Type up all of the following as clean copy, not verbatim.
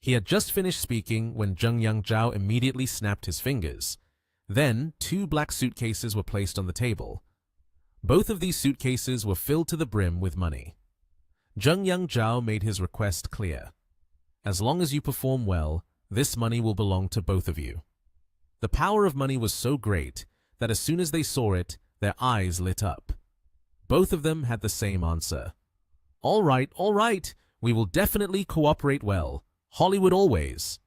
He had just finished speaking when Zheng Yangzhao immediately snapped his fingers. Then, 2 black suitcases were placed on the table. Both of these suitcases were filled to the brim with money. Zheng Yangzhao made his request clear. As long as you perform well, this money will belong to both of you. The power of money was so great that as soon as they saw it, their eyes lit up. Both of them had the same answer. All right, we will definitely cooperate well. Hollywood always.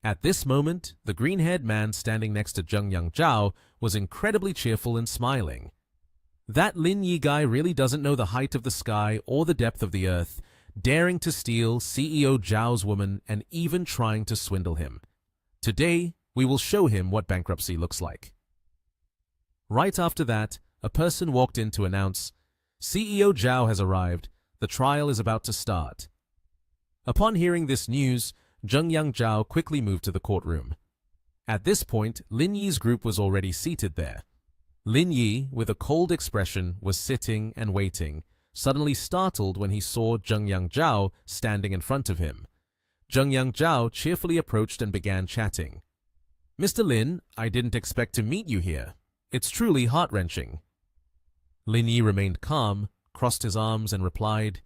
At this moment, the green-haired man standing next to Zheng Yangzhao was incredibly cheerful and smiling. That Lin Yi guy really doesn't know the height of the sky or the depth of the earth, daring to steal CEO Zhao's woman and even trying to swindle him. Today, we will show him what bankruptcy looks like. Right after that, a person walked in to announce, CEO Zhao has arrived. The trial is about to start. Upon hearing this news, Zheng Yangzhao quickly moved to the courtroom. At this point, Lin Yi's group was already seated there. Lin Yi, with a cold expression, was sitting and waiting, suddenly startled when he saw Zheng Yangzhao standing in front of him. Zheng Yangzhao cheerfully approached and began chatting. Mr. Lin, I didn't expect to meet you here. It's truly heart-wrenching. Lin Yi remained calm, crossed his arms, and replied,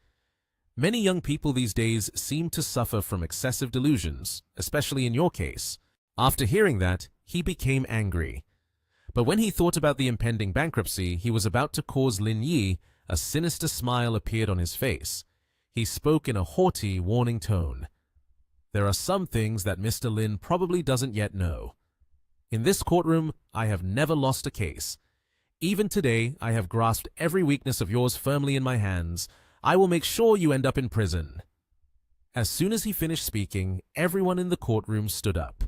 Many young people these days seem to suffer from excessive delusions, especially in your case. After hearing that, he became angry. But when he thought about the impending bankruptcy he was about to cause Lin Yi, a sinister smile appeared on his face. He spoke in a haughty, warning tone. There are some things that Mr. Lin probably doesn't yet know. In this courtroom, I have never lost a case. Even today, I have grasped every weakness of yours firmly in my hands. I will make sure you end up in prison. As soon as he finished speaking, everyone in the courtroom stood up.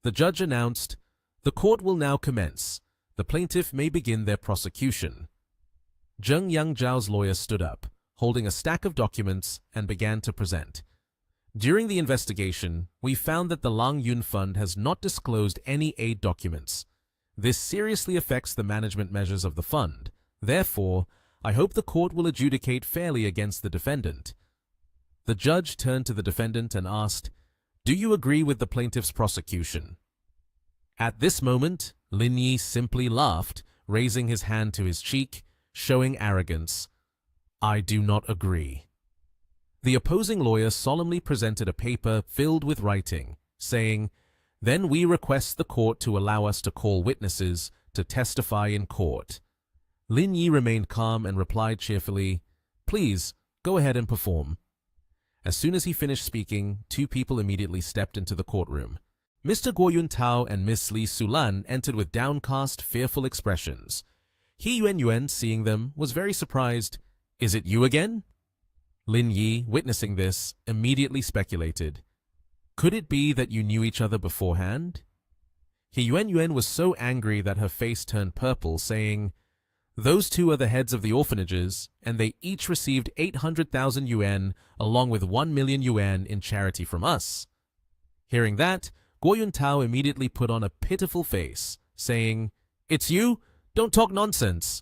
The judge announced, The court will now commence. The plaintiff may begin their prosecution. Zheng Yangzhao's lawyer stood up, holding a stack of documents, and began to present. During the investigation, we found that the Lang Yun Fund has not disclosed any aid documents. This seriously affects the management measures of the fund. Therefore, I hope the court will adjudicate fairly against the defendant. The judge turned to the defendant and asked, Do you agree with the plaintiff's prosecution? At this moment, Lin Yi simply laughed, raising his hand to his cheek, showing arrogance. I do not agree. The opposing lawyer solemnly presented a paper filled with writing, saying, Then we request the court to allow us to call witnesses to testify in court. Lin Yi remained calm and replied cheerfully, Please, go ahead and perform. As soon as he finished speaking, 2 people immediately stepped into the courtroom. Mr. Guo Yuntao and Miss Li Sulan entered with downcast, fearful expressions. He Yuan, seeing them, was very surprised. Is it you again? Lin Yi, witnessing this, immediately speculated. Could it be that you knew each other beforehand? He Yuan was so angry that her face turned purple, saying, Those 2 are the heads of the orphanages, and they each received 800,000 yuan along with 1 million yuan in charity from us. Hearing that, Guo Yuntao immediately put on a pitiful face, saying, It's you? Don't talk nonsense.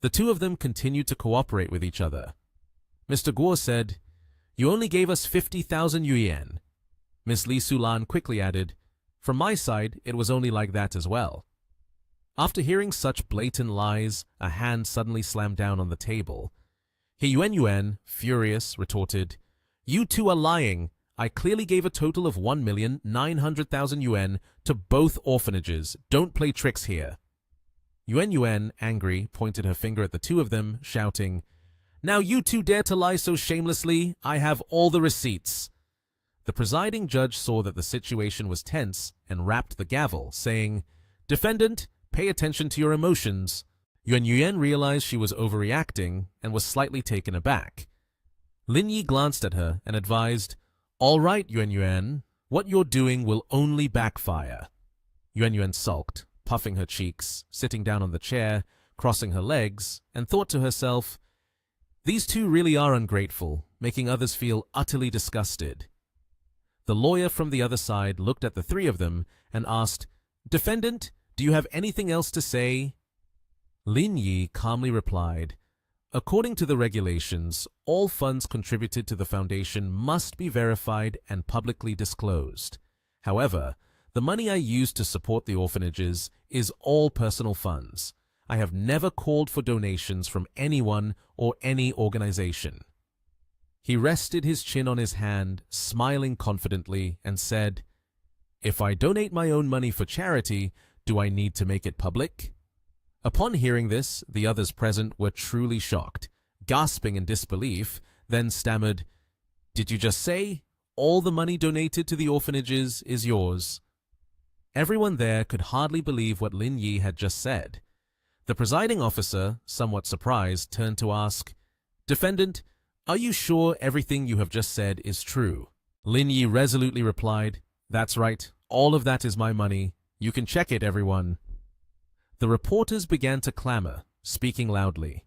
The 2 of them continued to cooperate with each other. Mr. Guo said, You only gave us 50,000 yuan. Miss Li Sulan quickly added, From my side, it was only like that as well. After hearing such blatant lies, a hand suddenly slammed down on the table. He Yuan, furious, retorted, You 2 are lying. I clearly gave a total of 1,900,000 yuan to both orphanages. Don't play tricks here. Yuan, angry, pointed her finger at the 2 of them, shouting, Now you 2 dare to lie so shamelessly? I have all the receipts. The presiding judge saw that the situation was tense and rapped the gavel, saying, Defendant, pay attention to your emotions. Yuan realized she was overreacting and was slightly taken aback. Lin Yi glanced at her and advised, All right, Yuan, what you're doing will only backfire. Yuan sulked, puffing her cheeks, sitting down on the chair, crossing her legs, and thought to herself, These 2 really are ungrateful, making others feel utterly disgusted. The lawyer from the other side looked at the 3 of them and asked, Defendant, do you have anything else to say? Lin Yi calmly replied, According to the regulations, all funds contributed to the foundation must be verified and publicly disclosed. However, the money I use to support the orphanages is all personal funds. I have never called for donations from anyone or any organization. He rested his chin on his hand, smiling confidently, and said, "If I donate my own money for charity, do I need to make it public?" Upon hearing this, the others present were truly shocked, gasping in disbelief, then stammered, "Did you just say all the money donated to the orphanages is yours?" Everyone there could hardly believe what Lin Yi had just said. The presiding officer, somewhat surprised, turned to ask, "Defendant, are you sure everything you have just said is true?" Lin Yi resolutely replied, "That's right, all of that is my money. You can check it, everyone." The reporters began to clamor, speaking loudly.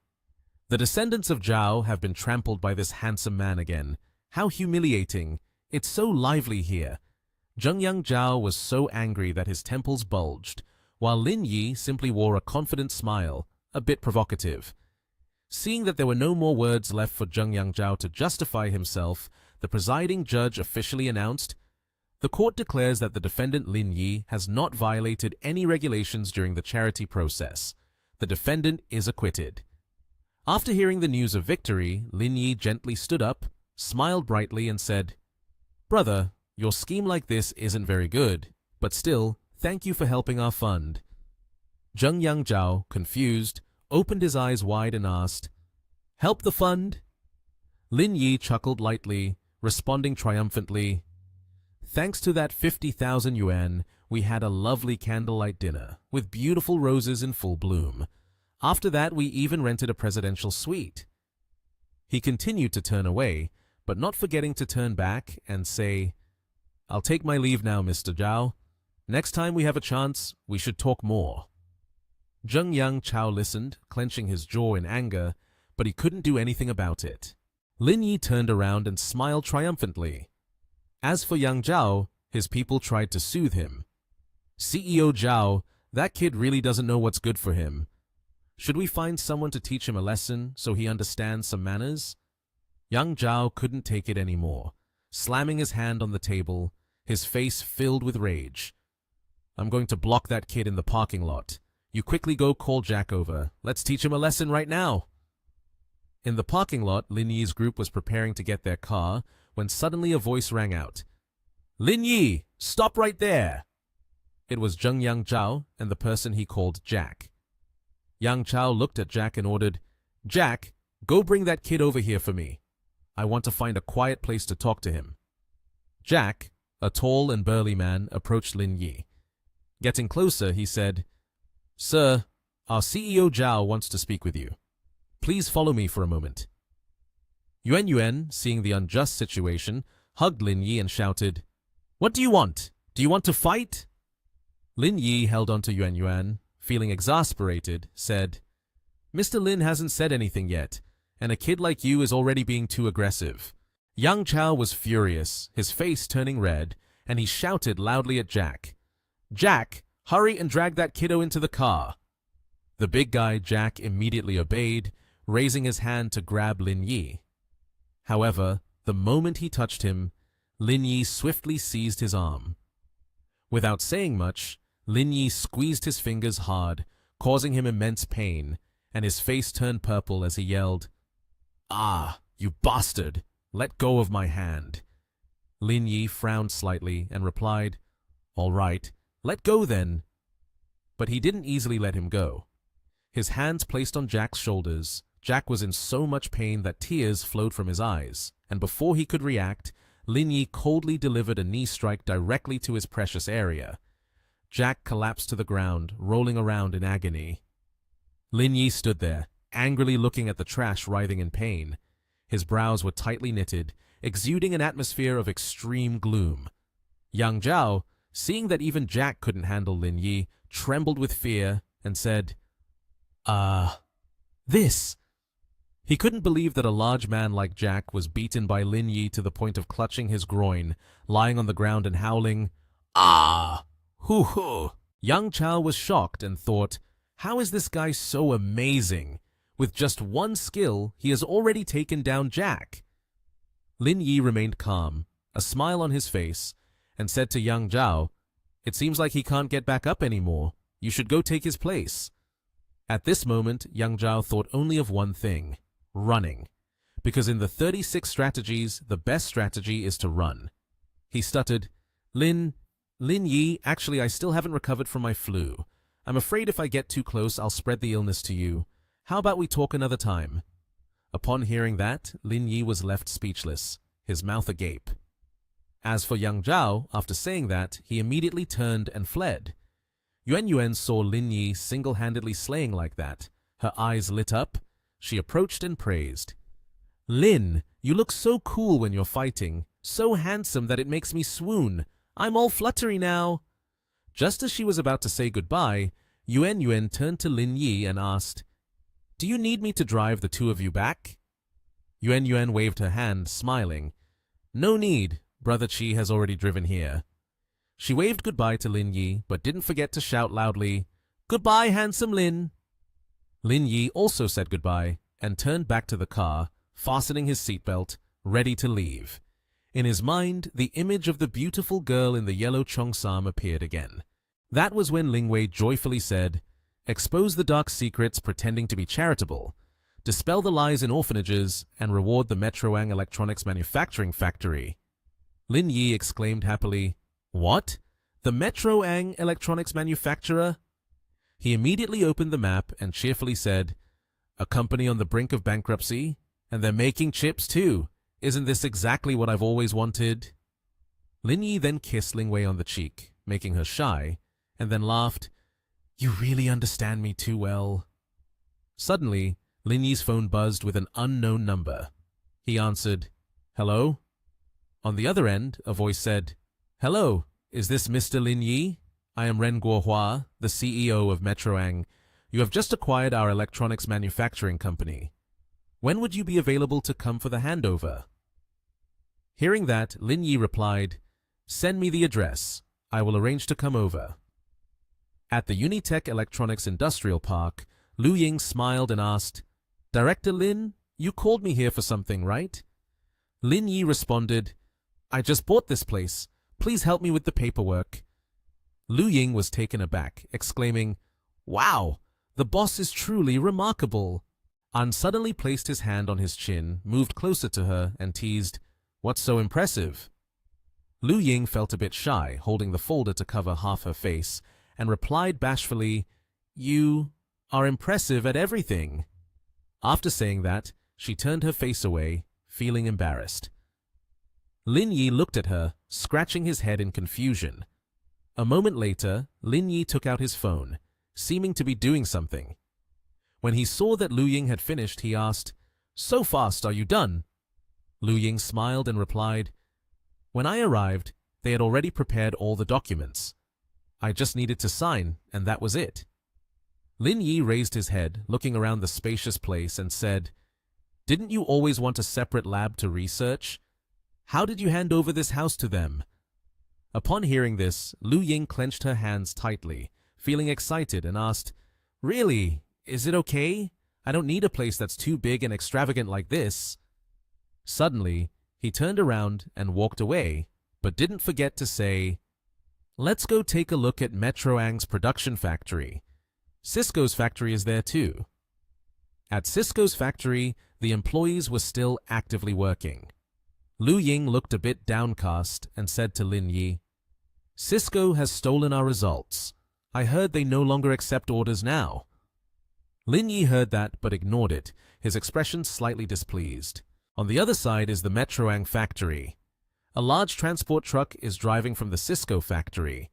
"The descendants of Zhao have been trampled by this handsome man again. How humiliating. It's so lively here." Zhengyang Zhao was so angry that his temples bulged, while Lin Yi simply wore a confident smile, a bit provocative. Seeing that there were no more words left for Zhengyang Zhao to justify himself, the presiding judge officially announced, "The court declares that the defendant Lin Yi has not violated any regulations during the charity process. The defendant is acquitted." After hearing the news of victory, Lin Yi gently stood up, smiled brightly, and said, "Brother, your scheme like this isn't very good, but still, thank you for helping our fund." Zhengyang Zhao, confused, opened his eyes wide and asked, "Help the fund?" Lin Yi chuckled lightly, responding triumphantly, "Thanks to that 50,000 yuan, we had a lovely candlelight dinner, with beautiful roses in full bloom. After that, we even rented a presidential suite." He continued to turn away, but not forgetting to turn back and say, "I'll take my leave now, Mr. Zhao. Next time we have a chance, we should talk more." Zhengyang Zhao listened, clenching his jaw in anger, but he couldn't do anything about it. Lin Yi turned around and smiled triumphantly. As for Yang Zhao, his people tried to soothe him. "CEO Zhao, that kid really doesn't know what's good for him. Should we find someone to teach him a lesson so he understands some manners?" Yang Zhao couldn't take it anymore, slamming his hand on the table, his face filled with rage. "I'm going to block that kid in the parking lot. You quickly go call Jack over. Let's teach him a lesson right now." In the parking lot, Lin Yi's group was preparing to get their car when suddenly a voice rang out. "Lin Yi, stop right there!" It was Zhengyang Zhao and the person he called Jack. Yang Zhao looked at Jack and ordered, "Jack, go bring that kid over here for me. I want to find a quiet place to talk to him." Jack, a tall and burly man, approached Lin Yi. Getting closer, he said, "Sir, our CEO Zhao wants to speak with you. Please follow me for a moment." Yuan, seeing the unjust situation, hugged Lin Yi and shouted, "What do you want? Do you want to fight?" Lin Yi held on to Yuan, feeling exasperated, said, "Mr. Lin hasn't said anything yet, and a kid like you is already being too aggressive." Yang Zhao was furious, his face turning red, and he shouted loudly at Jack, "Jack, hurry and drag that kiddo into the car." The big guy, Jack, immediately obeyed, raising his hand to grab Lin Yi. However, the moment he touched him, Lin Yi swiftly seized his arm. Without saying much, Lin Yi squeezed his fingers hard, causing him immense pain, and his face turned purple as he yelled, "Ah, you bastard! Let go of my hand." Lin Yi frowned slightly and replied, "All right, let go then." But he didn't easily let him go. His hands placed on Jack's shoulders, Jack was in so much pain that tears flowed from his eyes, and before he could react, Lin Yi coldly delivered a knee strike directly to his precious area. Jack collapsed to the ground, rolling around in agony. Lin Yi stood there, angrily looking at the trash writhing in pain. His brows were tightly knitted, exuding an atmosphere of extreme gloom. Yang Zhao, seeing that even Jack couldn't handle Lin Yi, trembled with fear and said, This." He couldn't believe that a large man like Jack was beaten by Lin Yi to the point of clutching his groin, lying on the ground and howling, "Ah! Hoo-hoo!" Yang Zhao was shocked and thought, how is this guy so amazing? With just one skill, he has already taken down Jack. Lin Yi remained calm, a smile on his face, and said to Yang Zhao, "It seems like he can't get back up anymore. You should go take his place." At this moment, Yang Zhao thought only of one thing: running. Because in the 36 strategies, the best strategy is to run. He stuttered, Lin Yi, actually I still haven't recovered from my flu. I'm afraid if I get too close, I'll spread the illness to you. How about we talk another time?" Upon hearing that, Lin Yi was left speechless, his mouth agape. As for Yang Zhao, after saying that, he immediately turned and fled. Yuan saw Lin Yi single-handedly slaying like that. Her eyes lit up. She approached and praised. "Lin, you look so cool when you're fighting, so handsome that it makes me swoon. I'm all fluttery now." Just as she was about to say goodbye, Yuan turned to Lin Yi and asked, "Do you need me to drive the two of you back?" Yuan waved her hand, smiling. "No need, Brother Qi has already driven here." She waved goodbye to Lin Yi, but didn't forget to shout loudly, "Goodbye, handsome Lin." Lin Yi also said goodbye and turned back to the car, fastening his seatbelt, ready to leave. In his mind, the image of the beautiful girl in the yellow cheongsam appeared again. That was when Lingwei joyfully said, "Expose the dark secrets pretending to be charitable, dispel the lies in orphanages, and reward the Metroang Electronics Manufacturing Factory." Lin Yi exclaimed happily, "What? The Metroang Electronics Manufacturer?" He immediately opened the map and cheerfully said, "A company on the brink of bankruptcy? And they're making chips too. Isn't this exactly what I've always wanted?" Lin Yi then kissed Lingwei on the cheek, making her shy, and then laughed, "You really understand me too well." Suddenly, Lin Yi's phone buzzed with an unknown number. He answered, "Hello?" On the other end, a voice said, "Hello, is this Mr. Lin Yi? I am Ren Guohua, the CEO of Metroang. You have just acquired our electronics manufacturing company. When would you be available to come for the handover?" Hearing that, Lin Yi replied, "Send me the address. I will arrange to come over." At the Unitech Electronics Industrial Park, Lu Ying smiled and asked, "Director Lin, you called me here for something, right?" Lin Yi responded, "I just bought this place. Please help me with the paperwork." Lu Ying was taken aback, exclaiming, "Wow, the boss is truly remarkable." An suddenly placed his hand on his chin, moved closer to her, and teased, "What's so impressive?" Lu Ying felt a bit shy, holding the folder to cover half her face, and replied bashfully, "You are impressive at everything." After saying that, she turned her face away, feeling embarrassed. Lin Yi looked at her, scratching his head in confusion. A moment later, Lin Yi took out his phone, seeming to be doing something. When he saw that Lu Ying had finished, he asked, "So fast, are you done?" Lu Ying smiled and replied, "When I arrived, they had already prepared all the documents. I just needed to sign, and that was it." Lin Yi raised his head, looking around the spacious place, and said, "Didn't you always want a separate lab to research? How did you hand over this house to them?" Upon hearing this, Lu Ying clenched her hands tightly, feeling excited, and asked, "Really? Is it okay? I don't need a place that's too big and extravagant like this." Suddenly, he turned around and walked away, but didn't forget to say, "Let's go take a look at Metroang's production factory. Cisco's factory is there too." At Cisco's factory, the employees were still actively working. Lu Ying looked a bit downcast and said to Lin Yi, "Cisco has stolen our results. I heard they no longer accept orders now." Lin Yi heard that but ignored it, his expression slightly displeased. On the other side is the Metroang factory. A large transport truck is driving from the Cisco factory.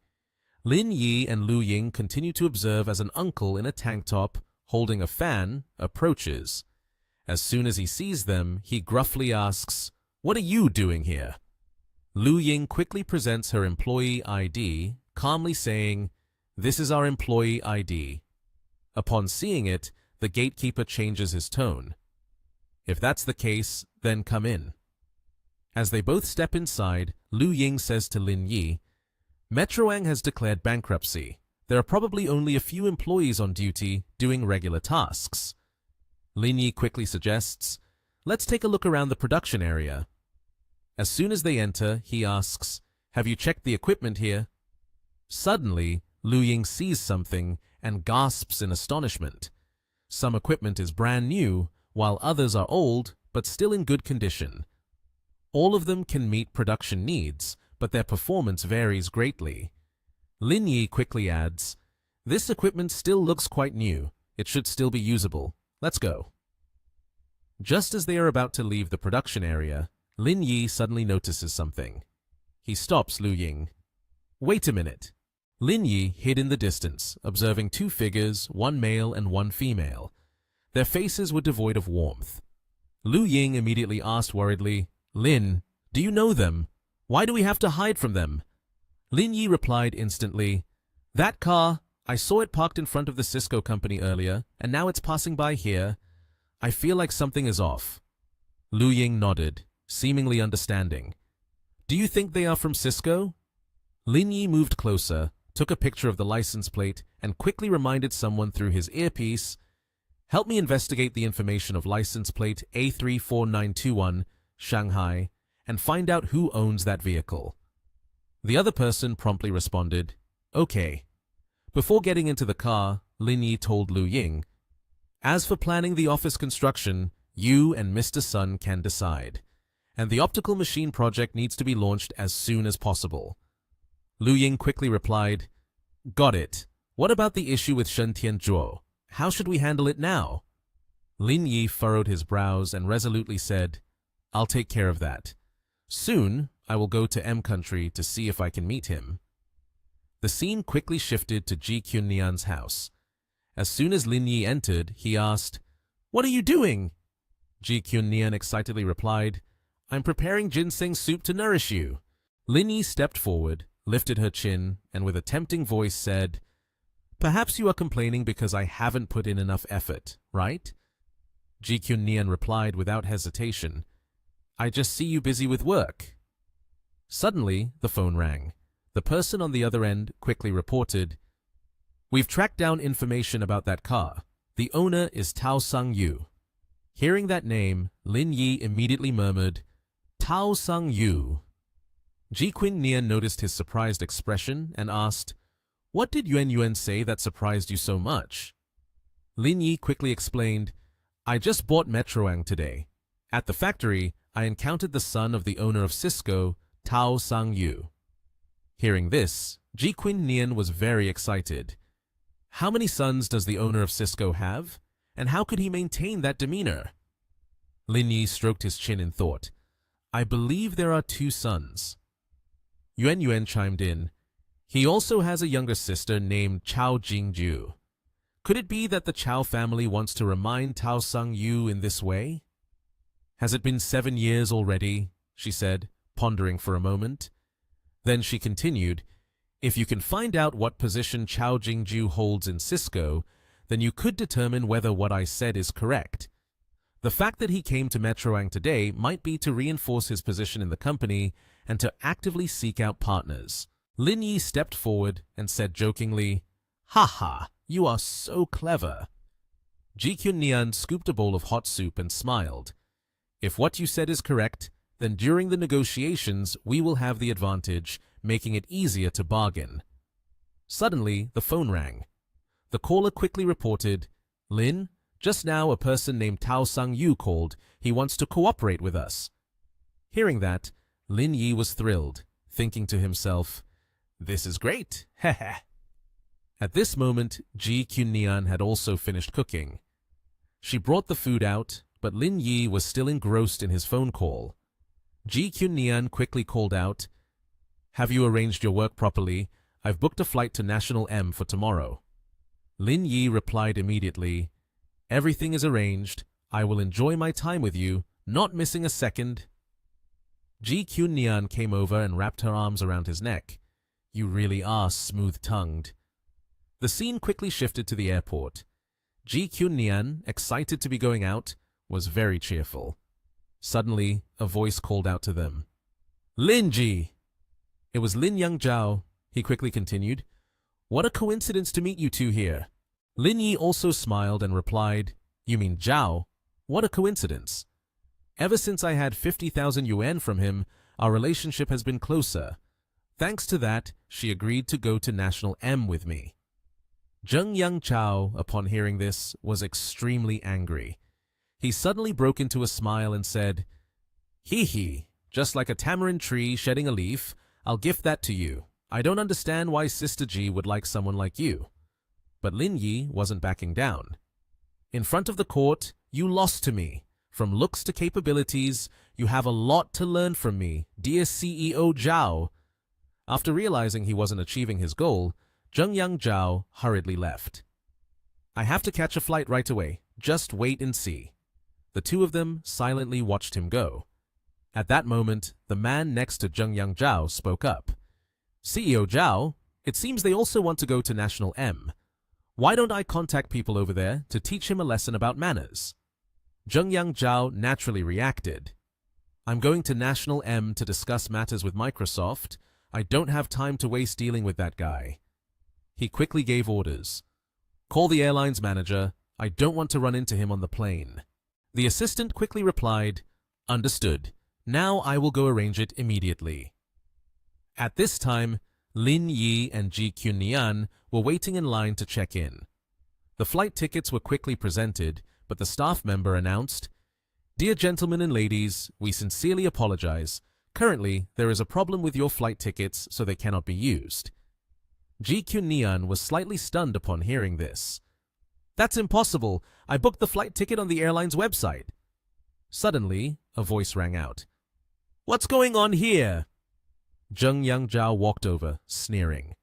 Lin Yi and Lu Ying continue to observe as an uncle in a tank top, holding a fan, approaches. As soon as he sees them, he gruffly asks, "What are you doing here?" Lu Ying quickly presents her employee ID, calmly saying, "This is our employee ID." Upon seeing it, the gatekeeper changes his tone. "If that's the case, then come in." As they both step inside, Lu Ying says to Lin Yi, "Metroang has declared bankruptcy. There are probably only a few employees on duty doing regular tasks." Lin Yi quickly suggests, "Let's take a look around the production area." As soon as they enter, he asks, "Have you checked the equipment here?" Suddenly, Lu Ying sees something and gasps in astonishment. Some equipment is brand new, while others are old but still in good condition. All of them can meet production needs, but their performance varies greatly. Lin Yi quickly adds, "This equipment still looks quite new. It should still be usable. Let's go." Just as they are about to leave the production area, Lin Yi suddenly notices something. He stops Lu Ying. "Wait a minute." Lin Yi hid in the distance, observing two figures, one male and one female. Their faces were devoid of warmth. Lu Ying immediately asked worriedly, "Lin, do you know them? Why do we have to hide from them?" Lin Yi replied instantly, "That car, I saw it parked in front of the Cisco company earlier, and now it's passing by here. I feel like something is off." Lu Ying nodded, seemingly understanding. "Do you think they are from Cisco?" Lin Yi moved closer, took a picture of the license plate, and quickly reminded someone through his earpiece, "Help me investigate the information of license plate A34921, Shanghai, and find out who owns that vehicle." The other person promptly responded, "Okay." Before getting into the car, Lin Yi told Lu Ying, "As for planning the office construction, you and Mr. Sun can decide, and the optical machine project needs to be launched as soon as possible." Lu Ying quickly replied, "Got it. What about the issue with Shen Tianzhuo? How should we handle it now?" Lin Yi furrowed his brows and resolutely said, "I'll take care of that. Soon, I will go to M country to see if I can meet him." The scene quickly shifted to Ji Qunnian's house. As soon as Lin Yi entered, he asked, "What are you doing?" Ji Qunnian excitedly replied, "I'm preparing ginseng soup to nourish you." Lin Yi stepped forward, lifted her chin, and with a tempting voice said, "Perhaps you are complaining because I haven't put in enough effort, right?" Ji Qunnian replied without hesitation, "I just see you busy with work." Suddenly, the phone rang. The person on the other end quickly reported, "We've tracked down information about that car. The owner is Tao Sang Yu." Hearing that name, Lin Yi immediately murmured, "Tao Sang Yu." Ji Qunnian noticed his surprised expression and asked, "What did Yuan say that surprised you so much?" Lin Yi quickly explained, "I just bought Metroang today. At the factory, I encountered the son of the owner of Cisco, Tao Sang Yu." Hearing this, Ji Qunnian was very excited. How many sons does the owner of Cisco have? And how could he maintain that demeanor? Lin Yi stroked his chin in thought. "I believe there are 2 sons. Yuan chimed in. "He also has a younger sister named Chao Jingju. Could it be that the Chao family wants to remind Tao Sang Yu in this way?" "Has it been 7 years already?" she said, pondering for a moment. Then she continued, "If you can find out what position Chao Jingju holds in Cisco, then you could determine whether what I said is correct. The fact that he came to Metroang today might be to reinforce his position in the company and to actively seek out partners." Lin Yi stepped forward and said jokingly, "Ha ha, you are so clever." Ji Qunnian scooped a bowl of hot soup and smiled. "If what you said is correct, then during the negotiations we will have the advantage, making it easier to bargain." Suddenly, the phone rang. The caller quickly reported, "Lin, just now a person named Tao Sang Yu called. He wants to cooperate with us." Hearing that, Lin Yi was thrilled, thinking to himself, "This is great, heh." At this moment, Ji Qunnian had also finished cooking. She brought the food out, but Lin Yi was still engrossed in his phone call. Ji Qunnian quickly called out, "Have you arranged your work properly? I've booked a flight to National M for tomorrow." Lin Yi replied immediately, "Everything is arranged. I will enjoy my time with you, not missing a second." Ji Qunnian came over and wrapped her arms around his neck. "You really are smooth-tongued." The scene quickly shifted to the airport. Ji Qunnian, excited to be going out, was very cheerful. Suddenly, a voice called out to them, "Lin Ji!" It was Lin Yangzhao. He quickly continued, "What a coincidence to meet you two here." Lin Yi also smiled and replied, "You mean Zhao? What a coincidence. Ever since I had 50,000 yuan from him, our relationship has been closer. Thanks to that, she agreed to go to National M with me. Zheng Yangzhao, upon hearing this, was extremely angry. He suddenly broke into a smile and said, "Hee hee, just like a tamarind tree shedding a leaf, I'll gift that to you. I don't understand why Sister Ji would like someone like you." But Lin Yi wasn't backing down. "In front of the court, you lost to me. From looks to capabilities, you have a lot to learn from me, dear CEO Zhao." After realizing he wasn't achieving his goal, Zheng Yangzhao hurriedly left. "I have to catch a flight right away. Just wait and see." The two of them silently watched him go. At that moment, the man next to Zheng Yangzhao spoke up. "CEO Zhao, it seems they also want to go to National M. Why don't I contact people over there to teach him a lesson about manners?" Zheng Yangzhao naturally reacted. "I'm going to National M to discuss matters with Microsoft. I don't have time to waste dealing with that guy." He quickly gave orders. "Call the airline's manager. I don't want to run into him on the plane." The assistant quickly replied, "Understood. Now I will go arrange it immediately." At this time, Lin Yi and Ji Qunyan were waiting in line to check in. The flight tickets were quickly presented, but the staff member announced, "Dear gentlemen and ladies, we sincerely apologize. Currently, there is a problem with your flight tickets, so they cannot be used." Ji Qunyan was slightly stunned upon hearing this. "That's impossible. I booked the flight ticket on the airline's website." Suddenly, a voice rang out. "What's going on here?" Zheng Yangzhao walked over, sneering.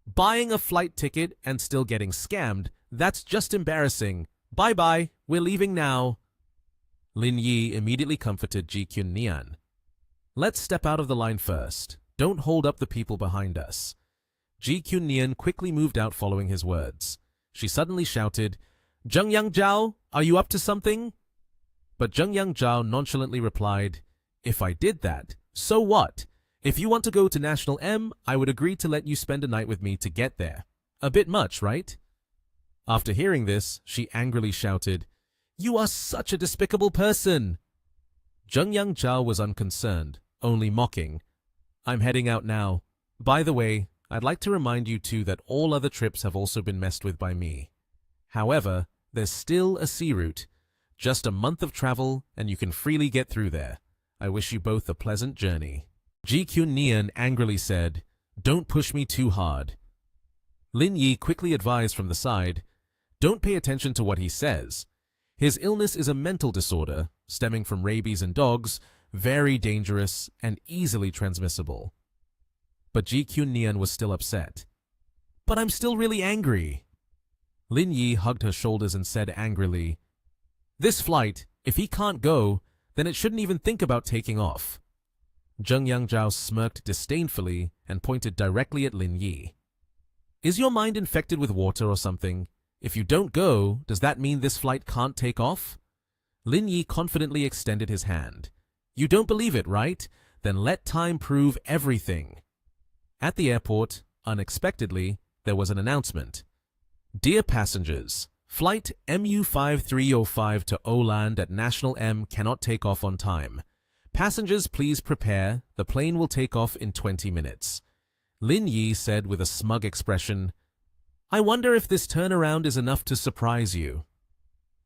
"Buying a flight ticket and still getting scammed, that's just embarrassing. Bye-bye, we're leaving now." Lin Yi immediately comforted Ji Qunyan. "Let's step out of the line first. Don't hold up the people behind us." Ji Qunyan quickly moved out following his words. She suddenly shouted, "Zheng Yangzhao, are you up to something?" But Zheng Yangzhao nonchalantly replied, "If I did that, so what? If you want to go to National M, I would agree to let you spend a night with me to get there. A bit much, right?" After hearing this, she angrily shouted, "You are such a despicable person!" Zheng Yangzhao was unconcerned, only mocking. "I'm heading out now. By the way, I'd like to remind you too that all other trips have also been messed with by me. However, there's still a sea route. Just a month of travel, and you can freely get through there. I wish you both a pleasant journey." Ji Qunyan angrily said, "Don't push me too hard." Lin Yi quickly advised from the side, "Don't pay attention to what he says. His illness is a mental disorder, stemming from rabies in dogs, very dangerous and easily transmissible." But Ji Qunyan was still upset. "But I'm still really angry." Lin Yi hugged her shoulders and said angrily, "This flight, if he can't go, then it shouldn't even think about taking off." Zheng Yangzhao smirked disdainfully and pointed directly at Lin Yi. "Is your mind infected with water or something? If you don't go, does that mean this flight can't take off?" Lin Yi confidently extended his hand. "You don't believe it, right? Then let time prove everything." At the airport, unexpectedly, there was an announcement. "Dear passengers, flight MU5305 to Oland at National M cannot take off on time. Passengers, please prepare. The plane will take off in 20 minutes. Lin Yi said with a smug expression, "I wonder if this turnaround is enough to surprise you."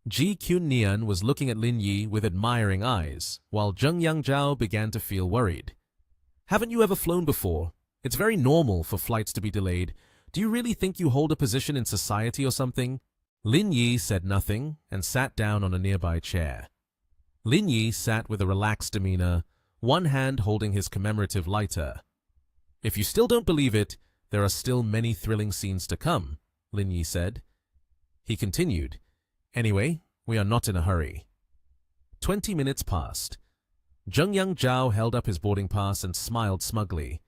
Ji Qunyan was looking at Lin Yi with admiring eyes, while Zheng Yangzhao began to feel worried. "Haven't you ever flown before? It's very normal for flights to be delayed. Do you really think you hold a position in society or something?" Lin Yi said nothing and sat down on a nearby chair. Lin Yi sat with a relaxed demeanor, one hand holding his commemorative lighter. "If you still don't believe it, there are still many thrilling scenes to come," Lin Yi said. He continued, "Anyway, we are not in a hurry." 20 minutes passed. Zheng Yangzhao held up his boarding pass and smiled smugly.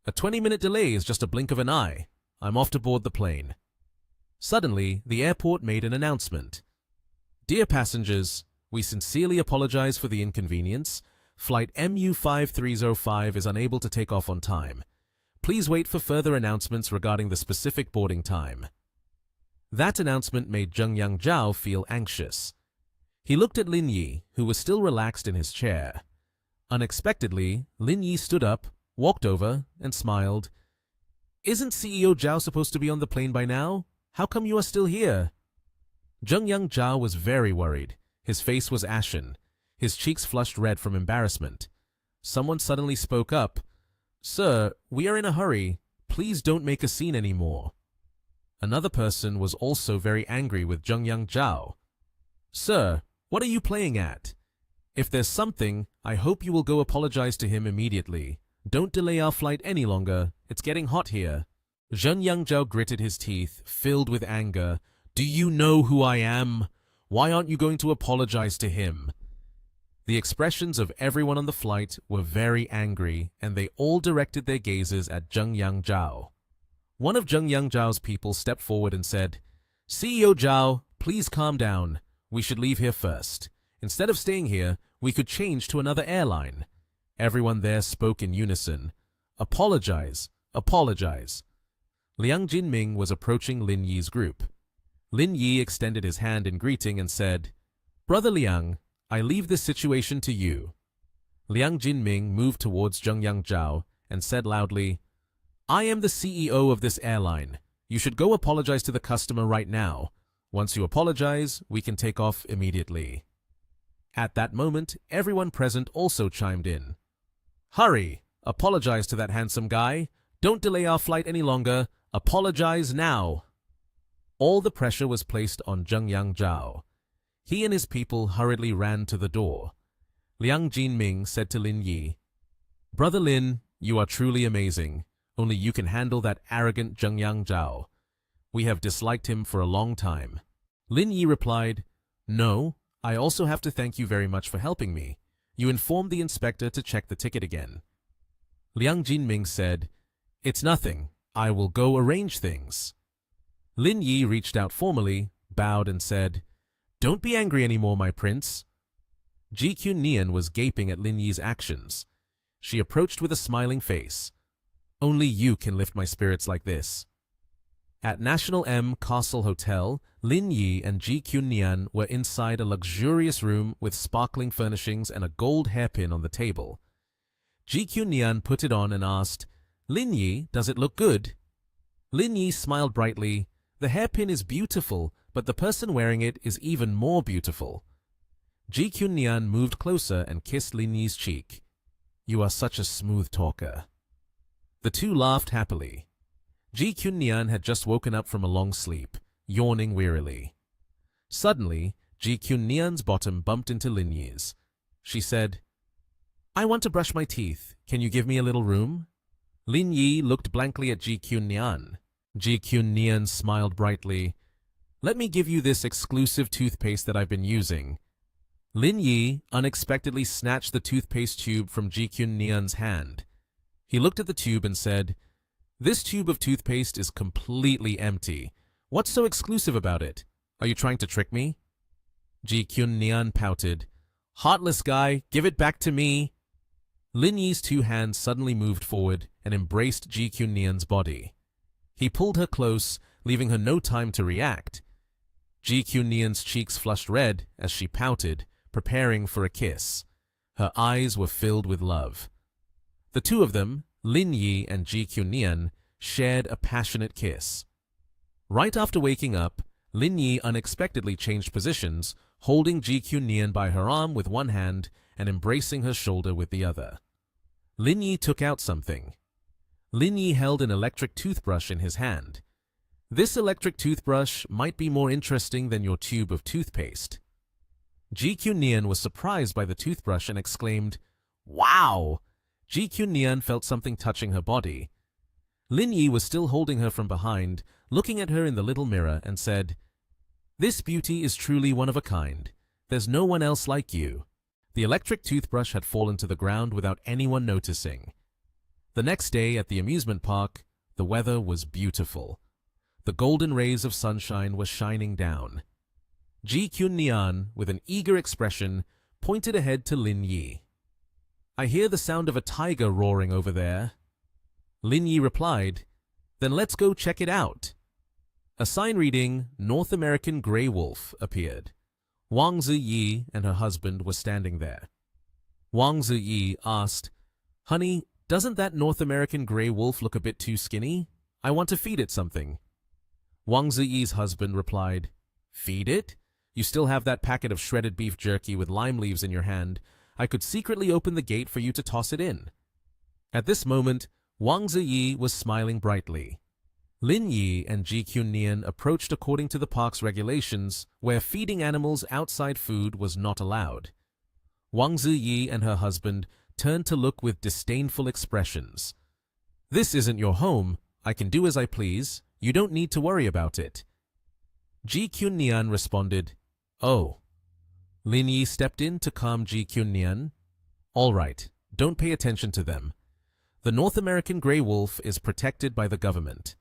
"A 20-minute delay is just a blink of an eye. I'm off to board the plane." Suddenly, the airport made an announcement. "Dear passengers, we sincerely apologize for the inconvenience. Flight MU5305 is unable to take off on time. Please wait for further announcements regarding the specific boarding time." That announcement made Zheng Yangzhao feel anxious. He looked at Lin Yi, who was still relaxed in his chair. Unexpectedly, Lin Yi stood up, walked over, and smiled. "Isn't CEO Zhao supposed to be on the plane by now? How come you are still here?" Zhengyang Zhao was very worried. His face was ashen. His cheeks flushed red from embarrassment. Someone suddenly spoke up. "Sir, we are in a hurry. Please don't make a scene anymore." Another person was also very angry with Zhengyang Zhao. "Sir, what are you playing at? If there's something, I hope you will go apologize to him immediately. Don't delay our flight any longer. It's getting hot here." Zhengyang Zhao gritted his teeth, filled with anger. "Do you know who I am? Why aren't you going to apologize to him?" The expressions of everyone on the flight were very angry, and they all directed their gazes at Zhengyang Zhao. One of Zhengyang Zhao's people stepped forward and said, "CEO Zhao, please calm down. We should leave here first. Instead of staying here, we could change to another airline." Everyone there spoke in unison. "Apologize, apologize." Liang Jinming was approaching Lin Yi's group. Lin Yi extended his hand in greeting and said, "Brother Liang, I leave this situation to you." Liang Jinming moved towards Zhengyang Zhao and said loudly, "I am the CEO of this airline. You should go apologize to the customer right now. Once you apologize, we can take off immediately." At that moment, everyone present also chimed in. "Hurry! Apologize to that handsome guy. Don't delay our flight any longer. Apologize now." All the pressure was placed on Zhengyang Zhao. He and his people hurriedly ran to the door. Liang Jinming said to Lin Yi, "Brother Lin, you are truly amazing. Only you can handle that arrogant Zhengyang Zhao. We have disliked him for a long time." Lin Yi replied, "No, I also have to thank you very much for helping me. You informed the inspector to check the ticket again." Liang Jinming said, "It's nothing. I will go arrange things." Lin Yi reached out formally, bowed and said, "Don't be angry anymore, my prince." GQ Nian was gaping at Lin Yi's actions. She approached with a smiling face. "Only you can lift my spirits like this." At National M Castle Hotel, Lin Yi and GQ Nian were inside a luxurious room with sparkling furnishings and a gold hairpin on the table. GQ Nian put it on and asked, "Lin Yi, does it look good?" Lin Yi smiled brightly. "The hairpin is beautiful, but the person wearing it is even more beautiful." GQ Nian moved closer and kissed Lin Yi's cheek. "You are such a smooth talker." The two laughed happily. GQ Nian had just woken up from a long sleep, yawning wearily. Suddenly, GQ Nian's bottom bumped into Lin Yi's. She said, "I want to brush my teeth. Can you give me a little room?" Lin Yi looked blankly at GQ Nian. GQ Nian smiled brightly. "Let me give you this exclusive toothpaste that I've been using." Lin Yi unexpectedly snatched the toothpaste tube from GQ Nian's hand. He looked at the tube and said, "This tube of toothpaste is completely empty. What's so exclusive about it? Are you trying to trick me?" GQ Nian pouted. "Heartless guy, give it back to me." Lin Yi's two hands suddenly moved forward and embraced GQ Nian's body. He pulled her close, leaving her no time to react. GQ Nian's cheeks flushed red as she pouted, preparing for a kiss. Her eyes were filled with love. The two of them, Lin Yi and GQ Nian, shared a passionate kiss. Right after waking up, Lin Yi unexpectedly changed positions, holding GQ Nian by her arm with one hand and embracing her shoulder with the other. Lin Yi took out something. Lin Yi held an electric toothbrush in his hand. "This electric toothbrush might be more interesting than your tube of toothpaste." GQ Nian was surprised by the toothbrush and exclaimed, "Wow!" GQ Nian felt something touching her body. Lin Yi was still holding her from behind, looking at her in the little mirror, and said, "This beauty is truly one of a kind. There's no one else like you." The electric toothbrush had fallen to the ground without anyone noticing. The next day at the amusement park, the weather was beautiful. The golden rays of sunshine were shining down. GQ Nian, with an eager expression, pointed ahead to Lin Yi. "I hear the sound of a tiger roaring over there." Lin Yi replied, "Then let's go check it out." A sign reading, "North American Grey Wolf," appeared. Wang Ziyi and her husband were standing there. Wang Ziyi asked, "Honey, doesn't that North American gray wolf look a bit too skinny? I want to feed it something." Wang Ziyi's husband replied, "Feed it? You still have that packet of shredded beef jerky with lime leaves in your hand. I could secretly open the gate for you to toss it in." At this moment, Wang Ziyi was smiling brightly. Lin Yi and Ji Qunnian approached according to the park's regulations, where feeding animals outside food was not allowed. Wang Ziyi and her husband turned to look with disdainful expressions. "This isn't your home. I can do as I please. You don't need to worry about it." Ji Qunnian responded, "Oh." Lin Yi stepped in to calm Ji Qunnian. "All right, don't pay attention to them. The North American gray wolf is protected by the government.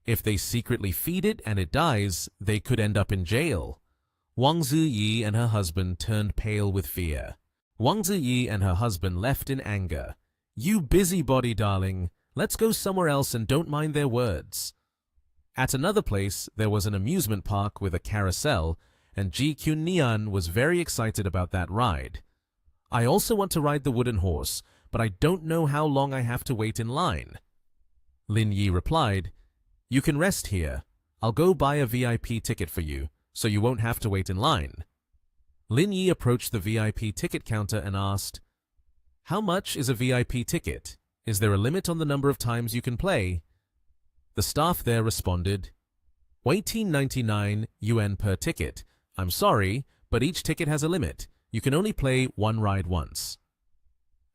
If they secretly feed it and it dies, they could end up in jail." Wang Ziyi and her husband turned pale with fear. Wang Ziyi and her husband left in anger. "You busybody, darling. Let's go somewhere else and don't mind their words." At another place, there was an amusement park with a carousel, and Ji Qunnian was very excited about that ride. "I also want to ride the wooden horse, but I don't know how long I have to wait in line." Lin Yi replied, "You can rest here. I'll go buy a VIP ticket for you, so you won't have to wait in line." Lin Yi approached the VIP ticket counter and asked, "How much is a VIP ticket? Is there a limit on the number of times you can play?" The staff there responded, 18.99 yuan per ticket. I'm sorry, but each ticket has a limit. You can only play one ride once.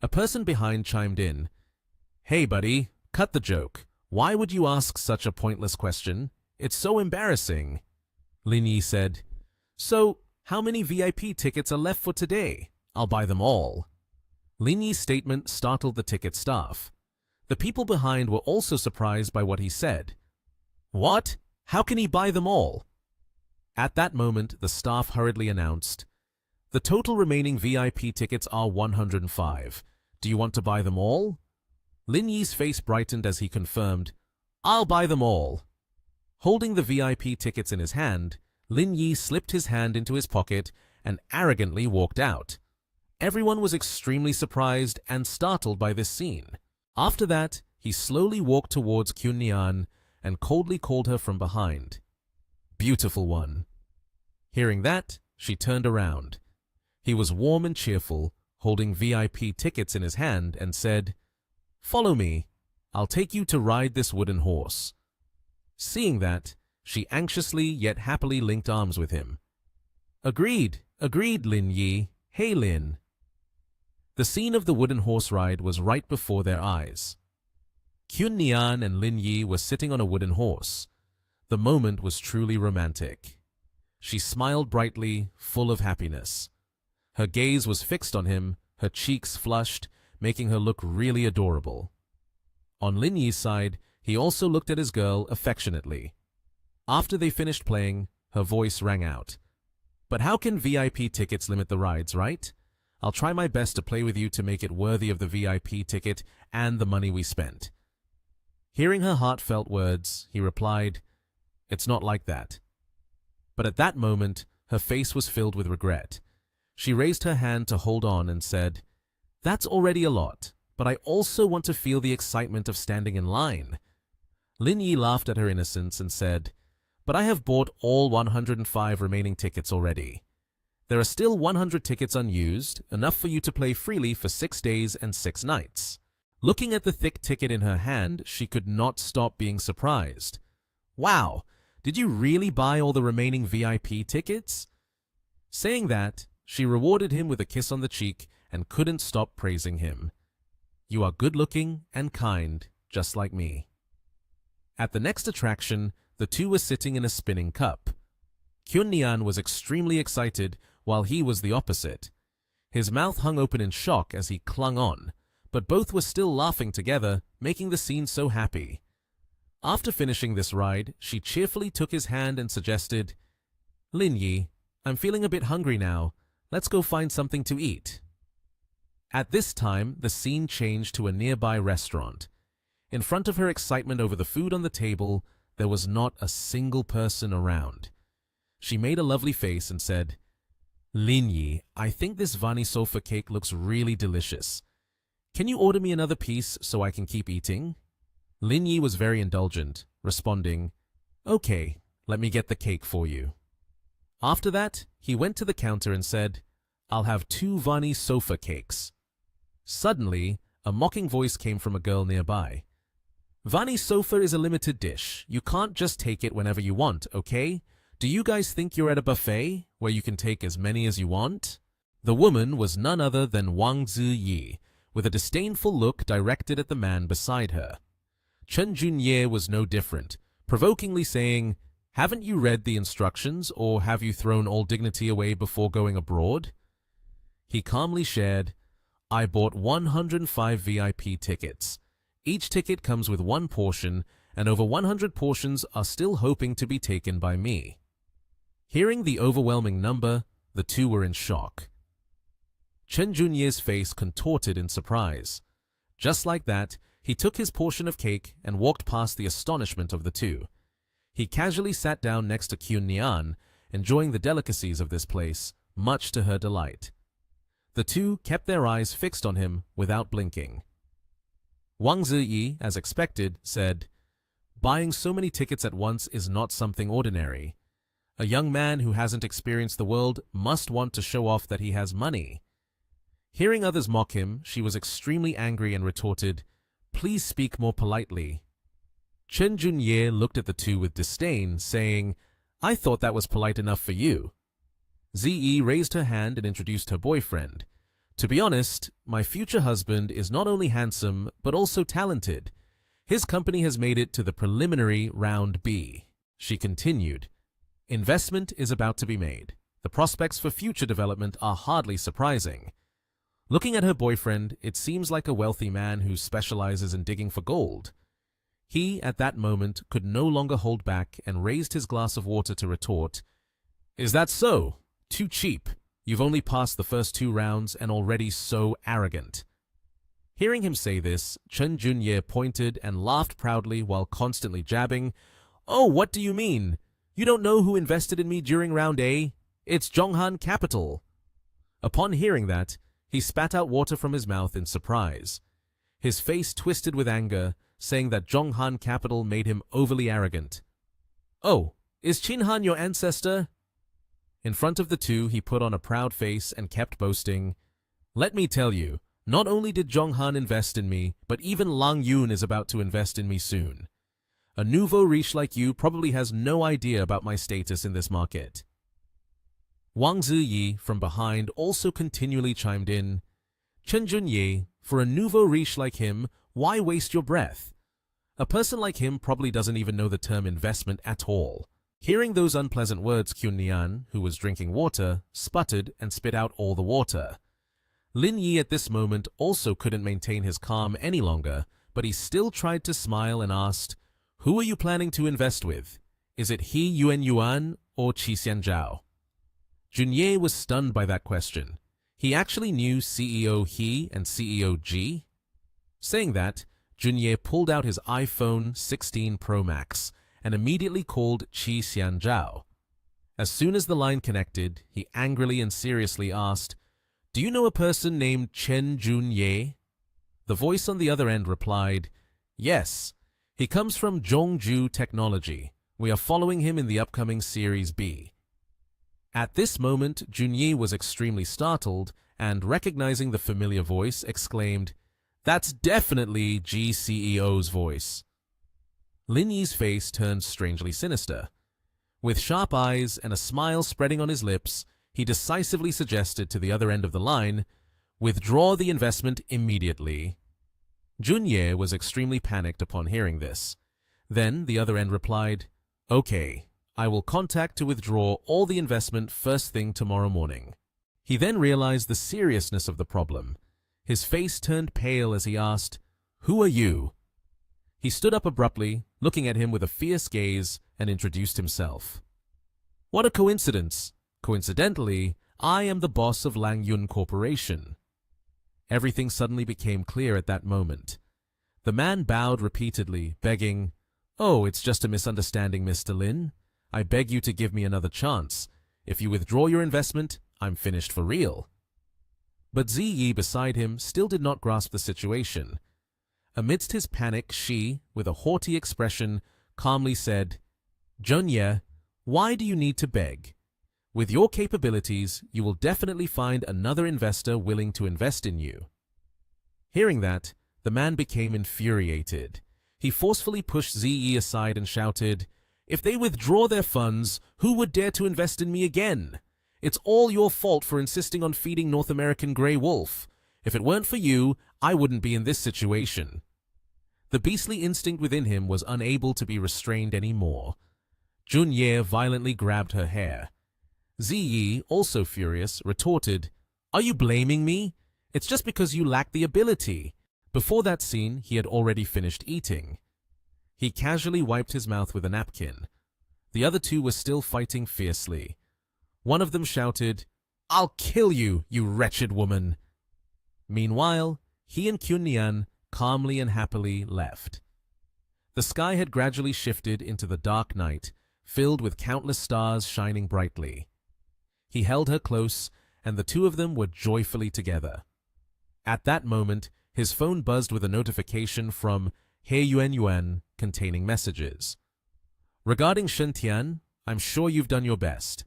A person behind chimed in, "Hey buddy, cut the joke. Why would you ask such a pointless question? It's so embarrassing." Lin Yi said, "So, how many VIP tickets are left for today? I'll buy them all." Lin Yi's statement startled the ticket staff. The people behind were also surprised by what he said. "What? How can he buy them all?" At that moment, the staff hurriedly announced, "The total remaining VIP tickets are 105. Do you want to buy them all?" Lin Yi's face brightened as he confirmed, "I'll buy them all." Holding the VIP tickets in his hand, Lin Yi slipped his hand into his pocket and arrogantly walked out. Everyone was extremely surprised and startled by this scene. After that, he slowly walked towards Qunnian and coldly called her from behind, "Beautiful one." Hearing that, she turned around. He was warm and cheerful, holding VIP tickets in his hand, and said, "Follow me. I'll take you to ride this wooden horse." Seeing that, she anxiously yet happily linked arms with him. "Agreed, agreed, Lin Yi. Hey, Lin." The scene of the wooden horse ride was right before their eyes. Qunnian and Lin Yi were sitting on a wooden horse. The moment was truly romantic. She smiled brightly, full of happiness. Her gaze was fixed on him, her cheeks flushed, making her look really adorable. On Lin Yi's side, he also looked at his girl affectionately. After they finished playing, her voice rang out. "But how can VIP tickets limit the rides, right? I'll try my best to play with you to make it worthy of the VIP ticket and the money we spent." Hearing her heartfelt words, he replied, "It's not like that." But at that moment, her face was filled with regret. She raised her hand to hold on and said, "That's already a lot, but I also want to feel the excitement of standing in line." Lin Yi laughed at her innocence and said, "But I have bought all 105 remaining tickets already. There are still 100 tickets unused, enough for you to play freely for 6 days and 6 nights. Looking at the thick ticket in her hand, she could not stop being surprised. "Wow, did you really buy all the remaining VIP tickets?" Saying that, she rewarded him with a kiss on the cheek and couldn't stop praising him. "You are good-looking and kind, just like me." At the next attraction, the two were sitting in a spinning cup. Qunnian was extremely excited, while he was the opposite. His mouth hung open in shock as he clung on, but both were still laughing together, making the scene so happy. After finishing this ride, she cheerfully took his hand and suggested, "Lin Yi, I'm feeling a bit hungry now. Let's go find something to eat." At this time, the scene changed to a nearby restaurant. In front of her excitement over the food on the table, there was not a single person around. She made a lovely face and said, Lin Yi, I think this Vani sofa cake looks really delicious. Can you order me another piece so I can keep eating? Lin Yi was very indulgent, responding, Okay, let me get the cake for you. After that, he went to the counter and said, I'll have 2 Vani sofa cakes. Suddenly, a mocking voice came from a girl nearby. Vani sofa is a limited dish. You can't just take it whenever you want, okay? Do you guys think you're at a buffet where you can take as many as you want? The woman was none other than Wang Ziyi, with a disdainful look directed at the man beside her. Chen Junye was no different, provokingly saying, Haven't you read the instructions, or have you thrown all dignity away before going abroad? He calmly shared, I bought 105 VIP tickets. Each ticket comes with 1 portion, and over 100 portions are still hoping to be taken by me. Hearing the overwhelming number, the two were in shock. Chen Junye's face contorted in surprise. Just like that, he took his portion of cake and walked past the astonishment of the two. He casually sat down next to Kyun Nian, enjoying the delicacies of this place, much to her delight. The two kept their eyes fixed on him without blinking. Wang Ziyi, as expected, said, Buying so many tickets at once is not something ordinary. A young man who hasn't experienced the world must want to show off that he has money. Hearing others mock him, she was extremely angry and retorted, Please speak more politely. Chen Junye looked at the two with disdain, saying, I thought that was polite enough for you. Ziyi raised her hand and introduced her boyfriend. To be honest, my future husband is not only handsome, but also talented. His company has made it to the preliminary round B. She continued, Investment is about to be made. The prospects for future development are hardly surprising. Looking at her boyfriend, it seems like a wealthy man who specializes in digging for gold. He, at that moment, could no longer hold back and raised his glass of water to retort, Is that so? Too cheap. You've only passed the first 2 rounds and already so arrogant. Hearing him say this, Chen Junye pointed and laughed proudly while constantly jabbing, Oh, what do you mean? You don't know who invested in me during round A? It's Zhonghan Capital. Upon hearing that, he spat out water from his mouth in surprise. His face twisted with anger, saying that Zhonghan Capital made him overly arrogant. Oh, is Qinhan your ancestor? In front of the two, he put on a proud face and kept boasting, Let me tell you, not only did Zhonghan invest in me, but even Lang Yun is about to invest in me soon. A nouveau riche like you probably has no idea about my status in this market. Wang Ziyi, from behind, also continually chimed in, Chen Junye, for a nouveau riche like him, why waste your breath? A person like him probably doesn't even know the term investment at all. Hearing those unpleasant words, Kyun Nian, who was drinking water, sputtered and spit out all the water. Lin Yi at this moment also couldn't maintain his calm any longer, but he still tried to smile and asked, Who are you planning to invest with? Is it He Yuan or Qi Xianzhao? Junye was stunned by that question. He actually knew CEO He and CEO Ji. Saying that, Junye pulled out his iPhone 16 Pro Max and immediately called Qi Xianzhao. As soon as the line connected, he angrily and seriously asked, Do you know a person named Chen Junye? The voice on the other end replied, Yes. He comes from Zhongju Technology. We are following him in the upcoming Series B. At this moment, Junye was extremely startled and, recognizing the familiar voice, exclaimed, That's definitely GCEO's voice. Lin Yi's face turned strangely sinister. With sharp eyes and a smile spreading on his lips, he decisively suggested to the other end of the line, Withdraw the investment immediately. Junye was extremely panicked upon hearing this. Then the other end replied, Okay, I will contact to withdraw all the investment first thing tomorrow morning. He then realized the seriousness of the problem. His face turned pale as he asked, Who are you? He stood up abruptly, looking at him with a fierce gaze, and introduced himself. What a coincidence! Coincidentally, I am the boss of Lang Yun Corporation. Everything suddenly became clear at that moment. The man bowed repeatedly, begging, Oh, it's just a misunderstanding, Mr. Lin. I beg you to give me another chance. If you withdraw your investment, I'm finished for real. But Ziyi beside him still did not grasp the situation. Amidst his panic, she, with a haughty expression, calmly said, "Junye, why do you need to beg? With your capabilities, you will definitely find another investor willing to invest in you." Hearing that, the man became infuriated. He forcefully pushed Ziyi aside and shouted, "If they withdraw their funds, who would dare to invest in me again? It's all your fault for insisting on feeding North American gray wolf. If it weren't for you, I wouldn't be in this situation." The beastly instinct within him was unable to be restrained anymore. Junye violently grabbed her hair. Ziyi, also furious, retorted, "Are you blaming me? It's just because you lack the ability." Before that scene, he had already finished eating. He casually wiped his mouth with a napkin. The other two were still fighting fiercely. One of them shouted, "I'll kill you, you wretched woman." Meanwhile, he and Kyunyan calmly and happily left. The sky had gradually shifted into the dark night, filled with countless stars shining brightly. He held her close, and the two of them were joyfully together. At that moment, his phone buzzed with a notification from He Yuan containing messages. "Regarding Shentian, I'm sure you've done your best.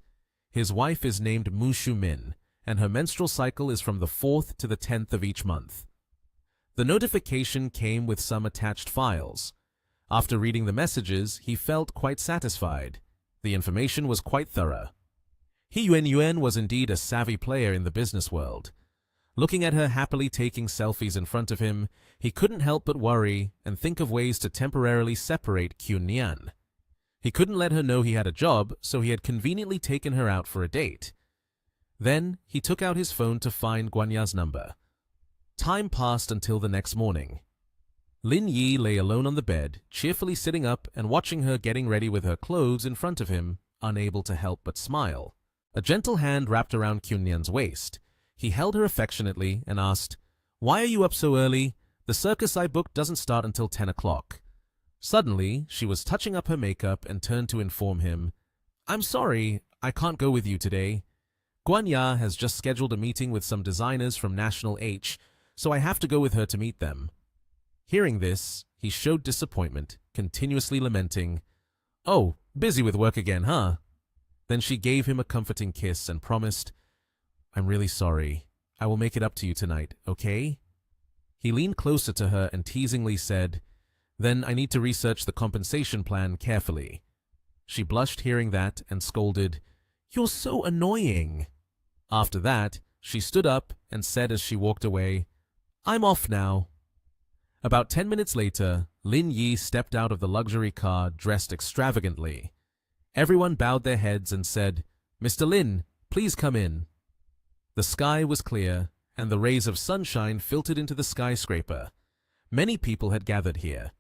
His wife is named Mu Shumin, and her menstrual cycle is from the 4th to the 10th of each month." The notification came with some attached files. After reading the messages, he felt quite satisfied. The information was quite thorough. He Yuan was indeed a savvy player in the business world. Looking at her happily taking selfies in front of him, he couldn't help but worry and think of ways to temporarily separate Kyunyan. He couldn't let her know he had a job, so he had conveniently taken her out for a date. Then he took out his phone to find Guanya's number. Time passed until the next morning. Lin Yi lay alone on the bed, cheerfully sitting up and watching her getting ready with her clothes in front of him, unable to help but smile. A gentle hand wrapped around Kyunyan's waist. He held her affectionately and asked, "Why are you up so early? The circus I booked doesn't start until 10 o'clock. Suddenly, she was touching up her makeup and turned to inform him, "I'm sorry, I can't go with you today. Guanya has just scheduled a meeting with some designers from National H, so I have to go with her to meet them." Hearing this, he showed disappointment, continuously lamenting, "Oh, busy with work again, huh?" Then she gave him a comforting kiss and promised, "I'm really sorry. I will make it up to you tonight, okay?" He leaned closer to her and teasingly said, "Then I need to research the compensation plan carefully." She blushed hearing that and scolded, "You're so annoying." After that, she stood up and said as she walked away, "I'm off now." About 10 minutes later, Lin Yi stepped out of the luxury car dressed extravagantly. Everyone bowed their heads and said, "Mr. Lin, please come in." The sky was clear, and the rays of sunshine filtered into the skyscraper. Many people had gathered here.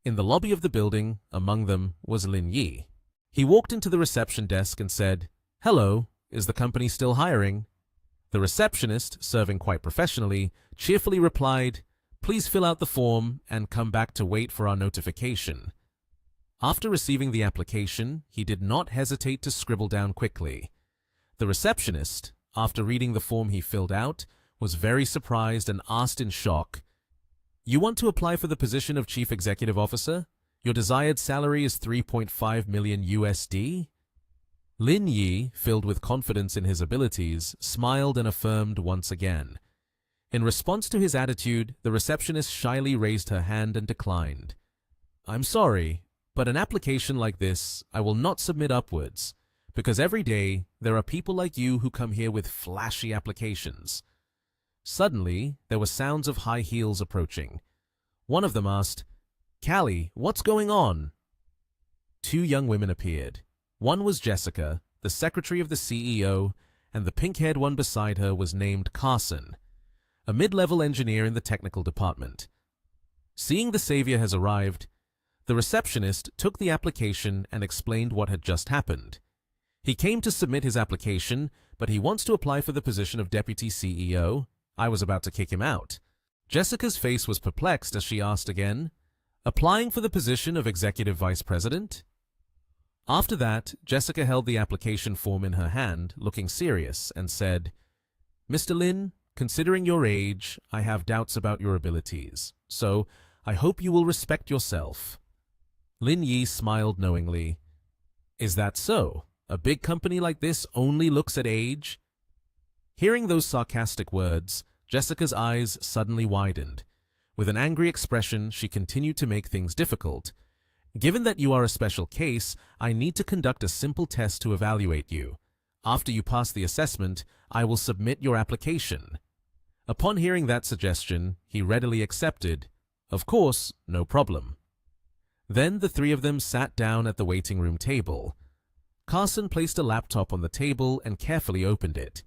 In the lobby of the building, among them was Lin Yi. He walked into the reception desk and said, "Hello, is the company still hiring?" The receptionist, serving quite professionally, cheerfully replied, "Please fill out the form and come back to wait for our notification." After receiving the application, he did not hesitate to scribble down quickly. The receptionist, after reading the form he filled out, was very surprised and asked in shock, "You want to apply for the position of Chief Executive Officer? Your desired salary is 3.5 million USD? Lin Yi, filled with confidence in his abilities, smiled and affirmed once again. In response to his attitude, the receptionist shyly raised her hand and declined. "I'm sorry, but an application like this I will not submit upwards, because every day there are people like you who come here with flashy applications." Suddenly, there were sounds of high heels approaching. One of them asked, "Callie, what's going on?" Two young women appeared. One was Jessica, the secretary of the CEO, and the pink-haired one beside her was named Carson, a mid-level engineer in the technical department. Seeing the savior has arrived, the receptionist took the application and explained what had just happened. He came to submit his application, but he wants to apply for the position of deputy CEO. I was about to kick him out. Jessica's face was perplexed as she asked again, "Applying for the position of executive vice president?" After that, Jessica held the application form in her hand, looking serious, and said, "Mr. Lin, considering your age, I have doubts about your abilities, so I hope you will respect yourself." Lin Yi smiled knowingly. "Is that so? A big company like this only looks at age?" Hearing those sarcastic words, Jessica's eyes suddenly widened. With an angry expression, she continued to make things difficult. "Given that you are a special case, I need to conduct a simple test to evaluate you. After you pass the assessment, I will submit your application." Upon hearing that suggestion, he readily accepted. Of course, no problem. Then the three of them sat down at the waiting room table. Carson placed a laptop on the table and carefully opened it.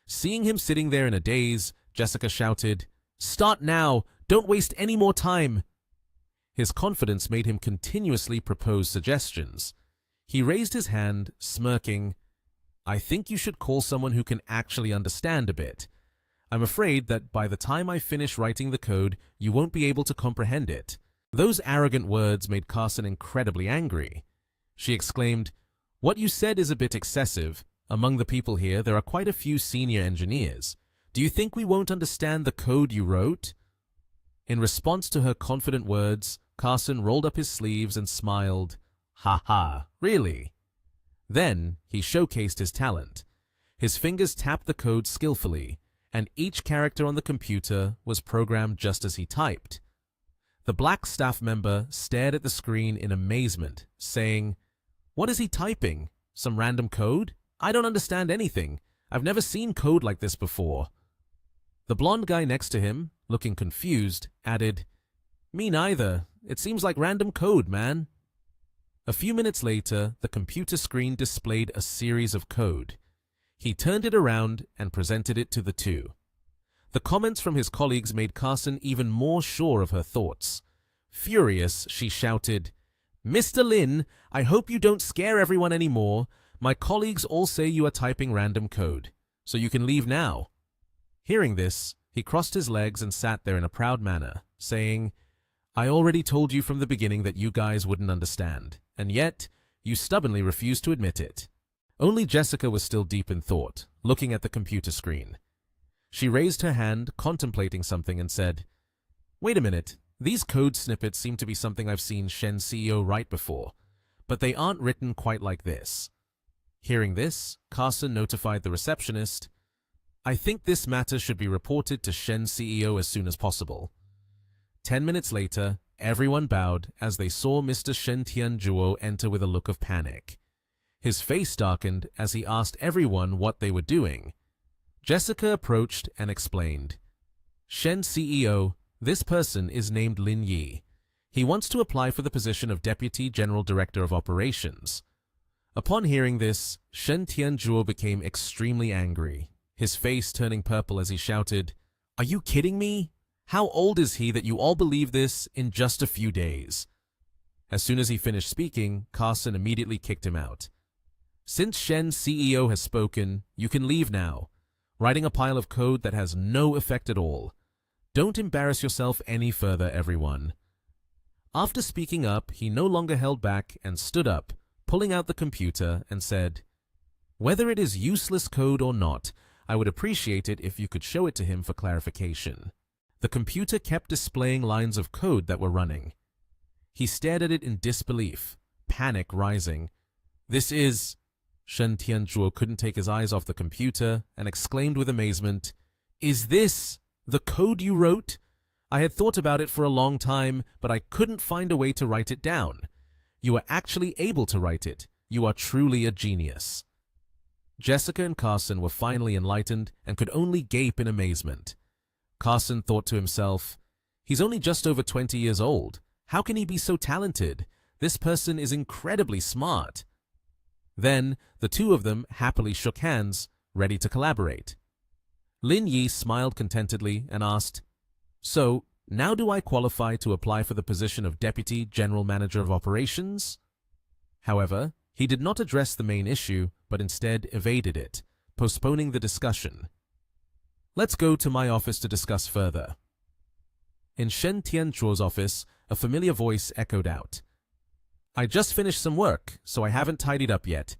Seeing him sitting there in a daze, Jessica shouted, "Start now! Don't waste any more time!" His confidence made him continuously propose suggestions. He raised his hand, smirking. "I think you should call someone who can actually understand a bit. I'm afraid that by the time I finish writing the code, you won't be able to comprehend it." Those arrogant words made Carson incredibly angry. She exclaimed, "What you said is a bit excessive. Among the people here, there are quite a few senior engineers. Do you think we won't understand the code you wrote?" In response to her confident words, Carson rolled up his sleeves and smiled. "Ha ha, really?" Then he showcased his talent. His fingers tapped the code skillfully, and each character on the computer was programmed just as he typed. The black staff member stared at the screen in amazement, saying, "What is he typing? Some random code? I don't understand anything. I've never seen code like this before." The blonde guy next to him, looking confused, added, "Me neither. It seems like random code, man." A few minutes later, the computer screen displayed a series of code. He turned it around and presented it to the two. The comments from his colleagues made Carson even more sure of her thoughts. Furious, she shouted, "Mr. Lin, I hope you don't scare everyone anymore. My colleagues all say you are typing random code, so you can leave now." Hearing this, he crossed his legs and sat there in a proud manner, saying, "I already told you from the beginning that you guys wouldn't understand, and yet you stubbornly refused to admit it." Only Jessica was still deep in thought, looking at the computer screen. She raised her hand, contemplating something, and said, "Wait a minute, these code snippets seem to be something I've seen Shen's CEO write before, but they aren't written quite like this." Hearing this, Carson notified the receptionist, "I think this matter should be reported to Shen's CEO as soon as possible." 10 minutes later, everyone bowed as they saw Mr. Shen Tianzhuo enter with a look of panic. His face darkened as he asked everyone what they were doing. Jessica approached and explained, "Shen CEO, this person is named Lin Yi. He wants to apply for the position of Deputy General Director of Operations." Upon hearing this, Shen Tianzhuo became extremely angry, his face turning purple as he shouted, "Are you kidding me? How old is he that you all believe this in just a few days?" As soon as he finished speaking, Carson immediately kicked him out. "Since Shen's CEO has spoken, you can leave now, writing a pile of code that has no effect at all. Don't embarrass yourself any further, everyone." After speaking up, he no longer held back and stood up, pulling out the computer, and said, "Whether it is useless code or not, I would appreciate it if you could show it to him for clarification." The computer kept displaying lines of code that were running. He stared at it in disbelief, panic rising. "This is..." Shen Tianzhuo couldn't take his eyes off the computer and exclaimed with amazement, "Is this the code you wrote? I had thought about it for a long time, but I couldn't find a way to write it down. You are actually able to write it. You are truly a genius." Jessica and Carson were finally enlightened and could only gape in amazement. Carson thought to himself, "He's only just over 20 years old. How can he be so talented? This person is incredibly smart." Then, the two of them happily shook hands, ready to collaborate. Lin Yi smiled contentedly and asked, "So, now do I qualify to apply for the position of Deputy General Manager of Operations?" However, he did not address the main issue, but instead evaded it, postponing the discussion. "Let's go to my office to discuss further." In Shen Tianzhuo's office, a familiar voice echoed out, I just finished some work, so I haven't tidied up yet.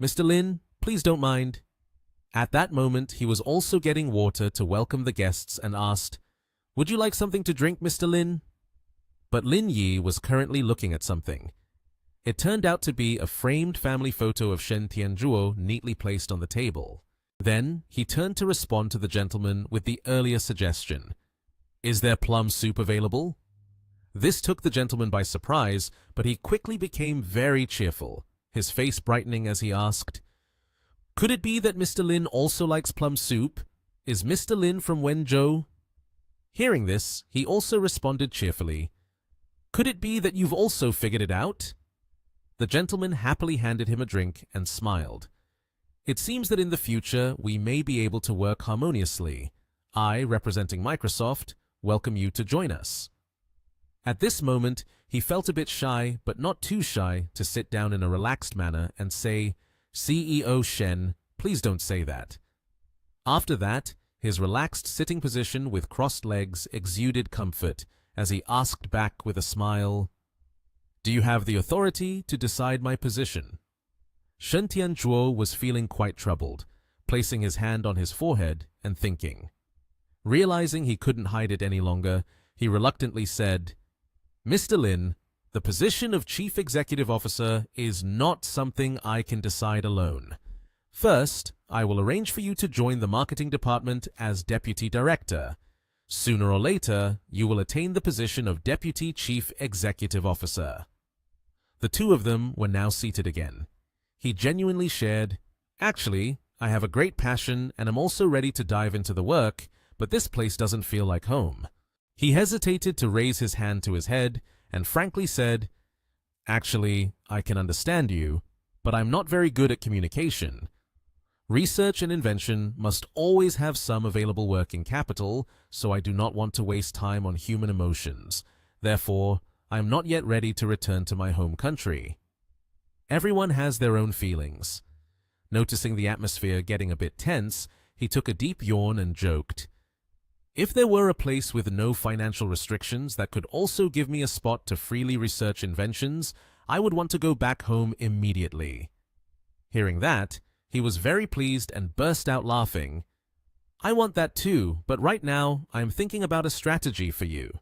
Mr. Lin, please don't mind. At that moment, he was also getting water to welcome the guests and asked, Would you like something to drink, Mr. Lin? But Lin Yi was currently looking at something. It turned out to be a framed family photo of Shen Tianzhuo neatly placed on the table. Then, he turned to respond to the gentleman with the earlier suggestion. Is there plum soup available? This took the gentleman by surprise, but he quickly became very cheerful, his face brightening as he asked, Could it be that Mr. Lin also likes plum soup? Is Mr. Lin from Wenzhou? Hearing this, he also responded cheerfully, Could it be that you've also figured it out? The gentleman happily handed him a drink and smiled. It seems that in the future we may be able to work harmoniously. I, representing Microsoft, welcome you to join us. At this moment, he felt a bit shy, but not too shy, to sit down in a relaxed manner and say, CEO Shen, please don't say that. After that, his relaxed sitting position with crossed legs exuded comfort as he asked back with a smile, Do you have the authority to decide my position? Shen Tianzhuo was feeling quite troubled, placing his hand on his forehead and thinking. Realizing he couldn't hide it any longer, he reluctantly said, Mr. Lin, the position of Chief Executive Officer is not something I can decide alone. First, I will arrange for you to join the marketing department as Deputy Director. Sooner or later, you will attain the position of Deputy Chief Executive Officer. The two of them were now seated again. He genuinely shared, Actually, I have a great passion and am also ready to dive into the work, but this place doesn't feel like home. He hesitated to raise his hand to his head and frankly said, Actually, I can understand you, but I'm not very good at communication. Research and invention must always have some available working capital, so I do not want to waste time on human emotions. Therefore, I am not yet ready to return to my home country. Everyone has their own feelings. Noticing the atmosphere getting a bit tense, he took a deep yawn and joked, If there were a place with no financial restrictions that could also give me a spot to freely research inventions, I would want to go back home immediately. Hearing that, he was very pleased and burst out laughing. I want that too, but right now I am thinking about a strategy for you.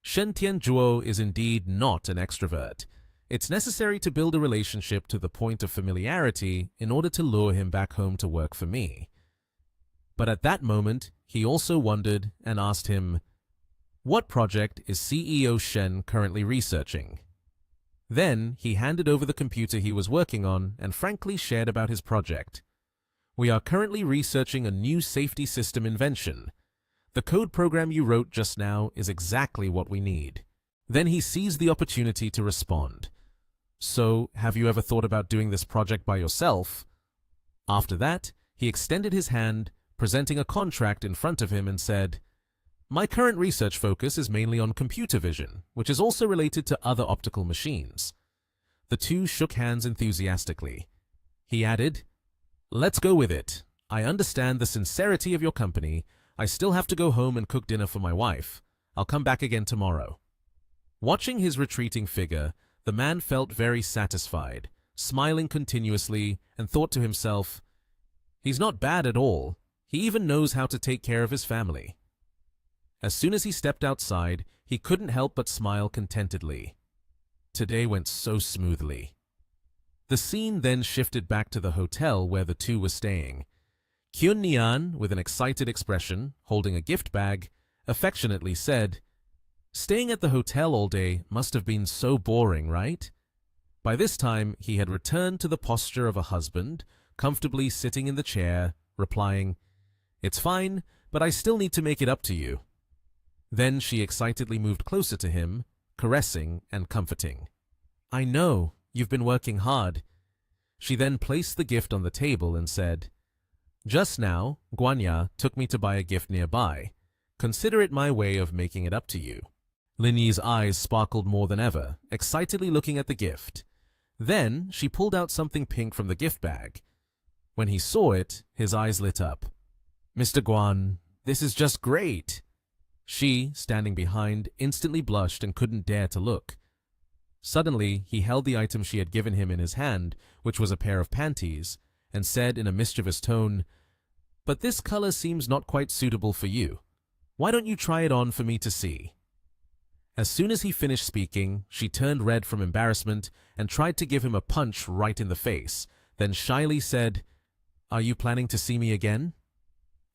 Shen Tianzhuo is indeed not an extrovert. It's necessary to build a relationship to the point of familiarity in order to lure him back home to work for me. But at that moment, he also wondered and asked him, What project is CEO Shen currently researching? Then he handed over the computer he was working on and frankly shared about his project. We are currently researching a new safety system invention. The code program you wrote just now is exactly what we need. Then he seized the opportunity to respond. So, have you ever thought about doing this project by yourself? After that, he extended his hand, presenting a contract in front of him and said, My current research focus is mainly on computer vision, which is also related to other optical machines. The two shook hands enthusiastically. He added, Let's go with it. I understand the sincerity of your company. I still have to go home and cook dinner for my wife. I'll come back again tomorrow. Watching his retreating figure, the man felt very satisfied, smiling continuously, and thought to himself, He's not bad at all. He even knows how to take care of his family. As soon as he stepped outside, he couldn't help but smile contentedly. Today went so smoothly. The scene then shifted back to the hotel where the two were staying. Kyun Nian, with an excited expression, holding a gift bag, affectionately said, Staying at the hotel all day must have been so boring, right? By this time, he had returned to the posture of a husband, comfortably sitting in the chair, replying, It's fine, but I still need to make it up to you. Then she excitedly moved closer to him, caressing and comforting. I know, you've been working hard. She then placed the gift on the table and said, Just now, Guanya took me to buy a gift nearby. Consider it my way of making it up to you. Lin Yi's eyes sparkled more than ever, excitedly looking at the gift. Then she pulled out something pink from the gift bag. When he saw it, his eyes lit up. Mr. Guan, this is just great. She, standing behind, instantly blushed and couldn't dare to look. Suddenly, he held the item she had given him in his hand, which was a pair of panties, and said in a mischievous tone, "But this color seems not quite suitable for you. Why don't you try it on for me to see?" As soon as he finished speaking, she turned red from embarrassment and tried to give him a punch right in the face, then shyly said, "Are you planning to see me again?"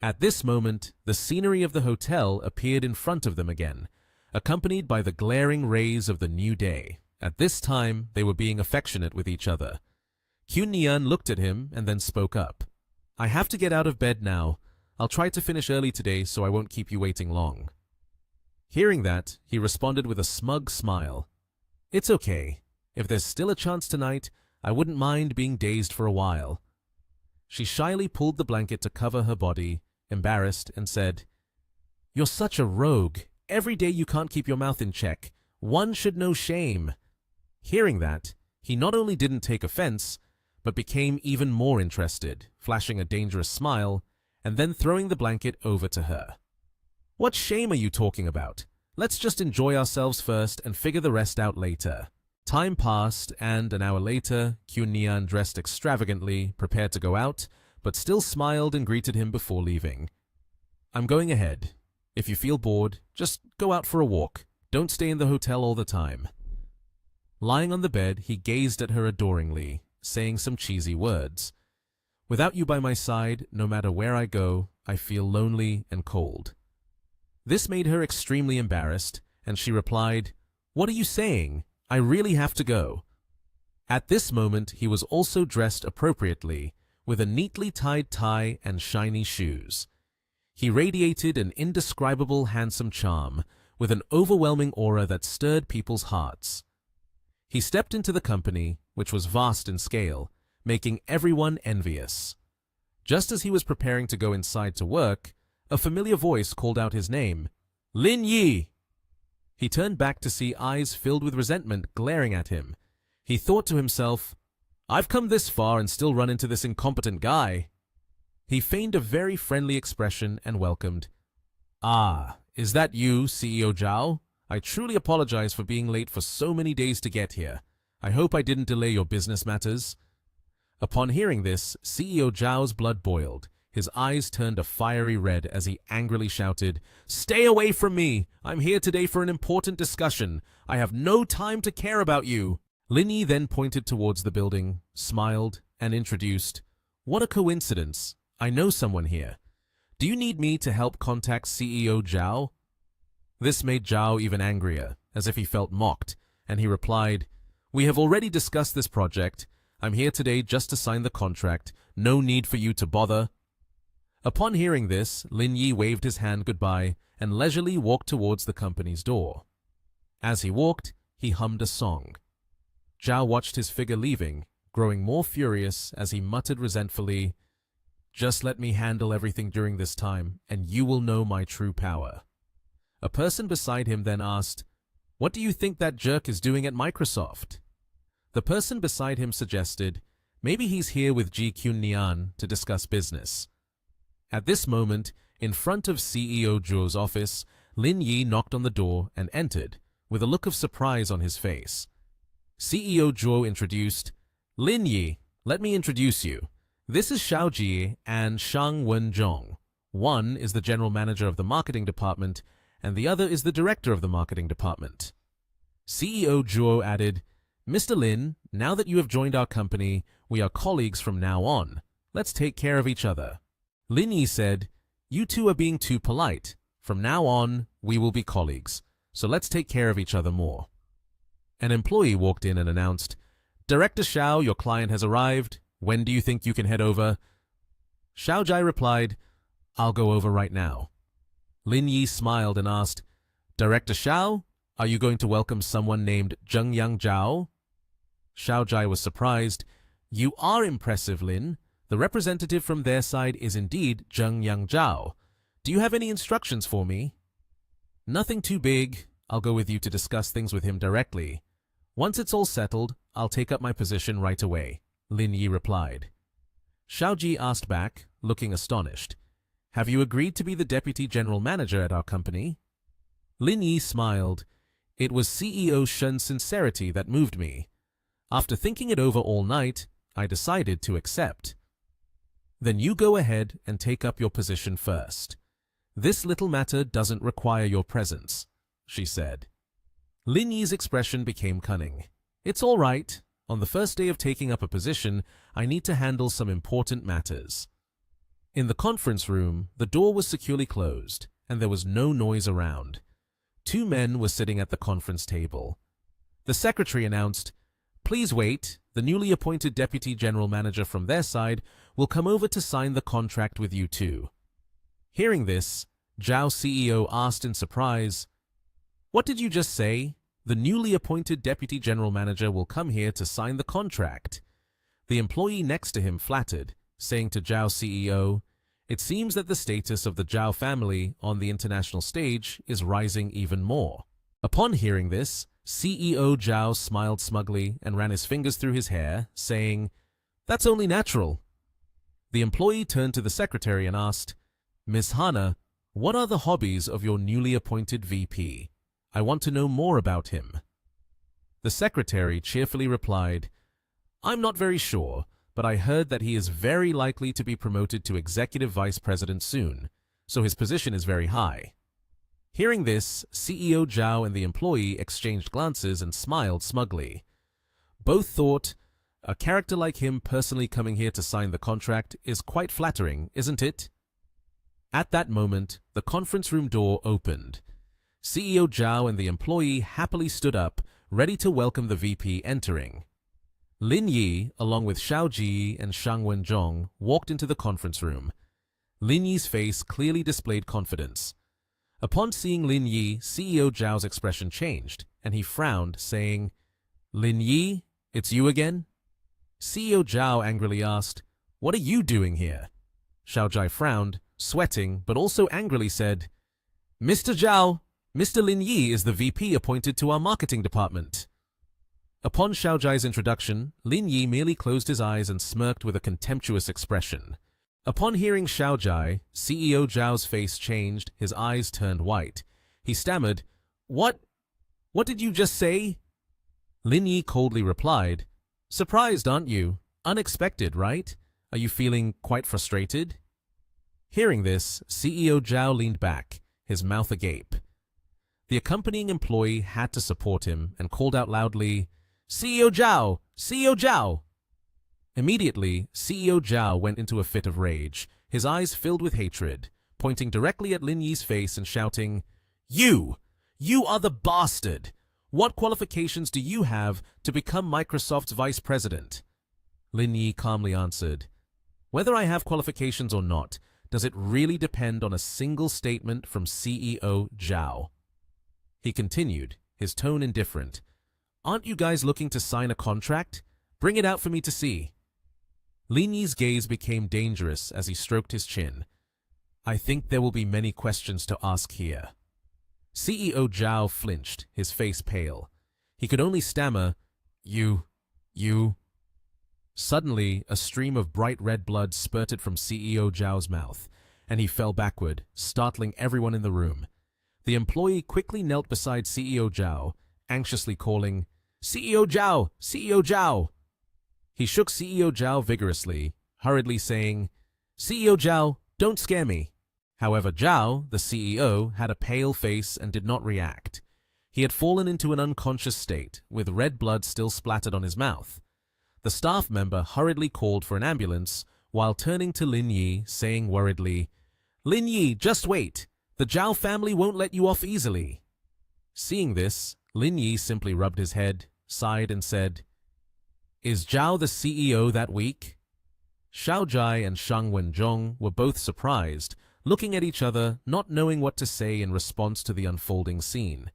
At this moment, the scenery of the hotel appeared in front of them again, accompanied by the glaring rays of the new day. At this time, they were being affectionate with each other. Kyun looked at him and then spoke up. "I have to get out of bed now. I'll try to finish early today so I won't keep you waiting long." Hearing that, he responded with a smug smile. "It's okay. If there's still a chance tonight, I wouldn't mind being dazed for a while." She shyly pulled the blanket to cover her body, embarrassed, and said, "You're such a rogue. Every day you can't keep your mouth in check. One should know shame." Hearing that, he not only didn't take offense, but became even more interested, flashing a dangerous smile, and then throwing the blanket over to her. "What shame are you talking about? Let's just enjoy ourselves first and figure the rest out later." Time passed, and an hour later, Kyun dressed extravagantly, prepared to go out, but still smiled and greeted him before leaving. "I'm going ahead. If you feel bored, just go out for a walk. Don't stay in the hotel all the time." Lying on the bed, he gazed at her adoringly, saying some cheesy words. "Without you by my side, no matter where I go, I feel lonely and cold." This made her extremely embarrassed, and she replied, "What are you saying? I really have to go." At this moment, he was also dressed appropriately, with a neatly tied tie and shiny shoes. He radiated an indescribable handsome charm, with an overwhelming aura that stirred people's hearts. He stepped into the company, which was vast in scale, making everyone envious. Just as he was preparing to go inside to work, a familiar voice called out his name, "Lin Yi!" He turned back to see eyes filled with resentment glaring at him. He thought to himself, "I've come this far and still run into this incompetent guy." He feigned a very friendly expression and welcomed, "Ah, is that you, CEO Zhao? I truly apologize for being late for so many days to get here. I hope I didn't delay your business matters." Upon hearing this, CEO Zhao's blood boiled. His eyes turned a fiery red as he angrily shouted, "Stay away from me! I'm here today for an important discussion. I have no time to care about you." Lin Yi then pointed towards the building, smiled, and introduced, "What a coincidence. I know someone here. Do you need me to help contact CEO Zhao?" This made Zhao even angrier, as if he felt mocked, and he replied, "We have already discussed this project. I'm here today just to sign the contract. No need for you to bother." Upon hearing this, Lin Yi waved his hand goodbye and leisurely walked towards the company's door. As he walked, he hummed a song. Zhao watched his figure leaving, growing more furious as he muttered resentfully, "Just let me handle everything during this time, and you will know my true power." A person beside him then asked, "What do you think that jerk is doing at Microsoft?" The person beside him suggested, "Maybe he's here with Ji Kyun to discuss business." At this moment, in front of CEO Zhuo's office, Lin Yi knocked on the door and entered, with a look of surprise on his face. CEO Zhuo introduced, "Lin Yi, let me introduce you. This is Xiao Ji and Shang Wenzhong. One is the general manager of the marketing department, and the other is the director of the marketing department." CEO Zhuo added, "Mr. Lin, now that you have joined our company, we are colleagues from now on. Let's take care of each other." Lin Yi said, "You two are being too polite. From now on, we will be colleagues, so let's take care of each other more." An employee walked in and announced, "Director Xiao, your client has arrived. When do you think you can head over?" Xiao Jai replied, "I'll go over right now." Lin Yi smiled and asked, "Director Xiao, are you going to welcome someone named Zhengyang Zhao?" Xiao Jai was surprised. "You are impressive, Lin. The representative from their side is indeed Zhengyang Zhao. Do you have any instructions for me?" "Nothing too big. I'll go with you to discuss things with him directly. Once it's all settled, I'll take up my position right away," Lin Yi replied. Xiao Ji asked back, looking astonished, "Have you agreed to be the deputy general manager at our company?" Lin Yi smiled. It was CEO Shen's sincerity that moved me. After thinking it over all night, I decided to accept. Then you go ahead and take up your position first. This little matter doesn't require your presence, she said. Lin Yi's expression became cunning. It's all right. On the first day of taking up a position, I need to handle some important matters. In the conference room, the door was securely closed, and there was no noise around. 2 men were sitting at the conference table. The secretary announced, "Please wait. The newly appointed deputy general manager from their side will come over to sign the contract with you two." Hearing this, Zhao CEO asked in surprise, "What did you just say? The newly appointed deputy general manager will come here to sign the contract." The employee next to him flattered, saying to Zhao CEO, "It seems that the status of the Zhao family on the international stage is rising even more." Upon hearing this, CEO Zhao smiled smugly and ran his fingers through his hair, saying, "That's only natural." The employee turned to the secretary and asked, "Miss Hana, what are the hobbies of your newly appointed VP? I want to know more about him." The secretary cheerfully replied, "I'm not very sure, but I heard that he is very likely to be promoted to executive vice president soon, so his position is very high." Hearing this, CEO Zhao and the employee exchanged glances and smiled smugly. Both thought, a character like him personally coming here to sign the contract is quite flattering, isn't it? At that moment, the conference room door opened. CEO Zhao and the employee happily stood up, ready to welcome the VP entering. Lin Yi, along with Xiao Ji and Shang Wenzhong, walked into the conference room. Lin Yi's face clearly displayed confidence. Upon seeing Lin Yi, CEO Zhao's expression changed, and he frowned, saying, "Lin Yi, it's you again?" CEO Zhao angrily asked, "What are you doing here?" Xiao Jai frowned, sweating, but also angrily said, "Mr. Zhao, Mr. Lin Yi is the VP appointed to our marketing department." Upon Xiao Jai's introduction, Lin Yi merely closed his eyes and smirked with a contemptuous expression. Upon hearing Xiao Jai, CEO Zhao's face changed, his eyes turned white. He stammered, What did you just say?" Lin Yi coldly replied, "Surprised, aren't you? Unexpected, right? Are you feeling quite frustrated?" Hearing this, CEO Zhao leaned back, his mouth agape. The accompanying employee had to support him and called out loudly, "CEO Zhao! CEO Zhao!" Immediately, CEO Zhao went into a fit of rage, his eyes filled with hatred, pointing directly at Lin Yi's face and shouting, You are the bastard! What qualifications do you have to become Microsoft's vice president?" Lin Yi calmly answered, "Whether I have qualifications or not, does it really depend on a single statement from CEO Zhao?" He continued, his tone indifferent. "Aren't you guys looking to sign a contract? Bring it out for me to see." Lin Yi's gaze became dangerous as he stroked his chin. "I think there will be many questions to ask here." CEO Zhao flinched, his face pale. He could only stammer, You. Suddenly, a stream of bright red blood spurted from CEO Zhao's mouth, and he fell backward, startling everyone in the room. The employee quickly knelt beside CEO Zhao, anxiously calling, "CEO Zhao! CEO Zhao!" He shook CEO Zhao vigorously, hurriedly saying, "CEO Zhao, don't scare me." However, Zhao, the CEO, had a pale face and did not react. He had fallen into an unconscious state, with red blood still splattered on his mouth. The staff member hurriedly called for an ambulance, while turning to Lin Yi, saying worriedly, "Lin Yi, just wait. The Zhao family won't let you off easily." Seeing this, Lin Yi simply rubbed his head, sighed and said, "Is Zhao the CEO that weak?" Xiao Jai and Shang Wenzhong were both surprised, looking at each other, not knowing what to say in response to the unfolding scene.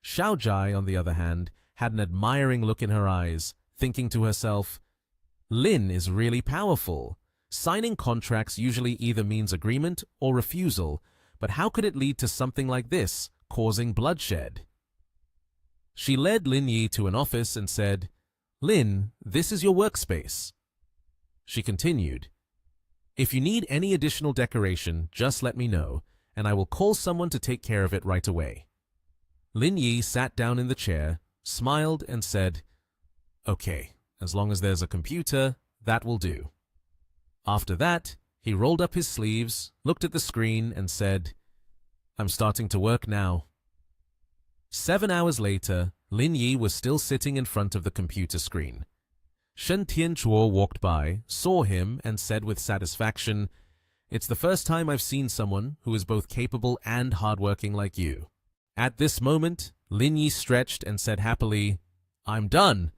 Xiao Jai, on the other hand, had an admiring look in her eyes, thinking to herself, "Lin is really powerful. Signing contracts usually either means agreement or refusal, but how could it lead to something like this, causing bloodshed?" She led Lin Yi to an office and said, "Lin, this is your workspace." She continued, "If you need any additional decoration, just let me know, and I will call someone to take care of it right away." Lin Yi sat down in the chair, smiled, and said, "Okay, as long as there's a computer, that will do." After that, he rolled up his sleeves, looked at the screen, and said, "I'm starting to work now." 7 hours later, Lin Yi was still sitting in front of the computer screen. Shen Tianzhuo walked by, saw him, and said with satisfaction, "It's the first time I've seen someone who is both capable and hardworking like you." At this moment, Lin Yi stretched and said happily, "I'm done."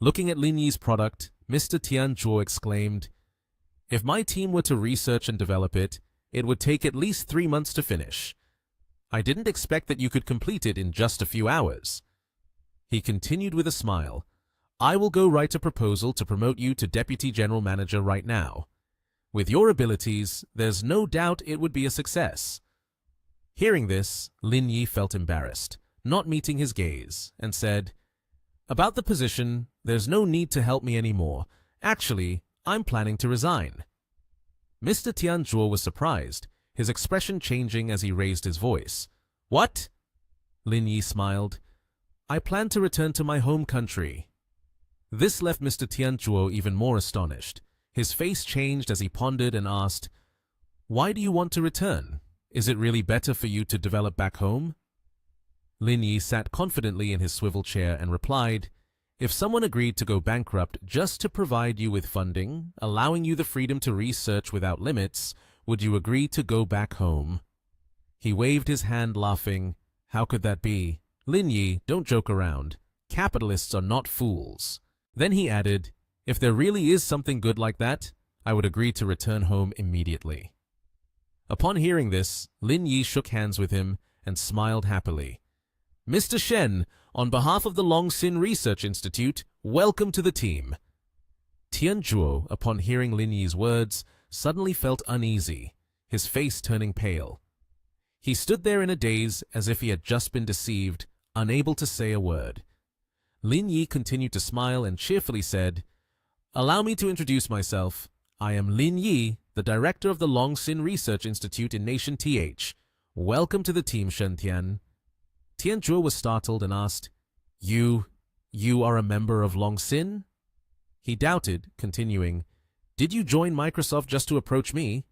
Looking at Lin Yi's product, Mr. Tianzhuo exclaimed, "If my team were to research and develop it, it would take at least 3 months to finish. I didn't expect that you could complete it in just a few hours." He continued with a smile, "I will go write a proposal to promote you to Deputy General Manager right now. With your abilities, there's no doubt it would be a success." Hearing this, Lin Yi felt embarrassed, not meeting his gaze, and said, "About the position, there's no need to help me anymore. Actually, I'm planning to resign." Mr. Tianzhuo was surprised, his expression changing as he raised his voice. "What?" Lin Yi smiled. "I plan to return to my home country." This left Mr. Tianzhuo even more astonished. His face changed as he pondered and asked, "Why do you want to return? Is it really better for you to develop back home?" Lin Yi sat confidently in his swivel chair and replied, "If someone agreed to go bankrupt just to provide you with funding, allowing you the freedom to research without limits, would you agree to go back home?" He waved his hand, laughing. "How could that be? Lin Yi, don't joke around. Capitalists are not fools." Then he added, "If there really is something good like that, I would agree to return home immediately." Upon hearing this, Lin Yi shook hands with him and smiled happily. "Mr. Shen, on behalf of the Longxin Research Institute, welcome to the team." Tianzhuo, upon hearing Lin Yi's words, suddenly felt uneasy, his face turning pale. He stood there in a daze as if he had just been deceived, unable to say a word. Lin Yi continued to smile and cheerfully said, "Allow me to introduce myself. I am Lin Yi, the director of the Longxin Research Institute in Nation TH. Welcome to the team, Shen Tian." Tianzhuo was startled and asked, You are a member of Longxin?" He doubted, continuing, "Did you join Microsoft just to approach me?"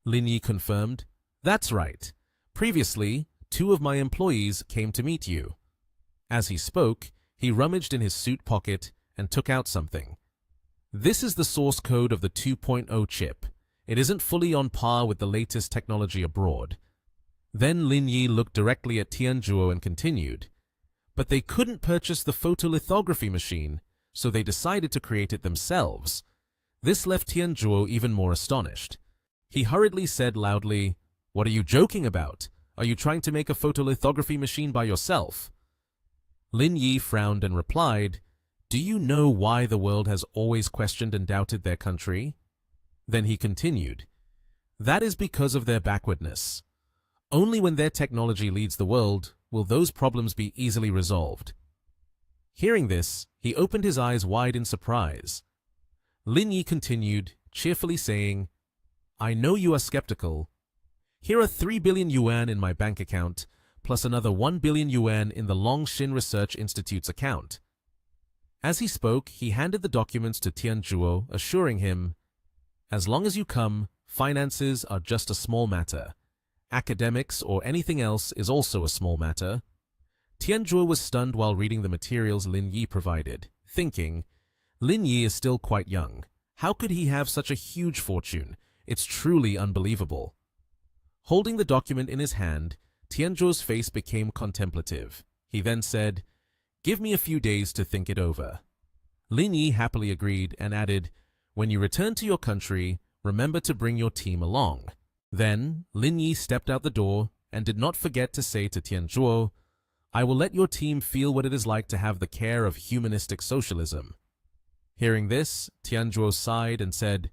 Lin Yi confirmed, "That's right. Previously, 2 of my employees came to meet you." As he spoke, he rummaged in his suit pocket and took out something. "This is the source code of the 2.0 chip. It isn't fully on par with the latest technology abroad." Then Lin Yi looked directly at Tianzhuo and continued, "But they couldn't purchase the photolithography machine, so they decided to create it themselves." This left Tianzhuo even more astonished. He hurriedly said loudly, "What are you joking about? Are you trying to make a photolithography machine by yourself?" Lin Yi frowned and replied, "Do you know why the world has always questioned and doubted their country?" Then he continued, "That is because of their backwardness. Only when their technology leads the world will those problems be easily resolved." Hearing this, he opened his eyes wide in surprise. Lin Yi continued, cheerfully saying, "I know you are skeptical. Here are 3 billion yuan in my bank account, plus another 1 billion yuan in the Longxin Research Institute's account." As he spoke, he handed the documents to Tianzhuo, assuring him, "As long as you come, finances are just a small matter. Academics or anything else is also a small matter." Tianzhuo was stunned while reading the materials Lin Yi provided, thinking, Lin Yi is still quite young. How could he have such a huge fortune? It's truly unbelievable. Holding the document in his hand, Tianzhuo's face became contemplative. He then said, "Give me a few days to think it over." Lin Yi happily agreed and added, "When you return to your country, remember to bring your team along." Then, Lin Yi stepped out the door and did not forget to say to Tianzhuo, "I will let your team feel what it is like to have the care of humanistic socialism." Hearing this, Tianzhuo sighed and said,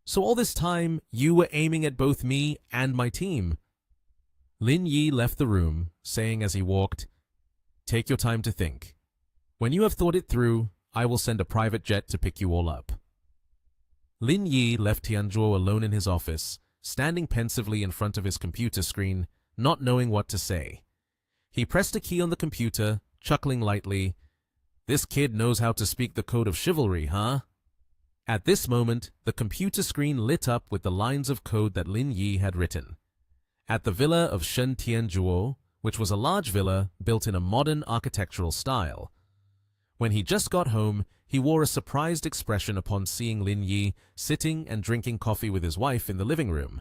"So all this time, you were aiming at both me and my team?" Lin Yi left the room, saying as he walked, "Take your time to think. When you have thought it through, I will send a private jet to pick you all up." Lin Yi left Tianzhuo alone in his office, standing pensively in front of his computer screen, not knowing what to say. He pressed a key on the computer, chuckling lightly. This kid knows how to speak the code of chivalry, huh? At this moment, the computer screen lit up with the lines of code that Lin Yi had written. At the villa of Shen Tianzhuo, which was a large villa built in a modern architectural style. When he just got home, he wore a surprised expression upon seeing Lin Yi sitting and drinking coffee with his wife in the living room.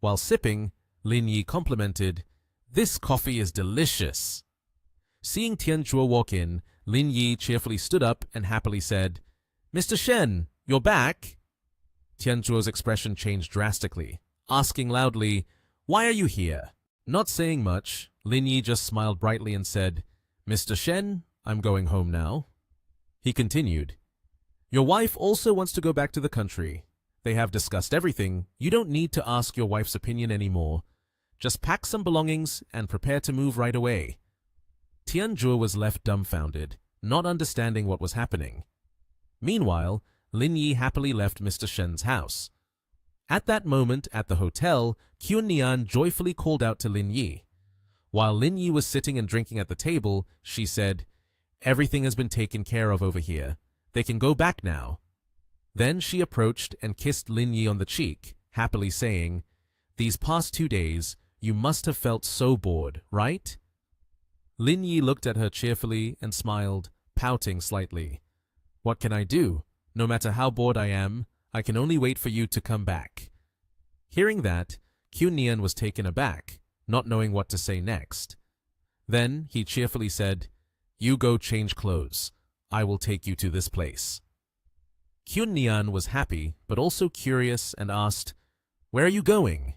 While sipping, Lin Yi complimented, "This coffee is delicious." Seeing Tianzhuo walk in, Lin Yi cheerfully stood up and happily said, "Mr. Shen, you're back?" Tianzhuo's expression changed drastically, asking loudly, "Why are you here?" Not saying much, Lin Yi just smiled brightly and said, "Mr. Shen, I'm going home now." He continued, "Your wife also wants to go back to the country. They have discussed everything. You don't need to ask your wife's opinion anymore. Just pack some belongings and prepare to move right away." Tianzhuo was left dumbfounded, not understanding what was happening. Meanwhile, Lin Yi happily left Mr. Shen's house. At that moment, at the hotel, Qun Nian joyfully called out to Lin Yi. While Lin Yi was sitting and drinking at the table, she said, "Everything has been taken care of over here. They can go back now." Then she approached and kissed Lin Yi on the cheek, happily saying, "These past 2 days, you must have felt so bored, right?" Lin Yi looked at her cheerfully and smiled, pouting slightly. "What can I do? No matter how bored I am, I can only wait for you to come back." Hearing that, Qun Nian was taken aback, not knowing what to say next. Then he cheerfully said, "You go change clothes. I will take you to this place." Qun Nian was happy, but also curious and asked, "Where are you going?"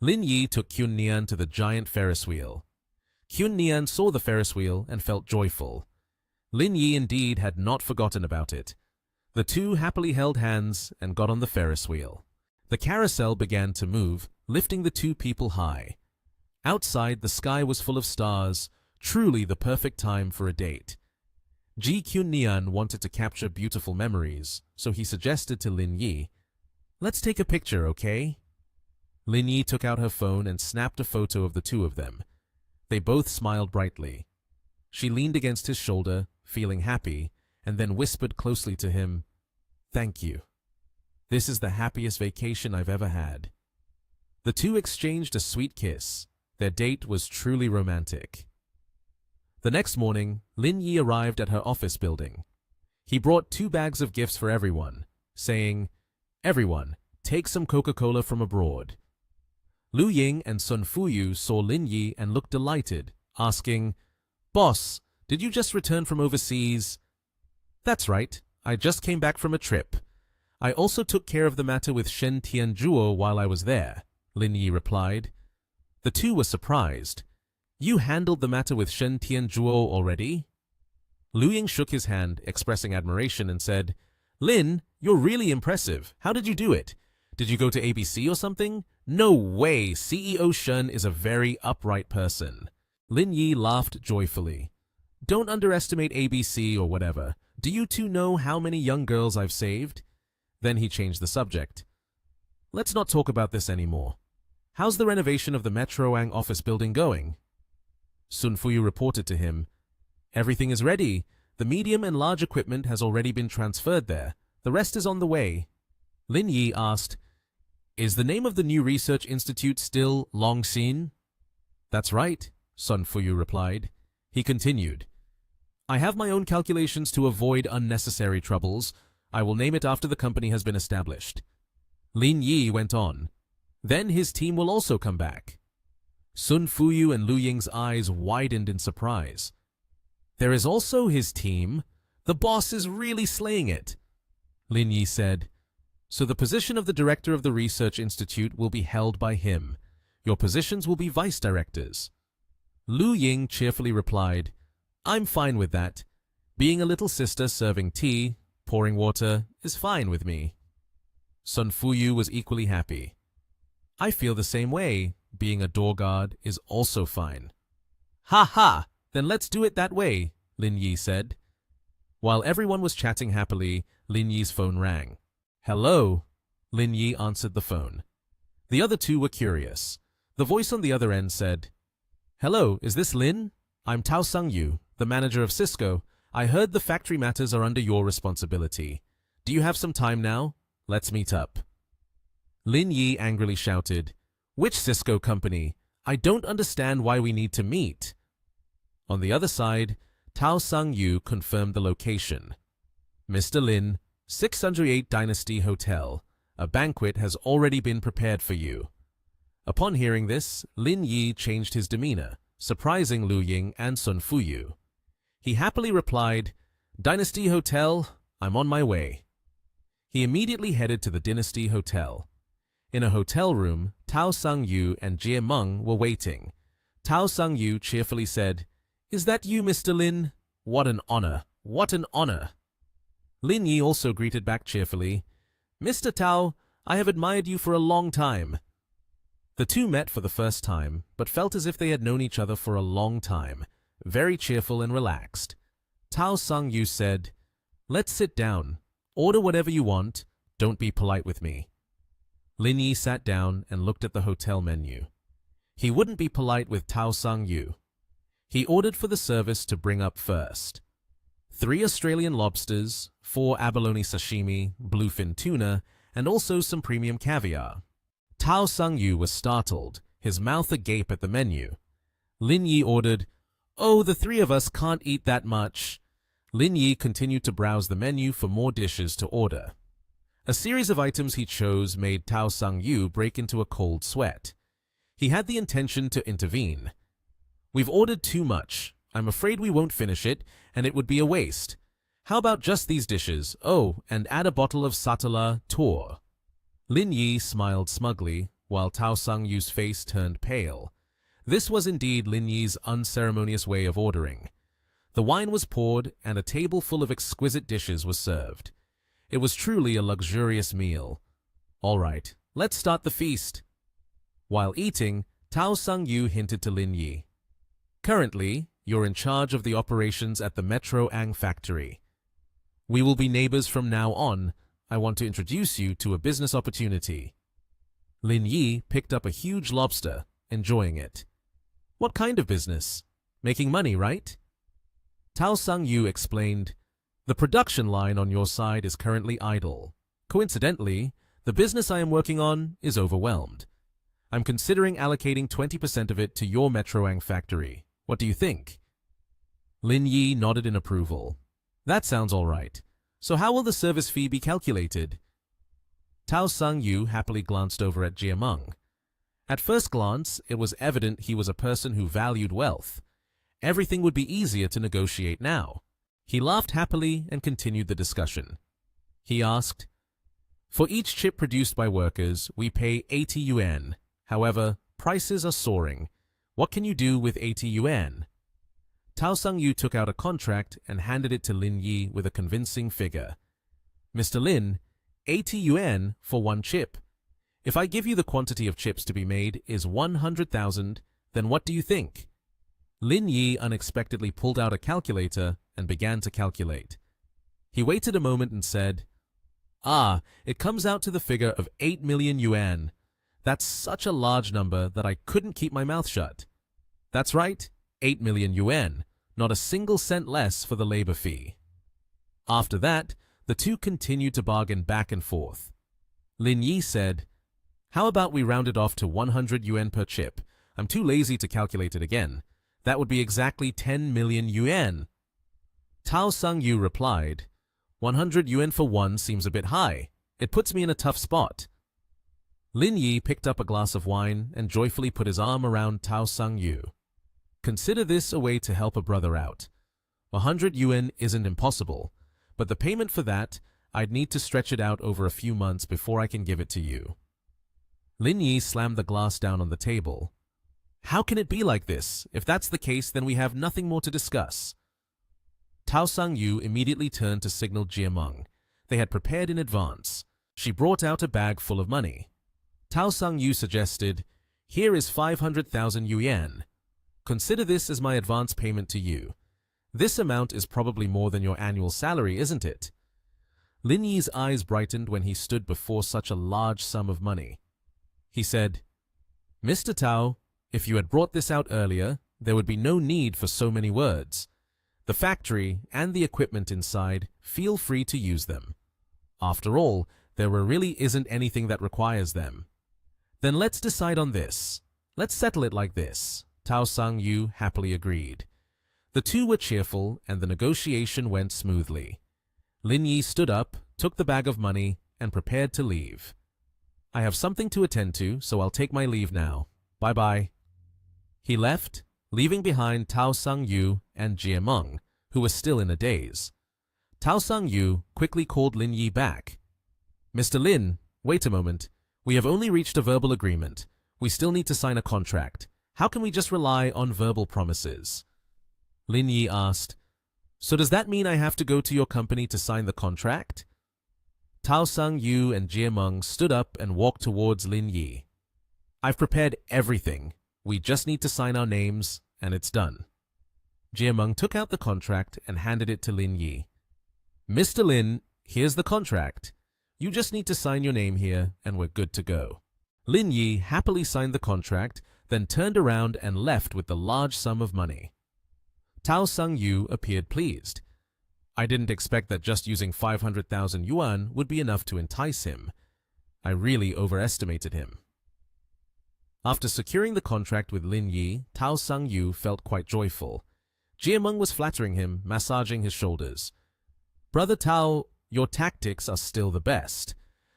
Lin Yi took Qun Nian to the giant Ferris wheel. Qun Nian saw the Ferris wheel and felt joyful. Lin Yi indeed had not forgotten about it. The two happily held hands and got on the Ferris wheel. The carousel began to move, lifting the two people high. Outside, the sky was full of stars, truly the perfect time for a date. Qun Nian wanted to capture beautiful memories, so he suggested to Lin Yi, "Let's take a picture, okay?" Lin Yi took out her phone and snapped a photo of the two of them. They both smiled brightly. She leaned against his shoulder, feeling happy, and then whispered closely to him, "Thank you. This is the happiest vacation I've ever had." The two exchanged a sweet kiss. Their date was truly romantic. The next morning, Lin Yi arrived at her office building. He brought 2 bags of gifts for everyone, saying, "Everyone, take some Coca-Cola from abroad." Lu Ying and Sun Fuyu saw Lin Yi and looked delighted, asking, "Boss, did you just return from overseas?" "That's right, I just came back from a trip. I also took care of the matter with Shen Tianzhuo while I was there," Lin Yi replied. The two were surprised. "You handled the matter with Shen Tianzhuo already?" Lu Ying shook his hand, expressing admiration, and said, "Lin, you're really impressive. How did you do it? Did you go to ABC or something? No way, CEO Shen is a very upright person." Lin Yi laughed joyfully. "Don't underestimate ABC or whatever. Do you two know how many young girls I've saved?" Then he changed the subject. "Let's not talk about this anymore. How's the renovation of the Metroang office building going?" Sun Fuyu reported to him, "Everything is ready. The medium and large equipment has already been transferred there. The rest is on the way." Lin Yi asked, "Is the name of the new research institute still Longxin?" "That's right," Sun Fuyu replied. He continued, "I have my own calculations to avoid unnecessary troubles. I will name it after the company has been established." Lin Yi went on, "Then his team will also come back." Sun Fuyu and Lu Ying's eyes widened in surprise. "There is also his team? The boss is really slaying it." Lin Yi said, "So the position of the director of the research institute will be held by him. Your positions will be vice directors." Lu Ying cheerfully replied, "I'm fine with that. Being a little sister serving tea, pouring water, is fine with me." Sun Fuyu was equally happy. "I feel the same way. Being a door guard is also fine." "Ha ha! Then let's do it that way," Lin Yi said. While everyone was chatting happily, Lin Yi's phone rang. "Hello?" Lin Yi answered the phone. The other two were curious. The voice on the other end said, Hello, is this Lin? I'm Tao Sung-yu, the manager of Cisco. I heard the factory matters are under your responsibility. Do you have some time now? Let's meet up. Lin Yi angrily shouted, Which Cisco company? I don't understand why we need to meet. On the other side, Tao Sung-yu confirmed the location. Mr. Lin, 608 Dynasty Hotel. A banquet has already been prepared for you. Upon hearing this, Lin Yi changed his demeanor, surprising Lu Ying and Sun Fuyu. He happily replied, Dynasty Hotel, I'm on my way. He immediately headed to the Dynasty Hotel. In a hotel room, Tao Sung-yu and Jie Meng were waiting. Tao Sung-yu cheerfully said, Is that you, Mr. Lin? What an honor! What an honor! Lin Yi also greeted back cheerfully, Mr. Tao, I have admired you for a long time. The two met for the first time, but felt as if they had known each other for a long time, very cheerful and relaxed. Tao Sung-yu said, Let's sit down. Order whatever you want. Don't be polite with me. Lin Yi sat down and looked at the hotel menu. He wouldn't be polite with Tao Sung-yu. He ordered for the service to bring up first 3 Australian lobsters, 4 abalone sashimi, bluefin tuna, and also some premium caviar. Tao Sung-yu was startled, his mouth agape at the menu. Lin Yi ordered, Oh, the 3 of us can't eat that much. Lin Yi continued to browse the menu for more dishes to order. A series of items he chose made Tao Sung-yu break into a cold sweat. He had the intention to intervene. We've ordered too much. I'm afraid we won't finish it, and it would be a waste. How about just these dishes? Oh, and add a bottle of Satala Tor. Lin Yi smiled smugly, while Tao Sung-yu's face turned pale. This was indeed Lin Yi's unceremonious way of ordering. The wine was poured, and a table full of exquisite dishes was served. It was truly a luxurious meal. All right, let's start the feast. While eating, Tao Sung-yu hinted to Lin Yi. Currently, you're in charge of the operations at the Metro Ang factory. We will be neighbors from now on. I want to introduce you to a business opportunity. Lin Yi picked up a huge lobster, enjoying it. What kind of business? Making money, right? Tao Sung-yu explained, The production line on your side is currently idle. Coincidentally, the business I am working on is overwhelmed. I'm considering allocating 20% of it to your Metroang factory. What do you think? Lin Yi nodded in approval. That sounds all right. So how will the service fee be calculated? Tao Sung-yu happily glanced over at Jie Meng. At first glance, it was evident he was a person who valued wealth. Everything would be easier to negotiate now. He laughed happily and continued the discussion. He asked, For each chip produced by workers, we pay 80 yuan. However, prices are soaring. What can you do with 80 yuan? Tao Sung-yu took out a contract and handed it to Lin Yi with a convincing figure. Mr. Lin, 80 yuan for 1 chip. If I give you the quantity of chips to be made is 100,000, then what do you think? Lin Yi unexpectedly pulled out a calculator and began to calculate. He waited a moment and said, It comes out to the figure of 8 million yuan. That's such a large number that I couldn't keep my mouth shut. That's right, 8 million yuan, not a single cent less for the labor fee. After that, the two continued to bargain back and forth. Lin Yi said, How about we round it off to 100 yuan per chip? I'm too lazy to calculate it again. That would be exactly 10 million yuan. Tao Sung-yu replied, 100 yuan for 1 seems a bit high. It puts me in a tough spot. Lin Yi picked up a glass of wine and joyfully put his arm around Tao Sung-yu. Consider this a way to help a brother out. 100 yuan isn't impossible, but the payment for that, I'd need to stretch it out over a few months before I can give it to you. Lin Yi slammed the glass down on the table. How can it be like this? If that's the case, then we have nothing more to discuss. Tao Sung-yu immediately turned to signal Jie Meng. They had prepared in advance. She brought out a bag full of money. Tao Sung-yu suggested, Here is 500,000 yuan. Consider this as my advance payment to you. This amount is probably more than your annual salary, isn't it? Lin Yi's eyes brightened when he stood before such a large sum of money. He said, Mr. Tao, if you had brought this out earlier, there would be no need for so many words. The factory and the equipment inside, feel free to use them. After all, there really isn't anything that requires them. Then let's decide on this. Let's settle it like this. Tao Sang-yu happily agreed. The two were cheerful, and the negotiation went smoothly. Lin Yi stood up, took the bag of money, and prepared to leave. I have something to attend to, so I'll take my leave now. Bye-bye. He left, leaving behind Tao Sang-yu and Jie Meng, who were still in a daze. Tao Sang-yu quickly called Lin Yi back. Mr. Lin, wait a moment. We have only reached a verbal agreement. We still need to sign a contract. How can we just rely on verbal promises? Lin Yi asked, So does that mean I have to go to your company to sign the contract? Tao Sang-yu and Jie Meng stood up and walked towards Lin Yi. I've prepared everything. We just need to sign our names, and it's done. Jie Meng took out the contract and handed it to Lin Yi. Mr. Lin, here's the contract. You just need to sign your name here, and we're good to go. Lin Yi happily signed the contract, then turned around and left with the large sum of money. Tao Sang-yu appeared pleased. I didn't expect that just using 500,000 yuan would be enough to entice him. I really overestimated him. After securing the contract with Lin Yi, Tao Sang-yu felt quite joyful. Jie Meng was flattering him, massaging his shoulders. Brother Tao, your tactics are still the best.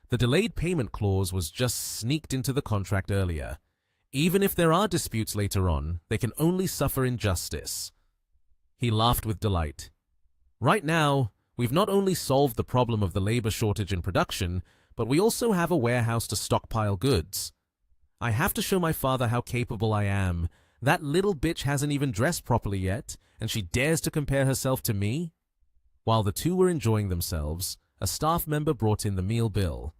The delayed payment clause was just sneaked into the contract earlier. Even if there are disputes later on, they can only suffer injustice. He laughed with delight. Right now, we've not only solved the problem of the labor shortage in production, but we also have a warehouse to stockpile goods. I have to show my father how capable I am. That little bitch hasn't even dressed properly yet, and she dares to compare herself to me? While the two were enjoying themselves, a staff member brought in the meal bill.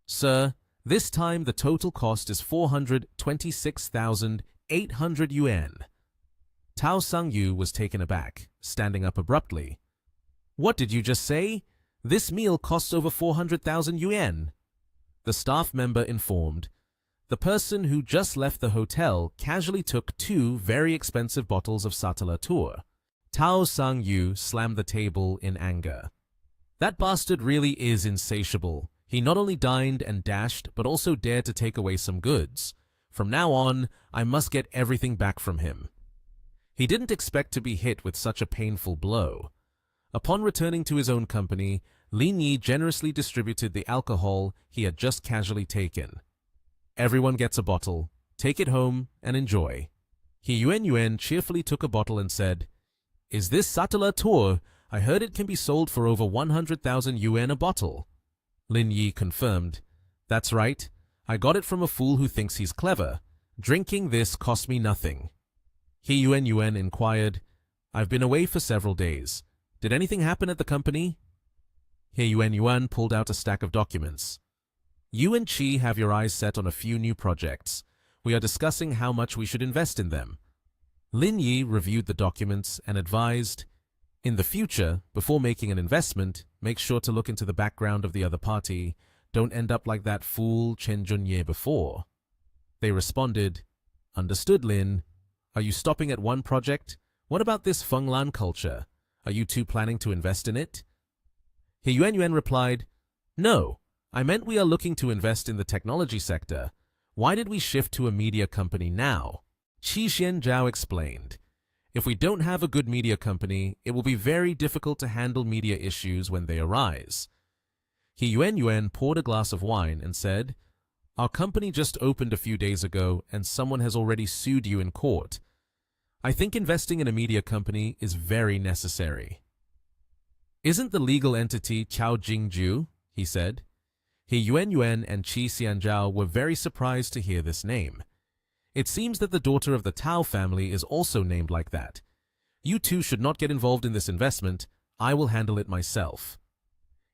Sir, this time the total cost is 426,800 yuan. Tao Sang-yu was taken aback, standing up abruptly. What did you just say? This meal costs over 400,000 yuan. The staff member informed. The person who just left the hotel casually took 2 very expensive bottles of Satala Tour. Tao Sang-yu slammed the table in anger. That bastard really is insatiable. He not only dined and dashed, but also dared to take away some goods. From now on, I must get everything back from him. He didn't expect to be hit with such a painful blow. Upon returning to his own company, Lin Yi generously distributed the alcohol he had just casually taken. Everyone gets a bottle. Take it home and enjoy. He Yuan cheerfully took a bottle and said, Is this Satala Tour? I heard it can be sold for over 100,000 yuan a bottle. Lin Yi confirmed. That's right. I got it from a fool who thinks he's clever. Drinking this cost me nothing. He Yuan inquired, I've been away for several days. Did anything happen at the company? He Yuan pulled out a stack of documents. You and Chi have your eyes set on a few new projects. We are discussing how much we should invest in them. Lin Yi reviewed the documents and advised, In the future, before making an investment, make sure to look into the background of the other party. Don't end up like that fool Chen Junye before. They responded, Understood, Lin. Are you stopping at one project? What about this Fenglan culture? Are you two planning to invest in it? He Yuan replied, No, I meant we are looking to invest in the technology sector. Why did we shift to a media company now? Qi Xianzhao explained, If we don't have a good media company, it will be very difficult to handle media issues when they arise. He Yuan poured a glass of wine and said, Our company just opened a few days ago and someone has already sued you in court. I think investing in a media company is very necessary. Isn't the legal entity Qiao Jingju? He said. He Yuan and Qi Xianzhao were very surprised to hear this name. It seems that the daughter of the Tao family is also named like that. You two should not get involved in this investment. I will handle it myself.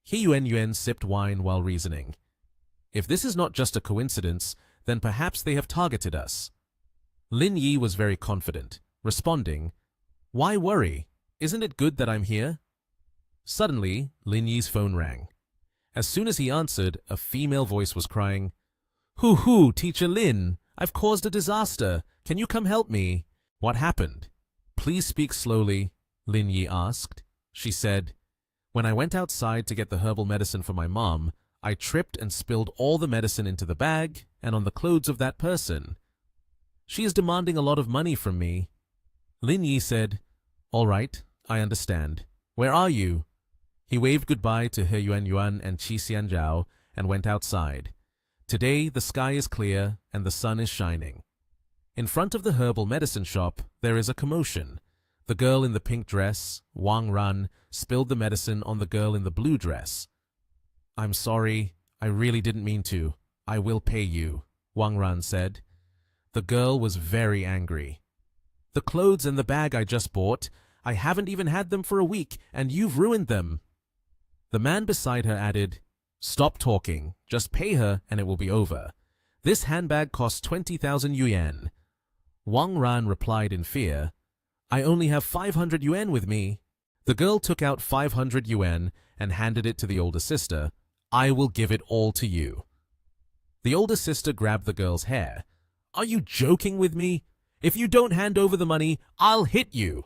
He Yuan sipped wine while reasoning. If this is not just a coincidence, then perhaps they have targeted us. Lin Yi was very confident, responding, Why worry? Isn't it good that I'm here? Suddenly, Lin Yi's phone rang. As soon as he answered, a female voice was crying, Hoo, Teacher Lin, I've caused a disaster. Can you come help me? What happened? Please speak slowly, Lin Yi asked. She said, when I went outside to get the herbal medicine for my mom, I tripped and spilled all the medicine into the bag and on the clothes of that person. She is demanding a lot of money from me. Lin Yi said, all right, I understand. Where are you? He waved goodbye to He Yuan and Qi Xianzhao and went outside. Today the sky is clear and the sun is shining. In front of the herbal medicine shop, there is a commotion. The girl in the pink dress, Wang Ran, spilled the medicine on the girl in the blue dress. I'm sorry, I really didn't mean to. I will pay you, Wang Ran said. The girl was very angry. The clothes and the bag I just bought, I haven't even had them for a week, and you've ruined them. The man beside her added, stop talking, just pay her and it will be over. This handbag costs 20,000 yuan. Wang Ran replied in fear, I only have 500 yuan with me. The girl took out 500 yuan and handed it to the older sister. I will give it all to you. The older sister grabbed the girl's hair. Are you joking with me? If you don't hand over the money, I'll hit you.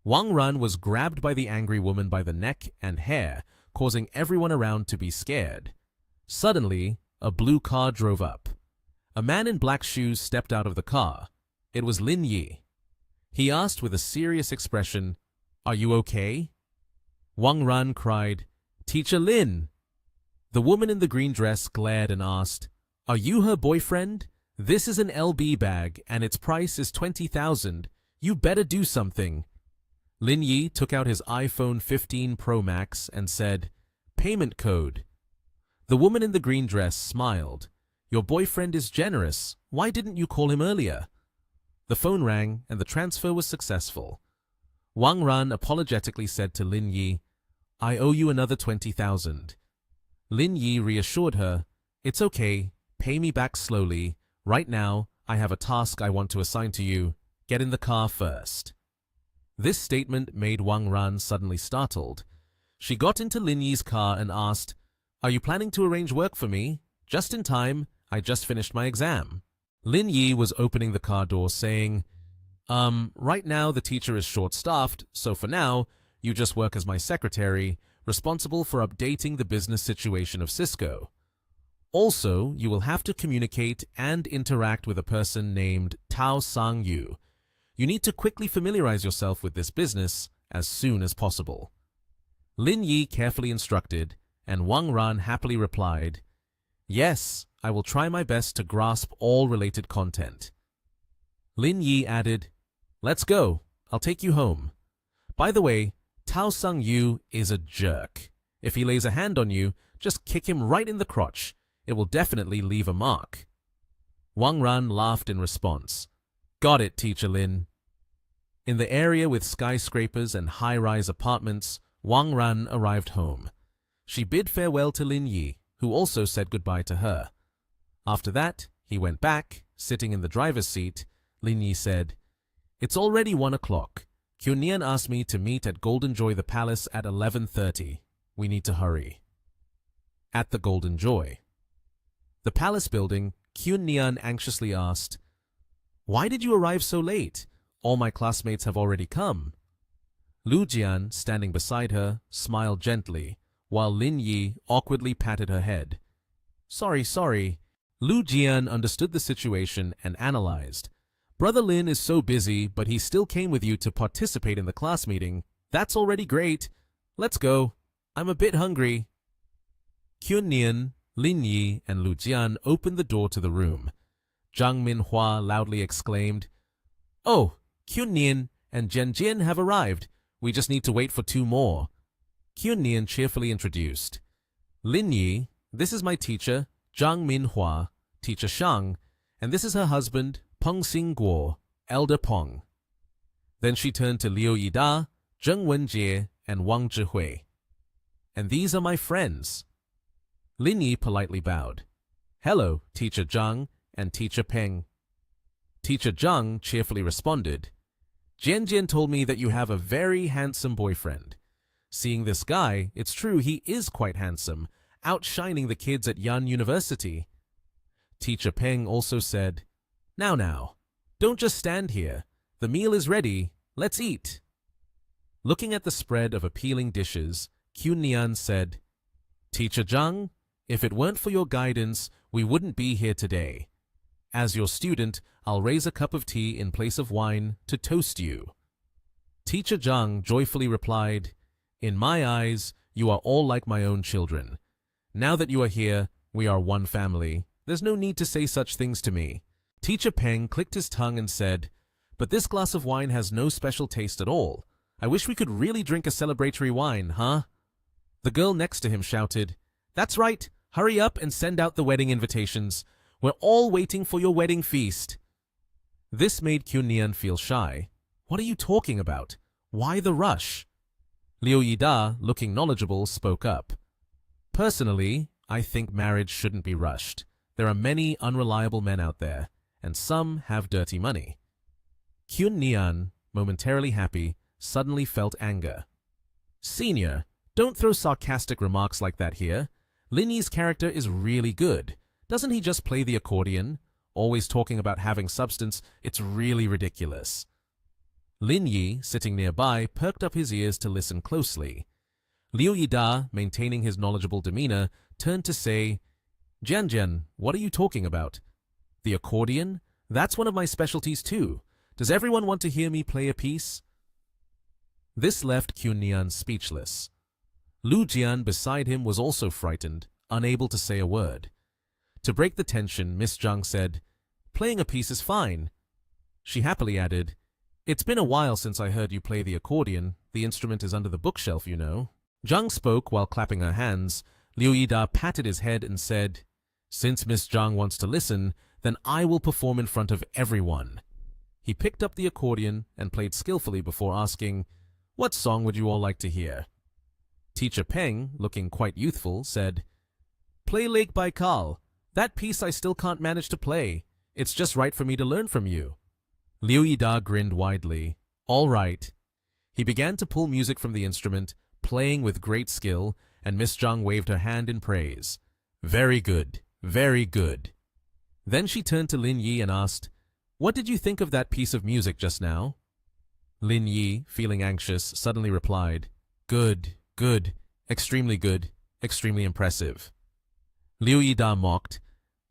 Wang Ran was grabbed by the angry woman by the neck and hair, causing everyone around to be scared. Suddenly, a blue car drove up. A man in black shoes stepped out of the car. It was Lin Yi. He asked with a serious expression, are you okay? Wang Ran cried, Teacher Lin. The woman in the green dress glared and asked, are you her boyfriend? This is an LB bag and its price is 20,000. You better do something. Lin Yi took out his iPhone 15 Pro Max and said, payment code. The woman in the green dress smiled. Your boyfriend is generous. Why didn't you call him earlier? The phone rang and the transfer was successful. Wang Ran apologetically said to Lin Yi, I owe you another 20,000. Lin Yi reassured her, it's okay, pay me back slowly. Right now, I have a task I want to assign to you. Get in the car first. This statement made Wang Ran suddenly startled. She got into Lin Yi's car and asked, are you planning to arrange work for me? Just in time, I just finished my exam. Lin Yi was opening the car door saying, right now the teacher is short-staffed, so for now, you just work as my secretary, responsible for updating the business situation of Cisco. Also, you will have to communicate and interact with a person named Tao Sang Yu. You need to quickly familiarize yourself with this business as soon as possible. Lin Yi carefully instructed, and Wang Ran happily replied, yes, I will try my best to grasp all related content. Lin Yi added, let's go, I'll take you home. By the way, Tao Sang Yu is a jerk. If he lays a hand on you, just kick him right in the crotch. It will definitely leave a mark. Wang Ran laughed in response. Got it, Teacher Lin. In the area with skyscrapers and high-rise apartments, Wang Ran arrived home. She bid farewell to Lin Yi, who also said goodbye to her. After that, he went back, sitting in the driver's seat. Lin Yi said, it's already 1 o'clock. Kyun Nian asked me to meet at Golden Joy the Palace at 11:30. We need to hurry. At the Golden Joy. The palace building, Kyun Nian anxiously asked, why did you arrive so late? All my classmates have already come. Lu Jian, standing beside her, smiled gently, while Lin Yi awkwardly patted her head. Sorry. Lu Jian understood the situation and analyzed. Brother Lin is so busy, but he still came with you to participate in the class meeting. That's already great. Let's go. I'm a bit hungry. Kyun Nian, Lin Yi, and Lu Jian opened the door to the room. Zhang Minhua loudly exclaimed, oh, Kyun Nian and Jian Jian have arrived. We just need to wait for 2 more. Kyun Nian cheerfully introduced. Lin Yi, this is my teacher, Zhang Minhua, Teacher Shang, and this is her husband, Peng Xingguo, Elder Peng. Then she turned to Liu Yida, Zheng Wenjie, and Wang Zhihui. And these are my friends. Lin Yi politely bowed. Hello, Teacher Zhang and Teacher Peng. Teacher Zhang cheerfully responded, Jian Jian told me that you have a very handsome boyfriend. Seeing this guy, it's true he is quite handsome, outshining the kids at Yan University. Teacher Peng also said, Now, don't just stand here. The meal is ready. Let's eat. Looking at the spread of appealing dishes, Kyun Nian said, Teacher Zhang, if it weren't for your guidance, we wouldn't be here today. As your student, I'll raise a cup of tea in place of wine to toast you. Teacher Zhang joyfully replied, In my eyes, you are all like my own children. Now that you are here, we are one family. There's no need to say such things to me. Teacher Peng clicked his tongue and said, But this glass of wine has no special taste at all. I wish we could really drink a celebratory wine, huh? The girl next to him shouted, That's right, hurry up and send out the wedding invitations. We're all waiting for your wedding feast. This made Kyun Nian feel shy. What are you talking about? Why the rush? Liu Yida, looking knowledgeable, spoke up. Personally, I think marriage shouldn't be rushed. There are many unreliable men out there, and some have dirty money. Kyun Nian, momentarily happy, suddenly felt anger. Senior, don't throw sarcastic remarks like that here. Lin Yi's character is really good. Doesn't he just play the accordion? Always talking about having substance, it's really ridiculous. Lin Yi, sitting nearby, perked up his ears to listen closely. Liu Yida, maintaining his knowledgeable demeanor, turned to say, Jian, what are you talking about? The accordion? That's one of my specialties too. Does everyone want to hear me play a piece? This left Kyun Nian speechless. Lu Jian beside him was also frightened, unable to say a word. To break the tension, Miss Zhang said, Playing a piece is fine. She happily added, It's been a while since I heard you play the accordion. The instrument is under the bookshelf, you know. Zhang spoke while clapping her hands. Liu Yida patted his head and said, Since Miss Zhang wants to listen, then I will perform in front of everyone. He picked up the accordion and played skillfully before asking, What song would you all like to hear? Teacher Peng, looking quite youthful, said, Play Lake Baikal. That piece I still can't manage to play. It's just right for me to learn from you. Liu Yida grinned widely. All right. He began to pull music from the instrument, playing with great skill, and Miss Zhang waved her hand in praise. Very good, very good. Then she turned to Lin Yi and asked, What did you think of that piece of music just now? Lin Yi, feeling anxious, suddenly replied, Good, good, extremely impressive. Liu Yida mocked,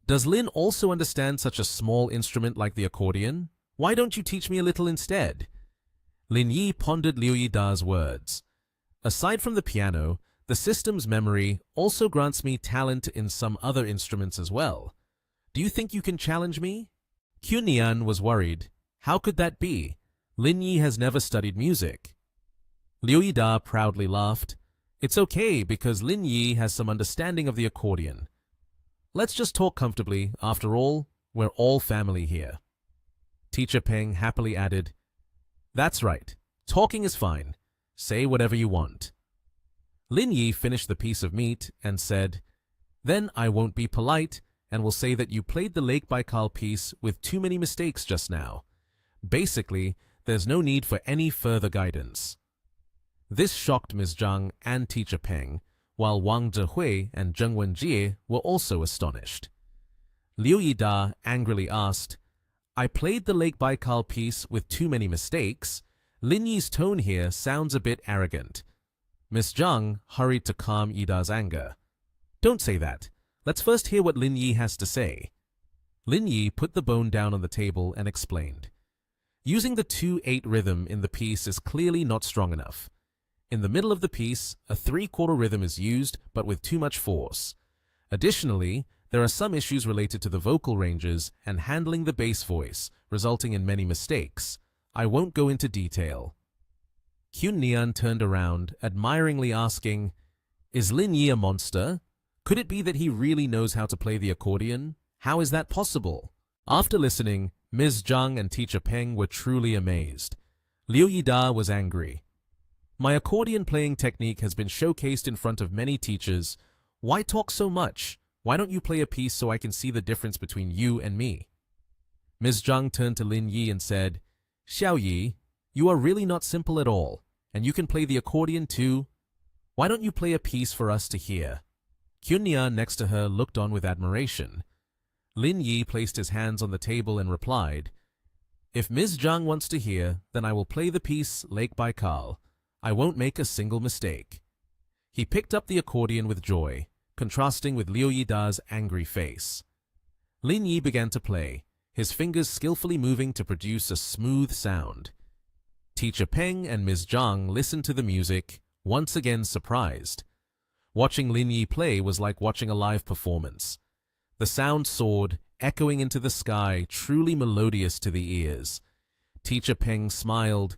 Does Lin also understand such a small instrument like the accordion? Why don't you teach me a little instead? Lin Yi pondered Liu Yida's words. Aside from the piano, the system's memory also grants me talent in some other instruments as well. Do you think you can challenge me? Kyun Nian was worried. How could that be? Lin Yi has never studied music. Liu Yida proudly laughed. It's okay because Lin Yi has some understanding of the accordion. Let's just talk comfortably. After all, we're all family here. Teacher Peng happily added, That's right. Talking is fine. Say whatever you want. Lin Yi finished the piece of meat and said, Then I won't be polite and will say that you played the Lake Baikal piece with too many mistakes just now. Basically, there's no need for any further guidance. This shocked Ms. Zhang and Teacher Peng, while Wang Zhehui and Zheng Wenjie were also astonished. Liu Yida angrily asked, I played the Lake Baikal piece with too many mistakes. Lin Yi's tone here sounds a bit arrogant. Miss Zhang hurried to calm Yida's anger. Don't say that. Let's first hear what Lin Yi has to say. Lin Yi put the bone down on the table and explained. Using the 2/8 rhythm in the piece is clearly not strong enough. In the middle of the piece, a 3/4 rhythm is used, but with too much force. Additionally, there are some issues related to the vocal ranges and handling the bass voice, resulting in many mistakes. I won't go into detail. Kyun Nian turned around, admiringly asking, Is Lin Yi a monster? Could it be that he really knows how to play the accordion? How is that possible? After listening, Ms. Zhang and Teacher Peng were truly amazed. Liu Yida was angry. My accordion playing technique has been showcased in front of many teachers. Why talk so much? Why don't you play a piece so I can see the difference between you and me? Ms. Zhang turned to Lin Yi and said, Xiao Yi, you are really not simple at all, and you can play the accordion too. Why don't you play a piece for us to hear? Kyun Nian next to her looked on with admiration. Lin Yi placed his hands on the table and replied, If Ms. Zhang wants to hear, then I will play the piece Lake Baikal. I won't make a single mistake. He picked up the accordion with joy, contrasting with Liu Yida's angry face. Lin Yi began to play, his fingers skillfully moving to produce a smooth sound. Teacher Peng and Ms. Zhang listened to the music, once again surprised. Watching Lin Yi play was like watching a live performance. The sound soared, echoing into the sky, truly melodious to the ears. Teacher Peng smiled.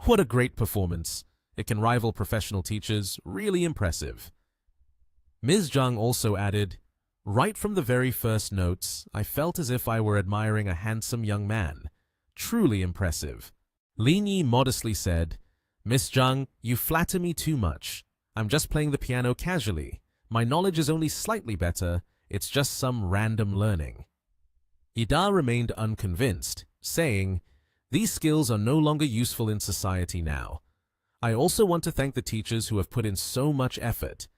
What a great performance. It can rival professional teachers, really impressive. Ms. Zhang also added, right from the very first notes, I felt as if I were admiring a handsome young man. Truly impressive. Lin Yi modestly said, Miss Zhang, you flatter me too much. I'm just playing the piano casually. My knowledge is only slightly better. It's just some random learning. Yida remained unconvinced, saying, these skills are no longer useful in society now. I also want to thank the teachers who have put in so much effort.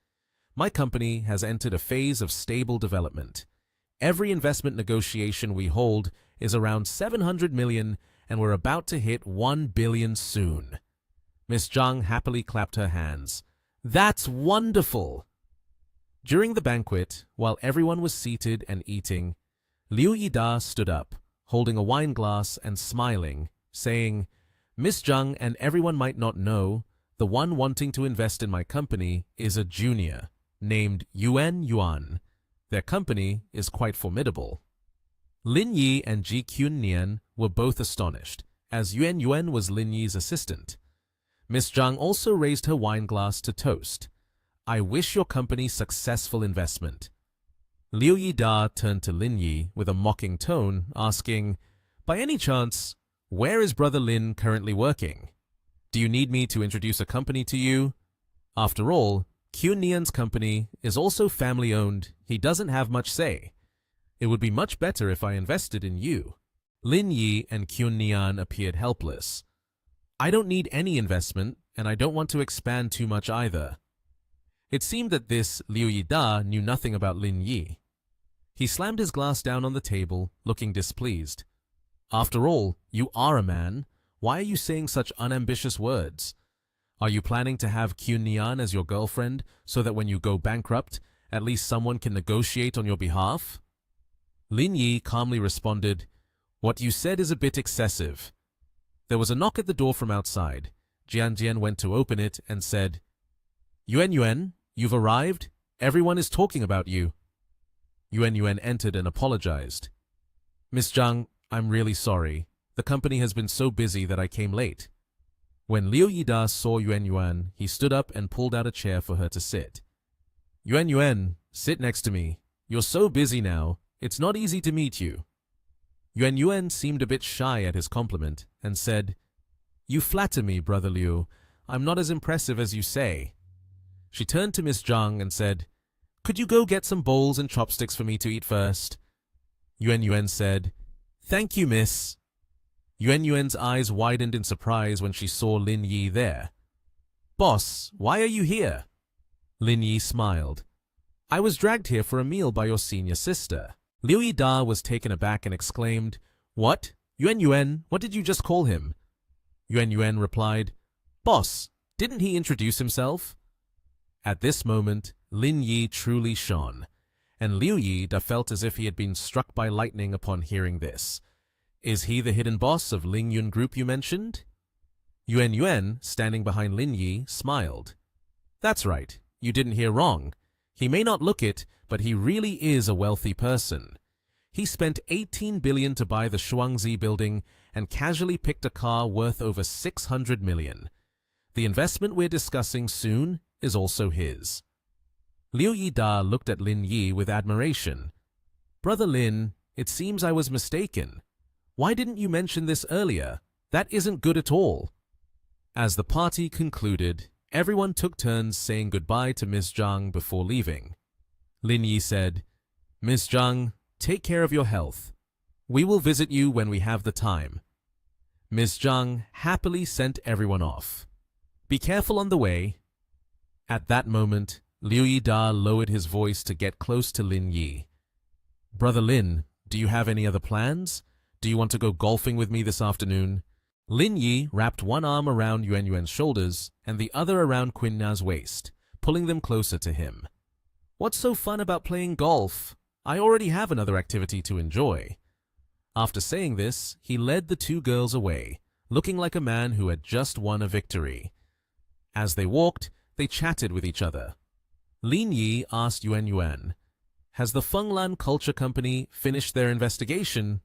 My company has entered a phase of stable development. Every investment negotiation we hold is around 700 million, and we're about to hit 1 billion soon. Miss Zhang happily clapped her hands. That's wonderful! During the banquet, while everyone was seated and eating, Liu Yida stood up, holding a wine glass and smiling, saying, Miss Zhang and everyone might not know, the one wanting to invest in my company is a junior, named Yuan. Their company is quite formidable. Lin Yi and Ji Kyun Nian were both astonished, as Yuan was Lin Yi's assistant. Miss Zhang also raised her wine glass to toast. I wish your company successful investment. Liu Yida turned to Lin Yi with a mocking tone, asking, by any chance, where is Brother Lin currently working? Do you need me to introduce a company to you? After all, Kyun Nian's company is also family-owned. He doesn't have much say. It would be much better if I invested in you. Lin Yi and Kyun Nian appeared helpless. I don't need any investment, and I don't want to expand too much either. It seemed that this Liu Yida knew nothing about Lin Yi. He slammed his glass down on the table, looking displeased. After all, you are a man. Why are you saying such unambitious words? Are you planning to have Kyun Nian as your girlfriend so that when you go bankrupt, at least someone can negotiate on your behalf? Lin Yi calmly responded, what you said is a bit excessive. There was a knock at the door from outside. Jian Jian went to open it and said, Yuan, you've arrived. Everyone is talking about you. Yuan entered and apologized. Miss Zhang, I'm really sorry. The company has been so busy that I came late. When Liu Yida saw Yuan, he stood up and pulled out a chair for her to sit. Yuan, sit next to me. You're so busy now, it's not easy to meet you. Yuan seemed a bit shy at his compliment and said, you flatter me, Brother Liu. I'm not as impressive as you say. She turned to Miss Zhang and said, could you go get some bowls and chopsticks for me to eat first? Yuan said, thank you, miss. Yuan's eyes widened in surprise when she saw Lin Yi there. Boss, why are you here? Lin Yi smiled. I was dragged here for a meal by your senior sister. Liu Yida was taken aback and exclaimed, what? Yuan, what did you just call him? Yuan replied, boss, didn't he introduce himself? At this moment, Lin Yi truly shone, and Liu Yida felt as if he had been struck by lightning upon hearing this. Is he the hidden boss of Ling Yun Group you mentioned? Yuan, standing behind Lin Yi, smiled. That's right, you didn't hear wrong. He may not look it, but he really is a wealthy person. He spent 18 billion to buy the Shuangzi building and casually picked a car worth over 600 million. The investment we're discussing soon is also his. Liu Yida looked at Lin Yi with admiration. Brother Lin, it seems I was mistaken. Why didn't you mention this earlier? That isn't good at all. As the party concluded, everyone took turns saying goodbye to Miss Zhang before leaving. Lin Yi said, Miss Zhang, take care of your health. We will visit you when we have the time. Miss Zhang happily sent everyone off. Be careful on the way. At that moment, Liu Yida lowered his voice to get close to Lin Yi. Brother Lin, do you have any other plans? Do you want to go golfing with me this afternoon? Lin Yi wrapped one arm around Yuan Yuan's shoulders and the other around Quinn Na's waist, pulling them closer to him. What's so fun about playing golf? I already have another activity to enjoy. After saying this, he led the two girls away, looking like a man who had just won a victory. As they walked, they chatted with each other. Lin Yi asked Yuan Yuan, "Has the Fenglan Culture Company finished their investigation?"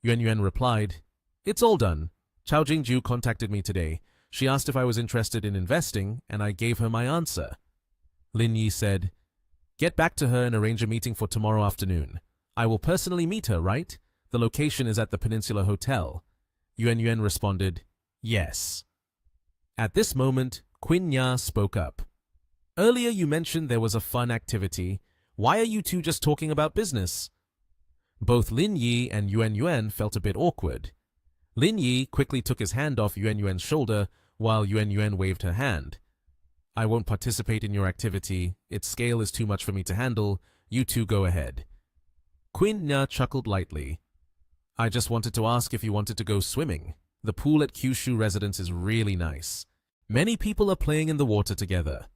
Yuan Yuan replied, "It's all done. Chao Jingju contacted me today. She asked if I was interested in investing, and I gave her my answer." Lin Yi said, "Get back to her and arrange a meeting for tomorrow afternoon. I will personally meet her, right? The location is at the Peninsula Hotel." Yuan Yuan responded, "Yes." At this moment, Quinn Na spoke up. "Earlier you mentioned there was a fun activity. Why are you two just talking about business?" Both Lin Yi and Yuan Yuan felt a bit awkward. Lin Yi quickly took his hand off Yuan Yuan's shoulder while Yuan Yuan waved her hand. "I won't participate in your activity. Its scale is too much for me to handle. You two go ahead." Quinn Na chuckled lightly. "I just wanted to ask if you wanted to go swimming. The pool at Kyushu residence is really nice. Many people are playing in the water together."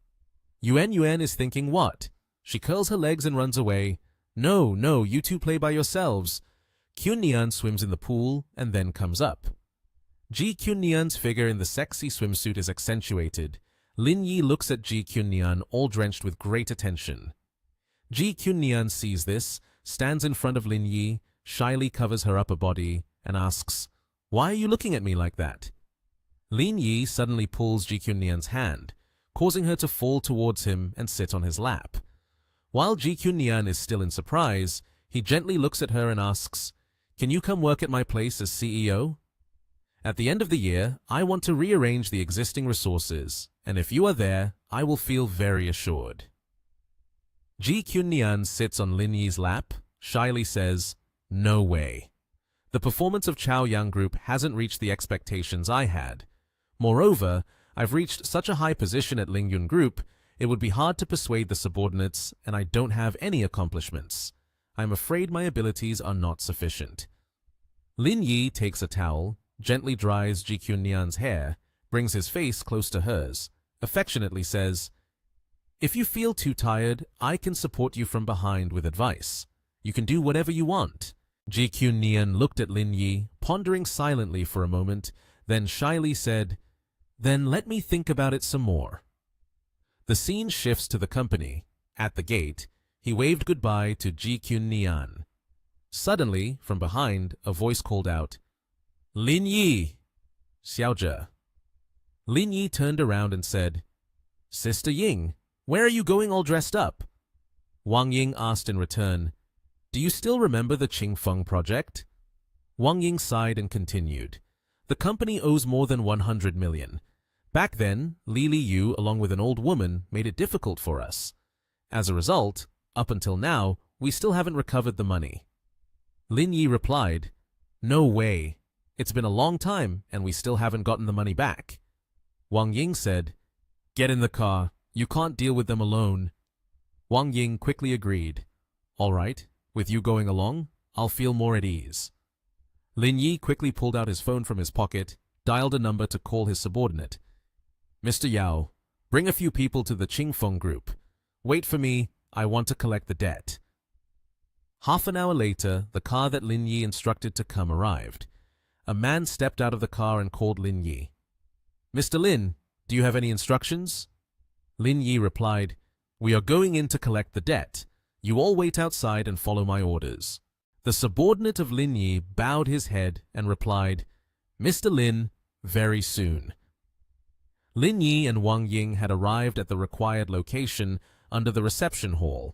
Yuan Yuan is thinking what? She curls her legs and runs away. "No, no, you two play by yourselves." Kyunnian swims in the pool and then comes up. Ji Kyunnian's figure in the sexy swimsuit is accentuated. Lin Yi looks at Ji Kyunnian all drenched with great attention. Ji Kyunnian sees this, stands in front of Lin Yi, shyly covers her upper body, and asks, "Why are you looking at me like that?" Lin Yi suddenly pulls Ji Kyunnian's hand, causing her to fall towards him and sit on his lap. While Ji Kyunnian is still in surprise, he gently looks at her and asks, "Can you come work at my place as CEO? At the end of the year, I want to rearrange the existing resources, and if you are there, I will feel very assured." Ji Kyunnian sits on Lin Yi's lap, shyly says, "No way. The performance of Chaoyang Group hasn't reached the expectations I had. Moreover, I've reached such a high position at Lingyun Group, it would be hard to persuade the subordinates, and I don't have any accomplishments. I'm afraid my abilities are not sufficient." Lin Yi takes a towel, gently dries Ji Kyunnian's hair, brings his face close to hers, affectionately says, "If you feel too tired, I can support you from behind with advice. You can do whatever you want." Ji Kyunnian looked at Lin Yi, pondering silently for a moment, then shyly said, "Then let me think about it some more." The scene shifts to the company. At the gate, he waved goodbye to Ji Kyunnian. Suddenly, from behind, a voice called out, "Lin Yi!" Xiaozhe. Lin Yi turned around and said, "Sister Ying, where are you going all dressed up?" Wang Ying asked in return, "Do you still remember the Qingfeng project?" Wang Ying sighed and continued, "The company owes more than 100 million. Back then, Li Yu, along with an old woman, made it difficult for us. As a result, up until now, we still haven't recovered the money." Lin Yi replied, "No way. It's been a long time, and we still haven't gotten the money back." Wang Ying said, "Get in the car. You can't deal with them alone." Wang Ying quickly agreed. "All right, with you going along, I'll feel more at ease." Lin Yi quickly pulled out his phone from his pocket, dialed a number to call his subordinate. "Mr. Yao, bring a few people to the Qingfeng Group. Wait for me, I want to collect the debt." Half an hour later, the car that Lin Yi instructed to come arrived. A man stepped out of the car and called Lin Yi. "Mr. Lin, do you have any instructions?" Lin Yi replied, "We are going in to collect the debt. You all wait outside and follow my orders." The subordinate of Lin Yi bowed his head and replied, "Mr. Lin, very soon." Lin Yi and Wang Ying had arrived at the required location under the reception hall.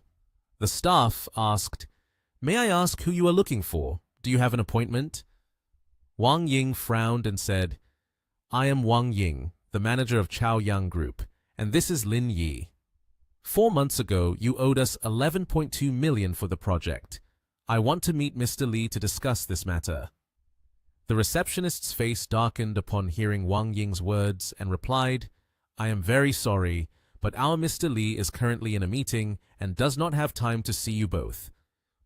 The staff asked, "May I ask who you are looking for? Do you have an appointment?" Wang Ying frowned and said, "I am Wang Ying, the manager of Chaoyang Group, and this is Lin Yi. 4 months ago, you owed us 11.2 million for the project. I want to meet Mr. Li to discuss this matter." The receptionist's face darkened upon hearing Wang Ying's words and replied, "I am very sorry, but our Mr. Li is currently in a meeting and does not have time to see you both.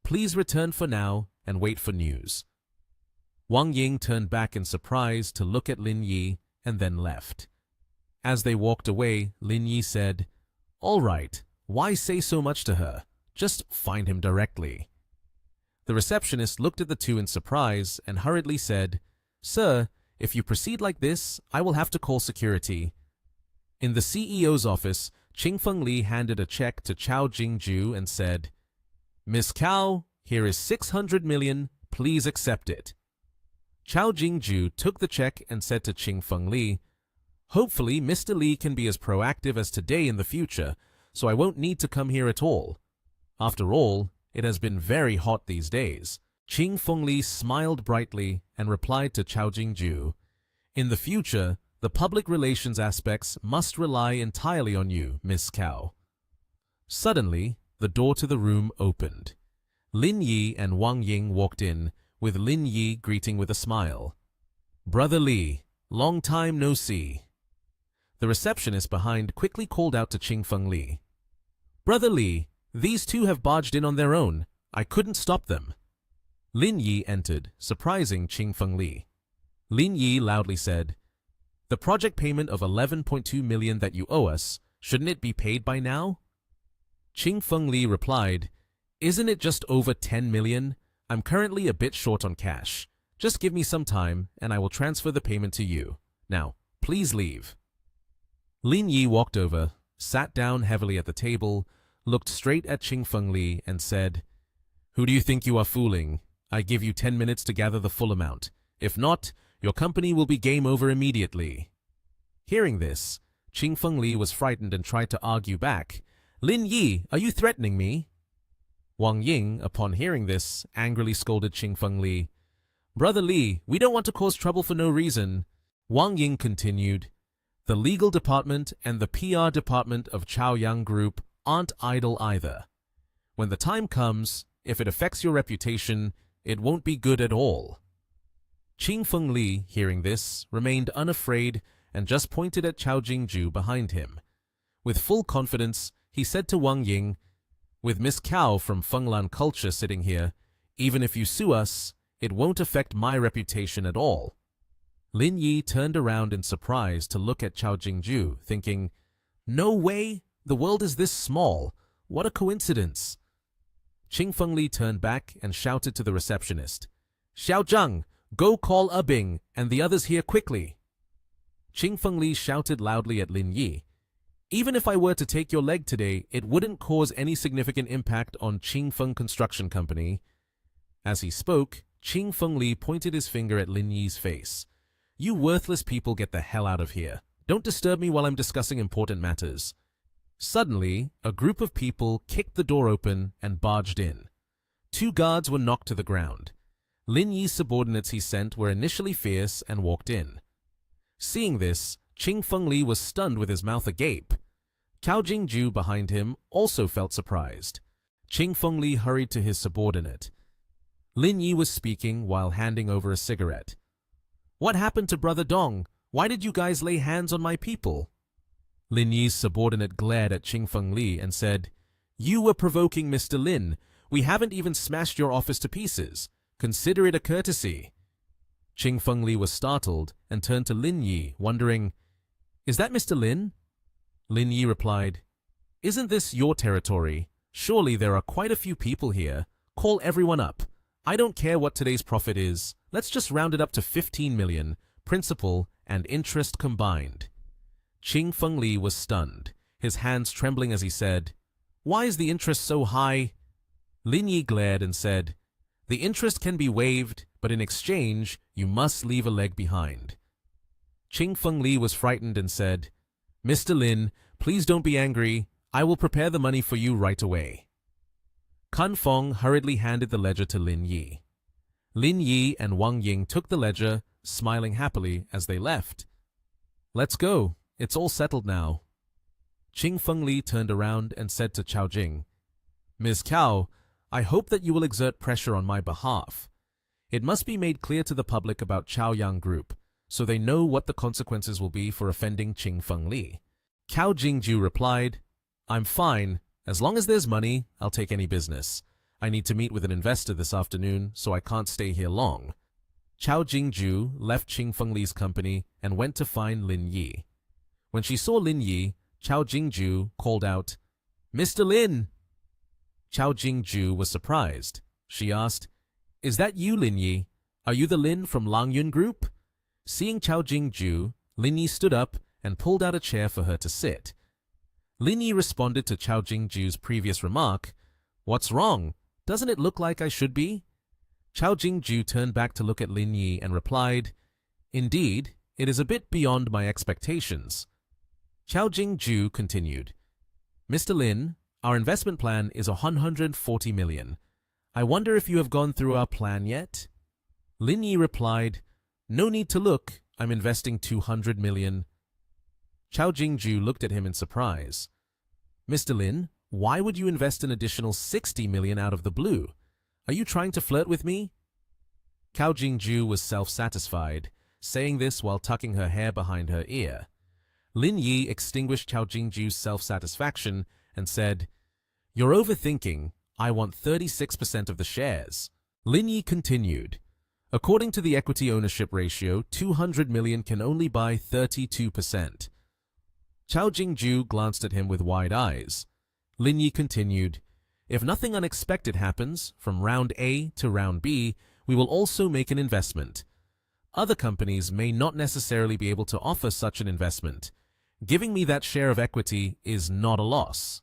Please return for now and wait for news." Wang Ying turned back in surprise to look at Lin Yi and then left. As they walked away, Lin Yi said, "All right, why say so much to her? Just find him directly." The receptionist looked at the two in surprise and hurriedly said, "Sir, if you proceed like this, I will have to call security." In the CEO's office, Qingfeng Li handed a check to Chao Jingju and said, "Miss Cao, here is 600 million, please accept it." Chao Jingju took the check and said to Qingfeng Li, "Hopefully Mr. Li can be as proactive as today in the future, so I won't need to come here at all. After all, it has been very hot these days." Qingfeng Li smiled brightly and replied to Chao Jingju, "In the future, the public relations aspects must rely entirely on you, Miss Cao." Suddenly, the door to the room opened. Lin Yi and Wang Ying walked in, with Lin Yi greeting with a smile. "Brother Li, long time no see." The receptionist behind quickly called out to Qingfeng Li, "Brother Li, these two have barged in on their own. I couldn't stop them." Lin Yi entered, surprising Qingfeng Li. Lin Yi loudly said, "The project payment of 11.2 million that you owe us, shouldn't it be paid by now?" Qingfeng Li replied, "Isn't it just over 10 million? I'm currently a bit short on cash. Just give me some time and I will transfer the payment to you. Now, please leave." Lin Yi walked over, sat down heavily at the table, looked straight at Qingfeng Li and said, "Who do you think you are fooling? I give you 10 minutes to gather the full amount. If not, your company will be game over immediately." Hearing this, Qingfeng Li was frightened and tried to argue back. "Lin Yi, are you threatening me?" Wang Ying, upon hearing this, angrily scolded Qingfeng Li. "Brother Li, we don't want to cause trouble for no reason." Wang Ying continued, "The legal department and the PR department of Chaoyang Group aren't idle either. When the time comes, if it affects your reputation, it won't be good at all." Qingfeng Li, hearing this, remained unafraid and just pointed at Chao Jingju behind him. With full confidence, he said to Wang Ying, "With Miss Cao from Fenglan Culture sitting here, even if you sue us, it won't affect my reputation at all." Lin Yi turned around in surprise to look at Chao Jingju, thinking, "No way, the world is this small. What a coincidence." Qingfeng Li turned back and shouted to the receptionist, "Xiao Zhang, go call Bing and the others here quickly." Qingfeng Li shouted loudly at Lin Yi, "Even if I were to take your leg today, it wouldn't cause any significant impact on Qingfeng Construction Company." As he spoke, Qingfeng Li pointed his finger at Lin Yi's face. "You worthless people, get the hell out of here. Don't disturb me while I'm discussing important matters." Suddenly, a group of people kicked the door open and barged in. 2 guards were knocked to the ground. Lin Yi's subordinates he sent were initially fierce and walked in. Seeing this, Qingfeng Li was stunned with his mouth agape. Chao Jingju behind him also felt surprised. Qingfeng Li hurried to his subordinate. Lin Yi was speaking while handing over a cigarette. "What happened to Brother Dong? Why did you guys lay hands on my people?" Lin Yi's subordinate glared at Qingfeng Li and said, "You were provoking Mr. Lin. We haven't even smashed your office to pieces. Consider it a courtesy." Qingfeng Li was startled and turned to Lin Yi, wondering, "Is that Mr. Lin?" Lin Yi replied, "Isn't this your territory? Surely there are quite a few people here. Call everyone up. I don't care what today's profit is. Let's just round it up to 15 million, principal and interest combined." Qingfeng Li was stunned, his hands trembling as he said, "Why is the interest so high?" Lin Yi glared and said, "The interest can be waived, but in exchange, you must leave a leg behind." Qingfeng Li was frightened and said, "Mr. Lin, please don't be angry. I will prepare the money for you right away." Kun Fong hurriedly handed the ledger to Lin Yi. Lin Yi and Wang Ying took the ledger, smiling happily as they left. "Let's go. It's all settled now." Qingfeng Li turned around and said to Chao Jing, "Ms. Cao, I hope that you will exert pressure on my behalf. It must be made clear to the public about Chaoyang Group, so they know what the consequences will be for offending Qingfeng Li." Chao Jingju replied, "I'm fine. As long as there's money, I'll take any business. I need to meet with an investor this afternoon, so I can't stay here long." Chao Jingju left Qing Fengli's company and went to find Lin Yi. When she saw Lin Yi, Chao Jingju called out, "Mr. Lin!" Chao Jingju was surprised. She asked, "Is that you, Lin Yi? Are you the Lin from Langyun Group?" Seeing Chao Jingju, Lin Yi stood up and pulled out a chair for her to sit. Lin Yi responded to Chao Jingju's previous remark, "What's wrong? Doesn't it look like I should be?" Chao Jingju turned back to look at Lin Yi and replied, "Indeed, it is a bit beyond my expectations." Chao Jingju continued, "Mr. Lin, our investment plan is 140 million. I wonder if you have gone through our plan yet?" Lin Yi replied, "No need to look, I'm investing 200 million. Chao Jingju looked at him in surprise. "Mr. Lin, why would you invest an additional 60 million out of the blue? Are you trying to flirt with me?" Chao Jingju was self-satisfied, saying this while tucking her hair behind her ear. Lin Yi extinguished Chao Jingju's self-satisfaction and said, "You're overthinking. I want 36% of the shares." Lin Yi continued, "According to the equity ownership ratio, 200 million can only buy 32%. Chao Jingju glanced at him with wide eyes. Lin Yi continued, "If nothing unexpected happens, from round A to round B, we will also make an investment. Other companies may not necessarily be able to offer such an investment. Giving me that share of equity is not a loss."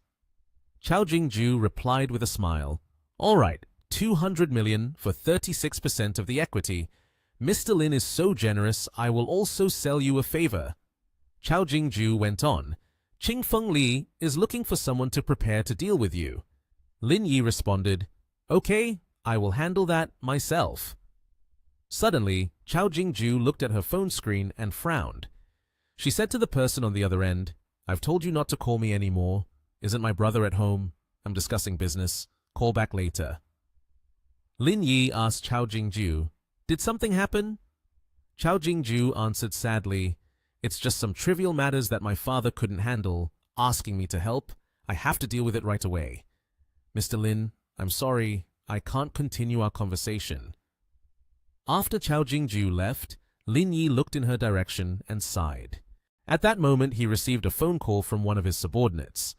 Chao Jingju replied with a smile, "All right, 200 million for 36% of the equity. Mr. Lin is so generous, I will also sell you a favor." Chao Jingju went on, "Qing Fengli is looking for someone to prepare to deal with you." Lin Yi responded, "Okay, I will handle that myself." Suddenly, Chao Jingju looked at her phone screen and frowned. She said to the person on the other end, "I've told you not to call me anymore. Isn't my brother at home? I'm discussing business. Call back later." Lin Yi asked Chao Jingju, "Did something happen?" Chao Jingju answered sadly, "It's just some trivial matters that my father couldn't handle, asking me to help. I have to deal with it right away. Mr. Lin, I'm sorry, I can't continue our conversation." After Chao Jingju left, Lin Yi looked in her direction and sighed. At that moment, he received a phone call from one of his subordinates.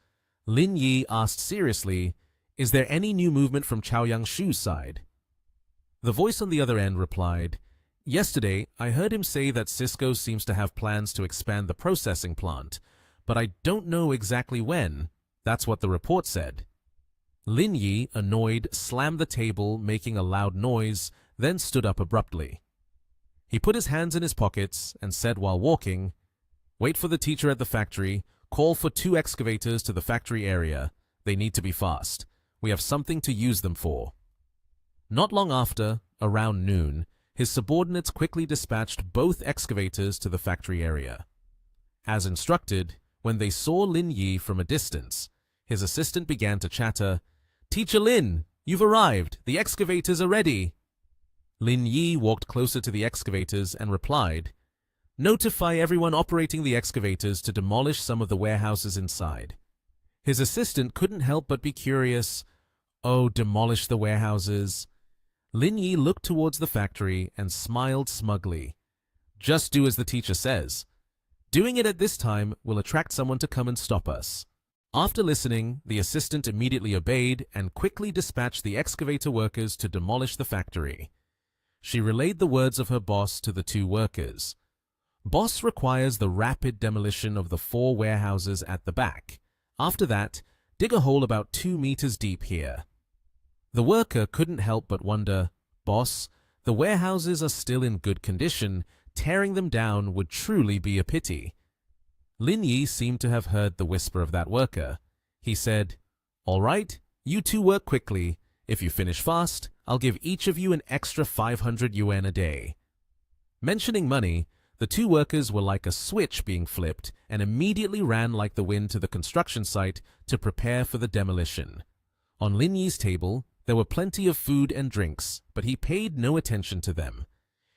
Lin Yi asked seriously, "Is there any new movement from Chao Yangshu's side?" The voice on the other end replied, "Yesterday, I heard him say that Cisco seems to have plans to expand the processing plant, but I don't know exactly when. That's what the report said." Lin Yi, annoyed, slammed the table, making a loud noise, then stood up abruptly. He put his hands in his pockets and said while walking, "Wait for the teacher at the factory. Call for 2 excavators to the factory area. They need to be fast. We have something to use them for." Not long after, around noon, his subordinates quickly dispatched both excavators to the factory area. As instructed, when they saw Lin Yi from a distance, his assistant began to chatter, "Teacher Lin, you've arrived. The excavators are ready." Lin Yi walked closer to the excavators and replied, "Notify everyone operating the excavators to demolish some of the warehouses inside." His assistant couldn't help but be curious. "Oh, demolish the warehouses." Lin Yi looked towards the factory and smiled smugly. "Just do as the teacher says. Doing it at this time will attract someone to come and stop us." After listening, the assistant immediately obeyed and quickly dispatched the excavator workers to demolish the factory. She relayed the words of her boss to the 2 workers. Boss requires the rapid demolition of the 4 warehouses at the back. After that, dig a hole about 2 meters deep here. The worker couldn't help but wonder, "Boss, the warehouses are still in good condition. Tearing them down would truly be a pity." Lin Yi seemed to have heard the whisper of that worker. He said, "All right, you 2 work quickly. If you finish fast, I'll give each of you an extra 500 yuan a day." Mentioning money, the 2 workers were like a switch being flipped and immediately ran like the wind to the construction site to prepare for the demolition. On Lin Yi's table, there were plenty of food and drinks, but he paid no attention to them.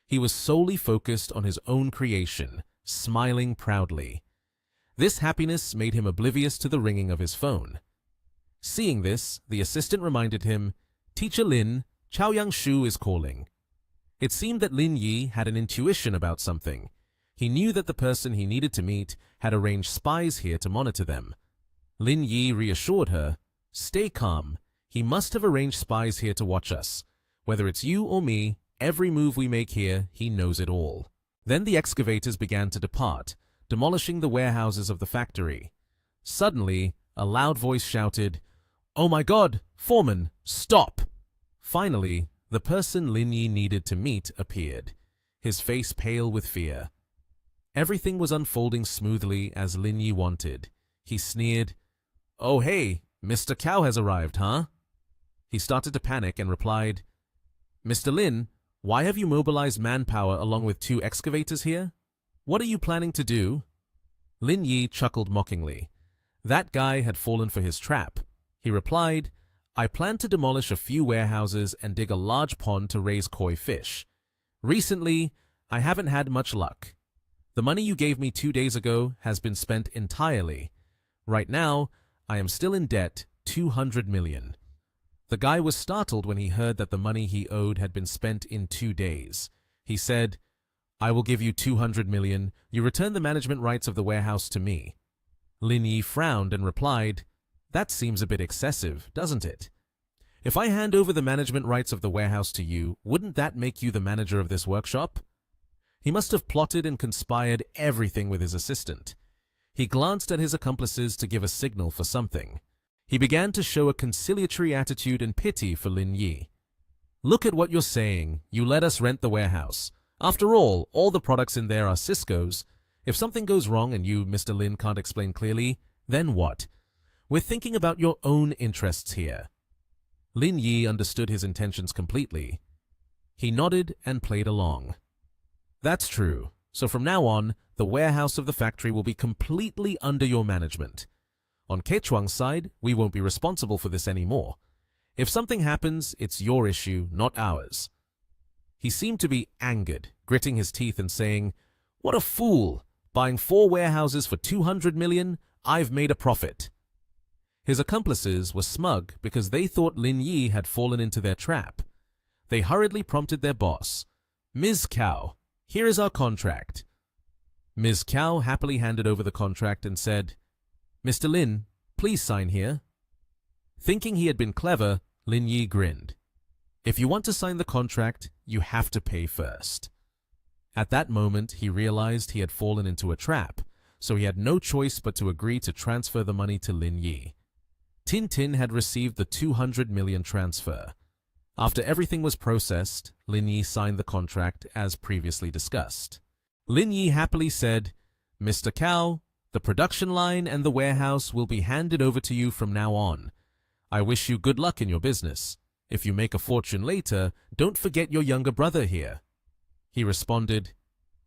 He was solely focused on his own creation, smiling proudly. This happiness made him oblivious to the ringing of his phone. Seeing this, the assistant reminded him, "Teacher Lin, Chao Yangshu is calling." It seemed that Lin Yi had an intuition about something. He knew that the person he needed to meet had arranged spies here to monitor them. Lin Yi reassured her, "Stay calm. He must have arranged spies here to watch us. Whether it's you or me, every move we make here, he knows it all." Then the excavators began to depart, demolishing the warehouses of the factory. Suddenly, a loud voice shouted, "Oh my God, Foreman, stop!" Finally, the person Lin Yi needed to meet appeared, his face pale with fear. Everything was unfolding smoothly as Lin Yi wanted. He sneered, "Oh hey, Mr. Cow has arrived, huh?" He started to panic and replied, "Mr. Lin, why have you mobilized manpower along with 2 excavators here? What are you planning to do?" Lin Yi chuckled mockingly. That guy had fallen for his trap. He replied, "I plan to demolish a few warehouses and dig a large pond to raise koi fish. Recently, I haven't had much luck. The money you gave me 2 days ago has been spent entirely. Right now, I am still in debt, 200 million. The guy was startled when he heard that the money he owed had been spent in 2 days. He said, "I will give you 200 million. You return the management rights of the warehouse to me." Lin Yi frowned and replied, "That seems a bit excessive, doesn't it? If I hand over the management rights of the warehouse to you, wouldn't that make you the manager of this workshop?" He must have plotted and conspired everything with his assistant. He glanced at his accomplices to give a signal for something. He began to show a conciliatory attitude and pity for Lin Yi. "Look at what you're saying. You let us rent the warehouse. After all the products in there are Cisco's. If something goes wrong and you, Mr. Lin, can't explain clearly, then what? We're thinking about your own interests here." Lin Yi understood his intentions completely. He nodded and played along. "That's true. So from now on, the warehouse of the factory will be completely under your management. On Quechuang's side, we won't be responsible for this anymore. If something happens, it's your issue, not ours." He seemed to be angered, gritting his teeth and saying, "What a fool! Buying 4 warehouses for 200 million, I've made a profit." His accomplices were smug because they thought Lin Yi had fallen into their trap. They hurriedly prompted their boss, "Ms. Cow, here is our contract." Ms. Cow happily handed over the contract and said, "Mr. Lin, please sign here." Thinking he had been clever, Lin Yi grinned. "If you want to sign the contract, you have to pay first." At that moment, he realized he had fallen into a trap, so he had no choice but to agree to transfer the money to Lin Yi. Tintin had received the 200 million transfer. After everything was processed, Lin Yi signed the contract as previously discussed. Lin Yi happily said, "Mr. Cow, the production line and the warehouse will be handed over to you from now on. I wish you good luck in your business. If you make a fortune later, don't forget your younger brother here." He responded,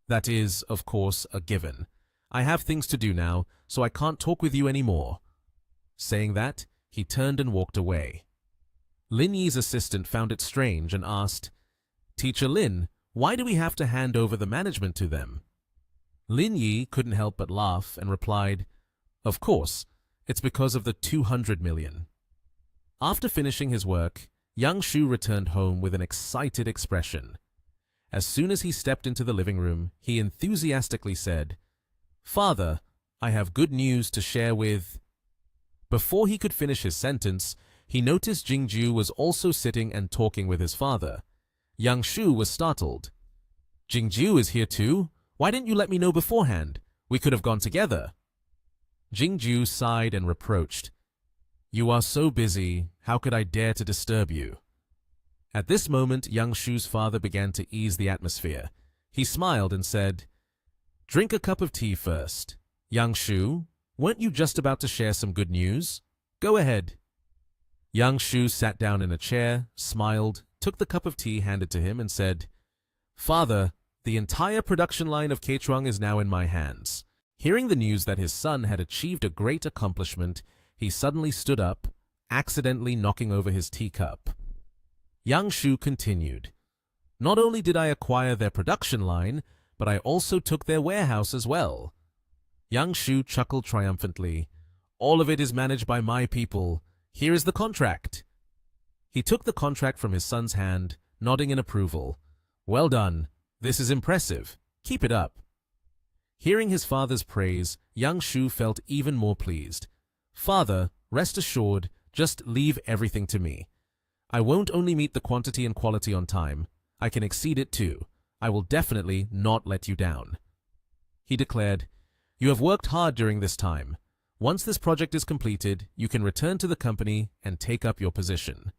"That is, of course, a given. I have things to do now, so I can't talk with you anymore." Saying that, he turned and walked away. Lin Yi's assistant found it strange and asked, "Teacher Lin, why do we have to hand over the management to them?" Lin Yi couldn't help but laugh and replied, "Of course, it's because of the 200 million. After finishing his work, Yang Shu returned home with an excited expression. As soon as he stepped into the living room, he enthusiastically said, "Father, I have good news to share with—" Before he could finish his sentence, he noticed Jingju was also sitting and talking with his father. Yang Shu was startled. "Jingju is here too? Why didn't you let me know beforehand? We could have gone together." Jingju sighed and reproached, "You are so busy, how could I dare to disturb you?" At this moment, Yang Shu's father began to ease the atmosphere. He smiled and said, "Drink a cup of tea first. Yang Shu, weren't you just about to share some good news? Go ahead." Yang Shu sat down in a chair, smiled, took the cup of tea handed to him and said, "Father, the entire production line of Quechuang is now in my hands." Hearing the news that his son had achieved a great accomplishment, he suddenly stood up, accidentally knocking over his teacup. Yang Shu continued, "Not only did I acquire their production line, but I also took their warehouse as well." Yang Shu chuckled triumphantly. "All of it is managed by my people. Here is the contract." He took the contract from his son's hand, nodding in approval. Well done. This is impressive. Keep it up. Hearing his father's praise, young Shu felt even more pleased. Father, rest assured, just leave everything to me. I won't only meet the quantity and quality on time, I can exceed it too. I will definitely not let you down. He declared, You have worked hard during this time. Once this project is completed, you can return to the company and take up your position.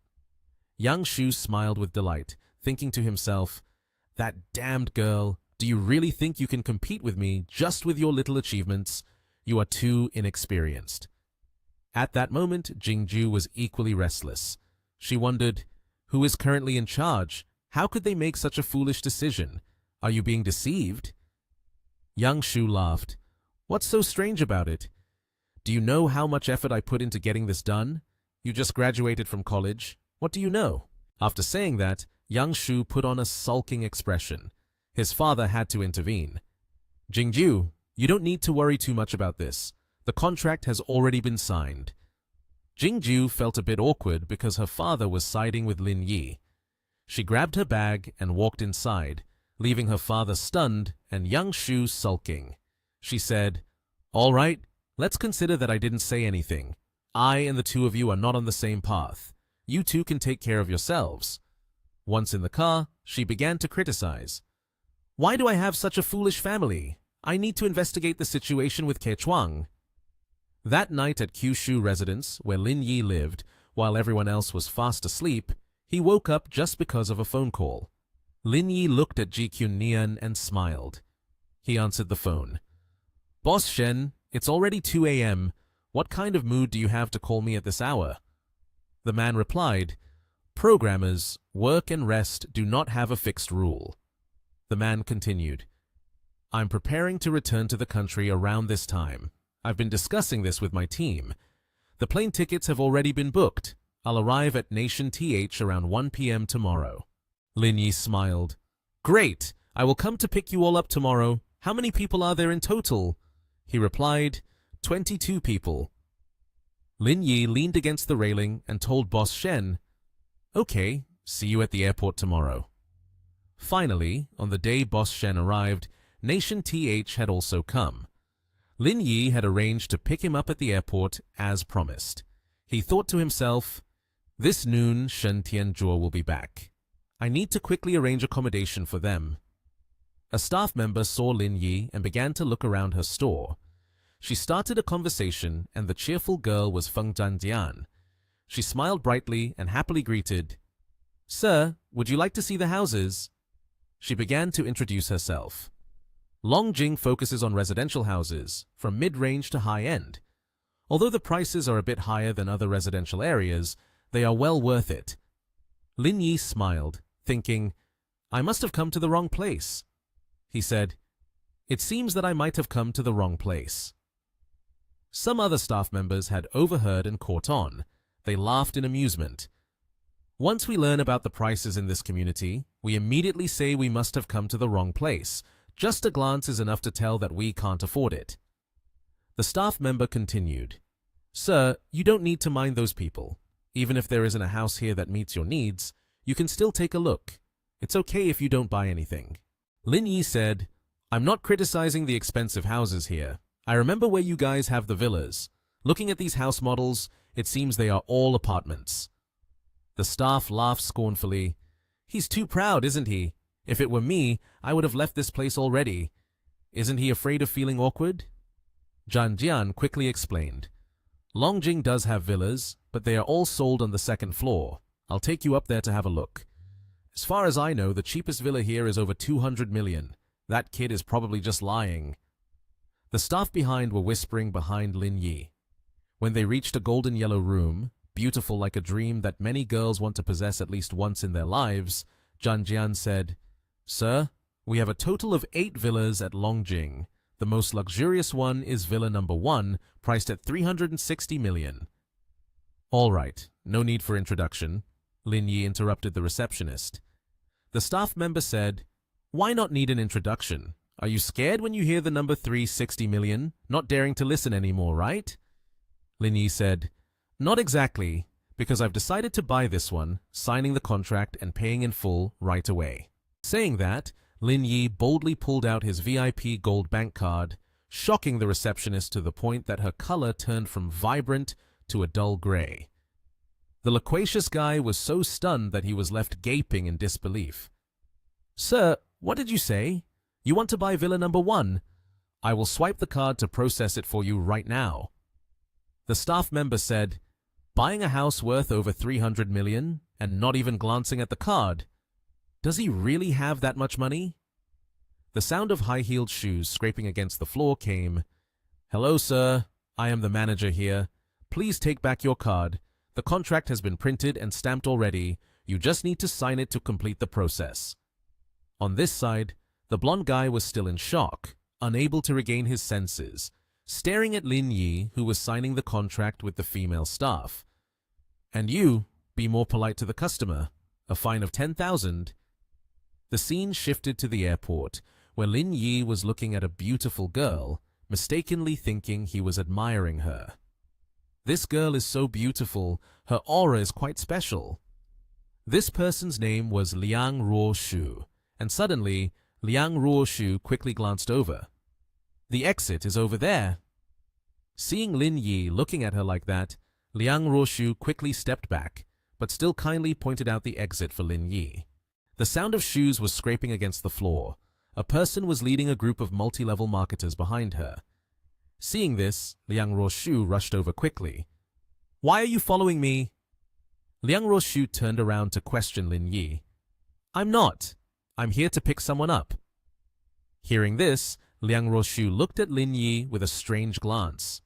Young Shu smiled with delight, thinking to himself, That damned girl, do you really think you can compete with me just with your little achievements? You are too inexperienced. At that moment, Jingju was equally restless. She wondered, Who is currently in charge? How could they make such a foolish decision? Are you being deceived? Young Shu laughed. What's so strange about it? Do you know how much effort I put into getting this done? You just graduated from college. What do you know? After saying that, young Shu put on a sulking expression. His father had to intervene. Jingju, you don't need to worry too much about this. The contract has already been signed. Jingju felt a bit awkward because her father was siding with Lin Yi. She grabbed her bag and walked inside, leaving her father stunned and young Shu sulking. She said, All right, let's consider that I didn't say anything. I and the two of you are not on the same path. You two can take care of yourselves. Once in the car, she began to criticize. Why do I have such a foolish family? I need to investigate the situation with Kechuang. That night at Kyushu residence, where Lin Yi lived, while everyone else was fast asleep, he woke up just because of a phone call. Lin Yi looked at Ji Kyun-nian and smiled. He answered the phone. Boss Shen, it's already 2 a.m. What kind of mood do you have to call me at this hour? The man replied, Programmers, work and rest do not have a fixed rule. The man continued, I'm preparing to return to the country around this time. I've been discussing this with my team. The plane tickets have already been booked. I'll arrive at Nation TH around 1 p.m. tomorrow. Lin Yi smiled. Great! I will come to pick you all up tomorrow. How many people are there in total? He replied, 22 people. Lin Yi leaned against the railing and told Boss Shen, Okay, see you at the airport tomorrow. Finally, on the day Boss Shen arrived, Nation TH had also come. Lin Yi had arranged to pick him up at the airport as promised. He thought to himself, This noon Shen Tianzhuo will be back. I need to quickly arrange accommodation for them. A staff member saw Lin Yi and began to look around her store. She started a conversation, and the cheerful girl was Feng Zhanjian. She smiled brightly and happily greeted, Sir, would you like to see the houses? She began to introduce herself. Longjing focuses on residential houses, from mid-range to high-end. Although the prices are a bit higher than other residential areas, they are well worth it. Lin Yi smiled, thinking, I must have come to the wrong place. He said, It seems that I might have come to the wrong place. Some other staff members had overheard and caught on. They laughed in amusement. Once we learn about the prices in this community, we immediately say we must have come to the wrong place. Just a glance is enough to tell that we can't afford it. The staff member continued, Sir, you don't need to mind those people. Even if there isn't a house here that meets your needs, you can still take a look. It's okay if you don't buy anything. Lin Yi said, I'm not criticizing the expensive houses here. I remember where you guys have the villas. Looking at these house models, it seems they are all apartments. The staff laughed scornfully. He's too proud, isn't he? If it were me, I would have left this place already. Isn't he afraid of feeling awkward? Zhanjian quickly explained. Longjing does have villas, but they are all sold on the second floor. I'll take you up there to have a look. As far as I know, the cheapest villa here is over 200 million. That kid is probably just lying. The staff behind were whispering behind Lin Yi. When they reached a golden yellow room, beautiful like a dream that many girls want to possess at least once in their lives, Zhanjian said, Sir, we have a total of 8 villas at Longjing. The most luxurious one is Villa number 1, priced at 360 million. All right, no need for introduction, Lin Yi interrupted the receptionist. The staff member said, Why not need an introduction? Are you scared when you hear the number 360 million, not daring to listen anymore, right? Lin Yi said, Not exactly, because I've decided to buy this one, signing the contract and paying in full right away. Saying that, Lin Yi boldly pulled out his VIP gold bank card, shocking the receptionist to the point that her color turned from vibrant to a dull gray. The loquacious guy was so stunned that he was left gaping in disbelief. "Sir, what did you say? You want to buy Villa number 1? I will swipe the card to process it for you right now." The staff member said, "Buying a house worth over 300 million and not even glancing at the card? Does he really have that much money?" The sound of high-heeled shoes scraping against the floor came. "Hello, sir. I am the manager here. Please take back your card. The contract has been printed and stamped already. You just need to sign it to complete the process." On this side, the blonde guy was still in shock, unable to regain his senses, staring at Lin Yi, who was signing the contract with the female staff. "And you, be more polite to the customer. A fine of 10,000. The scene shifted to the airport, where Lin Yi was looking at a beautiful girl, mistakenly thinking he was admiring her. This girl is so beautiful, her aura is quite special. This person's name was Liang Ruoshu, and suddenly, Liang Ruoshu quickly glanced over. "The exit is over there." Seeing Lin Yi looking at her like that, Liang Ruoshu quickly stepped back, but still kindly pointed out the exit for Lin Yi. The sound of shoes was scraping against the floor. A person was leading a group of multi-level marketers behind her. Seeing this, Liang Ruoshu rushed over quickly. "Why are you following me?" Liang Ruoshu turned around to question Lin Yi. "I'm not. I'm here to pick someone up." Hearing this, Liang Ruoshu looked at Lin Yi with a strange glance.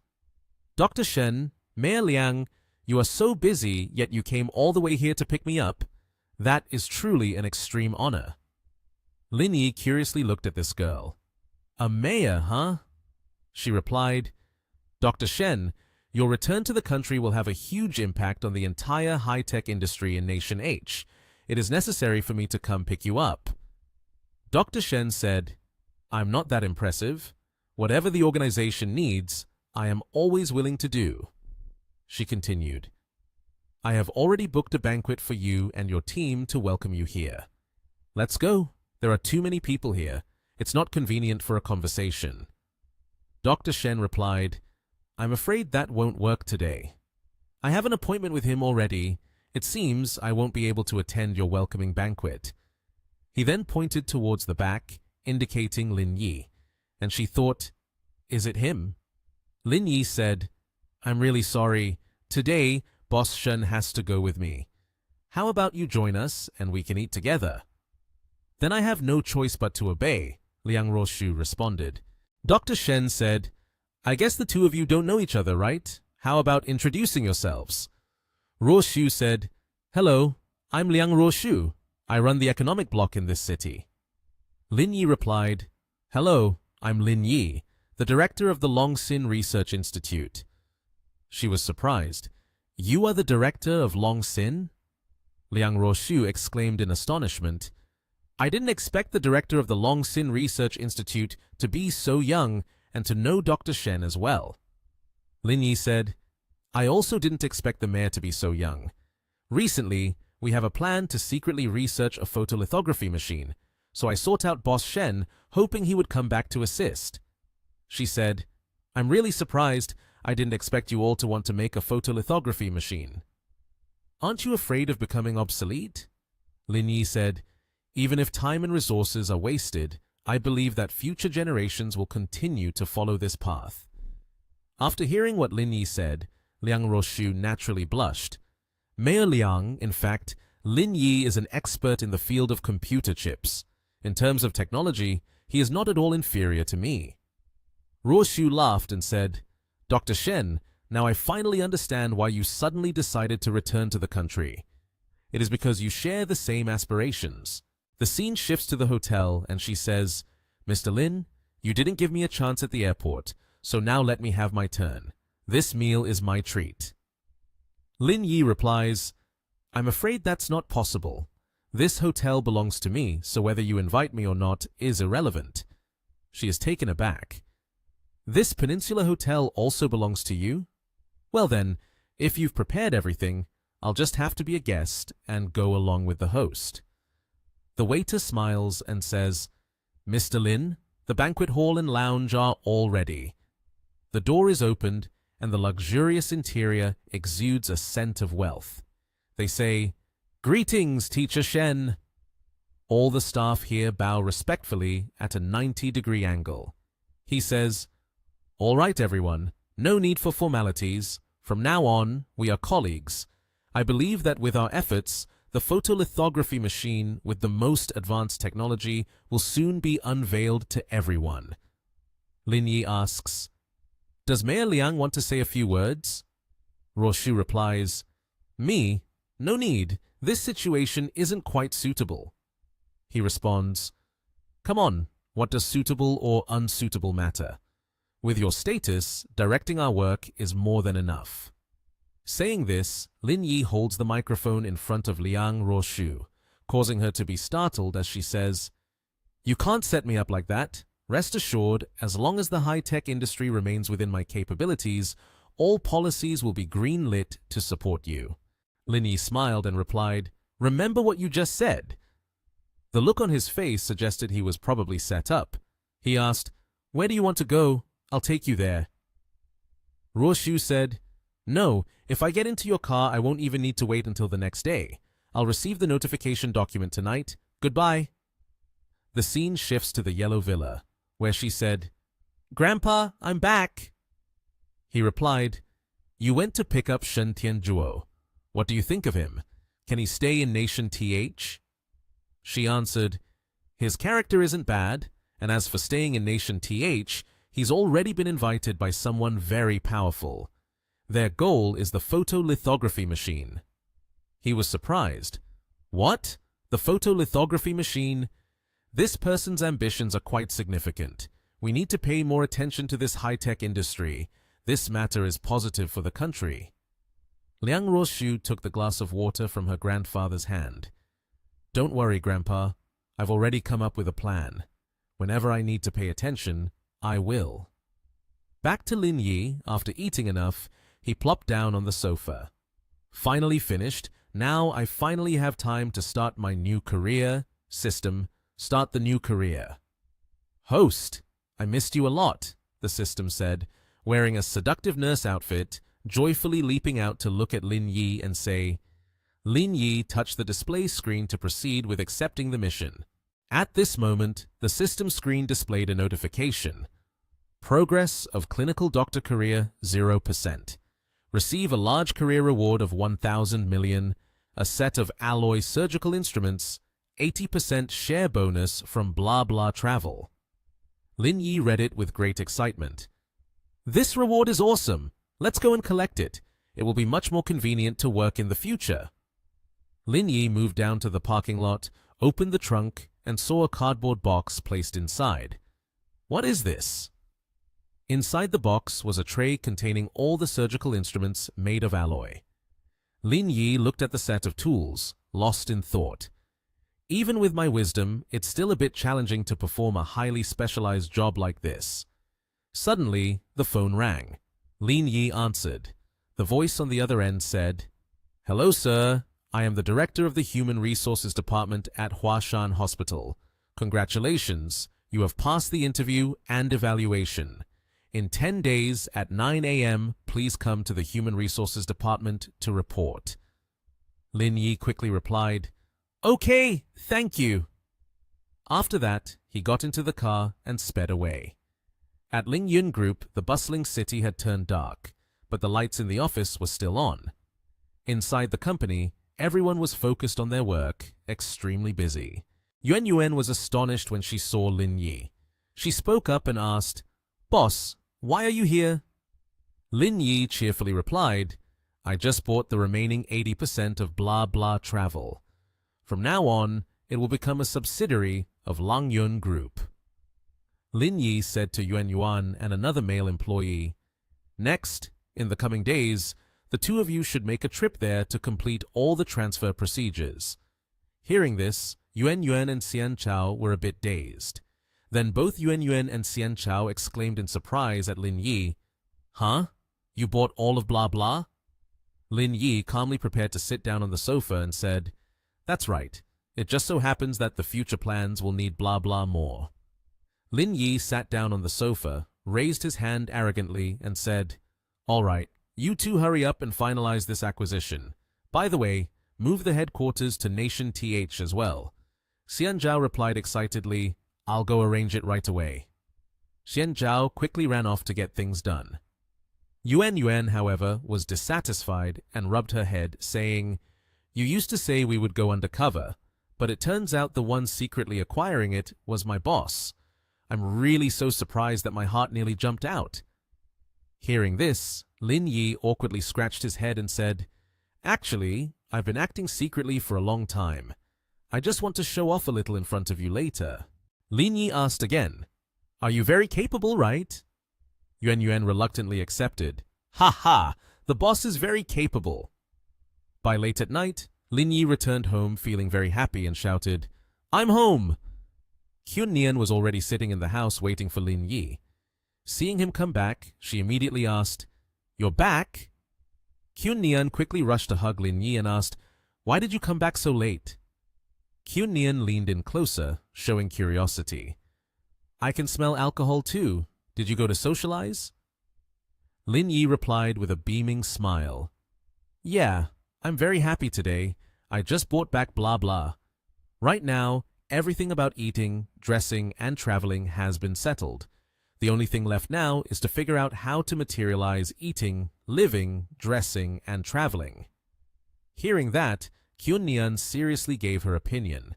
"Dr. Shen, Mayor Liang, you are so busy, yet you came all the way here to pick me up. That is truly an extreme honor." Lin Yi curiously looked at this girl. "A mayor, huh?" She replied, "Dr. Shen, your return to the country will have a huge impact on the entire high-tech industry in Nation H. It is necessary for me to come pick you up." Dr. Shen said, "I'm not that impressive. Whatever the organization needs, I am always willing to do." She continued, "I have already booked a banquet for you and your team to welcome you here. Let's go. There are too many people here. It's not convenient for a conversation." Dr. Shen replied, "I'm afraid that won't work today. I have an appointment with him already. It seems I won't be able to attend your welcoming banquet." He then pointed towards the back, indicating Lin Yi, and she thought, "Is it him?" Lin Yi said, "I'm really sorry. Today, Boss Shen has to go with me. How about you join us and we can eat together?" "Then I have no choice but to obey," Liang Ruoshu responded. Dr. Shen said, "I guess the two of you don't know each other, right? How about introducing yourselves?" Ruoshu said, "Hello, I'm Liang Ruoshu. I run the economic block in this city." Lin Yi replied, "Hello, I'm Lin Yi, the director of the Longxin Research Institute." She was surprised. "You are the director of Longxin?" Liang Ruoshu exclaimed in astonishment. "I didn't expect the director of the Longxin Research Institute to be so young and to know Dr. Shen as well." Lin Yi said, "I also didn't expect the mayor to be so young. Recently, we have a plan to secretly research a photolithography machine, so I sought out Boss Shen, hoping he would come back to assist." She said, "I'm really surprised. I didn't expect you all to want to make a photolithography machine." "Aren't you afraid of becoming obsolete?" Lin Yi said, "Even if time and resources are wasted, I believe that future generations will continue to follow this path." After hearing what Lin Yi said, Liang Ruoshu naturally blushed. "Mayor Liang, in fact, Lin Yi is an expert in the field of computer chips. In terms of technology, he is not at all inferior to me." Ruoshu laughed and said, "Dr. Shen, now I finally understand why you suddenly decided to return to the country. It is because you share the same aspirations." The scene shifts to the hotel and she says, "Mr. Lin, you didn't give me a chance at the airport, so now let me have my turn. This meal is my treat." Lin Yi replies, "I'm afraid that's not possible. This hotel belongs to me, so whether you invite me or not is irrelevant." She is taken aback. "This Peninsula Hotel also belongs to you? Well then, if you've prepared everything, I'll just have to be a guest and go along with the host." The waiter smiles and says, "Mr. Lin, the banquet hall and lounge are all ready." The door is opened, and the luxurious interior exudes a scent of wealth. They say, "Greetings, Teacher Shen." All the staff here bow respectfully at a 90-degree angle. He says, "All right, everyone, no need for formalities. From now on, we are colleagues. I believe that with our efforts, the photolithography machine with the most advanced technology will soon be unveiled to everyone." Lin Yi asks, "Does Mayor Liang want to say a few words?" Roshu replies, "Me? No need. This situation isn't quite suitable." He responds, "Come on, what does suitable or unsuitable matter? With your status, directing our work is more than enough." Saying this, Lin Yi holds the microphone in front of Liang Roshu, causing her to be startled as she says, "You can't set me up like that. Rest assured, as long as the high-tech industry remains within my capabilities, all policies will be green-lit to support you." Lin Yi smiled and replied, "Remember what you just said." The look on his face suggested he was probably set up. He asked, "Where do you want to go? I'll take you there." Roshu said, "No, if I get into your car, I won't even need to wait until the next day. I'll receive the notification document tonight. Goodbye." The scene shifts to the yellow villa, where she said, "Grandpa, I'm back." He replied, "You went to pick up Shen Tianzhuo. What do you think of him? Can he stay in Nation TH?" She answered, "His character isn't bad, and as for staying in Nation TH, he's already been invited by someone very powerful. Their goal is the photolithography machine." He was surprised. "What? The photolithography machine? This person's ambitions are quite significant. We need to pay more attention to this high-tech industry. This matter is positive for the country." Liang Roshu took the glass of water from her grandfather's hand. "Don't worry, Grandpa. I've already come up with a plan. Whenever I need to pay attention, I will." Back to Lin Yi, after eating enough, he plopped down on the sofa. "Finally finished. Now I finally have time to start my new career. System, start the new career." "Host, I missed you a lot," the system said, wearing a seductive nurse outfit, joyfully leaping out to look at Lin Yi and say, Lin Yi touched the display screen to proceed with accepting the mission. At this moment, the system screen displayed a notification. Progress of clinical doctor career 0%. Receive a large career reward of 1,000 million, a set of alloy surgical instruments, 80% share bonus from blah blah travel. Lin Yi read it with great excitement. "This reward is awesome. Let's go and collect it. It will be much more convenient to work in the future." Lin Yi moved down to the parking lot, opened the trunk, and saw a cardboard box placed inside. "What is this?" Inside the box was a tray containing all the surgical instruments made of alloy. Lin Yi looked at the set of tools, lost in thought. Even with my wisdom, it's still a bit challenging to perform a highly specialized job like this. Suddenly, the phone rang. Lin Yi answered. The voice on the other end said, "Hello, sir. I am the director of the Human Resources Department at Huashan Hospital. Congratulations, you have passed the interview and evaluation. In 10 days at 9 a.m., please come to the Human Resources Department to report." Lin Yi quickly replied, "Okay, thank you." After that, he got into the car and sped away. At Lingyun Group, the bustling city had turned dark, but the lights in the office were still on. Inside the company, everyone was focused on their work, extremely busy. Yuan was astonished when she saw Lin Yi. She spoke up and asked, "Boss, why are you here?" Lin Yi cheerfully replied, "I just bought the remaining 80% of blah blah travel. From now on, it will become a subsidiary of Langyun Group." Lin Yi said to Yuan and another male employee, "Next, in the coming days, the two of you should make a trip there to complete all the transfer procedures." Hearing this, Yuan and Xian Chao were a bit dazed. Then both Yuan and Xian Chao exclaimed in surprise at Lin Yi, "Huh? You bought all of blah blah?" Lin Yi calmly prepared to sit down on the sofa and said, "That's right. It just so happens that the future plans will need blah blah more. Lin Yi sat down on the sofa, raised his hand arrogantly, and said, "All right, you two hurry up and finalize this acquisition. By the way, move the headquarters to Nation TH as well." Xian Zhao replied excitedly, "I'll go arrange it right away." Xian Zhao quickly ran off to get things done. Yuan, however, was dissatisfied and rubbed her head, saying, "You used to say we would go undercover, but it turns out the one secretly acquiring it was my boss. I'm really so surprised that my heart nearly jumped out." Hearing this, Lin Yi awkwardly scratched his head and said, "Actually, I've been acting secretly for a long time. I just want to show off a little in front of you later." Lin Yi asked again, "Are you very capable, right?" Yuan reluctantly accepted. "Ha ha, the boss is very capable." By late at night, Lin Yi returned home feeling very happy and shouted, "I'm home!" Nian was already sitting in the house waiting for Lin Yi. Seeing him come back, she immediately asked, "You're back?" Nian quickly rushed to hug Lin Yi and asked, "Why did you come back so late?" Nian leaned in closer, showing curiosity. "I can smell alcohol too. Did you go to socialize?" Lin Yi replied with a beaming smile, "Yeah, I'm very happy today. I just bought back blah blah. Right now, everything about eating, dressing, and traveling has been settled. The only thing left now is to figure out how to materialize eating, living, dressing, and traveling." Hearing that, Nian seriously gave her opinion.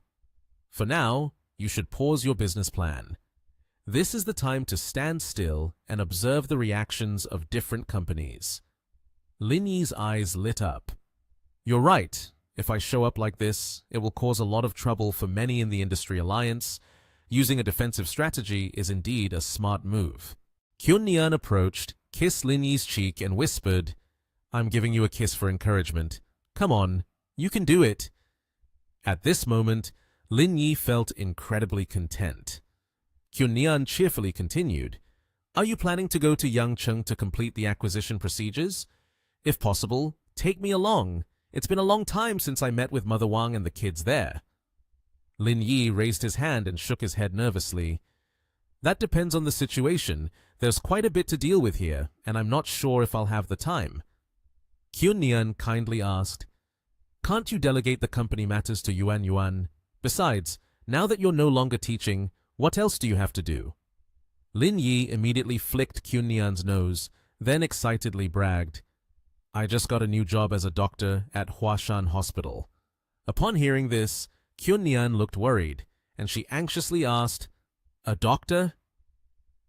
"For now, you should pause your business plan. This is the time to stand still and observe the reactions of different companies." Lin Yi's eyes lit up. "You're right. If I show up like this, it will cause a lot of trouble for many in the industry alliance. Using a defensive strategy is indeed a smart move." Nian approached, kissed Lin Yi's cheek, and whispered, "I'm giving you a kiss for encouragement. Come on, you can do it." At this moment, Lin Yi felt incredibly content. Nian cheerfully continued, "Are you planning to go to Yangcheng to complete the acquisition procedures? If possible, take me along. It's been a long time since I met with Mother Wang and the kids there." Lin Yi raised his hand and shook his head nervously. "That depends on the situation. There's quite a bit to deal with here, and I'm not sure if I'll have the time." Nian kindly asked, "Can't you delegate the company matters to Yuan? Besides, now that you're no longer teaching, what else do you have to do?" Lin Yi immediately flicked Nian's nose, then excitedly bragged, "I just got a new job as a doctor at Huashan Hospital." Upon hearing this, Nian looked worried, and she anxiously asked, "A doctor?"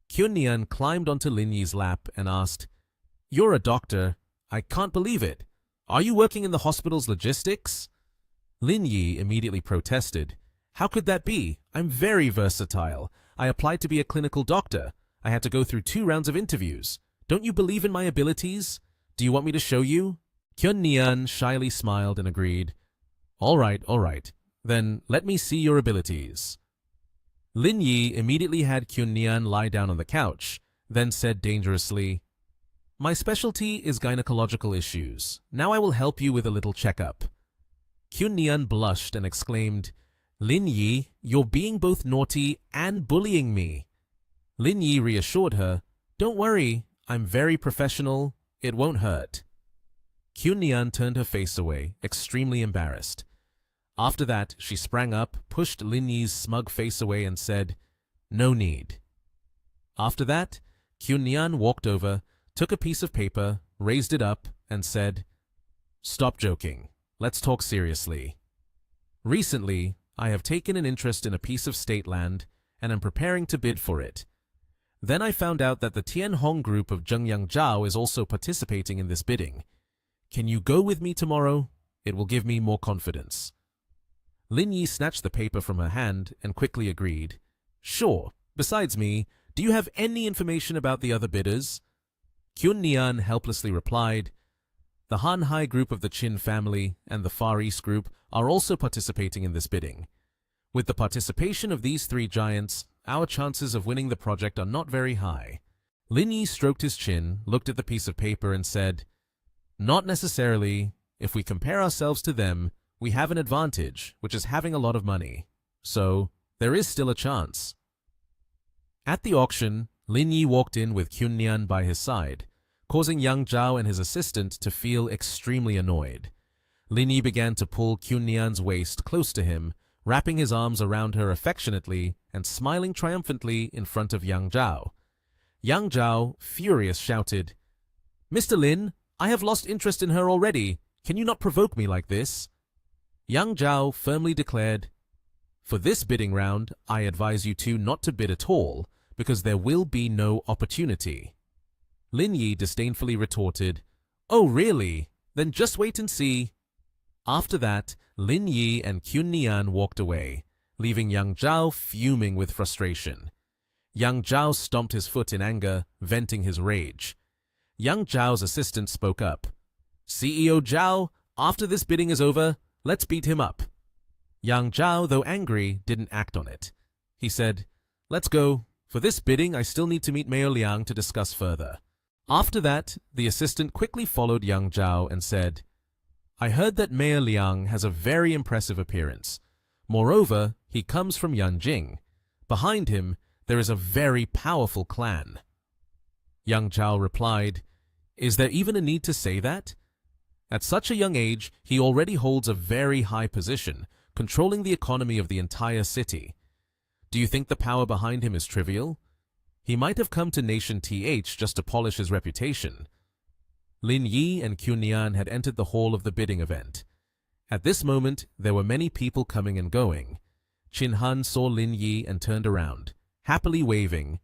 Nian climbed onto Lin Yi's lap and asked, "You're a doctor? I can't believe it. Are you working in the hospital's logistics?" Lin Yi immediately protested, "How could that be? I'm very versatile. I applied to be a clinical doctor. I had to go through 2 rounds of interviews. Don't you believe in my abilities? Do you want me to show you?" Nian shyly smiled and agreed, all right. Then let me see your abilities." Lin Yi immediately had Nian lie down on the couch, then said dangerously, "My specialty is gynecological issues. Now I will help you with a little checkup." Nian blushed and exclaimed, "Lin Yi, you're being both naughty and bullying me." Lin Yi reassured her, "Don't worry, I'm very professional. It won't hurt." Nian turned her face away, extremely embarrassed. After that, she sprang up, pushed Lin Yi's smug face away and said, "No need." After that, Nian walked over, took a piece of paper, raised it up, and said, "Stop joking. Let's talk seriously. Recently, I have taken an interest in a piece of state land, and am preparing to bid for it. Then I found out that the Tianhong group of Zhengyang Zhao is also participating in this bidding. Can you go with me tomorrow? It will give me more confidence." Lin Yi snatched the paper from her hand and quickly agreed. "Sure. Besides me, do you have any information about the other bidders?" Nian helplessly replied, "The Hanhai group of the Qin family and the Far East group are also participating in this bidding. With the participation of these 3 giants, our chances of winning the project are not very high." Lin Yi stroked his chin, looked at the piece of paper and said, "Not necessarily. If we compare ourselves to them, we have an advantage, which is having a lot of money. So, there is still a chance. At the auction, Lin Yi walked in with Kyun Nian by his side, causing Yang Zhao and his assistant to feel extremely annoyed. Lin Yi began to pull Kyun Nian's waist close to him, wrapping his arms around her affectionately and smiling triumphantly in front of Yang Zhao. Yang Zhao, furious, shouted, "Mr. Lin, I have lost interest in her already. Can you not provoke me like this?" Yang Zhao firmly declared, "For this bidding round, I advise you two not to bid at all, because there will be no opportunity." Lin Yi disdainfully retorted, "Oh really? Then just wait and see." After that, Lin Yi and Kyun Nian walked away, leaving Yang Zhao fuming with frustration. Yang Zhao stomped his foot in anger, venting his rage. Yang Zhao's assistant spoke up. "CEO Zhao, after this bidding is over, let's beat him up." Yang Zhao, though angry, didn't act on it. He said, "Let's go. For this bidding, I still need to meet Mayor Liang to discuss further." After that, the assistant quickly followed Yang Zhao and said, "I heard that Mayor Liang has a very impressive appearance. Moreover, he comes from Yanjing. Behind him, there is a very powerful clan." Yang Zhao replied, "Is there even a need to say that? At such a young age, he already holds a very high position, controlling the economy of the entire city. Do you think the power behind him is trivial? He might have come to Nation TH just to polish his reputation." Lin Yi and Kyun Nian had entered the hall of the bidding event. At this moment, there were many people coming and going. Chin Han saw Lin Yi and turned around, happily waving.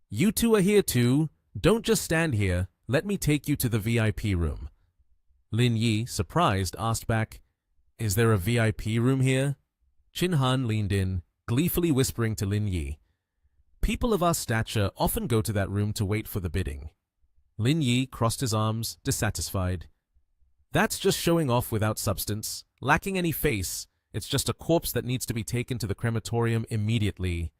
"You two are here too. Don't just stand here. Let me take you to the VIP room." Lin Yi, surprised, asked back, "Is there a VIP room here?" Chin Han leaned in, gleefully whispering to Lin Yi, "People of our stature often go to that room to wait for the bidding." Lin Yi crossed his arms, dissatisfied. "That's just showing off without substance, lacking any face. It's just a corpse that needs to be taken to the crematorium immediately."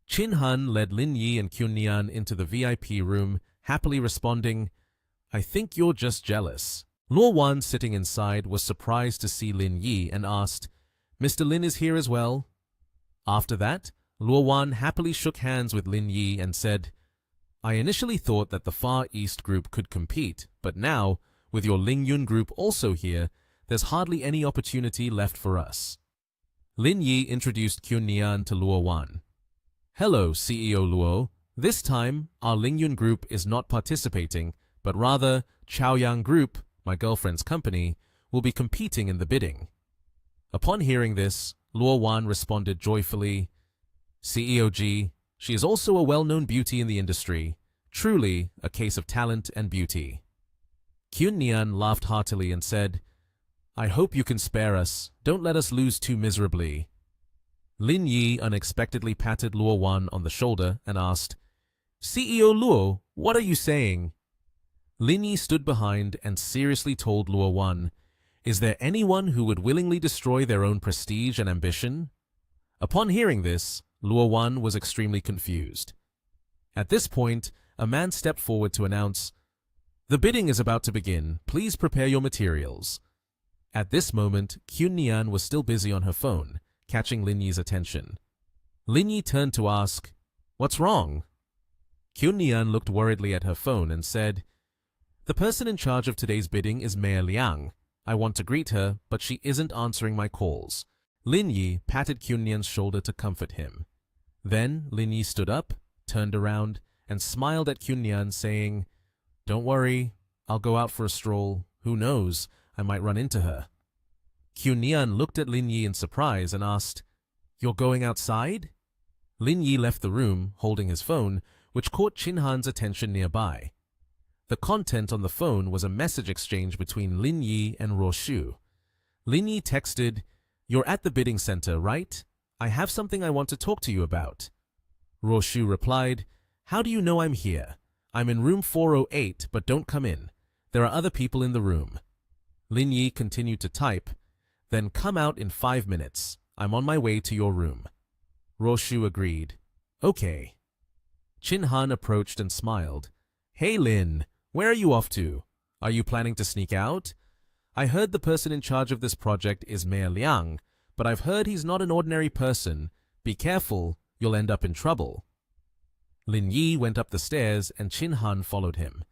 Chin Han led Lin Yi and Kyun Nian into the VIP room, happily responding, "I think you're just jealous." Luo Wan, sitting inside, was surprised to see Lin Yi and asked, "Mr. Lin is here as well?" After that, Luo Wan happily shook hands with Lin Yi and said, "I initially thought that the Far East group could compete, but now, with your Lingyun group also here, there's hardly any opportunity left for us." Lin Yi introduced Kyun Nian to Luo Wan. "Hello, CEO Luo. This time, our Lingyun group is not participating, but rather, Chaoyang Group, my girlfriend's company, will be competing in the bidding." Upon hearing this, Luo Wan responded joyfully, "CEO G, she is also a well-known beauty in the industry, truly a case of talent and beauty." Kyun Nian laughed heartily and said, "I hope you can spare us. Don't let us lose too miserably." Lin Yi unexpectedly patted Luo Wan on the shoulder and asked, "CEO Luo, what are you saying?" Lin Yi stood behind and seriously told Luo Wan, "Is there anyone who would willingly destroy their own prestige and ambition?" Upon hearing this, Luo Wan was extremely confused. At this point, a man stepped forward to announce, "The bidding is about to begin. Please prepare your materials." At this moment, Kyun Nian was still busy on her phone, catching Lin Yi's attention. Lin Yi turned to ask, "What's wrong?" Kyun Nian looked worriedly at her phone and said, "The person in charge of today's bidding is Mayor Liang. I want to greet her, but she isn't answering my calls." Lin Yi patted Kyun Nian's shoulder to comfort him. Then Lin Yi stood up, turned around, and smiled at Kyun Nian, saying, "Don't worry, I'll go out for a stroll. Who knows, I might run into her." Kyun Nian looked at Lin Yi in surprise and asked, "You're going outside?" Lin Yi left the room, holding his phone, which caught Chin Han's attention nearby. The content on the phone was a message exchange between Lin Yi and Roshu. Lin Yi texted, "You're at the bidding center, right? I have something I want to talk to you about." Roshu replied, "How do you know I'm here? I'm in room 408, but don't come in. There are other people in the room." Lin Yi continued to type, "Then come out in 5 minutes. I'm on my way to your room." Roshu agreed. "Okay." Chin Han approached and smiled. "Hey Lin, where are you off to? Are you planning to sneak out?" I heard the person in charge of this project is Mayor Liang, but I've heard he's not an ordinary person. Be careful, you'll end up in trouble. Lin Yi went up the stairs and Qin Han followed him.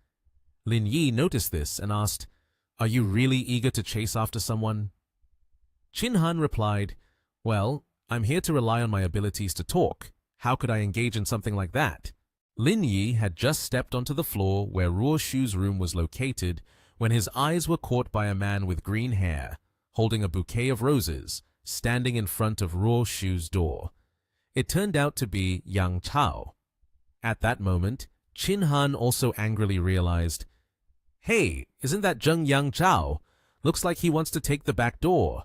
Lin Yi noticed this and asked, "Are you really eager to chase after someone?" Qin Han replied, "Well, I'm here to rely on my abilities to talk. How could I engage in something like that?" Lin Yi had just stepped onto the floor where Ruo Shu's room was located when his eyes were caught by a man with green hair, holding a bouquet of roses, standing in front of Ruo Shu's door. It turned out to be Yang Chao. At that moment, Qin Han also angrily realized, "Hey, isn't that Zheng Yang Chao? Looks like he wants to take the back door.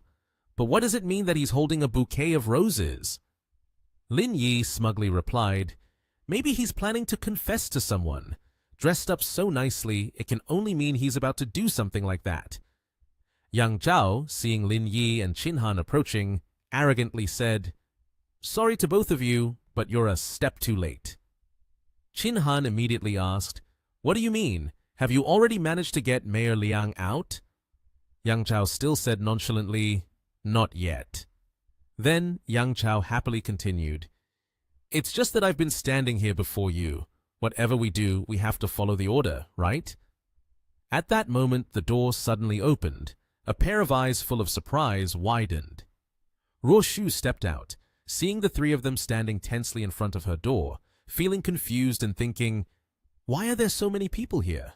But what does it mean that he's holding a bouquet of roses?" Lin Yi smugly replied, "Maybe he's planning to confess to someone. Dressed up so nicely, it can only mean he's about to do something like that." Yang Zhao, seeing Lin Yi and Qin Han approaching, arrogantly said, "Sorry to both of you, but you're a step too late." Qin Han immediately asked, "What do you mean? Have you already managed to get Mayor Liang out?" Yang Zhao still said nonchalantly, "Not yet." Then Yang Zhao happily continued, "It's just that I've been standing here before you. Whatever we do, we have to follow the order, right?" At that moment, the door suddenly opened. A pair of eyes full of surprise widened. Ruo Shu stepped out, seeing the three of them standing tensely in front of her door, feeling confused and thinking, "Why are there so many people here?"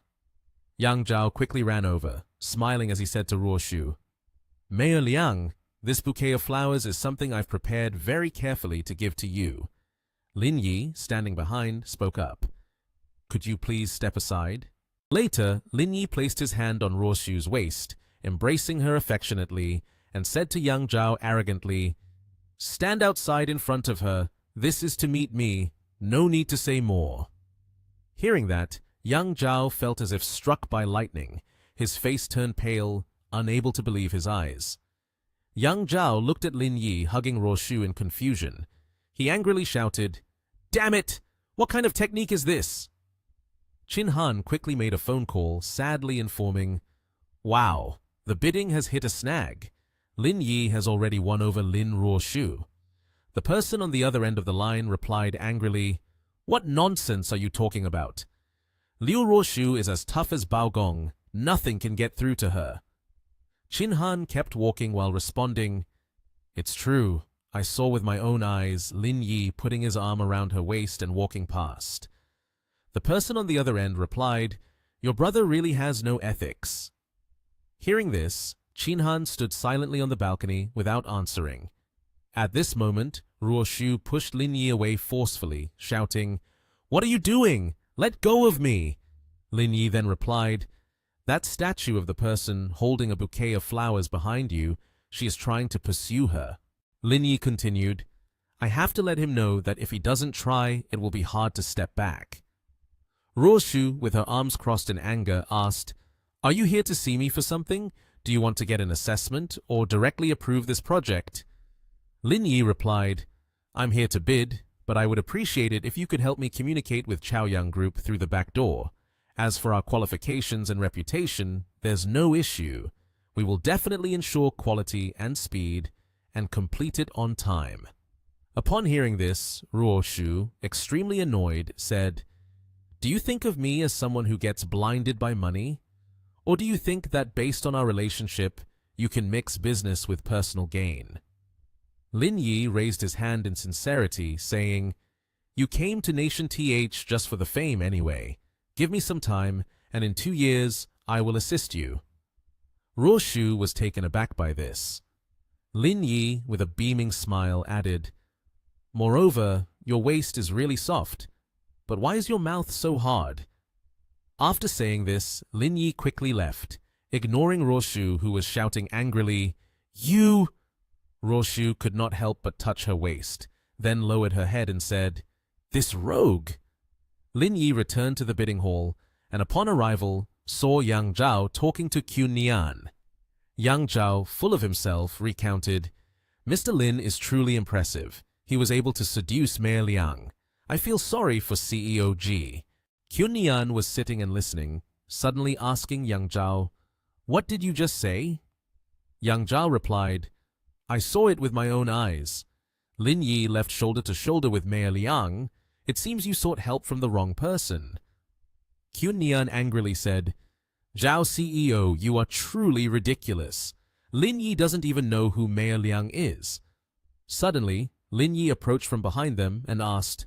Yang Zhao quickly ran over, smiling as he said to Ruo Shu, "Mayor Liang, this bouquet of flowers is something I've prepared very carefully to give to you." Lin Yi, standing behind, spoke up, "Could you please step aside?" Later, Lin Yi placed his hand on Ruo Shu's waist, embracing her affectionately, and said to Yang Zhao arrogantly, "Stand outside in front of her. This is to meet me. No need to say more." Hearing that, Yang Zhao felt as if struck by lightning. His face turned pale, unable to believe his eyes. Yang Zhao looked at Lin Yi hugging Ruo Shu in confusion. He angrily shouted, "Damn it! What kind of technique is this?" Qin Han quickly made a phone call, sadly informing, "Wow, the bidding has hit a snag. Lin Yi has already won over Lin Ruo Shu." The person on the other end of the line replied angrily, "What nonsense are you talking about? Liu Ruo Shu is as tough as Bao Gong. Nothing can get through to her." Qin Han kept walking while responding, "It's true. I saw with my own eyes Lin Yi putting his arm around her waist and walking past." The person on the other end replied, "Your brother really has no ethics." Hearing this, Qin Han stood silently on the balcony without answering. At this moment, Ruo Shu pushed Lin Yi away forcefully, shouting, "What are you doing? Let go of me!" Lin Yi then replied, "That statue of the person holding a bouquet of flowers behind you, she is trying to pursue her." Lin Yi continued, "I have to let him know that if he doesn't try, it will be hard to step back." Ruo Shu, with her arms crossed in anger, asked, "Are you here to see me for something? Do you want to get an assessment or directly approve this project?" Lin Yi replied, "I'm here to bid, but I would appreciate it if you could help me communicate with Chaoyang Group through the back door. As for our qualifications and reputation, there's no issue. We will definitely ensure quality and speed and complete it on time." Upon hearing this, Ruo Shu, extremely annoyed, said, "Do you think of me as someone who gets blinded by money? Or do you think that based on our relationship, you can mix business with personal gain?" Lin Yi raised his hand in sincerity, saying, "You came to Nation TH just for the fame anyway. Give me some time, and in 2 years, I will assist you." Ruo Shu was taken aback by this. Lin Yi, with a beaming smile, added, "Moreover, your waist is really soft. But why is your mouth so hard?" After saying this, Lin Yi quickly left, ignoring Ruo Shu, who was shouting angrily, "You!" Ruo Shu could not help but touch her waist, then lowered her head and said, "This rogue!" Lin Yi returned to the bidding hall, and upon arrival, saw Yang Zhao talking to Qun Nian. Yang Zhao, full of himself, recounted, "Mr. Lin is truly impressive. He was able to seduce Mayor Liang. I feel sorry for CEO G." Qun Nian was sitting and listening, suddenly asking Yang Zhao, What did you just say? Yang Zhao replied, I saw it with my own eyes. Lin Yi left shoulder to shoulder with Mayor Liang. It seems you sought help from the wrong person. Qun Nian angrily said, Zhao CEO, you are truly ridiculous. Lin Yi doesn't even know who Mayor Liang is. Suddenly, Lin Yi approached from behind them and asked,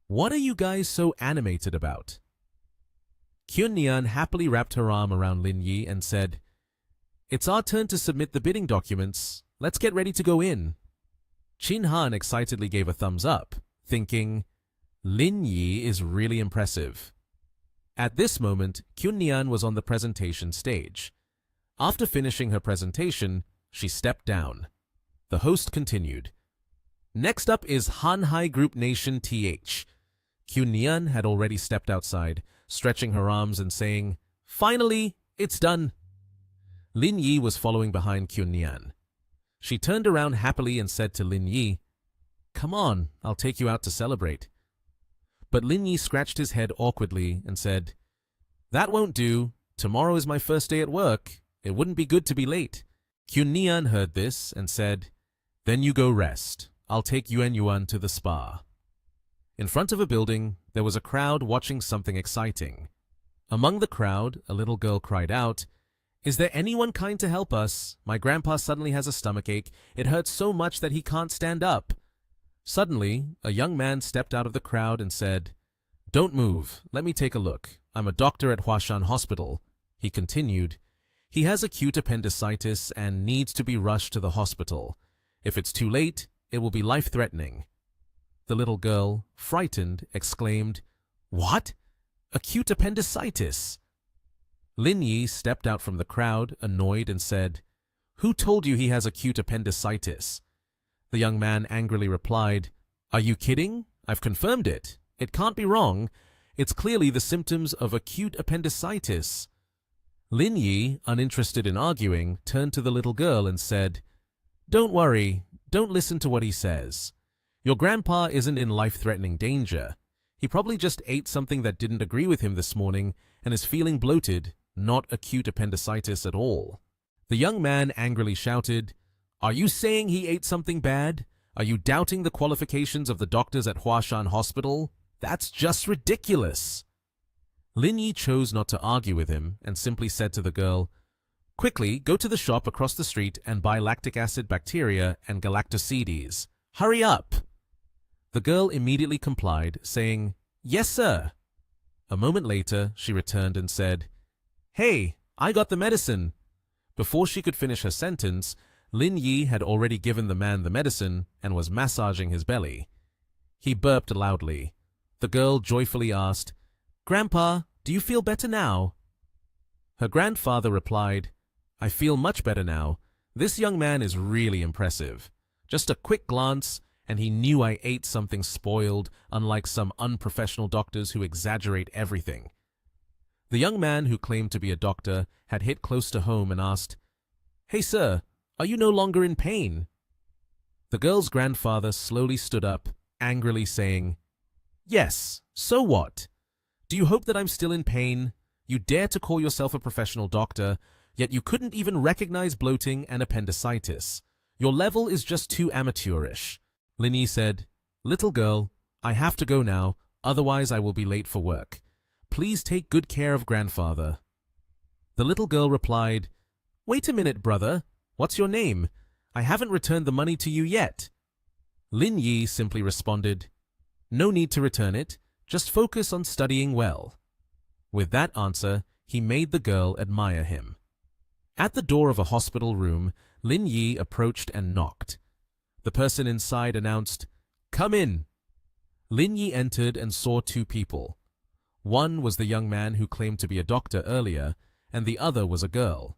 What are you guys so animated about? Qun Nian happily wrapped her arm around Lin Yi and said, It's our turn to submit the bidding documents. Let's get ready to go in. Qin Han excitedly gave a thumbs up, thinking, Lin Yi is really impressive. At this moment, Qun Nian was on the presentation stage. After finishing her presentation, she stepped down. The host continued. Next up is Hanhai Group Nation TH. Qun Nian had already stepped outside, stretching her arms and saying, Finally, it's done. Lin Yi was following behind Qun Nian. She turned around happily and said to Lin Yi, Come on, I'll take you out to celebrate. But Lin Yi scratched his head awkwardly and said, That won't do. Tomorrow is my first day at work. It wouldn't be good to be late. Qun Nian heard this and said, Then you go rest. I'll take Yuan to the spa. In front of a building, there was a crowd watching something exciting. Among the crowd, a little girl cried out, Is there anyone kind to help us? My grandpa suddenly has a stomachache. It hurts so much that he can't stand up. Suddenly, a young man stepped out of the crowd and said, Don't move. Let me take a look. I'm a doctor at Huashan Hospital. He continued, He has acute appendicitis and needs to be rushed to the hospital. If it's too late, it will be life-threatening. The little girl, frightened, exclaimed, What? Acute appendicitis? Lin Yi stepped out from the crowd, annoyed, and said, Who told you he has acute appendicitis? The young man angrily replied, Are you kidding? I've confirmed it. It can't be wrong. It's clearly the symptoms of acute appendicitis. Lin Yi, uninterested in arguing, turned to the little girl and said, Don't worry. Don't listen to what he says. Your grandpa isn't in life-threatening danger. He probably just ate something that didn't agree with him this morning and is feeling bloated, not acute appendicitis at all. The young man angrily shouted, Are you saying he ate something bad? Are you doubting the qualifications of the doctors at Huashan Hospital? That's just ridiculous. Lin Yi chose not to argue with him and simply said to the girl, Quickly, go to the shop across the street and buy lactic acid bacteria and galactosides. Hurry up! The girl immediately complied, saying, Yes, sir. A moment later, she returned and said, Hey, I got the medicine. Before she could finish her sentence, Lin Yi had already given the man the medicine and was massaging his belly. He burped loudly. The girl joyfully asked, Grandpa, do you feel better now? Her grandfather replied, I feel much better now. This young man is really impressive. Just a quick glance, and he knew I ate something spoiled, unlike some unprofessional doctors who exaggerate everything. The young man who claimed to be a doctor had hit close to home and asked, Hey sir, are you no longer in pain? The girl's grandfather slowly stood up, angrily saying, Yes, so what? Do you hope that I'm still in pain? You dare to call yourself a professional doctor, yet you couldn't even recognize bloating and appendicitis. Your level is just too amateurish. Lin Yi said, Little girl, I have to go now, otherwise I will be late for work. Please take good care of grandfather. The little girl replied, Wait a minute, brother. What's your name? I haven't returned the money to you yet. Lin Yi simply responded, No need to return it. Just focus on studying well. With that answer, he made the girl admire him. At the door of a hospital room, Lin Yi approached and knocked. The person inside announced, Come in. Lin Yi entered and saw two people. One was the young man who claimed to be a doctor earlier, and the other was a girl.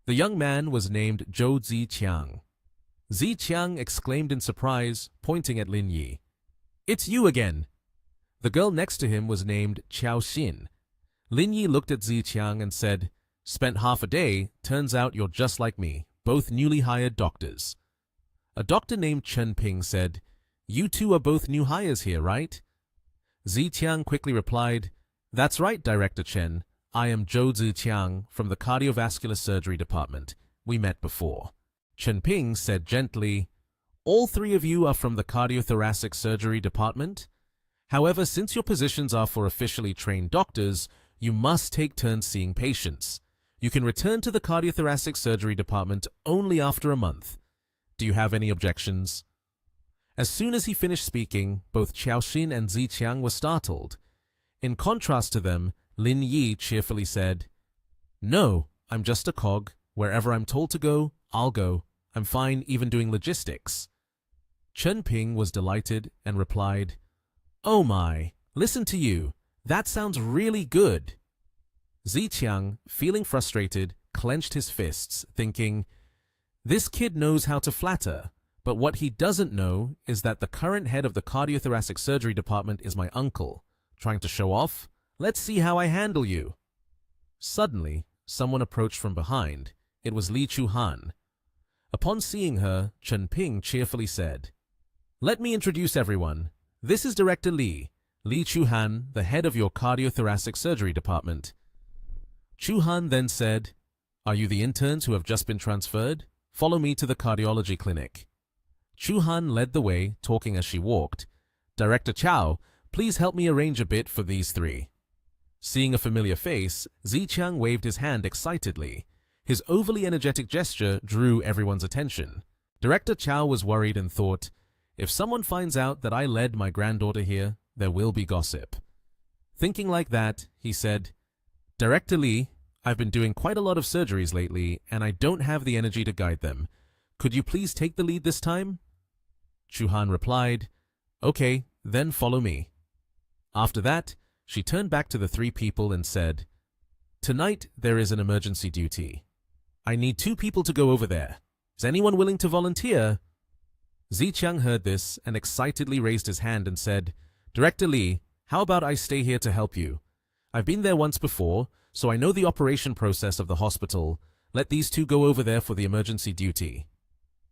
The young man was named Zhou Ziqiang. Ziqiang exclaimed in surprise, pointing at Lin Yi. It's you again. The girl next to him was named Qiao Xin. Lin Yi looked at Ziqiang and said, Spent half a day, turns out you're just like me, both newly hired doctors. A doctor named Chen Ping said, You two are both new hires here, right? Ziqiang quickly replied, That's right, Director Chen. I am Zhou Ziqiang from the cardiovascular surgery department. We met before. Chen Ping said gently, all three of you are from the cardiothoracic surgery department? However, since your positions are for officially trained doctors, you must take turns seeing patients. You can return to the cardiothoracic surgery department only after a month. Do you have any objections? As soon as he finished speaking, both Xiaoxin and Ziqiang were startled. In contrast to them, Lin Yi cheerfully said, no, I'm just a cog. Wherever I'm told to go, I'll go. I'm fine even doing logistics. Chen Ping was delighted and replied, oh my, listen to you. That sounds really good. Ziqiang, feeling frustrated, clenched his fists, thinking, this kid knows how to flatter, but what he doesn't know is that the current head of the cardiothoracic surgery department is my uncle. Trying to show off? Let's see how I handle you. Suddenly, someone approached from behind. It was Li Chuhan. Upon seeing her, Chen Ping cheerfully said, let me introduce everyone. This is Director Li Chuhan, the head of your cardiothoracic surgery department. Chuhan then said, are you the interns who have just been transferred? Follow me to the cardiology clinic. Chuhan led the way, talking as she walked. Director Chao, please help me arrange a bit for these three. Seeing a familiar face, Ziqiang waved his hand excitedly. His overly energetic gesture drew everyone's attention. Director Chao was worried and thought, if someone finds out that I led my granddaughter here, there will be gossip. Thinking like that, he said, Director Li, I've been doing quite a lot of surgeries lately, and I don't have the energy to guide them. Could you please take the lead this time? Chuhan replied, okay, then follow me. After that, she turned back to the three people and said, tonight there is an emergency duty. I need 2 people to go over there. Is anyone willing to volunteer? Ziqiang heard this and excitedly raised his hand and said, Director Li, how about I stay here to help you? I've been there once before, so I know the operation process of the hospital. Let these 2 go over there for the emergency duty.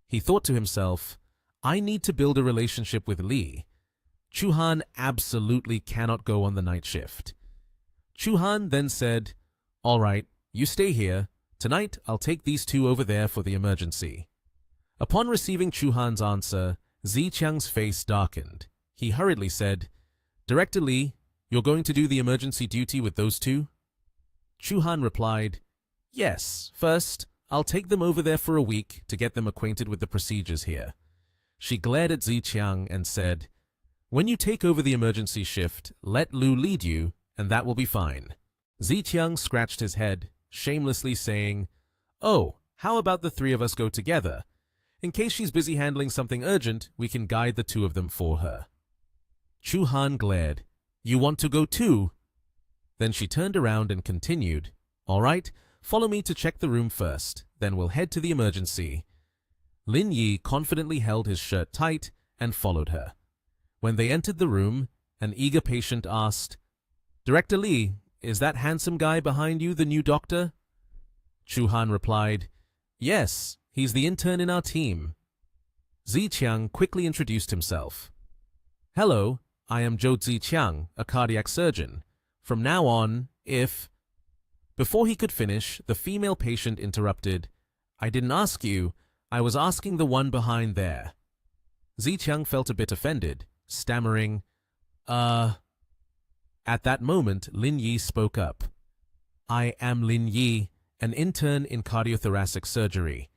He thought to himself, I need to build a relationship with Li. Chuhan absolutely cannot go on the night shift. Chuhan then said, all right, you stay here. Tonight, I'll take these 2 over there for the emergency. Upon receiving Chuhan's answer, Ziqiang's face darkened. He hurriedly said, Director Li, you're going to do the emergency duty with those 2? Chuhan replied, yes, first, I'll take them over there for a week to get them acquainted with the procedures here. She glared at Ziqiang and said, when you take over the emergency shift, let Lu lead you, and that will be fine. Ziqiang scratched his head, shamelessly saying, oh, how about the 3 of us go together? In case she's busy handling something urgent, we can guide the 2 of them for her. Chuhan glared. You want to go too? Then she turned around and continued, all right, follow me to check the room first, then we'll head to the emergency. Lin Yi confidently held his shirt tight and followed her. When they entered the room, an eager patient asked, Director Li, is that handsome guy behind you the new doctor? Chuhan replied, yes, he's the intern in our team. Ziqiang quickly introduced himself. Hello, I am Zhou Ziqiang, a cardiac surgeon. From now on, if... Before he could finish, the female patient interrupted. I didn't ask you, I was asking the one behind there. Ziqiang felt a bit offended, stammering, At that moment, Lin Yi spoke up. I am Lin Yi, an intern in cardiothoracic surgery.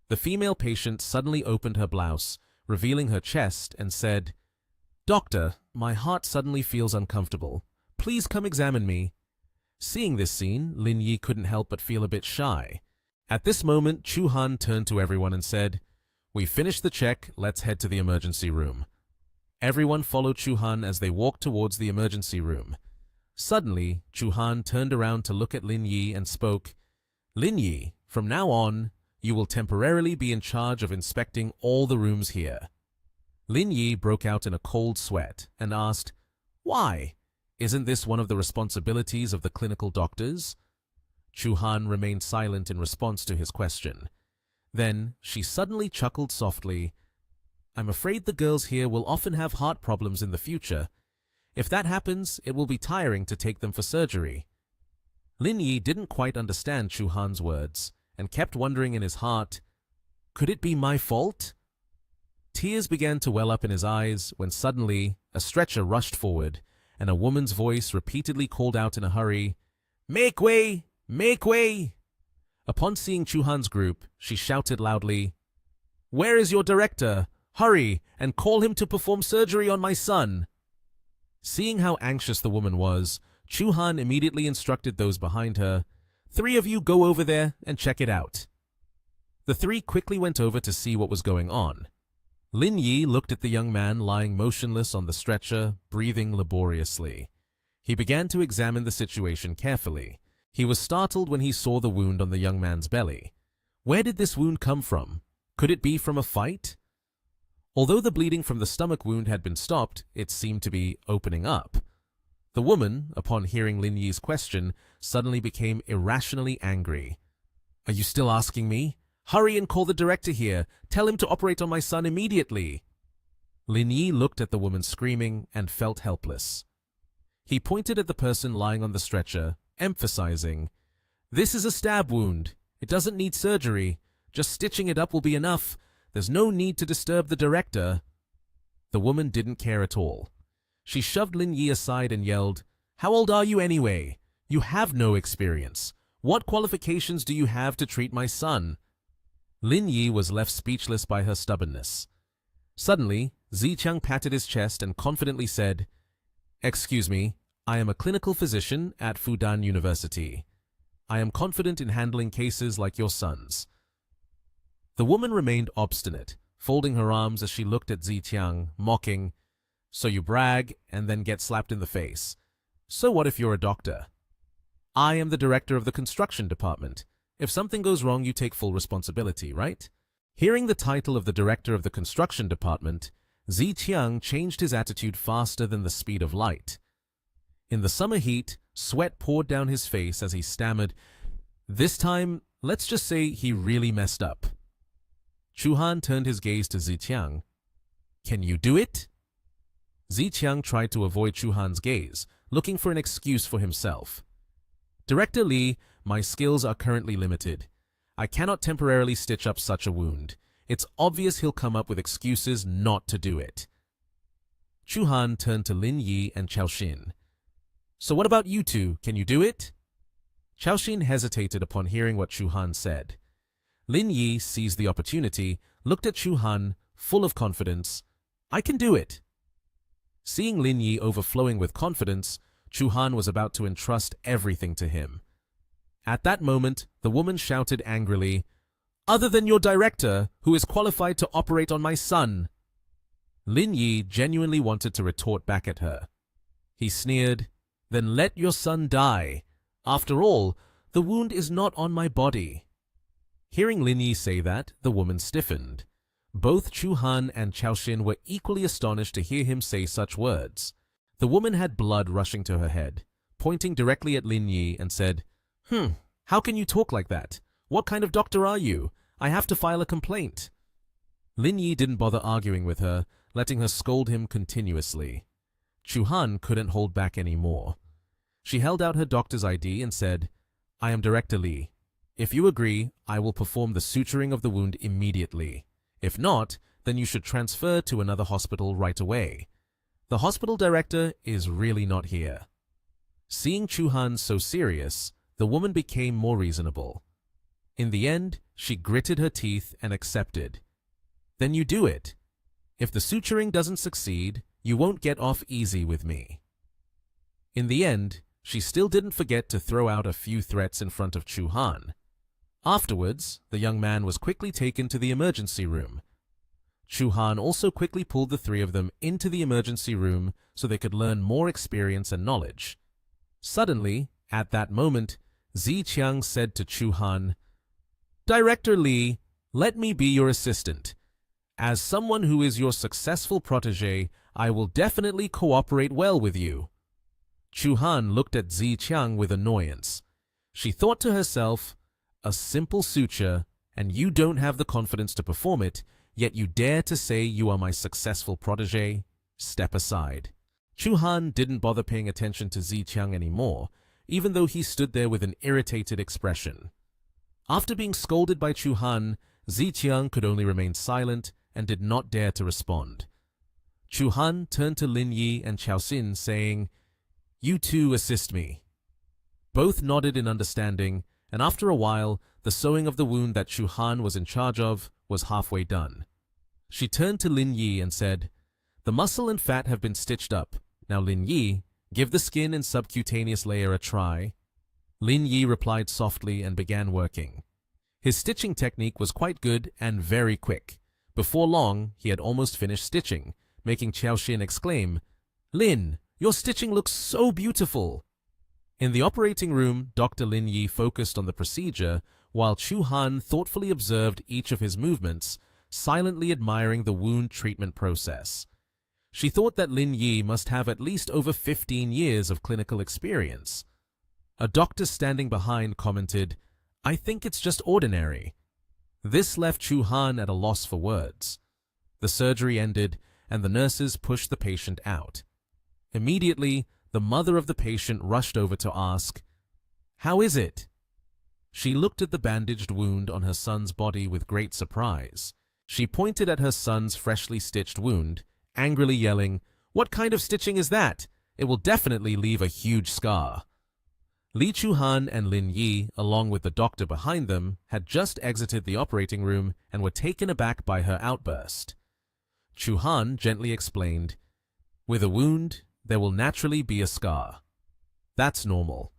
The female patient suddenly opened her blouse, revealing her chest, and said, Doctor, my heart suddenly feels uncomfortable. Please come examine me. Seeing this scene, Lin Yi couldn't help but feel a bit shy. At this moment, Chuhan turned to everyone and said, we finished the check, let's head to the emergency room. Everyone followed Chuhan as they walked towards the emergency room. Suddenly, Chuhan turned around to look at Lin Yi and spoke, Lin Yi, from now on, you will temporarily be in charge of inspecting all the rooms here. Lin Yi broke out in a cold sweat and asked, why? Isn't this one of the responsibilities of the clinical doctors? Chuhan remained silent in response to his question. Then she suddenly chuckled softly. I'm afraid the girls here will often have heart problems in the future. If that happens, it will be tiring to take them for surgery. Lin Yi didn't quite understand Chu Han's words and kept wondering in his heart, could it be my fault? Tears began to well up in his eyes when suddenly a stretcher rushed forward and a woman's voice repeatedly called out in a hurry, "Make way! Make way!" Upon seeing Chu Han's group, she shouted loudly, "Where is your director? Hurry and call him to perform surgery on my son." Seeing how anxious the woman was, Chu Han immediately instructed those behind her, "3 of you go over there and check it out." The 3 quickly went over to see what was going on. Lin Yi looked at the young man lying motionless on the stretcher, breathing laboriously. He began to examine the situation carefully. He was startled when he saw the wound on the young man's belly. Where did this wound come from? Could it be from a fight? Although the bleeding from the stomach wound had been stopped, it seemed to be opening up. The woman, upon hearing Lin Yi's question, suddenly became irrationally angry. "Are you still asking me? Hurry and call the director here. Tell him to operate on my son immediately." Lin Yi looked at the woman screaming and felt helpless. He pointed at the person lying on the stretcher, emphasizing, "This is a stab wound. It doesn't need surgery. Just stitching it up will be enough. There's no need to disturb the director." The woman didn't care at all. She shoved Lin Yi aside and yelled, "How old are you anyway? You have no experience. What qualifications do you have to treat my son?" Lin Yi was left speechless by her stubbornness. Suddenly, Ziqiang patted his chest and confidently said, "Excuse me, I am a clinical physician at Fudan University. I am confident in handling cases like your son's." The woman remained obstinate, folding her arms as she looked at Ziqiang, mocking, "So you brag and then get slapped in the face. So what if you're a doctor? I am the director of the construction department. If something goes wrong, you take full responsibility, right?" Hearing the title of the director of the construction department, Ziqiang changed his attitude faster than the speed of light. In the summer heat, sweat poured down his face as he stammered, "This time, let's just say he really messed up." Chu Han turned his gaze to Ziqiang. "Can you do it?" Ziqiang tried to avoid Chu Han's gaze, looking for an excuse for himself. "Director Li, my skills are currently limited. I cannot temporarily stitch up such a wound. It's obvious he'll come up with excuses not to do it." Chu Han turned to Lin Yi and Xiaoxin. "So what about you two? Can you do it?" Xiaoxin hesitated upon hearing what Chu Han said. Lin Yi seized the opportunity, looked at Chu Han, full of confidence. "I can do it." Seeing Lin Yi overflowing with confidence, Chu Han was about to entrust everything to him. At that moment, the woman shouted angrily, "Other than your director, who is qualified to operate on my son." Lin Yi genuinely wanted to retort back at her. He sneered, "Then let your son die. After all, the wound is not on my body." Hearing Lin Yi say that, the woman stiffened. Both Chu Han and Xiaoxin were equally astonished to hear him say such words. The woman had blood rushing to her head, pointing directly at Lin Yi and said, How can you talk like that? What kind of doctor are you? I have to file a complaint." Lin Yi didn't bother arguing with her, letting her scold him continuously. Chu Han couldn't hold back any more. She held out her doctor's ID and said, "I am Director Li. If you agree, I will perform the suturing of the wound immediately. If not, then you should transfer to another hospital right away. The hospital director is really not here." Seeing Chu Han so serious, the woman became more reasonable. In the end, she gritted her teeth and accepted. "Then you do it. If the suturing doesn't succeed, you won't get off easy with me." In the end, she still didn't forget to throw out a few threats in front of Chu Han. Afterwards, the young man was quickly taken to the emergency room. Chu Han also quickly pulled the 3 of them into the emergency room so they could learn more experience and knowledge. Suddenly, at that moment, Ziqiang said to Chu Han, "Director Li, let me be your assistant. As someone who is your successful protege, I will definitely cooperate well with you." Chu Han looked at Ziqiang with annoyance. She thought to herself, "A simple suture, and you don't have the confidence to perform it, yet you dare to say you are my successful protege? Step aside." Chu Han didn't bother paying attention to Ziqiang anymore. even though he stood there with an irritated expression. After being scolded by Chu Han, Ziqiang could only remain silent and did not dare to respond. Chu Han turned to Lin Yi and Qiao Xin, saying, "You two assist me." Both nodded in understanding, and after a while, the sewing of the wound that Chu Han was in charge of was halfway done. She turned to Lin Yi and said, "The muscle and fat have been stitched up. Now, Lin Yi, give the skin and subcutaneous layer a try." Lin Yi replied softly and began working. His stitching technique was quite good and very quick. Before long, he had almost finished stitching, making Qiao Xin exclaim, "Lin, your stitching looks so beautiful." In the operating room, Dr. Lin Yi focused on the procedure, while Chu Han thoughtfully observed each of his movements, silently admiring the wound treatment process. She thought that Lin Yi must have at least over 15 years of clinical experience. A doctor standing behind commented, "I think it's just ordinary." This left Chu Han at a loss for words. The surgery ended, and the nurses pushed the patient out. Immediately, the mother of the patient rushed over to ask, "How is it?" She looked at the bandaged wound on her son's body with great surprise. She pointed at her son's freshly stitched wound, angrily yelling, "What kind of stitching is that? It will definitely leave a huge scar." Li Chuhan and Lin Yi, along with the doctor behind them, had just exited the operating room and were taken aback by her outburst. Chuhan gently explained, "With a wound, there will naturally be a scar. That's normal.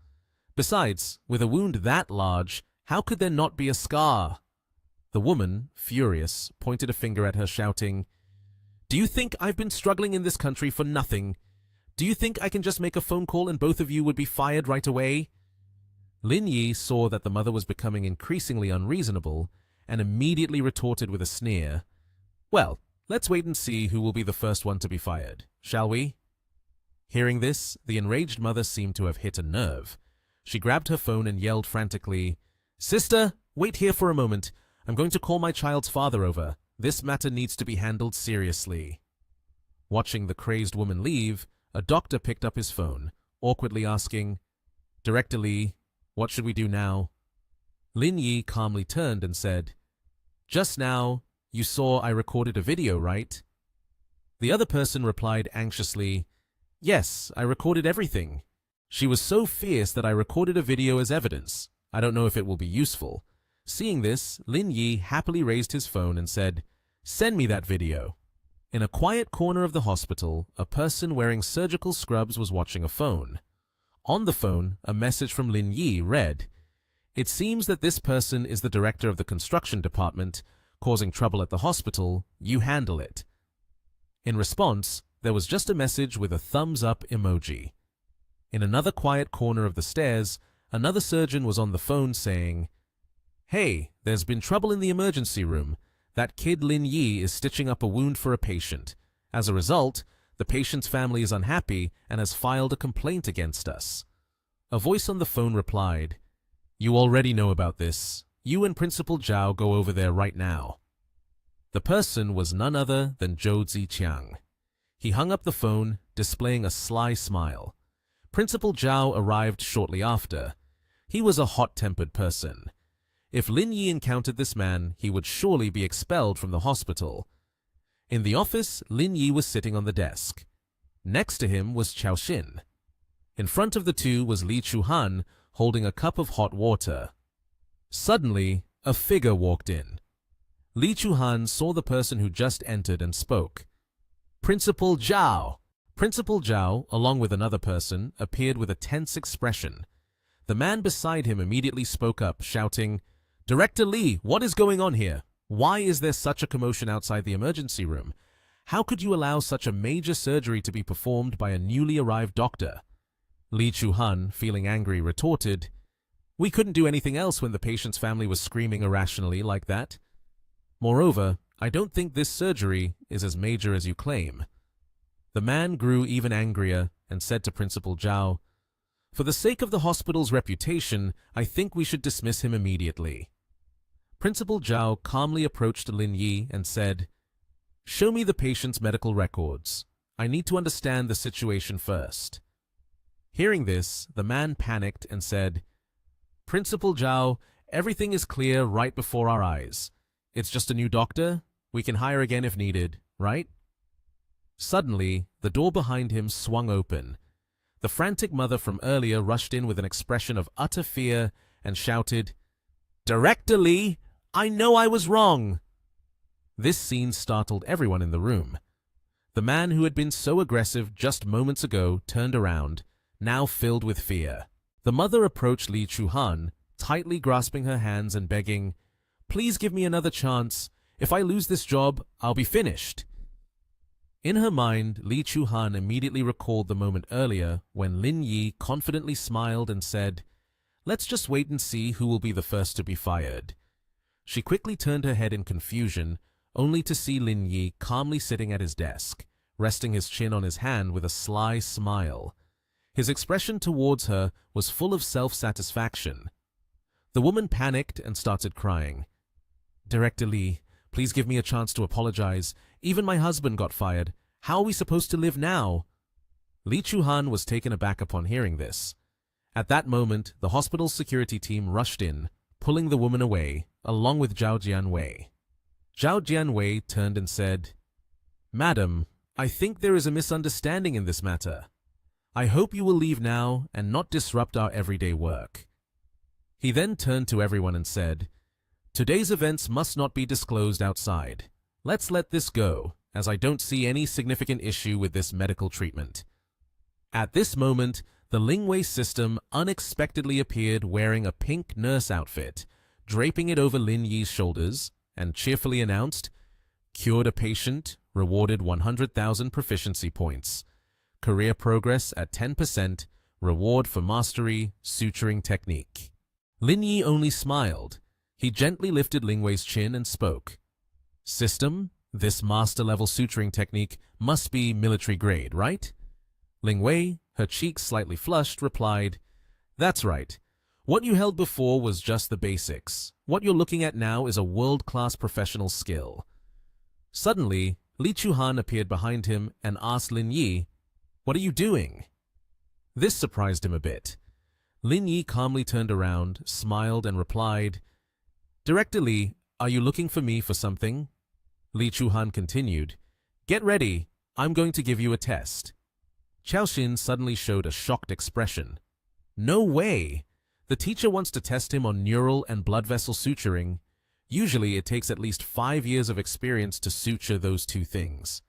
Besides, with a wound that large, how could there not be a scar?" The woman, furious, pointed a finger at her, shouting, "Do you think I've been struggling in this country for nothing? Do you think I can just make a phone call and both of you would be fired right away?" Lin Yi saw that the mother was becoming increasingly unreasonable and immediately retorted with a sneer, "Well, let's wait and see who will be the first one to be fired, shall we?" Hearing this, the enraged mother seemed to have hit a nerve. She grabbed her phone and yelled frantically, "Sister, wait here for a moment. I'm going to call my child's father over. This matter needs to be handled seriously." Watching the crazed woman leave, a doctor picked up his phone, awkwardly asking, "Director Li, what should we do now?" Lin Yi calmly turned and said, "Just now, you saw I recorded a video, right?" The other person replied anxiously, "Yes, I recorded everything. She was so fierce that I recorded a video as evidence. I don't know if it will be useful." Seeing this, Lin Yi happily raised his phone and said, "Send me that video." In a quiet corner of the hospital, a person wearing surgical scrubs was watching a phone. On the phone, a message from Lin Yi read, "It seems that this person is the director of the construction department, causing trouble at the hospital. You handle it." In response, there was just a message with a thumbs up emoji. In another quiet corner of the stairs, another surgeon was on the phone saying, "Hey, there's been trouble in the emergency room. That kid Lin Yi is stitching up a wound for a patient. As a result, the patient's family is unhappy and has filed a complaint against us." A voice on the phone replied, "You already know about this. You and Principal Zhao go over there right now." The person was none other than Zhou Ziqiang. He hung up the phone, displaying a sly smile. Principal Zhao arrived shortly after. He was a hot-tempered person. If Lin Yi encountered this man, he would surely be expelled from the hospital. In the office, Lin Yi was sitting on the desk. Next to him was Qiao Xin. In front of the two was Li Chuhan, holding a cup of hot water. Suddenly, a figure walked in. Li Chuhan saw the person who just entered and spoke. "Principal Zhao!" Principal Zhao, along with another person, appeared with a tense expression. The man beside him immediately spoke up, shouting, "Director Li, what is going on here? Why is there such a commotion outside the emergency room? How could you allow such a major surgery to be performed by a newly arrived doctor?" Li Chuhan, feeling angry, retorted, "We couldn't do anything else when the patient's family was screaming irrationally like that. Moreover, I don't think this surgery is as major as you claim." The man grew even angrier and said to Principal Zhao, "For the sake of the hospital's reputation, I think we should dismiss him immediately." Principal Zhao calmly approached Lin Yi and said, "Show me the patient's medical records. I need to understand the situation first." Hearing this, the man panicked and said, "Principal Zhao, everything is clear right before our eyes. It's just a new doctor. We can hire again if needed, right?" Suddenly, the door behind him swung open. The frantic mother from earlier rushed in with an expression of utter fear and shouted, "Director Lee, I know I was wrong!" This scene startled everyone in the room. The man who had been so aggressive just moments ago turned around, now filled with fear. The mother approached Li Chuhan, tightly grasping her hands and begging, "Please give me another chance. If I lose this job, I'll be finished." In her mind, Li Chuhan immediately recalled the moment earlier when Lin Yi confidently smiled and said, "Let's just wait and see who will be the first to be fired." She quickly turned her head in confusion, only to see Lin Yi calmly sitting at his desk, resting his chin on his hand with a sly smile. His expression towards her was full of self-satisfaction. The woman panicked and started crying. "Director Lee, please give me a chance to apologize. Even my husband got fired. How are we supposed to live now?" Li Chuhan was taken aback upon hearing this. At that moment, the hospital's security team rushed in, pulling the woman away, along with Zhao Jianwei. Zhao Jianwei turned and said, "Madam, I think there is a misunderstanding in this matter. I hope you will leave now and not disrupt our everyday work." He then turned to everyone and said, "Today's events must not be disclosed outside. Let's let this go, as I don't see any significant issue with this medical treatment." At this moment, the Lingwei system unexpectedly appeared wearing a pink nurse outfit, draping it over Lin Yi's shoulders, and cheerfully announced, "Cured a patient, rewarded 100,000 proficiency points. Career progress at 10%, reward for mastery, suturing technique." Lin Yi only smiled. He gently lifted Lingwei's chin and spoke. "System, this master-level suturing technique must be military grade, right?" Lingwei, her cheeks slightly flushed, replied, "That's right. What you held before was just the basics. What you're looking at now is a world-class professional skill." Suddenly, Li Chuhan appeared behind him and asked Lin Yi, "What are you doing?" This surprised him a bit. Lin Yi calmly turned around, smiled, and replied, "Director Li, are you looking for me for something?" Li Chuhan continued, "Get ready. I'm going to give you a test." Qiao Xin suddenly showed a shocked expression. "No way! The teacher wants to test him on neural and blood vessel suturing. Usually it takes at least 5 years of experience to suture those two things."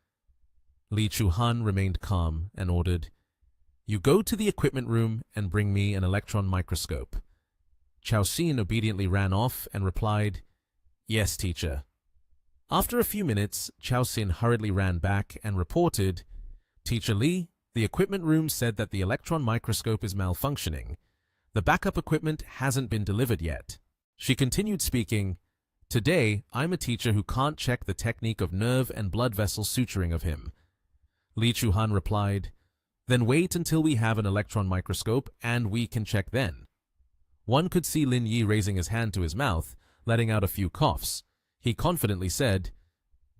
Li Chuhan remained calm and ordered, "You go to the equipment room and bring me an electron microscope." Qiao Xin obediently ran off and replied, "Yes, teacher." After a few minutes, Qiao Xin hurriedly ran back and reported, "Teacher Li, the equipment room said that the electron microscope is malfunctioning. The backup equipment hasn't been delivered yet." She continued speaking, "Today, I'm a teacher who can't check the technique of nerve and blood vessel suturing of him." Li Chuhan replied, "Then wait until we have an electron microscope and we can check then." One could see Lin Yi raising his hand to his mouth, letting out a few coughs. He confidently said,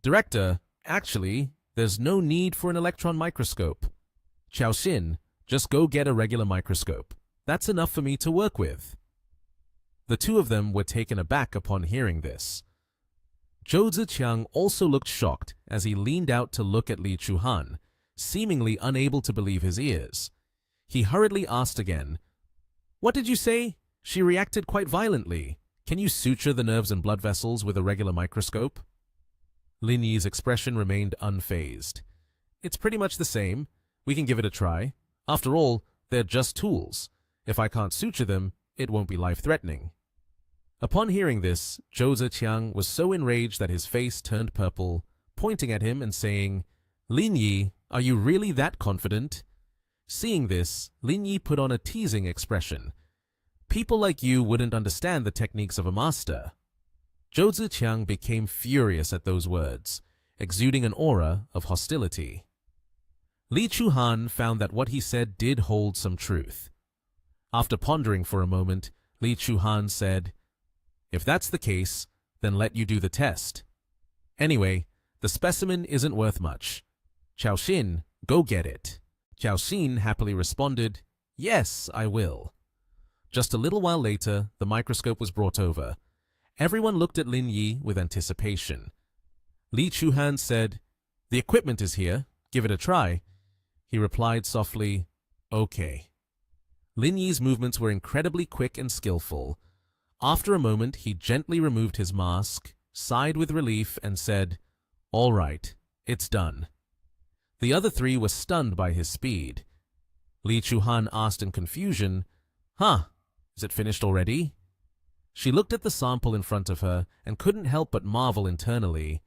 "Director, actually, there's no need for an electron microscope. Qiao Xin, just go get a regular microscope. That's enough for me to work with." The two of them were taken aback upon hearing this. Zhou Ziqiang also looked shocked as he leaned out to look at Li Chuhan, seemingly unable to believe his ears. He hurriedly asked again, "What did you say? She reacted quite violently. Can you suture the nerves and blood vessels with a regular microscope?" Lin Yi's expression remained unfazed. "It's pretty much the same. We can give it a try. After all, they're just tools. If I can't suture them, it won't be life-threatening." Upon hearing this, Zhou Ziqiang was so enraged that his face turned purple, pointing at him and saying, "Lin Yi, are you really that confident?" Seeing this, Lin Yi put on a teasing expression. "People like you wouldn't understand the techniques of a master." Zhou Ziqiang became furious at those words, exuding an aura of hostility. Li Chuhan found that what he said did hold some truth. After pondering for a moment, Li Chuhan said, "If that's the case, then let you do the test. Anyway, the specimen isn't worth much. Qiao Xin, go get it." Qiao Xin happily responded, Yes, I will. Just a little while later, the microscope was brought over. Everyone looked at Lin Yi with anticipation. Li Chuhan said, "The equipment is here. Give it a try." He replied softly, "Okay." Lin Yi's movements were incredibly quick and skillful. After a moment, he gently removed his mask, sighed with relief, and said, "All right, it's done." The other three were stunned by his speed. Li Chuhan asked in confusion, "Huh, is it finished already?" She looked at the sample in front of her and couldn't help but marvel internally.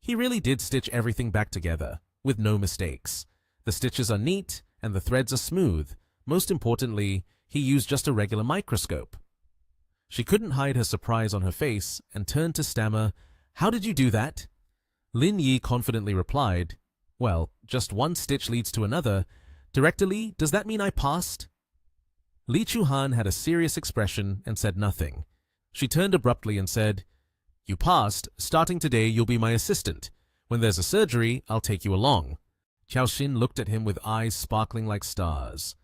He really did stitch everything back together, with no mistakes. The stitches are neat and the threads are smooth. Most importantly, he used just a regular microscope. She couldn't hide her surprise on her face and turned to stammer, "How did you do that?" Lin Yi confidently replied, "Well, just one stitch leads to another. Director Li, does that mean I passed?" Li Chuhan had a serious expression and said nothing. She turned abruptly and said, "You passed. Starting today, you'll be my assistant. When there's a surgery, I'll take you along." Xiaoxin looked at him with eyes sparkling like stars.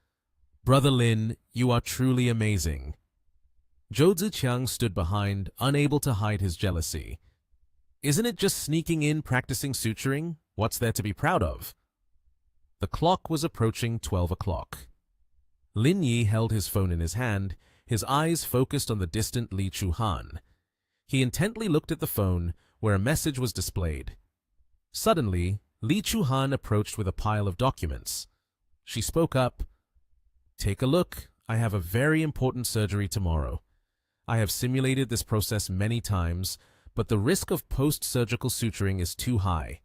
"Brother Lin, you are truly amazing." Zhou Ziqiang stood behind, unable to hide his jealousy. "Isn't it just sneaking in practicing suturing? What's there to be proud of?" The clock was approaching 12 o'clock. Lin Yi held his phone in his hand, his eyes focused on the distant Li Chuhan. He intently looked at the phone, where a message was displayed. Suddenly, Li Chuhan approached with a pile of documents. She spoke up, "Take a look. I have a very important surgery tomorrow. I have simulated this process many times, but the risk of post-surgical suturing is too high.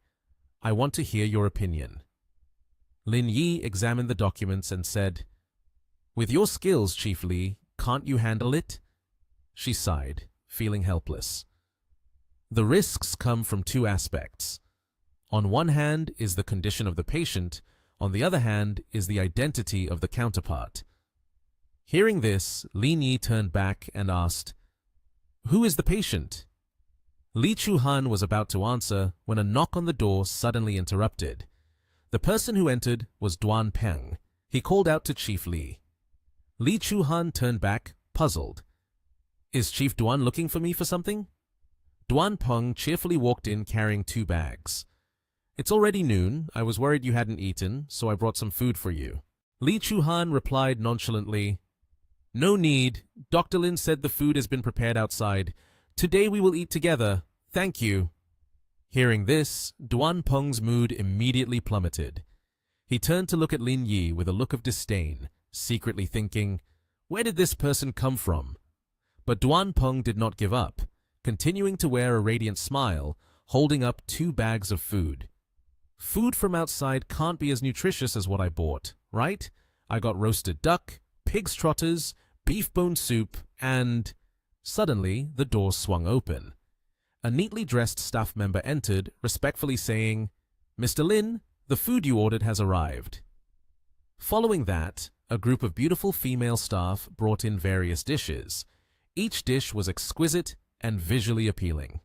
I want to hear your opinion." Lin Yi examined the documents and said, "With your skills, Chief Li, can't you handle it?" She sighed, feeling helpless. "The risks come from two aspects. On one hand is the condition of the patient, on the other hand is the identity of the counterpart." Hearing this, Lin Yi turned back and asked, "Who is the patient?" Li Chuhan was about to answer when a knock on the door suddenly interrupted. The person who entered was Duan Peng. He called out to Chief Li. Li Chuhan turned back, puzzled. "Is Chief Duan looking for me for something?" Duan Peng cheerfully walked in carrying 2 bags. "It's already noon. I was worried you hadn't eaten, so I brought some food for you." Li Chuhan replied nonchalantly, "No need. Dr. Lin said the food has been prepared outside. Today we will eat together. Thank you." Hearing this, Duan Peng's mood immediately plummeted. He turned to look at Lin Yi with a look of disdain, secretly thinking, "Where did this person come from?" But Duan Peng did not give up, continuing to wear a radiant smile, holding up 2 bags of food. "Food from outside can't be as nutritious as what I bought, right? I got roasted duck, pig's trotters, beef bone soup, and..." Suddenly, the door swung open. A neatly dressed staff member entered, respectfully saying, "Mr. Lin, the food you ordered has arrived." Following that, a group of beautiful female staff brought in various dishes. Each dish was exquisite and visually appealing.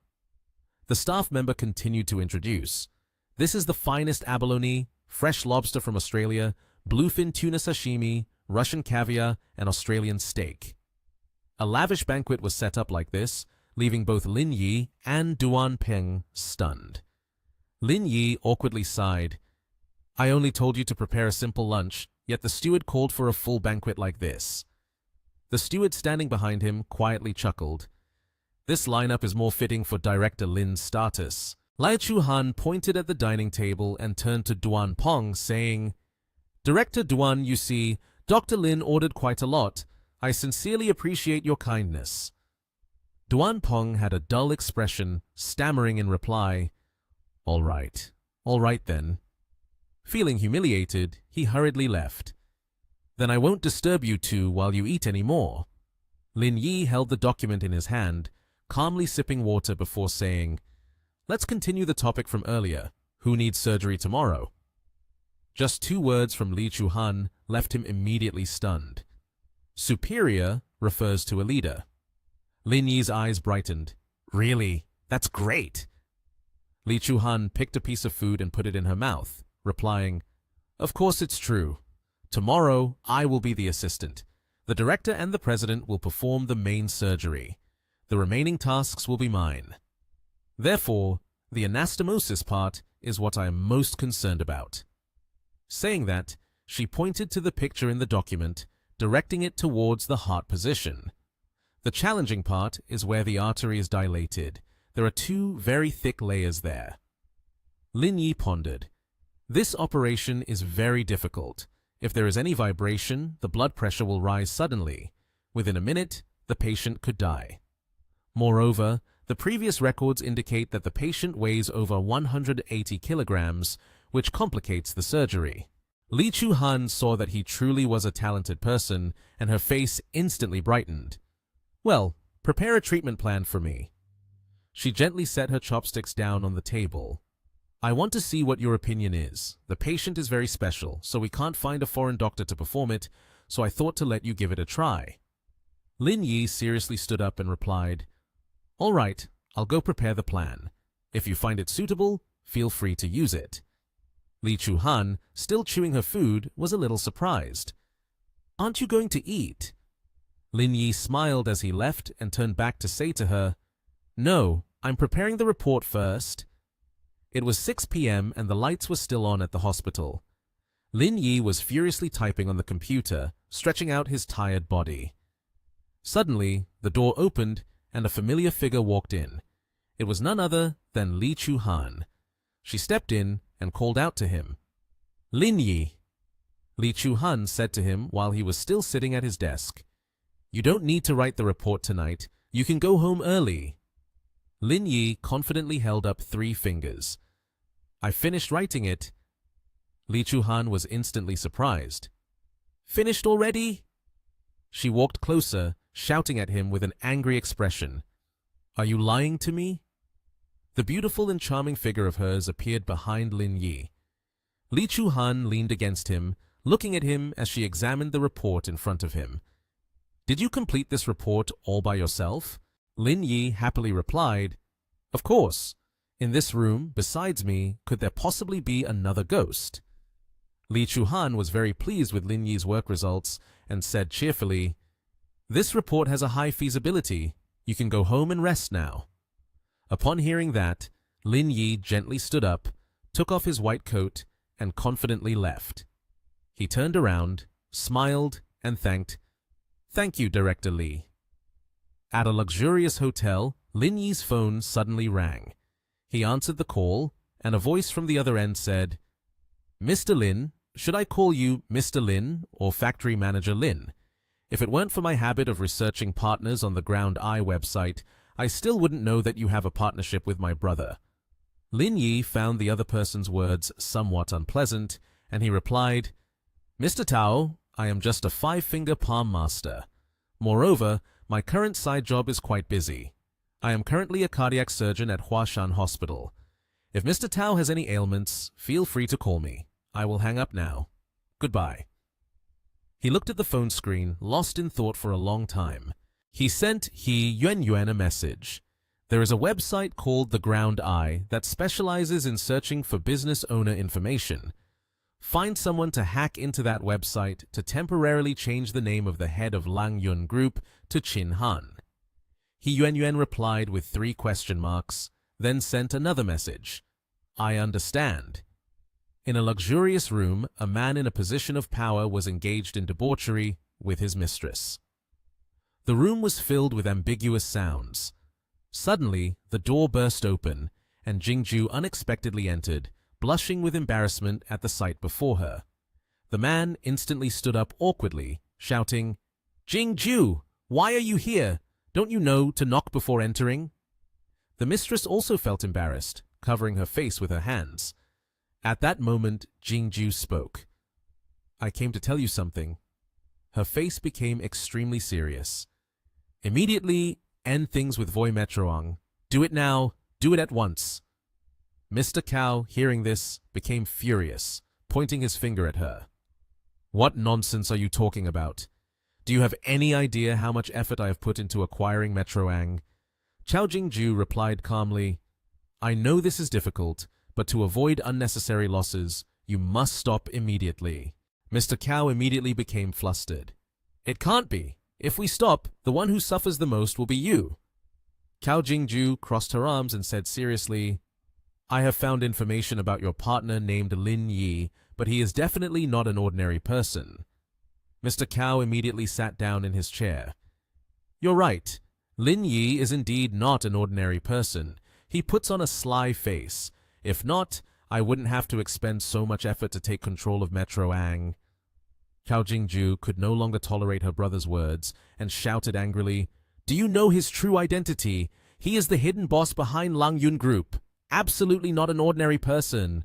The staff member continued to introduce, "This is the finest abalone, fresh lobster from Australia, bluefin tuna sashimi, Russian caviar, and Australian steak." A lavish banquet was set up like this, leaving both Lin Yi and Duan Peng stunned. Lin Yi awkwardly sighed. "I only told you to prepare a simple lunch, yet the steward called for a full banquet like this." The steward standing behind him quietly chuckled. "This lineup is more fitting for Director Lin's status." Lai Chuhan pointed at the dining table and turned to Duan Peng, saying, "Director Duan, you see, Dr. Lin ordered quite a lot. I sincerely appreciate your kindness." Duan Peng had a dull expression, stammering in reply, All right then." Feeling humiliated, he hurriedly left. "Then I won't disturb you two while you eat any more." Lin Yi held the document in his hand, calmly sipping water before saying, "Let's continue the topic from earlier. Who needs surgery tomorrow?" Just 2 words from Li Chuhan left him immediately stunned. Superior refers to a leader. Lin Yi's eyes brightened. "Really? That's great." Li Chuhan picked a piece of food and put it in her mouth, replying, "Of course it's true. Tomorrow, I will be the assistant. The director and the president will perform the main surgery. The remaining tasks will be mine. Therefore, the anastomosis part is what I am most concerned about." Saying that, she pointed to the picture in the document, directing it towards the heart position. The challenging part is where the artery is dilated. There are 2 very thick layers there. Lin Yi pondered. This operation is very difficult. If there is any vibration, the blood pressure will rise suddenly. Within a minute, the patient could die. Moreover, the previous records indicate that the patient weighs over 180 kilograms, which complicates the surgery. Li Chu-han saw that he truly was a talented person, and her face instantly brightened. "Well, prepare a treatment plan for me." She gently set her chopsticks down on the table. "I want to see what your opinion is. The patient is very special, so we can't find a foreign doctor to perform it, so I thought to let you give it a try." Lin Yi seriously stood up and replied, "All right, I'll go prepare the plan. If you find it suitable, feel free to use it." Li Chu-han, still chewing her food, was a little surprised. "Aren't you going to eat?" Lin Yi smiled as he left and turned back to say to her, "No, I'm preparing the report first." It was 6 p.m. and the lights were still on at the hospital. Lin Yi was furiously typing on the computer, stretching out his tired body. Suddenly, the door opened and a familiar figure walked in. It was none other than Li Chu-han. She stepped in and called out to him. "Lin Yi." Li Chu-han said to him while he was still sitting at his desk, "You don't need to write the report tonight. You can go home early." Lin Yi confidently held up 3 fingers. "I finished writing it." Li Chu-han was instantly surprised. "Finished already?" She walked closer, shouting at him with an angry expression. "Are you lying to me?" The beautiful and charming figure of hers appeared behind Lin Yi. Li Chu-han leaned against him, looking at him as she examined the report in front of him. "Did you complete this report all by yourself?" Lin Yi happily replied, "Of course. In this room, besides me, could there possibly be another ghost?" Li Chu-han was very pleased with Lin Yi's work results and said cheerfully, "This report has a high feasibility. You can go home and rest now." Upon hearing that, Lin Yi gently stood up, took off his white coat, and confidently left. He turned around, smiled, and thanked, "Thank you, Director Li." At a luxurious hotel, Lin Yi's phone suddenly rang. He answered the call, and a voice from the other end said, "Mr. Lin, should I call you Mr. Lin or Factory Manager Lin? If it weren't for my habit of researching partners on the Ground Eye website, I still wouldn't know that you have a partnership with my brother." Lin Yi found the other person's words somewhat unpleasant, and he replied, "Mr. Tao, I am just a 5-finger palm master. Moreover, my current side job is quite busy. I am currently a cardiac surgeon at Huashan Hospital. If Mr. Tao has any ailments, feel free to call me. I will hang up now. Goodbye." He looked at the phone screen, lost in thought for a long time. He sent Yuan a message. There is a website called The Ground Eye that specializes in searching for business owner information. Find someone to hack into that website to temporarily change the name of the head of Lang Yun Group to Chin Han. Yuan replied with 3 question marks, then sent another message. "I understand." In a luxurious room, a man in a position of power was engaged in debauchery with his mistress. The room was filled with ambiguous sounds. Suddenly, the door burst open, and Jingju unexpectedly entered, blushing with embarrassment at the sight before her. The man instantly stood up awkwardly, shouting, "Jingju, why are you here? Don't you know to knock before entering?" The mistress also felt embarrassed, covering her face with her hands. At that moment, Jingju spoke. "I came to tell you something." Her face became extremely serious. "Immediately, end things with Voy Metroang. Do it now, do it at once." Mr. Cao, hearing this, became furious, pointing his finger at her. "What nonsense are you talking about? Do you have any idea how much effort I have put into acquiring Metroang?" Chao Jingju replied calmly, "I know this is difficult, but to avoid unnecessary losses, you must stop immediately. Mr. Cao immediately became flustered. It can't be. If we stop, the one who suffers the most will be you. Cao Jingju crossed her arms and said seriously, I have found information about your partner named Lin Yi, but he is definitely not an ordinary person. Mr. Cao immediately sat down in his chair. You're right. Lin Yi is indeed not an ordinary person. He puts on a sly face. If not, I wouldn't have to expend so much effort to take control of Metro Ang. Cao Jingju could no longer tolerate her brother's words and shouted angrily, Do you know his true identity? He is the hidden boss behind Lang Yun Group. Absolutely not an ordinary person.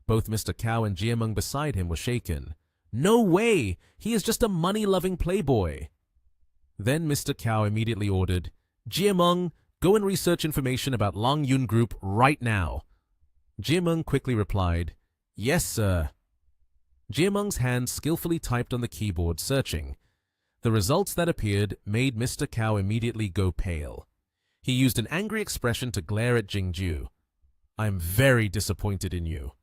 Both Mr. Cao and Jiameng beside him were shaken. No way! He is just a money-loving playboy. Then Mr. Cao immediately ordered, Jiameng, go and research information about Lang Yun Group right now. Jiameng quickly replied, Yes, sir. Jiameng's hand skillfully typed on the keyboard, searching. The results that appeared made Mr. Cao immediately go pale. He used an angry expression to glare at Jingju. I am very disappointed in you.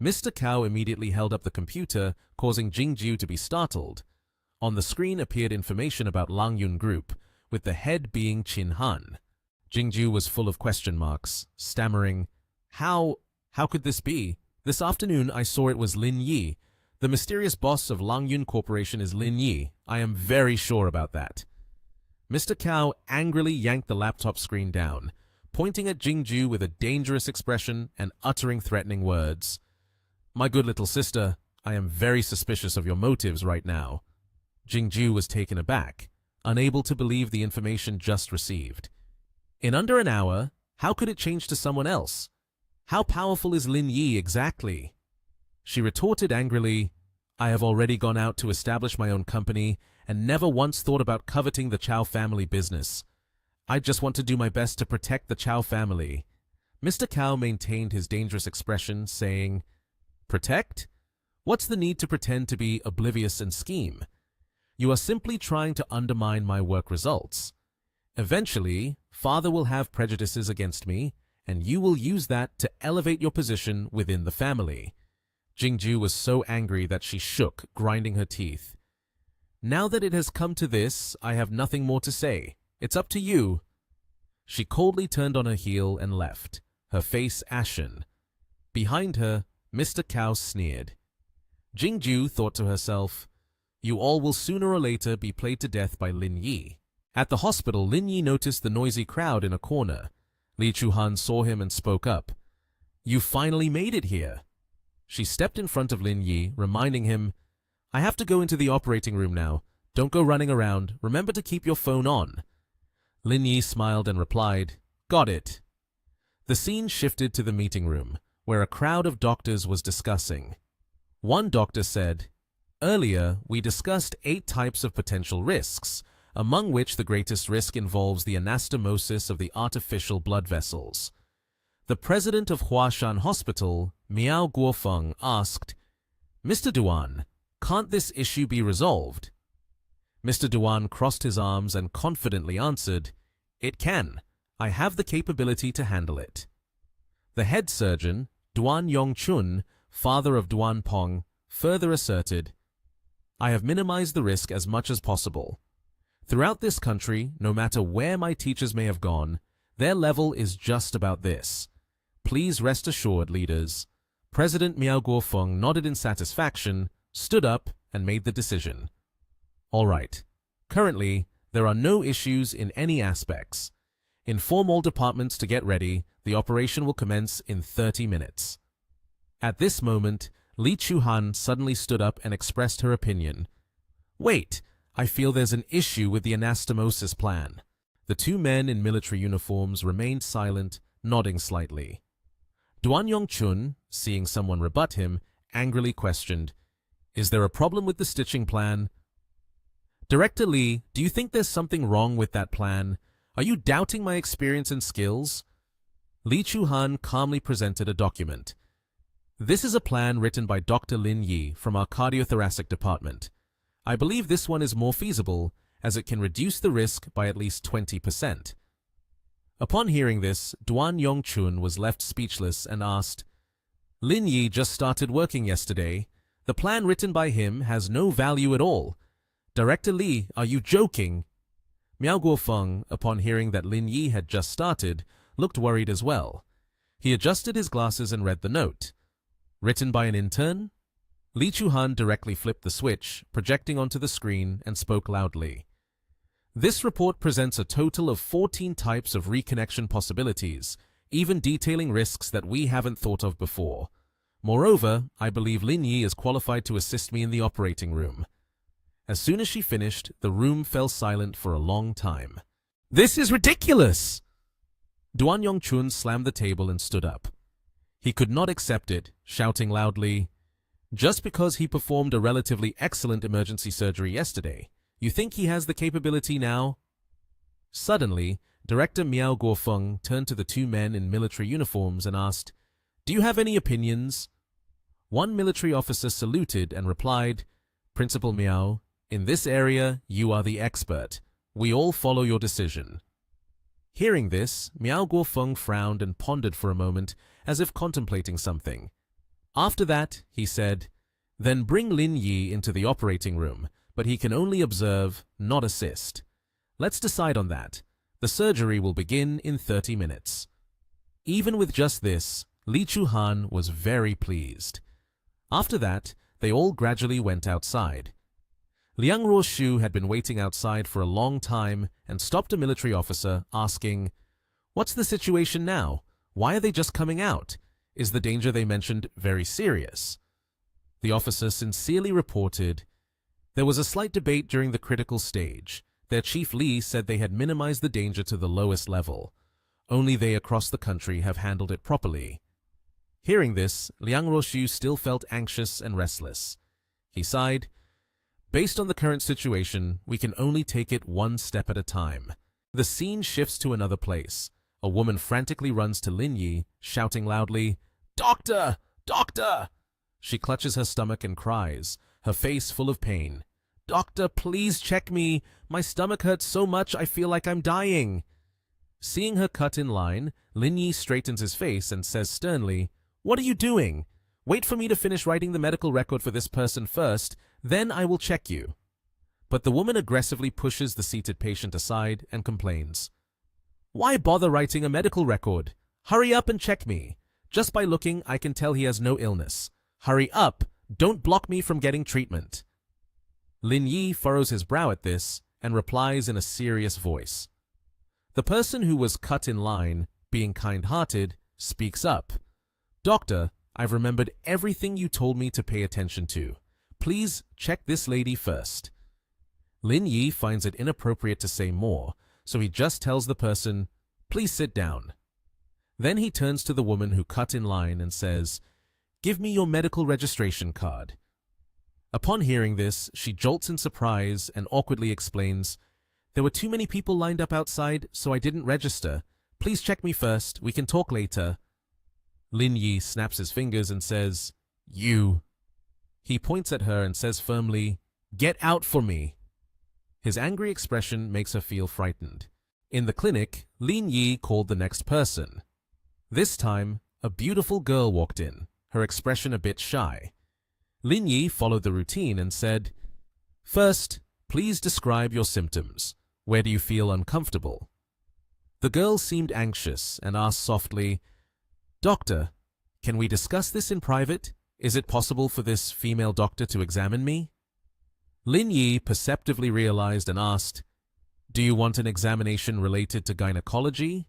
Mr. Cao immediately held up the computer, causing Jingju to be startled. On the screen appeared information about Lang Yun Group, with the head being Qin Han. Jingju was full of question marks, stammering, How could this be? This afternoon I saw it was Lin Yi. The mysterious boss of Lang Yun Corporation is Lin Yi. I am very sure about that. Mr. Cao angrily yanked the laptop screen down, pointing at Jingju with a dangerous expression and uttering threatening words. My good little sister, I am very suspicious of your motives right now. Jingju was taken aback, unable to believe the information just received. In under an hour, how could it change to someone else? How powerful is Lin Yi exactly? She retorted angrily, I have already gone out to establish my own company and never once thought about coveting the Chow family business. I just want to do my best to protect the Chow family. Mr. Cao maintained his dangerous expression, saying, Protect? What's the need to pretend to be oblivious and scheme? You are simply trying to undermine my work results. Eventually, father will have prejudices against me, and you will use that to elevate your position within the family. Jingju was so angry that she shook, grinding her teeth. Now that it has come to this, I have nothing more to say. It's up to you. She coldly turned on her heel and left, her face ashen. Behind her, Mr. Cao sneered. Jingju thought to herself, You all will sooner or later be played to death by Lin Yi. At the hospital, Lin Yi noticed the noisy crowd in a corner. Li Chuhan saw him and spoke up. You finally made it here. She stepped in front of Lin Yi, reminding him, I have to go into the operating room now. Don't go running around. Remember to keep your phone on. Lin Yi smiled and replied, Got it. The scene shifted to the meeting room, where a crowd of doctors was discussing. One doctor said, Earlier, we discussed 8 types of potential risks, among which the greatest risk involves the anastomosis of the artificial blood vessels. The president of Huashan Hospital, Miao Guofeng, asked, Mr. Duan, can't this issue be resolved? Mr. Duan crossed his arms and confidently answered, It can. I have the capability to handle it. The head surgeon, Duan Yongchun, father of Duan Pong, further asserted, I have minimized the risk as much as possible. Throughout this country, no matter where my teachers may have gone, their level is just about this. Please rest assured, leaders. President Miao Guofeng nodded in satisfaction, stood up, and made the decision. All right. Currently, there are no issues in any aspects. Inform all departments to get ready. The operation will commence in 30 minutes. At this moment, Li Chuhan suddenly stood up and expressed her opinion. Wait, I feel there's an issue with the anastomosis plan. The 2 men in military uniforms remained silent, nodding slightly. Duan Yongchun, seeing someone rebut him, angrily questioned, Is there a problem with the stitching plan? Director Li, do you think there's something wrong with that plan? Are you doubting my experience and skills? Li Chuhan calmly presented a document. This is a plan written by Dr. Lin Yi from our cardiothoracic department. I believe this one is more feasible, as it can reduce the risk by at least 20%. Upon hearing this, Duan Yongchun was left speechless and asked, Lin Yi just started working yesterday. The plan written by him has no value at all. Director Li, are you joking? Miao Guofeng, upon hearing that Lin Yi had just started, looked worried as well. He adjusted his glasses and read the note. Written by an intern? Li Chuhan directly flipped the switch, projecting onto the screen, and spoke loudly. This report presents a total of 14 types of reconnection possibilities, even detailing risks that we haven't thought of before. Moreover, I believe Lin Yi is qualified to assist me in the operating room. As soon as she finished, the room fell silent for a long time. This is ridiculous! Duan Yongchun slammed the table and stood up. He could not accept it, shouting loudly, "Just because he performed a relatively excellent emergency surgery yesterday, you think he has the capability now?" Suddenly, Director Miao Guofeng turned to the two men in military uniforms and asked, "Do you have any opinions?" One military officer saluted and replied, "Principal Miao, in this area, you are the expert. We all follow your decision." Hearing this, Miao Guofeng frowned and pondered for a moment, as if contemplating something. After that, he said, "Then bring Lin Yi into the operating room, but he can only observe, not assist. Let's decide on that. The surgery will begin in 30 minutes. Even with just this, Li Chuhan was very pleased. After that, they all gradually went outside. Liang Ruoshu had been waiting outside for a long time and stopped a military officer, asking, "What's the situation now? Why are they just coming out? Is the danger they mentioned very serious?" The officer sincerely reported, "There was a slight debate during the critical stage. Their chief Li said they had minimized the danger to the lowest level. Only they across the country have handled it properly." Hearing this, Liang Ruoshu still felt anxious and restless. He sighed, "Based on the current situation, we can only take it one step at a time." The scene shifts to another place. A woman frantically runs to Lin Yi, shouting loudly, "Doctor! Doctor!" She clutches her stomach and cries, her face full of pain. "Doctor, please check me. My stomach hurts so much I feel like I'm dying." Seeing her cut in line, Lin Yi straightens his face and says sternly, "What are you doing? Wait for me to finish writing the medical record for this person first, then I will check you." But the woman aggressively pushes the seated patient aside and complains, "Why bother writing a medical record? Hurry up and check me. Just by looking, I can tell he has no illness. Hurry up! Don't block me from getting treatment." Lin Yi furrows his brow at this and replies in a serious voice. The person who was cut in line, being kind-hearted, speaks up. "Doctor, I've remembered everything you told me to pay attention to. Please check this lady first." Lin Yi finds it inappropriate to say more, so he just tells the person, "Please sit down." Then he turns to the woman who cut in line and says, "Give me your medical registration card." Upon hearing this, she jolts in surprise and awkwardly explains, "There were too many people lined up outside, so I didn't register. Please check me first. We can talk later." Lin Yi snaps his fingers and says, "You." He points at her and says firmly, "Get out for me." His angry expression makes her feel frightened. In the clinic, Lin Yi called the next person. This time, a beautiful girl walked in, her expression a bit shy. Lin Yi followed the routine and said, "First, please describe your symptoms. Where do you feel uncomfortable?" The girl seemed anxious and asked softly, "Doctor, can we discuss this in private? Is it possible for this female doctor to examine me?" Lin Yi perceptively realized and asked, "Do you want an examination related to gynecology?"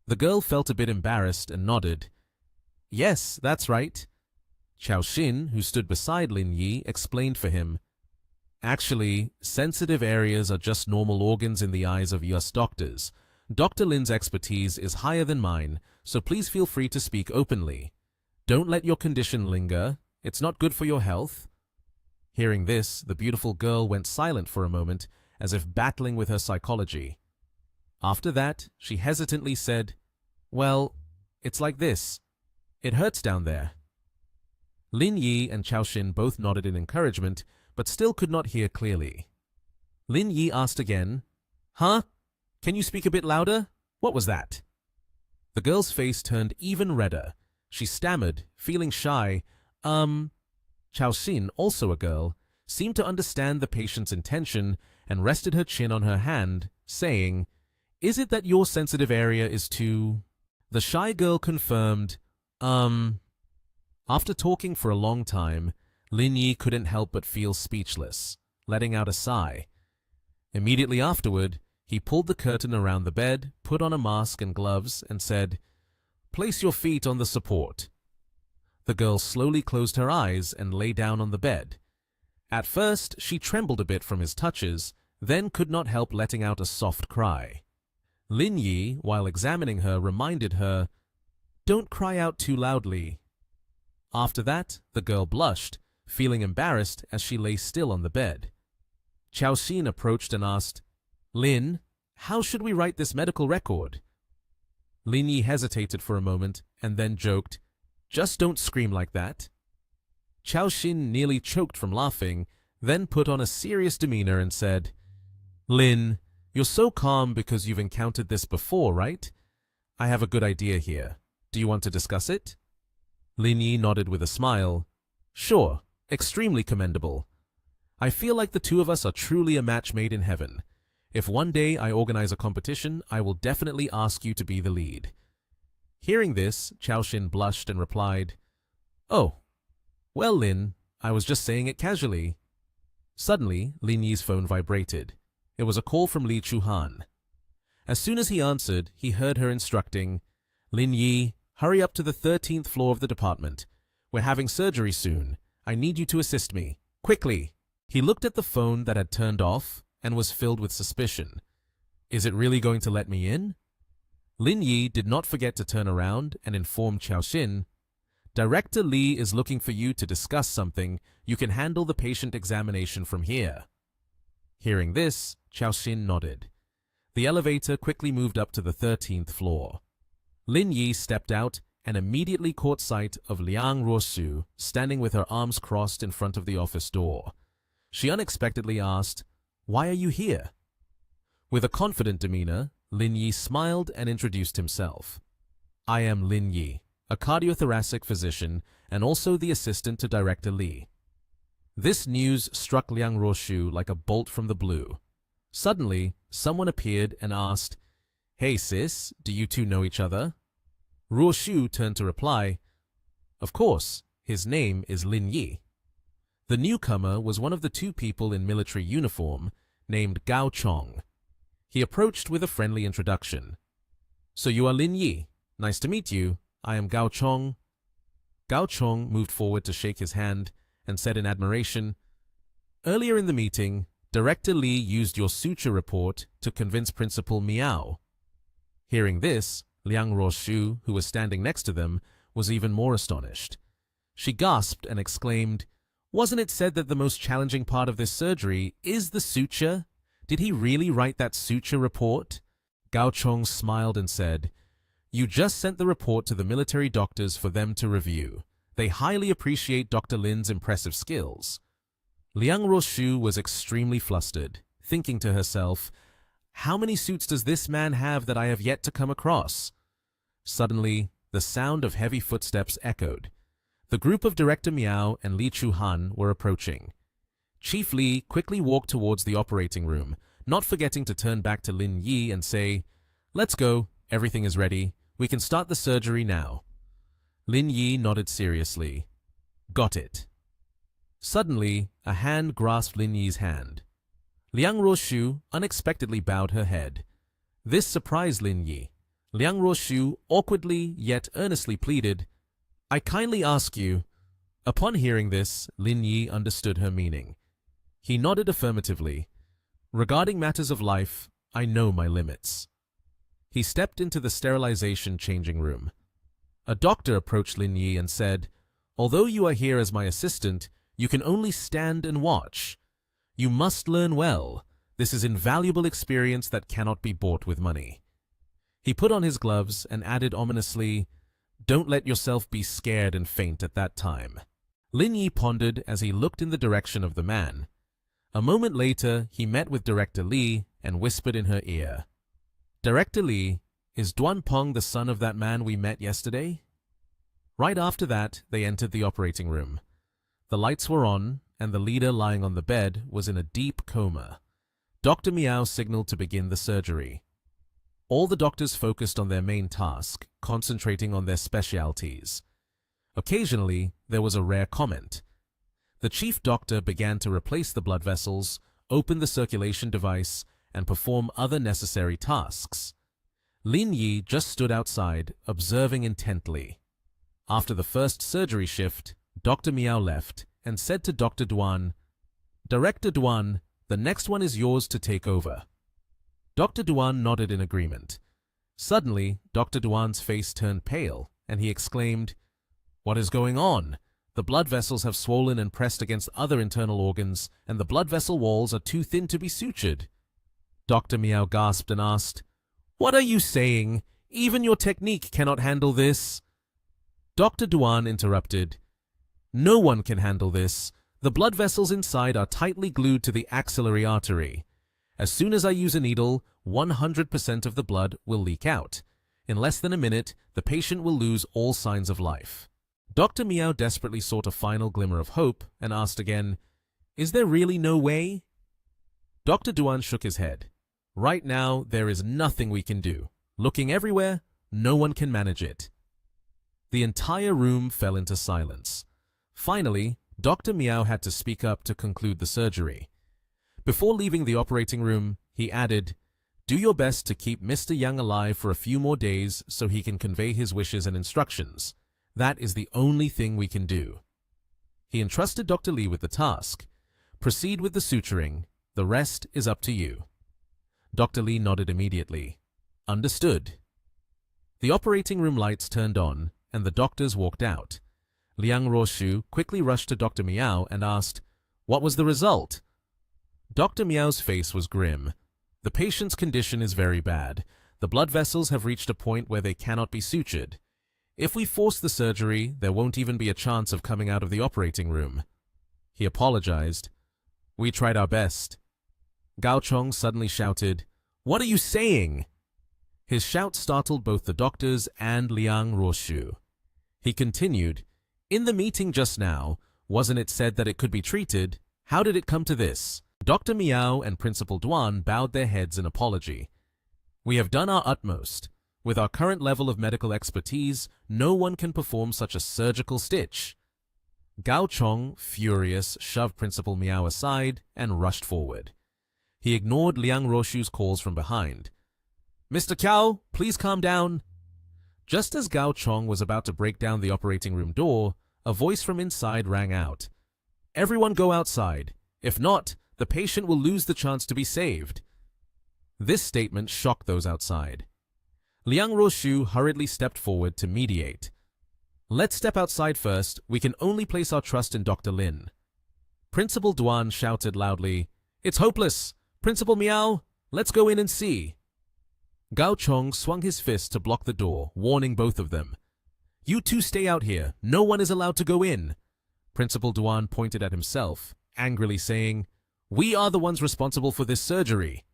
The girl felt a bit embarrassed and nodded. "Yes, that's right." Qiao Xin, who stood beside Lin Yi, explained for him, "Actually, sensitive areas are just normal organs in the eyes of us doctors. Dr. Lin's expertise is higher than mine, so please feel free to speak openly. Don't let your condition linger. It's not good for your health." Hearing this, the beautiful girl went silent for a moment, as if battling with her psychology. After that, she hesitantly said, "Well, it's like this. It hurts down there." Lin Yi and Qiao Xin both nodded in encouragement, but still could not hear clearly. Lin Yi asked again, "Huh? Can you speak a bit louder? What was that?" The girl's face turned even redder. She stammered, feeling shy, Chao Xin, also a girl, seemed to understand the patient's intention and rested her chin on her hand, saying, "Is it that your sensitive area is too—" The shy girl confirmed, After talking for a long time, Lin Yi couldn't help but feel speechless, letting out a sigh. Immediately afterward, he pulled the curtain around the bed, put on a mask and gloves, and said, "Place your feet on the support." The girl slowly closed her eyes and lay down on the bed. At first, she trembled a bit from his touches, then could not help letting out a soft cry. Lin Yi, while examining her, reminded her, "Don't cry out too loudly." After that, the girl blushed, feeling embarrassed as she lay still on the bed. Chao Xin approached and asked, "Lin, how should we write this medical record?" Lin Yi hesitated for a moment and then joked, "Just don't scream like that." Chao Xin nearly choked from laughing, then put on a serious demeanor and said, "Lin, you're so calm because you've encountered this before, right? I have a good idea here. Do you want to discuss it?" Lin Yi nodded with a smile. "Sure, extremely commendable. I feel like the two of us are truly a match made in heaven. If one day I organize a competition, I will definitely ask you to be the lead." Hearing this, Chao Xin blushed and replied, "Oh, well, Lin, I was just saying it casually." Suddenly, Lin Yi's phone vibrated. It was a call from Li Chuhan. As soon as he answered, he heard her instructing, "Lin Yi, hurry up to the 13th floor of the department. We're having surgery soon. I need you to assist me. Quickly." He looked at the phone that had turned off and was filled with suspicion. Is it really going to let me in? Lin Yi did not forget to turn around and inform Chao Xin, "Director Li is looking for you to discuss something. You can handle the patient examination from here." Hearing this, Chao Xin nodded. The elevator quickly moved up to the 13th floor. Lin Yi stepped out and immediately caught sight of Liang Ruosu standing with her arms crossed in front of the office door. She unexpectedly asked, "Why are you here?" With a confident demeanor, Lin Yi smiled and introduced himself. "I am Lin Yi, a cardiothoracic physician and also the assistant to Director Li." This news struck Liang Ruosu like a bolt from the blue. Suddenly, someone appeared and asked, "Hey sis, do you two know each other?" Ruoshu turned to reply, "Of course, his name is Lin Yi." The newcomer was one of the two people in military uniform named Gao Chong. He approached with a friendly introduction. "So you are Lin Yi. Nice to meet you. I am Gao Chong." Gao Chong moved forward to shake his hand and said in admiration, "Earlier in the meeting, Director Li used your suture report to convince Principal Miao." Hearing this, Liang Ruoshu, who was standing next to them, was even more astonished. She gasped and exclaimed, "Wasn't it said that the most challenging part of this surgery is the suture? Did he really write that suture report?" Gao Chong smiled and said, "You just sent the report to the military doctors for them to review. They highly appreciate Dr. Lin's impressive skills." Liang Ruoshu was extremely flustered, thinking to herself, "How many suits does this man have that I have yet to come across?" Suddenly, the sound of heavy footsteps echoed. The group of Director Miao and Li Chuhan were approaching. Chief Li quickly walked towards the operating room, not forgetting to turn back to Lin Yi and say, "Let's go, everything is ready. We can start the surgery now." Lin Yi nodded seriously. "Got it." Suddenly, a hand grasped Lin Yi's hand. Liang Ruoshu unexpectedly bowed her head. This surprised Lin Yi. Liang Ruoshu awkwardly yet earnestly pleaded, "I kindly ask you." Upon hearing this, Lin Yi understood her meaning. He nodded affirmatively. "Regarding matters of life, I know my limits." He stepped into the sterilization changing room. A doctor approached Lin Yi and said, "Although you are here as my assistant, you can only stand and watch. You must learn well. This is invaluable experience that cannot be bought with money." He put on his gloves and added ominously, "Don't let yourself be scared and faint at that time." Lin Yi pondered as he looked in the direction of the man. A moment later, he met with Director Li and whispered in her ear, "Director Li, is Duan Peng the son of that man we met yesterday?" Right after that, they entered the operating room. The lights were on, and the leader lying on the bed was in a deep coma. Dr. Miao signaled to begin the surgery. All the doctors focused on their main task, concentrating on their specialties. Occasionally, there was a rare comment. The chief doctor began to replace the blood vessels, open the circulation device, and perform other necessary tasks. Lin Yi just stood outside, observing intently. After the first surgery shift, Dr. Miao left and said to Dr. Duan, "Director Duan, the next one is yours to take over." Dr. Duan nodded in agreement. Suddenly, Dr. Duan's face turned pale, and he exclaimed, "What is going on? The blood vessels have swollen and pressed against other internal organs, and the blood vessel walls are too thin to be sutured." Dr. Miao gasped and asked, "What are you saying? Even your technique cannot handle this." Dr. Duan interrupted, "No one can handle this. The blood vessels inside are tightly glued to the axillary artery. As soon as I use a needle, 100% of the blood will leak out. In less than a minute, the patient will lose all signs of life." Dr. Miao desperately sought a final glimmer of hope and asked again, "Is there really no way?" Dr. Duan shook his head. "Right now, there is nothing we can do. Looking everywhere, no one can manage it." The entire room fell into silence. Finally, Dr. Miao had to speak up to conclude the surgery. Before leaving the operating room, he added, "Do your best to keep Mr. Yang alive for a few more days so he can convey his wishes and instructions. That is the only thing we can do." He entrusted Dr. Li with the task. "Proceed with the suturing. The rest is up to you." Dr. Li nodded immediately. "Understood." The operating room lights turned on, and the doctors walked out. Liang Ruoshu quickly rushed to Dr. Miao and asked, "What was the result?" Dr. Miao's face was grim. "The patient's condition is very bad. The blood vessels have reached a point where they cannot be sutured. If we force the surgery, there won't even be a chance of coming out of the operating room." He apologized. "We tried our best." Gao Chong suddenly shouted, "What are you saying?" His shout startled both the doctors and Liang Ruoshu. He continued, "In the meeting just now, wasn't it said that it could be treated? How did it come to this?" Dr. Miao and Principal Duan bowed their heads in apology. "We have done our utmost. With our current level of medical expertise, no one can perform such a surgical stitch." Gao Chong, furious, shoved Principal Miao aside and rushed forward. He ignored Liang Ruoshu's calls from behind. "Mr. Cao, please calm down." Just as Gao Chong was about to break down the operating room door, a voice from inside rang out. "Everyone go outside. If not, the patient will lose the chance to be saved." This statement shocked those outside. Liang Ruoshu hurriedly stepped forward to mediate. "Let's step outside first. We can only place our trust in Dr. Lin." Principal Duan shouted loudly, "It's hopeless! Principal Miao, let's go in and see." Gao Chong swung his fist to block the door, warning both of them. "You two stay out here. No one is allowed to go in." Principal Duan pointed at himself, angrily saying, "We are the ones responsible for this surgery."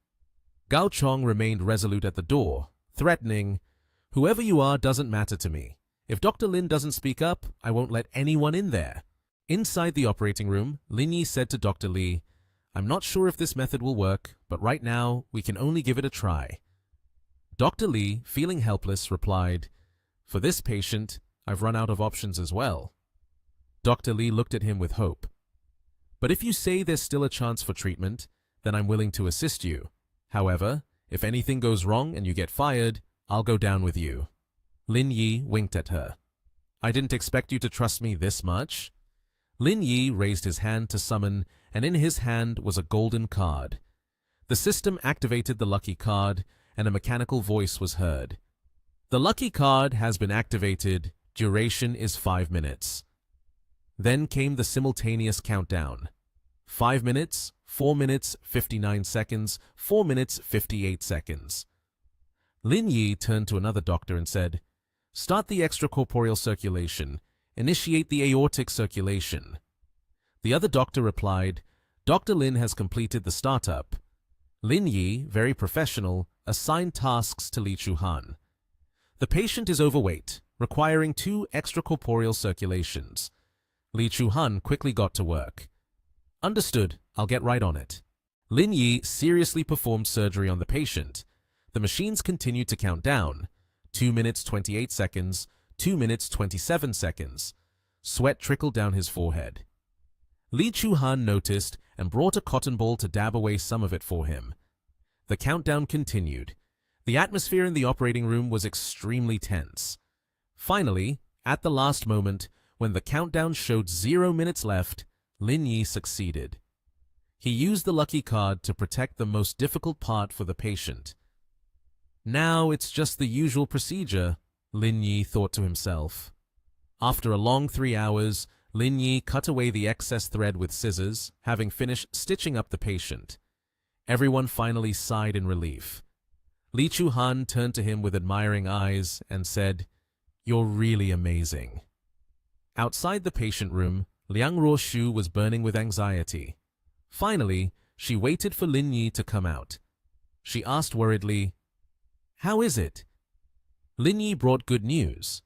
Gao Chong remained resolute at the door, threatening, "Whoever you are doesn't matter to me. If Dr. Lin doesn't speak up, I won't let anyone in there." Inside the operating room, Lin Yi said to Dr. Li, "I'm not sure if this method will work, but right now, we can only give it a try." Dr. Li, feeling helpless, replied, "For this patient, I've run out of options as well." Dr. Li looked at him with hope. "But if you say there's still a chance for treatment, then I'm willing to assist you. However, if anything goes wrong and you get fired, I'll go down with you." Lin Yi winked at her. "I didn't expect you to trust me this much." Lin Yi raised his hand to summon, and in his hand was a golden card. The system activated the lucky card, and a mechanical voice was heard. "The lucky card has been activated. Duration is 5 minutes." Then came the simultaneous countdown. 5 minutes, 4 minutes, 59 seconds, 4 minutes, 58 seconds. Lin Yi turned to another doctor and said, "Start the extracorporeal circulation. Initiate the aortic circulation." The other doctor replied, "Dr. Lin has completed the startup." Lin Yi, very professional, assigned tasks to Li Chuhan. "The patient is overweight, requiring 2 extracorporeal circulations." Li Chuhan quickly got to work. Understood, I'll get right on it. Lin Yi seriously performed surgery on the patient. The machines continued to count down. 2 minutes 28 seconds, 2 minutes 27 seconds. Sweat trickled down his forehead. Li Chuhan noticed and brought a cotton ball to dab away some of it for him. The countdown continued. The atmosphere in the operating room was extremely tense. Finally, at the last moment, when the countdown showed 0 minutes left, Lin Yi succeeded. He used the lucky card to protect the most difficult part for the patient. Now it's just the usual procedure, Lin Yi thought to himself. After a long 3 hours, Lin Yi cut away the excess thread with scissors, having finished stitching up the patient. Everyone finally sighed in relief. Li Chuhan turned to him with admiring eyes and said, "You're really amazing." Outside the patient room, Liang Ruoshu was burning with anxiety. Finally, she waited for Lin Yi to come out. She asked worriedly, "How is it?" Lin Yi brought good news.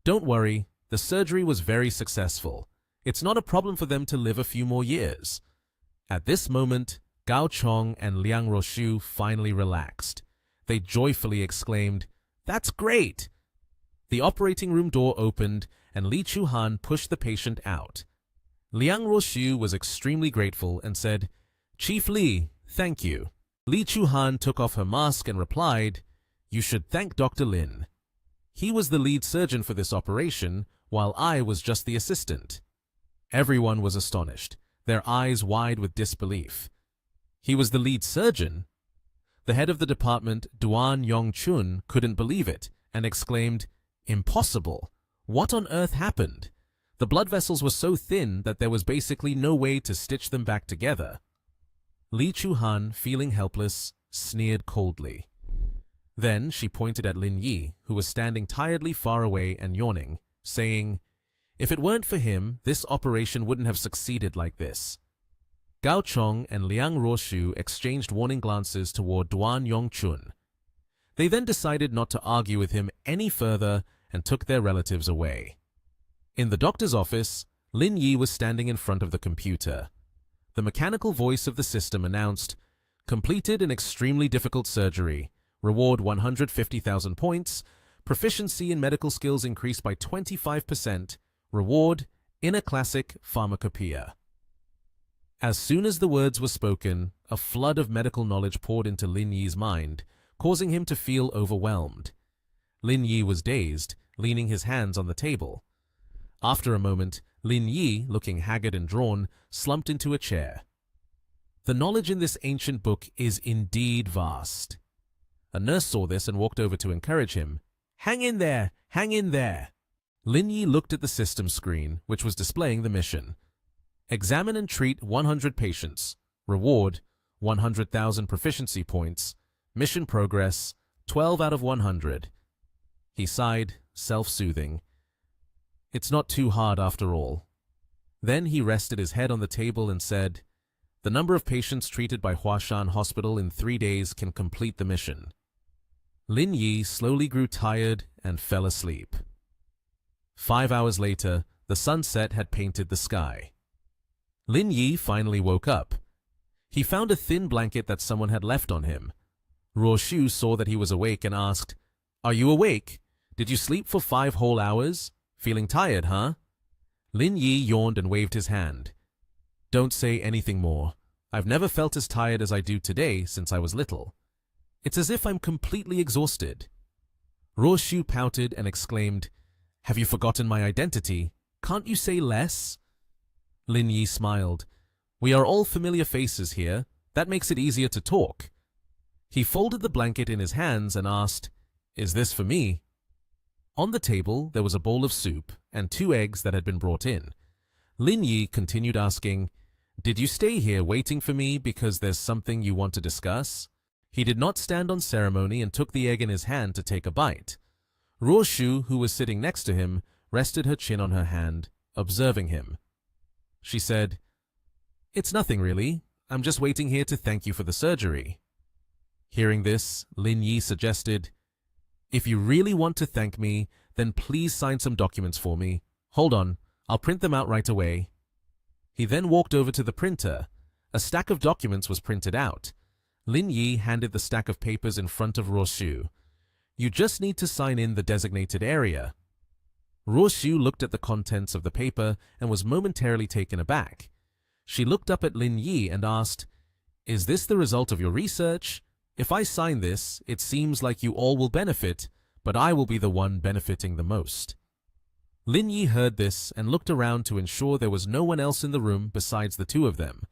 "Don't worry, the surgery was very successful. It's not a problem for them to live a few more years." At this moment, Gao Chong and Liang Ruoshu finally relaxed. They joyfully exclaimed, "That's great!" The operating room door opened and Li Chuhan pushed the patient out. Liang Ruoshu was extremely grateful and said, "Chief Li, thank you." Li Chuhan took off her mask and replied, "You should thank Dr. Lin. He was the lead surgeon for this operation, while I was just the assistant." Everyone was astonished, their eyes wide with disbelief. He was the lead surgeon? The head of the department, Duan Yongchun, couldn't believe it and exclaimed, "Impossible! What on earth happened? The blood vessels were so thin that there was basically no way to stitch them back together." Li Chuhan, feeling helpless, sneered coldly. Then she pointed at Lin Yi, who was standing tiredly far away and yawning, saying, "If it weren't for him, this operation wouldn't have succeeded like this." Gao Chong and Liang Ruoshu exchanged warning glances toward Duan Yongchun. They then decided not to argue with him any further and took their relatives away. In the doctor's office, Lin Yi was standing in front of the computer. The mechanical voice of the system announced, "Completed an extremely difficult surgery. Reward 150,000 points. Proficiency in medical skills increased by 25%. Reward, Inner Classic Pharmacopoeia." As soon as the words were spoken, a flood of medical knowledge poured into Lin Yi's mind, causing him to feel overwhelmed. Lin Yi was dazed, leaning his hands on the table. After a moment, Lin Yi, looking haggard and drawn, slumped into a chair. The knowledge in this ancient book is indeed vast. A nurse saw this and walked over to encourage him. "Hang in there! Hang in there!" Lin Yi looked at the system screen, which was displaying the mission. Examine and treat 100 patients. Reward, 100,000 proficiency points. Mission progress, 12 out of 100. He sighed, self-soothing. It's not too hard after all. Then he rested his head on the table and said, "The number of patients treated by Huashan Hospital in 3 days can complete the mission." Lin Yi slowly grew tired and fell asleep. 5 hours later, the sunset had painted the sky. Lin Yi finally woke up. He found a thin blanket that someone had left on him. Ruoshu saw that he was awake and asked, "Are you awake? Did you sleep for 5 whole hours? Feeling tired, huh?" Lin Yi yawned and waved his hand. "Don't say anything more. I've never felt as tired as I do today since I was little. It's as if I'm completely exhausted." Ruoshu pouted and exclaimed, "Have you forgotten my identity? Can't you say less?" Lin Yi smiled. "We are all familiar faces here. That makes it easier to talk." He folded the blanket in his hands and asked, "Is this for me?" On the table, there was a bowl of soup and 2 eggs that had been brought in. Lin Yi continued asking, "Did you stay here waiting for me because there's something you want to discuss?" He did not stand on ceremony and took the egg in his hand to take a bite. Ruoshu, who was sitting next to him, rested her chin on her hand, observing him. She said, "It's nothing really. I'm just waiting here to thank you for the surgery." Hearing this, Lin Yi suggested, "If you really want to thank me, then please sign some documents for me. Hold on, I'll print them out right away. He then walked over to the printer. A stack of documents was printed out. Lin Yi handed the stack of papers in front of Ruoshu. You just need to sign in the designated area. Ruoshu looked at the contents of the paper and was momentarily taken aback. She looked up at Lin Yi and asked, "Is this the result of your research? If I sign this, it seems like you all will benefit, but I will be the one benefiting the most." Lin Yi heard this and looked around to ensure there was no one else in the room besides the two of them.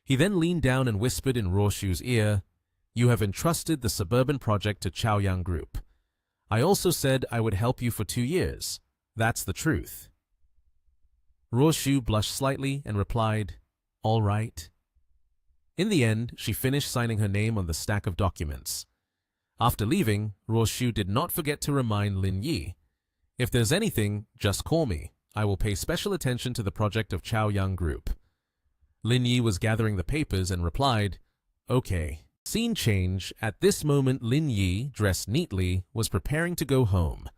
He then leaned down and whispered in Ruoshu's ear, "You have entrusted the suburban project to Chaoyang Group. I also said I would help you for 2 years. That's the truth." Ruoshu blushed slightly and replied, "All right." In the end, she finished signing her name on the stack of documents. After leaving, Ruoshu did not forget to remind Lin Yi, "If there's anything, just call me. I will pay special attention to the project of Chaoyang Group." Lin Yi was gathering the papers and replied, "Okay." Scene change. At this moment, Lin Yi, dressed neatly, was preparing to go home.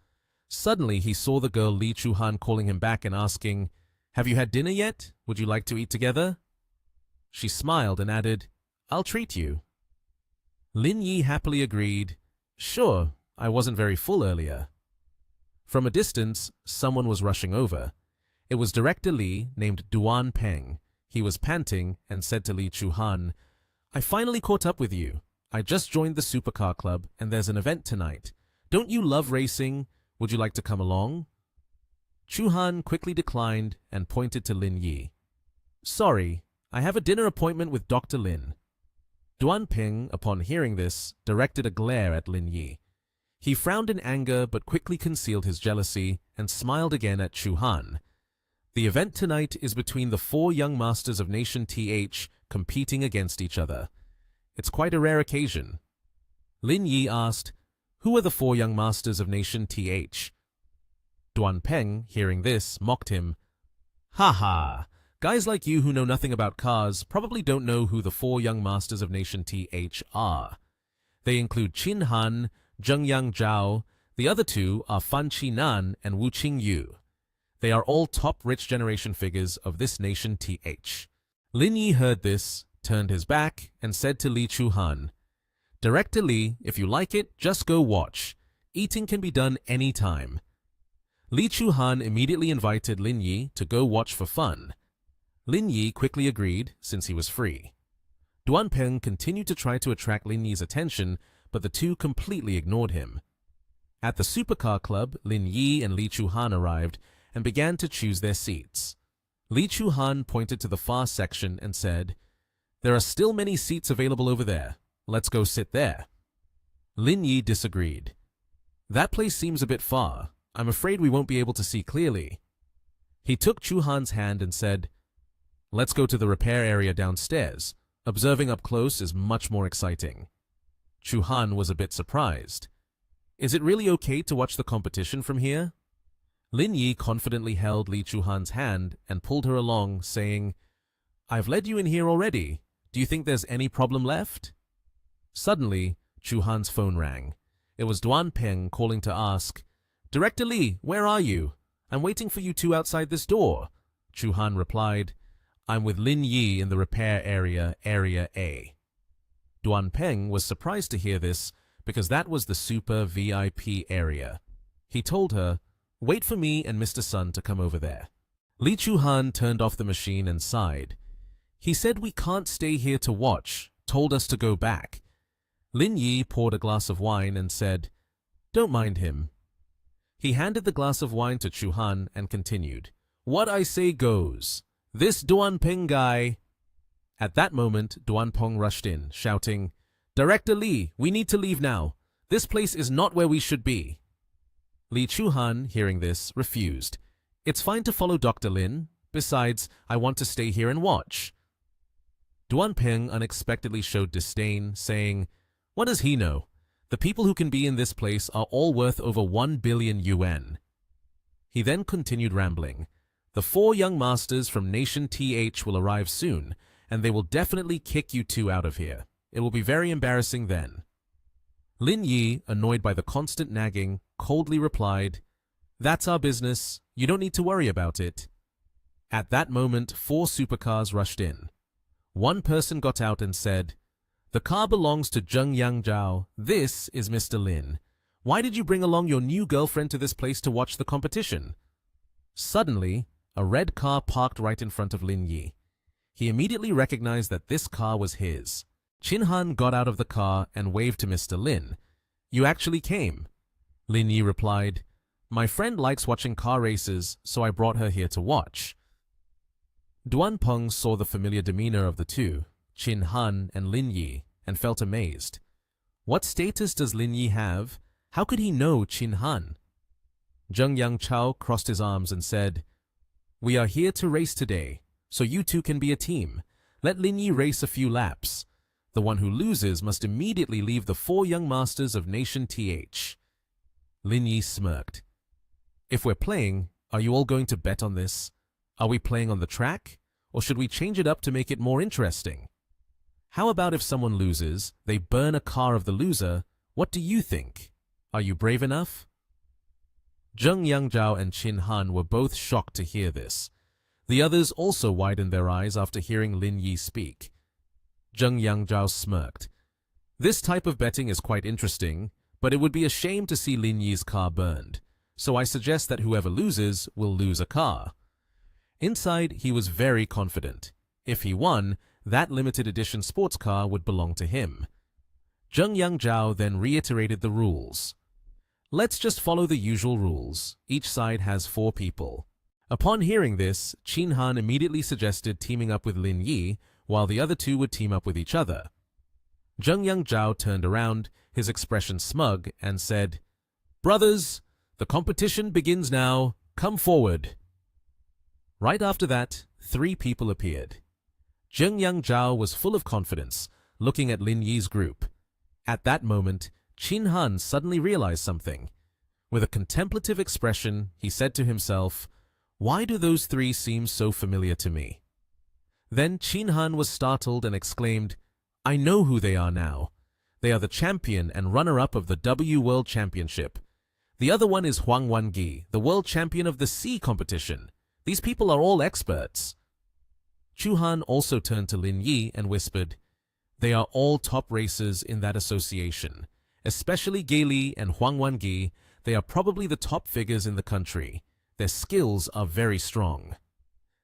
Suddenly, he saw the girl Li Chuhan calling him back and asking, "Have you had dinner yet? Would you like to eat together?" She smiled and added, "I'll treat you." Lin Yi happily agreed, "Sure, I wasn't very full earlier." From a distance, someone was rushing over. It was Director Li, named Duan Peng. He was panting and said to Li Chuhan, "I finally caught up with you. I just joined the supercar club and there's an event tonight. Don't you love racing? Would you like to come along?" Chuhan quickly declined and pointed to Lin Yi. "Sorry, I have a dinner appointment with Dr. Lin." Duan Peng, upon hearing this, directed a glare at Lin Yi. He frowned in anger but quickly concealed his jealousy and smiled again at Chuhan. "The event tonight is between the 4 young masters of Nation TH competing against each other. It's quite a rare occasion." Lin Yi asked, "Who are the 4 young masters of Nation TH?" Duan Peng, hearing this, mocked him. "Ha ha! Guys like you who know nothing about cars probably don't know who the 4 young masters of Nation TH are. They include Qin Han, Zhengyang Zhao. The other 2 are Fan Qinan and Wu Qingyu. They are all top rich generation figures of this Nation TH." Lin Yi heard this, turned his back, and said to Li Chuhan, "Director Li, if you like it, just go watch. Eating can be done any time." Li Chuhan immediately invited Lin Yi to go watch for fun. Lin Yi quickly agreed, since he was free. Duan Peng continued to try to attract Lin Yi's attention, but the two completely ignored him. At the supercar club, Lin Yi and Li Chuhan arrived and began to choose their seats. Li Chuhan pointed to the far section and said, "There are still many seats available over there. Let's go sit there." Lin Yi disagreed. "That place seems a bit far. I'm afraid we won't be able to see clearly." He took Chuhan's hand and said, "Let's go to the repair area downstairs. Observing up close is much more exciting." Chuhan was a bit surprised. "Is it really okay to watch the competition from here?" Lin Yi confidently held Li Chuhan's hand and pulled her along, saying, "I've led you in here already. Do you think there's any problem left?" Suddenly, Chuhan's phone rang. It was Duan Peng calling to ask, "Director Li, where are you? I'm waiting for you 2 outside this door." Chuhan replied, "I'm with Lin Yi in the repair area, Area A." Duan Peng was surprised to hear this because that was the super VIP area. He told her, "Wait for me and Mr. Sun to come over there." Li Chuhan turned off the machine and sighed. "He said we can't stay here to watch, told us to go back." Lin Yi poured a glass of wine and said, "Don't mind him." He handed the glass of wine to Chuhan and continued, "What I say goes. This Duan Peng guy—" At that moment, Duan Peng rushed in, shouting, "Director Li, we need to leave now. This place is not where we should be." Li Chuhan, hearing this, refused. "It's fine to follow Dr. Lin. Besides, I want to stay here and watch." Duan Peng unexpectedly showed disdain, saying, "What does he know? The people who can be in this place are all worth over 1 billion yuan. He then continued rambling. "The 4 young masters from Nation TH will arrive soon, and they will definitely kick you 2 out of here. It will be very embarrassing then." Lin Yi, annoyed by the constant nagging, coldly replied, "That's our business. You don't need to worry about it." At that moment, 4 supercars rushed in. One person got out and said, "The car belongs to Zheng Yangzhao. This is Mr. Lin. Why did you bring along your new girlfriend to this place to watch the competition?" Suddenly, a red car parked right in front of Lin Yi. He immediately recognized that this car was his. Qin Han got out of the car and waved to Mr. Lin. "You actually came." Lin Yi replied, "My friend likes watching car races, so I brought her here to watch." Duan Peng saw the familiar demeanor of the two, Qin Han and Lin Yi, and felt amazed. What status does Lin Yi have? How could he know Qin Han? Zheng Yangzhao crossed his arms and said, "We are here to race today, so you two can be a team. Let Lin Yi race a few laps. The one who loses must immediately leave the 4 young masters of Nation TH. Lin Yi smirked. "If we're playing, are you all going to bet on this? Are we playing on the track? Or should we change it up to make it more interesting? How about if someone loses, they burn a car of the loser? What do you think? Are you brave enough?" Zheng Yangzhao and Qin Han were both shocked to hear this. The others also widened their eyes after hearing Lin Yi speak. Zheng Yangzhao smirked. "This type of betting is quite interesting, but it would be a shame to see Lin Yi's car burned, so I suggest that whoever loses will lose a car." Inside, he was very confident. If he won, that limited edition sports car would belong to him. Zheng Yangzhao then reiterated the rules. "Let's just follow the usual rules. Each side has 4 people." Upon hearing this, Qin Han immediately suggested teaming up with Lin Yi, while the other 2 would team up with each other. Zheng Yangzhao turned around, his expression smug, and said, "Brothers, the competition begins now. Come forward." Right after that, 3 people appeared. Zheng Yangzhao was full of confidence, looking at Lin Yi's group. At that moment, Qin Han suddenly realized something. With a contemplative expression, he said to himself, "Why do those 3 seem so familiar to me?" Then Qin Han was startled and exclaimed, "I know who they are now. They are the champion and runner-up of the W World Championship. The other one is Huang Wangi, the world champion of the sea competition. These people are all experts." Chu Han also turned to Lin Yi and whispered, "They are all top racers in that association. Especially Ge Li and Huang Wangi, they are probably the top figures in the country. Their skills are very strong."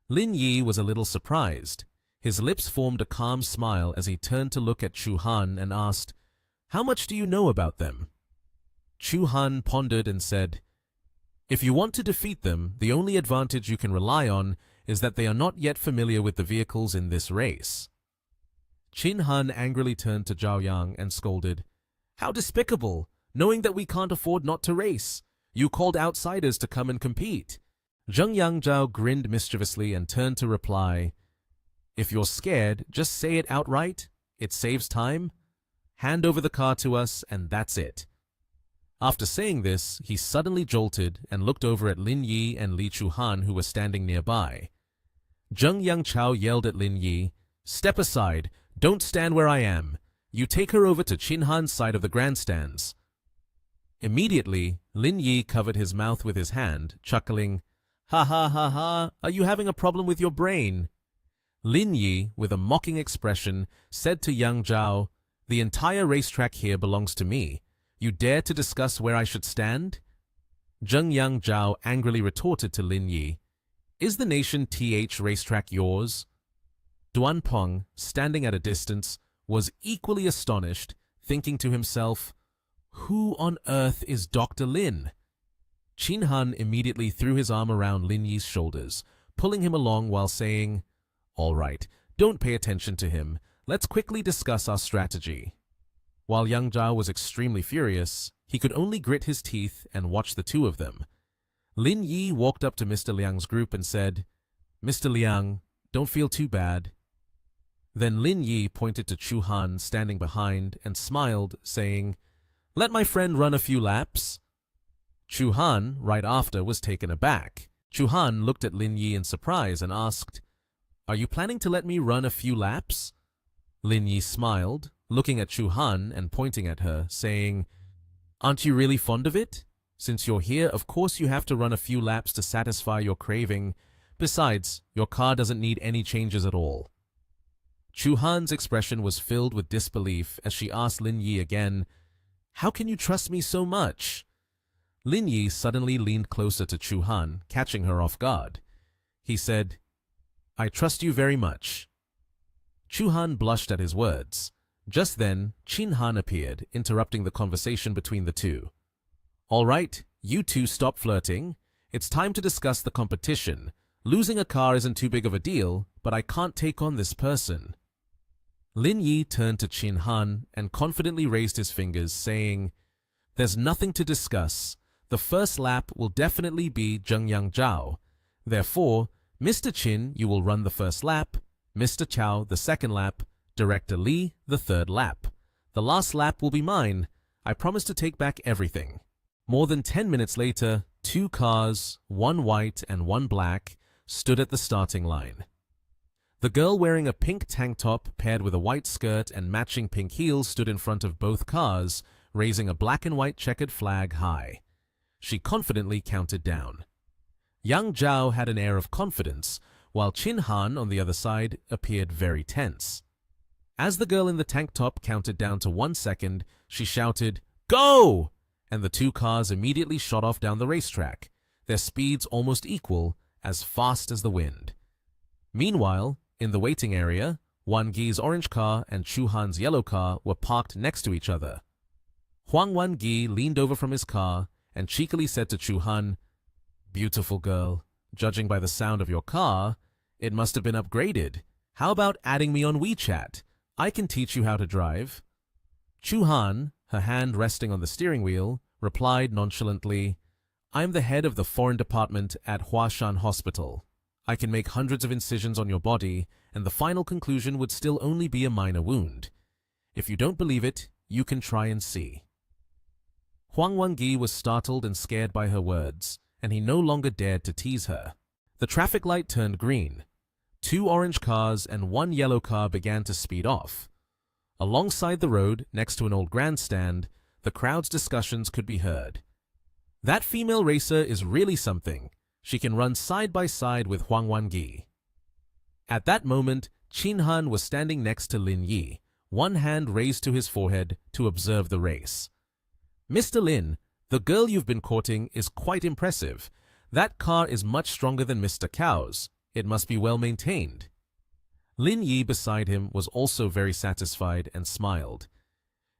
Lin Yi was a little surprised. His lips formed a calm smile as he turned to look at Chu Han and asked, "How much do you know about them?" Chu Han pondered and said, "If you want to defeat them, the only advantage you can rely on is that they are not yet familiar with the vehicles in this race." Qin Han angrily turned to Zhao Yang and scolded, "How despicable, knowing that we can't afford not to race. You called outsiders to come and compete." Zheng Yangzhao grinned mischievously and turned to reply, "If you're scared, just say it outright. It saves time. Hand over the car to us, and that's it." After saying this, he suddenly jolted and looked over at Lin Yi and Li Chuhan, who were standing nearby. Zheng Yangzhao yelled at Lin Yi, "Step aside. Don't stand where I am. You take her over to Qin Han's side of the grandstands." Immediately, Lin Yi covered his mouth with his hand, chuckling, "Ha ha ha ha, are you having a problem with your brain?" Lin Yi, with a mocking expression, said to Yang Zhao, "The entire racetrack here belongs to me. You dare to discuss where I should stand?" Zheng Yangzhao angrily retorted to Lin Yi, "Is the Nation TH racetrack yours?" Duan Peng, standing at a distance, was equally astonished, thinking to himself, "Who on earth is Dr. Lin?" Qin Han immediately threw his arm around Lin Yi's shoulders, pulling him along while saying, "All right, don't pay attention to him. Let's quickly discuss our strategy." While Yang Zhao was extremely furious, he could only grit his teeth and watch the 2 of them. Lin Yi walked up to Mr. Liang's group and said, "Mr. Liang, don't feel too bad." Then Lin Yi pointed to Chu Han standing behind and smiled, saying, "Let my friend run a few laps." Chu Han, right after, was taken aback. Chu Han looked at Lin Yi in surprise and asked, "Are you planning to let me run a few laps?" Lin Yi smiled, looking at Chu Han and pointing at her, saying, "Aren't you really fond of it? Since you're here, of course you have to run a few laps to satisfy your craving. Besides, your car doesn't need any changes at all. Chu Han's expression was filled with disbelief as she asked Lin Yi again, "How can you trust me so much?" Lin Yi suddenly leaned closer to Chu Han, catching her off guard. He said, "I trust you very much." Chu Han blushed at his words. Just then, Chin Han appeared, interrupting the conversation between the two. "All right, you two stop flirting. It's time to discuss the competition. Losing a car isn't too big of a deal, but I can't take on this person." Lin Yi turned to Chin Han and confidently raised his fingers, saying, "There's nothing to discuss. The first lap will definitely be Zhengyang Zhao. Therefore, Mr. Chin, you will run the first lap, Mr. Chow the second lap, Director Li the third lap. The last lap will be mine. I promise to take back everything." More than 10 minutes later, 2 cars, one white and one black, stood at the starting line. The girl wearing a pink tank top paired with a white skirt and matching pink heels stood in front of both cars, raising a black and white checkered flag high. She confidently counted down. Yang Zhao had an air of confidence, while Chin Han on the other side appeared very tense. As the girl in the tank top counted down to 1 second, she shouted, "Go!" and the 2 cars immediately shot off down the racetrack, their speeds almost equal, as fast as the wind. Meanwhile, in the waiting area, Wan Gi's orange car and Chu Han's yellow car were parked next to each other. Huang Wan Gi leaned over from his car and cheekily said to Chu Han, "Beautiful girl, judging by the sound of your car, it must have been upgraded. How about adding me on WeChat? I can teach you how to drive." Chu Han, her hand resting on the steering wheel, replied nonchalantly, "I'm the head of the foreign department at Huashan Hospital. I can make hundreds of incisions on your body, and the final conclusion would still only be a minor wound. If you don't believe it, you can try and see." Huang Wangi was startled and scared by her words, and he no longer dared to tease her. The traffic light turned green. 2 orange cars and 1 yellow car began to speed off. Alongside the road, next to an old grandstand, the crowd's discussions could be heard. "That female racer is really something. She can run side by side with Huang Wangi." At that moment, Chin Han was standing next to Lin Yi, one hand raised to his forehead to observe the race. "Mr. Lin, the girl you've been courting is quite impressive. That car is much stronger than Mr. Cow's. It must be well maintained." Lin Yi beside him was also very satisfied and smiled.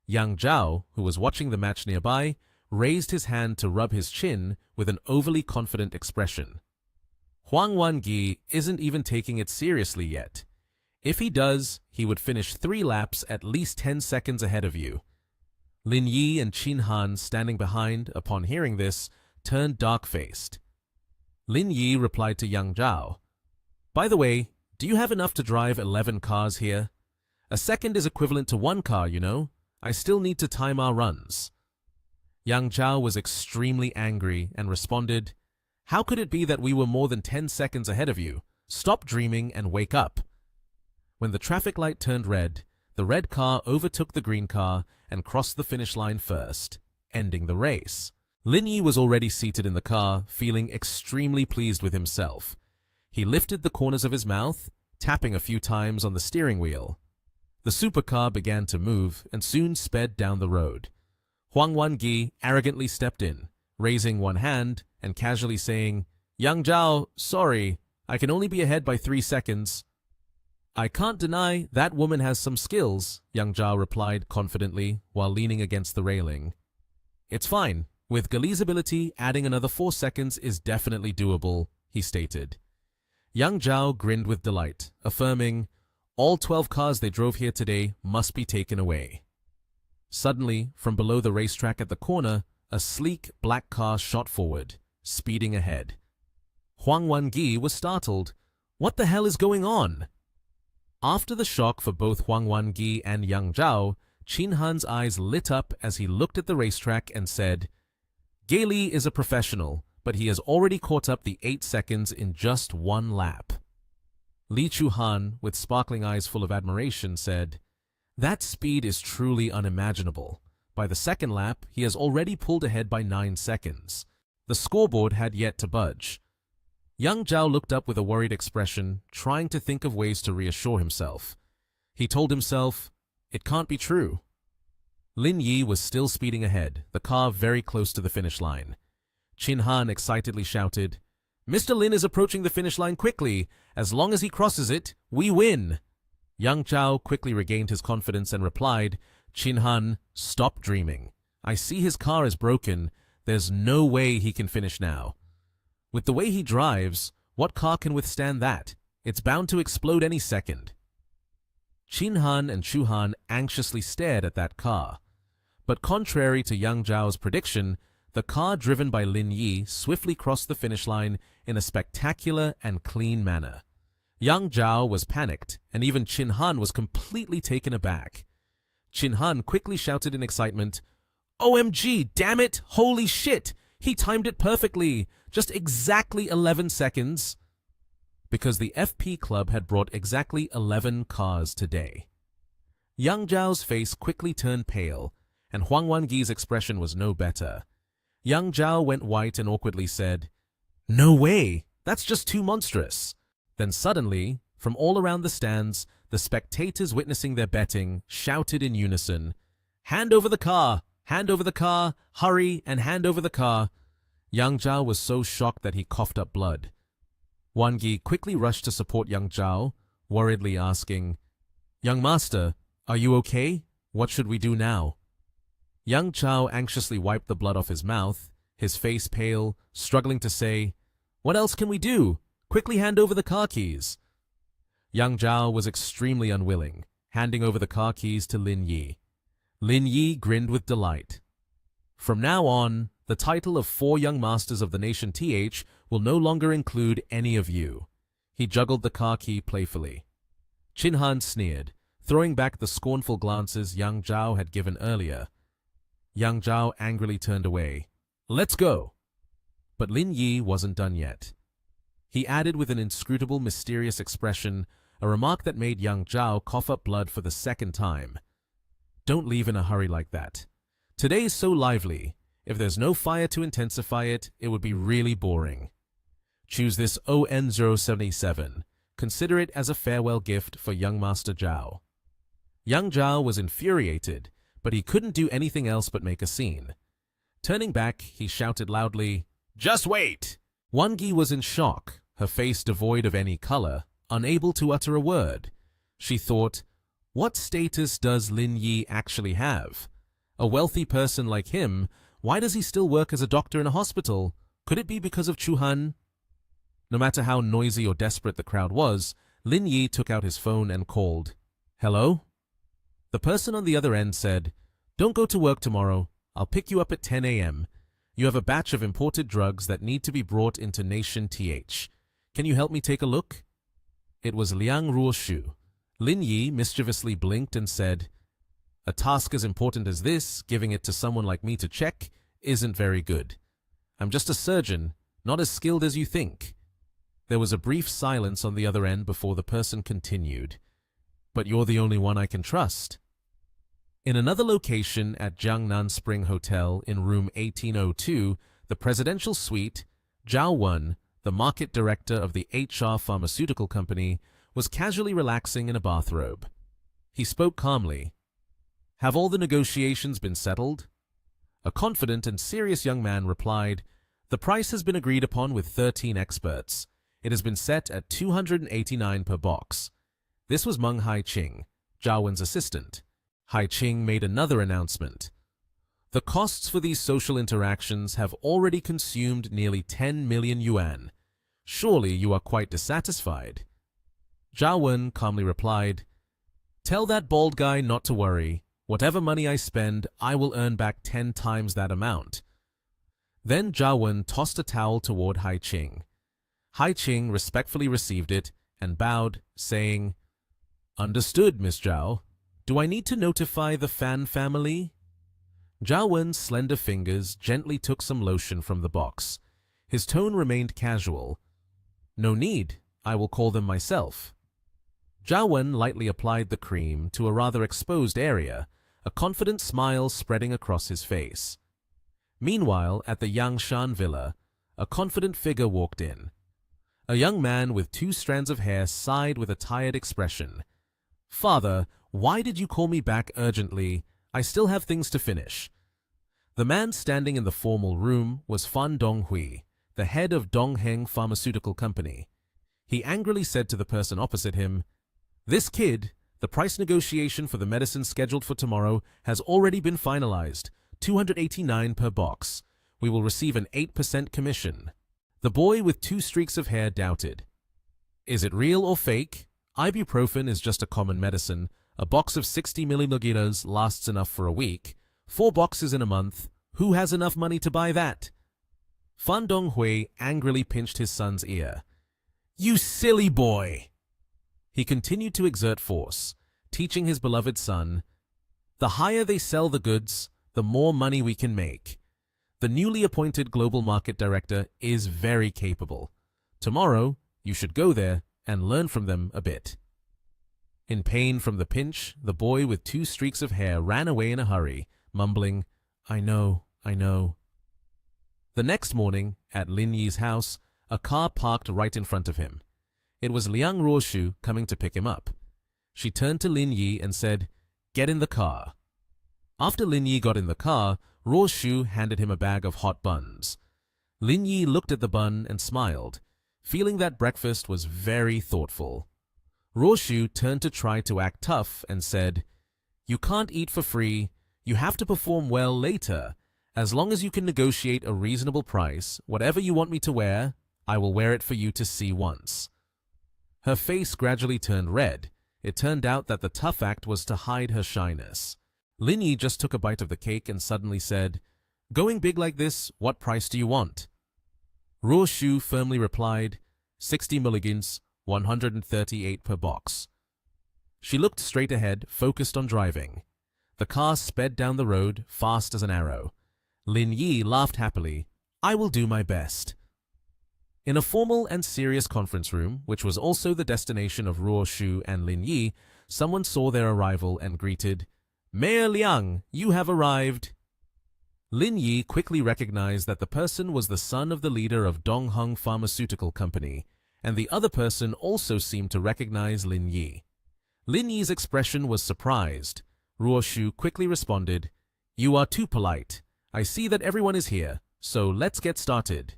Yang Zhao, who was watching the match nearby, raised his hand to rub his chin with an overly confident expression. "Huang Wangi isn't even taking it seriously yet. If he does, he would finish 3 laps at least 10 seconds ahead of you." Lin Yi and Chin Han, standing behind, upon hearing this, turned dark-faced. Lin Yi replied to Yang Zhao, "By the way, do you have enough to drive 11 cars here? A second is equivalent to 1 car, you know. I still need to time our runs." Yang Zhao was extremely angry and responded, "How could it be that we were more than 10 seconds ahead of you? Stop dreaming and wake up." When the traffic light turned red, the red car overtook the green car and crossed the finish line first, ending the race. Lin Yi was already seated in the car, feeling extremely pleased with himself. He lifted the corners of his mouth, tapping a few times on the steering wheel. The supercar began to move and soon sped down the road. Huang Wangi arrogantly stepped in, raising one hand and casually saying, "Yang Zhao, sorry, I can only be ahead by 3 seconds." "I can't deny that woman has some skills," Yang Zhao replied confidently while leaning against the railing. "It's fine. With Gali's ability, adding another 4 seconds is definitely doable," he stated. Yang Zhao grinned with delight, affirming, "All 12 cars they drove here today must be taken away." Suddenly, from below the racetrack at the corner, a sleek black car shot forward, speeding ahead. Huang Wangi was startled. What the hell is going on? After the shock for both Huang Wangi and Yang Zhao, Chin Han's eyes lit up as he looked at the racetrack and said, "Gali is a professional, but he has already caught up the 8 seconds in just 1 lap." Li Chu Han, with sparkling eyes full of admiration, said, "That speed is truly unimaginable. By the 2nd lap, he has already pulled ahead by 9 seconds. The scoreboard had yet to budge." Young Zhao looked up with a worried expression, trying to think of ways to reassure himself. He told himself, it can't be true. Lin Yi was still speeding ahead, the car very close to the finish line. Qin Han excitedly shouted, Mr. Lin is approaching the finish line quickly. As long as he crosses it, we win. Young Zhao quickly regained his confidence and replied, Qin Han, stop dreaming. I see his car is broken. There's no way he can finish now. With the way he drives, what car can withstand that? It's bound to explode any second. Qin Han and Chu Han anxiously stared at that car. But contrary to Young Zhao's prediction, the car driven by Lin Yi swiftly crossed the finish line in a spectacular and clean manner. Young Zhao was panicked, and even Qin Han was completely taken aback. Qin Han quickly shouted in excitement, OMG, damn it, holy shit, he timed it perfectly, just exactly 11 seconds. Because the FP Club had brought exactly 11 cars today. Young Zhao's face quickly turned pale, and Huang Wangi's expression was no better. Young Zhao went white and awkwardly said, No way, that's just too monstrous. Then suddenly, from all around the stands, the spectators witnessing their betting shouted in unison, Hand over the car, hurry and hand over the car. Young Zhao was so shocked that he coughed up blood. Wangi quickly rushed to support Young Zhao, worriedly asking, Young Master, are you okay? What should we do now? Young Zhao anxiously wiped the blood off his mouth, his face pale, struggling to say, What else can we do? Quickly hand over the car keys. Young Zhao was extremely unwilling, handing over the car keys to Lin Yi. Lin Yi grinned with delight. From now on, the title of 4 Young Masters of the Nation TH will no longer include any of you. He juggled the car key playfully. Qin Han sneered, throwing back the scornful glances Young Zhao had given earlier. Young Zhao angrily turned away. Let's go! But Lin Yi wasn't done yet. He added with an inscrutable, mysterious expression, a remark that made Young Zhao cough up blood for the second time. Don't leave in a hurry like that. Today's so lively. If there's no fire to intensify it, it would be really boring. Choose this ON077. Consider it as a farewell gift for young Master Zhao. Young Zhao was infuriated, but he couldn't do anything else but make a scene. Turning back, he shouted loudly, Just wait! Wangi was in shock, her face devoid of any color, unable to utter a word. She thought, what status does Lin Yi actually have? A wealthy person like him, why does he still work as a doctor in a hospital? Could it be because of Chu Han? No matter how noisy or desperate the crowd was, Lin Yi took out his phone and called, Hello? The person on the other end said, Don't go to work tomorrow. I'll pick you up at 10 a.m. You have a batch of imported drugs that need to be brought into Nation TH. Can you help me take a look? It was Liang Ruoshu. Lin Yi mischievously blinked and said, A task as important as this, giving it to someone like me to check, isn't very good. I'm just a surgeon, not as skilled as you think. There was a brief silence on the other end before the person continued. But you're the only one I can trust. In another location at Jiangnan Spring Hotel in room 1802, the presidential suite, Zhao Wen, the market director of the HR pharmaceutical company, was casually relaxing in a bathrobe. He spoke calmly. Have all the negotiations been settled? A confident and serious young man replied, The price has been agreed upon with 13 experts. It has been set at 289 per box. This was Meng Hai-ching, Zhao Wen's assistant. Hai-ching made another announcement. The costs for these social interactions have already consumed nearly 10 million yuan. Surely you are quite dissatisfied. Zhao Wen calmly replied, Tell that bald guy not to worry. Whatever money I spend, I will earn back 10 times that amount. Then Zhao Wen tossed a towel toward Hai-ching. Hai-ching respectfully received it and bowed, saying, Understood, Miss Zhao. Do I need to notify the Fan family? Zhao Wen's slender fingers gently took some lotion from the box. His tone remained casual. No need, I will call them myself. Zhao Wen lightly applied the cream to a rather exposed area, a confident smile spreading across his face. Meanwhile, at the Yangshan villa, a confident figure walked in. A young man with 2 strands of hair sighed with a tired expression. "Father, why did you call me back urgently? I still have things to finish." The man standing in the formal room was Fan Donghui, the head of Dongheng Pharmaceutical Company. He angrily said to the person opposite him, "This kid, the price negotiation for the medicine scheduled for tomorrow has already been finalized, 289 per box. We will receive an 8% commission." The boy with 2 streaks of hair doubted. "Is it real or fake? Ibuprofen is just a common medicine. A box of 60 milligrams lasts enough for a week. 4 boxes in a month. Who has enough money to buy that?" Fan Donghui angrily pinched his son's ear. "You silly boy!" He continued to exert force, teaching his beloved son, "The higher they sell the goods, the more money we can make. The newly appointed global market director is very capable. Tomorrow, you should go there and learn from them a bit." In pain from the pinch, the boy with 2 streaks of hair ran away in a hurry, mumbling, I know. The next morning, at Lin Yi's house, a car parked right in front of him. It was Liang Ruoshu coming to pick him up. She turned to Lin Yi and said, "Get in the car." After Lin Yi got in the car, Ruoshu handed him a bag of hot buns. Lin Yi looked at the bun and smiled, feeling that breakfast was very thoughtful. Ruoshu turned to try to act tough and said, "You can't eat for free. You have to perform well later. As long as you can negotiate a reasonable price, whatever you want me to wear, I will wear it for you to see once." Her face gradually turned red. It turned out that the tough act was to hide her shyness. Lin Yi just took a bite of the cake and suddenly said, "Going big like this, what price do you want?" Ruoshu firmly replied, 60 milligrams, 138 per box. She looked straight ahead, focused on driving. The car sped down the road, fast as an arrow. Lin Yi laughed happily. "I will do my best." In a formal and serious conference room, which was also the destination of Ruoshu and Lin Yi, someone saw their arrival and greeted, "Mayor Liang, you have arrived." Lin Yi quickly recognized that the person was the son of the leader of Dongheng Pharmaceutical Company, and the other person also seemed to recognize Lin Yi. Lin Yi's expression was surprised. Ruoshu quickly responded, "You are too polite. I see that everyone is here, so let's get started."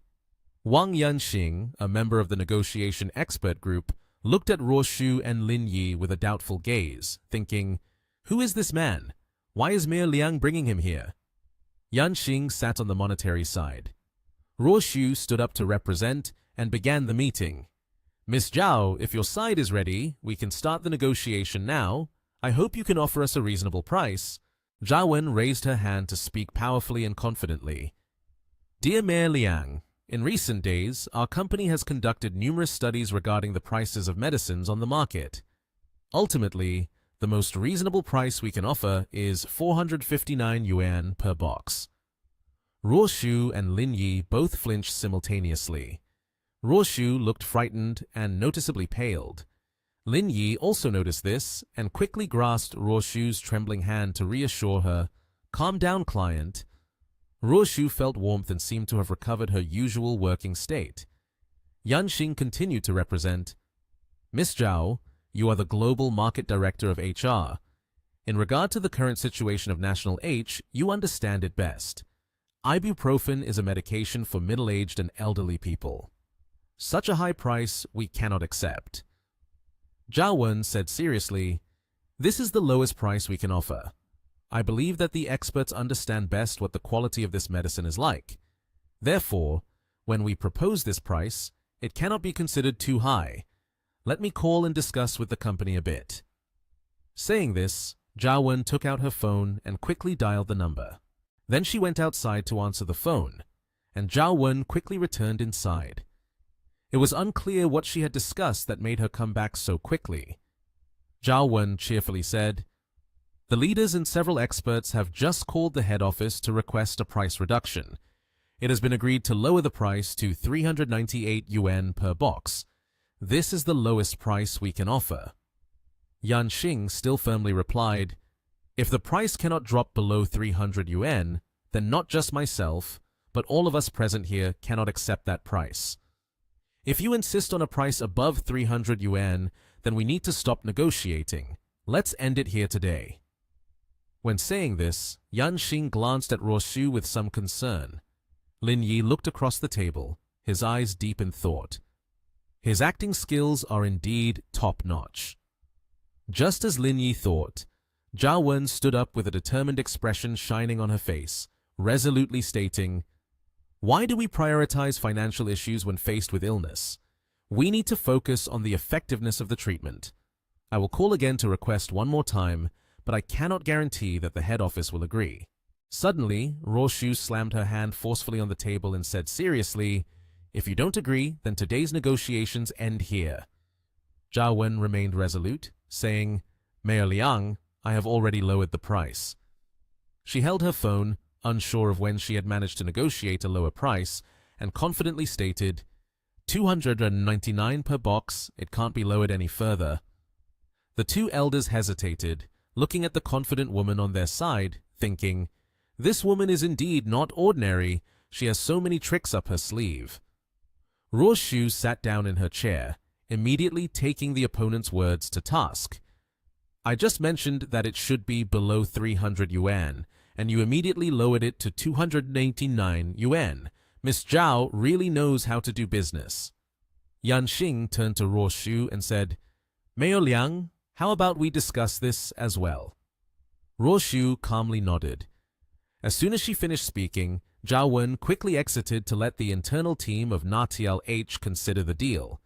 Wang Yanxing, a member of the negotiation expert group, looked at Ruoshu and Lin Yi with a doubtful gaze, thinking, "Who is this man? Why is Mayor Liang bringing him here?" Yanxing sat on the monetary side. Ruoshu stood up to represent and began the meeting. "Miss Zhao, if your side is ready, we can start the negotiation now. I hope you can offer us a reasonable price." Zhao Wen raised her hand to speak powerfully and confidently. "Dear Mayor Liang, in recent days, our company has conducted numerous studies regarding the prices of medicines on the market. Ultimately, the most reasonable price we can offer is 459 yuan per box." Ruoshu and Lin Yi both flinched simultaneously. Ruoshu looked frightened and noticeably paled. Lin Yi also noticed this and quickly grasped Ruoshu's trembling hand to reassure her, "Calm down, client." Ruoshu felt warmth and seemed to have recovered her usual working state. Yanxing continued to represent, "Miss Zhao, you are the Global Market Director of HR. In regard to the current situation of National H, you understand it best. Ibuprofen is a medication for middle-aged and elderly people. Such a high price we cannot accept." Zhao Wen said seriously, "This is the lowest price we can offer. I believe that the experts understand best what the quality of this medicine is like. Therefore, when we propose this price, it cannot be considered too high. Let me call and discuss with the company a bit." Saying this, Zhao Wen took out her phone and quickly dialed the number. Then she went outside to answer the phone, and Zhao Wen quickly returned inside. It was unclear what she had discussed that made her come back so quickly. Zhao Wen cheerfully said, "The leaders and several experts have just called the head office to request a price reduction. It has been agreed to lower the price to 398 yuan per box. This is the lowest price we can offer." Yanxing still firmly replied, "If the price cannot drop below 300 yuan, then not just myself, but all of us present here cannot accept that price." If you insist on a price above 300 yuan, then we need to stop negotiating. Let's end it here today. When saying this, Yan Xing glanced at Ruoshu with some concern. Lin Yi looked across the table, his eyes deep in thought. His acting skills are indeed top-notch. Just as Lin Yi thought, Zhao Wen stood up with a determined expression shining on her face, resolutely stating, "Why do we prioritize financial issues when faced with illness? We need to focus on the effectiveness of the treatment. I will call again to request one more time, but I cannot guarantee that the head office will agree." Suddenly, Ruoshu slammed her hand forcefully on the table and said seriously, "If you don't agree, then today's negotiations end here." Zhao Wen remained resolute, saying, "Mayor Liang, I have already lowered the price." She held her phone, unsure of when she had managed to negotiate a lower price, and confidently stated, 299 per box, it can't be lowered any further. The two elders hesitated, looking at the confident woman on their side, thinking, this woman is indeed not ordinary, she has so many tricks up her sleeve. Ruoshu sat down in her chair, immediately taking the opponent's words to task. "I just mentioned that it should be below 300 yuan, and you immediately lowered it to 289 yuan. Miss Zhao really knows how to do business." Yan Xing turned to Ruoshu and said, "Mayor Liang, how about we discuss this as well?" Ruoshu calmly nodded. As soon as she finished speaking, Zhao Wen quickly exited to let the internal team of Natial H consider the deal.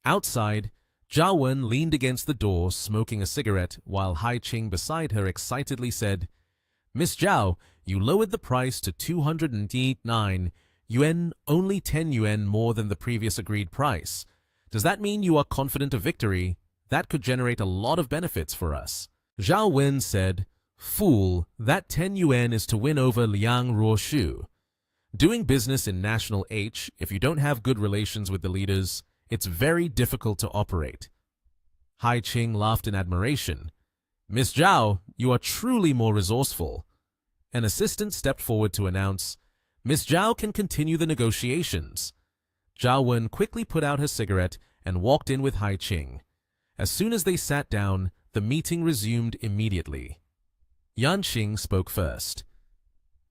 Outside, Zhao Wen leaned against the door smoking a cigarette while Hai Qing beside her excitedly said, "Miss Zhao, you lowered the price to 289 yuan, only 10 yuan more than the previous agreed price. Does that mean you are confident of victory? That could generate a lot of benefits for us." Zhao Wen said, "Fool, that 10 yuan is to win over Liang Ruoshu. Doing business in National H, if you don't have good relations with the leaders, it's very difficult to operate." Hai Qing laughed in admiration. "Miss Zhao, you are truly more resourceful." An assistant stepped forward to announce, "Miss Zhao can continue the negotiations." Zhao Wen quickly put out her cigarette and walked in with Hai Qing. As soon as they sat down, the meeting resumed immediately. Yan Xing spoke first.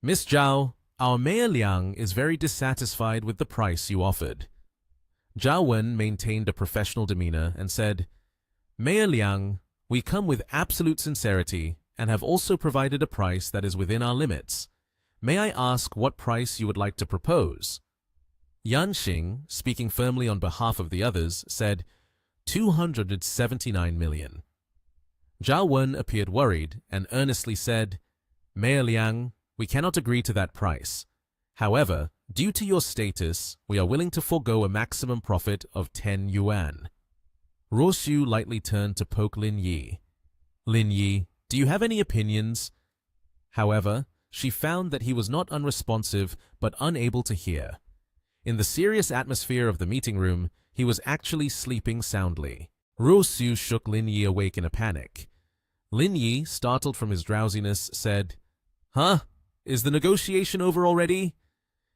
"Miss Zhao, our Mayor Liang is very dissatisfied with the price you offered." Zhao Wen maintained a professional demeanor and said, "Mayor Liang, we come with absolute sincerity and have also provided a price that is within our limits. May I ask what price you would like to propose?" Yan Xing, speaking firmly on behalf of the others, said, 279 million. Zhao Wen appeared worried and earnestly said, "Mayor Liang, we cannot agree to that price. However, due to your status, we are willing to forego a maximum profit of 10 yuan." Ruoshu lightly turned to poke Lin Yi. "Lin Yi, do you have any opinions?" However, she found that he was not unresponsive but unable to hear. In the serious atmosphere of the meeting room, he was actually sleeping soundly. Ruoshu shook Lin Yi awake in a panic. Lin Yi, startled from his drowsiness, said, "Huh? Is the negotiation over already?"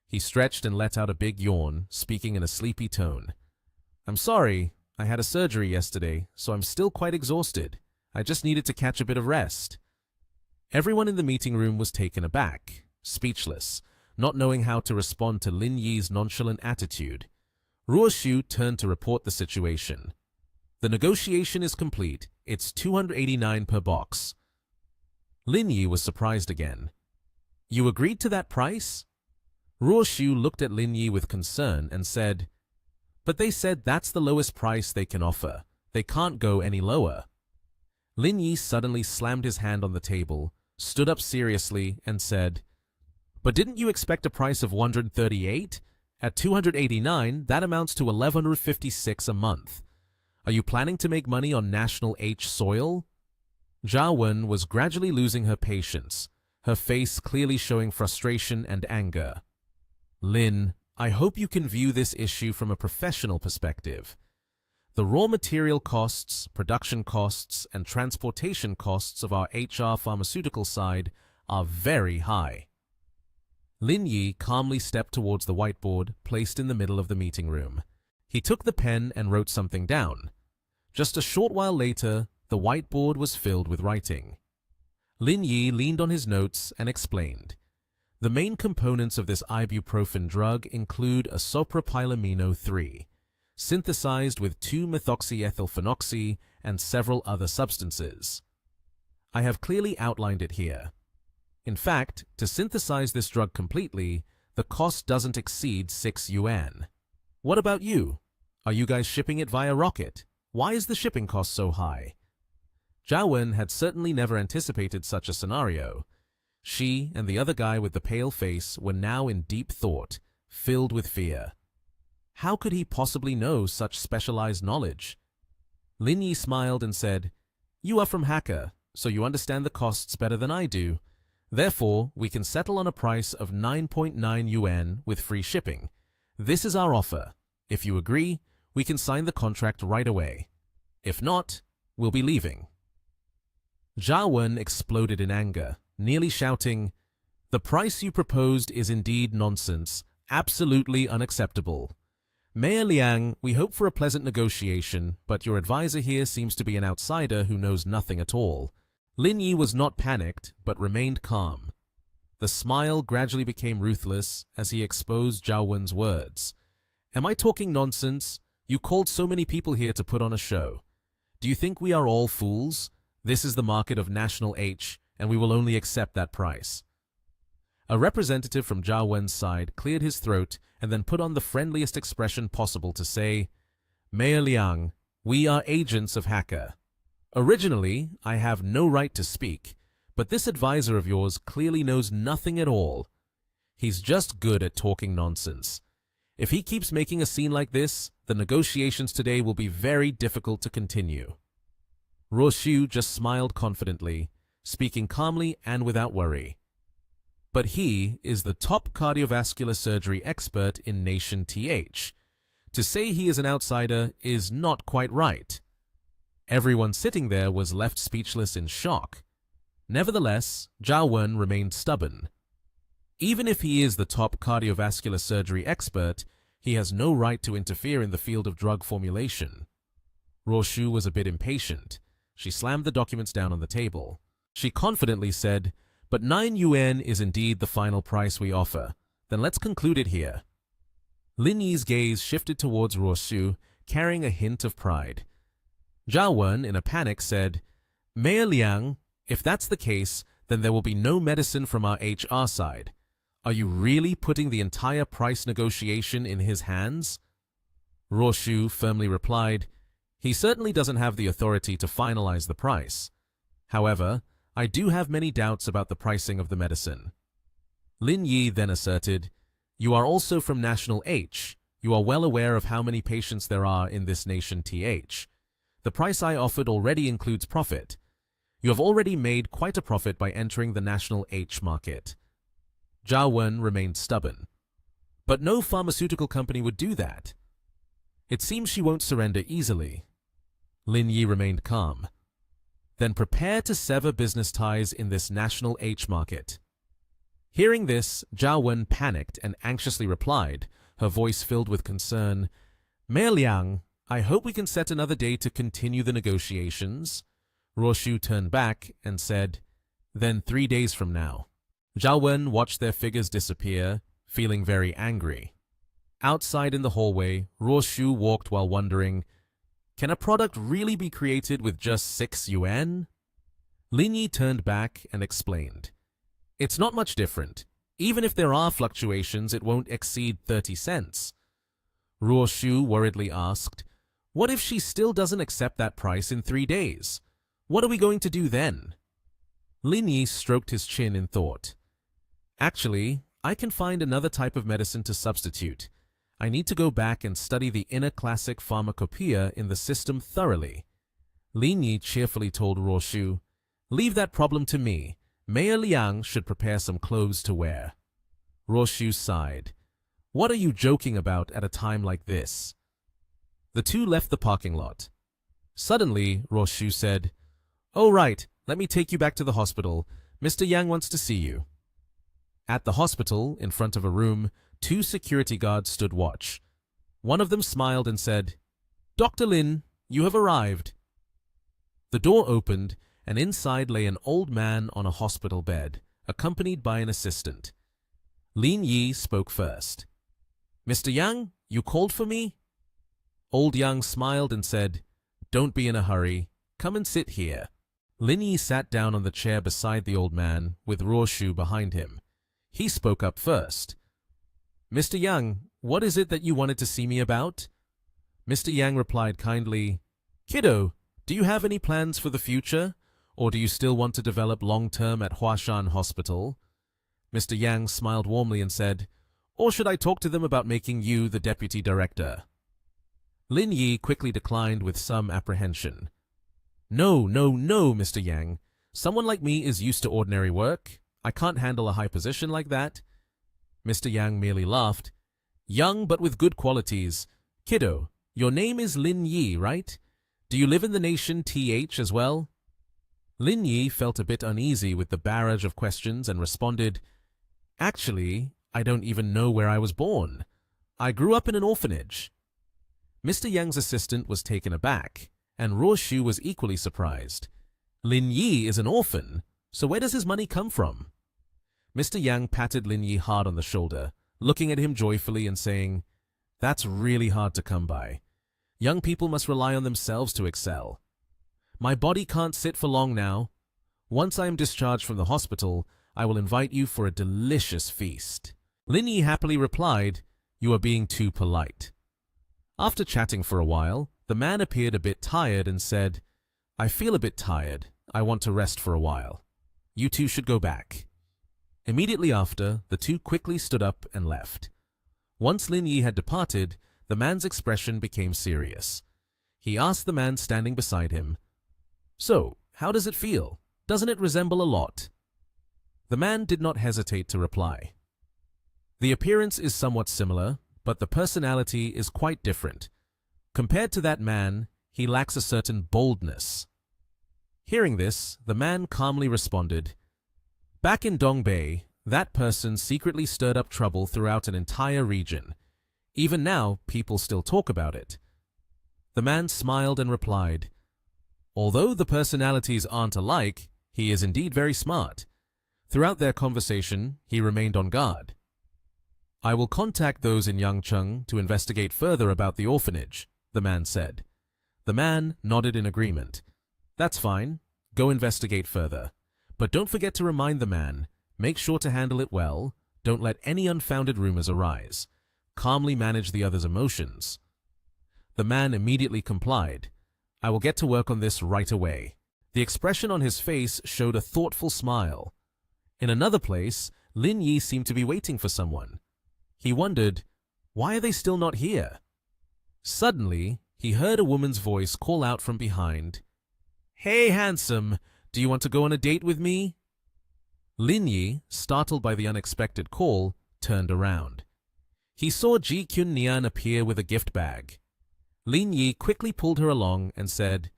He stretched and let out a big yawn, speaking in a sleepy tone. "I'm sorry, I had a surgery yesterday, so I'm still quite exhausted. I just needed to catch a bit of rest." Everyone in the meeting room was taken aback, speechless, not knowing how to respond to Lin Yi's nonchalant attitude. Ruoshu turned to report the situation. "The negotiation is complete. It's 289 per box." Lin Yi was surprised again. "You agreed to that price?" Ruoshu looked at Lin Yi with concern and said, "But they said that's the lowest price they can offer. They can't go any lower." Lin Yi suddenly slammed his hand on the table, stood up seriously, and said, "But didn't you expect a price of 138? At 289, that amounts to 1156 a month. Are you planning to make money on National H soil?" Zhao Wen was gradually losing her patience, her face clearly showing frustration and anger. "Lin, I hope you can view this issue from a professional perspective. The raw material costs, production costs, and transportation costs of our HR pharmaceutical side are very high." Lin Yi calmly stepped towards the whiteboard placed in the middle of the meeting room. He took the pen and wrote something down. Just a short while later, the whiteboard was filled with writing. Lin Yi leaned on his notes and explained. The main components of this ibuprofen drug include a sopropylamino 3, synthesized with 2-methoxyethylphenoxy and several other substances. I have clearly outlined it here. In fact, to synthesize this drug completely, the cost doesn't exceed 6 yuan. What about you? Are you guys shipping it via rocket? Why is the shipping cost so high? Zhao Wen had certainly never anticipated such a scenario. She and the other guy with the pale face were now in deep thought, filled with fear. How could he possibly know such specialized knowledge? Lin Yi smiled and said, "You are from Hacker, so you understand the costs better than I do. Therefore, we can settle on a price of 9.9 yuan with free shipping. This is our offer. If you agree, we can sign the contract right away. If not, we'll be leaving." Zhao Wen exploded in anger, nearly shouting, "The price you proposed is indeed nonsense, absolutely unacceptable. Mayor Liang, we hope for a pleasant negotiation, but your advisor here seems to be an outsider who knows nothing at all." Lin Yi was not panicked, but remained calm. The smile gradually became ruthless as he exposed Zhao Wen's words. "Am I talking nonsense? You called so many people here to put on a show. Do you think we are all fools? This is the market of National H, and we will only accept that price." A representative from Zhao Wen's side cleared his throat and then put on the friendliest expression possible to say, "Mayor Liang, we are agents of Hacker. Originally, I have no right to speak, but this advisor of yours clearly knows nothing at all. He's just good at talking nonsense. If he keeps making a scene like this, the negotiations today will be very difficult to continue." Ruoshu just smiled confidently, speaking calmly and without worry. But he is the top cardiovascular surgery expert in Nation TH. To say he is an outsider is not quite right. Everyone sitting there was left speechless in shock. Nevertheless, Zhao Wen remained stubborn. Even if he is the top cardiovascular surgery expert, he has no right to interfere in the field of drug formulation. Ruoshu was a bit impatient. She slammed the documents down on the table. She confidently said, "But 9 yuan is indeed the final price we offer. Then let's conclude it here." Lin Yi's gaze shifted towards Ruoshu, carrying a hint of pride. Zhao Wen, in a panic, said, "Mayor Liang, if that's the case, then there will be no medicine from our HR side. Are you really putting the entire price negotiation in his hands?" Ruoshu firmly replied, "He certainly doesn't have the authority to finalize the price. However, I do have many doubts about the pricing of the medicine." Lin Yi then asserted, "You are also from National H. You are well aware of how many patients there are in this nation TH. The price I offered already includes profit. You have already made quite a profit by entering the National H market." Zhao Wen remained stubborn. "But no pharmaceutical company would do that." "It seems she won't surrender easily." Lin Yi remained calm. "Then prepare to sever business ties in this National H market." Hearing this, Zhao Wen panicked and anxiously replied, her voice filled with concern, "Mayor Liang, I hope we can set another day to continue the negotiations." Ruoshu turned back and said, "Then 3 days from now." Zhao Wen watched their figures disappear, feeling very angry. Outside in the hallway, Ruoshu walked while wondering, can a product really be created with just 6 yuan? Lin Yi turned back and explained, "It's not much different. Even if there are fluctuations, it won't exceed 30 cents. Ruoshu worriedly asked, "What if she still doesn't accept that price in 3 days? What are we going to do then?" Lin Yi stroked his chin in thought. "Actually, I can find another type of medicine to substitute. I need to go back and study the inner classic pharmacopoeia in the system thoroughly." Lin Yi cheerfully told Ruoshu, "Leave that problem to me. Mayor Liang should prepare some clothes to wear." Ruoshu sighed. "What are you joking about at a time like this?" The two left the parking lot. Suddenly, Ruoshu said, "Oh right, let me take you back to the hospital. Mr. Yang wants to see you." At the hospital, in front of a room, 2 security guards stood watch. One of them smiled and said, "Dr. Lin, you have arrived." The door opened, and inside lay an old man on a hospital bed, accompanied by an assistant. Lin Yi spoke first. "Mr. Yang, you called for me?" Old Yang smiled and said, "Don't be in a hurry. Come and sit here." Lin Yi sat down on the chair beside the old man, with Ruoshu behind him. He spoke up first. "Mr. Yang, what is it that you wanted to see me about?" Mr. Yang replied kindly, "Kiddo, do you have any plans for the future? Or do you still want to develop long-term at Huashan Hospital?" Mr. Yang smiled warmly and said, "Or should I talk to them about making you the deputy director?" Lin Yi quickly declined with some apprehension. No, Mr. Yang. Someone like me is used to ordinary work. I can't handle a high position like that." Mr. Yang merely laughed. "Young but with good qualities. Kiddo, your name is Lin Yi, right? Do you live in the nation TH as well?" Lin Yi felt a bit uneasy with the barrage of questions and responded, "Actually, I don't even know where I was born. I grew up in an orphanage." Mr. Yang's assistant was taken aback, and Ruoshu was equally surprised. "Lin Yi is an orphan, so where does his money come from?" Mr. Yang patted Lin Yi hard on the shoulder, looking at him joyfully and saying, "That's really hard to come by. Young people must rely on themselves to excel. My body can't sit for long now. Once I am discharged from the hospital, I will invite you for a delicious feast." Lin Yi happily replied, "You are being too polite." After chatting for a while, the man appeared a bit tired and said, "I feel a bit tired. I want to rest for a while. You two should go back." Immediately after, the two quickly stood up and left. Once Lin Yi had departed, the man's expression became serious. He asked the man standing beside him, "So, how does it feel? Doesn't it resemble a lot?" The man did not hesitate to reply. "The appearance is somewhat similar, but the personality is quite different. Compared to that man, he lacks a certain boldness." Hearing this, the man calmly responded, "Back in Dongbei, that person secretly stirred up trouble throughout an entire region. Even now, people still talk about it." The man smiled and replied, "Although the personalities aren't alike, he is indeed very smart." Throughout their conversation, he remained on guard. "I will contact those in Yangcheng to investigate further about the orphanage," the man said. The man nodded in agreement. "That's fine. Go investigate further. But don't forget to remind the man, make sure to handle it well, don't let any unfounded rumors arise. Calmly manage the other's emotions." The man immediately complied. "I will get to work on this right away." The expression on his face showed a thoughtful smile. In another place, Lin Yi seemed to be waiting for someone. He wondered, why are they still not here? Suddenly, he heard a woman's voice call out from behind, "Hey, handsome, do you want to go on a date with me?" Lin Yi, startled by the unexpected call, turned around. He saw Ji Kyun Nian appear with a gift bag. Lin Yi quickly pulled her along and said,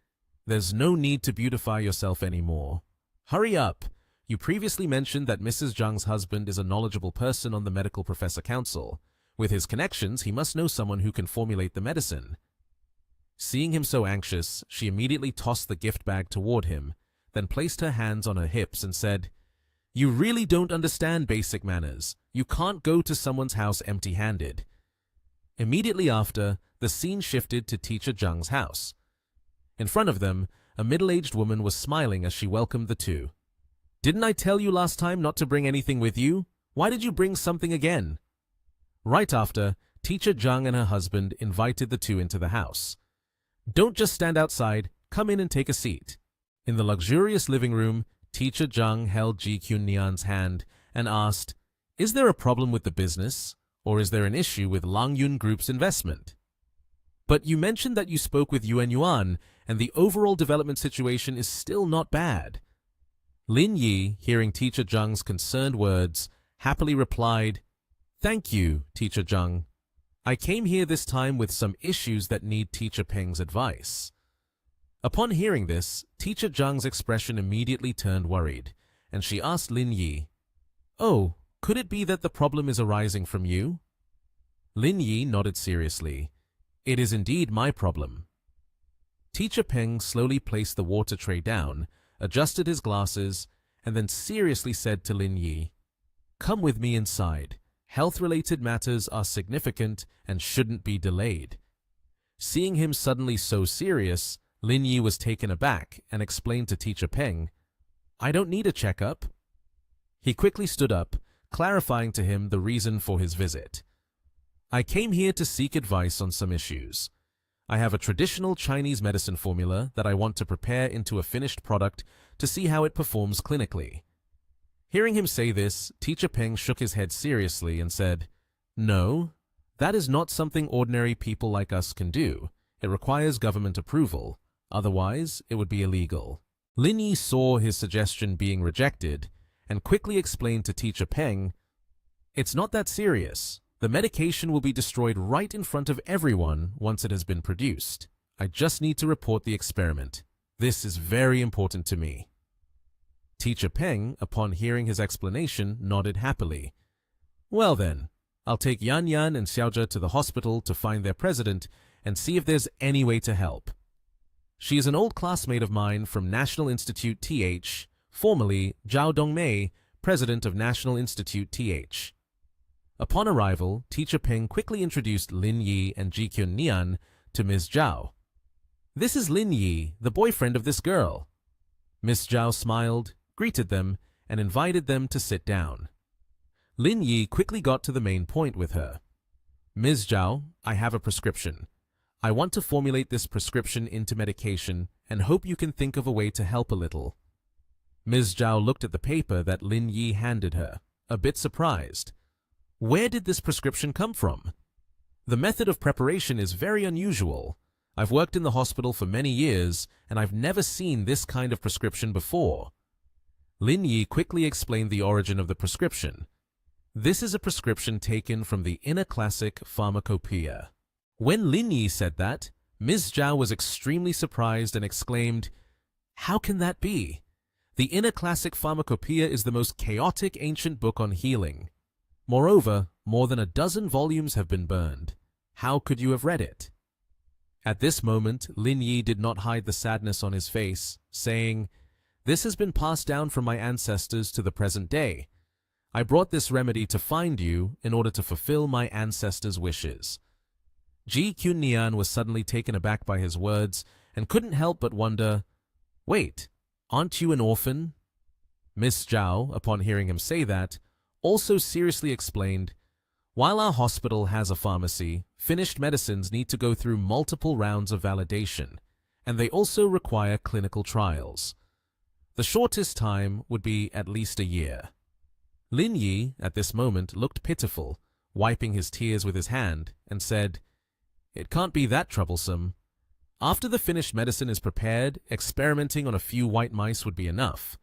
"There's no need to beautify yourself anymore. Hurry up. You previously mentioned that Mrs. Zhang's husband is a knowledgeable person on the Medical Professor Council. With his connections, he must know someone who can formulate the medicine." Seeing him so anxious, she immediately tossed the gift bag toward him, then placed her hands on her hips and said, "You really don't understand basic manners. You can't go to someone's house empty-handed." Immediately after, the scene shifted to Teacher Zhang's house. In front of them, a middle-aged woman was smiling as she welcomed the two. "Didn't I tell you last time not to bring anything with you? Why did you bring something again?" Right after, Teacher Zhang and her husband invited the two into the house. "Don't just stand outside, come in and take a seat." In the luxurious living room, Teacher Zhang held Ji Kyun Nian's hand and asked, "Is there a problem with the business, or is there an issue with Lang Yun Group's investment?" "But you mentioned that you spoke with Yuan, and the overall development situation is still not bad." Lin Yi, hearing Teacher Zhang's concerned words, happily replied, "Thank you, Teacher Zhang. I came here this time with some issues that need Teacher Peng's advice." Upon hearing this, Teacher Zhang's expression immediately turned worried, and she asked Lin Yi, "Oh, could it be that the problem is arising from you?" Lin Yi nodded seriously. It is indeed my problem. Teacher Peng slowly placed the water tray down, adjusted his glasses, and then seriously said to Lin Yi, "Come with me inside. Health-related matters are significant and shouldn't be delayed." Seeing him suddenly so serious, Lin Yi was taken aback and explained to Teacher Peng, "I don't need a checkup." He quickly stood up, clarifying to him the reason for his visit. "I came here to seek advice on some issues. I have a traditional Chinese medicine formula that I want to prepare into a finished product to see how it performs clinically." Hearing him say this, Teacher Peng shook his head seriously and said, "No, that is not something ordinary people like us can do. It requires government approval. Otherwise, it would be illegal." Lin Yi saw his suggestion being rejected and quickly explained to Teacher Peng, "It's not that serious. The medication will be destroyed right in front of everyone once it has been produced. I just need to report the experiment. This is very important to me." Teacher Peng, upon hearing his explanation, nodded happily. "Well then, I'll take Yan Yan and Xiaozhe to the hospital to find their president and see if there's any way to help. She is an old classmate of mine from National Institute TH, formerly Zhao Dongmei, president of National Institute TH." Upon arrival, Teacher Peng quickly introduced Lin Yi and Ji Kyun Nian to Ms. Zhao. "This is Lin Yi, the boyfriend of this girl." Ms. Zhao smiled, greeted them, and invited them to sit down. Lin Yi quickly got to the main point with her. "Ms. Zhao, I have a prescription. I want to formulate this prescription into medication and hope you can think of a way to help a little." Ms. Zhao looked at the paper that Lin Yi handed her, a bit surprised. Where did this prescription come from? The method of preparation is very unusual. I've worked in the hospital for many years, and I've never seen this kind of prescription before. Lin Yi quickly explained the origin of the prescription. This is a prescription taken from the Inner Classic Pharmacopoeia. When Lin Yi said that, Ms. Zhao was extremely surprised and exclaimed, "How can that be? The Inner Classic Pharmacopoeia is the most chaotic ancient book on healing. Moreover, more than a dozen volumes have been burned. How could you have read it?" At this moment, Lin Yi did not hide the sadness on his face, saying, "This has been passed down from my ancestors to the present day. I brought this remedy to find you in order to fulfill my ancestors' wishes." Ji Kyun Nian was suddenly taken aback by his words and couldn't help but wonder, "Wait, aren't you an orphan?" Miss Zhao, upon hearing him say that, also seriously explained, "While our hospital has a pharmacy, finished medicines need to go through multiple rounds of validation, and they also require clinical trials. The shortest time would be at least a year." Lin Yi, at this moment, looked pitiful, wiping his tears with his hand, and said, "It can't be that troublesome. After the finished medicine is prepared, experimenting on a few white mice would be enough.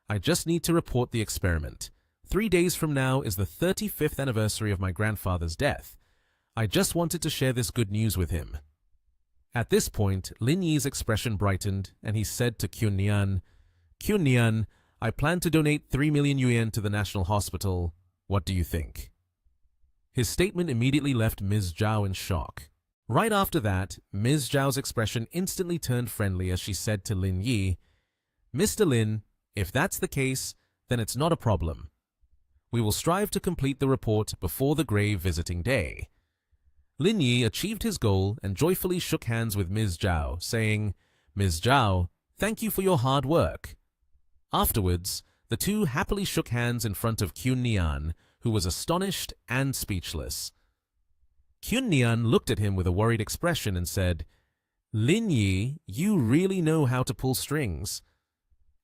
I just need to report the experiment. 3 days from now is the 35th anniversary of my grandfather's death. I just wanted to share this good news with him." At this point, Lin Yi's expression brightened, and he said to Kyun Nian, "Kyun Nian, I plan to donate 3 million yuan to the National Hospital. What do you think?" His statement immediately left Ms. Zhao in shock. Right after that, Ms. Zhao's expression instantly turned friendly as she said to Lin Yi, "Mr. Lin, if that's the case, then it's not a problem. We will strive to complete the report before the grave visiting day." Lin Yi achieved his goal and joyfully shook hands with Ms. Zhao, saying, "Ms. Zhao, thank you for your hard work." Afterwards, the two happily shook hands in front of Kyun Nian, who was astonished and speechless. Kyun Nian looked at him with a worried expression and said, "Lin Yi, you really know how to pull strings."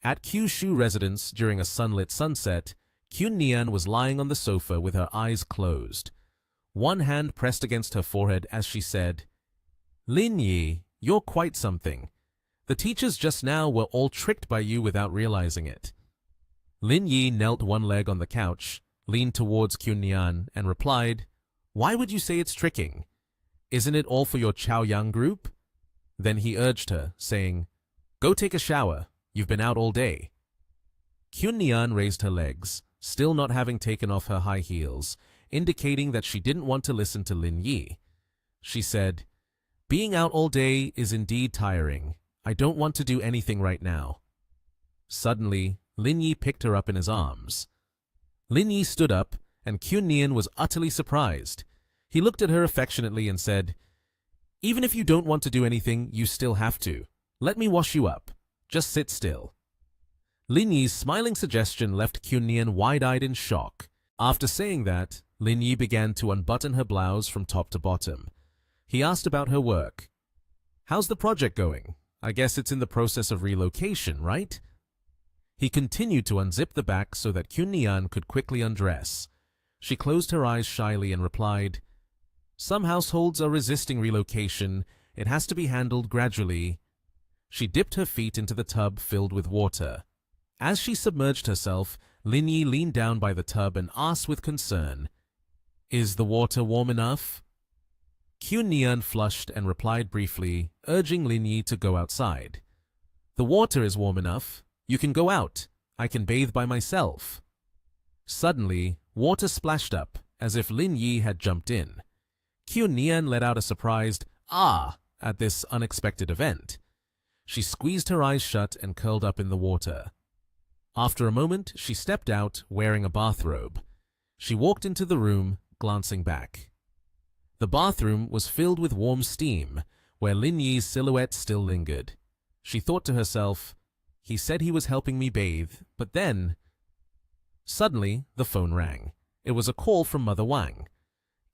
At Kyushu residence during a sunlit sunset, Kyun Nian was lying on the sofa with her eyes closed. One hand pressed against her forehead as she said, "Lin Yi, you're quite something. The teachers just now were all tricked by you without realizing it." Lin Yi knelt one leg on the couch, leaned towards Kyun Nian, and replied, "Why would you say it's tricking? Isn't it all for your Chaoyang group?" Then he urged her, saying, "Go take a shower. You've been out all day." Kyun Nian raised her legs, still not having taken off her high heels, indicating that she didn't want to listen to Lin Yi. She said, Being out all day is indeed tiring. I don't want to do anything right now. Suddenly, Lin Yi picked her up in his arms. Lin Yi stood up, and Kyun Nian was utterly surprised. He looked at her affectionately and said, "Even if you don't want to do anything, you still have to. Let me wash you up. Just sit still." Lin Yi's smiling suggestion left Kyun Nian wide-eyed in shock. After saying that, Lin Yi began to unbutton her blouse from top to bottom. He asked about her work. "How's the project going? I guess it's in the process of relocation, right?" He continued to unzip the back so that Kyun Nian could quickly undress. She closed her eyes shyly and replied, "Some households are resisting relocation. It has to be handled gradually." She dipped her feet into the tub filled with water. As she submerged herself, Lin Yi leaned down by the tub and asked with concern, "Is the water warm enough?" Kyun Nian flushed and replied briefly, urging Lin Yi to go outside. "The water is warm enough. You can go out. I can bathe by myself." Suddenly, water splashed up, as if Lin Yi had jumped in. Kyun Nian let out a surprised "ah" at this unexpected event. She squeezed her eyes shut and curled up in the water. After a moment, she stepped out, wearing a bathrobe. She walked into the room, glancing back. The bathroom was filled with warm steam, where Lin Yi's silhouette still lingered. She thought to herself, "He said he was helping me bathe, but then—" Suddenly, the phone rang. It was a call from Mother Wang.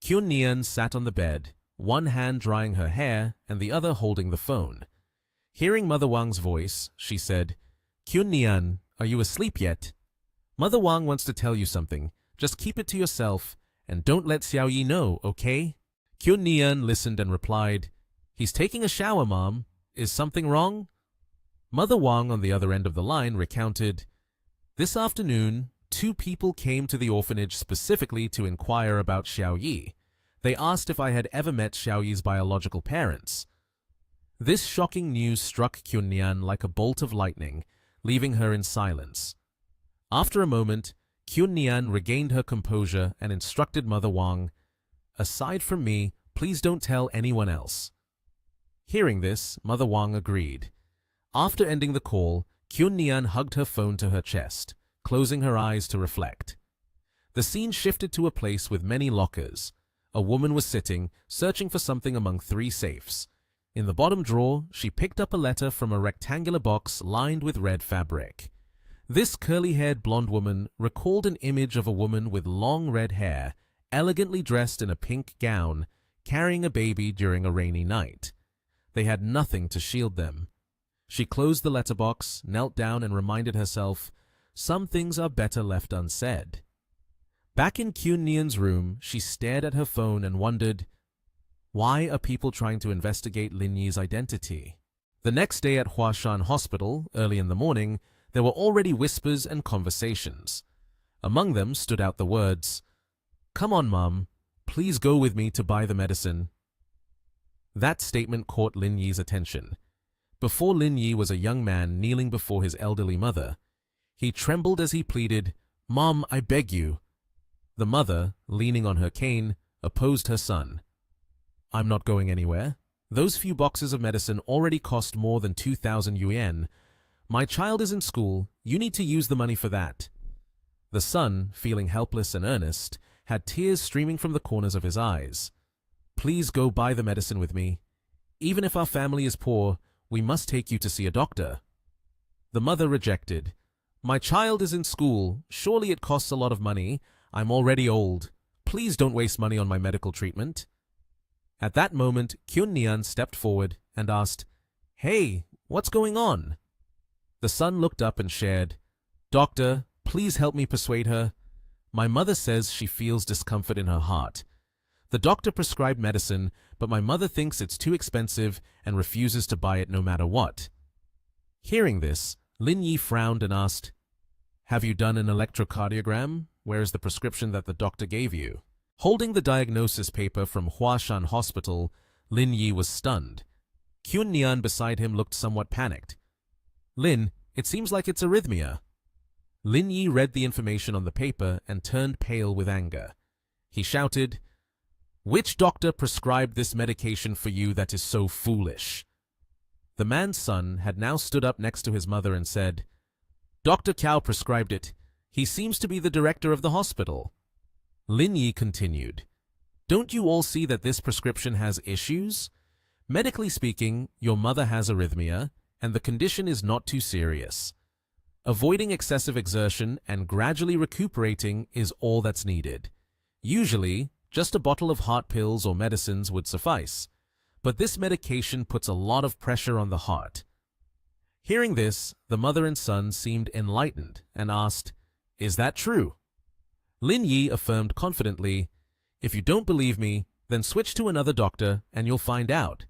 Kyun Nian sat on the bed, one hand drying her hair and the other holding the phone. Hearing Mother Wang's voice, she said, "Kyun Nian, are you asleep yet? Mother Wang wants to tell you something. Just keep it to yourself, and don't let Xiao Yi know, okay?" Kyun Nian listened and replied, "He's taking a shower, Mom. Is something wrong?" Mother Wang on the other end of the line recounted, "This afternoon, 2 people came to the orphanage specifically to inquire about Xiao Yi. They asked if I had ever met Xiao Yi's biological parents." This shocking news struck Kyun Nian like a bolt of lightning, leaving her in silence. After a moment, Kyun Nian regained her composure and instructed Mother Wang, "Aside from me, please don't tell anyone else." Hearing this, Mother Wang agreed. After ending the call, Kyun Nian hugged her phone to her chest, closing her eyes to reflect. The scene shifted to a place with many lockers. A woman was sitting, searching for something among 3 safes. In the bottom drawer, she picked up a letter from a rectangular box lined with red fabric. This curly-haired blonde woman recalled an image of a woman with long red hair, elegantly dressed in a pink gown, carrying a baby during a rainy night. They had nothing to shield them. She closed the letterbox, knelt down and reminded herself, some things are better left unsaid. Back in Kyun Nian's room, she stared at her phone and wondered, why are people trying to investigate Lin Yi's identity? The next day at Huashan Hospital, early in the morning, there were already whispers and conversations. Among them stood out the words, "Come on, Mom. Please go with me to buy the medicine." That statement caught Lin Yi's attention. Before Lin Yi was a young man kneeling before his elderly mother. He trembled as he pleaded, "Mom, I beg you." The mother, leaning on her cane, opposed her son. "I'm not going anywhere. Those few boxes of medicine already cost more than 2,000 yuan. My child is in school. You need to use the money for that." The son, feeling helpless and earnest, had tears streaming from the corners of his eyes. "Please go buy the medicine with me. Even if our family is poor, we must take you to see a doctor." The mother rejected. "My child is in school. Surely it costs a lot of money. I'm already old. Please don't waste money on my medical treatment." At that moment, Kyun Nian stepped forward and asked, "Hey, what's going on?" The son looked up and shared, "Doctor, please help me persuade her. My mother says she feels discomfort in her heart. The doctor prescribed medicine, but my mother thinks it's too expensive and refuses to buy it no matter what." Hearing this, Lin Yi frowned and asked, "Have you done an electrocardiogram? Where is the prescription that the doctor gave you?" Holding the diagnosis paper from Huashan Hospital, Lin Yi was stunned. Kyun Nian beside him looked somewhat panicked. "Lin, it seems like it's arrhythmia." Lin Yi read the information on the paper and turned pale with anger. He shouted, Which doctor prescribed this medication for you that is so foolish? The man's son had now stood up next to his mother and said, Dr. Cao prescribed it. He seems to be the director of the hospital. Lin Yi continued, Don't you all see that this prescription has issues? Medically speaking, your mother has arrhythmia, and the condition is not too serious. Avoiding excessive exertion and gradually recuperating is all that's needed. Usually, just a bottle of heart pills or medicines would suffice, but this medication puts a lot of pressure on the heart. Hearing this, the mother and son seemed enlightened and asked, Is that true? Lin Yi affirmed confidently, If you don't believe me, then switch to another doctor and you'll find out.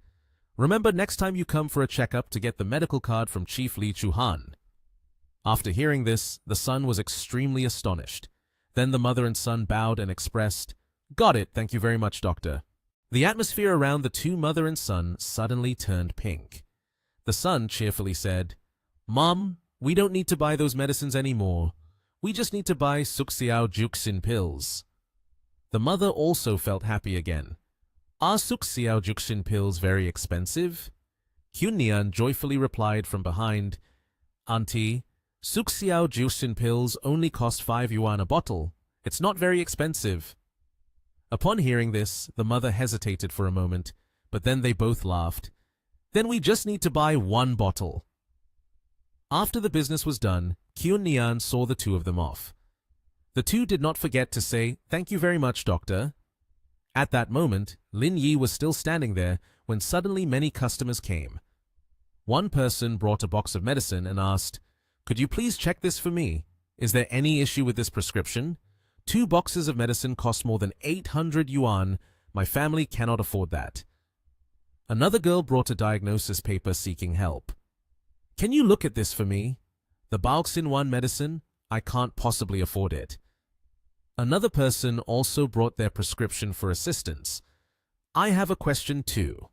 Remember next time you come for a checkup to get the medical card from Chief Li Chuhan. After hearing this, the son was extremely astonished. Then the mother and son bowed and expressed, Got it, thank you very much, doctor. The atmosphere around the two mother and son suddenly turned pink. The son cheerfully said, Mom, we don't need to buy those medicines anymore. We just need to buy Suxiao Juxin pills. The mother also felt happy again. Are Suxiao Juxin pills very expensive? Kyunnian joyfully replied from behind, Auntie, Suxiao Juxin pills only cost 5 yuan a bottle. It's not very expensive. Upon hearing this, the mother hesitated for a moment, but then they both laughed. Then we just need to buy 1 bottle. After the business was done, Kyunnian saw the two of them off. The two did not forget to say, Thank you very much, doctor. At that moment, Lin Yi was still standing there when suddenly many customers came. One person brought a box of medicine and asked, Could you please check this for me? Is there any issue with this prescription? 2 boxes of medicine cost more than 800 yuan. My family cannot afford that. Another girl brought a diagnosis paper seeking help. Can you look at this for me? The Baoxin-1 medicine? I can't possibly afford it. Another person also brought their prescription for assistance. I have a question too.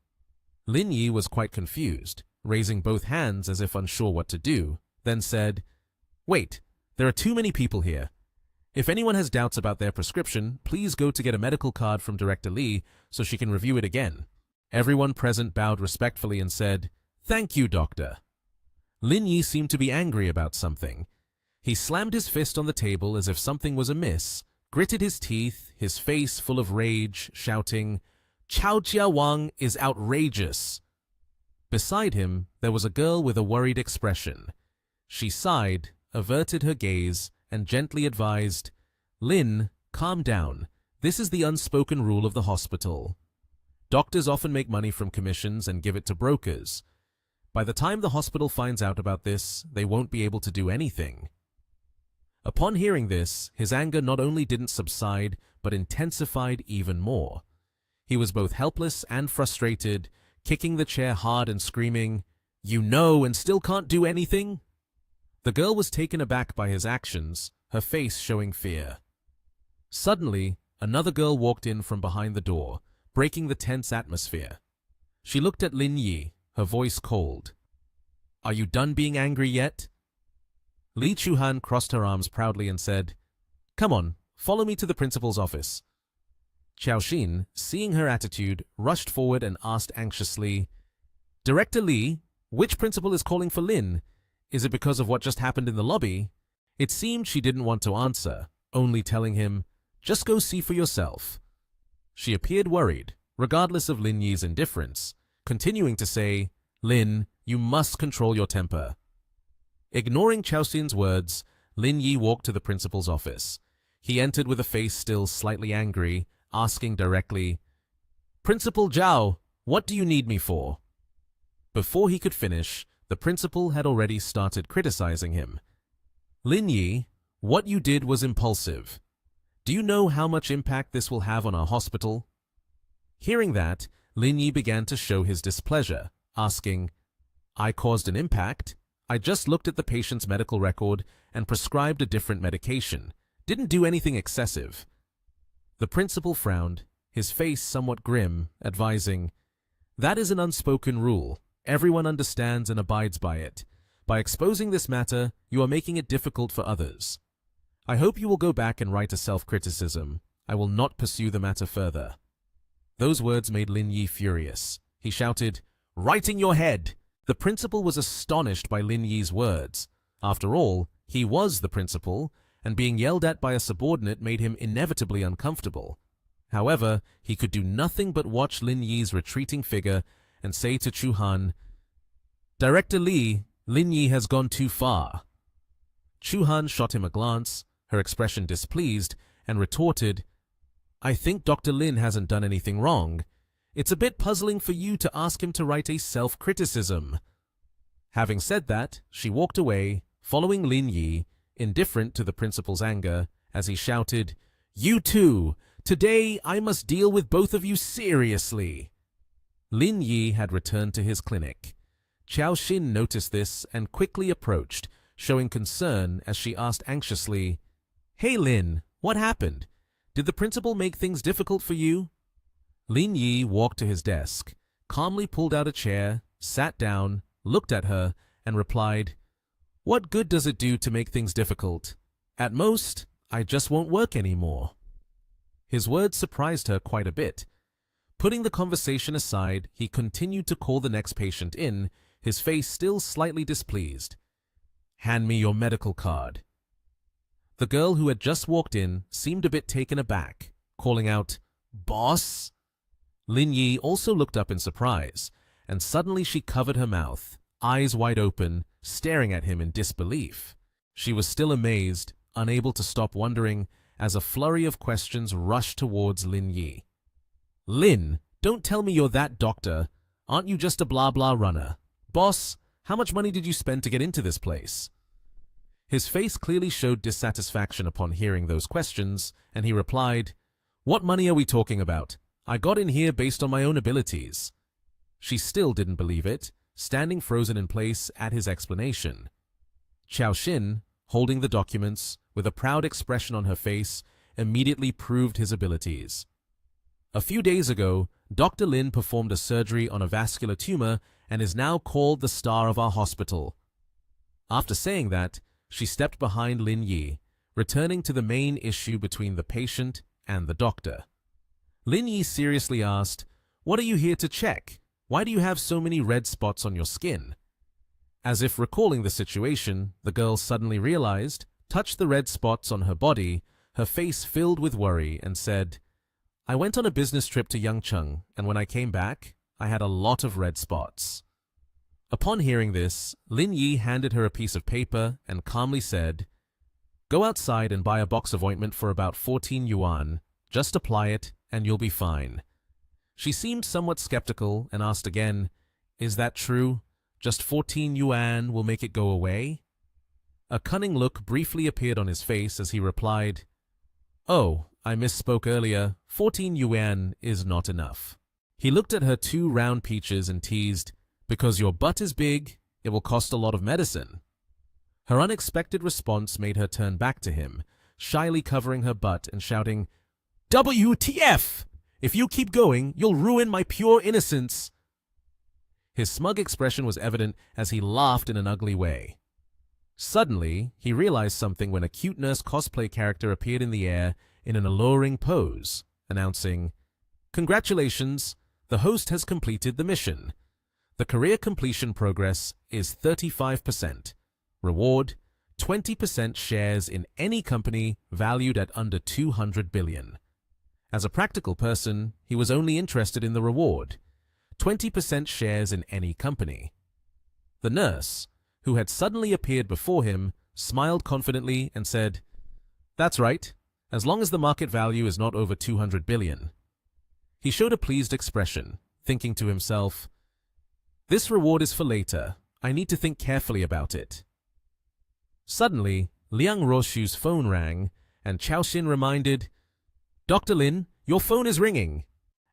Lin Yi was quite confused, raising both hands as if unsure what to do, then said, Wait, there are too many people here. If anyone has doubts about their prescription, please go to get a medical card from Director Li so she can review it again. Everyone present bowed respectfully and said, Thank you, doctor. Lin Yi seemed to be angry about something. He slammed his fist on the table as if something was amiss, gritted his teeth, his face full of rage, shouting, Chao Jia Wang is outrageous. Beside him, there was a girl with a worried expression. She sighed, averted her gaze, and gently advised, Lin, calm down. This is the unspoken rule of the hospital. Doctors often make money from commissions and give it to brokers. By the time the hospital finds out about this, they won't be able to do anything. Upon hearing this, his anger not only didn't subside, but intensified even more. He was both helpless and frustrated, kicking the chair hard and screaming, You know and still can't do anything? The girl was taken aback by his actions, her face showing fear. Suddenly, another girl walked in from behind the door, breaking the tense atmosphere. She looked at Lin Yi, her voice cold. Are you done being angry yet? Li Chuhan crossed her arms proudly and said, Come on, follow me to the principal's office. Xiaoxin, seeing her attitude, rushed forward and asked anxiously, Director Li, which principal is calling for Lin? Is it because of what just happened in the lobby? It seemed she didn't want to answer, only telling him, Just go see for yourself. She appeared worried, regardless of Lin Yi's indifference, continuing to say, Lin, you must control your temper. Ignoring Xiaoxin's words, Lin Yi walked to the principal's office. He entered with a face still slightly angry, asking directly, Principal Zhao, what do you need me for? Before he could finish, the principal had already started criticizing him. Lin Yi, what you did was impulsive. Do you know how much impact this will have on our hospital? Hearing that, Lin Yi began to show his displeasure, asking, I caused an impact? I just looked at the patient's medical record and prescribed a different medication. Didn't do anything excessive. The principal frowned, his face somewhat grim, advising, That is an unspoken rule. Everyone understands and abides by it. By exposing this matter, you are making it difficult for others. I hope you will go back and write a self-criticism. I will not pursue the matter further. Those words made Lin Yi furious. He shouted, "Right in your head!" The principal was astonished by Lin Yi's words. After all, he was the principal, and being yelled at by a subordinate made him inevitably uncomfortable. However, he could do nothing but watch Lin Yi's retreating figure and say to Chu Han, "Director Li, Lin Yi has gone too far." Chu Han shot him a glance, her expression displeased, and retorted, "I think Dr. Lin hasn't done anything wrong. It's a bit puzzling for you to ask him to write a self-criticism." Having said that, she walked away, following Lin Yi, indifferent to the principal's anger, as he shouted, "You two! Today I must deal with both of you seriously." Lin Yi had returned to his clinic. Qiao Xin noticed this and quickly approached, showing concern as she asked anxiously, "Hey Lin, what happened? Did the principal make things difficult for you?" Lin Yi walked to his desk, calmly pulled out a chair, sat down, looked at her, and replied, "What good does it do to make things difficult? At most, I just won't work anymore." His words surprised her quite a bit. Putting the conversation aside, he continued to call the next patient in, his face still slightly displeased. "Hand me your medical card." The girl who had just walked in seemed a bit taken aback, calling out, "Boss?" Lin Yi also looked up in surprise, and suddenly she covered her mouth, eyes wide open, staring at him in disbelief. She was still amazed, unable to stop wondering, as a flurry of questions rushed towards Lin Yi. "Lin, don't tell me you're that doctor. Aren't you just a blah-blah runner? Boss, how much money did you spend to get into this place?" His face clearly showed dissatisfaction upon hearing those questions, and he replied, "What money are we talking about? I got in here based on my own abilities." She still didn't believe it, standing frozen in place at his explanation. Qiao Xin, holding the documents, with a proud expression on her face, immediately proved his abilities. A few days ago, Dr. Lin performed a surgery on a vascular tumor and is now called the star of our hospital. After saying that, she stepped behind Lin Yi, returning to the main issue between the patient and the doctor. Lin Yi seriously asked, "What are you here to check? Why do you have so many red spots on your skin?" As if recalling the situation, the girl suddenly realized, touched the red spots on her body, her face filled with worry, and said, "I went on a business trip to Yangcheng, and when I came back, I had a lot of red spots." Upon hearing this, Lin Yi handed her a piece of paper and calmly said, "Go outside and buy a box of ointment for about 14 yuan. Just apply it, and you'll be fine." She seemed somewhat skeptical and asked again, "Is that true? Just 14 yuan will make it go away?" A cunning look briefly appeared on his face as he replied, "Oh, I misspoke earlier. 14 yuan is not enough." He looked at her two round peaches and teased, "Because your butt is big, it will cost a lot of medicine." Her unexpected response made her turn back to him, shyly covering her butt and shouting, "WTF! If you keep going, you'll ruin my pure innocence." His smug expression was evident as he laughed in an ugly way. Suddenly, he realized something when a cute nurse cosplay character appeared in the air in an alluring pose, announcing, "Congratulations, the host has completed the mission. The career completion progress is 35%. Reward, 20% shares in any company valued at under 200 billion. As a practical person, he was only interested in the reward, 20% shares in any company." The nurse, who had suddenly appeared before him, smiled confidently and said, "That's right, as long as the market value is not over 200 billion. He showed a pleased expression, thinking to himself, "This reward is for later. I need to think carefully about it." Suddenly, Liang Roshu's phone rang, and Qiao Xin reminded, "Dr. Lin, your phone is ringing."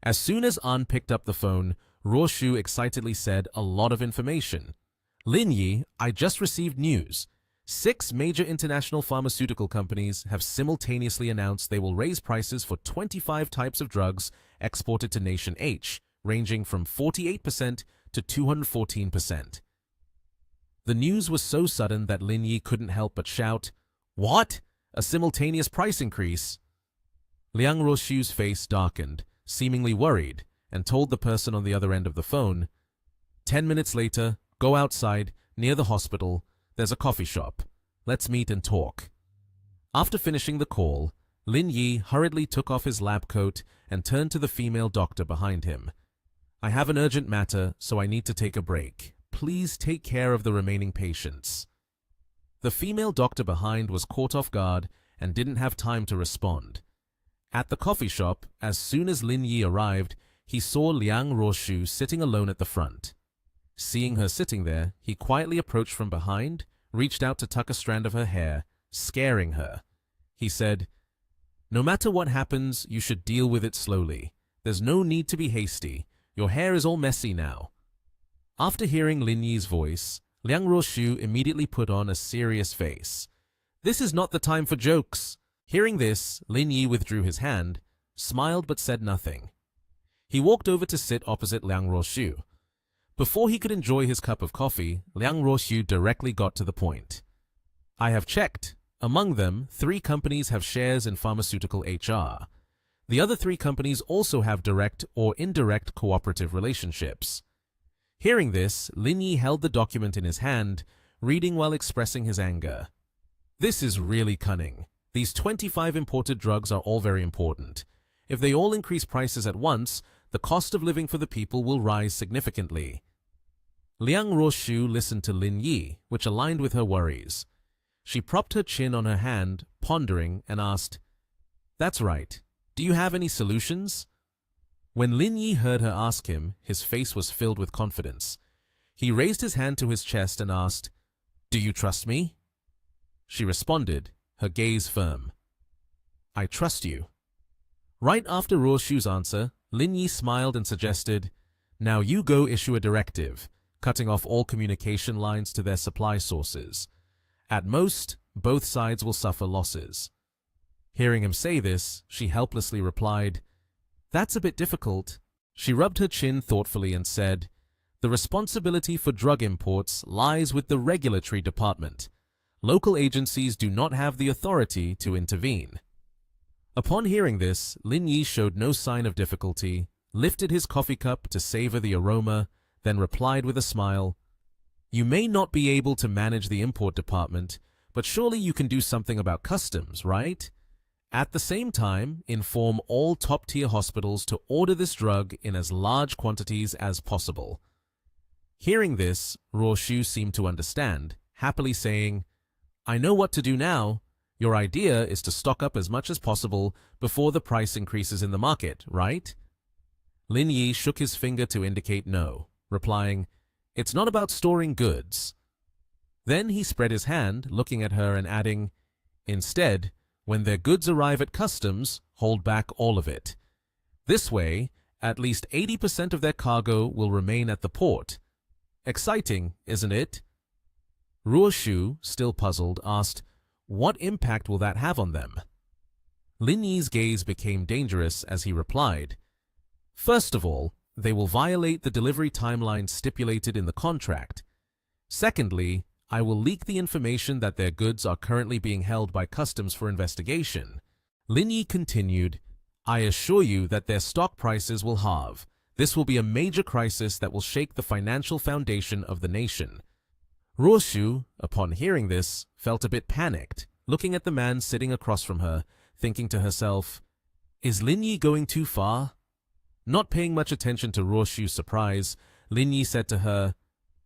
As soon as An picked up the phone, Roshu excitedly said a lot of information. "Lin Yi, I just received news. 6 major international pharmaceutical companies have simultaneously announced they will raise prices for 25 types of drugs exported to Nation H, ranging from 48% to 214%. The news was so sudden that Lin Yi couldn't help but shout, "What? A simultaneous price increase?" Liang Roshu's face darkened, seemingly worried, and told the person on the other end of the phone, 10 minutes later, go outside, near the hospital, there's a coffee shop. Let's meet and talk. After finishing the call, Lin Yi hurriedly took off his lab coat and turned to the female doctor behind him. I have an urgent matter, so I need to take a break. Please take care of the remaining patients. The female doctor behind was caught off guard and didn't have time to respond. At the coffee shop, as soon as Lin Yi arrived, he saw Liang Ruoshu sitting alone at the front. Seeing her sitting there, he quietly approached from behind, reached out to tuck a strand of her hair, scaring her. He said, "No matter what happens, you should deal with it slowly. There's no need to be hasty. Your hair is all messy now." After hearing Lin Yi's voice, Liang Ruoshu immediately put on a serious face. "This is not the time for jokes." Hearing this, Lin Yi withdrew his hand, smiled but said nothing. He walked over to sit opposite Liang Ruoshu. Before he could enjoy his cup of coffee, Liang Ruoshu directly got to the point. "I have checked. Among them, 3 companies have shares in pharmaceutical HR. The other 3 companies also have direct or indirect cooperative relationships." Hearing this, Lin Yi held the document in his hand, reading while expressing his anger. "This is really cunning. These 25 imported drugs are all very important. If they all increase prices at once, the cost of living for the people will rise significantly." Liang Ruoshu listened to Lin Yi, which aligned with her worries. She propped her chin on her hand, pondering, and asked, "That's right. Do you have any solutions?" When Lin Yi heard her ask him, his face was filled with confidence. He raised his hand to his chest and asked, "Do you trust me?" She responded, her gaze firm. "I trust you." Right after Ruoshu's answer, Lin Yi smiled and suggested, "Now you go issue a directive, cutting off all communication lines to their supply sources. At most, both sides will suffer losses." Hearing him say this, she helplessly replied, "That's a bit difficult." She rubbed her chin thoughtfully and said, "The responsibility for drug imports lies with the regulatory department. Local agencies do not have the authority to intervene." Upon hearing this, Lin Yi showed no sign of difficulty, lifted his coffee cup to savor the aroma, then replied with a smile, "You may not be able to manage the import department, but surely you can do something about customs, right? At the same time, inform all top-tier hospitals to order this drug in as large quantities as possible." Hearing this, Ruoshu seemed to understand, happily saying, "I know what to do now. Your idea is to stock up as much as possible before the price increases in the market, right?" Lin Yi shook his finger to indicate no, replying, "It's not about storing goods." Then he spread his hand, looking at her and adding, "Instead, when their goods arrive at customs, hold back all of it. This way, at least 80% of their cargo will remain at the port. Exciting, isn't it?" Ruoshu, still puzzled, asked, "What impact will that have on them?" Lin Yi's gaze became dangerous as he replied, "First of all, they will violate the delivery timeline stipulated in the contract. Secondly, I will leak the information that their goods are currently being held by customs for investigation." Lin Yi continued, "I assure you that their stock prices will halve. This will be a major crisis that will shake the financial foundation of the nation." Ruoshu, upon hearing this, felt a bit panicked, looking at the man sitting across from her, thinking to herself, "Is Lin Yi going too far?" Not paying much attention to Ruoshu's surprise, Lin Yi said to her,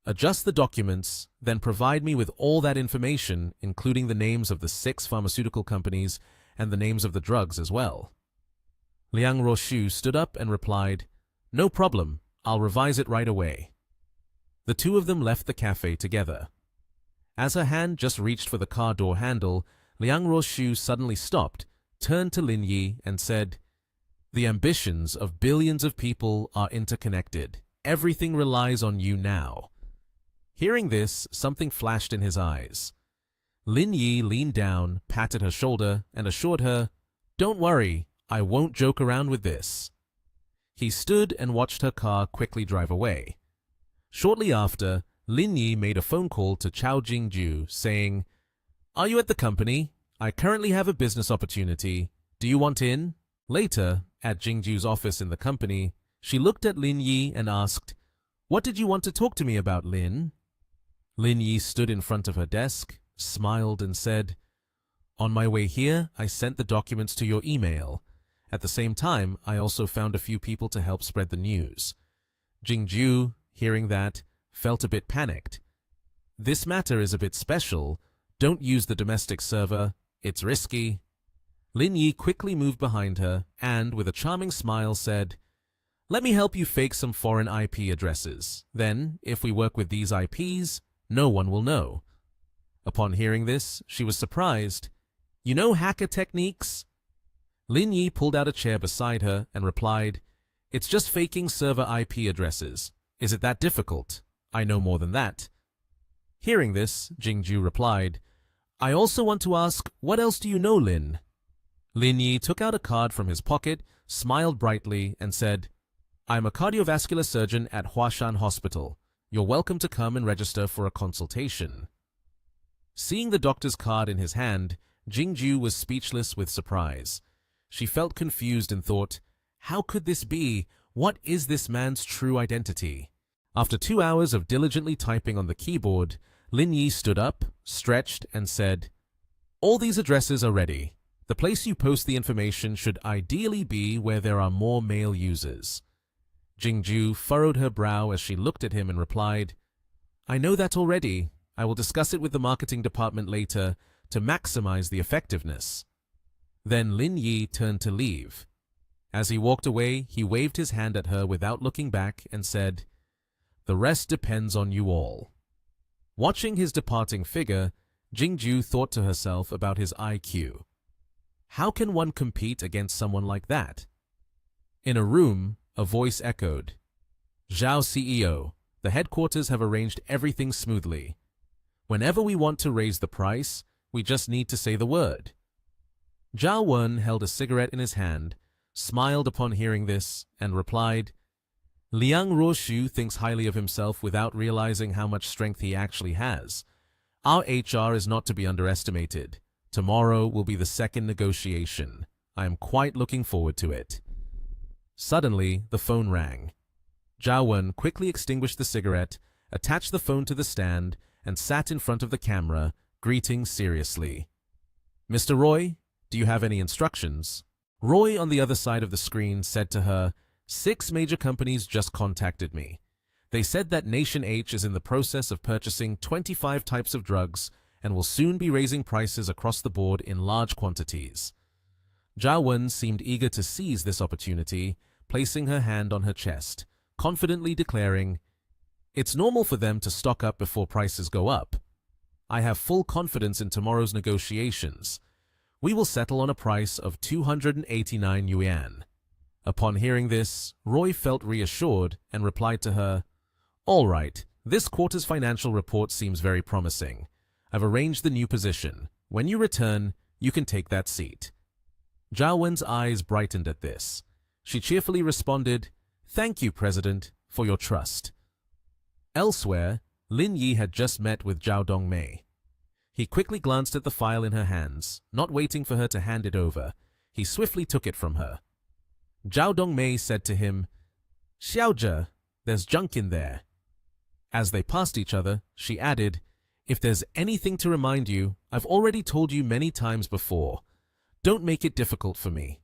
"Adjust the documents, then provide me with all that information, including the names of the 6 pharmaceutical companies and the names of the drugs as well." Liang Ruoshu stood up and replied, "No problem, I'll revise it right away." The two of them left the cafe together. As her hand just reached for the car door handle, Liang Ruoshu suddenly stopped, turned to Lin Yi and said, "The ambitions of billions of people are interconnected. Everything relies on you now." Hearing this, something flashed in his eyes. Lin Yi leaned down, patted her shoulder, and assured her, "Don't worry, I won't joke around with this." He stood and watched her car quickly drive away. Shortly after, Lin Yi made a phone call to Chao Jingju, saying, "Are you at the company? I currently have a business opportunity. Do you want in?" Later, At Jingju's office in the company, she looked at Lin Yi and asked, "What did you want to talk to me about, Lin?" Lin Yi stood in front of her desk, smiled and said, "On my way here, I sent the documents to your email. At the same time, I also found a few people to help spread the news." Jingju, hearing that, felt a bit panicked. "This matter is a bit special. Don't use the domestic server. It's risky." Lin Yi quickly moved behind her and, with a charming smile, said, "Let me help you fake some foreign IP addresses. Then, if we work with these IPs, no one will know." Upon hearing this, she was surprised. "You know hacker techniques?" Lin Yi pulled out a chair beside her and replied, "It's just faking server IP addresses. Is it that difficult? I know more than that." Hearing this, Jingju replied, "I also want to ask, what else do you know, Lin?" Lin Yi took out a card from his pocket, smiled brightly, and said, "I'm a cardiovascular surgeon at Huashan Hospital. You're welcome to come and register for a consultation." Seeing the doctor's card in his hand, Jingju was speechless with surprise. She felt confused and thought, how could this be? What is this man's true identity? After 2 hours of diligently typing on the keyboard, Lin Yi stood up, stretched, and said, "All these addresses are ready. The place you post the information should ideally be where there are more male users." Jingju furrowed her brow as she looked at him and replied, "I know that already. I will discuss it with the marketing department later to maximize the effectiveness." Then Lin Yi turned to leave. As he walked away, he waved his hand at her without looking back and said, "The rest depends on you all." Watching his departing figure, Jingju thought to herself about his IQ. How can one compete against someone like that? In a room, a voice echoed, "Zhao CEO, the headquarters have arranged everything smoothly. Whenever we want to raise the price, we just need to say the word." Zhao Wen held a cigarette in his hand, smiled upon hearing this, and replied, "Liang Ruoshu thinks highly of himself without realizing how much strength he actually has. Our HR is not to be underestimated. Tomorrow will be the second negotiation. I am quite looking forward to it." Suddenly, the phone rang. Zhao Wen quickly extinguished the cigarette, attached the phone to the stand, and sat in front of the camera, greeting seriously. "Mr. Roy, do you have any instructions?" Roy on the other side of the screen said to her, "6 major companies just contacted me. They said that Nation H is in the process of purchasing 25 types of drugs and will soon be raising prices across the board in large quantities." Zhao Wen seemed eager to seize this opportunity, placing her hand on her chest, confidently declaring, "It's normal for them to stock up before prices go up. I have full confidence in tomorrow's negotiations. We will settle on a price of 289 yuan. Upon hearing this, Roy felt reassured and replied to her, "All right, this quarter's financial report seems very promising. I've arranged the new position. When you return, you can take that seat." Zhao Wen's eyes brightened at this. She cheerfully responded, "Thank you, President, for your trust." Elsewhere, Lin Yi had just met with Zhao Dongmei. He quickly glanced at the file in her hands, not waiting for her to hand it over. He swiftly took it from her. Zhao Dongmei said to him, "Xiaozhe, there's junk in there." As they passed each other, she added, "If there's anything to remind you, I've already told you many times before. Don't make it difficult for me."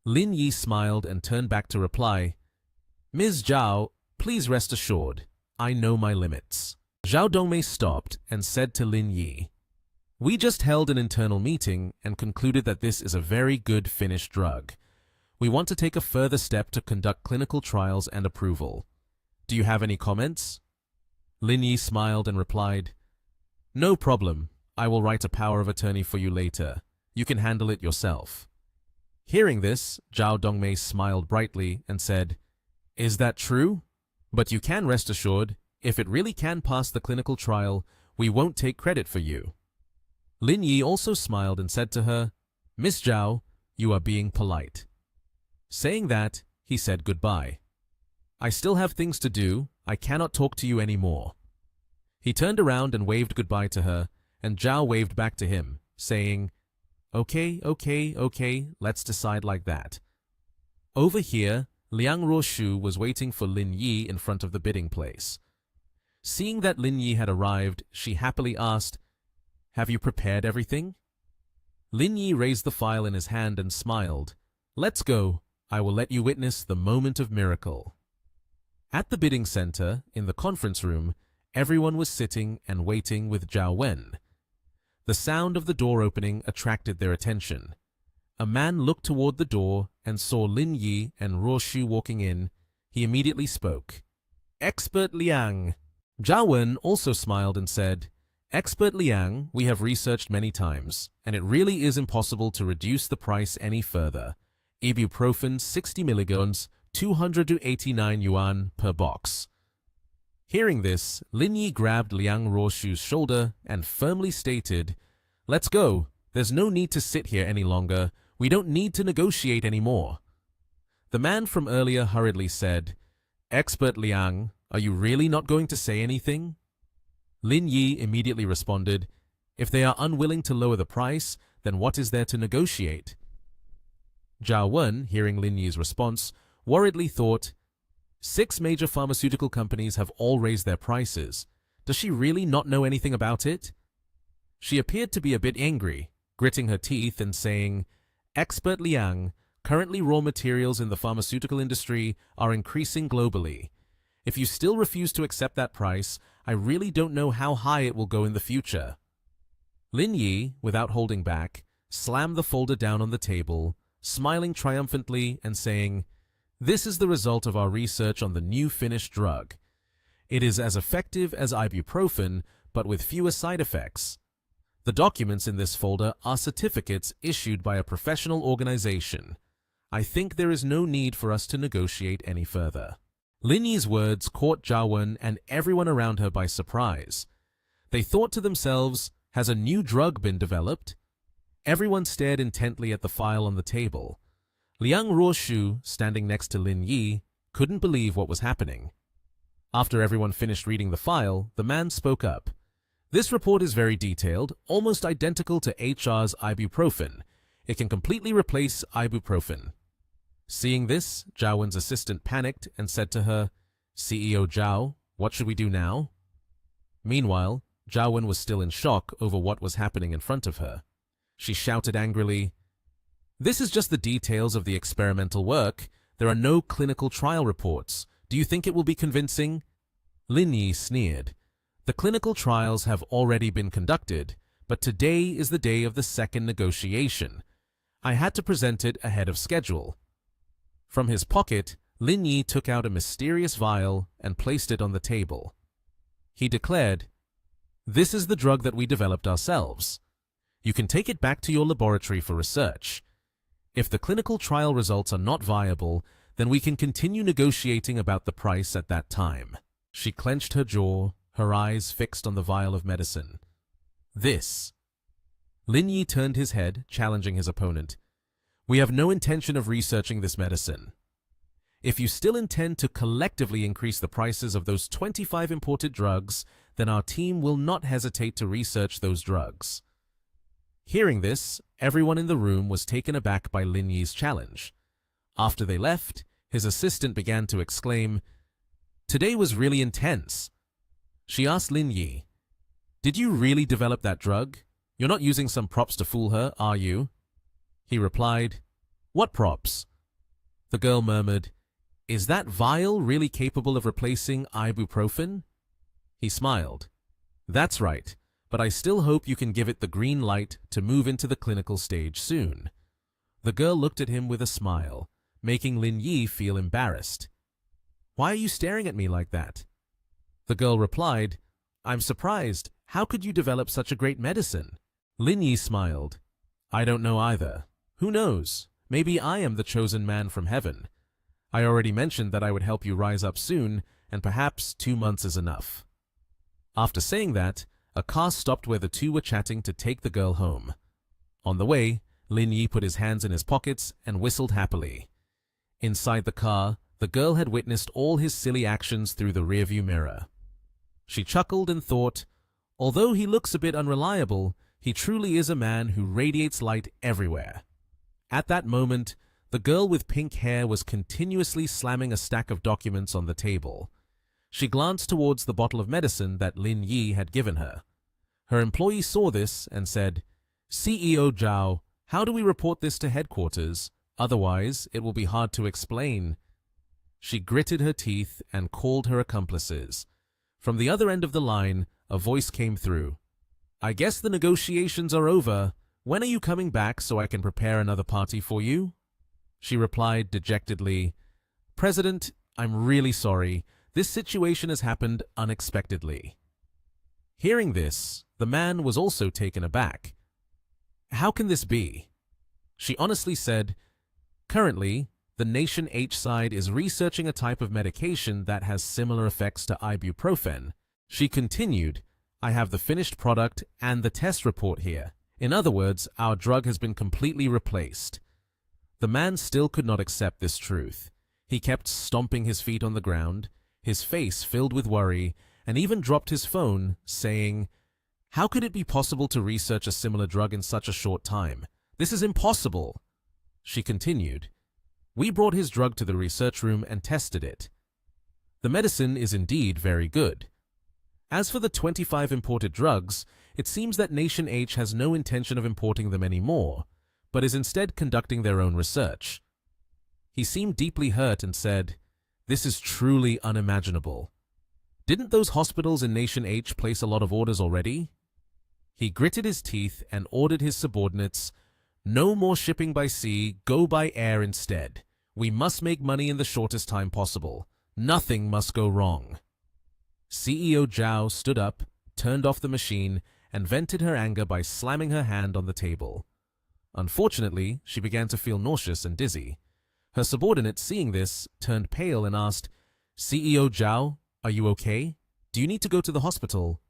Lin Yi smiled and turned back to reply, "Ms. Zhao, please rest assured, I know my limits." Zhao Dongmei stopped and said to Lin Yi, "We just held an internal meeting and concluded that this is a very good finished drug. We want to take a further step to conduct clinical trials and approval. Do you have any comments?" Lin Yi smiled and replied, "No problem. I will write a power of attorney for you later. You can handle it yourself." Hearing this, Zhao Dongmei smiled brightly and said, "Is that true? But you can rest assured, if it really can pass the clinical trial, we won't take credit for you." Lin Yi also smiled and said to her, "Miss Zhao, you are being polite." Saying that, he said goodbye. "I still have things to do. I cannot talk to you anymore." He turned around and waved goodbye to her, and Zhao waved back to him, saying, Okay, let's decide like that." Over here, Liang Ruoshu was waiting for Lin Yi in front of the bidding place. Seeing that Lin Yi had arrived, she happily asked, "Have you prepared everything?" Lin Yi raised the file in his hand and smiled. "Let's go. I will let you witness the moment of miracle." At the bidding center, in the conference room, everyone was sitting and waiting with Zhao Wen. The sound of the door opening attracted their attention. A man looked toward the door and saw Lin Yi and Ruoshu walking in. He immediately spoke. "Expert Liang." Zhao Wen also smiled and said, "Expert Liang, we have researched many times, and it really is impossible to reduce the price any further. Ibuprofen 60 milligrams, 289 yuan per box." Hearing this, Lin Yi grabbed Liang Ruoshu's shoulder and firmly stated, "Let's go. There's no need to sit here any longer. We don't need to negotiate anymore." The man from earlier hurriedly said, "Expert Liang, are you really not going to say anything?" Lin Yi immediately responded, "If they are unwilling to lower the price, then what is there to negotiate?" Zhao Wen, hearing Lin Yi's response, worriedly thought, 6 major pharmaceutical companies have all raised their prices. Does she really not know anything about it? She appeared to be a bit angry, gritting her teeth and saying, "Expert Liang, currently raw materials in the pharmaceutical industry are increasing globally. If you still refuse to accept that price, I really don't know how high it will go in the future." Lin Yi, without holding back, slammed the folder down on the table, smiling triumphantly and saying, "This is the result of our research on the new finished drug. It is as effective as ibuprofen, but with fewer side effects. The documents in this folder are certificates issued by a professional organization. I think there is no need for us to negotiate any further." Lin Yi's words caught Zhao Wen and everyone around her by surprise. They thought to themselves, has a new drug been developed? Everyone stared intently at the file on the table. Liang Ruoshu, standing next to Lin Yi, couldn't believe what was happening. After everyone finished reading the file, the man spoke up. "This report is very detailed, almost identical to HR's ibuprofen. It can completely replace ibuprofen." Seeing this, Zhao Wen's assistant panicked and said to her, "CEO Zhao, what should we do now?" Meanwhile, Zhao Wen was still in shock over what was happening in front of her. She shouted angrily, "This is just the details of the experimental work. There are no clinical trial reports. Do you think it will be convincing?" Lin Yi sneered. "The clinical trials have already been conducted, but today is the day of the second negotiation. I had to present it ahead of schedule." From his pocket, Lin Yi took out a mysterious vial and placed it on the table. He declared, "This is the drug that we developed ourselves. You can take it back to your laboratory for research. If the clinical trial results are not viable, then we can continue negotiating about the price at that time." She clenched her jaw, her eyes fixed on the vial of medicine. "This." Lin Yi turned his head, challenging his opponent. "We have no intention of researching this medicine. If you still intend to collectively increase the prices of those 25 imported drugs, then our team will not hesitate to research those drugs." Hearing this, everyone in the room was taken aback by Lin Yi's challenge. After they left, his assistant began to exclaim, "Today was really intense." She asked Lin Yi, "Did you really develop that drug? You're not using some props to fool her, are you?" He replied, "What props?" The girl murmured, "Is that vial really capable of replacing ibuprofen?" He smiled. "That's right, but I still hope you can give it the green light to move into the clinical stage soon." The girl looked at him with a smile, making Lin Yi feel embarrassed. "Why are you staring at me like that?" The girl replied, "I'm surprised. How could you develop such a great medicine?" Lin Yi smiled. "I don't know either. Who knows? Maybe I am the chosen man from heaven. I already mentioned that I would help you rise up soon, and perhaps 2 months is enough." After saying that, a car stopped where the two were chatting to take the girl home. On the way, Lin Yi put his hands in his pockets and whistled happily. Inside the car, the girl had witnessed all his silly actions through the rearview mirror. She chuckled and thought, although he looks a bit unreliable, he truly is a man who radiates light everywhere. At that moment, The girl with pink hair was continuously slamming a stack of documents on the table. She glanced towards the bottle of medicine that Lin Yi had given her. Her employee saw this and said, "CEO Zhao, how do we report this to headquarters? Otherwise, it will be hard to explain." She gritted her teeth and called her accomplices. From the other end of the line, a voice came through. "I guess the negotiations are over. When are you coming back so I can prepare another party for you?" She replied dejectedly, "President, I'm really sorry. This situation has happened unexpectedly." Hearing this, the man was also taken aback. "How can this be?" She honestly said, "Currently, the Nation H side is researching a type of medication that has similar effects to ibuprofen." She continued, "I have the finished product and the test report here. In other words, our drug has been completely replaced." The man still could not accept this truth. He kept stomping his feet on the ground, his face filled with worry, and even dropped his phone, saying, "How could it be possible to research a similar drug in such a short time? This is impossible." She continued, "We brought his drug to the research room and tested it. The medicine is indeed very good. As for the 25 imported drugs, it seems that Nation H has no intention of importing them anymore, but is instead conducting their own research." He seemed deeply hurt and said, "This is truly unimaginable. Didn't those hospitals in Nation H place a lot of orders already?" He gritted his teeth and ordered his subordinates, "No more shipping by sea, go by air instead. We must make money in the shortest time possible. Nothing must go wrong." CEO Zhao stood up, turned off the machine, and vented her anger by slamming her hand on the table. Unfortunately, she began to feel nauseous and dizzy. Her subordinate, seeing this, turned pale and asked, "CEO Zhao, are you okay? Do you need to go to the hospital?"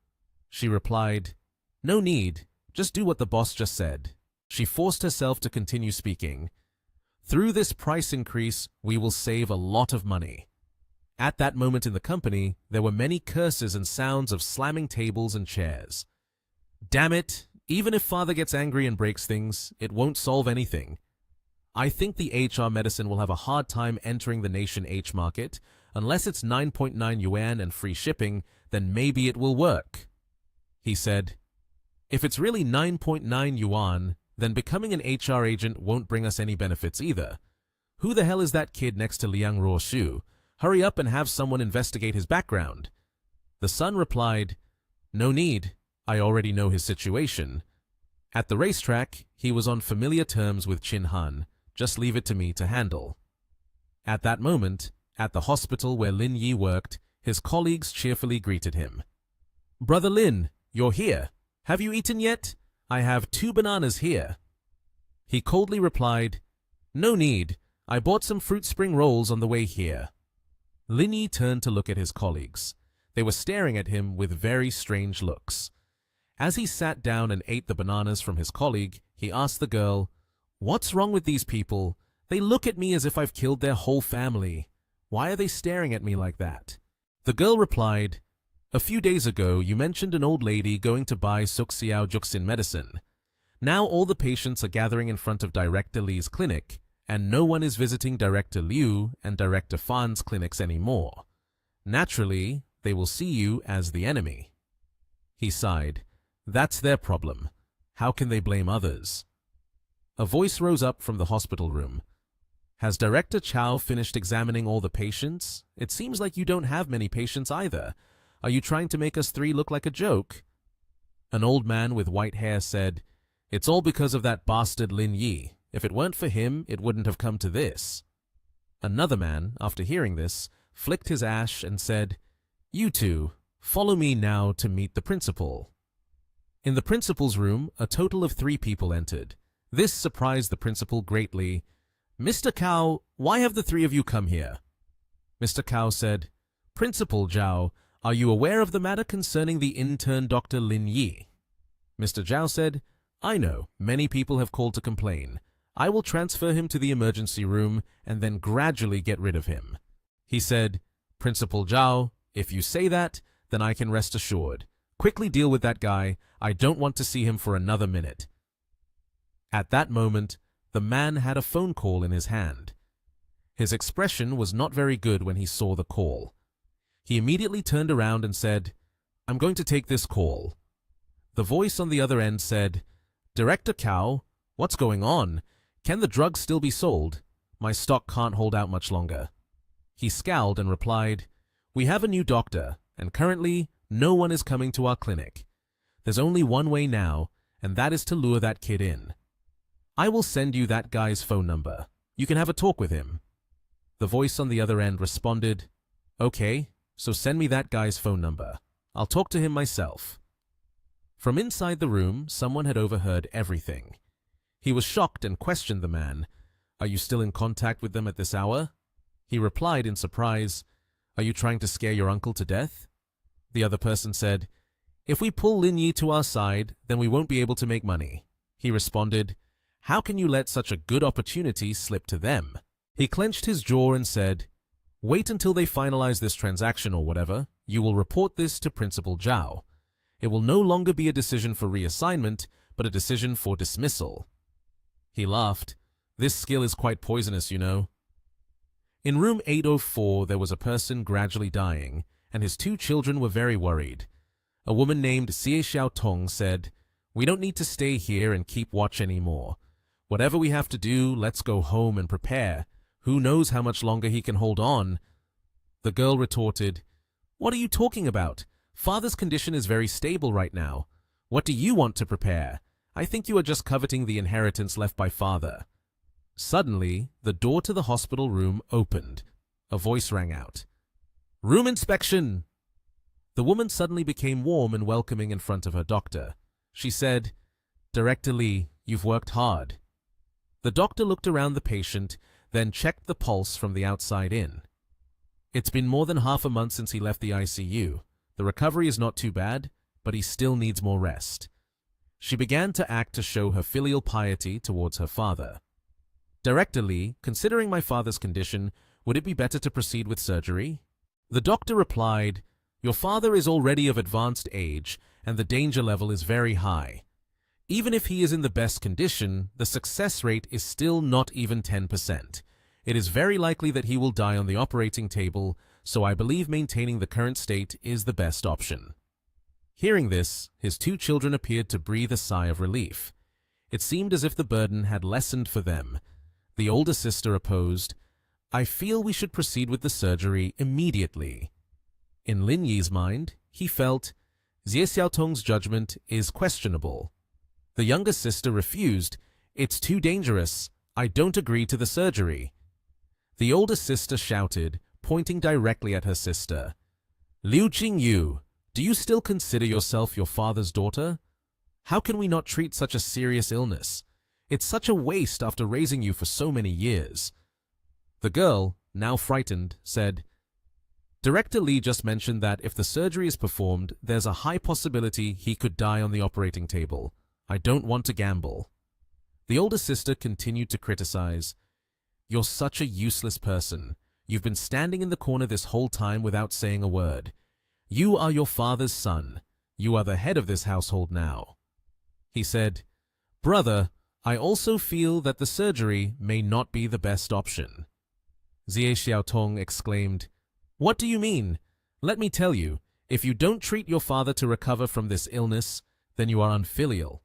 She replied, "No need, just do what the boss just said." She forced herself to continue speaking. "Through this price increase, we will save a lot of money." At that moment in the company, there were many curses and sounds of slamming tables and chairs. "Damn it! Even if father gets angry and breaks things, it won't solve anything. I think the HR medicine will have a hard time entering the Nation H market. Unless it's 9.9 yuan and free shipping, then maybe it will work." He said, "If it's really 9.9 yuan, then becoming an HR agent won't bring us any benefits either. Who the hell is that kid next to Liang Ruoshu? Hurry up and have someone investigate his background." The son replied, "No need. I already know his situation. At the racetrack, he was on familiar terms with Chin Han. Just leave it to me to handle." At that moment, at the hospital where Lin Yi worked, his colleagues cheerfully greeted him. "Brother Lin, you're here. Have you eaten yet? I have 2 bananas here." He coldly replied, "No need. I bought some fruit spring rolls on the way here." Lin Yi turned to look at his colleagues. They were staring at him with very strange looks. As he sat down and ate the bananas from his colleague, he asked the girl, "What's wrong with these people? They look at me as if I've killed their whole family. Why are they staring at me like that?" The girl replied, "A few days ago, you mentioned an old lady going to buy Suxiao Juxin medicine. Now all the patients are gathering in front of Director Li's clinic, and no one is visiting Director Liu and Director Fan's clinics anymore. Naturally, they will see you as the enemy." He sighed. "That's their problem. How can they blame others?" A voice rose up from the hospital room. "Has Director Chow finished examining all the patients? It seems like you don't have many patients either. Are you trying to make us 3 look like a joke?" An old man with white hair said, "It's all because of that bastard Lin Yi. If it weren't for him, it wouldn't have come to this." Another man, after hearing this, flicked his ash and said, "You two, follow me now to meet the principal." In the principal's room, a total of 3 people entered. This surprised the principal greatly. "Mr. Cao, why have the 3 of you come here?" Mr. Cao said, "Principal Zhao, are you aware of the matter concerning the intern Dr. Lin Yi?" Mr. Zhao said, "I know, many people have called to complain. I will transfer him to the emergency room and then gradually get rid of him." He said, "Principal Zhao, if you say that, then I can rest assured. Quickly deal with that guy. I don't want to see him for another minute." At that moment, The man had a phone call in his hand. His expression was not very good when he saw the call. He immediately turned around and said, "I'm going to take this call." The voice on the other end said, "Director Cow, what's going on? Can the drug still be sold? My stock can't hold out much longer." He scowled and replied, "We have a new doctor, and currently no one is coming to our clinic. There's only one way now, and that is to lure that kid in. I will send you that guy's phone number. You can have a talk with him." The voice on the other end responded, "Okay, so send me that guy's phone number. I'll talk to him myself." From inside the room, someone had overheard everything. He was shocked and questioned the man. "Are you still in contact with them at this hour?" He replied in surprise, "Are you trying to scare your uncle to death?" The other person said, "If we pull Lin Yi to our side, then we won't be able to make money." He responded, "How can you let such a good opportunity slip to them?" He clenched his jaw and said, "Wait until they finalize this transaction or whatever. You will report this to Principal Zhao. It will no longer be a decision for reassignment, but a decision for dismissal." He laughed. "This skill is quite poisonous, you know." In room 804, there was a person gradually dying, and his 2 children were very worried. A woman named Xie Xiaotong said, "We don't need to stay here and keep watch anymore. Whatever we have to do, let's go home and prepare. Who knows how much longer he can hold on?" The girl retorted, "What are you talking about? Father's condition is very stable right now. What do you want to prepare? I think you are just coveting the inheritance left by father." Suddenly, the door to the hospital room opened. A voice rang out, "Room inspection!" The woman suddenly became warm and welcoming in front of her doctor. She said, "Director Lee, you've worked hard." The doctor looked around the patient, then checked the pulse from the outside in. "It's been more than half a month since he left the ICU. The recovery is not too bad, but he still needs more rest." She began to act to show her filial piety towards her father. "Director Lee, considering my father's condition, would it be better to proceed with surgery?" The doctor replied, "Your father is already of advanced age, and the danger level is very high. Even if he is in the best condition, the success rate is still not even 10%. It is very likely that he will die on the operating table, so I believe maintaining the current state is the best option." Hearing this, his 2 children appeared to breathe a sigh of relief. It seemed as if the burden had lessened for them. The older sister opposed, "I feel we should proceed with the surgery immediately." In Lin Yi's mind, he felt, Xie Xiaotong's judgment is questionable. The younger sister refused, "It's too dangerous. I don't agree to the surgery." The older sister shouted, pointing directly at her sister, "Liu Jingyu, do you still consider yourself your father's daughter? How can we not treat such a serious illness? It's such a waste after raising you for so many years." The girl, now frightened, said, "Director Lee just mentioned that if the surgery is performed, there's a high possibility he could die on the operating table. I don't want to gamble." The older sister continued to criticize, "You're such a useless person. You've been standing in the corner this whole time without saying a word. You are your father's son. You are the head of this household now." He said, "Brother, I also feel that the surgery may not be the best option." Xie Xiaotong exclaimed, "What do you mean? Let me tell you, if you don't treat your father to recover from this illness, then you are unfilial.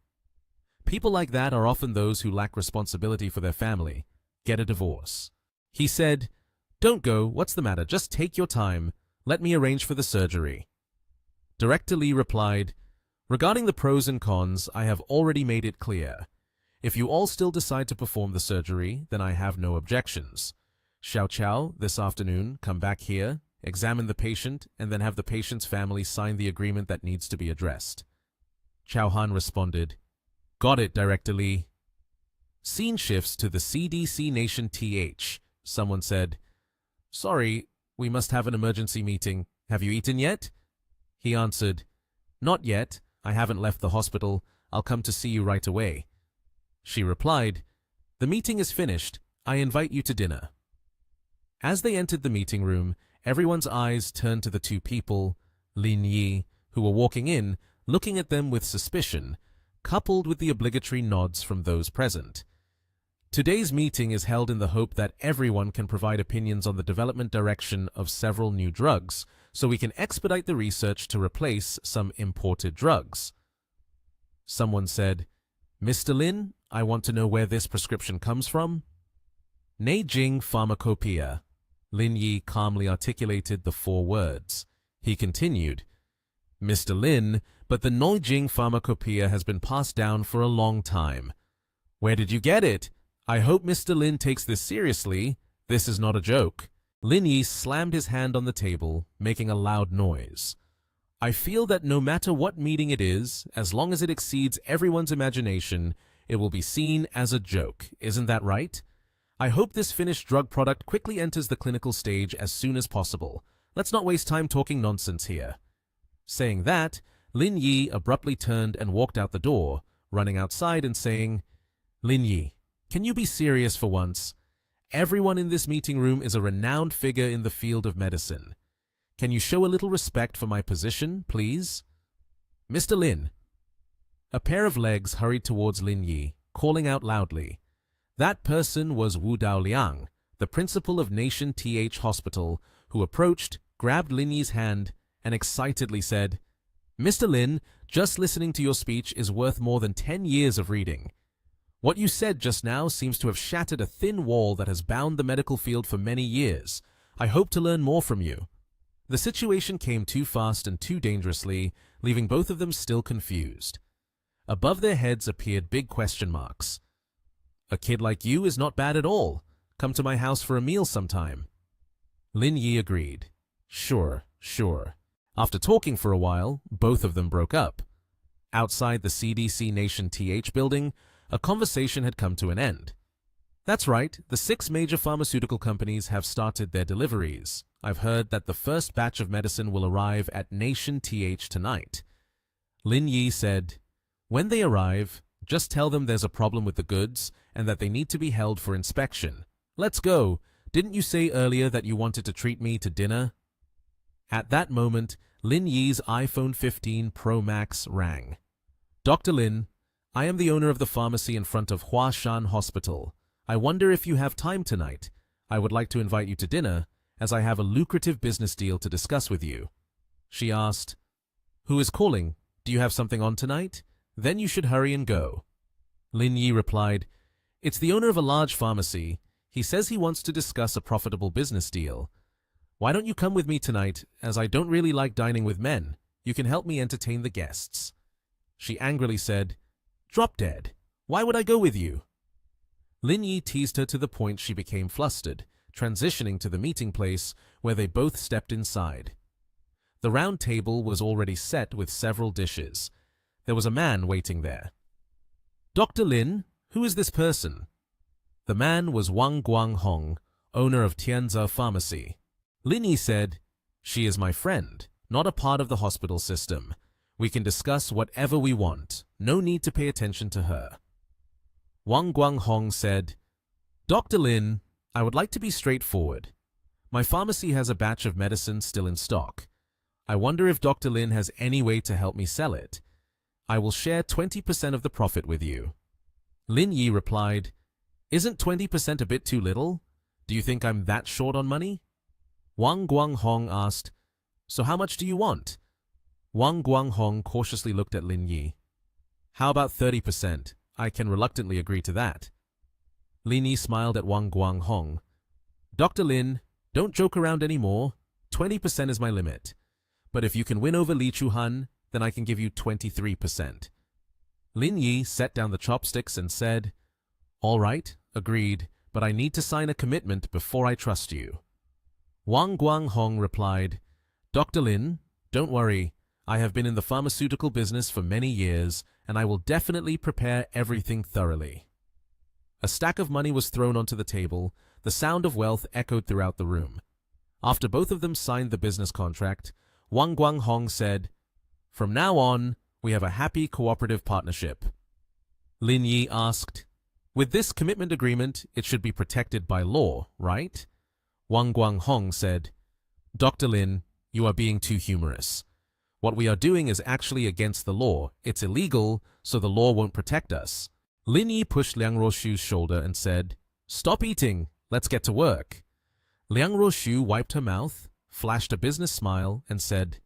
People like that are often those who lack responsibility for their family. Get a divorce." He said, "Don't go, what's the matter? Just take your time. Let me arrange for the surgery." Director Lee replied, "Regarding the pros and cons, I have already made it clear. If you all still decide to perform the surgery, then I have no objections. Xiao Qiao, this afternoon, come back here, examine the patient, and then have the patient's family sign the agreement that needs to be addressed." Qiao Han responded, "Got it, Director Lee." Scene shifts to the CDC Nation TH. Someone said, "Sorry, we must have an emergency meeting. Have you eaten yet?" He answered, "Not yet. I haven't left the hospital. I'll come to see you right away." She replied, "The meeting is finished. I invite you to dinner." As they entered the meeting room, everyone's eyes turned to the 2 people, Lin Yi, who were walking in, looking at them with suspicion, coupled with the obligatory nods from those present. Today's meeting is held in the hope that everyone can provide opinions on the development direction of several new drugs, so we can expedite the research to replace some imported drugs. Someone said, "Mr. Lin, I want to know where this prescription comes from." Neijing Pharmacopoeia. Lin Yi calmly articulated the 4 words. He continued, "Mr. Lin, but the Neijing Pharmacopoeia has been passed down for a long time. Where did you get it? I hope Mr. Lin takes this seriously. This is not a joke." Lin Yi slammed his hand on the table, making a loud noise. "I feel that no matter what meeting it is, as long as it exceeds everyone's imagination, it will be seen as a joke. Isn't that right? I hope this finished drug product quickly enters the clinical stage as soon as possible. Let's not waste time talking nonsense here." Saying that, Lin Yi abruptly turned and walked out the door, running outside and saying, "Lin Yi, can you be serious for once? Everyone in this meeting room is a renowned figure in the field of medicine. Can you show a little respect for my position, please? Mr. Lin." A pair of legs hurried towards Lin Yi, calling out loudly. That person was Wu Daoliang, the principal of Nation TH Hospital, who approached, grabbed Lin Yi's hand, and excitedly said, "Mr. Lin, just listening to your speech is worth more than 10 years of reading. What you said just now seems to have shattered a thin wall that has bound the medical field for many years. I hope to learn more from you." The situation came too fast and too dangerously, leaving both of them still confused. Above their heads appeared big question marks. "A kid like you is not bad at all. Come to my house for a meal sometime." Lin Yi agreed. Sure. After talking for a while, both of them broke up. Outside the CDC Nation TH building, a conversation had come to an end. "That's right, the 6 major pharmaceutical companies have started their deliveries. I've heard that the first batch of medicine will arrive at Nation TH tonight." Lin Yi said, "When they arrive, just tell them there's a problem with the goods and that they need to be held for inspection. Let's go. Didn't you say earlier that you wanted to treat me to dinner?" At that moment, Lin Yi's iPhone 15 Pro Max rang. "Dr. Lin, I am the owner of the pharmacy in front of Huashan Hospital. I wonder if you have time tonight. I would like to invite you to dinner, as I have a lucrative business deal to discuss with you." She asked, "Who is calling? Do you have something on tonight? Then you should hurry and go." Lin Yi replied, "It's the owner of a large pharmacy. He says he wants to discuss a profitable business deal. Why don't you come with me tonight, as I don't really like dining with men. You can help me entertain the guests." She angrily said, "Drop dead. Why would I go with you?" Lin Yi teased her to the point she became flustered, transitioning to the meeting place, where they both stepped inside. The round table was already set with several dishes. There was a man waiting there. "Dr. Lin, who is this person?" The man was Wang Guanghong, owner of Tianze Pharmacy. Lin Yi said, "She is my friend, not a part of the hospital system. We can discuss whatever we want. No need to pay attention to her." Wang Guanghong said, "Dr. Lin, I would like to be straightforward. My pharmacy has a batch of medicine still in stock. I wonder if Dr. Lin has any way to help me sell it. I will share 20% of the profit with you." Lin Yi replied, "Isn't 20% a bit too little? Do you think I'm that short on money?" Wang Guanghong asked, "So how much do you want?" Wang Guanghong cautiously looked at Lin Yi. "How about 30%? I can reluctantly agree to that." Lin Yi smiled at Wang Guanghong. "Dr. Lin, don't joke around anymore. 20% is my limit. But if you can win over Li Chuhan, then I can give you 23%. Lin Yi set down the chopsticks and said, "All right, agreed, but I need to sign a commitment before I trust you." Wang Guanghong replied, "Dr. Lin, don't worry. I have been in the pharmaceutical business for many years, and I will definitely prepare everything thoroughly." A stack of money was thrown onto the table. The sound of wealth echoed throughout the room. After both of them signed the business contract, Wang Guanghong said, "From now on, we have a happy cooperative partnership." Lin Yi asked, "With this commitment agreement, it should be protected by law, right?" Wang Guanghong said, "Dr. Lin, you are being too humorous. What we are doing is actually against the law. It's illegal, so the law won't protect us. Lin Yi pushed Liang Ruoshu's shoulder and said, "Stop eating, let's get to work." Liang Ruoshu wiped her mouth, flashed a business smile, and said,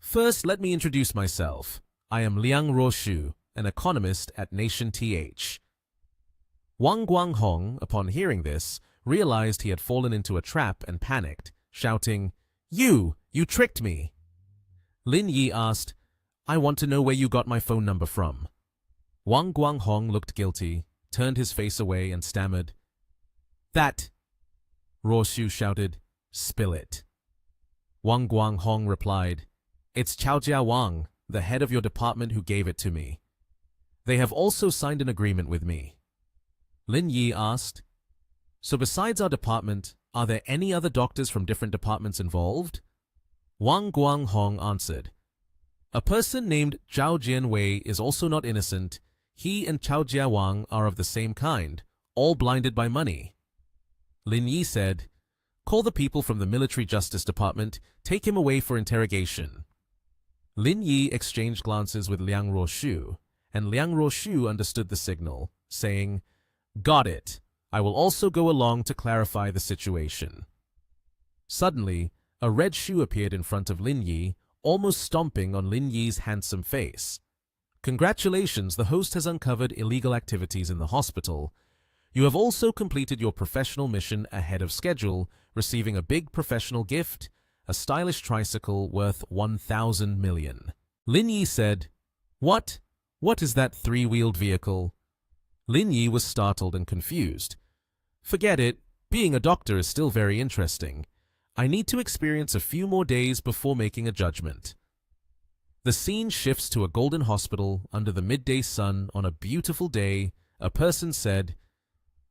"First, let me introduce myself. I am Liang Ruoshu, an economist at Nation TH." Wang Guanghong, upon hearing this, realized he had fallen into a trap and panicked, shouting, You tricked me." Lin Yi asked, "I want to know where you got my phone number from." Wang Guanghong looked guilty, turned his face away and stammered, "That." Ruoshu shouted, "Spill it." Wang Guanghong replied, "It's Chaojia Wang, the head of your department, who gave it to me. They have also signed an agreement with me." Lin Yi asked, "So besides our department, are there any other doctors from different departments involved?" Wang Guanghong answered, "A person named Zhao Jianwei is also not innocent. He and Chao Jiawang are of the same kind, all blinded by money." Lin Yi said, "Call the people from the Military Justice Department, take him away for interrogation." Lin Yi exchanged glances with Liang Ruoshu, and Liang Ruoshu understood the signal, saying, "Got it. I will also go along to clarify the situation." Suddenly, a red shoe appeared in front of Lin Yi, almost stomping on Lin Yi's handsome face. "Congratulations, the host has uncovered illegal activities in the hospital. You have also completed your professional mission ahead of schedule, receiving a big professional gift, a stylish tricycle worth 1,000 million. Lin Yi said, "What? What is that three-wheeled vehicle?" Lin Yi was startled and confused. "Forget it. Being a doctor is still very interesting. I need to experience a few more days before making a judgment." The scene shifts to a golden hospital under the midday sun on a beautiful day. A person said,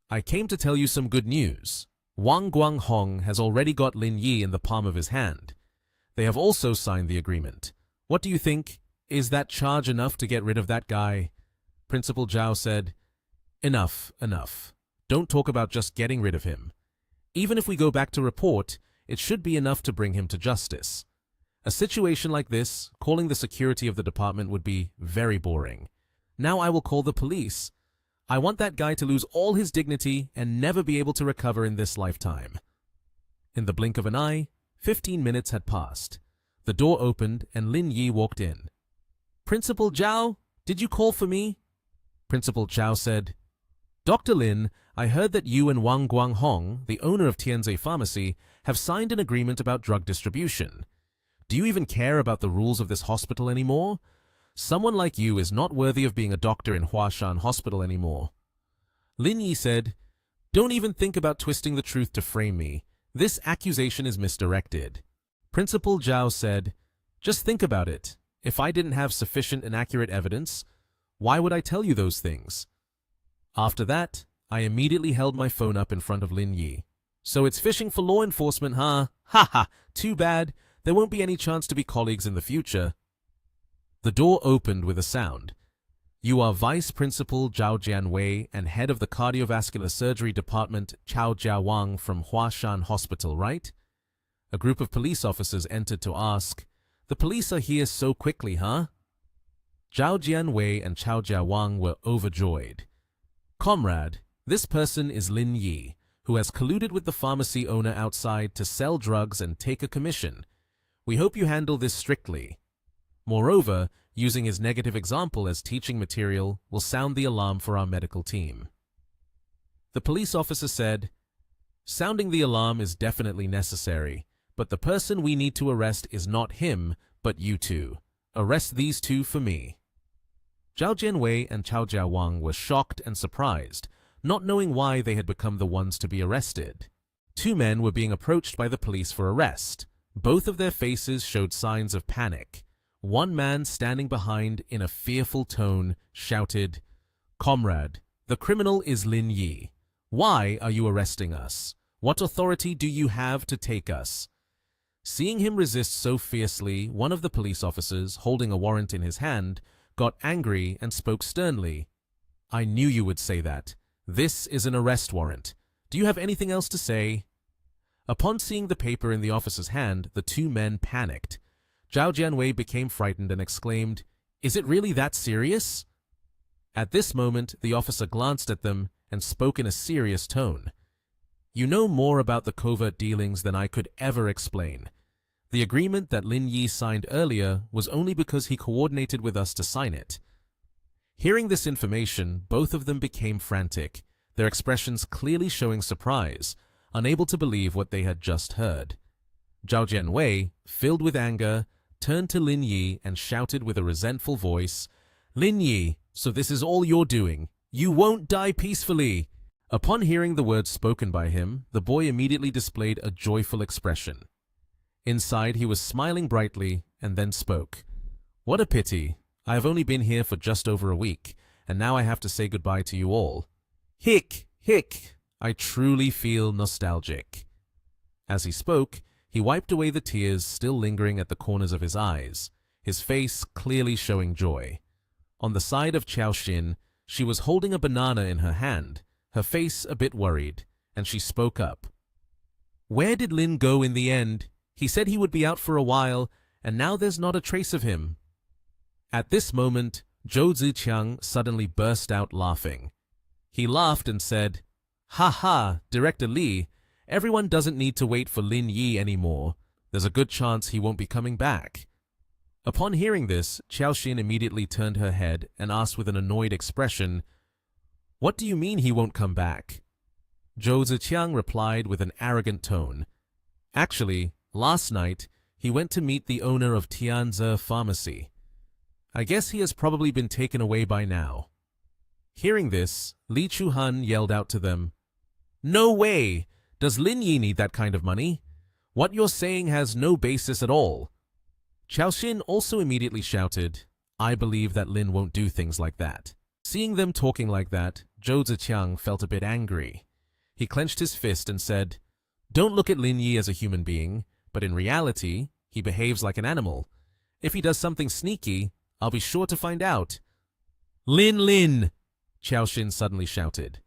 "I came to tell you some good news. Wang Guanghong has already got Lin Yi in the palm of his hand. They have also signed the agreement. What do you think? Is that charge enough to get rid of that guy?" Principal Zhao said, Enough. Don't talk about just getting rid of him. Even if we go back to report, it should be enough to bring him to justice. A situation like this, calling the security of the department would be very boring. Now I will call the police. I want that guy to lose all his dignity and never be able to recover in this lifetime." In the blink of an eye, 15 minutes had passed. The door opened and Lin Yi walked in. "Principal Zhao, did you call for me?" Principal Zhao said, "Dr. Lin, I heard that you and Wang Guanghong, the owner of Tianze Pharmacy, have signed an agreement about drug distribution. Do you even care about the rules of this hospital anymore? Someone like you is not worthy of being a doctor in Huashan Hospital anymore." Lin Yi said, "Don't even think about twisting the truth to frame me. This accusation is misdirected." Principal Zhao said, "Just think about it. If I didn't have sufficient and accurate evidence, why would I tell you those things?" After that, I immediately held my phone up in front of Lin Yi. "So it's fishing for law enforcement, huh? Ha ha! Too bad. There won't be any chance to be colleagues in the future." The door opened with a sound. "You are Vice Principal Zhao Jianwei and Head of the Cardiovascular Surgery Department Chao Jiawang from Huashan Hospital, right?" A group of police officers entered to ask, "The police are here so quickly, huh?" Zhao Jianwei and Chao Jiawang were overjoyed. "Comrade, this person is Lin Yi, who has colluded with the pharmacy owner outside to sell drugs and take a commission. We hope you handle this strictly. Moreover, using his negative example as teaching material will sound the alarm for our medical team." The police officer said, "Sounding the alarm is definitely necessary, but the person we need to arrest is not him, but you two. Arrest these two for me." Zhao Jianwei and Chao Jiawang were shocked and surprised, not knowing why they had become the ones to be arrested. Two men were being approached by the police for arrest. Both of their faces showed signs of panic. One man standing behind in a fearful tone shouted, "Comrade, the criminal is Lin Yi. Why are you arresting us? What authority do you have to take us?" Seeing him resist so fiercely, one of the police officers, holding a warrant in his hand, got angry and spoke sternly. "I knew you would say that. This is an arrest warrant. Do you have anything else to say?" Upon seeing the paper in the officer's hand, the two men panicked. Zhao Jianwei became frightened and exclaimed, "Is it really that serious?" At this moment, the officer glanced at them and spoke in a serious tone. You know more about the covert dealings than I could ever explain. The agreement that Lin Yi signed earlier was only because he coordinated with us to sign it. Hearing this information, both of them became frantic, their expressions clearly showing surprise, unable to believe what they had just heard. Zhao Jianwei, filled with anger, turned to Lin Yi and shouted with a resentful voice, Lin Yi, so this is all you're doing. You won't die peacefully. Upon hearing the words spoken by him, the boy immediately displayed a joyful expression. Inside, he was smiling brightly and then spoke. What a pity. I have only been here for just over a week, and now I have to say goodbye to you all. Hick, hick. I truly feel nostalgic. As he spoke, he wiped away the tears still lingering at the corners of his eyes, his face clearly showing joy. On the side of Xiaoxin, she was holding a banana in her hand, her face a bit worried, and she spoke up. Where did Lin go in the end? He said he would be out for a while, and now there's not a trace of him. At this moment, Zhou Ziqiang suddenly burst out laughing. He laughed and said, Ha ha, Director Li, everyone doesn't need to wait for Lin Yi anymore. There's a good chance he won't be coming back. Upon hearing this, Xiaoxin immediately turned her head and asked with an annoyed expression, What do you mean he won't come back? Zhou Ziqiang replied with an arrogant tone. Actually, last night, he went to meet the owner of Tianze Pharmacy. I guess he has probably been taken away by now. Hearing this, Li Chuhan yelled out to them, No way! Does Lin Yi need that kind of money? What you're saying has no basis at all. Xiaoxin also immediately shouted, I believe that Lin won't do things like that. Seeing them talking like that, Zhou Ziqiang felt a bit angry. He clenched his fist and said, Don't look at Lin Yi as a human being, but in reality, he behaves like an animal. If he does something sneaky, I'll be sure to find out. Lin! Xiaoxin suddenly shouted.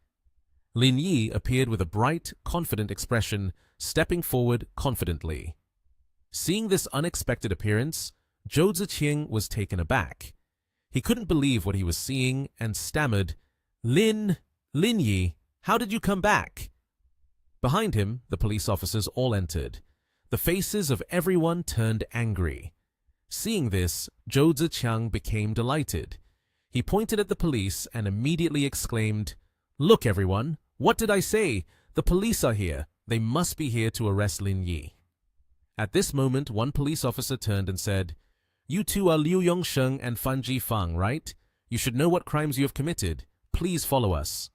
Lin Yi appeared with a bright, confident expression, stepping forward confidently. Seeing this unexpected appearance, Zhou Ziqiang was taken aback. He couldn't believe what he was seeing and stammered, Lin Yi, how did you come back? Behind him, the police officers all entered. The faces of everyone turned angry. Seeing this, Zhou Ziqiang became delighted. He pointed at the police and immediately exclaimed, Look everyone, what did I say? The police are here. They must be here to arrest Lin Yi. At this moment, one police officer turned and said, You two are Liu Yongsheng and Fan Jifang, right? You should know what crimes you have committed. Please follow us.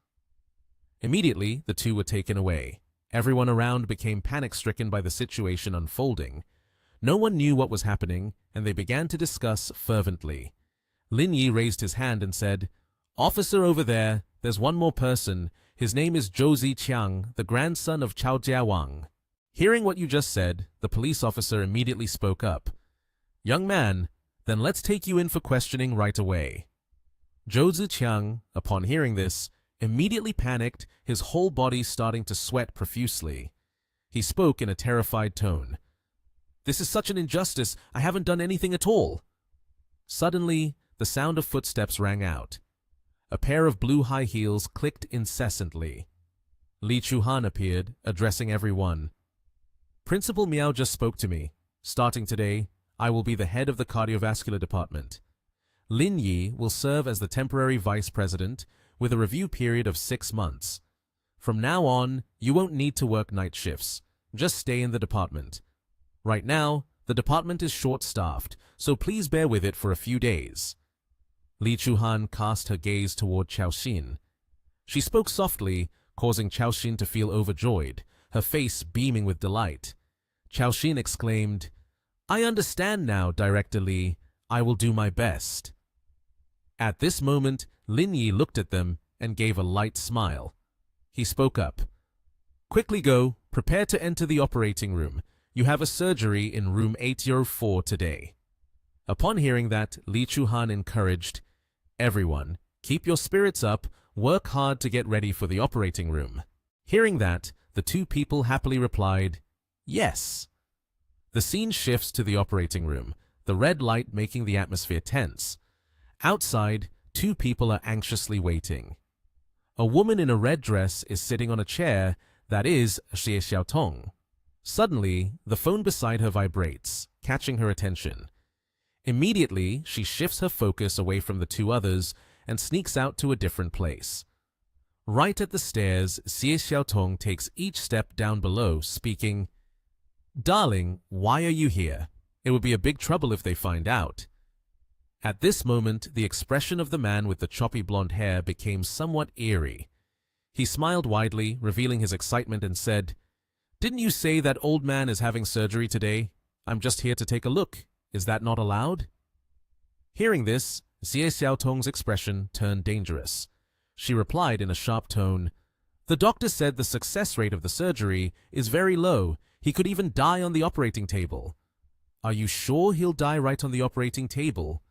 Immediately, the two were taken away. Everyone around became panic-stricken by the situation unfolding. No one knew what was happening, and they began to discuss fervently. Lin Yi raised his hand and said, Officer over there, there's one more person. His name is Zhou Ziqiang, the grandson of Chao Jiawang. Hearing what you just said, the police officer immediately spoke up. Young man, then let's take you in for questioning right away. Zhou Ziqiang, upon hearing this, immediately panicked, his whole body starting to sweat profusely. He spoke in a terrified tone. This is such an injustice. I haven't done anything at all. Suddenly, the sound of footsteps rang out. A pair of blue high heels clicked incessantly. Li Chuhan appeared, addressing everyone. Principal Miao just spoke to me. Starting today, I will be the head of the cardiovascular department. Lin Yi will serve as the temporary vice president with a review period of 6 months. From now on, you won't need to work night shifts. Just stay in the department. Right now, the department is short-staffed, so please bear with it for a few days. Li Chuhan cast her gaze toward Xiaoxin. She spoke softly, causing Xiaoxin to feel overjoyed, her face beaming with delight. Xiaoxin exclaimed, I understand now, Director Li. I will do my best. At this moment, Lin Yi looked at them and gave a light smile. He spoke up. Quickly go, prepare to enter the operating room. You have a surgery in room 804 today. Upon hearing that, Li Chuhan encouraged, Everyone, keep your spirits up, work hard to get ready for the operating room. Hearing that, the two people happily replied, Yes. The scene shifts to the operating room, the red light making the atmosphere tense. Outside, two people are anxiously waiting. A woman in a red dress is sitting on a chair, that is Xie Xiaotong. Suddenly, the phone beside her vibrates, catching her attention. Immediately, she shifts her focus away from the two others and sneaks out to a different place. Right at the stairs, Xie Xiaotong takes each step down below, speaking, "Darling, why are you here? It would be a big trouble if they find out." At this moment, the expression of the man with the choppy blonde hair became somewhat eerie. He smiled widely, revealing his excitement, and said, "Didn't you say that old man is having surgery today? I'm just here to take a look. Is that not allowed?" Hearing this, Xie Xiaotong's expression turned dangerous. She replied in a sharp tone, "The doctor said the success rate of the surgery is very low. He could even die on the operating table." "Are you sure he'll die right on the operating table?"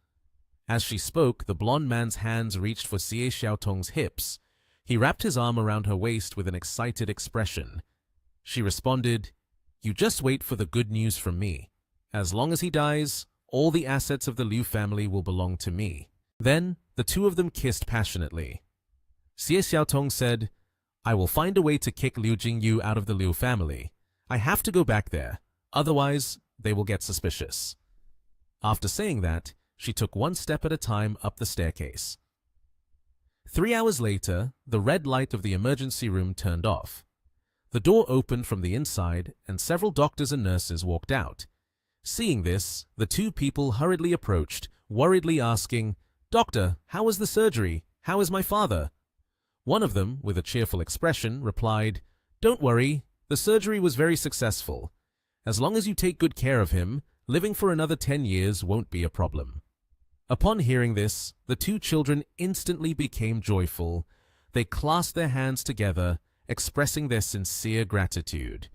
As she spoke, the blond man's hands reached for Xie Xiaotong's hips. He wrapped his arm around her waist with an excited expression. She responded, "You just wait for the good news from me. As long as he dies, all the assets of the Liu family will belong to me." Then, the two of them kissed passionately. Xie Xiaotong said, "I will find a way to kick Liu Jingyu out of the Liu family. I have to go back there, otherwise they will get suspicious." After saying that, she took one step at a time up the staircase. 3 hours later, the red light of the emergency room turned off. The door opened from the inside, and several doctors and nurses walked out. Seeing this, the two people hurriedly approached, worriedly asking, "Doctor, how was the surgery? How is my father?" One of them, with a cheerful expression, replied, "Don't worry, the surgery was very successful. As long as you take good care of him, living for another 10 years won't be a problem." Upon hearing this, the two children instantly became joyful. They clasped their hands together, expressing their sincere gratitude.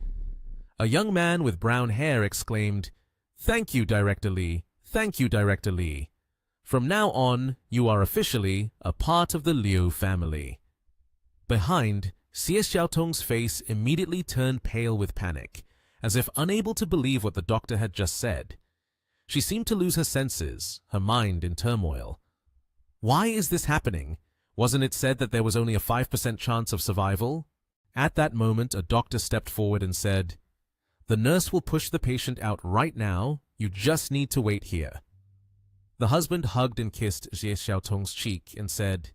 A young man with brown hair exclaimed, "Thank you, Director Li. Thank you, Director Li. From now on, you are officially a part of the Liu family." Behind, Xie Xiaotong's face immediately turned pale with panic, as if unable to believe what the doctor had just said. She seemed to lose her senses, her mind in turmoil. Why is this happening? Wasn't it said that there was only a 5% chance of survival? At that moment, a doctor stepped forward and said, "The nurse will push the patient out right now. You just need to wait here." The husband hugged and kissed Xie Xiaotong's cheek and said,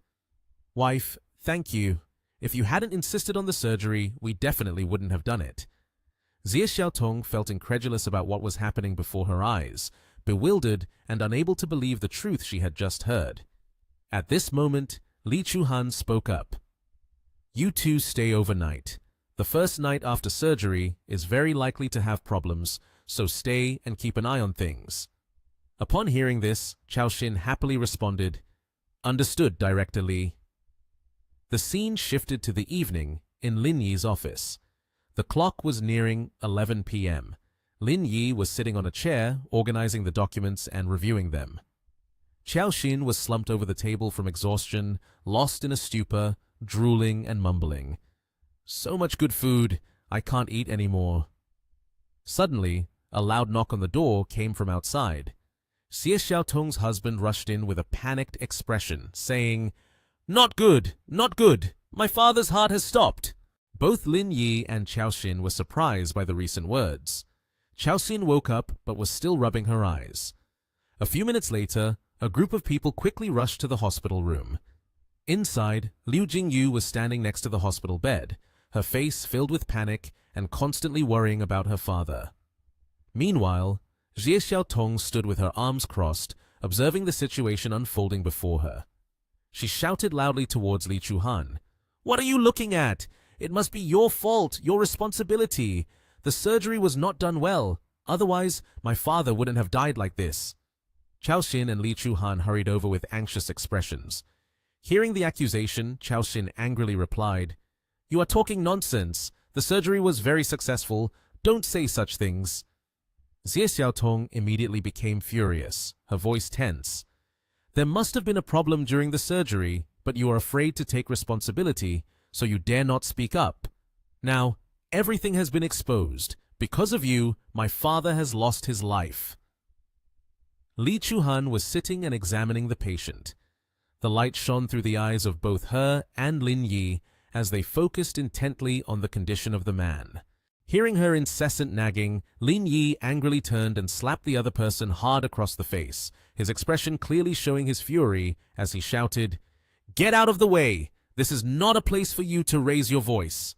"Wife, thank you. If you hadn't insisted on the surgery, we definitely wouldn't have done it." Xie Xiaotong felt incredulous about what was happening before her eyes, bewildered and unable to believe the truth she had just heard. At this moment, Li Chuhan spoke up. "You two stay overnight. The first night after surgery is very likely to have problems, so stay and keep an eye on things." Upon hearing this, Chao Xin happily responded, "Understood, Director Li." The scene shifted to the evening in Lin Yi's office. The clock was nearing 11 p.m. Lin Yi was sitting on a chair, organizing the documents and reviewing them. Chao Xin was slumped over the table from exhaustion, lost in a stupor, drooling and mumbling. "So much good food, I can't eat anymore." Suddenly, a loud knock on the door came from outside. Xie Xiaotong's husband rushed in with a panicked expression, saying, "Not good, not good. My father's heart has stopped." Both Lin Yi and Chao Xin were surprised by the recent words. Chao Xin woke up but was still rubbing her eyes. A few minutes later, a group of people quickly rushed to the hospital room. Inside, Liu Jingyu was standing next to the hospital bed, her face filled with panic and constantly worrying about her father. Meanwhile, Xie Xiaotong stood with her arms crossed, observing the situation unfolding before her. She shouted loudly towards Li Chuhan, "What are you looking at? It must be your fault, your responsibility. The surgery was not done well. Otherwise, my father wouldn't have died like this." Chao Xin and Li Chuhan hurried over with anxious expressions. Hearing the accusation, Chao Xin angrily replied, "You are talking nonsense. The surgery was very successful. Don't say such things." Xie Xiaotong immediately became furious, her voice tense. "There must have been a problem during the surgery, but you are afraid to take responsibility, so you dare not speak up. Now, everything has been exposed. Because of you, my father has lost his life." Li Chuhan was sitting and examining the patient. The light shone through the eyes of both her and Lin Yi as they focused intently on the condition of the man. Hearing her incessant nagging, Lin Yi angrily turned and slapped the other person hard across the face, his expression clearly showing his fury as he shouted, "Get out of the way! This is not a place for you to raise your voice."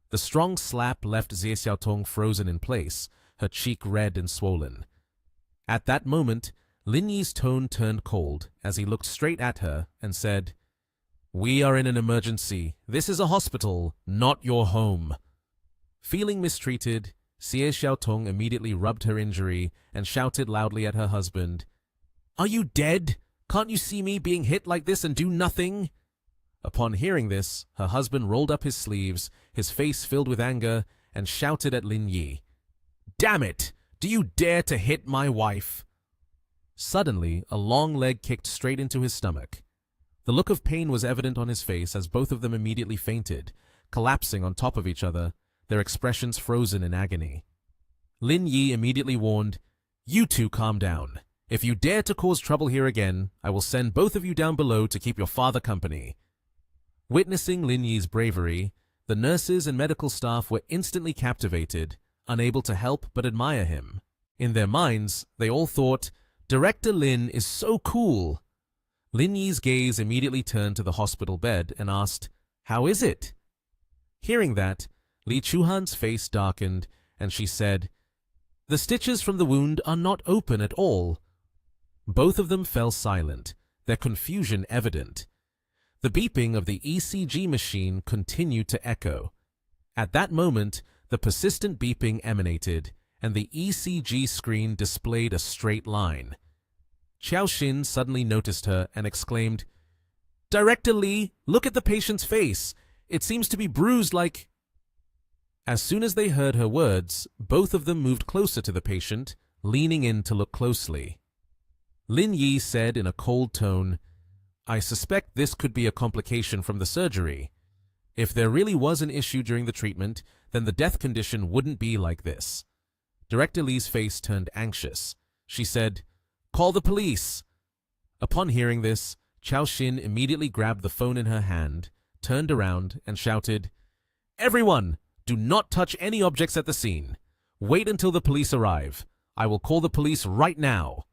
The strong slap left Xie Xiaotong frozen in place, her cheek red and swollen. At that moment, Lin Yi's tone turned cold as he looked straight at her and said, "We are in an emergency. This is a hospital, not your home." Feeling mistreated, Xie Xiaotong immediately rubbed her injury and shouted loudly at her husband, "Are you dead? Can't you see me being hit like this and do nothing?" Upon hearing this, her husband rolled up his sleeves, his face filled with anger, and shouted at Lin Yi, "Damn it! Do you dare to hit my wife?" Suddenly, a long leg kicked straight into his stomach. The look of pain was evident on his face as both of them immediately fainted, collapsing on top of each other, their expressions frozen in agony. Lin Yi immediately warned, "You two calm down. If you dare to cause trouble here again, I will send both of you down below to keep your father company." Witnessing Lin Yi's bravery, the nurses and medical staff were instantly captivated, unable to help but admire him. In their minds, they all thought, "Director Lin is so cool." Lin Yi's gaze immediately turned to the hospital bed and asked, "How is it?" Hearing that, Li Chuhan's face darkened, and she said, "The stitches from the wound are not open at all." Both of them fell silent, their confusion evident. The beeping of the ECG machine continued to echo. At that moment, the persistent beeping emanated, and the ECG screen displayed a straight line. Xiao Xin suddenly noticed her and exclaimed, "Director Li, look at the patient's face. It seems to be bruised like—" As soon as they heard her words, both of them moved closer to the patient, leaning in to look closely. Lin Yi said in a cold tone, "I suspect this could be a complication from the surgery. If there really was an issue during the treatment, then the death condition wouldn't be like this." Director Li's face turned anxious. She said, "Call the police." Upon hearing this, Xiao Xin immediately grabbed the phone in her hand, turned around, and shouted, "Everyone, do not touch any objects at the scene. Wait until the police arrive. I will call the police right now."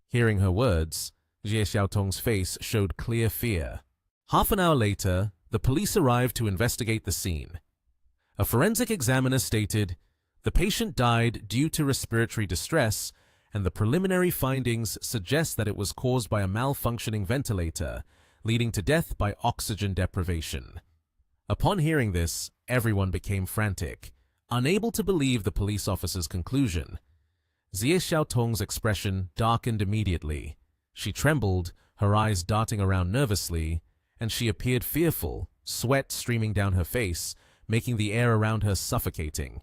Hearing her words, Xie Xiaotong's face showed clear fear. Half an hour later, the police arrived to investigate the scene. A forensic examiner stated, "The patient died due to respiratory distress, and the preliminary findings suggest that it was caused by a malfunctioning ventilator, leading to death by oxygen deprivation." Upon hearing this, everyone became frantic, unable to believe the police officer's conclusion. Xie Xiaotong's expression darkened immediately. She trembled, her eyes darting around nervously, and she appeared fearful, sweat streaming down her face, making the air around her suffocating.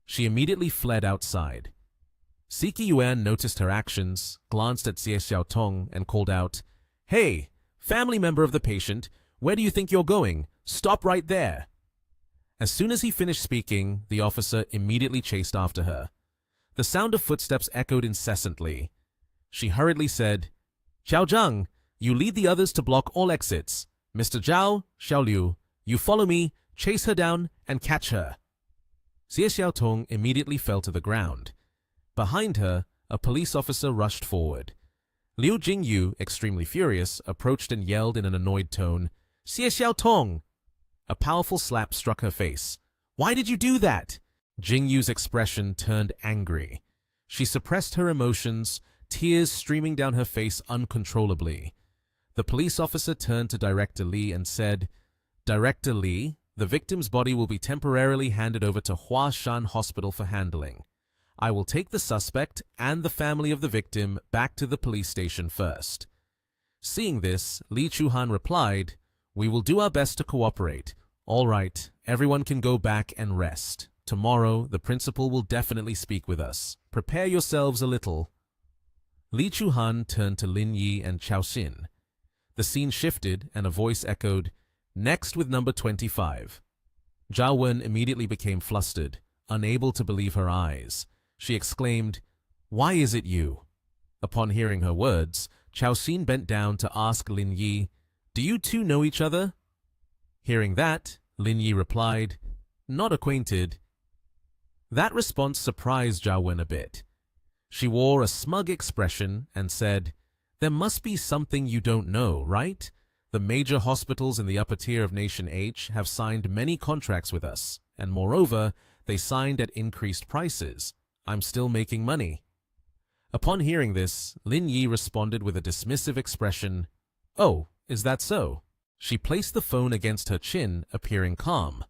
She immediately fled outside. Siki Yuan noticed her actions, glanced at Xie Xiaotong, and called out, "Hey, family member of the patient, where do you think you're going? Stop right there." As soon as he finished speaking, the officer immediately chased after her. The sound of footsteps echoed incessantly. She hurriedly said, "Xiao Zhang, you lead the others to block all exits. Mr. Zhao, Xiao Liu, you follow me, chase her down, and catch her." Xie Xiaotong immediately fell to the ground. Behind her, a police officer rushed forward. Liu Jingyu, extremely furious, approached and yelled in an annoyed tone, "Xie Xiaotong!" A powerful slap struck her face. "Why did you do that?" Jingyu's expression turned angry. She suppressed her emotions, tears streaming down her face uncontrollably. The police officer turned to Director Li and said, "Director Li, the victim's body will be temporarily handed over to Huashan Hospital for handling. I will take the suspect and the family of the victim back to the police station first." Seeing this, Li Chuhan replied, "We will do our best to cooperate. All right, everyone can go back and rest. Tomorrow, the principal will definitely speak with us. Prepare yourselves a little." Li Chuhan turned to Lin Yi and Xiao Xin. The scene shifted and a voice echoed, "Next with number 25. Zhao Wen immediately became flustered, unable to believe her eyes. She exclaimed, "Why is it you?" Upon hearing her words, Chao Xin bent down to ask Lin Yi, "Do you two know each other?" Hearing that, Lin Yi replied, "Not acquainted." That response surprised Zhao Wen a bit. She wore a smug expression and said, "There must be something you don't know, right? The major hospitals in the upper tier of Nation H have signed many contracts with us, and moreover, they signed at increased prices. I'm still making money." Upon hearing this, Lin Yi responded with a dismissive expression, "Oh, is that so?" She placed the phone against her chin, appearing calm.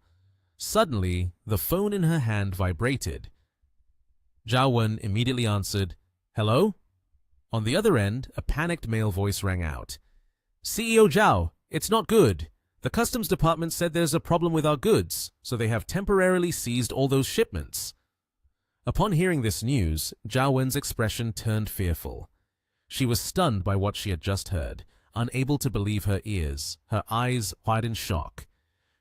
Suddenly, the phone in her hand vibrated. Zhao Wen immediately answered, "Hello?" On the other end, a panicked male voice rang out. "CEO Zhao, it's not good. The customs department said there's a problem with our goods, so they have temporarily seized all those shipments." Upon hearing this news, Zhao Wen's expression turned fearful. She was stunned by what she had just heard, unable to believe her ears, her eyes wide in shock.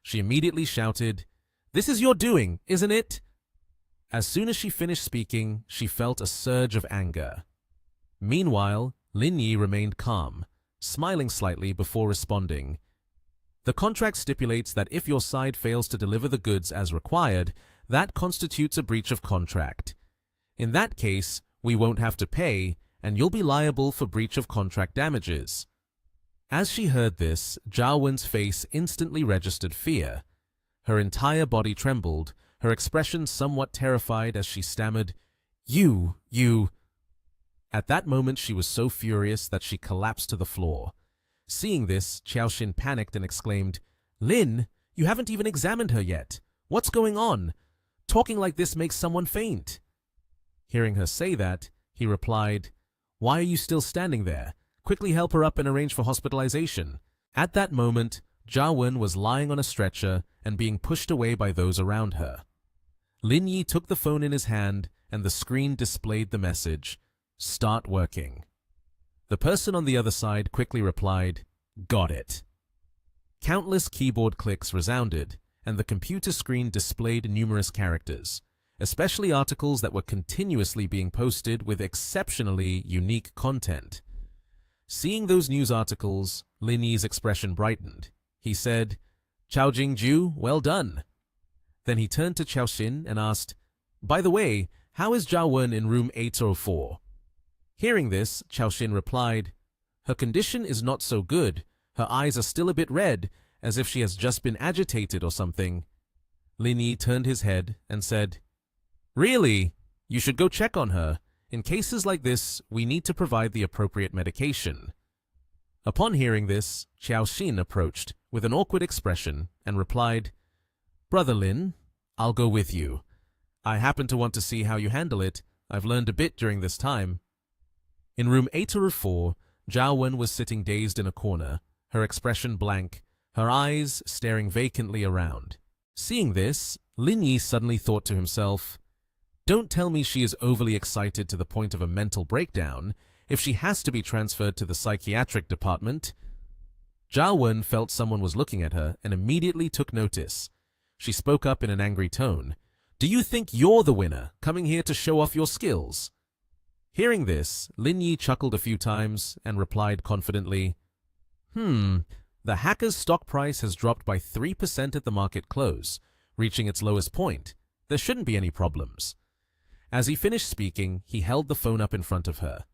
She immediately shouted, "This is your doing, isn't it?" As soon as she finished speaking, she felt a surge of anger. Meanwhile, Lin Yi remained calm, smiling slightly before responding. "The contract stipulates that if your side fails to deliver the goods as required, that constitutes a breach of contract. In that case, we won't have to pay, and you'll be liable for breach of contract damages." As she heard this, Zhao Wen's face instantly registered fear. Her entire body trembled, her expression somewhat terrified as she stammered, You. At that moment she was so furious that she collapsed to the floor. Seeing this, Chao Xin panicked and exclaimed, "Lin, you haven't even examined her yet. What's going on? Talking like this makes someone faint." Hearing her say that, he replied, "Why are you still standing there? Quickly help her up and arrange for hospitalization." At that moment, Zhao Wen was lying on a stretcher and being pushed away by those around her. Lin Yi took the phone in his hand and the screen displayed the message, "Start working." The person on the other side quickly replied, "Got it." Countless keyboard clicks resounded, and the computer screen displayed numerous characters, especially articles that were continuously being posted with exceptionally unique content. Seeing those news articles, Lin Yi's expression brightened. He said, "Chao Jingju, well done." Then he turned to Chao Xin and asked, "By the way, how is Zhao Wen in room 804? Hearing this, Chao Xin replied, "Her condition is not so good. Her eyes are still a bit red, as if she has just been agitated or something." Lin Yi turned his head and said, "Really? You should go check on her. In cases like this, we need to provide the appropriate medication." Upon hearing this, Chao Xin approached with an awkward expression and replied, "Brother Lin, I'll go with you. I happen to want to see how you handle it. I've learned a bit during this time." In room 804, Zhao Wen was sitting dazed in a corner, her expression blank, her eyes staring vacantly around. Seeing this, Lin Yi suddenly thought to himself, "Don't tell me she is overly excited to the point of a mental breakdown if she has to be transferred to the psychiatric department." Zhao Wen felt someone was looking at her and immediately took notice. She spoke up in an angry tone, "Do you think you're the winner, coming here to show off your skills?" Hearing this, Lin Yi chuckled a few times and replied confidently, The hacker's stock price has dropped by 3% at the market close, reaching its lowest point. There shouldn't be any problems." As he finished speaking, he held the phone up in front of her.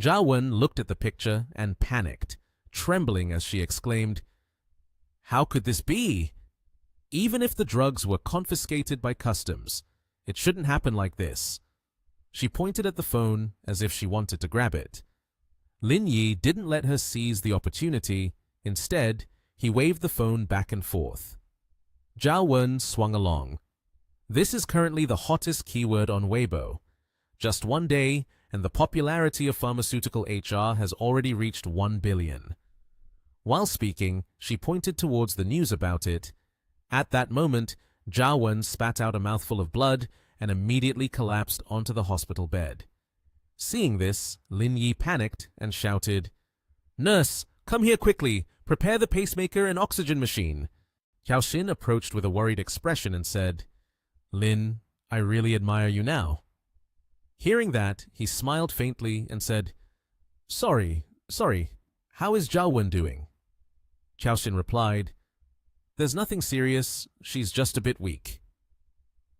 Zhao Wen looked at the picture and panicked, trembling as she exclaimed, "How could this be? Even if the drugs were confiscated by customs, it shouldn't happen like this." She pointed at the phone as if she wanted to grab it. Lin Yi didn't let her seize the opportunity. Instead, he waved the phone back and forth. Zhao Wen swung along. This is currently the hottest keyword on Weibo. Just one day, and the popularity of pharmaceutical HR has already reached 1 billion. While speaking, she pointed towards the news about it. At that moment, Zhao Wen spat out a mouthful of blood and immediately collapsed onto the hospital bed. Seeing this, Lin Yi panicked and shouted, "Nurse, come here quickly! Prepare the pacemaker and oxygen machine." Chao Xin approached with a worried expression and said, "Lin, I really admire you now." Hearing that, he smiled faintly and said, "Sorry, Sorry, how is Zhao Wen doing? Qiaoxin replied, There's nothing serious, she's just a bit weak.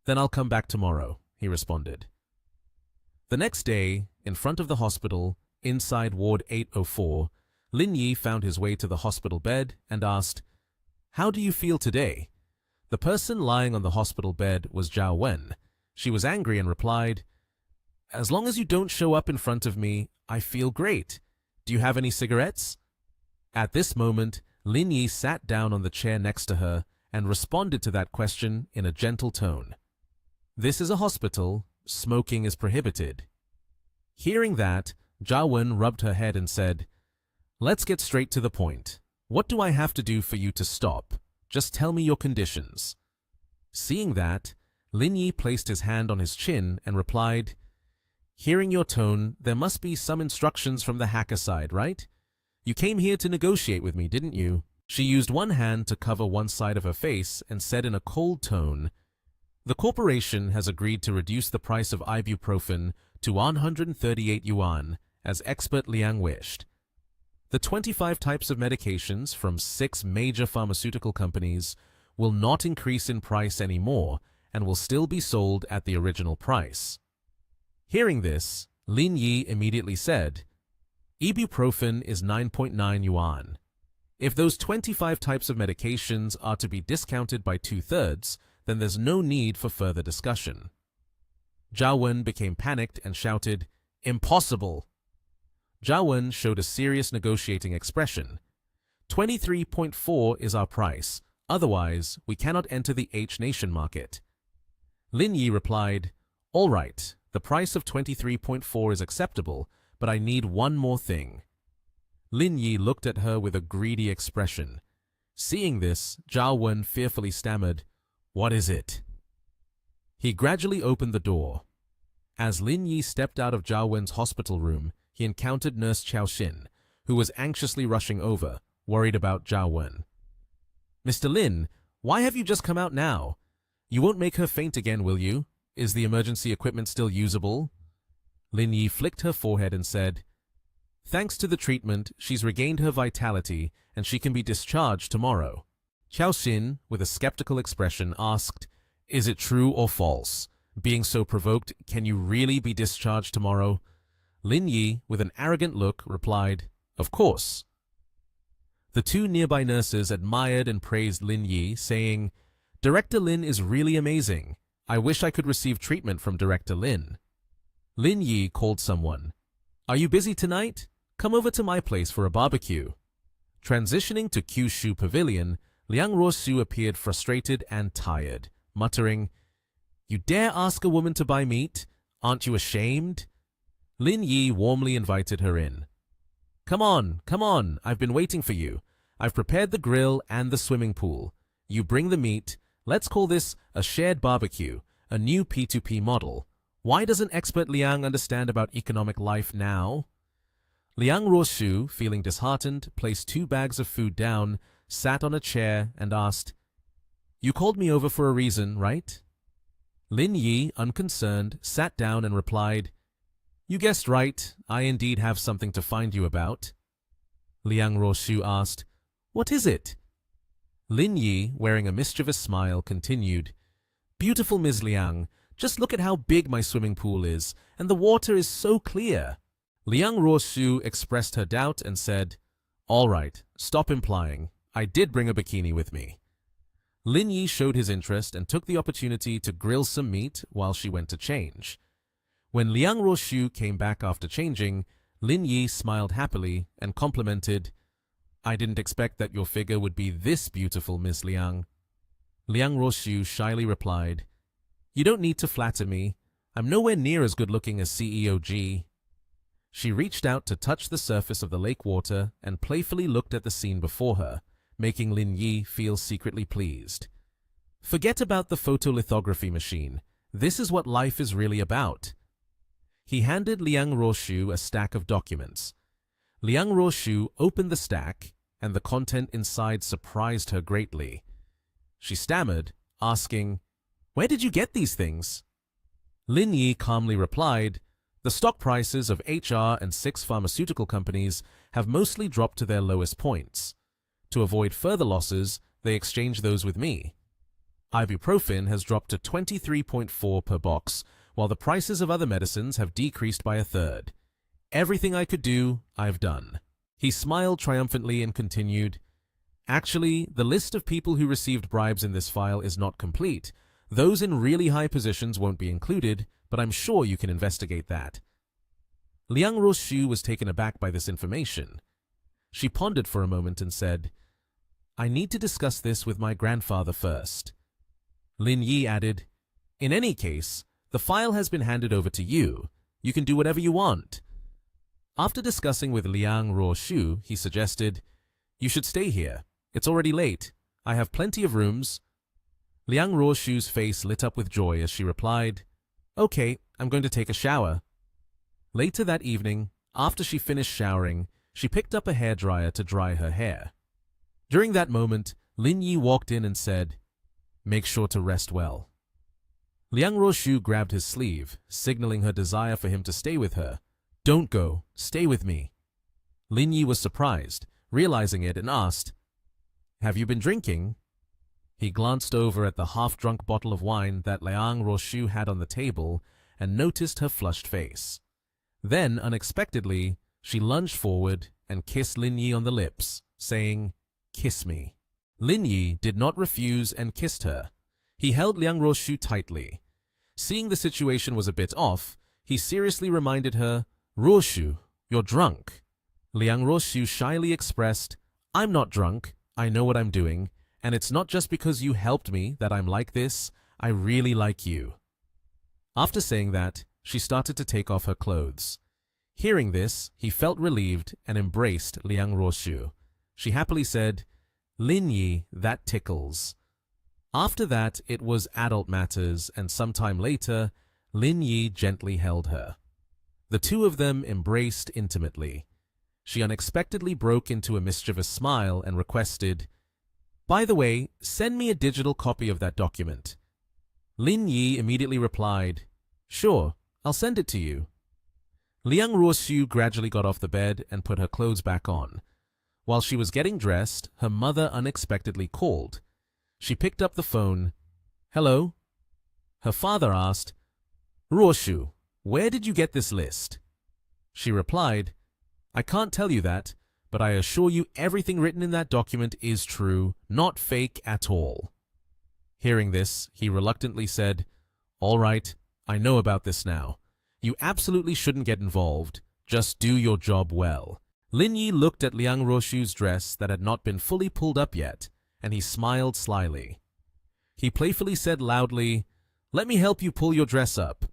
Then I'll come back tomorrow, he responded. The next day, in front of the hospital, inside Ward 804, Lin Yi found his way to the hospital bed and asked, How do you feel today? The person lying on the hospital bed was Zhao Wen. She was angry and replied, As long as you don't show up in front of me, I feel great. Do you have any cigarettes? At this moment, Lin Yi sat down on the chair next to her and responded to that question in a gentle tone. This is a hospital. Smoking is prohibited. Hearing that, Zhao Wen rubbed her head and said, Let's get straight to the point. What do I have to do for you to stop? Just tell me your conditions. Seeing that, Lin Yi placed his hand on his chin and replied, Hearing your tone, there must be some instructions from the hacker side, right? You came here to negotiate with me, didn't you? She used one hand to cover one side of her face and said in a cold tone, The corporation has agreed to reduce the price of ibuprofen to 138 yuan, as expert Liang wished. The 25 types of medications from 6 major pharmaceutical companies will not increase in price anymore and will still be sold at the original price. Hearing this, Lin Yi immediately said, Ibuprofen is 9.9 yuan. If those 25 types of medications are to be discounted by 2/3, then there's no need for further discussion. Zhao Wen became panicked and shouted, Impossible! Zhao Wen showed a serious negotiating expression. 23.4 is our price, otherwise we cannot enter the H-Nation market. Lin Yi replied, All right, the price of 23.4 is acceptable, but I need one more thing. Lin Yi looked at her with a greedy expression. Seeing this, Zhao Wen fearfully stammered, What is it? He gradually opened the door. As Lin Yi stepped out of Zhao Wen's hospital room, he encountered Nurse Qiaoxin, who was anxiously rushing over, worried about Zhao Wen. Mr. Lin, why have you just come out now? You won't make her faint again, will you? Is the emergency equipment still usable? Lin Yi flicked her forehead and said, Thanks to the treatment, she's regained her vitality and she can be discharged tomorrow. Qiaoxin, with a skeptical expression, asked, Is it true or false? Being so provoked, can you really be discharged tomorrow? Lin Yi, with an arrogant look, replied, Of course. The two nearby nurses admired and praised Lin Yi, saying, Director Lin is really amazing. I wish I could receive treatment from Director Lin. Lin Yi called someone. Are you busy tonight? Come over to my place for a barbecue. Transitioning to Kyushu Pavilion, Liang Ruoxu appeared frustrated and tired, muttering, You dare ask a woman to buy meat? Aren't you ashamed? Lin Yi warmly invited her in. Come on, I've been waiting for you. I've prepared the grill and the swimming pool. You bring the meat. Let's call this a shared barbecue, a new P2P model. Why doesn't expert Liang understand about economic life now? Liang Ruoxu, feeling disheartened, placed 2 bags of food down, sat on a chair, and asked, You called me over for a reason, right? Lin Yi, unconcerned, sat down and replied, You guessed right, I indeed have something to find you about. Liang Ruoxu asked, What is it? Lin Yi, wearing a mischievous smile, continued, Beautiful Ms. Liang, just look at how big my swimming pool is, and the water is so clear. Liang Ruoxu expressed her doubt and said, All right, stop implying. I did bring a bikini with me. Lin Yi showed his interest and took the opportunity to grill some meat while she went to change. When Liang Ruoxu came back after changing, Lin Yi smiled happily and complimented, I didn't expect that your figure would be this beautiful, Miss Liang. Liang Ruoxu shyly replied, You don't need to flatter me. I'm nowhere near as good-looking as CEO G. She reached out to touch the surface of the lake water and playfully looked at the scene before her, making Lin Yi feel secretly pleased. Forget about the photolithography machine. This is what life is really about. He handed Liang Ruoxu a stack of documents. Liang Ruoxu opened the stack, and the content inside surprised her greatly. She stammered, asking, Where did you get these things? Lin Yi calmly replied, The stock prices of HR and 6 pharmaceutical companies have mostly dropped to their lowest points. To avoid further losses, they exchange those with me. Ibuprofen has dropped to 23.4 per box, while the prices of other medicines have decreased by a third. Everything I could do, I've done. He smiled triumphantly and continued, Actually, the list of people who received bribes in this file is not complete. Those in really high positions won't be included, but I'm sure you can investigate that. Liang Roshu was taken aback by this information. She pondered for a moment and said, I need to discuss this with my grandfather first. Lin Yi added, In any case, the file has been handed over to you. You can do whatever you want. After discussing with Liang Roshu, he suggested, You should stay here. It's already late. I have plenty of rooms. Liang Roshu's face lit up with joy as she replied, Okay, I'm going to take a shower. Later that evening, after she finished showering, she picked up a hairdryer to dry her hair. During that moment, Lin Yi walked in and said, Make sure to rest well. Liang Roshu grabbed his sleeve, signaling her desire for him to stay with her. Don't go, stay with me. Lin Yi was surprised, realizing it, and asked, Have you been drinking? He glanced over at the half-drunk bottle of wine that Liang Roshu had on the table and noticed her flushed face. Then, unexpectedly, she lunged forward and kissed Lin Yi on the lips, saying, Kiss me. Lin Yi did not refuse and kissed her. He held Liang Roshu tightly. Seeing the situation was a bit off, he seriously reminded her, Roshu, you're drunk. Liang Roshu shyly expressed, I'm not drunk, I know what I'm doing, and it's not just because you helped me that I'm like this, I really like you. After saying that, she started to take off her clothes. Hearing this, he felt relieved and embraced Liang Roshu. She happily said, Lin Yi, that tickles. After that, it was adult matters, and sometime later, Lin Yi gently held her. The two of them embraced intimately. She unexpectedly broke into a mischievous smile and requested, By the way, send me a digital copy of that document. Lin Yi immediately replied, Sure, I'll send it to you. Liang Roshu gradually got off the bed and put her clothes back on. While she was getting dressed, her mother unexpectedly called. She picked up the phone. Hello? Her father asked, Roshu, where did you get this list? She replied, I can't tell you that, but I assure you everything written in that document is true, not fake at all. Hearing this, he reluctantly said, All right, I know about this now. You absolutely shouldn't get involved. Just do your job well. Lin Yi looked at Liang Roshu's dress that had not been fully pulled up yet, and he smiled slyly. He playfully said loudly, Let me help you pull your dress up.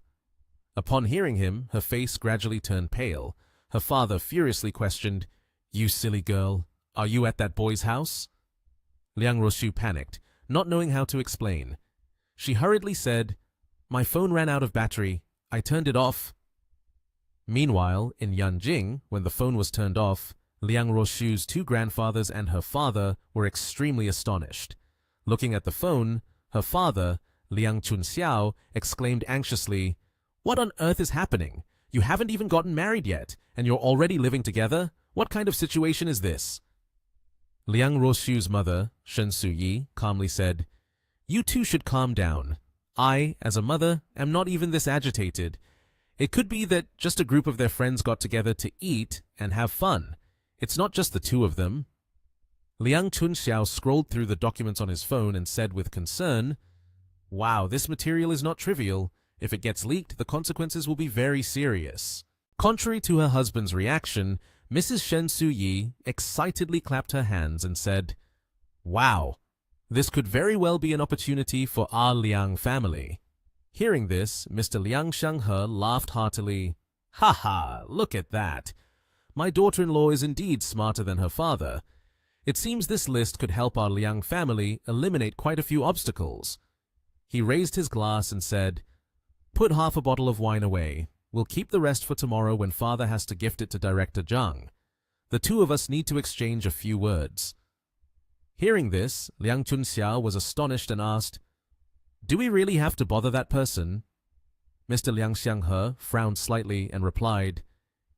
Upon hearing him, her face gradually turned pale. Her father furiously questioned, You silly girl, are you at that boy's house? Liang Roshu panicked, not knowing how to explain. She hurriedly said, My phone ran out of battery. I turned it off. Meanwhile, in Yanjing, when the phone was turned off, Liang Roshu's two grandfathers and her father were extremely astonished. Looking at the phone, her father, Liang Chunxiao, exclaimed anxiously, What on earth is happening? You haven't even gotten married yet, and you're already living together? What kind of situation is this? Liang Roshu's mother, Shen Suyi, calmly said, You two should calm down. I, as a mother, am not even this agitated. It could be that just a group of their friends got together to eat and have fun. It's not just the two of them. Liang Chunxiao scrolled through the documents on his phone and said with concern, Wow, this material is not trivial. If it gets leaked, the consequences will be very serious. Contrary to her husband's reaction, Mrs. Shen Suyi excitedly clapped her hands and said, Wow, this could very well be an opportunity for our Liang family. Hearing this, Mr. Liang Shanghe laughed heartily. Ha ha, look at that. My daughter-in-law is indeed smarter than her father. It seems this list could help our Liang family eliminate quite a few obstacles. He raised his glass and said, Put half a bottle of wine away. We'll keep the rest for tomorrow when father has to gift it to Director Zhang. The two of us need to exchange a few words. Hearing this, Liang Chunxiao was astonished and asked, Do we really have to bother that person? Mr. Liang Xianghe frowned slightly and replied,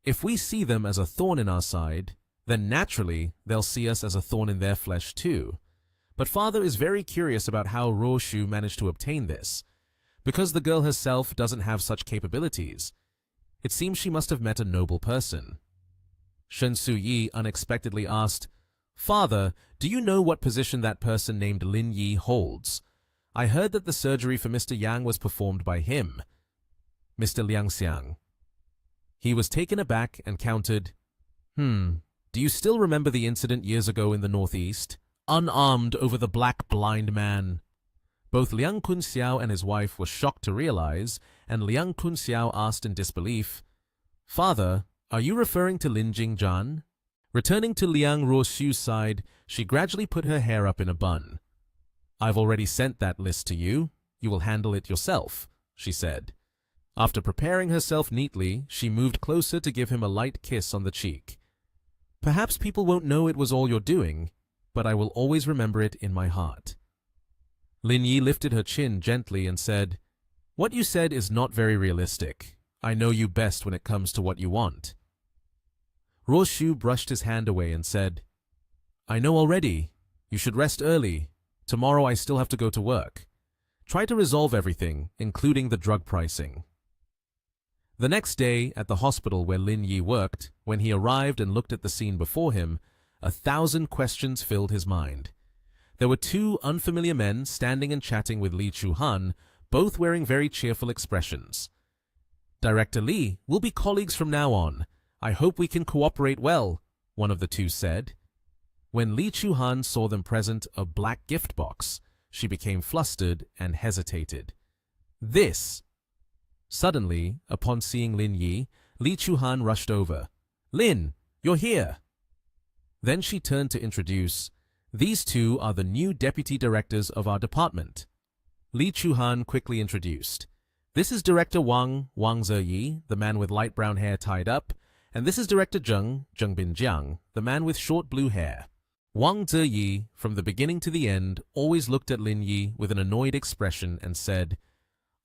"If we see them as a thorn in our side, then naturally they'll see us as a thorn in their flesh too. But father is very curious about how Ruo Shu managed to obtain this. Because the girl herself doesn't have such capabilities, it seems she must have met a noble person." Shen Suyi unexpectedly asked, "Father, do you know what position that person named Lin Yi holds? I heard that the surgery for Mr. Yang was performed by him." Mr. Liang Xiang. He was taken aback and countered, "Do you still remember the incident years ago in the northeast? Unarmed over the black blind man." Both Liang Kunxiao and his wife were shocked to realize, and Liang Kunxiao asked in disbelief, "Father, are you referring to Lin Jingzhan?" Returning to Liang Ruoshu's side, she gradually put her hair up in a bun. "I've already sent that list to you. You will handle it yourself," she said. After preparing herself neatly, she moved closer to give him a light kiss on the cheek. "Perhaps people won't know it was all you're doing, but I will always remember it in my heart." Lin Yi lifted her chin gently and said, "What you said is not very realistic. I know you best when it comes to what you want." Ruoshu brushed his hand away and said, "I know already. You should rest early. Tomorrow I still have to go to work. Try to resolve everything, including the drug pricing." The next day, at the hospital where Lin Yi worked, when he arrived and looked at the scene before him, 1,000 questions filled his mind. There were two unfamiliar men standing and chatting with Li Chuhan, both wearing very cheerful expressions. "Director Li, we'll be colleagues from now on. I hope we can cooperate well," one of the two said. When Li Chuhan saw them present a black gift box, she became flustered and hesitated. "This!" Suddenly, upon seeing Lin Yi, Li Chuhan rushed over. "Lin, you're here!" Then she turned to introduce, "These two are the new deputy directors of our department." Li Chuhan quickly introduced, "This is Director Wang Ziyi, the man with light brown hair tied up, and this is Director Zheng Binjiang, the man with short blue hair." Wang Ziyi, from the beginning to the end, always looked at Lin Yi with an annoyed expression and said,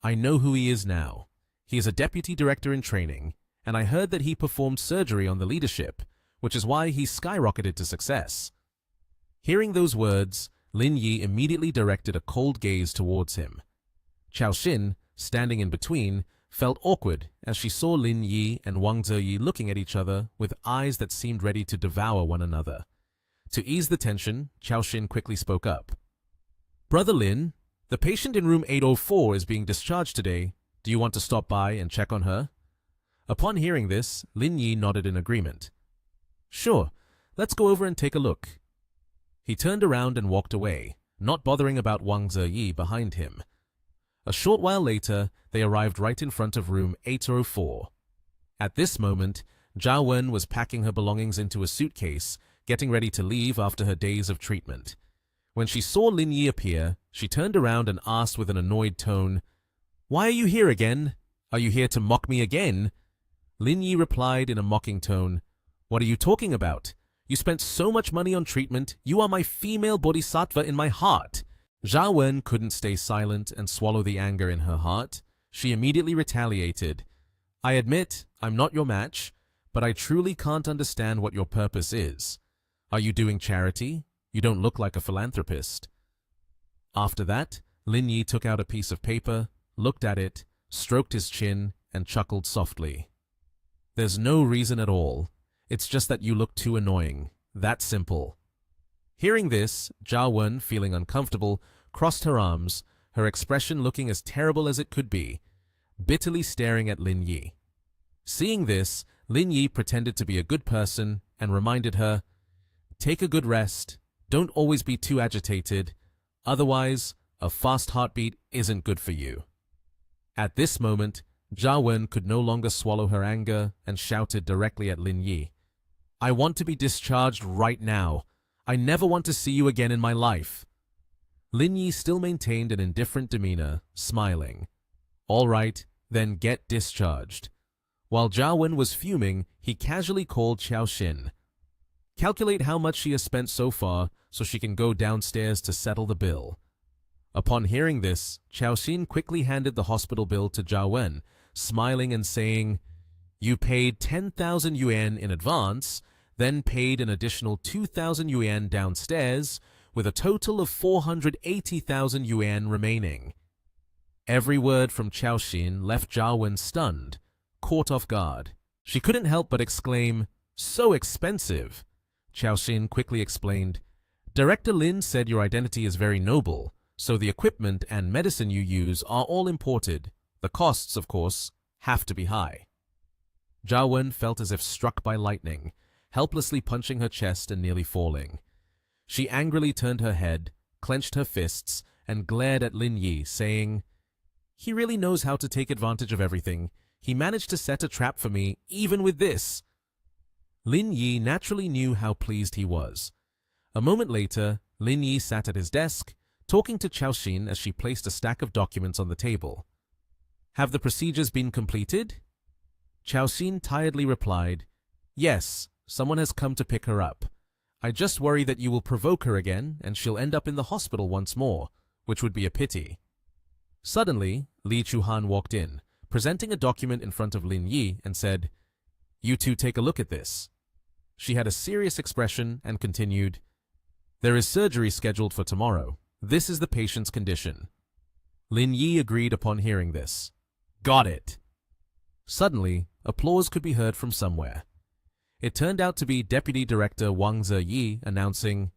"I know who he is now. He is a deputy director in training, and I heard that he performed surgery on the leadership, which is why he skyrocketed to success." Hearing those words, Lin Yi immediately directed a cold gaze towards him. Chao Xin, standing in between, felt awkward as she saw Lin Yi and Wang Ziyi looking at each other with eyes that seemed ready to devour one another. To ease the tension, Chao Xin quickly spoke up. "Brother Lin, the patient in room 804 is being discharged today. Do you want to stop by and check on her?" Upon hearing this, Lin Yi nodded in agreement. "Sure, let's go over and take a look." He turned around and walked away, not bothering about Wang Ziyi behind him. A short while later, they arrived right in front of room 804. At this moment, Zhao Wen was packing her belongings into a suitcase, getting ready to leave after her days of treatment. When she saw Lin Yi appear, she turned around and asked with an annoyed tone, "Why are you here again? Are you here to mock me again?" Lin Yi replied in a mocking tone, "What are you talking about? You spent so much money on treatment. You are my female bodhisattva in my heart." Zhao Wen couldn't stay silent and swallow the anger in her heart. She immediately retaliated. "I admit I'm not your match, but I truly can't understand what your purpose is. Are you doing charity? You don't look like a philanthropist." After that, Lin Yi took out a piece of paper, looked at it, stroked his chin, and chuckled softly. "There's no reason at all. It's just that you look too annoying. That's simple." Hearing this, Zhao Wen, feeling uncomfortable, crossed her arms, her expression looking as terrible as it could be, bitterly staring at Lin Yi. Seeing this, Lin Yi pretended to be a good person and reminded her, "Take a good rest. Don't always be too agitated. Otherwise, a fast heartbeat isn't good for you." At this moment, Zhao Wen could no longer swallow her anger and shouted directly at Lin Yi, "I want to be discharged right now. I never want to see you again in my life." Lin Yi still maintained an indifferent demeanor, smiling. "All right, then get discharged." While Zhao Wen was fuming, he casually called Chao Xin. "Calculate how much she has spent so far so she can go downstairs to settle the bill." Upon hearing this, Xiaoxin quickly handed the hospital bill to Zhao Wen, smiling and saying, "You paid 10,000 yuan in advance, then paid an additional 2,000 yuan downstairs, with a total of 480,000 yuan remaining." Every word from Xiaoxin left Zhao Wen stunned, caught off guard. She couldn't help but exclaim, "So expensive!" Xiaoxin quickly explained, "Director Lin said your identity is very noble, so the equipment and medicine you use are all imported. The costs, of course, have to be high." Zhao Wen felt as if struck by lightning, helplessly punching her chest and nearly falling. She angrily turned her head, clenched her fists, and glared at Lin Yi, saying, "He really knows how to take advantage of everything. He managed to set a trap for me, even with this." Lin Yi naturally knew how pleased he was. A moment later, Lin Yi sat at his desk, talking to Xiaoxin as she placed a stack of documents on the table. "Have the procedures been completed?" Xiaoxin tiredly replied, "Yes, someone has come to pick her up. I just worry that you will provoke her again and she'll end up in the hospital once more, which would be a pity." Suddenly, Li Chuhan walked in, presenting a document in front of Lin Yi and said, "You two take a look at this." She had a serious expression and continued, "There is surgery scheduled for tomorrow. This is the patient's condition." Lin Yi agreed upon hearing this. "Got it." Suddenly, applause could be heard from somewhere. It turned out to be Deputy Director Wang Ziyi announcing,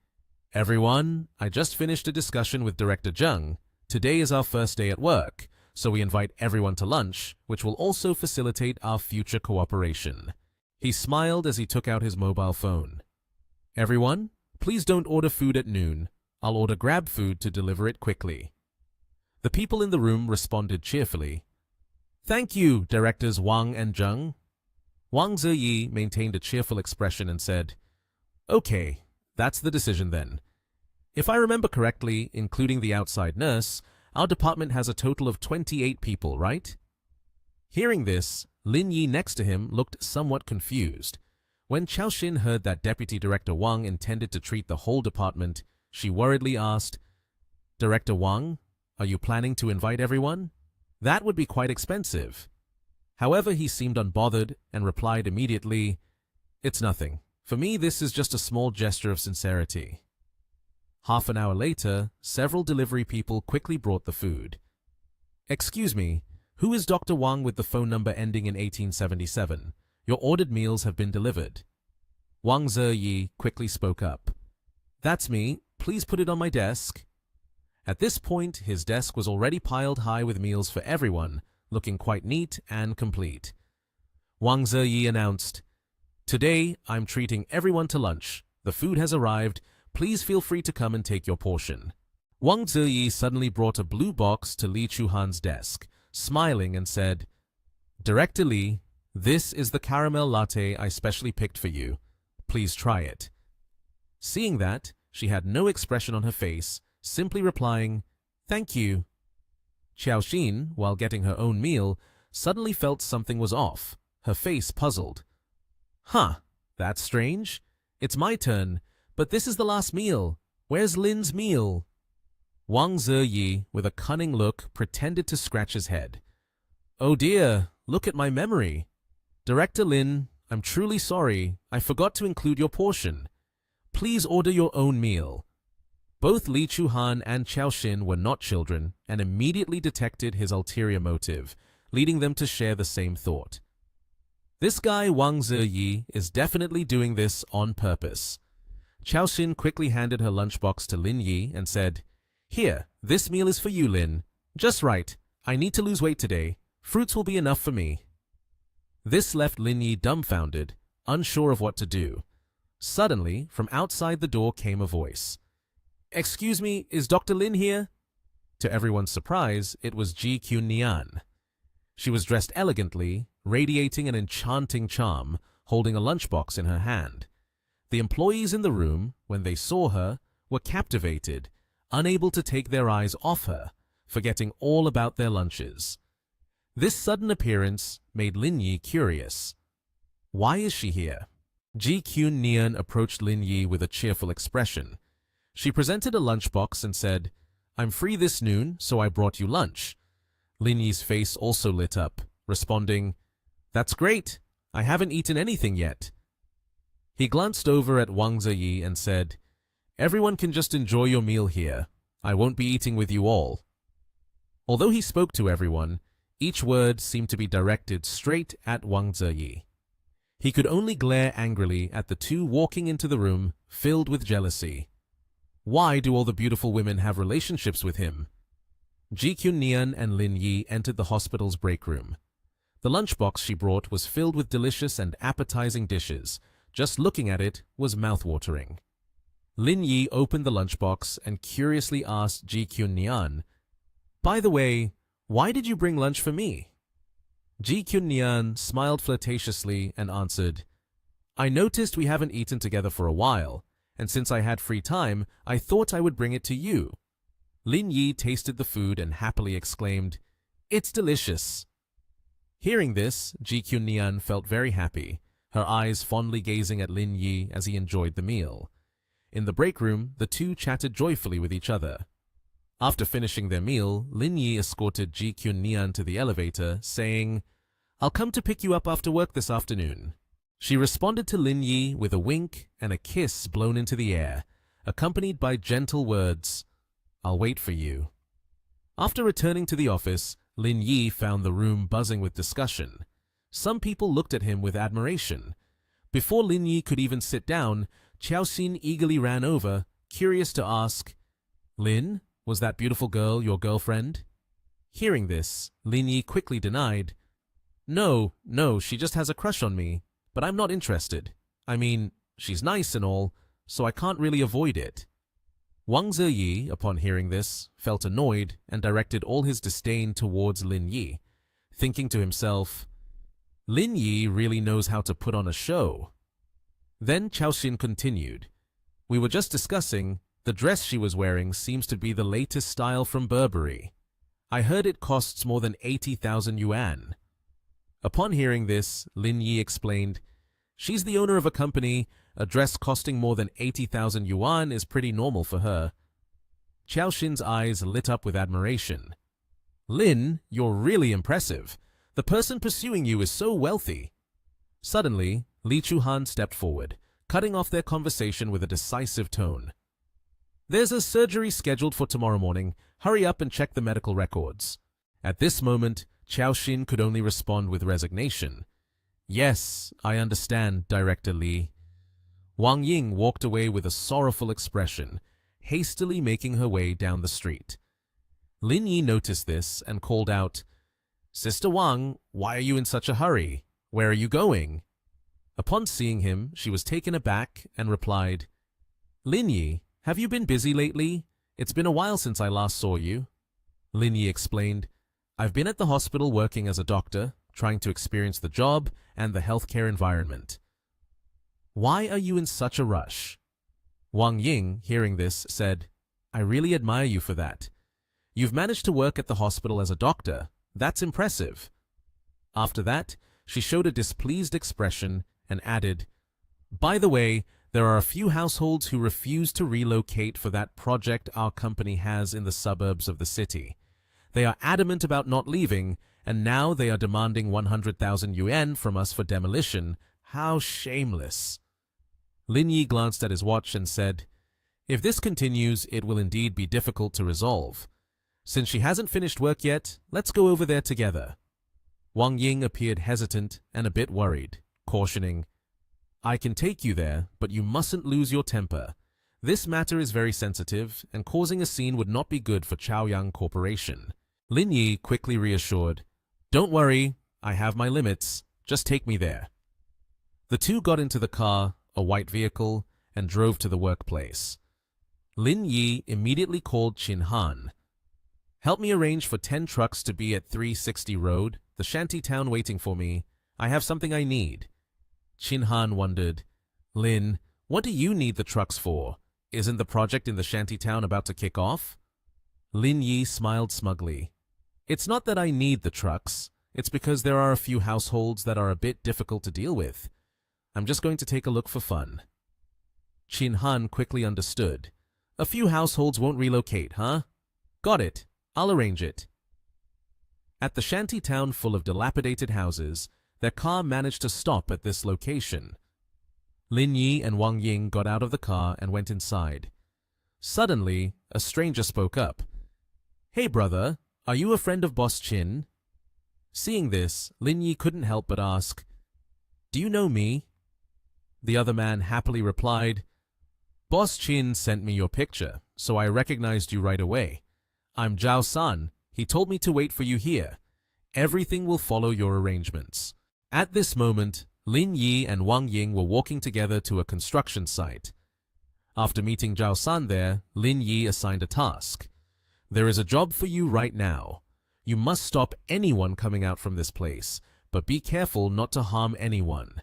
"Everyone, I just finished a discussion with Director Zheng. Today is our first day at work, so we invite everyone to lunch, which will also facilitate our future cooperation." He smiled as he took out his mobile phone. "Everyone, please don't order food at noon. I'll order Grab food to deliver it quickly." The people in the room responded cheerfully. "Thank you, Directors Wang and Zheng." Wang Ziyi maintained a cheerful expression and said, "Okay, that's the decision then. If I remember correctly, including the outside nurse, our department has a total of 28 people, right?" Hearing this, Lin Yi next to him looked somewhat confused. When Xiaoxin heard that Deputy Director Wang intended to treat the whole department, she worriedly asked, "Director Wang, are you planning to invite everyone? That would be quite expensive." However, he seemed unbothered and replied immediately, "It's nothing. For me, this is just a small gesture of sincerity." Half an hour later, several delivery people quickly brought the food. "Excuse me, who is Dr. Wang with the phone number ending in 1877? Your ordered meals have been delivered." Wang Ziyi quickly spoke up. "That's me. Please put it on my desk." At this point, his desk was already piled high with meals for everyone, looking quite neat and complete. Wang Ziyi announced, "Today, I'm treating everyone to lunch. The food has arrived. Please feel free to come and take your portion." Wang Ziyi suddenly brought a blue box to Li Chuhan's desk, smiling and said, "Director Li, this is the caramel latte I specially picked for you. Please try it." Seeing that, she had no expression on her face, simply replying, "Thank you." Xiaoxin, while getting her own meal, suddenly felt something was off, her face puzzled. "Huh, that's strange. It's my turn, but this is the last meal. Where's Lin's meal?" Wang Ziyi, with a cunning look, pretended to scratch his head. "Oh dear, look at my memory. Director Lin, I'm truly sorry. I forgot to include your portion. Please order your own meal." Both Li Chuhan and Xiaoxin were not children and immediately detected his ulterior motive, leading them to share the same thought. This guy Wang Ziyi is definitely doing this on purpose. Xiaoxin quickly handed her lunchbox to Lin Yi and said, "Here, this meal is for you, Lin. Just right. I need to lose weight today. Fruits will be enough for me." This left Lin Yi dumbfounded, unsure of what to do. Suddenly, from outside the door came a voice. "Excuse me, is Dr. Lin here?" To everyone's surprise, it was Ji Kyun Nian. She was dressed elegantly, radiating an enchanting charm, holding a lunchbox in her hand. The employees in the room, when they saw her, were captivated, unable to take their eyes off her, forgetting all about their lunches. This sudden appearance made Lin Yi curious. Why is she here? Ji Kyun Nian approached Lin Yi with a cheerful expression. She presented a lunchbox and said, I'm free this noon, so I brought you lunch. Lin Yi's face also lit up, responding, That's great. I haven't eaten anything yet. He glanced over at Wang Ziyi and said, Everyone can just enjoy your meal here. I won't be eating with you all. Although he spoke to everyone, each word seemed to be directed straight at Wang Ziyi. He could only glare angrily at the two walking into the room, filled with jealousy. Why do all the beautiful women have relationships with him? Ji Qunnian and Lin Yi entered the hospital's break room. The lunchbox she brought was filled with delicious and appetizing dishes. Just looking at it was mouth-watering. Lin Yi opened the lunchbox and curiously asked Ji Qunnian, By the way, why did you bring lunch for me? Ji Qunnian smiled flirtatiously and answered, I noticed we haven't eaten together for a while, and since I had free time, I thought I would bring it to you. Lin Yi tasted the food and happily exclaimed, It's delicious. Hearing this, Ji Qunnian felt very happy, her eyes fondly gazing at Lin Yi as he enjoyed the meal. In the break room, the two chatted joyfully with each other. After finishing their meal, Lin Yi escorted Ji Qunnian to the elevator, saying, I'll come to pick you up after work this afternoon. She responded to Lin Yi with a wink and a kiss blown into the air, accompanied by gentle words, I'll wait for you. After returning to the office, Lin Yi found the room buzzing with discussion. Some people looked at him with admiration. Before Lin Yi could even sit down, Xiaoxin eagerly ran over, curious to ask, Lin, was that beautiful girl your girlfriend? Hearing this, Lin Yi quickly denied, No, she just has a crush on me, but I'm not interested. I mean, she's nice and all, so I can't really avoid it. Wang Ziyi, upon hearing this, felt annoyed and directed all his disdain towards Lin Yi, thinking to himself, Lin Yi really knows how to put on a show. Then Xiaoxin continued, We were just discussing, the dress she was wearing seems to be the latest style from Burberry. I heard it costs more than 80,000 yuan. Upon hearing this, Lin Yi explained, She's the owner of a company. A dress costing more than 80,000 yuan is pretty normal for her. Xiaoxin's eyes lit up with admiration. Lin, you're really impressive. The person pursuing you is so wealthy. Suddenly, Li Chuhan stepped forward, cutting off their conversation with a decisive tone. There's a surgery scheduled for tomorrow morning. Hurry up and check the medical records. At this moment, Xiaoxin could only respond with resignation. Yes, I understand, Director Li. Wang Ying walked away with a sorrowful expression, hastily making her way down the street. Lin Yi noticed this and called out, Sister Wang, why are you in such a hurry? Where are you going? Upon seeing him, she was taken aback and replied, Lin Yi, have you been busy lately? It's been a while since I last saw you. Lin Yi explained, I've been at the hospital working as a doctor, trying to experience the job and the healthcare environment. Why are you in such a rush? Wang Ying, hearing this, said, I really admire you for that. You've managed to work at the hospital as a doctor. That's impressive. After that, she showed a displeased expression and added, By the way, there are a few households who refuse to relocate for that project our company has in the suburbs of the city. They are adamant about not leaving, and now they are demanding 100,000 yuan from us for demolition. How shameless. Lin Yi glanced at his watch and said, If this continues, it will indeed be difficult to resolve. Since she hasn't finished work yet, let's go over there together. Wang Ying appeared hesitant and a bit worried, cautioning, I can take you there, but you mustn't lose your temper. This matter is very sensitive, and causing a scene would not be good for Chaoyang Corporation. Lin Yi quickly reassured, Don't worry, I have my limits. Just take me there. The two got into the car, a white vehicle, and drove to the workplace. Lin Yi immediately called Qin Han. Help me arrange for 10 trucks to be at 360 Road, the shanty town waiting for me. I have something I need. Qin Han wondered, Lin, what do you need the trucks for? Isn't the project in the shanty town about to kick off? Lin Yi smiled smugly. It's not that I need the trucks. It's because there are a few households that are a bit difficult to deal with. I'm just going to take a look for fun. Qin Han quickly understood. A few households won't relocate, huh? Got it. I'll arrange it. At the shanty town full of dilapidated houses, their car managed to stop at this location. Lin Yi and Wang Ying got out of the car and went inside. Suddenly, a stranger spoke up. Hey brother, are you a friend of Boss Chin? Seeing this, Lin Yi couldn't help but ask, Do you know me? The other man happily replied, Boss Chin sent me your picture, so I recognized you right away. I'm Zhao San. He told me to wait for you here. Everything will follow your arrangements. At this moment, Lin Yi and Wang Ying were walking together to a construction site. After meeting Zhao San there, Lin Yi assigned a task. There is a job for you right now. You must stop anyone coming out from this place, but be careful not to harm anyone.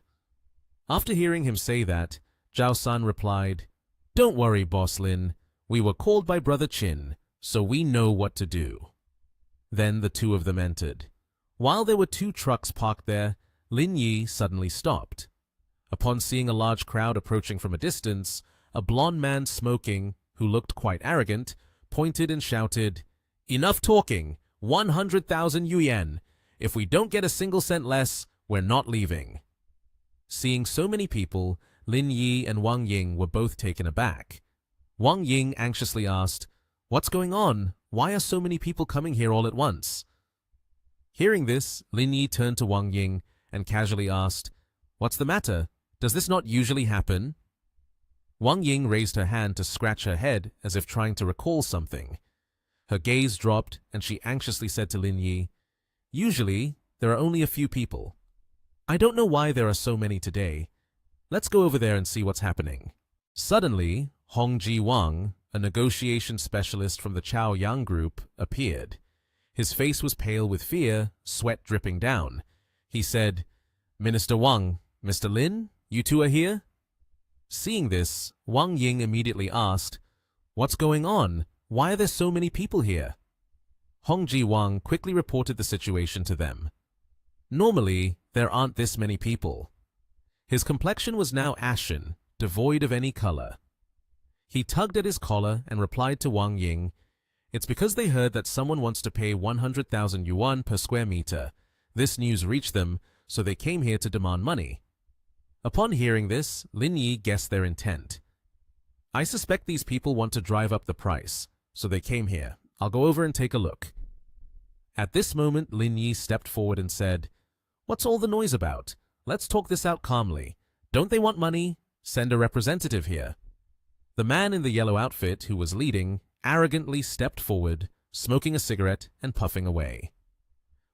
After hearing him say that, Zhao San replied, Don't worry, Boss Lin. We were called by Brother Chin, so we know what to do. Then the two of them entered. While there were two trucks parked there, Lin Yi suddenly stopped. Upon seeing a large crowd approaching from a distance, a blond man smoking, who looked quite arrogant, pointed and shouted, Enough talking! 100,000 yuan! If we don't get a single cent less, we're not leaving. Seeing so many people, Lin Yi and Wang Ying were both taken aback. Wang Ying anxiously asked, What's going on? Why are so many people coming here all at once? Hearing this, Lin Yi turned to Wang Ying and casually asked, What's the matter? Does this not usually happen? Wang Ying raised her hand to scratch her head as if trying to recall something. Her gaze dropped and she anxiously said to Lin Yi, Usually, there are only a few people. I don't know why there are so many today. Let's go over there and see what's happening. Suddenly, Hong Ji Wang, a negotiation specialist from the Chao Yang group, appeared. His face was pale with fear, sweat dripping down. He said, Minister Wang, Mr. Lin, you two are here? Seeing this, Wang Ying immediately asked, What's going on? Why are there so many people here? Hong Ji Wang quickly reported the situation to them. Normally, there aren't this many people. His complexion was now ashen, devoid of any color. He tugged at his collar and replied to Wang Ying, It's because they heard that someone wants to pay 100,000 yuan per square meter. This news reached them, so they came here to demand money. Upon hearing this, Lin Yi guessed their intent. I suspect these people want to drive up the price, so they came here. I'll go over and take a look. At this moment, Lin Yi stepped forward and said, What's all the noise about? Let's talk this out calmly. Don't they want money? Send a representative here. The man in the yellow outfit, who was leading, arrogantly stepped forward, smoking a cigarette and puffing away.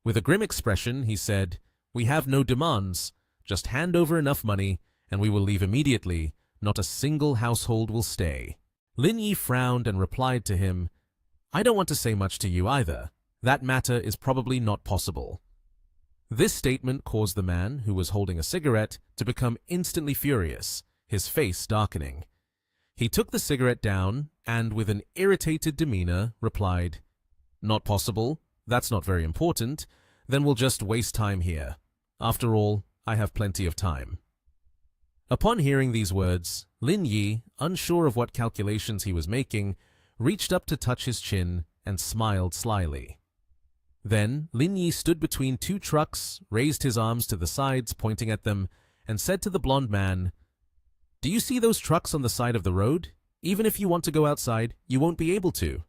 With a grim expression, he said, We have no demands. Just hand over enough money, and we will leave immediately. Not a single household will stay. Lin Yi frowned and replied to him, I don't want to say much to you either. That matter is probably not possible. This statement caused the man, who was holding a cigarette, to become instantly furious, his face darkening. He took the cigarette down and, with an irritated demeanor, replied, Not possible. That's not very important. Then we'll just waste time here. After all, I have plenty of time. Upon hearing these words, Lin Yi, unsure of what calculations he was making, reached up to touch his chin and smiled slyly. Then Lin Yi stood between two trucks, raised his arms to the sides, pointing at them, and said to the blond man, Do you see those trucks on the side of the road? Even if you want to go outside, you won't be able to.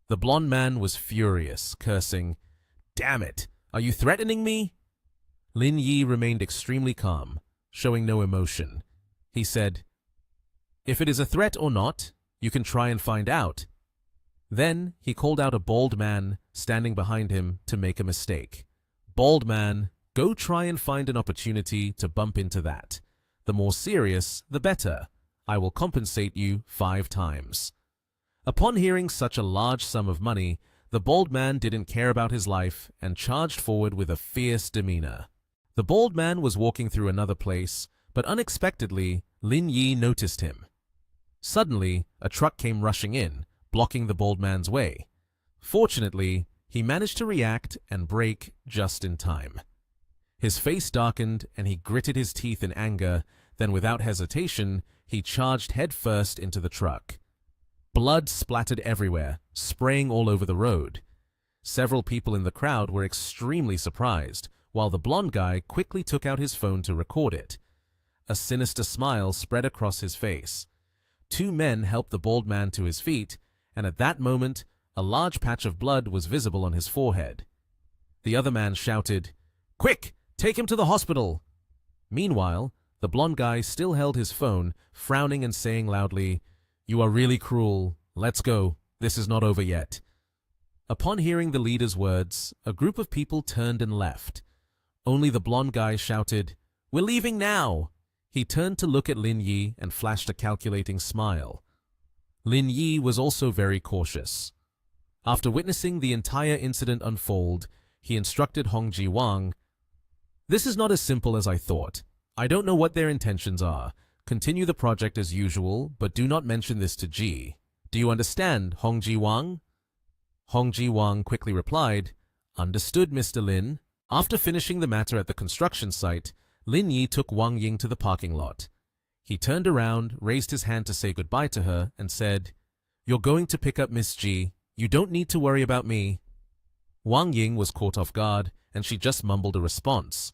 The blond man was furious, cursing, Damn it! Are you threatening me? Lin Yi remained extremely calm, showing no emotion. He said, If it is a threat or not, you can try and find out. Then he called out a bald man standing behind him to make a mistake. Bald man, go try and find an opportunity to bump into that. The more serious, the better. I will compensate you 5 times. Upon hearing such a large sum of money, the bald man didn't care about his life and charged forward with a fierce demeanor. The bald man was walking through another place, but unexpectedly, Lin Yi noticed him. Suddenly, a truck came rushing in, blocking the bald man's way. Fortunately, he managed to react and brake just in time. His face darkened and he gritted his teeth in anger, then without hesitation, he charged headfirst into the truck. Blood splattered everywhere, spraying all over the road. Several people in the crowd were extremely surprised, while the blonde guy quickly took out his phone to record it. A sinister smile spread across his face. Two men helped the bald man to his feet, and at that moment, a large patch of blood was visible on his forehead. The other man shouted, "Quick! Take him to the hospital!" Meanwhile, the blonde guy still held his phone, frowning and saying loudly, "You are really cruel. Let's go. This is not over yet." Upon hearing the leader's words, a group of people turned and left. Only the blonde guy shouted, "We're leaving now!" He turned to look at Lin Yi and flashed a calculating smile. Lin Yi was also very cautious. After witnessing the entire incident unfold, he instructed Hong Ji-wang, "This is not as simple as I thought. I don't know what their intentions are. Continue the project as usual, but do not mention this to Ji. Do you understand, Hong Ji-wang?" Hong Ji-wang quickly replied, "Understood, Mr. Lin." After finishing the matter at the construction site, Lin Yi took Wang Ying to the parking lot. He turned around, raised his hand to say goodbye to her, and said, "You're going to pick up Miss Ji. You don't need to worry about me." Wang Ying was caught off guard, and she just mumbled a response.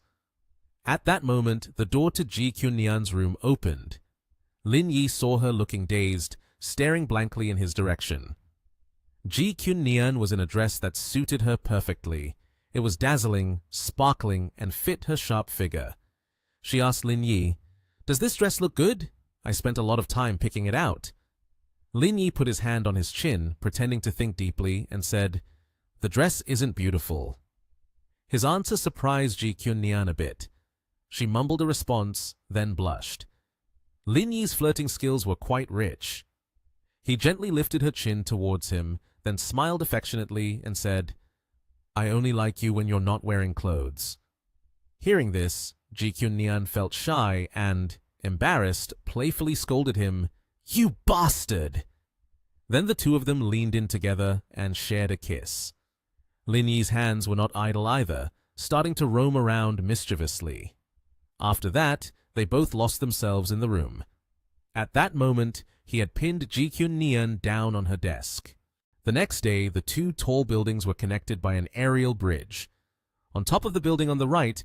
At that moment, the door to Ji Kyun-nian's room opened. Lin Yi saw her looking dazed, staring blankly in his direction. Ji Kyun-nian was in a dress that suited her perfectly. It was dazzling, sparkling, and fit her sharp figure. She asked Lin Yi, "Does this dress look good? I spent a lot of time picking it out." Lin Yi put his hand on his chin, pretending to think deeply, and said, "The dress isn't beautiful." His answer surprised Ji Kyun-nian a bit. She mumbled a response, then blushed. Lin Yi's flirting skills were quite rich. He gently lifted her chin towards him, then smiled affectionately and said, "I only like you when you're not wearing clothes." Hearing this, Ji Kyun-nian felt shy and, embarrassed, playfully scolded him, "You bastard!" Then the two of them leaned in together and shared a kiss. Lin Yi's hands were not idle either, starting to roam around mischievously. After that, they both lost themselves in the room. At that moment, he had pinned Ji Kyun-nian down on her desk. The next day, the two tall buildings were connected by an aerial bridge. On top of the building on the right,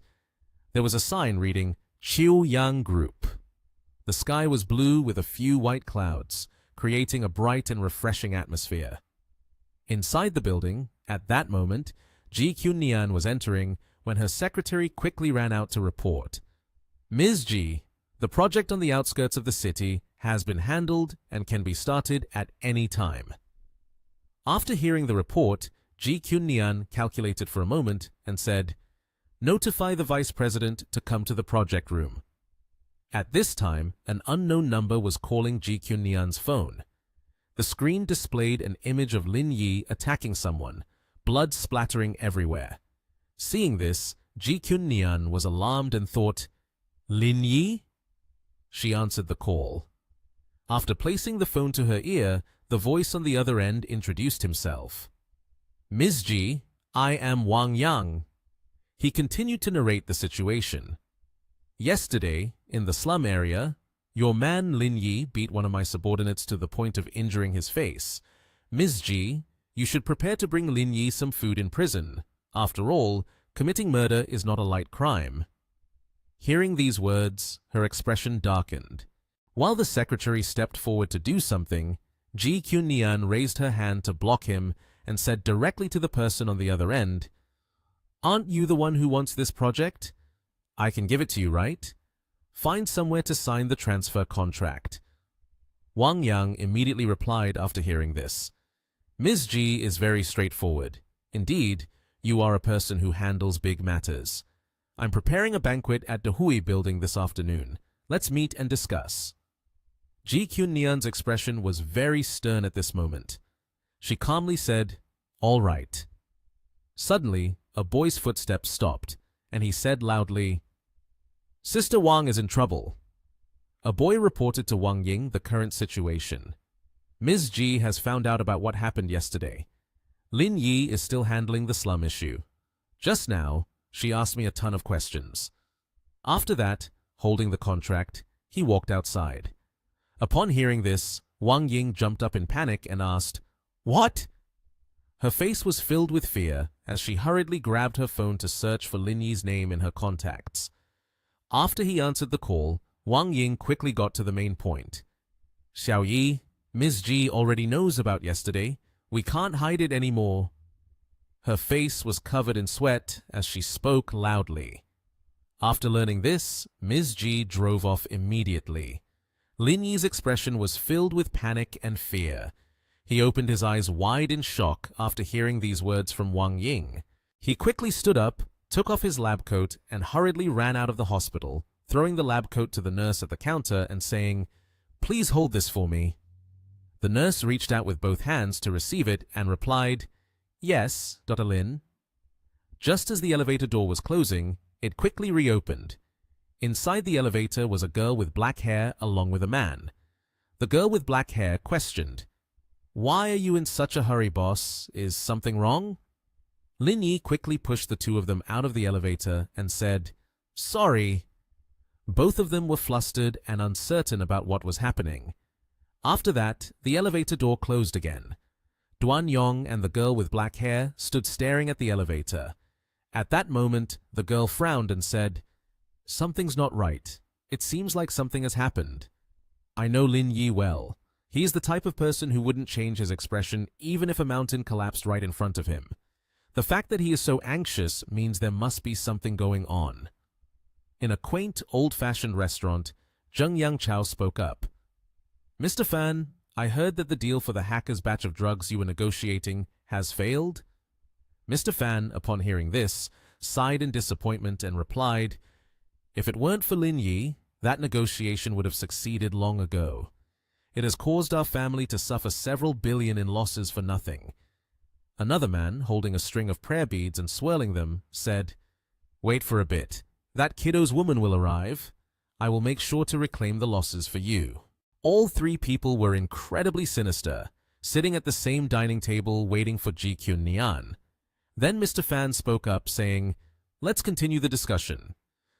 there was a sign reading, "Chiu Yang Group." The sky was blue with a few white clouds, creating a bright and refreshing atmosphere. Inside the building, at that moment, Ji Kyun-nian was entering when her secretary quickly ran out to report. "Ms. Ji, the project on the outskirts of the city has been handled and can be started at any time." After hearing the report, Ji Kyun-nian calculated for a moment and said, "Notify the vice president to come to the project room." At this time, an unknown number was calling Ji Kyun-nian's phone. The screen displayed an image of Lin Yi attacking someone, blood splattering everywhere. Seeing this, Ji Kyun-nian was alarmed and thought, "Lin Yi?" She answered the call. After placing the phone to her ear, the voice on the other end introduced himself. "Ms. Ji, I am Wang Yang." He continued to narrate the situation. "Yesterday, in the slum area, your man Lin Yi beat one of my subordinates to the point of injuring his face. Ms. Ji, you should prepare to bring Lin Yi some food in prison. After all, committing murder is not a light crime." Hearing these words, her expression darkened. While the secretary stepped forward to do something, Ji Kyun-nian raised her hand to block him and said directly to the person on the other end, "Aren't you the one who wants this project? I can give it to you, right? Find somewhere to sign the transfer contract." Wang Yang immediately replied after hearing this, "Ms. Ji is very straightforward. Indeed, you are a person who handles big matters. I'm preparing a banquet at the Hui building this afternoon. Let's meet and discuss." Ji Kyun-nian's expression was very stern at this moment. She calmly said, "All right." Suddenly, a boy's footsteps stopped, and he said loudly, "Sister Wang is in trouble." A boy reported to Wang Ying the current situation. "Ms. Ji has found out about what happened yesterday. Lin Yi is still handling the slum issue. Just now, she asked me a ton of questions." After that, holding the contract, he walked outside. Upon hearing this, Wang Ying jumped up in panic and asked, "What? Her face was filled with fear as she hurriedly grabbed her phone to search for Lin Yi's name in her contacts. After he answered the call, Wang Ying quickly got to the main point. Xiao Yi, Ms. Ji already knows about yesterday. We can't hide it anymore. Her face was covered in sweat as she spoke loudly. After learning this, Ms. Ji drove off immediately. Lin Yi's expression was filled with panic and fear. He opened his eyes wide in shock after hearing these words from Wang Ying. He quickly stood up, took off his lab coat, and hurriedly ran out of the hospital, throwing the lab coat to the nurse at the counter and saying, "Please hold this for me." The nurse reached out with both hands to receive it and replied, "Yes, Dr. Lin." Just as the elevator door was closing, it quickly reopened. Inside the elevator was a girl with black hair along with a man. The girl with black hair questioned, "Why are you in such a hurry, boss? Is something wrong?" Lin Yi quickly pushed the two of them out of the elevator and said, "Sorry." Both of them were flustered and uncertain about what was happening. After that, the elevator door closed again. Duan Yong and the girl with black hair stood staring at the elevator. At that moment, the girl frowned and said, "Something's not right. It seems like something has happened. I know Lin Yi well. He is the type of person who wouldn't change his expression even if a mountain collapsed right in front of him. The fact that he is so anxious means there must be something going on." In a quaint, old-fashioned restaurant, Zheng Yangchao spoke up. "Mr. Fan, I heard that the deal for the hacker's batch of drugs you were negotiating has failed?" Mr. Fan, upon hearing this, sighed in disappointment and replied, "If it weren't for Lin Yi, that negotiation would have succeeded long ago. It has caused our family to suffer several billion in losses for nothing." Another man, holding a string of prayer beads and swirling them, said, "Wait for a bit. That kiddo's woman will arrive. I will make sure to reclaim the losses for you." All three people were incredibly sinister, sitting at the same dining table waiting for Ji Kyun Nian. Then Mr. Fan spoke up, saying, "Let's continue the discussion.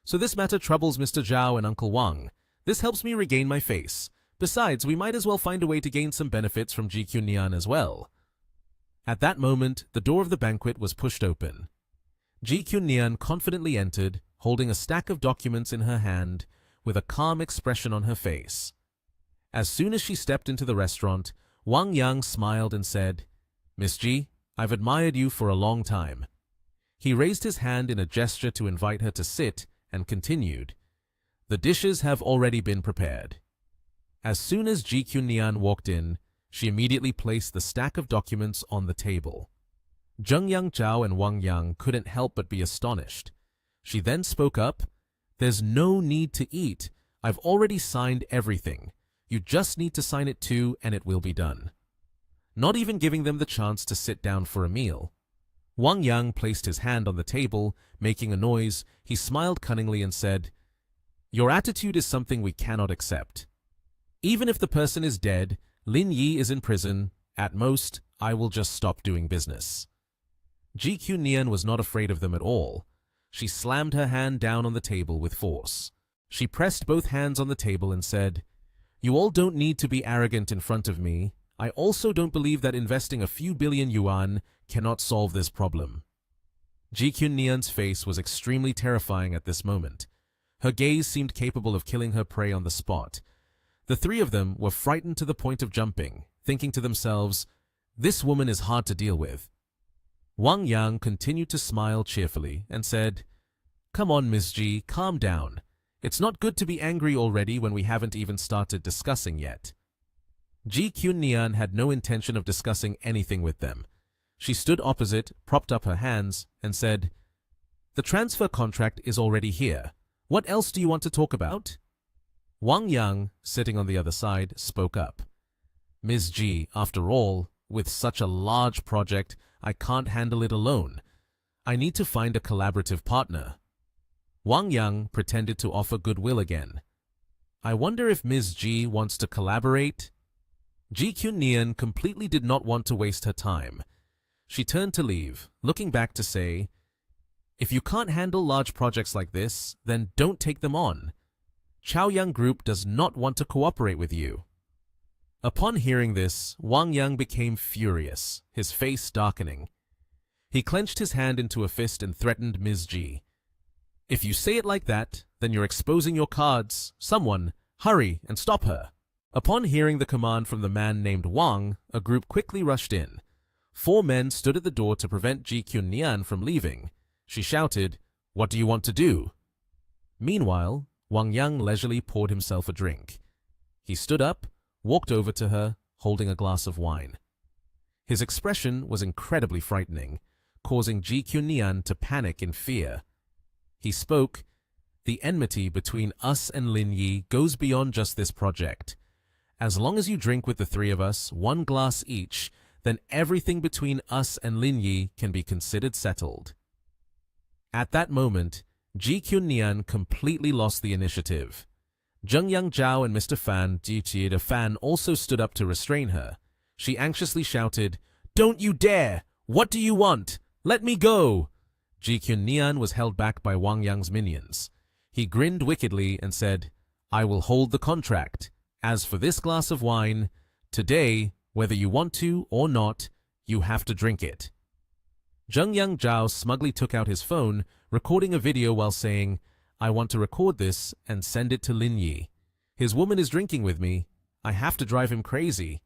So this matter troubles Mr. Zhao and Uncle Wang. This helps me regain my face. Besides, we might as well find a way to gain some benefits from Ji Kyun Nian as well." At that moment, the door of the banquet was pushed open. Ji Kyun Nian confidently entered, holding a stack of documents in her hand, with a calm expression on her face. As soon as she stepped into the restaurant, Wang Yang smiled and said, "Miss Ji, I've admired you for a long time." He raised his hand in a gesture to invite her to sit and continued, "The dishes have already been prepared." As soon as Ji Kyun Nian walked in, she immediately placed the stack of documents on the table. Zheng Yangzhao and Wang Yang couldn't help but be astonished. She then spoke up, "There's no need to eat. I've already signed everything. You just need to sign it too, and it will be done." Not even giving them the chance to sit down for a meal. Wang Yang placed his hand on the table, making a noise. He smiled cunningly and said, "Your attitude is something we cannot accept. Even if the person is dead, Lin Yi is in prison. At most, I will just stop doing business." Ji Kyun Nian was not afraid of them at all. She slammed her hand down on the table with force. She pressed both hands on the table and said, "You all don't need to be arrogant in front of me. I also don't believe that investing a few billion yuan cannot solve this problem." Ji Kyun Nian's face was extremely terrifying at this moment. Her gaze seemed capable of killing her prey on the spot. The three of them were frightened to the point of jumping, thinking to themselves, "This woman is hard to deal with." Wang Yang continued to smile cheerfully and said, "Come on, Ms. Ji, calm down. It's not good to be angry already when we haven't even started discussing yet." Ji Kyun Nian had no intention of discussing anything with them. She stood opposite, propped up her hands, and said, "The transfer contract is already here. What else do you want to talk about?" Wang Yang, sitting on the other side, spoke up. "Ms. Ji, after all, with such a large project, I can't handle it alone. I need to find a collaborative partner." Wang Yang pretended to offer goodwill again. "I wonder if Ms. Ji wants to collaborate?" Ji Kyun Nian completely did not want to waste her time. She turned to leave, looking back to say, "If you can't handle large projects like this, then don't take them on. Chaoyang Group does not want to cooperate with you." Upon hearing this, Wang Yang became furious, his face darkening. He clenched his hand into a fist and threatened Ms. Ji. If you say it like that, then you're exposing your cards. Someone, hurry and stop her. Upon hearing the command from the man named Wang, a group quickly rushed in. 4 men stood at the door to prevent Ji Kyun-nian from leaving. She shouted, "What do you want to do?" Meanwhile, Wang Yang leisurely poured himself a drink. He stood up, walked over to her, holding a glass of wine. His expression was incredibly frightening, causing Ji Kyun-nian to panic in fear. He spoke, "The enmity between us and Lin Yi goes beyond just this project. As long as you drink with the 3 of us, 1 glass each, then everything between us and Lin Yi can be considered settled." At that moment, Ji Kyun-nian completely lost the initiative. Zheng Yangzhao and Mr. Fan, the Fan, also stood up to restrain her. She anxiously shouted, "Don't you dare! What do you want? Let me go!" Ji Kyun-nian was held back by Wang Yang's minions. He grinned wickedly and said, "I will hold the contract. As for this glass of wine, today, whether you want to or not, you have to drink it." Zheng Yangzhao smugly took out his phone, recording a video while saying, "I want to record this and send it to Lin Yi. His woman is drinking with me. I have to drive him crazy."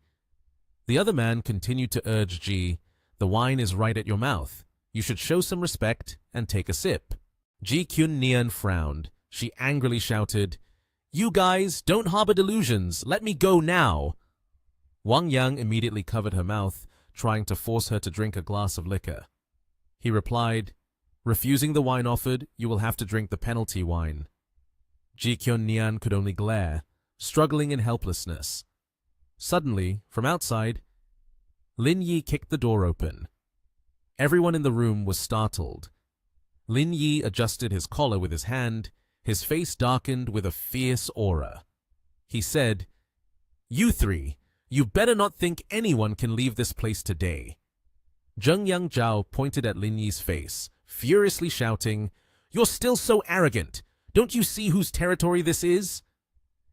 The other man continued to urge Ji, "The wine is right at your mouth. You should show some respect and take a sip." Ji Kyun-nian frowned. She angrily shouted, "You guys, don't harbor delusions. Let me go now." Wang Yang immediately covered her mouth, trying to force her to drink a glass of liquor. He replied, "Refusing the wine offered, you will have to drink the penalty wine." Ji Kyun-nian could only glare, struggling in helplessness. Suddenly, from outside, Lin Yi kicked the door open. Everyone in the room was startled. Lin Yi adjusted his collar with his hand, his face darkened with a fierce aura. He said, "You 3, you better not think anyone can leave this place today." Zheng Yangzhao pointed at Lin Yi's face, furiously shouting, "You're still so arrogant! Don't you see whose territory this is?"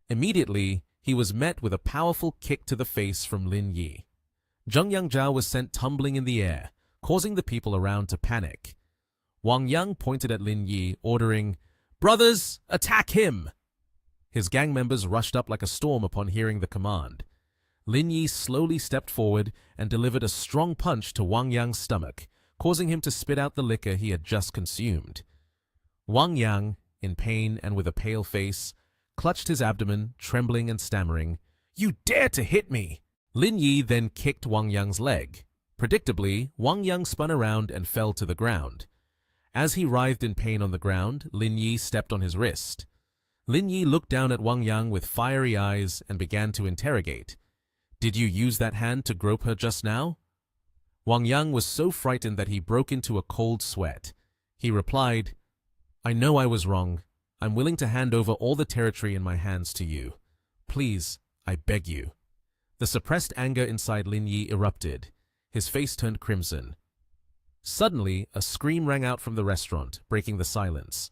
Immediately, he was met with a powerful kick to the face from Lin Yi. Zheng Yangzhao was sent tumbling in the air, causing the people around to panic. Wang Yang pointed at Lin Yi, ordering, "Brothers, attack him!" His gang members rushed up like a storm upon hearing the command. Lin Yi slowly stepped forward and delivered a strong punch to Wang Yang's stomach, causing him to spit out the liquor he had just consumed. Wang Yang, in pain and with a pale face, clutched his abdomen, trembling and stammering, "You dare to hit me!" Lin Yi then kicked Wang Yang's leg. Predictably, Wang Yang spun around and fell to the ground. As he writhed in pain on the ground, Lin Yi stepped on his wrist. Lin Yi looked down at Wang Yang with fiery eyes and began to interrogate. "Did you use that hand to grope her just now?" Wang Yang was so frightened that he broke into a cold sweat. He replied, "I know I was wrong. I'm willing to hand over all the territory in my hands to you. Please, I beg you." The suppressed anger inside Lin Yi erupted. His face turned crimson. Suddenly, a scream rang out from the restaurant, breaking the silence.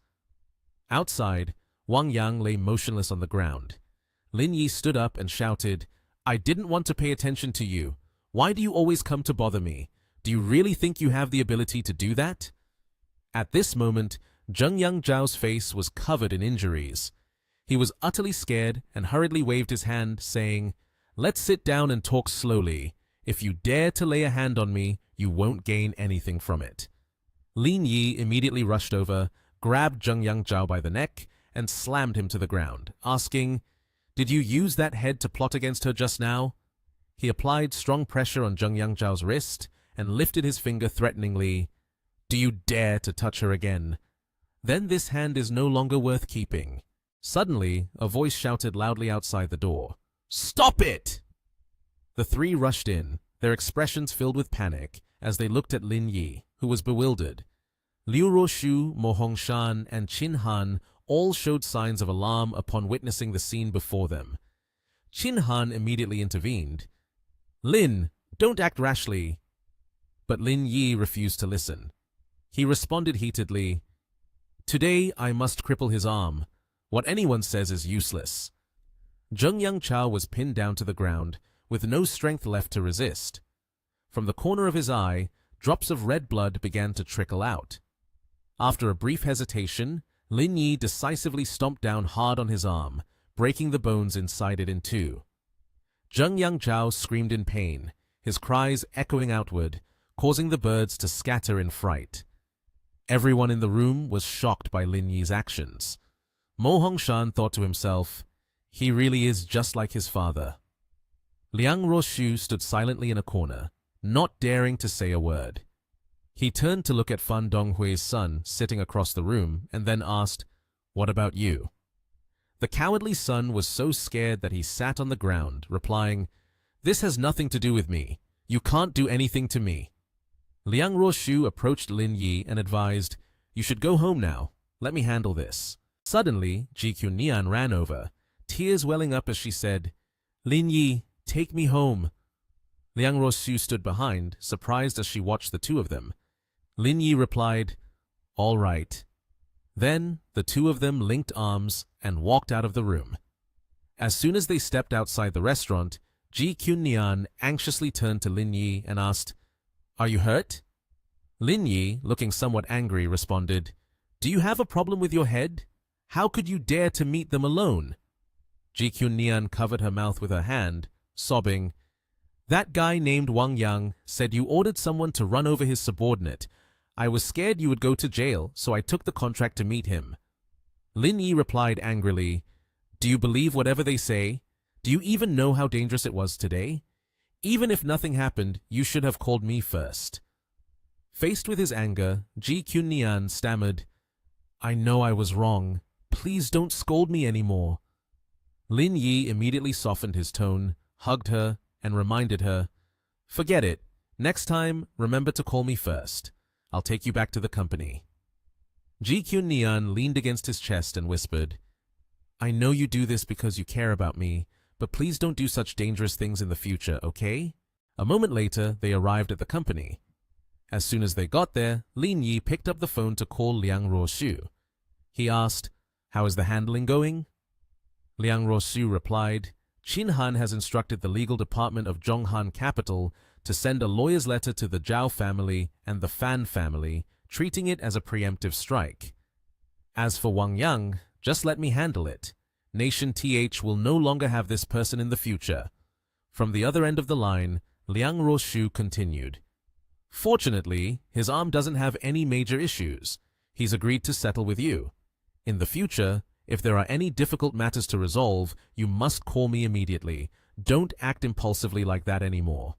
Outside, Wang Yang lay motionless on the ground. Lin Yi stood up and shouted, "I didn't want to pay attention to you. Why do you always come to bother me? Do you really think you have the ability to do that?" At this moment, Zheng Yangzhao's face was covered in injuries. He was utterly scared and hurriedly waved his hand, saying, "Let's sit down and talk slowly. If you dare to lay a hand on me, you won't gain anything from it." Lin Yi immediately rushed over, grabbed Zheng Yangzhao by the neck, and slammed him to the ground, asking, "Did you use that head to plot against her just now?" He applied strong pressure on Zheng Yangzhao's wrist and lifted his finger threateningly. "Do you dare to touch her again? Then this hand is no longer worth keeping." Suddenly, a voice shouted loudly outside the door, "Stop it!" The 3 rushed in, their expressions filled with panic, as they looked at Lin Yi, who was bewildered. Liu Roshu, Mo Hongshan, and Qin Han all showed signs of alarm upon witnessing the scene before them. Qin Han immediately intervened. "Lin, don't act rashly." But Lin Yi refused to listen. He responded heatedly, "Today I must cripple his arm. What anyone says is useless." Zheng Yangzhao was pinned down to the ground, with no strength left to resist. From the corner of his eye, drops of red blood began to trickle out. After a brief hesitation, Lin Yi decisively stomped down hard on his arm, breaking the bones inside it in two. Zheng Yangzhao screamed in pain, his cries echoing outward, causing the birds to scatter in fright. Everyone in the room was shocked by Lin Yi's actions. Mo Hongshan thought to himself, he really is just like his father. Liang Roshu stood silently in a corner, not daring to say a word. He turned to look at Fan Donghui's son sitting across the room and then asked, "What about you?" The cowardly son was so scared that he sat on the ground, replying, "This has nothing to do with me. You can't do anything to me." Liang Roshu approached Lin Yi and advised, "You should go home now. Let me handle this." Suddenly, Ji Nian ran over, tears welling up as she said, "Lin Yi, take me home." Liang Roshu stood behind, surprised as she watched the two of them. Lin Yi replied, "All right." Then the two of them linked arms and walked out of the room. As soon as they stepped outside the restaurant, Ji Nian anxiously turned to Lin Yi and asked, "Are you hurt?" Lin Yi, looking somewhat angry, responded, "Do you have a problem with your head? How could you dare to meet them alone?" Ji Nian covered her mouth with her hand, sobbing, "That guy named Wang Yang said you ordered someone to run over his subordinate. I was scared you would go to jail, so I took the contract to meet him." Lin Yi replied angrily, "Do you believe whatever they say? Do you even know how dangerous it was today? Even if nothing happened, you should have called me first." Faced with his anger, Ji Nian stammered, "I know I was wrong. Please don't scold me anymore." Lin Yi immediately softened his tone, hugged her, and reminded her, "Forget it. Next time, remember to call me first. I'll take you back to the company." Ji Nian leaned against his chest and whispered, "I know you do this because you care about me, but please don't do such dangerous things in the future, okay?" A moment later, they arrived at the company. As soon as they got there, Lin Yi picked up the phone to call Liang Roshu. He asked, "How is the handling going?" Liang Roshu replied, "Qin Han has instructed the legal department of Zhonghan Capital to send a lawyer's letter to the Zhao family and the Fan family, treating it as a preemptive strike. As for Wang Yang, just let me handle it. Nation TH will no longer have this person in the future." From the other end of the line, Liang Roshu continued, "Fortunately, his arm doesn't have any major issues. He's agreed to settle with you. In the future, if there are any difficult matters to resolve, you must call me immediately. Don't act impulsively like that anymore."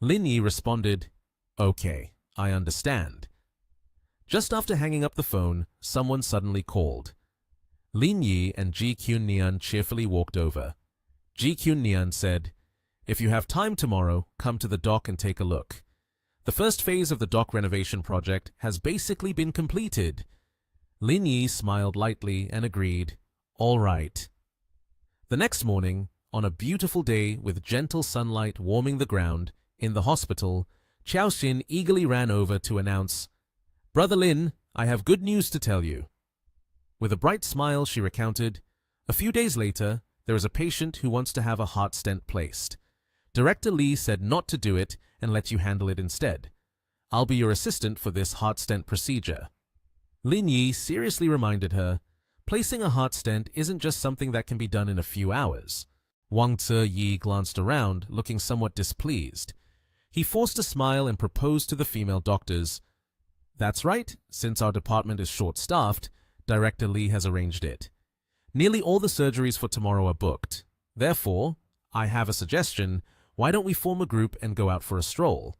Lin Yi responded, "Okay, I understand." Just after hanging up the phone, someone suddenly called. Lin Yi and Ji Nian cheerfully walked over. Ji Nian said, "If you have time tomorrow, come to the dock and take a look. The first phase of the dock renovation project has basically been completed." Lin Yi smiled lightly and agreed, "All right." The next morning, on a beautiful day with gentle sunlight warming the ground, in the hospital, Qiao Xin eagerly ran over to announce, "Brother Lin, I have good news to tell you." With a bright smile, she recounted, "A few days later, there is a patient who wants to have a heart stent placed. Director Li said not to do it and let you handle it instead. I'll be your assistant for this heart stent procedure." Lin Yi seriously reminded her, placing a heart stent isn't just something that can be done in a few hours. Wang Ziyi glanced around, looking somewhat displeased. He forced a smile and proposed to the female doctors, "That's right, since our department is short-staffed, Director Li has arranged it. Nearly all the surgeries for tomorrow are booked. Therefore, I have a suggestion. Why don't we form a group and go out for a stroll?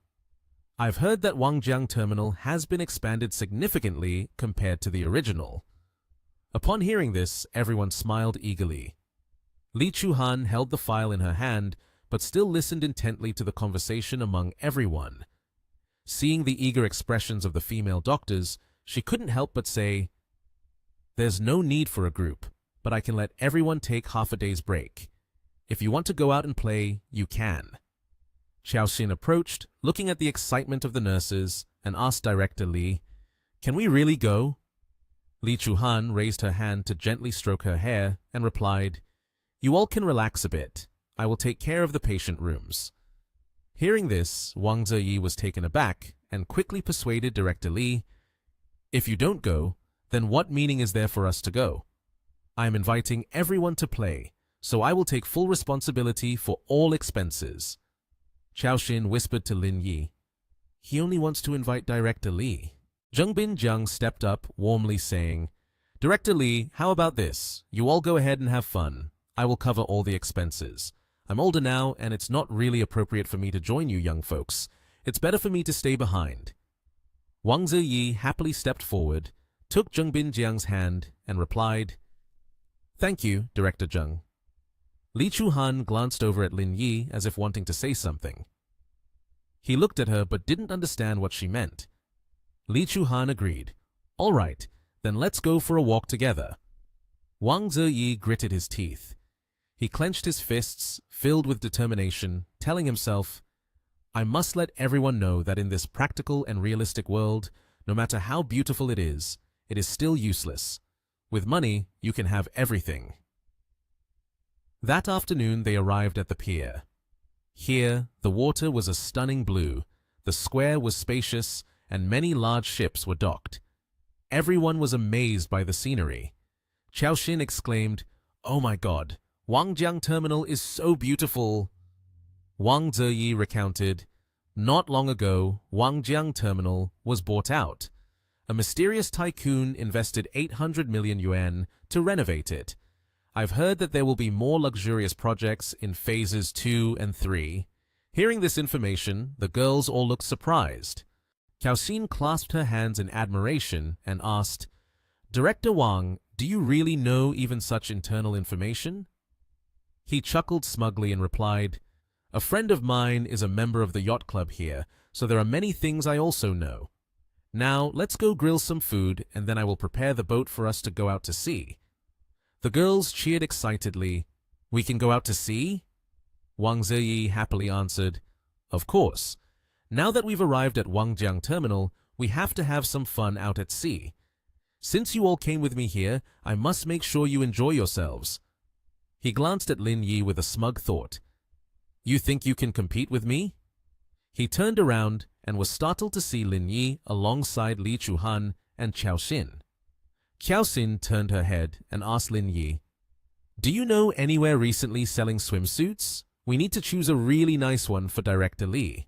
I've heard that Wangjiang Terminal has been expanded significantly compared to the original." Upon hearing this, everyone smiled eagerly. Li Chuhan held the file in her hand, but still listened intently to the conversation among everyone. Seeing the eager expressions of the female doctors, she couldn't help but say, "There's no need for a group, but I can let everyone take half a day's break. If you want to go out and play, you can." Qiao Xin approached, looking at the excitement of the nurses, and asked Director Li, "Can we really go?" Li Chuhan raised her hand to gently stroke her hair and replied, "You all can relax a bit. I will take care of the patient rooms. Hearing this, Wang Ziyi was taken aback and quickly persuaded Director Li, if you don't go, then what meaning is there for us to go? I am inviting everyone to play, so I will take full responsibility for all expenses. Chao Xin whispered to Lin Yi, he only wants to invite Director Li. Zheng Binjiang stepped up, warmly saying, Director Li, how about this? You all go ahead and have fun. I will cover all the expenses. I'm older now, and it's not really appropriate for me to join you young folks. It's better for me to stay behind. Wang Ziyi happily stepped forward, took Zheng Binjiang's hand, and replied, Thank you, Director Zheng. Li Chuhan glanced over at Lin Yi as if wanting to say something. He looked at her but didn't understand what she meant. Li Chuhan agreed. All right, then let's go for a walk together. Wang Ziyi gritted his teeth. He clenched his fists, filled with determination, telling himself, I must let everyone know that in this practical and realistic world, no matter how beautiful it is still useless. With money, you can have everything. That afternoon they arrived at the pier. Here, the water was a stunning blue, the square was spacious, and many large ships were docked. Everyone was amazed by the scenery. Chao Xin exclaimed, Oh my God, Wangjiang Terminal is so beautiful. Wang Ziyi recounted, Not long ago, Wangjiang Terminal was bought out. A mysterious tycoon invested 800 million yuan to renovate it. I've heard that there will be more luxurious projects in phases 2 and 3. Hearing this information, the girls all looked surprised. Cao Xin clasped her hands in admiration and asked, Director Wang, do you really know even such internal information? He chuckled smugly and replied, A friend of mine is a member of the yacht club here, so there are many things I also know. Now, let's go grill some food, and then I will prepare the boat for us to go out to sea. The girls cheered excitedly. We can go out to sea? Wang Ziyi happily answered, Of course. Now that we've arrived at Wangjiang Terminal, we have to have some fun out at sea. Since you all came with me here, I must make sure you enjoy yourselves. He glanced at Lin Yi with a smug thought. You think you can compete with me? He turned around and was startled to see Lin Yi alongside Li Chuhan and Chao Xin. Chao Xin turned her head and asked Lin Yi, Do you know anywhere recently selling swimsuits? We need to choose a really nice one for Director Li.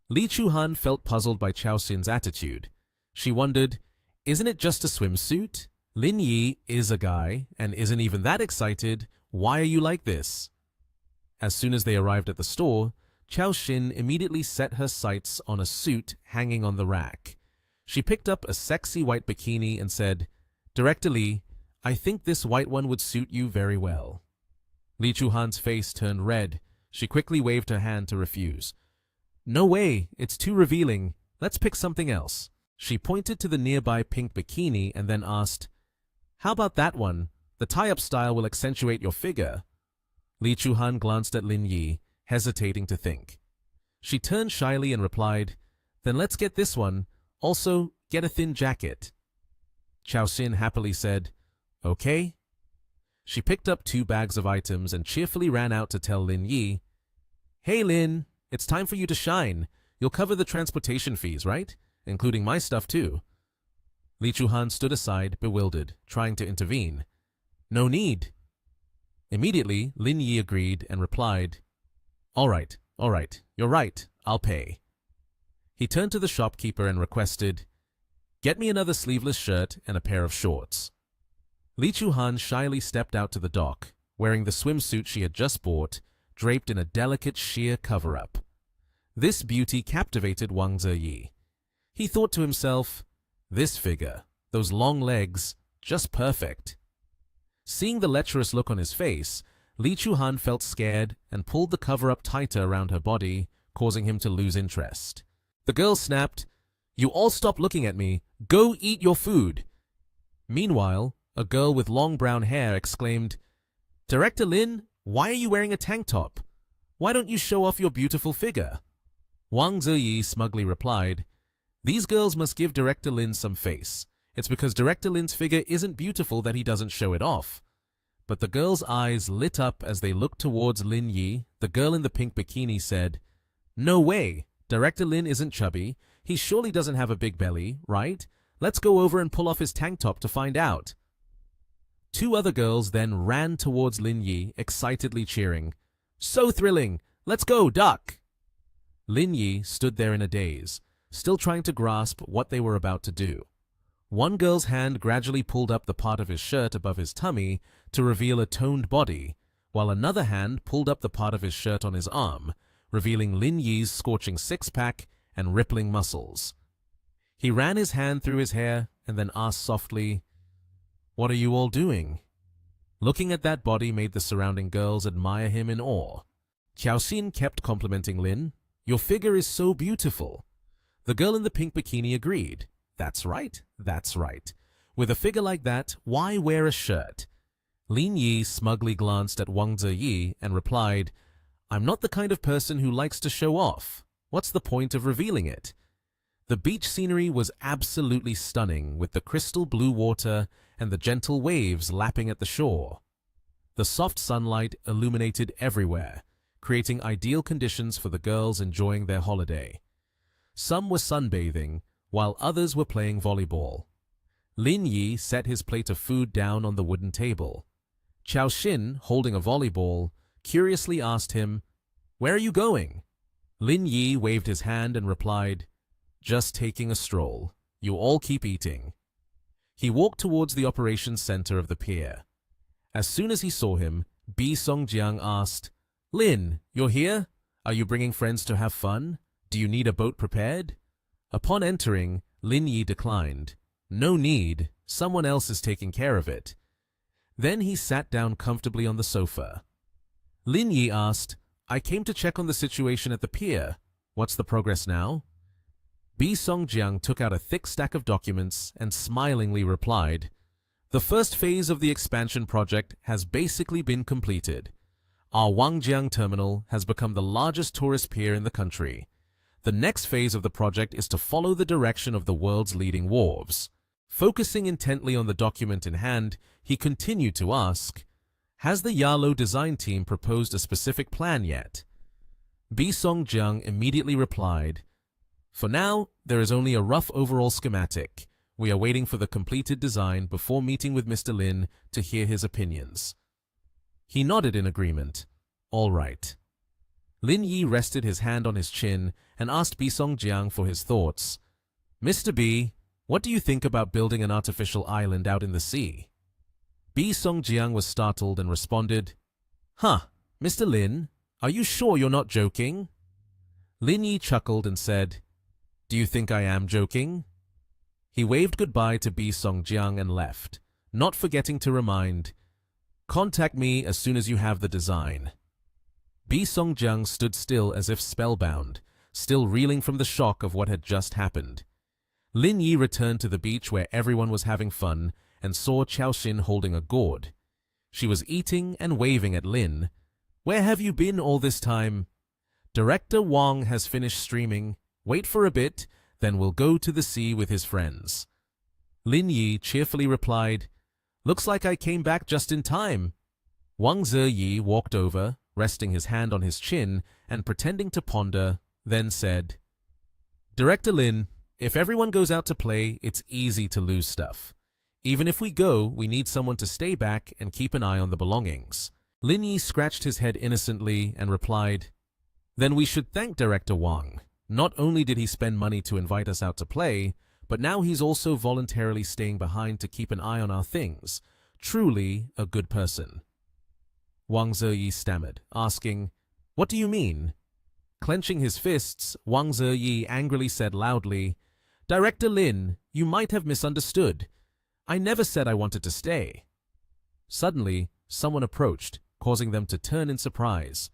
Li Chuhan felt puzzled by Chao Xin's attitude. She wondered, Isn't it just a swimsuit? Lin Yi is a guy and isn't even that excited. Why are you like this? As soon as they arrived at the store, Chao Xin immediately set her sights on a suit hanging on the rack. She picked up a sexy white bikini and said, Director Li, I think this white one would suit you very well. Li Chuhan's face turned red. She quickly waved her hand to refuse. No way, it's too revealing. Let's pick something else. She pointed to the nearby pink bikini and then asked, How about that one? The tie-up style will accentuate your figure. Li Chuhan glanced at Lin Yi, hesitating to think. She turned shyly and replied, Then let's get this one. Also, get a thin jacket. Chao Xin happily said, Okay. She picked up 2 bags of items and cheerfully ran out to tell Lin Yi, Hey Lin, it's time for you to shine. You'll cover the transportation fees, right? Including my stuff too. Li Chuhan stood aside, bewildered, trying to intervene. No need. Immediately, Lin Yi agreed and replied, All right, you're right, I'll pay. He turned to the shopkeeper and requested, Get me another sleeveless shirt and a pair of shorts. Li Chuhan shyly stepped out to the dock, wearing the swimsuit she had just bought, draped in a delicate sheer cover-up. This beauty captivated Wang Ziyi. He thought to himself, This figure, those long legs, just perfect. Seeing the lecherous look on his face, Li Chuhan felt scared and pulled the cover-up tighter around her body, causing him to lose interest. The girl snapped, You all stop looking at me. Go eat your food. Meanwhile, a girl with long brown hair exclaimed, Director Lin, why are you wearing a tank top? Why don't you show off your beautiful figure? Wang Ziyi smugly replied, These girls must give Director Lin some face. It's because Director Lin's figure isn't beautiful that he doesn't show it off. But the girls' eyes lit up as they looked towards Lin Yi. The girl in the pink bikini said, "No way! Director Lin isn't chubby. He surely doesn't have a big belly, right? Let's go over and pull off his tank top to find out." Two other girls then ran towards Lin Yi, excitedly cheering, "So thrilling! Let's go, duck!" Lin Yi stood there in a daze, still trying to grasp what they were about to do. One girl's hand gradually pulled up the part of his shirt above his tummy to reveal a toned body, while another hand pulled up the part of his shirt on his arm, revealing Lin Yi's scorching six-pack and rippling muscles. He ran his hand through his hair and then asked softly, "What are you all doing?" Looking at that body made the surrounding girls admire him in awe. Xiaoxin kept complimenting Lin. "Your figure is so beautiful." The girl in the pink bikini agreed. "That's right, that's right. With a figure like that, why wear a shirt?" Lin Yi smugly glanced at Wang Ziyi and replied, "I'm not the kind of person who likes to show off. What's the point of revealing it?" The beach scenery was absolutely stunning, with the crystal blue water and the gentle waves lapping at the shore. The soft sunlight illuminated everywhere, creating ideal conditions for the girls enjoying their holiday. Some were sunbathing, while others were playing volleyball. Lin Yi set his plate of food down on the wooden table. Xiaoxin, holding a volleyball, curiously asked him, "Where are you going?" Lin Yi waved his hand and replied, "Just taking a stroll. You all keep eating." He walked towards the operations center of the pier. As soon as he saw him, Bi Songjiang asked, "Lin, you're here? Are you bringing friends to have fun? Do you need a boat prepared?" Upon entering, Lin Yi declined. "No need. Someone else is taking care of it." Then he sat down comfortably on the sofa. Lin Yi asked, "I came to check on the situation at the pier. What's the progress now?" Bi Songjiang took out a thick stack of documents and smilingly replied, "The first phase of the expansion project has basically been completed. Our Wangjiang terminal has become the largest tourist pier in the country. The next phase of the project is to follow the direction of the world's leading wharves." Focusing intently on the document in hand, he continued to ask, "Has the Yalo design team proposed a specific plan yet?" Bi Songjiang immediately replied, "For now, there is only a rough overall schematic. We are waiting for the completed design before meeting with Mr. Lin to hear his opinions." He nodded in agreement. "All right." Lin Yi rested his hand on his chin and asked Bi Songjiang for his thoughts. "Mr. Bi, what do you think about building an artificial island out in the sea?" Bi Songjiang was startled and responded, "Huh, Mr. Lin, are you sure you're not joking?" Lin Yi chuckled and said, "Do you think I am joking?" He waved goodbye to Bi Songjiang and left, not forgetting to remind, "Contact me as soon as you have the design." Bi Songjiang stood still as if spellbound, still reeling from the shock of what had just happened. Lin Yi returned to the beach where everyone was having fun and saw Xiaoxin holding a gourd. She was eating and waving at Lin. "Where have you been all this time?" "Director Wang has finished streaming. Wait for a bit, then we'll go to the sea with his friends." Lin Yi cheerfully replied, "Looks like I came back just in time." Wang Ziyi walked over, resting his hand on his chin and pretending to ponder, then said, "Director Lin, if everyone goes out to play, it's easy to lose stuff. Even if we go, we need someone to stay back and keep an eye on the belongings." Lin Yi scratched his head innocently and replied, "Then we should thank Director Wang. Not only did he spend money to invite us out to play, but now he's also voluntarily staying behind to keep an eye on our things. Truly a good person." Wang Ziyi stammered, asking, "What do you mean?" Clenching his fists, Wang Ziyi angrily said loudly, "Director Lin, you might have misunderstood. I never said I wanted to stay." Suddenly, someone approached, causing them to turn in surprise.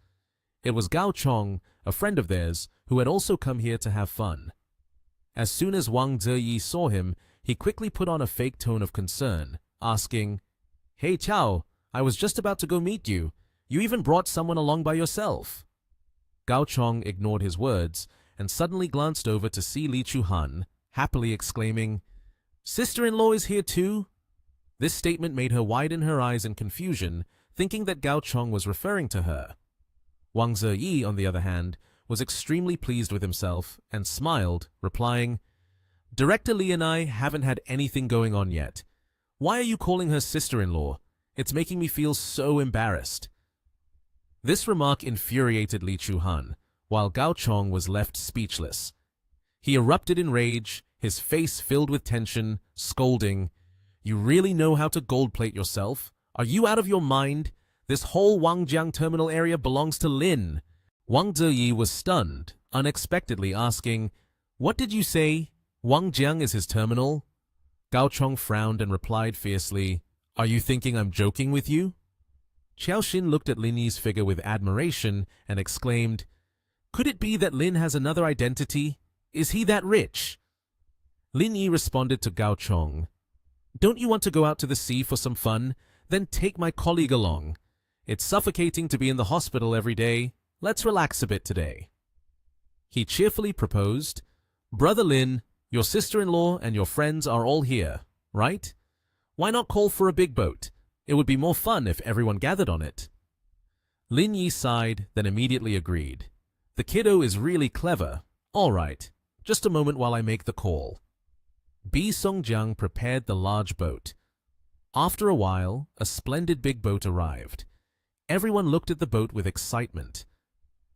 It was Gao Chong, a friend of theirs, who had also come here to have fun. As soon as Wang Ziyi saw him, he quickly put on a fake tone of concern, asking, "Hey Chao, I was just about to go meet you. You even brought someone along by yourself." Gao Chong ignored his words and suddenly glanced over to see Li Chuhan, happily exclaiming, "Sister-in-law is here too?" This statement made her widen her eyes in confusion, thinking that Gao Chong was referring to her. Wang Ziyi, on the other hand, was extremely pleased with himself and smiled, replying, "Director Li and I haven't had anything going on yet. Why are you calling her sister-in-law? It's making me feel so embarrassed." This remark infuriated Li Chuhan, while Gao Chong was left speechless. He erupted in rage, his face filled with tension, scolding, "You really know how to gold-plate yourself? Are you out of your mind? This whole Wangjiang terminal area belongs to Lin." Wang Ziyi was stunned, unexpectedly asking, "What did you say? Wangjiang is his terminal?" Gao Chong frowned and replied fiercely, "Are you thinking I'm joking with you?" Xiaoxin looked at Lin Yi's figure with admiration and exclaimed, "Could it be that Lin has another identity? Is he that rich?" Lin Yi responded to Gao Chong, "Don't you want to go out to the sea for some fun? Then take my colleague along. It's suffocating to be in the hospital every day. Let's relax a bit today." He cheerfully proposed, "Brother Lin, your sister-in-law and your friends are all here, right? Why not call for a big boat? It would be more fun if everyone gathered on it." Lin Yi sighed, then immediately agreed. "The kiddo is really clever. All right, just a moment while I make the call." Bi Songjiang prepared the large boat. After a while, a splendid big boat arrived. Everyone looked at the boat with excitement.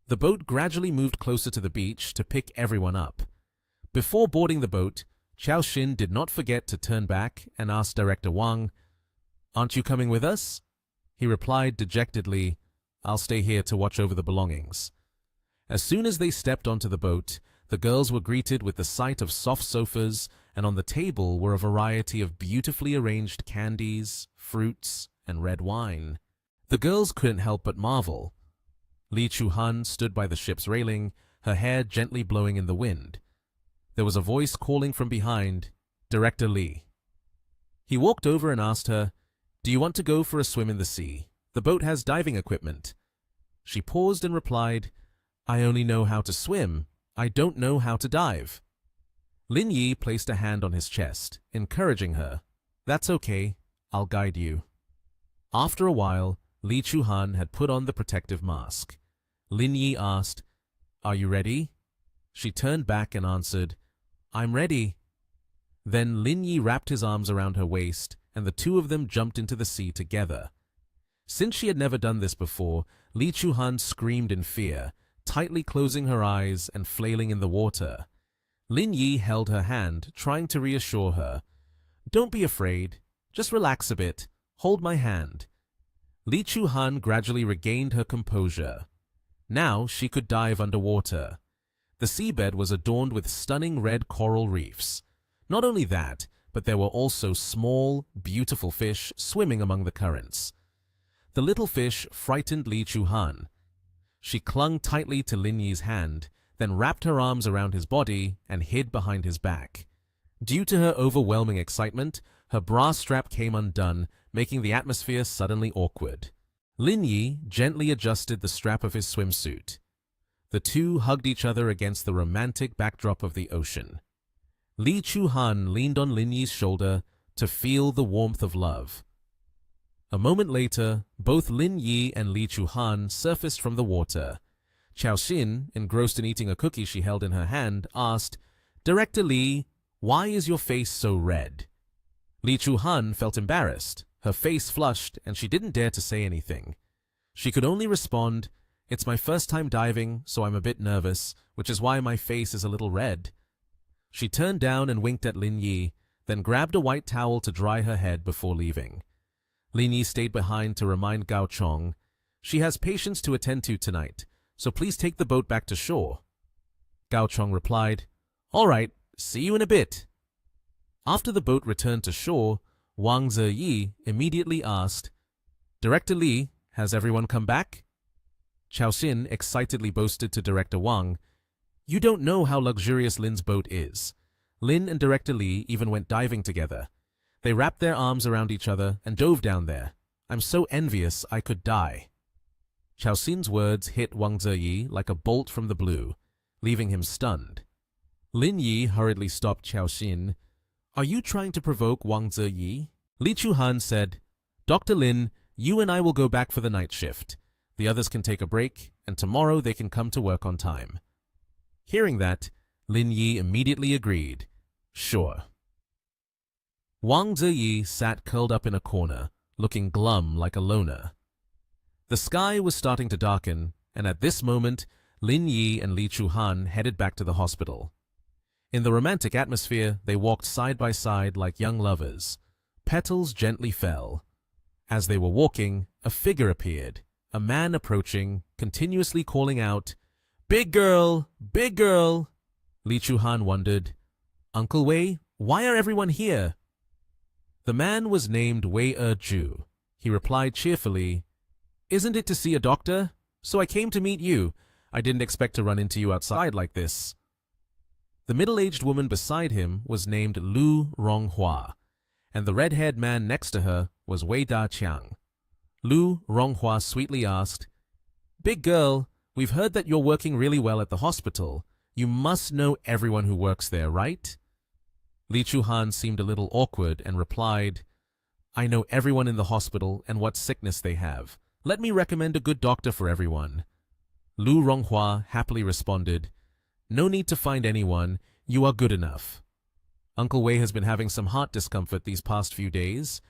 The boat gradually moved closer to the beach to pick everyone up. Before boarding the boat, Xiaoxin did not forget to turn back and ask Director Wang, "Aren't you coming with us?" He replied dejectedly, "I'll stay here to watch over the belongings." As soon as they stepped onto the boat, the girls were greeted with the sight of soft sofas, and on the table were a variety of beautifully arranged candies, fruits, and red wine. The girls couldn't help but marvel. Li Chuhan stood by the ship's railing, her hair gently blowing in the wind. There was a voice calling from behind, "Director Li." He walked over and asked her, "Do you want to go for a swim in the sea? The boat has diving equipment." She paused and replied, "I only know how to swim. I don't know how to dive." Lin Yi placed a hand on his chest, encouraging her. "That's okay. I'll guide you." After a while, Li Chuhan had put on the protective mask. Lin Yi asked, "Are you ready?" She turned back and answered, "I'm ready." Then Lin Yi wrapped his arms around her waist, and the two of them jumped into the sea together. Since she had never done this before, Li Chuhan screamed in fear, tightly closing her eyes and flailing in the water. Lin Yi held her hand, trying to reassure her. "Don't be afraid. Just relax a bit. Hold my hand." Li Chuhan gradually regained her composure. Now she could dive underwater. The seabed was adorned with stunning red coral reefs. Not only that, but there were also small, beautiful fish swimming among the currents. The little fish frightened Li Chuhan. She clung tightly to Lin Yi's hand, then wrapped her arms around his body and hid behind his back. Due to her overwhelming excitement, her bra strap came undone, making the atmosphere suddenly awkward. Lin Yi gently adjusted the strap of his swimsuit. The two hugged each other against the romantic backdrop of the ocean. Li Chuhan leaned on Lin Yi's shoulder to feel the warmth of love. A moment later, both Lin Yi and Li Chuhan surfaced from the water. Xiaoxin, engrossed in eating a cookie she held in her hand, asked, "Director Li, why is your face so red?" Li Chuhan felt embarrassed. Her face flushed, and she didn't dare to say anything. She could only respond, "It's my first time diving, so I'm a bit nervous, which is why my face is a little red." She turned down and winked at Lin Yi, then grabbed a white towel to dry her head before leaving. Lin Yi stayed behind to remind Gao Chong, "She has patients to attend to tonight, so please take the boat back to shore." Gao Chong replied, "All right, see you in a bit." After the boat returned to shore, Wang Ziyi immediately asked, "Director Li, has everyone come back?" Xiaoxin excitedly boasted to Director Wang, "You don't know how luxurious Lin's boat is. Lin and Director Li even went diving together. They wrapped their arms around each other and dove down there. I'm so envious I could die." Xiaoxin's words hit Wang Ziyi like a bolt from the blue, leaving him stunned. Lin Yi hurriedly stopped Xiaoxin. "Are you trying to provoke Wang Ziyi? Li Chuhan said, Dr. Lin, you and I will go back for the night shift. The others can take a break, and tomorrow they can come to work on time. Hearing that, Lin Yi immediately agreed. Sure. Wang Ziyi sat curled up in a corner, looking glum like a loner. The sky was starting to darken, and at this moment, Lin Yi and Li Chuhan headed back to the hospital. In the romantic atmosphere, they walked side by side like young lovers. Petals gently fell. As they were walking, a figure appeared, a man approaching, continuously calling out, "Big girl! Big girl!" Li Chuhan wondered, "Uncle Wei, why are everyone here?" The man was named Wei Ju. He replied cheerfully, "Isn't it to see a doctor? So I came to meet you. I didn't expect to run into you outside like this." The middle-aged woman beside him was named Lu Ronghua, and the red-haired man next to her was Wei Daqiang. Lu Ronghua sweetly asked, "Big girl, we've heard that you're working really well at the hospital. You must know everyone who works there, right?" Li Chuhan seemed a little awkward and replied, "I know everyone in the hospital and what sickness they have. Let me recommend a good doctor for everyone." Lu Ronghua happily responded, "No need to find anyone. You are good enough. Uncle Wei has been having some heart discomfort these past few days.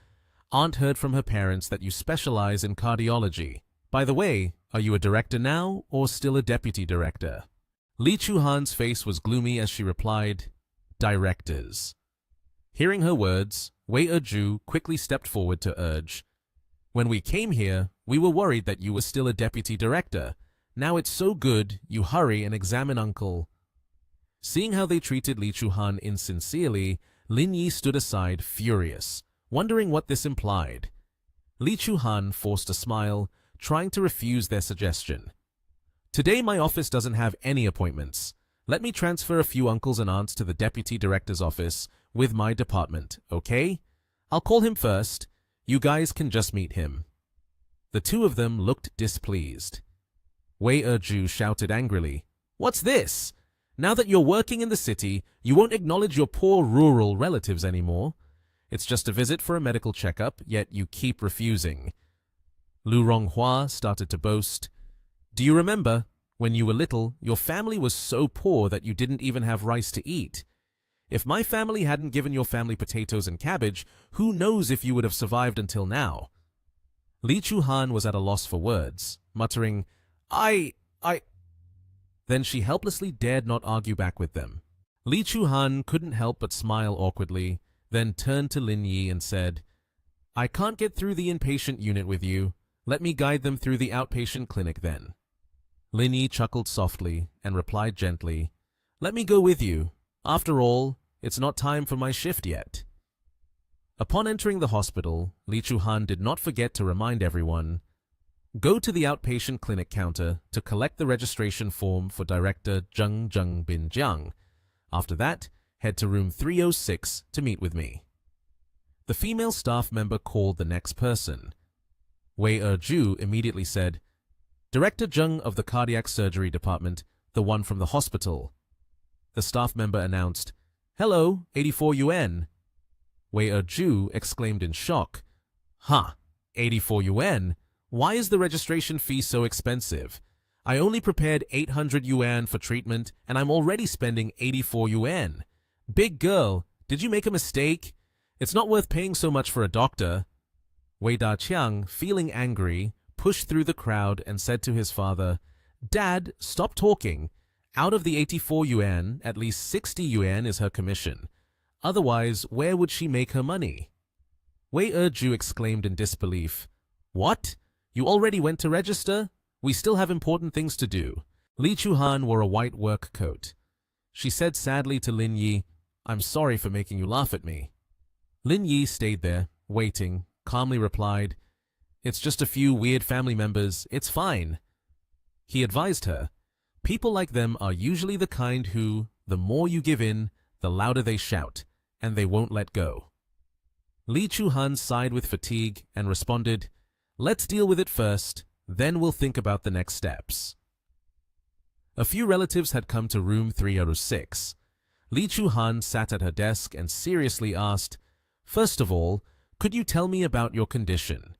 Aunt heard from her parents that you specialize in cardiology. By the way, are you a director now or still a deputy director?" Li Chuhan's face was gloomy as she replied, "Directors." Hearing her words, Wei Ju quickly stepped forward to urge, "When we came here, we were worried that you were still a deputy director. Now it's so good, you hurry and examine Uncle." Seeing how they treated Li Chuhan insincerely, Lin Yi stood aside furious, wondering what this implied. Li Chuhan forced a smile, trying to refuse their suggestion. "Today my office doesn't have any appointments. Let me transfer a few uncles and aunts to the deputy director's office with my department, okay? I'll call him first. You guys can just meet him." The two of them looked displeased. Wei Ju shouted angrily, "What's this? Now that you're working in the city, you won't acknowledge your poor rural relatives anymore. It's just a visit for a medical checkup, yet you keep refusing." Lu Ronghua started to boast, "Do you remember? When you were little, your family was so poor that you didn't even have rice to eat. If my family hadn't given your family potatoes and cabbage, who knows if you would have survived until now?" Li Chuhan was at a loss for words, muttering, I... Then she helplessly dared not argue back with them. Li Chuhan couldn't help but smile awkwardly, then turned to Lin Yi and said, "I can't get through the inpatient unit with you. Let me guide them through the outpatient clinic then." Lin Yi chuckled softly and replied gently, "Let me go with you. After all, it's not time for my shift yet." Upon entering the hospital, Li Chuhan did not forget to remind everyone, "Go to the outpatient clinic counter to collect the registration form for Director Zheng Bin Jiang. After that, head to room 306 to meet with me." The female staff member called the next person. Wei Ju immediately said, "Director Zheng of the cardiac surgery department, the one from the hospital." The staff member announced, "Hello, 84 yuan. Wei Ju exclaimed in shock, "Huh, 84 yuan? Why is the registration fee so expensive? I only prepared 800 yuan for treatment and I'm already spending 84 yuan. Big girl, did you make a mistake? It's not worth paying so much for a doctor." Wei Daqiang, feeling angry, pushed through the crowd and said to his father, "Dad, stop talking. Out of the 84 yuan, at least 60 yuan is her commission. Otherwise, where would she make her money?" Wei Ju exclaimed in disbelief, "What? You already went to register? We still have important things to do." Li Chuhan wore a white work coat. She said sadly to Lin Yi, "I'm sorry for making you laugh at me." Lin Yi stayed there, waiting, calmly replied, "It's just a few weird family members, it's fine." He advised her, "People like them are usually the kind who, the more you give in, the louder they shout, and they won't let go." Li Chuhan sighed with fatigue and responded, "Let's deal with it first, then we'll think about the next steps." A few relatives had come to room 306. Li Chuhan sat at her desk and seriously asked, "First of all, Could you tell me about your condition?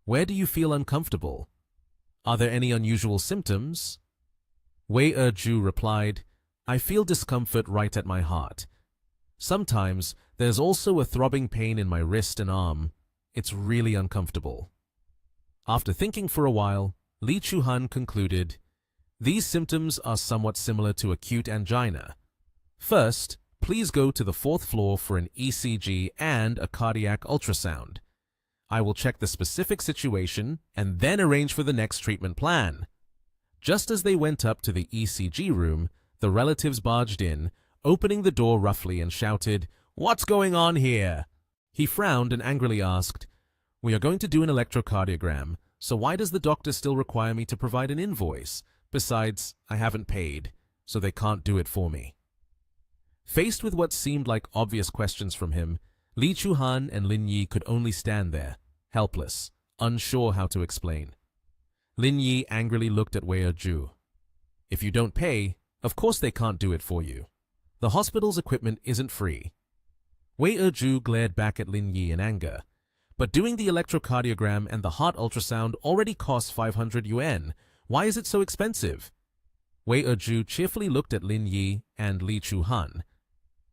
Where do you feel uncomfortable? Are there any unusual symptoms? Wei Erju replied, I feel discomfort right at my heart. Sometimes there's also a throbbing pain in my wrist and arm. It's really uncomfortable. After thinking for a while, Li Chuhan concluded, these symptoms are somewhat similar to acute angina. First, please go to the 4th floor for an ECG and a cardiac ultrasound. I will check the specific situation and then arrange for the next treatment plan. Just as they went up to the ECG room, the relatives barged in, opening the door roughly and shouted, What's going on here? He frowned and angrily asked, We are going to do an electrocardiogram, so why does the doctor still require me to provide an invoice? Besides, I haven't paid, so they can't do it for me. Faced with what seemed like obvious questions from him, Li Chuhan and Lin Yi could only stand there, helpless, unsure how to explain. Lin Yi angrily looked at Wei Erju. If you don't pay, of course they can't do it for you. The hospital's equipment isn't free. Wei Erju glared back at Lin Yi in anger. But doing the electrocardiogram and the heart ultrasound already costs 500 yuan. Why is it so expensive? Wei Erju cheerfully looked at Lin Yi and Li Chuhan.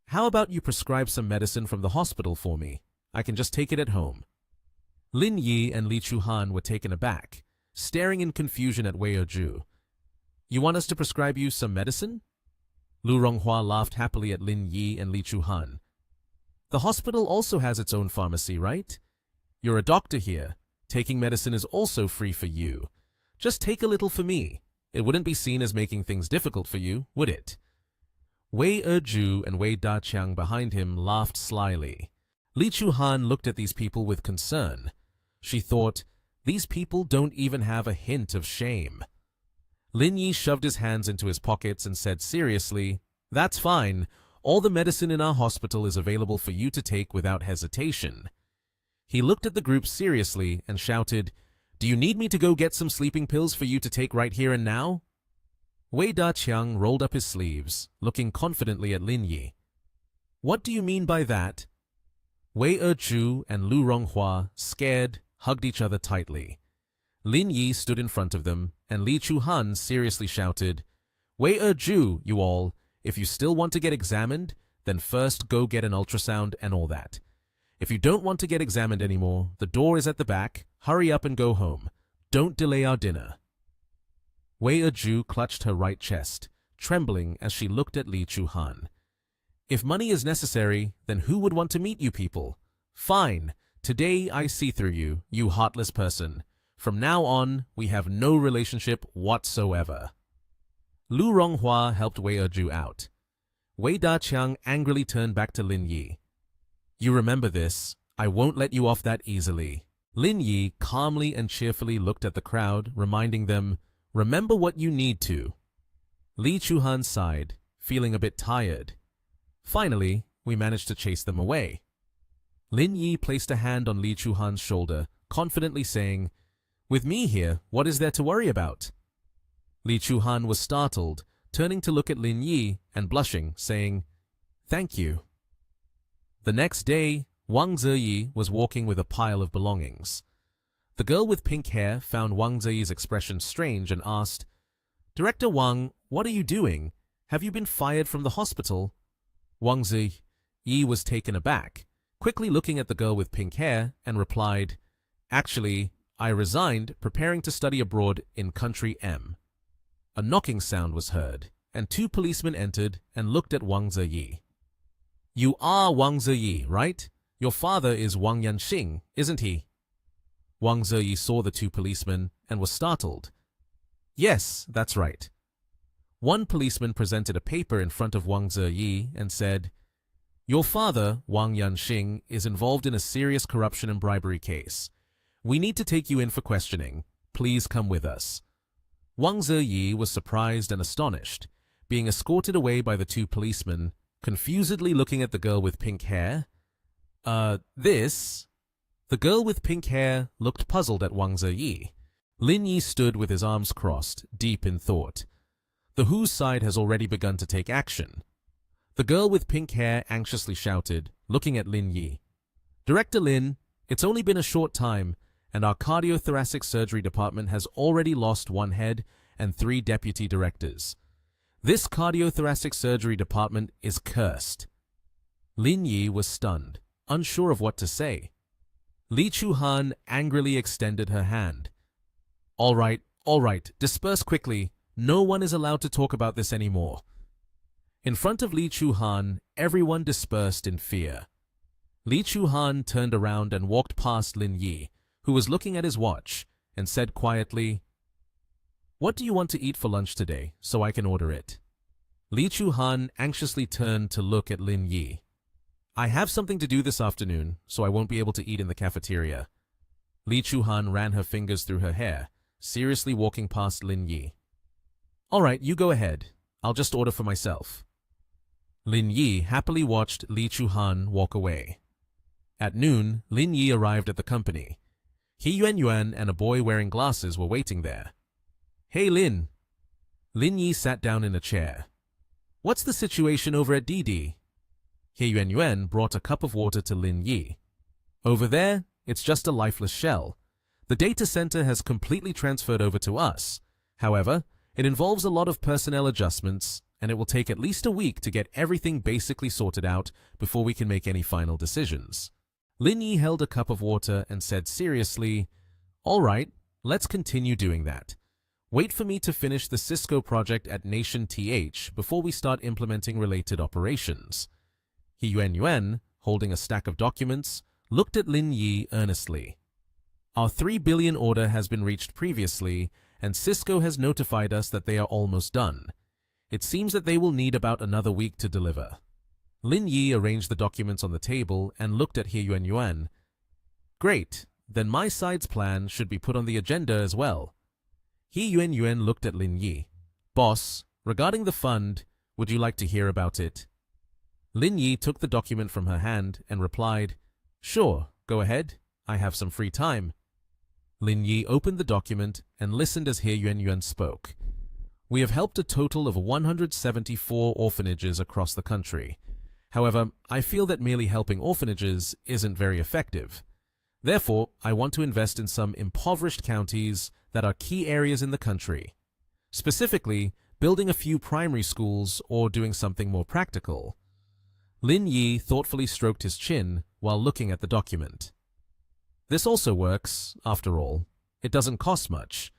How about you prescribe some medicine from the hospital for me? I can just take it at home. Lin Yi and Li Chuhan were taken aback, staring in confusion at Wei Erju. You want us to prescribe you some medicine? Lu Ronghua laughed happily at Lin Yi and Li Chuhan. The hospital also has its own pharmacy, right? You're a doctor here. Taking medicine is also free for you. Just take a little for me. It wouldn't be seen as making things difficult for you, would it? Wei Erju and Wei Daqiang behind him laughed slyly. Li Chuhan looked at these people with concern. She thought, these people don't even have a hint of shame. Lin Yi shoved his hands into his pockets and said seriously, That's fine. All the medicine in our hospital is available for you to take without hesitation. He looked at the group seriously and shouted, Do you need me to go get some sleeping pills for you to take right here and now? Wei Daqiang rolled up his sleeves, looking confidently at Lin Yi. What do you mean by that? Wei Erju and Lu Ronghua, scared, hugged each other tightly. Lin Yi stood in front of them, and Li Chuhan seriously shouted, Wei Erju, you all, if you still want to get examined, then first go get an ultrasound and all that. If you don't want to get examined anymore, the door is at the back. Hurry up and go home. Don't delay our dinner. Wei Erju clutched her right chest, trembling as she looked at Li Chuhan. If money is necessary, then who would want to meet you people? Fine. Today I see through you, you heartless person. From now on, we have no relationship whatsoever. Lu Ronghua helped Wei Erju out. Wei Daqiang angrily turned back to Lin Yi. You remember this. I won't let you off that easily. Lin Yi calmly and cheerfully looked at the crowd, reminding them, Remember what you need to. Li Chuhan sighed, feeling a bit tired. Finally, we managed to chase them away. Lin Yi placed a hand on Li Chuhan's shoulder, confidently saying, With me here, what is there to worry about? Li Chuhan was startled, turning to look at Lin Yi and blushing, saying, Thank you. The next day, Wang Ziyi was walking with a pile of belongings. The girl with pink hair found Wang Ziyi's expression strange and asked, Director Wang, what are you doing? Have you been fired from the hospital? Wang Ziyi was taken aback, quickly looking at the girl with pink hair, and replied, Actually, I resigned, preparing to study abroad in country M. A knocking sound was heard, and 2 policemen entered and looked at Wang Ziyi. You are Wang Ziyi, right? Your father is Wang Yanxing, isn't he? Wang Ziyi saw the 2 policemen and was startled. Yes, that's right. One policeman presented a paper in front of Wang Ziyi and said, Your father, Wang Yanxing, is involved in a serious corruption and bribery case. We need to take you in for questioning. Please come with us. Wang Ziyi was surprised and astonished, being escorted away by the 2 policemen, confusedly looking at the girl with pink hair. This? The girl with pink hair looked puzzled at Wang Ziyi. Lin Yi stood with his arms crossed, deep in thought. The Who's side has already begun to take action. The girl with pink hair anxiously shouted, looking at Lin Yi. Director Lin, It's only been a short time, and our cardiothoracic surgery department has already lost 1 head and 3 deputy directors. This cardiothoracic surgery department is cursed. Lin Yi was stunned, unsure of what to say. Li Chuhan angrily extended her hand. All right, disperse quickly. No one is allowed to talk about this anymore. In front of Li Chuhan, everyone dispersed in fear. Li Chuhan turned around and walked past Lin Yi, who was looking at his watch, and said quietly, "What do you want to eat for lunch today, so I can order it?" Li Chuhan anxiously turned to look at Lin Yi. "I have something to do this afternoon, so I won't be able to eat in the cafeteria." Li Chuhan ran her fingers through her hair, seriously walking past Lin Yi. "All right, you go ahead. I'll just order for myself." Lin Yi happily watched Li Chuhan walk away. At noon, Lin Yi arrived at the company. Yuan and a boy wearing glasses were waiting there. "Hey, Lin." Lin Yi sat down in a chair. "What's the situation over at Didi?" Yuan brought a cup of water to Lin Yi. "Over there, it's just a lifeless shell. The data center has completely transferred over to us. However, it involves a lot of personnel adjustments, and it will take at least a week to get everything basically sorted out before we can make any final decisions." Lin Yi held a cup of water and said seriously, "All right, let's continue doing that. Wait for me to finish the Cisco project at Nation TH before we start implementing related operations." Yuan, holding a stack of documents, looked at Lin Yi earnestly. "Our 3 billion order has been reached previously, and Cisco has notified us that they are almost done. It seems that they will need about another week to deliver." Lin Yi arranged the documents on the table and looked at Yuan. "Great, then my side's plan should be put on the agenda as well." Yuan looked at Lin Yi. "Boss, regarding the fund, would you like to hear about it?" Lin Yi took the document from her hand and replied, "Sure, go ahead. I have some free time." Lin Yi opened the document and listened as Yuan spoke. "We have helped a total of 174 orphanages across the country. However, I feel that merely helping orphanages isn't very effective. Therefore, I want to invest in some impoverished counties that are key areas in the country. Specifically, building a few primary schools or doing something more practical." Lin Yi thoughtfully stroked his chin while looking at the document. "This also works, after all. It doesn't cost much.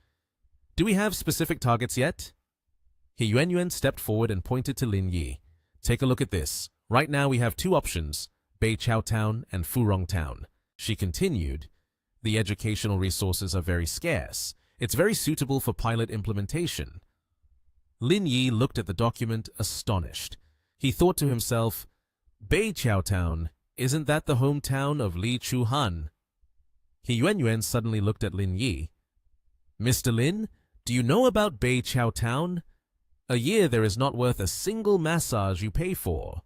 Do we have specific targets yet?" Yuan stepped forward and pointed to Lin Yi. "Take a look at this. Right now we have 2 options, Beiqiao Town and Furong Town." She continued, "The educational resources are very scarce. It's very suitable for pilot implementation." Lin Yi looked at the document, astonished. He thought to himself, "Beiqiao Town, isn't that the hometown of Li Chuhan?" Yuan suddenly looked at Lin Yi. "Mr. Lin, do you know about Beiqiao Town? A year there is not worth a single massage you pay for."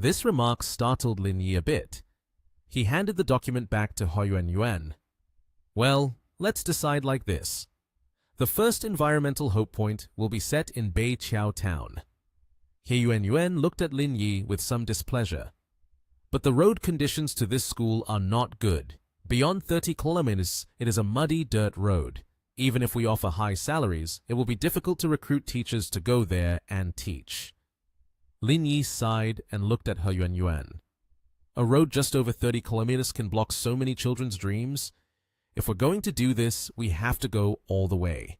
This remark startled Lin Yi a bit. He handed the document back to Yuan. "Well, let's decide like this. The first environmental hope point will be set in Beiqiao Town." Yuan looked at Lin Yi with some displeasure. "But the road conditions to this school are not good. Beyond 30 kilometers, it is a muddy dirt road. Even if we offer high salaries, it will be difficult to recruit teachers to go there and teach." Lin Yi sighed and looked at Yuan. "A road just over 30 kilometers can block so many children's dreams. If we're going to do this, we have to go all the way.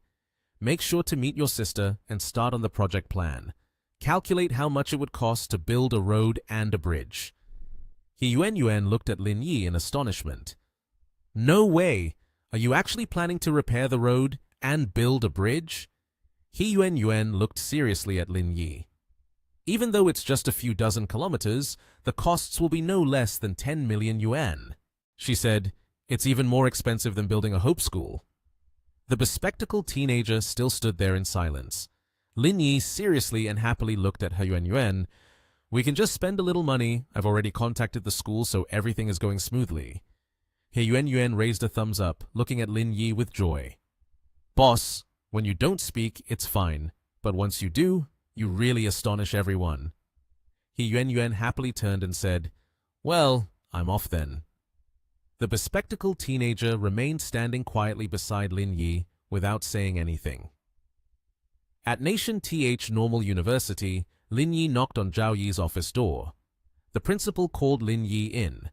Make sure to meet your sister and start on the project plan. Calculate how much it would cost to build a road and a bridge." Yuan looked at Lin Yi in astonishment. "No way! Are you actually planning to repair the road and build a bridge?" Yuan looked seriously at Lin Yi. "Even though it's just a few dozen kilometers, the costs will be no less than 10 million yuan. She said, "It's even more expensive than building a hope school." The bespectacled teenager still stood there in silence. Lin Yi seriously and happily looked at Yuan. "We can just spend a little money. I've already contacted the school, so everything is going smoothly." Yuan raised a thumbs up, looking at Lin Yi with joy. "Boss, when you don't speak, it's fine. But once you do, you really astonish everyone." Yuan happily turned and said, "Well, I'm off then." The bespectacled teenager remained standing quietly beside Lin Yi without saying anything. At Nation Th Normal University, Lin Yi knocked on Zhao Yi's office door. The principal called Lin Yi in.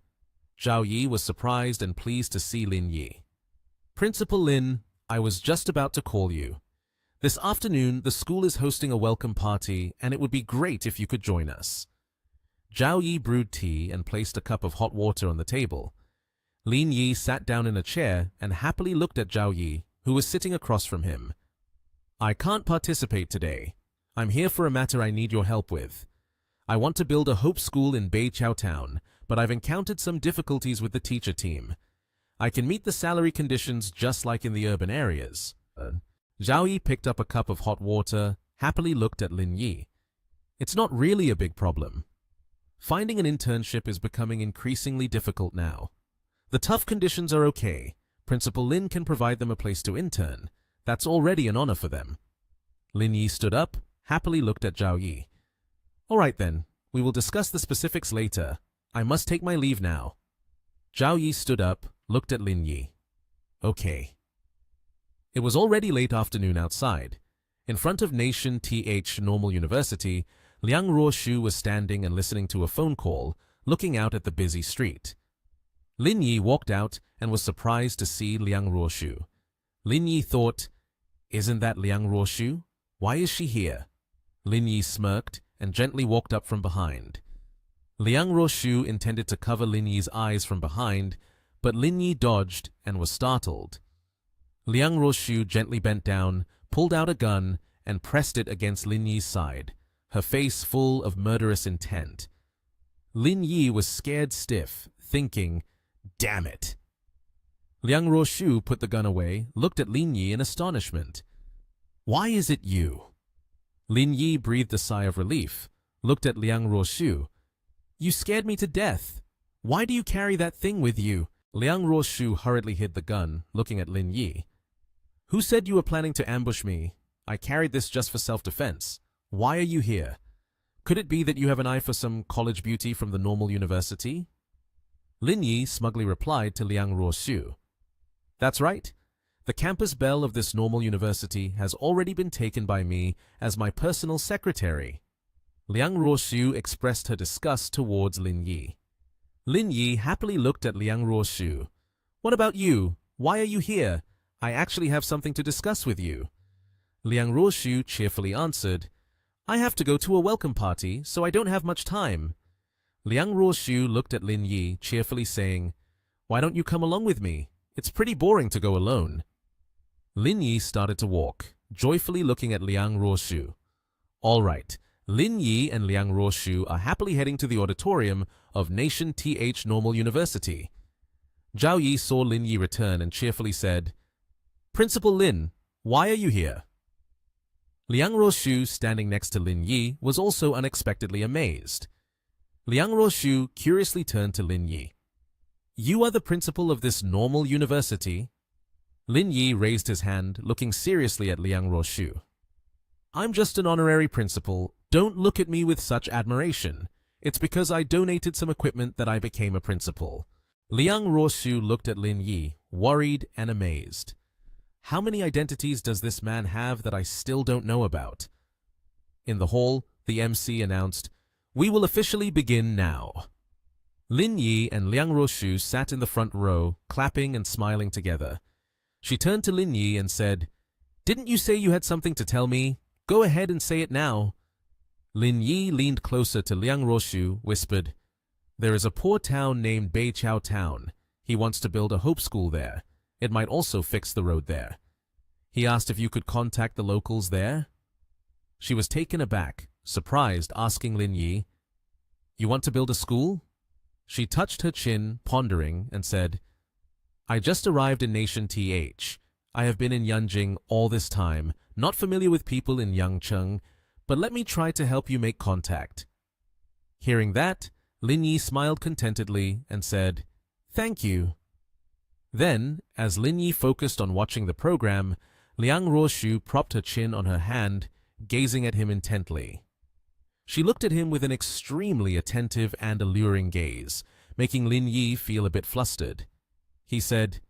Zhao Yi was surprised and pleased to see Lin Yi. "Principal Lin, I was just about to call you. This afternoon, the school is hosting a welcome party, and it would be great if you could join us." Zhao Yi brewed tea and placed a cup of hot water on the table. Lin Yi sat down in a chair and happily looked at Zhao Yi, who was sitting across from him. "I can't participate today. I'm here for a matter I need your help with. I want to build a Hope School in Beiqiao Town, but I've encountered some difficulties with the teacher team. I can meet the salary conditions just like in the urban areas." Zhao Yi picked up a cup of hot water, happily looked at Lin Yi. "It's not really a big problem. Finding an internship is becoming increasingly difficult now. The tough conditions are okay. Principal Lin can provide them a place to intern. That's already an honor for them." Lin Yi stood up, happily looked at Zhao Yi. "All right then, we will discuss the specifics later. I must take my leave now." Zhao Yi stood up, looked at Lin Yi. "Okay." It was already late afternoon outside. In front of Nation Th Normal University, Liang Ruoshu was standing and listening to a phone call, looking out at the busy street. Lin Yi walked out and was surprised to see Liang Ruoshu. Lin Yi thought, "Isn't that Liang Ruoshu? Why is she here?" Lin Yi smirked and gently walked up from behind. Liang Ruoshu intended to cover Lin Yi's eyes from behind, but Lin Yi dodged and was startled. Liang Ruoshu gently bent down, pulled out a gun, and pressed it against Lin Yi's side, her face full of murderous intent. Lin Yi was scared stiff, thinking, "Damn it." Liang Ruoshu put the gun away, looked at Lin Yi in astonishment. "Why is it you?" Lin Yi breathed a sigh of relief, looked at Liang Ruoshu. "You scared me to death. Why do you carry that thing with you?" Liang Ruoshu hurriedly hid the gun, looking at Lin Yi. "Who said you were planning to ambush me? I carried this just for self-defense. Why are you here? Could it be that you have an eye for some college beauty from the normal university?" Lin Yi smugly replied to Liang Ruoshu. "That's right. The campus belle of this normal university has already been taken by me as my personal secretary." Liang Ruoshu expressed her disgust towards Lin Yi. Lin Yi happily looked at Liang Ruoshu. "What about you? Why are you here? I actually have something to discuss with you." Liang Ruoshu cheerfully answered, "I have to go to a welcome party, so I don't have much time." Liang Ruoshu looked at Lin Yi, cheerfully saying, "Why don't you come along with me? It's pretty boring to go alone." Lin Yi started to walk, joyfully looking at Liang Ruoshu. All right, Lin Yi and Liang Ruoshu are happily heading to the auditorium of Nation Th Normal University. Zhao Yi saw Lin Yi return and cheerfully said, "Principal Lin, why are you here?" Liang Ruoshu, standing next to Lin Yi, was also unexpectedly amazed. Liang Ruoshu curiously turned to Lin Yi. "You are the principal of this normal university?" Lin Yi raised his hand, looking seriously at Liang Ruoshu. "I'm just an honorary principal. Don't look at me with such admiration. It's because I donated some equipment that I became a principal." Liang Ruoshu looked at Lin Yi, worried and amazed. How many identities does this man have that I still don't know about? In the hall, the MC announced, "We will officially begin now." Lin Yi and Liang Ruoshu sat in the front row, clapping and smiling together. She turned to Lin Yi and said, "Didn't you say you had something to tell me? Go ahead and say it now." Lin Yi leaned closer to Liang Ruoshu, whispered, "There is a poor town named Beiqiao Town. He wants to build a Hope School there. It might also fix the road there. He asked if you could contact the locals there." She was taken aback, surprised, asking Lin Yi, "You want to build a school?" She touched her chin, pondering, and said, "I just arrived in Nation Th. I have been in Yanjing all this time, not familiar with people in Yangcheng, but let me try to help you make contact." Hearing that, Lin Yi smiled contentedly and said, "Thank you." Then, as Lin Yi focused on watching the program, Liang Ruoshu propped her chin on her hand, gazing at him intently. She looked at him with an extremely attentive and alluring gaze, making Lin Yi feel a bit flustered. He said,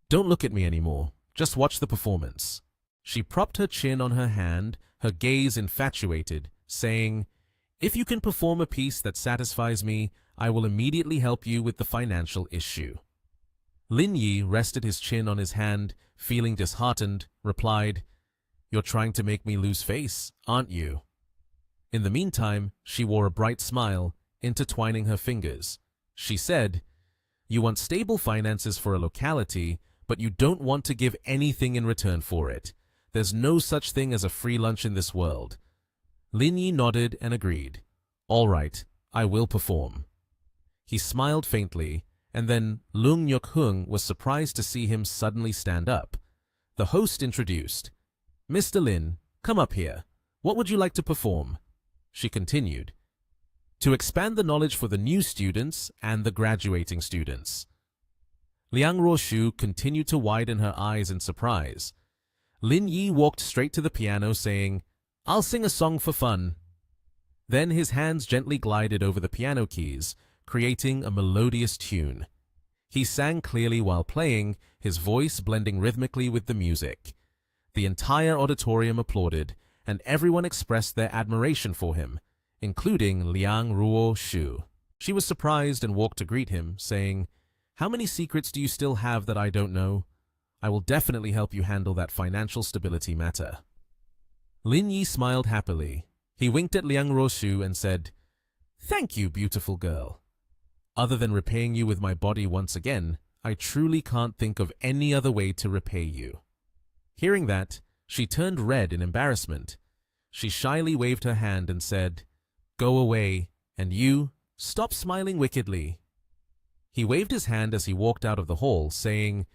"Don't look at me anymore. Just watch the performance." She propped her chin on her hand, her gaze infatuated, saying, "If you can perform a piece that satisfies me, I will immediately help you with the financial issue." Lin Yi rested his chin on his hand, feeling disheartened, replied, "You're trying to make me lose face, aren't you?" In the meantime, she wore a bright smile, intertwining her fingers. She said, "You want stable finances for a locality, but you don't want to give anything in return for it. There's no such thing as a free lunch in this world." Lin Yi nodded and agreed. "All right, I will perform." He smiled faintly, and then Lung Nyuk-hung was surprised to see him suddenly stand up. The host introduced, "Mr. Lin, come up here. What would you like to perform?" She continued, "To expand the knowledge for the new students and the graduating students." Liang Ruoshu continued to widen her eyes in surprise. Lin Yi walked straight to the piano saying, "I'll sing a song for fun." Then his hands gently glided over the piano keys, creating a melodious tune. He sang clearly while playing, his voice blending rhythmically with the music. The entire auditorium applauded, and everyone expressed their admiration for him, including Liang Ruoshu. She was surprised and walked to greet him, saying, "How many secrets do you still have that I don't know? I will definitely help you handle that financial stability matter." Lin Yi smiled happily. He winked at Liang Ruoshu and said, "Thank you, beautiful girl. Other than repaying you with my body once again, I truly can't think of any other way to repay you." Hearing that, she turned red in embarrassment. She shyly waved her hand and said, "Go away, and you, stop smiling wickedly." He waved his hand as he walked out of the hall, saying,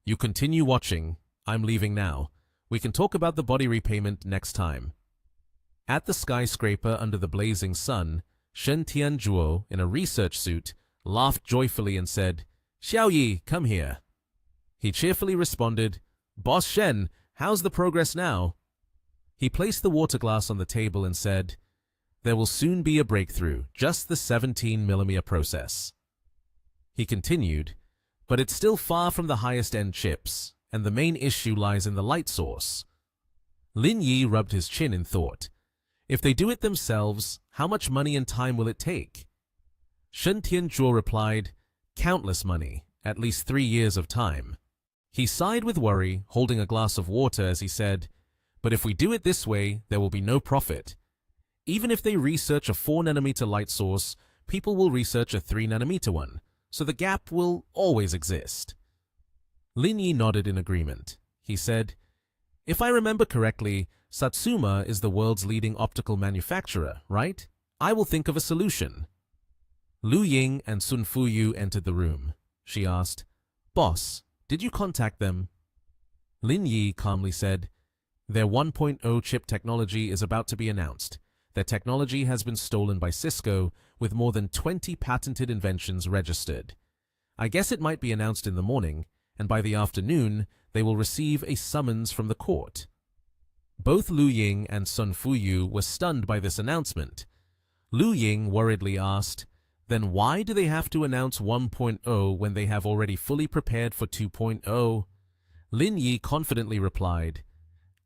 "You continue watching. I'm leaving now. We can talk about the body repayment next time." At the skyscraper under the blazing sun, Shen Tianzhuo, in a research suit, laughed joyfully and said, "Xiao Yi, come here." He cheerfully responded, "Boss Shen, how's the progress now?" He placed the water glass on the table and said, "There will soon be a breakthrough, just the 17mm process." He continued, "But it's still far from the highest-end chips, and the main issue lies in the light source." Lin Yi rubbed his chin in thought. If they do it themselves, how much money and time will it take? Shen Tianzhuo replied, "Countless money, at least 3 years of time." He sighed with worry, holding a glass of water as he said, "But if we do it this way, there will be no profit. Even if they research a 4nm light source, people will research a 3nm one, so the gap will always exist." Lin Yi nodded in agreement. He said, "If I remember correctly, Satsuma is the world's leading optical manufacturer, right? I will think of a solution." Lu Ying and Sun Fuyu entered the room. She asked, "Boss, did you contact them?" Lin Yi calmly said, "Their 1.0 chip technology is about to be announced. Their technology has been stolen by Cisco, with more than 20 patented inventions registered. I guess it might be announced in the morning, and by the afternoon, they will receive a summons from the court." Both Lu Ying and Sun Fuyu were stunned by this announcement. Lu Ying worriedly asked, "Then why do they have to announce 1.0 when they have already fully prepared for 2.0? Lin Yi confidently replied,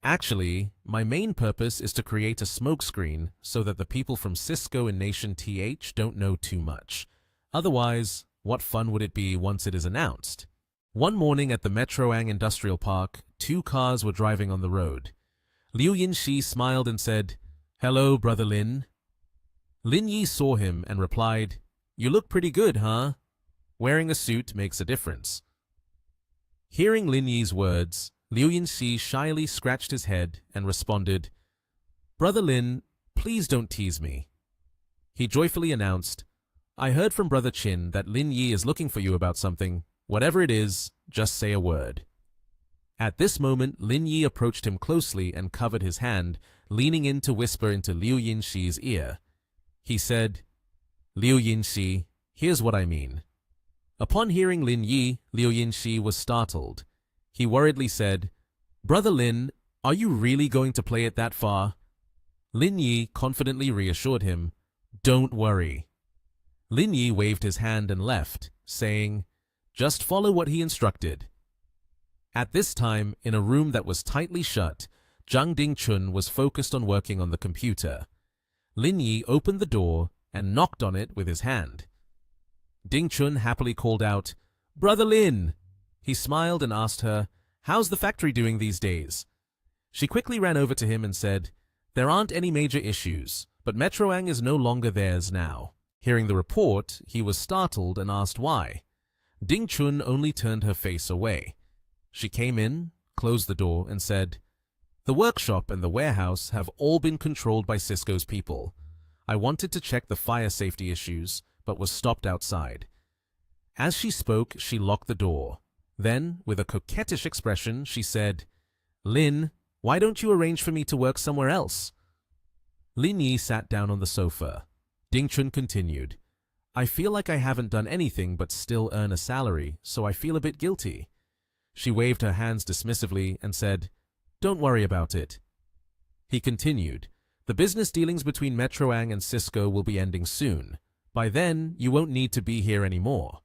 "Actually, my main purpose is to create a smokescreen so that the people from Cisco and Nation TH don't know too much. Otherwise, what fun would it be once it is announced?" One morning at the Metroang Industrial Park, 2 cars were driving on the road. Liu Yinxi smiled and said, "Hello, Brother Lin." Lin Yi saw him and replied, "You look pretty good, huh? Wearing a suit makes a difference." Hearing Lin Yi's words, Liu Yinxi shyly scratched his head and responded, "Brother Lin, please don't tease me." He joyfully announced, "I heard from Brother Qin that Lin Yi is looking for you about something. Whatever it is, just say a word." At this moment, Lin Yi approached him closely and covered his hand, leaning in to whisper into Liu Yinxi's ear. He said, "Liu Yinxi, here's what I mean." Upon hearing Lin Yi, Liu Yinxi was startled. He worriedly said, "Brother Lin, are you really going to play it that far?" Lin Yi confidently reassured him, "Don't worry." Lin Yi waved his hand and left, saying, Just follow what he instructed. At this time, in a room that was tightly shut, Zhang Dingchun was focused on working on the computer. Lin Yi opened the door and knocked on it with his hand. Dingchun happily called out, "Brother Lin!" He smiled and asked her, "How's the factory doing these days?" She quickly ran over to him and said, "There aren't any major issues, but Metroang is no longer theirs now." Hearing the report, he was startled and asked why. Dingchun only turned her face away. She came in, closed the door, and said, "The workshop and the warehouse have all been controlled by Cisco's people. I wanted to check the fire safety issues, but was stopped outside." As she spoke, she locked the door. Then, with a coquettish expression, she said, "Lin, why don't you arrange for me to work somewhere else?" Lin Yi sat down on the sofa. Dingchun continued, "I feel like I haven't done anything but still earn a salary, so I feel a bit guilty." She waved her hands dismissively and said, "Don't worry about it." He continued, "The business dealings between Metroang and Cisco will be ending soon. By then, you won't need to be here anymore."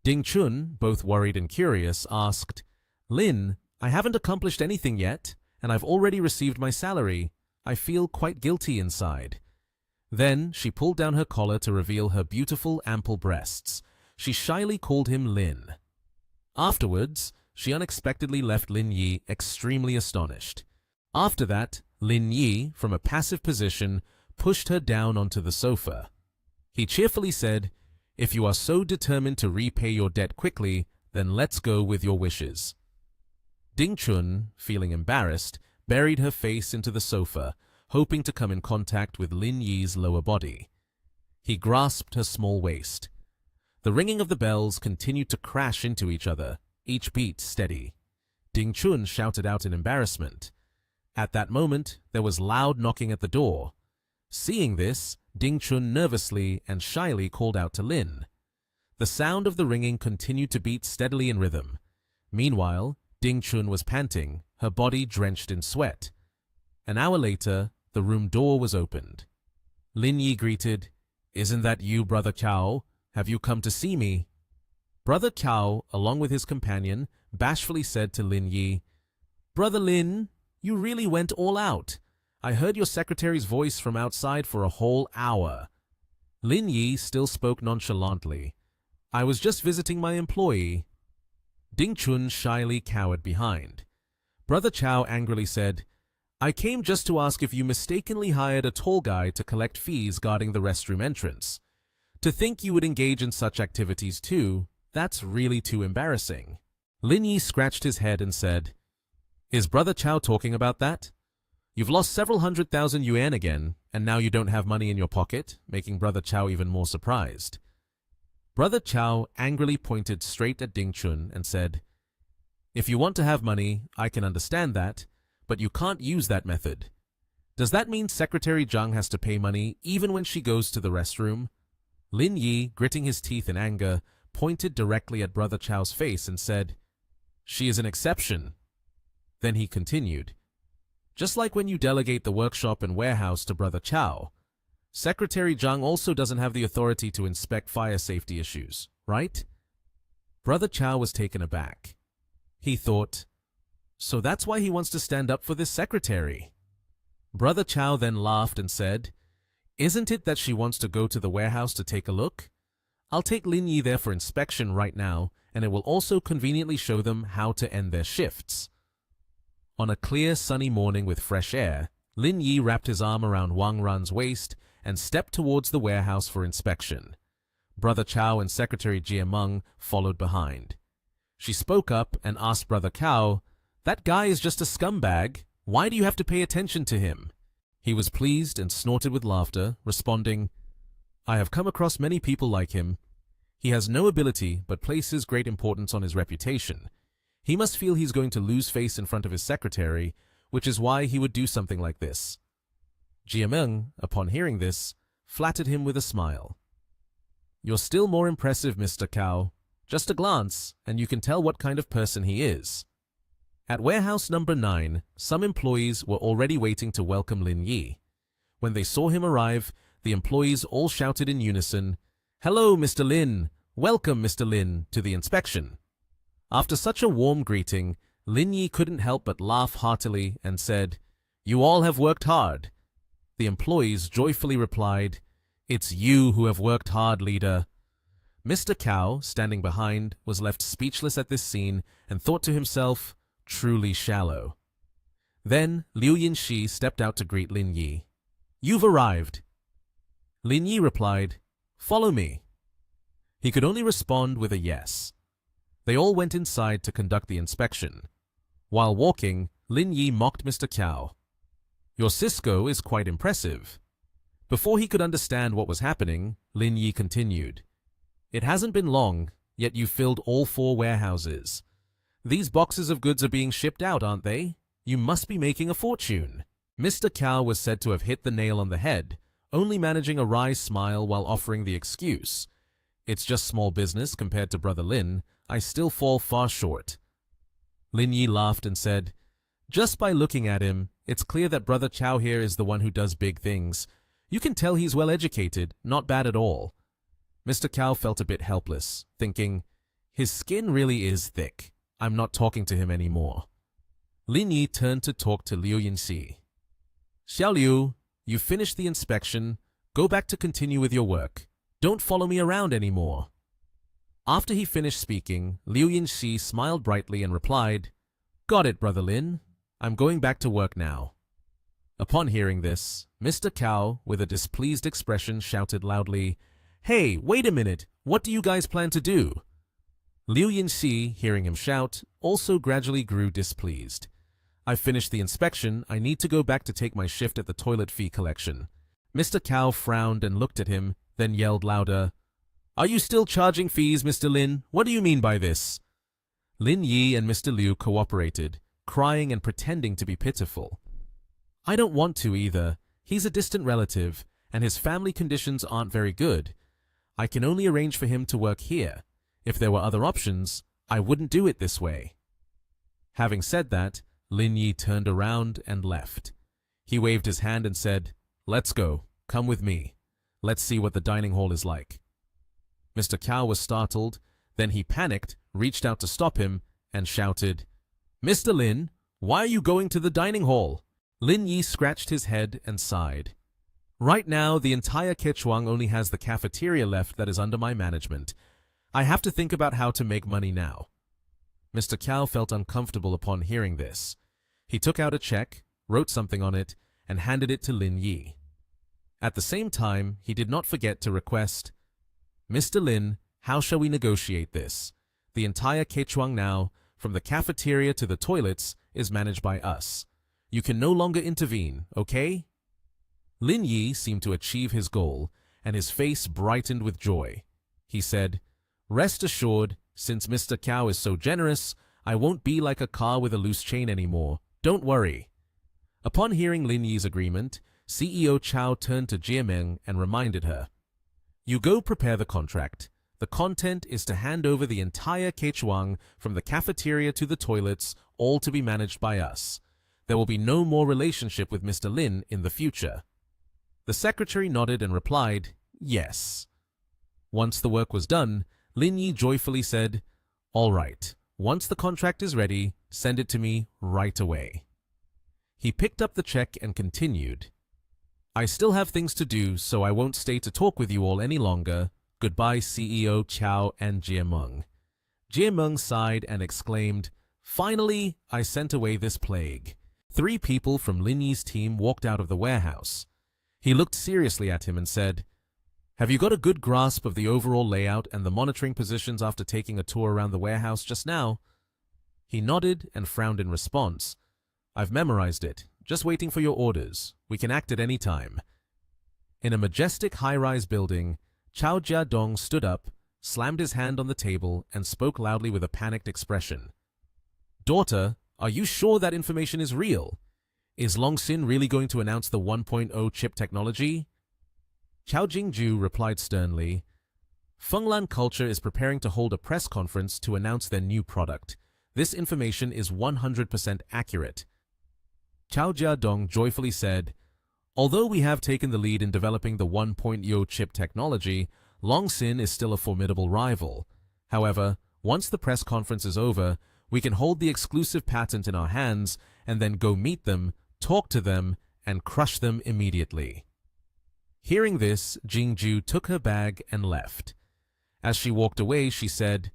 Dingchun, both worried and curious, asked, "Lin, I haven't accomplished anything yet, and I've already received my salary. I feel quite guilty inside." Then she pulled down her collar to reveal her beautiful, ample breasts. She shyly called him Lin. Afterwards, she unexpectedly left Lin Yi extremely astonished. After that, Lin Yi, from a passive position, pushed her down onto the sofa. He cheerfully said, "If you are so determined to repay your debt quickly, then let's go with your wishes." Dingchun, feeling embarrassed, buried her face into the sofa, hoping to come in contact with Lin Yi's lower body. He grasped her small waist. The ringing of the bells continued to crash into each other, each beat steady. Dingchun shouted out in embarrassment. At that moment, there was loud knocking at the door. Seeing this, Dingchun nervously and shyly called out to Lin. The sound of the ringing continued to beat steadily in rhythm. Meanwhile, Dingchun was panting, her body drenched in sweat. An hour later, the room door was opened. Lin Yi greeted, "Isn't that you, Brother Cao? Have you come to see me?" Brother Cao, along with his companion, bashfully said to Lin Yi, "Brother Lin, you really went all out. I heard your secretary's voice from outside for a whole hour." Lin Yi still spoke nonchalantly. "I was just visiting my employee." Dingchun shyly cowered behind. Brother Cao angrily said, "I came just to ask if you mistakenly hired a tall guy to collect fees guarding the restroom entrance. To think you would engage in such activities too, that's really too embarrassing." Lin Yi scratched his head and said, "Is Brother Cao talking about that? You've lost several 100,000 yuan again, and now you don't have money in your pocket," making Brother Cao even more surprised. Brother Cao angrily pointed straight at Dingchun and said, "If you want to have money, I can understand that, but you can't use that method. Does that mean Secretary Zhang has to pay money even when she goes to the restroom?" Lin Yi, gritting his teeth in anger, pointed directly at Brother Chao's face and said, "She is an exception." Then he continued, "Just like when you delegate the workshop and warehouse to Brother Chao, Secretary Zhang also doesn't have the authority to inspect fire safety issues, right?" Brother Chao was taken aback. He thought, "So that's why he wants to stand up for this secretary." Brother Chao then laughed and said, "Isn't it that she wants to go to the warehouse to take a look? I'll take Lin Yi there for inspection right now, and it will also conveniently show them how to end their shifts." On a clear, sunny morning with fresh air, Lin Yi wrapped his arm around Wang Ran's waist and stepped towards the warehouse for inspection. Brother Chao and Secretary Jie Meng followed behind. She spoke up and asked Brother Cao, "That guy is just a scumbag. Why do you have to pay attention to him?" He was pleased and snorted with laughter, responding, "I have come across many people like him. He has no ability but places great importance on his reputation. He must feel he's going to lose face in front of his secretary, which is why he would do something like this." Jie Meng, upon hearing this, flattered him with a smile. "You're still more impressive, Mr. Cao. Just a glance, and you can tell what kind of person he is." At warehouse number 9, some employees were already waiting to welcome Lin Yi. When they saw him arrive, the employees all shouted in unison, "Hello, Mr. Lin! "Welcome, Mr. Lin, to the inspection." After such a warm greeting, Lin Yi couldn't help but laugh heartily and said, "You all have worked hard." The employees joyfully replied, "It's you who have worked hard, leader." Mr. Cao, standing behind, was left speechless at this scene and thought to himself, "Truly shallow." Then Liu Yinxi stepped out to greet Lin Yi. "You've arrived." Lin Yi replied, "Follow me." He could only respond with a yes. They all went inside to conduct the inspection. While walking, Lin Yi mocked Mr. Cao. "Your Cisco is quite impressive." Before he could understand what was happening, Lin Yi continued, "It hasn't been long, yet you filled all 4 warehouses. These boxes of goods are being shipped out, aren't they? You must be making a fortune." Mr. Cao was said to have hit the nail on the head, only managing a wry smile while offering the excuse, "It's just small business compared to Brother Lin. I still fall far short." Lin Yi laughed and said, "Just by looking at him, it's clear that Brother Cao here is the one who does big things. You can tell he's well educated, not bad at all." Mr. Cao felt a bit helpless, thinking, "His skin really is thick. I'm not talking to him anymore." Lin Yi turned to talk to Liu Yinxi. "Xiao Liu, you finished the inspection. Go back to continue with your work. Don't follow me around anymore." After he finished speaking, Liu Yinxi smiled brightly and replied, "Got it, Brother Lin. I'm going back to work now." Upon hearing this, Mr. Cao, with a displeased expression, shouted loudly, "Hey, wait a minute! What do you guys plan to do?" Liu Yinxi, hearing him shout, also gradually grew displeased. "I've finished the inspection. I need to go back to take my shift at the toilet fee collection." Mr. Cao frowned and looked at him, then yelled louder, "Are you still charging fees, Mr. Lin? What do you mean by this?" Lin Yi and Mr. Liu cooperated, crying and pretending to be pitiful. "I don't want to either. He's a distant relative, and his family conditions aren't very good. I can only arrange for him to work here. If there were other options, I wouldn't do it this way." Having said that, Lin Yi turned around and left. He waved his hand and said, "Let's go. Come with me. Let's see what the dining hall is like." Mr. Cao was startled, then he panicked, reached out to stop him, and shouted, "Mr. Lin, why are you going to the dining hall?" Lin Yi scratched his head and sighed. "Right now, the entire Kechuang only has the cafeteria left that is under my management. I have to think about how to make money now." Mr. Cao felt uncomfortable upon hearing this. He took out a check, wrote something on it, and handed it to Lin Yi. At the same time, he did not forget to request, "Mr. Lin, how shall we negotiate this? The entire Kechuang now, from the cafeteria to the toilets, is managed by us. You can no longer intervene, okay?" Lin Yi seemed to achieve his goal, and his face brightened with joy. He said, "Rest assured, since Mr. Cao is so generous, I won't be like a car with a loose chain anymore. Don't worry." Upon hearing Lin Yi's agreement, CEO Chao turned to Jiameng and reminded her, "You go prepare the contract. The content is to hand over the entire Kechuang from the cafeteria to the toilets, all to be managed by us. There will be no more relationship with Mr. Lin in the future." The secretary nodded and replied, "Yes." Once the work was done, Lin Yi joyfully said, "All right, once the contract is ready, send it to me right away." He picked up the check and continued, "I still have things to do, so I won't stay to talk with you all any longer. Goodbye, CEO Chao and Jiameng." Jiameng sighed and exclaimed, "Finally, I sent away this plague." 3 people from Lin Yi's team walked out of the warehouse. He looked seriously at him and said, "Have you got a good grasp of the overall layout and the monitoring positions after taking a tour around the warehouse just now?" He nodded and frowned in response. "I've memorized it. Just waiting for your orders. We can act at any time." In a majestic high-rise building, Chao Jiadong stood up, slammed his hand on the table, and spoke loudly with a panicked expression. "Daughter, are you sure that information is real? Is Longxin really going to announce the 1.0 chip technology?" Chao Jingju replied sternly, "Fenglan Culture is preparing to hold a press conference to announce their new product. This information is 100% accurate." Chao Jiadong joyfully said, "Although we have taken the lead in developing the 1.0 chip technology, Long Sin is still a formidable rival. However, once the press conference is over, we can hold the exclusive patent in our hands and then go meet them, talk to them, and crush them immediately. Hearing this, Jingju took her bag and left. As she walked away, she said,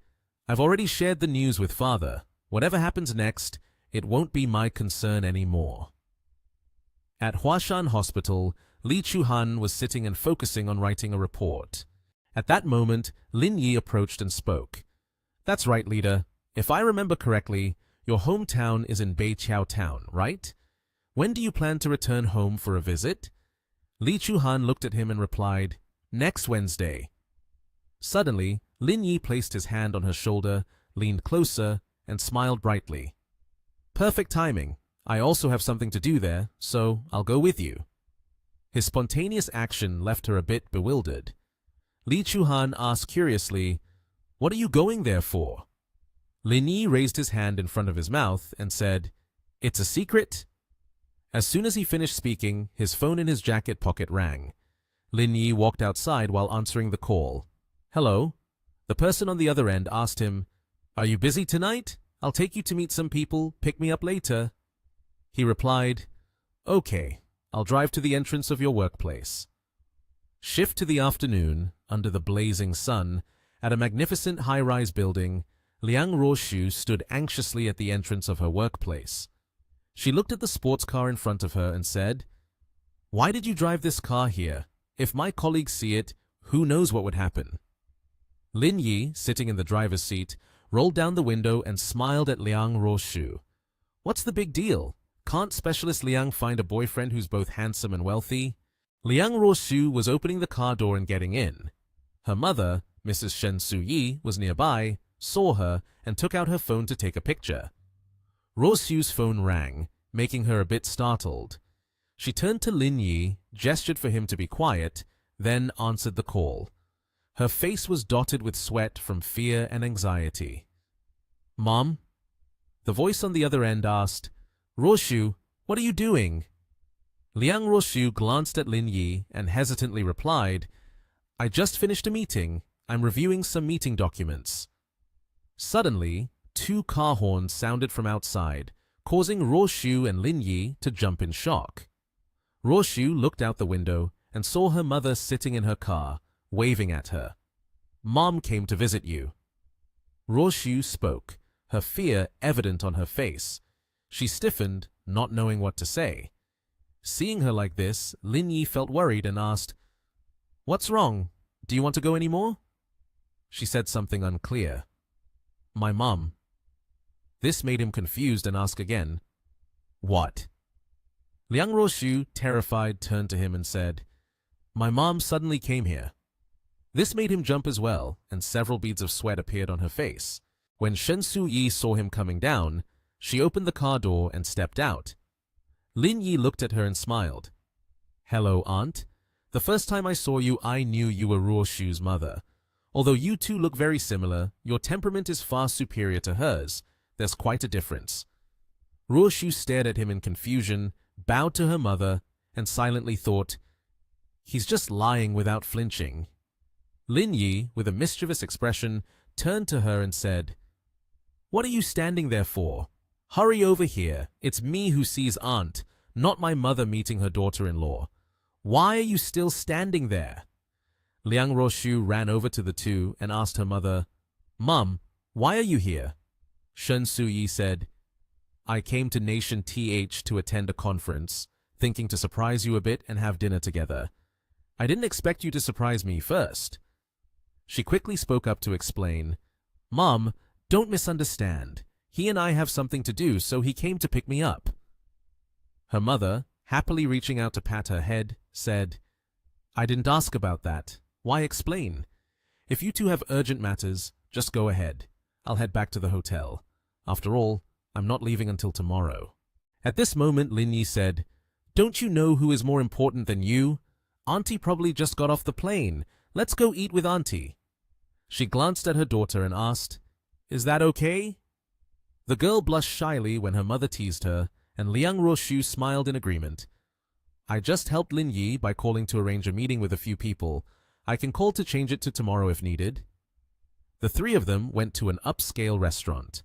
"I've already shared the news with father. Whatever happens next, it won't be my concern anymore." At Huashan Hospital, Li Chuhan was sitting and focusing on writing a report. At that moment, Lin Yi approached and spoke. "That's right, leader. If I remember correctly, your hometown is in Beiqiao Town, right? When do you plan to return home for a visit?" Li Chuhan looked at him and replied, "Next Wednesday." Suddenly, Lin Yi placed his hand on her shoulder, leaned closer, and smiled brightly. "Perfect timing. I also have something to do there, so I'll go with you." His spontaneous action left her a bit bewildered. Li Chuhan asked curiously, "What are you going there for?" Lin Yi raised his hand in front of his mouth and said, "It's a secret." As soon as he finished speaking, his phone in his jacket pocket rang. Lin Yi walked outside while answering the call. "Hello?" The person on the other end asked him, "Are you busy tonight? I'll take you to meet some people, pick me up later." He replied, "Okay, I'll drive to the entrance of your workplace." Shift to the afternoon, under the blazing sun, at a magnificent high-rise building, Liang Ruoshu stood anxiously at the entrance of her workplace. She looked at the sports car in front of her and said, "Why did you drive this car here? If my colleagues see it, who knows what would happen?" Lin Yi, sitting in the driver's seat, rolled down the window and smiled at Liang Ruoshu. "What's the big deal? Can't Specialist Liang find a boyfriend who's both handsome and wealthy?" Liang Ruoshu was opening the car door and getting in. Her mother, Mrs. Shen Suyi, was nearby, saw her, and took out her phone to take a picture. Ruoshu's phone rang, making her a bit startled. She turned to Lin Yi, gestured for him to be quiet, then answered the call. Her face was dotted with sweat from fear and anxiety. "Mom?" The voice on the other end asked, "Ruoshu, what are you doing?" Liang Ruoshu glanced at Lin Yi and hesitantly replied, "I just finished a meeting. I'm reviewing some meeting documents." Suddenly, 2 car horns sounded from outside, causing Ruoshu and Lin Yi to jump in shock. Ruoshu looked out the window and saw her mother sitting in her car, waving at her. "Mom came to visit you." Ruoshu spoke, her fear evident on her face. She stiffened, not knowing what to say. Seeing her like this, Lin Yi felt worried and asked, "What's wrong? Do you want to go anymore?" She said something unclear. "My mom." This made him confused and asked again, "What?" Liang Ruoshu, terrified, turned to him and said, "My mom suddenly came here." This made him jump as well, and several beads of sweat appeared on her face. When Shen Suyi saw him coming down, she opened the car door and stepped out. Lin Yi looked at her and smiled. "Hello, Aunt. The first time I saw you, I knew you were Ruoshu's mother. Although you two look very similar, your temperament is far superior to hers. There's quite a difference." Ruoshu stared at him in confusion, bowed to her mother, and silently thought, "He's just lying without flinching." Lin Yi, with a mischievous expression, turned to her and said, "What are you standing there for? Hurry over here. It's me who sees Aunt, not my mother meeting her daughter-in-law. Why are you still standing there?" Liang Ruoshu ran over to the two and asked her mother, "Mom, why are you here?" Shen Suyi said, "I came to Nation TH to attend a conference, thinking to surprise you a bit and have dinner together. I didn't expect you to surprise me first." She quickly spoke up to explain, "Mom, don't misunderstand. He and I have something to do, so he came to pick me up." Her mother, happily reaching out to pat her head, said, "I didn't ask about that. Why explain? If you two have urgent matters, just go ahead. I'll head back to the hotel. After all, I'm not leaving until tomorrow." At this moment, Lin Yi said, "Don't you know who is more important than you? Auntie probably just got off the plane. Let's go eat with Auntie." She glanced at her daughter and asked, "Is that okay?" The girl blushed shyly when her mother teased her, and Liang Ruoshu smiled in agreement. "I just helped Lin Yi by calling to arrange a meeting with a few people. I can call to change it to tomorrow if needed." The three of them went to an upscale restaurant.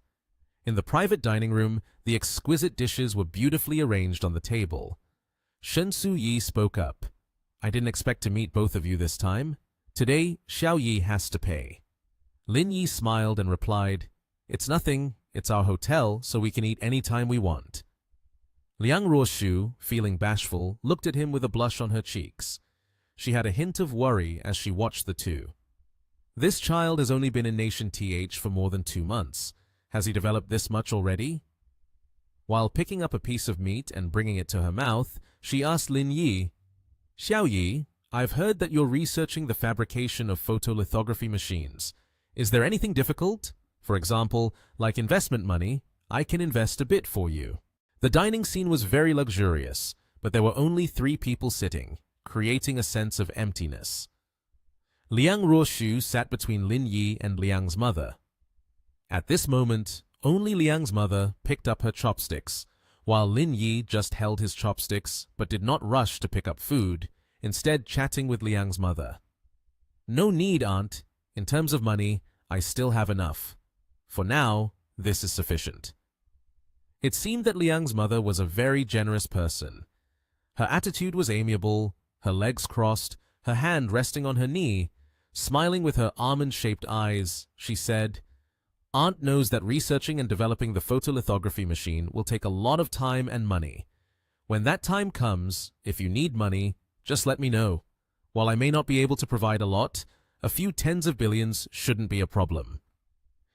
In the private dining room, the exquisite dishes were beautifully arranged on the table. Shen Su-yi spoke up. "I didn't expect to meet both of you this time. Today, Xiao Yi has to pay." Lin Yi smiled and replied, "It's nothing. It's our hotel, so we can eat any time we want." Liang Ruoshu, feeling bashful, looked at him with a blush on her cheeks. She had a hint of worry as she watched the two. This child has only been in Nation TH for more than 2 months. Has he developed this much already? While picking up a piece of meat and bringing it to her mouth, she asked Lin Yi, "Xiao Yi, I've heard that you're researching the fabrication of photolithography machines. Is there anything difficult? For example, like investment money, I can invest a bit for you." The dining scene was very luxurious, but there were only 3 people sitting, creating a sense of emptiness. Liang Ruoshu sat between Lin Yi and Liang's mother. At this moment, only Liang's mother picked up her chopsticks, while Lin Yi just held his chopsticks but did not rush to pick up food, instead chatting with Liang's mother. "No need, aunt. In terms of money, I still have enough. For now, this is sufficient." It seemed that Liang's mother was a very generous person. Her attitude was amiable, her legs crossed, her hand resting on her knee. Smiling with her almond-shaped eyes, she said, "Aunt knows that researching and developing the photolithography machine will take a lot of time and money. When that time comes, if you need money, just let me know. While I may not be able to provide a lot, a few tens of billions shouldn't be a problem."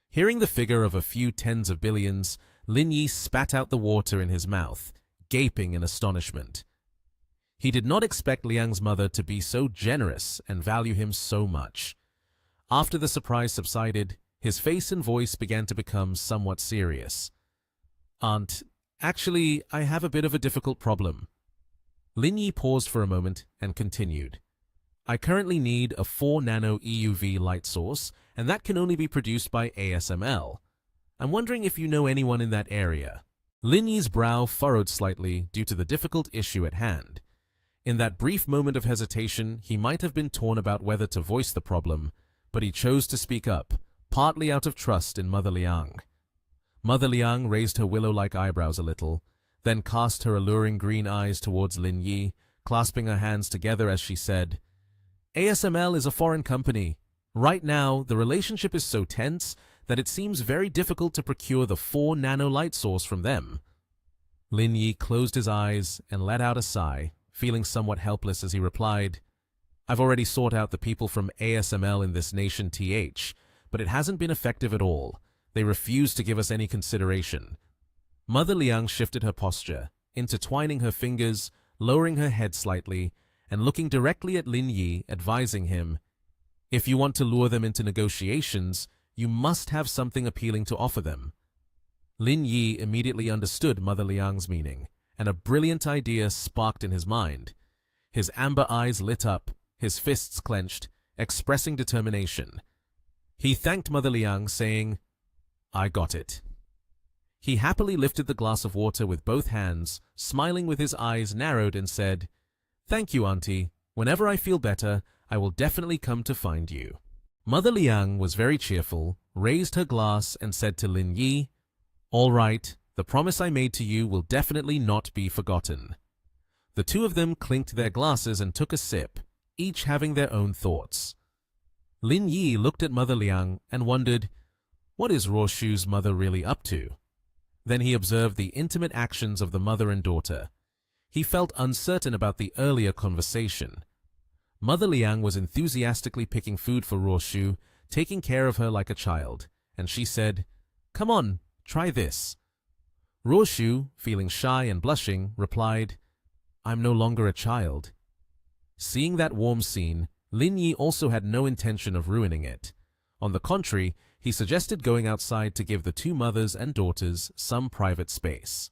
Hearing the figure of a few tens of billions, Lin Yi spat out the water in his mouth, gaping in astonishment. He did not expect Liang's mother to be so generous and value him so much. After the surprise subsided, his face and voice began to become somewhat serious. "Aunt, actually, I have a bit of a difficult problem." Lin Yi paused for a moment and continued. "I currently need a 4 nano EUV light source, and that can only be produced by ASML. I'm wondering if you know anyone in that area." Lin Yi's brow furrowed slightly due to the difficult issue at hand. In that brief moment of hesitation, he might have been torn about whether to voice the problem, but he chose to speak up, partly out of trust in Mother Liang. Mother Liang raised her willow-like eyebrows a little, then cast her alluring green eyes towards Lin Yi, clasping her hands together as she said, "ASML is a foreign company. Right now, the relationship is so tense that it seems very difficult to procure the 4 nano light source from them." Lin Yi closed his eyes and let out a sigh, feeling somewhat helpless as he replied, "I've already sought out the people from ASML in this Nation TH, but it hasn't been effective at all. They refuse to give us any consideration." Mother Liang shifted her posture, intertwining her fingers, lowering her head slightly, and looking directly at Lin Yi, advising him, "If you want to lure them into negotiations, you must have something appealing to offer them." Lin Yi immediately understood Mother Liang's meaning, and a brilliant idea sparked in his mind. His amber eyes lit up, his fists clenched, expressing determination. He thanked Mother Liang, saying, "I got it." He happily lifted the glass of water with both hands, smiling with his eyes narrowed, and said, "Thank you, Auntie. Whenever I feel better, I will definitely come to find you." Mother Liang was very cheerful, raised her glass, and said to Lin Yi, "All right. The promise I made to you will definitely not be forgotten." The two of them clinked their glasses and took a sip, each having their own thoughts. Lin Yi looked at Mother Liang and wondered, what is Ruoshu's mother really up to? Then he observed the intimate actions of the mother and daughter. He felt uncertain about the earlier conversation. Mother Liang was enthusiastically picking food for Ruoshu, taking care of her like a child, and she said, "Come on, try this." Ruoshu, feeling shy and blushing, replied, "I'm no longer a child." Seeing that warm scene, Lin Yi also had no intention of ruining it. On the contrary, he suggested going outside to give the two mothers and daughters some private space.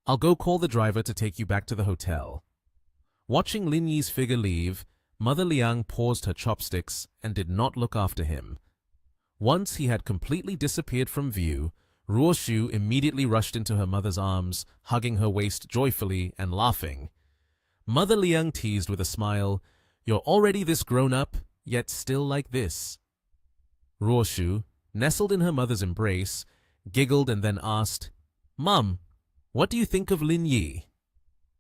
"I'll go call the driver to take you back to the hotel." Watching Lin Yi's figure leave, Mother Liang paused her chopsticks and did not look after him. Once he had completely disappeared from view, Ruoshu immediately rushed into her mother's arms, hugging her waist joyfully and laughing. Mother Liang teased with a smile, You're already this grown-up, yet still like this. Ruoshu, nestled in her mother's embrace, giggled and then asked, Mum, what do you think of Lin Yi?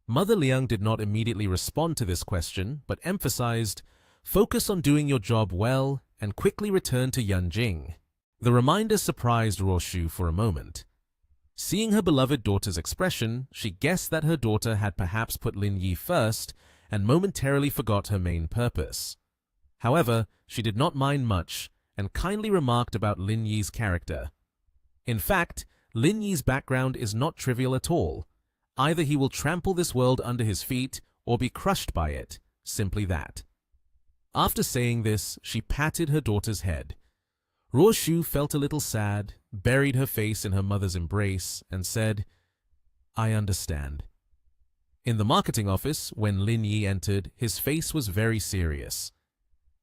Mother Liang did not immediately respond to this question, but emphasized, focus on doing your job well and quickly return to Yanjing. The reminder surprised Ruoshu for a moment. Seeing her beloved daughter's expression, she guessed that her daughter had perhaps put Lin Yi first and momentarily forgot her main purpose. However, she did not mind much and kindly remarked about Lin Yi's character. In fact, Lin Yi's background is not trivial at all. Either he will trample this world under his feet or be crushed by it, simply that. After saying this, she patted her daughter's head. Ruoshu felt a little sad, buried her face in her mother's embrace, and said, I understand. In the marketing office, when Lin Yi entered, his face was very serious.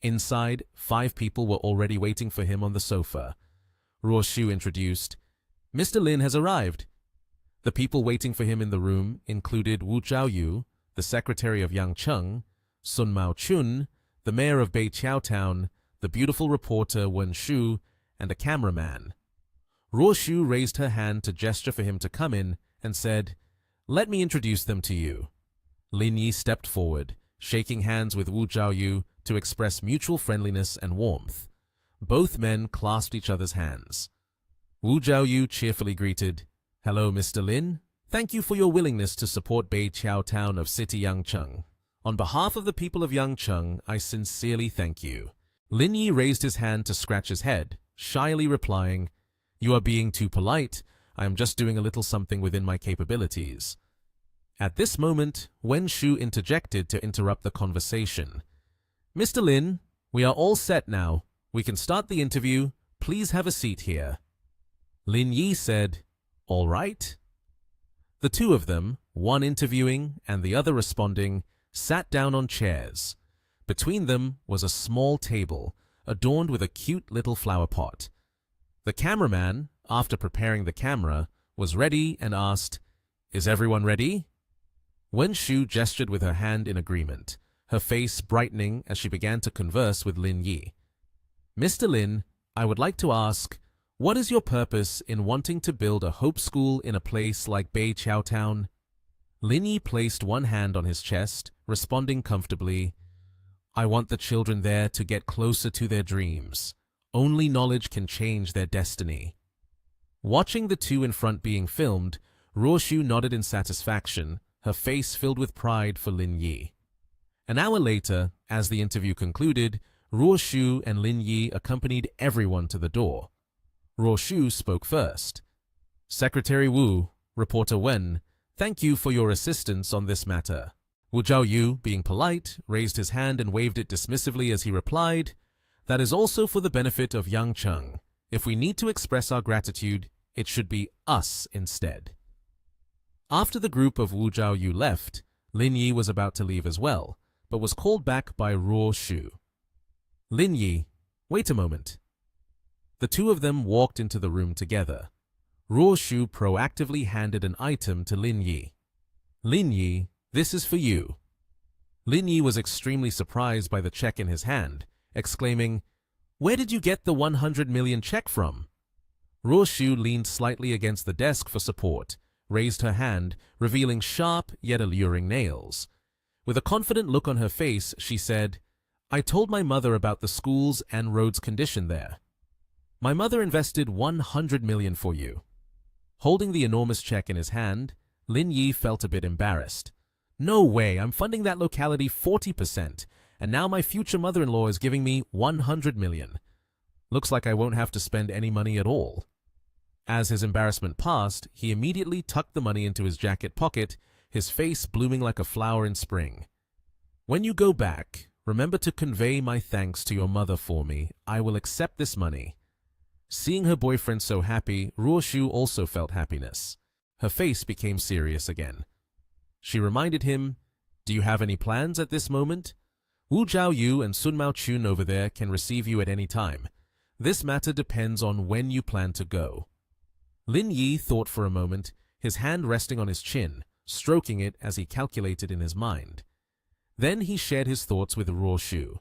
Inside, 5 people were already waiting for him on the sofa. Ruoshu introduced, Mr. Lin has arrived. The people waiting for him in the room included Wu Zhaoyu, the secretary of Yangcheng, Sun Mao Chun, the mayor of Beiqiao Town, the beautiful reporter Wen Shu, and a cameraman. Ruoshu raised her hand to gesture for him to come in and said, Let me introduce them to you. Lin Yi stepped forward, shaking hands with Wu Zhaoyu to express mutual friendliness and warmth. Both men clasped each other's hands. Wu Zhaoyu cheerfully greeted, Hello, Mr. Lin. Thank you for your willingness to support Beiqiao Town of City Yangcheng. On behalf of the people of Yangcheng, I sincerely thank you. Lin Yi raised his hand to scratch his head, shyly replying, You are being too polite. I am just doing a little something within my capabilities. At this moment, Wen Shu interjected to interrupt the conversation. Mr. Lin, we are all set now. We can start the interview. Please have a seat here. Lin Yi said, All right. The two of them, one interviewing and the other responding, sat down on chairs. Between them was a small table, adorned with a cute little flower pot. The cameraman, after preparing the camera, was ready and asked, Is everyone ready? Wen Shu gestured with her hand in agreement, her face brightening as she began to converse with Lin Yi. Mr. Lin, I would like to ask, what is your purpose in wanting to build a hope school in a place like Beiqiao Town? Lin Yi placed one hand on his chest, responding comfortably, I want the children there to get closer to their dreams. Only knowledge can change their destiny. Watching the two in front being filmed, Ruoshu nodded in satisfaction, her face filled with pride for Lin Yi. An hour later, as the interview concluded, Ruoshu and Lin Yi accompanied everyone to the door. Ruoshu spoke first. Secretary Wu, Reporter Wen, thank you for your assistance on this matter. Wu Zhaoyu, being polite, raised his hand and waved it dismissively as he replied, That is also for the benefit of Yangcheng. If we need to express our gratitude, it should be us instead. After the group of Wu Zhaoyu left, Lin Yi was about to leave as well, but was called back by Ruoshu. Lin Yi, wait a moment. The two of them walked into the room together. Ruoshu proactively handed an item to Lin Yi. Lin Yi, this is for you. Lin Yi was extremely surprised by the check in his hand, exclaiming, Where did you get the 100 million check from? Ruoshu leaned slightly against the desk for support, raised her hand, revealing sharp yet alluring nails. With a confident look on her face, she said, I told my mother about the schools and roads condition there. My mother invested 100 million for you. Holding the enormous check in his hand, Lin Yi felt a bit embarrassed. No way, I'm funding that locality 40%, and now my future mother-in-law is giving me 100 million. Looks like I won't have to spend any money at all. As his embarrassment passed, he immediately tucked the money into his jacket pocket, his face blooming like a flower in spring. When you go back, remember to convey my thanks to your mother for me. I will accept this money. Seeing her boyfriend so happy, Ruoshu also felt happiness. Her face became serious again. She reminded him, Do you have any plans at this moment? Wu Zhaoyu and Sun Mao Chun over there can receive you at any time. This matter depends on when you plan to go. Lin Yi thought for a moment, his hand resting on his chin, stroking it as he calculated in his mind. Then he shared his thoughts with Ruo Shu.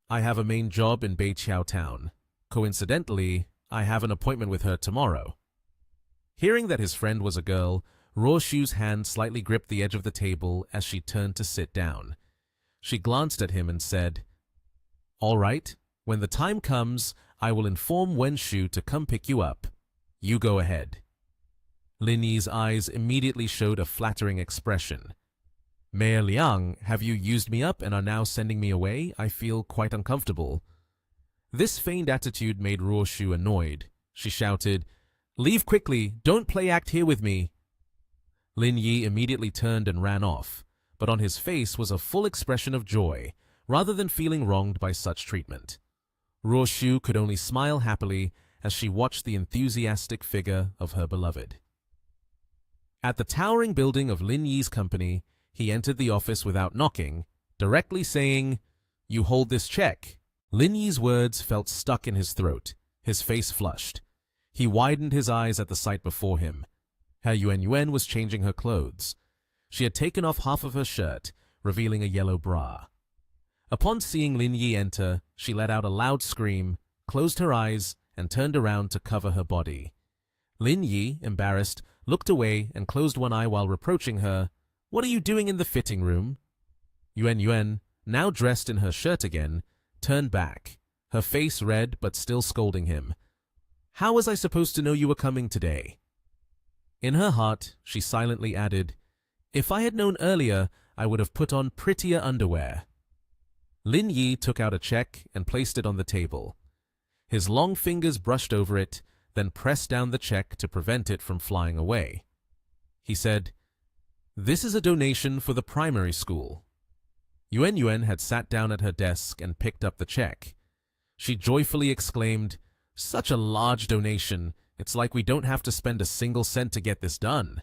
I have a main job in Beiqiao Town. Coincidentally, I have an appointment with her tomorrow. Hearing that his friend was a girl, Ruo Shu's hand slightly gripped the edge of the table as she turned to sit down. She glanced at him and said, All right, when the time comes, I will inform Wen Shu to come pick you up. You go ahead. Lin Yi's eyes immediately showed a flattering expression. Mayor Liang, have you used me up and are now sending me away? I feel quite uncomfortable. This feigned attitude made Ruo Shu annoyed. She shouted, Leave quickly! Don't play act here with me! Lin Yi immediately turned and ran off, but on his face was a full expression of joy, rather than feeling wronged by such treatment. Ruo Shu could only smile happily as she watched the enthusiastic figure of her beloved. At the towering building of Lin Yi's company, he entered the office without knocking, directly saying, You hold this check. Lin Yi's words felt stuck in his throat. His face flushed. He widened his eyes at the sight before him. Her Yuan was changing her clothes. She had taken off half of her shirt, revealing a yellow bra. Upon seeing Lin Yi enter, she let out a loud scream, closed her eyes, and turned around to cover her body. Lin Yi, embarrassed, looked away and closed one eye while reproaching her. What are you doing in the fitting room? Yuan, now dressed in her shirt again, turned back, her face red but still scolding him. How was I supposed to know you were coming today? In her heart, she silently added, If I had known earlier, I would have put on prettier underwear. Lin Yi took out a check and placed it on the table. His long fingers brushed over it, then pressed down the check to prevent it from flying away. He said, This is a donation for the primary school. Yuan had sat down at her desk and picked up the check. She joyfully exclaimed, Such a large donation, it's like we don't have to spend a single cent to get this done.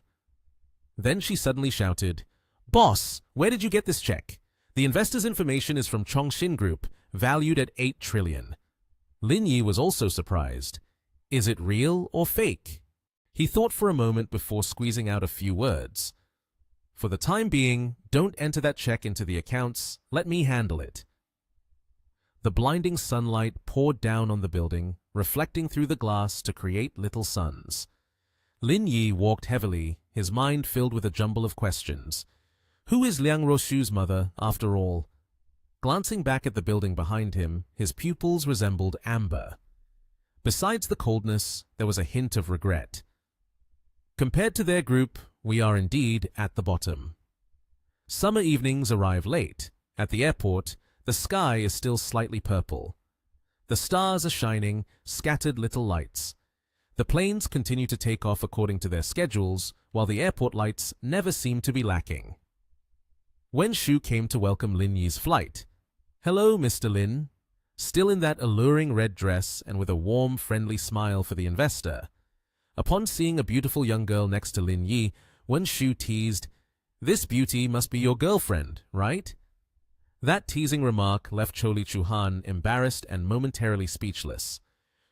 Then she suddenly shouted, Boss, where did you get this check? The investor's information is from Chongxin Group, valued at 8 trillion. Lin Yi was also surprised. Is it real or fake? He thought for a moment before squeezing out a few words. For the time being, don't enter that check into the accounts. Let me handle it. The blinding sunlight poured down on the building, reflecting through the glass to create little suns. Lin Yi walked heavily, his mind filled with a jumble of questions. Who is Liang Roshu's mother, after all? Glancing back at the building behind him, his pupils resembled amber. Besides the coldness, there was a hint of regret. Compared to their group, we are indeed at the bottom. Summer evenings arrive late. At the airport, the sky is still slightly purple. The stars are shining, scattered little lights. The planes continue to take off according to their schedules, while the airport lights never seem to be lacking. Wen Shu came to welcome Lin Yi's flight. Hello, Mr. Lin. Still in that alluring red dress and with a warm, friendly smile for the investor. Upon seeing a beautiful young girl next to Lin Yi, Wen Shu teased, This beauty must be your girlfriend, right? That teasing remark left Choli Chuhan embarrassed and momentarily speechless.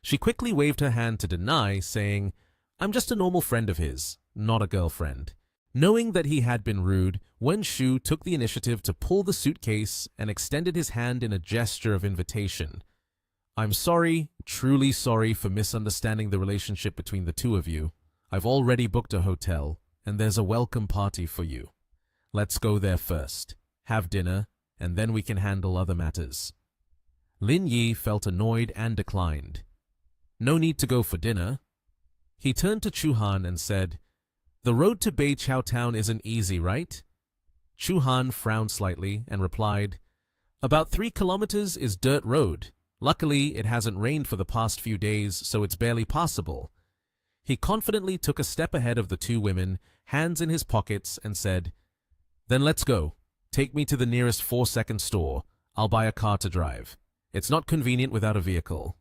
She quickly waved her hand to deny, saying, I'm just a normal friend of his, not a girlfriend. Knowing that he had been rude, Wen Shu took the initiative to pull the suitcase and extended his hand in a gesture of invitation. I'm sorry, truly sorry for misunderstanding the relationship between the two of you. I've already booked a hotel, and there's a welcome party for you. Let's go there first, have dinner, and then we can handle other matters. Lin Yi felt annoyed and declined. No need to go for dinner. He turned to Chu Han and said, The road to Beiqiao Town isn't easy, right? Chu Han frowned slightly and replied, About 3 kilometers is dirt road. Luckily, it hasn't rained for the past few days, so it's barely passable. He confidently took a step ahead of the two women, hands in his pockets, and said, Then let's go. Take me to the nearest 4-second store. I'll buy a car to drive. It's not convenient without a vehicle.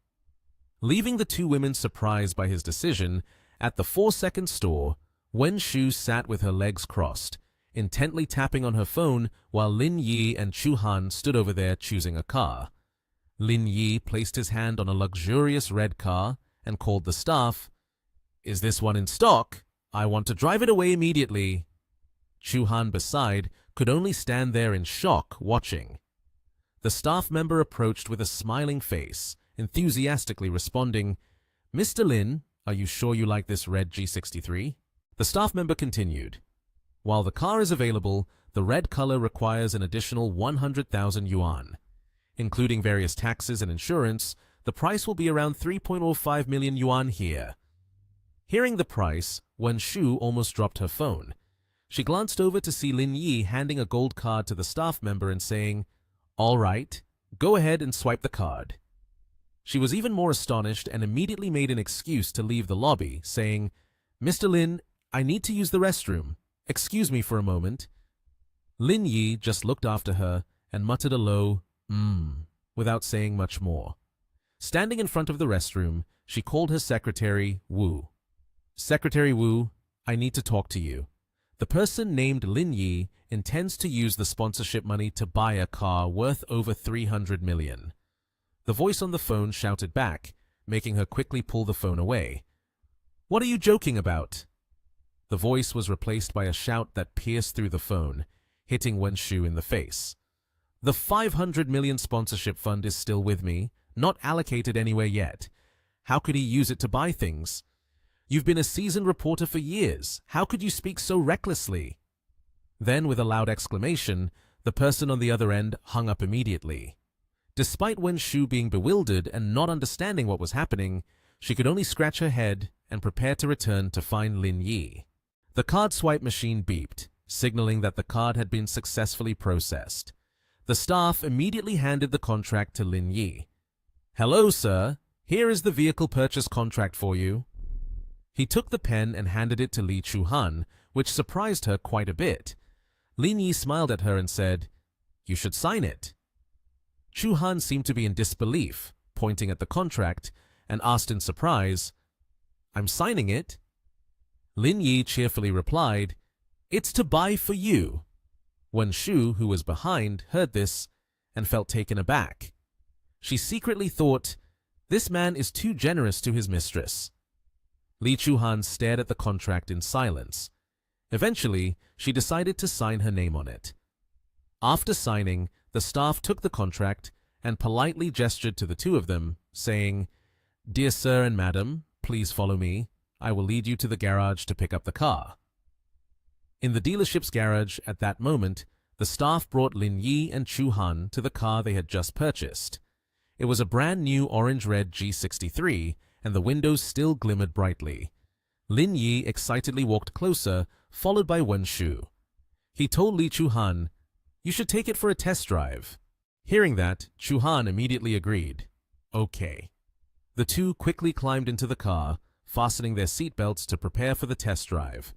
Leaving the two women surprised by his decision, at the 4-second store, Wen Shu sat with her legs crossed, intently tapping on her phone while Lin Yi and Chu Han stood over there choosing a car. Lin Yi placed his hand on a luxurious red car and called the staff. Is this one in stock? I want to drive it away immediately. Chu Han beside could only stand there in shock watching. The staff member approached with a smiling face, enthusiastically responding, "Mr. Lin, are you sure you like this red G63? The staff member continued, "While the car is available, the red color requires an additional 100,000 yuan. Including various taxes and insurance, the price will be around 3.05 million yuan here." Hearing the price, Wen Shu almost dropped her phone. She glanced over to see Lin Yi handing a gold card to the staff member and saying, "All right, go ahead and swipe the card." She was even more astonished and immediately made an excuse to leave the lobby, saying, "Mr. Lin, I need to use the restroom. Excuse me for a moment." Lin Yi just looked after her and muttered a low, without saying much more. Standing in front of the restroom, she called her secretary, Wu. "Secretary Wu, I need to talk to you. The person named Lin Yi intends to use the sponsorship money to buy a car worth over 300 million. The voice on the phone shouted back, making her quickly pull the phone away. "What are you joking about?" The voice was replaced by a shout that pierced through the phone, hitting Wen Shu in the face. "The 500 million sponsorship fund is still with me, not allocated anywhere yet. How could he use it to buy things? You've been a seasoned reporter for years. How could you speak so recklessly?" Then, with a loud exclamation, the person on the other end hung up immediately. Despite Wen Shu being bewildered and not understanding what was happening, she could only scratch her head and prepare to return to find Lin Yi. The card swipe machine beeped, signaling that the card had been successfully processed. The staff immediately handed the contract to Lin Yi. "Hello, sir. Here is the vehicle purchase contract for you." He took the pen and handed it to Li Chuhan, which surprised her quite a bit. Lin Yi smiled at her and said, "You should sign it." Chuhan seemed to be in disbelief, pointing at the contract, and asked in surprise, "I'm signing it?" Lin Yi cheerfully replied, "It's to buy for you." Wen Shu, who was behind, heard this and felt taken aback. She secretly thought, "This man is too generous to his mistress." Li Chuhan stared at the contract in silence. Eventually, she decided to sign her name on it. After signing, the staff took the contract and politely gestured to the two of them, saying, "Dear sir and madam, please follow me. I will lead you to the garage to pick up the car." In the dealership's garage at that moment, the staff brought Lin Yi and Chu Han to the car they had just purchased. It was a brand new orange-red G63, and the windows still glimmered brightly. Lin Yi excitedly walked closer, followed by Wen Shu. He told Li Chuhan, "You should take it for a test drive." Hearing that, Chuhan immediately agreed. "Okay." The two quickly climbed into the car, fastening their seatbelts to prepare for the test drive.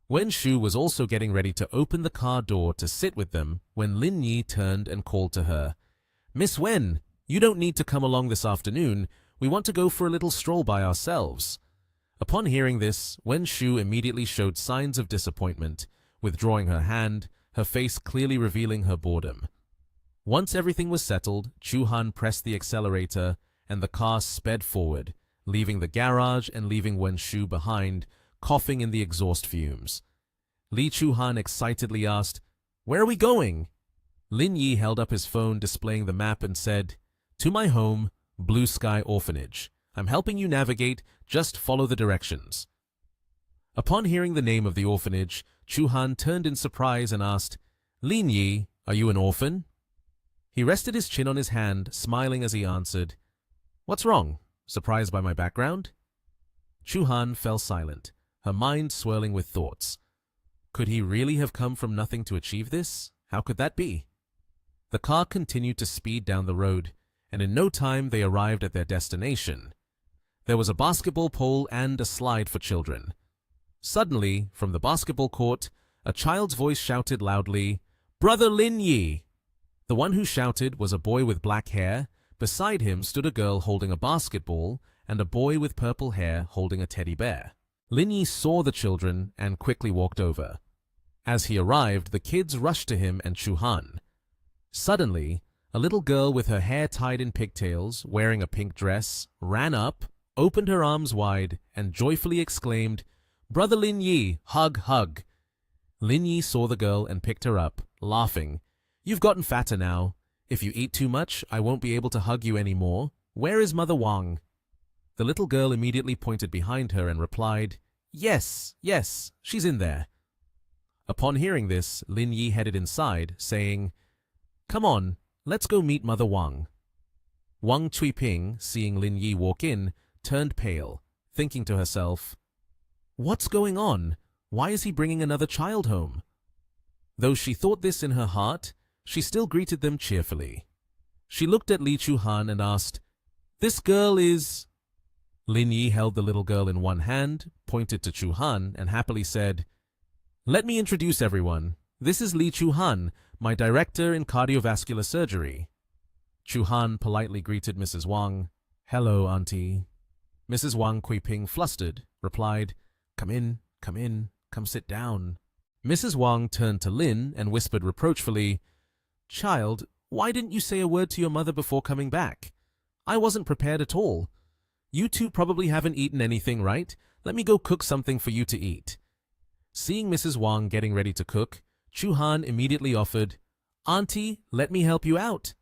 Wen Shu was also getting ready to open the car door to sit with them when Lin Yi turned and called to her, "Miss Wen, you don't need to come along this afternoon. We want to go for a little stroll by ourselves." Upon hearing this, Wen Shu immediately showed signs of disappointment, withdrawing her hand, her face clearly revealing her boredom. Once everything was settled, Chu Han pressed the accelerator, and the car sped forward, leaving the garage and leaving Wen Shu behind, coughing in the exhaust fumes. Li Chuhan excitedly asked, "Where are we going?" Lin Yi held up his phone displaying the map and said, "To my home, Blue Sky Orphanage. I'm helping you navigate, just follow the directions." Upon hearing the name of the orphanage, Chu Han turned in surprise and asked, "Lin Yi, are you an orphan?" He rested his chin on his hand, smiling as he answered, "What's wrong? Surprised by my background?" Chu Han fell silent, her mind swirling with thoughts. Could he really have come from nothing to achieve this? How could that be? The car continued to speed down the road, and in no time they arrived at their destination. There was a basketball pole and a slide for children. Suddenly, from the basketball court, a child's voice shouted loudly, "Brother Lin Yi!" The one who shouted was a boy with black hair. Beside him stood a girl holding a basketball and a boy with purple hair holding a teddy bear. Lin Yi saw the children and quickly walked over. As he arrived, the kids rushed to him and Chu Han. Suddenly, a little girl with her hair tied in pigtails, wearing a pink dress, ran up, opened her arms wide, and joyfully exclaimed, "Brother Lin Yi, hug, hug." Lin Yi saw the girl and picked her up, laughing. "You've gotten fatter now. If you eat too much, I won't be able to hug you anymore. Where is Mother Wang?" The little girl immediately pointed behind her and replied, Yes, she's in there." Upon hearing this, Lin Yi headed inside, saying, "Come on, let's go meet Mother Wang." Wang Chuiping, seeing Lin Yi walk in, turned pale, thinking to herself, "What's going on? Why is he bringing another child home?" Though she thought this in her heart, she still greeted them cheerfully. She looked at Li Chuhan and asked, "This girl is—" Lin Yi held the little girl in one hand, pointed to Chuhan, and happily said, "Let me introduce everyone. This is Li Chuhan, my director in cardiovascular surgery." Chuhan politely greeted Mrs. Wang. "Hello, Auntie." Mrs. Wang Kuiping, flustered, replied, come in, come sit down." Mrs. Wang turned to Lin and whispered reproachfully, "Child, why didn't you say a word to your mother before coming back? I wasn't prepared at all. You two probably haven't eaten anything, right? Let me go cook something for you to eat." Seeing Mrs. Wang getting ready to cook, Chuhan immediately offered, "Auntie, let me help you out."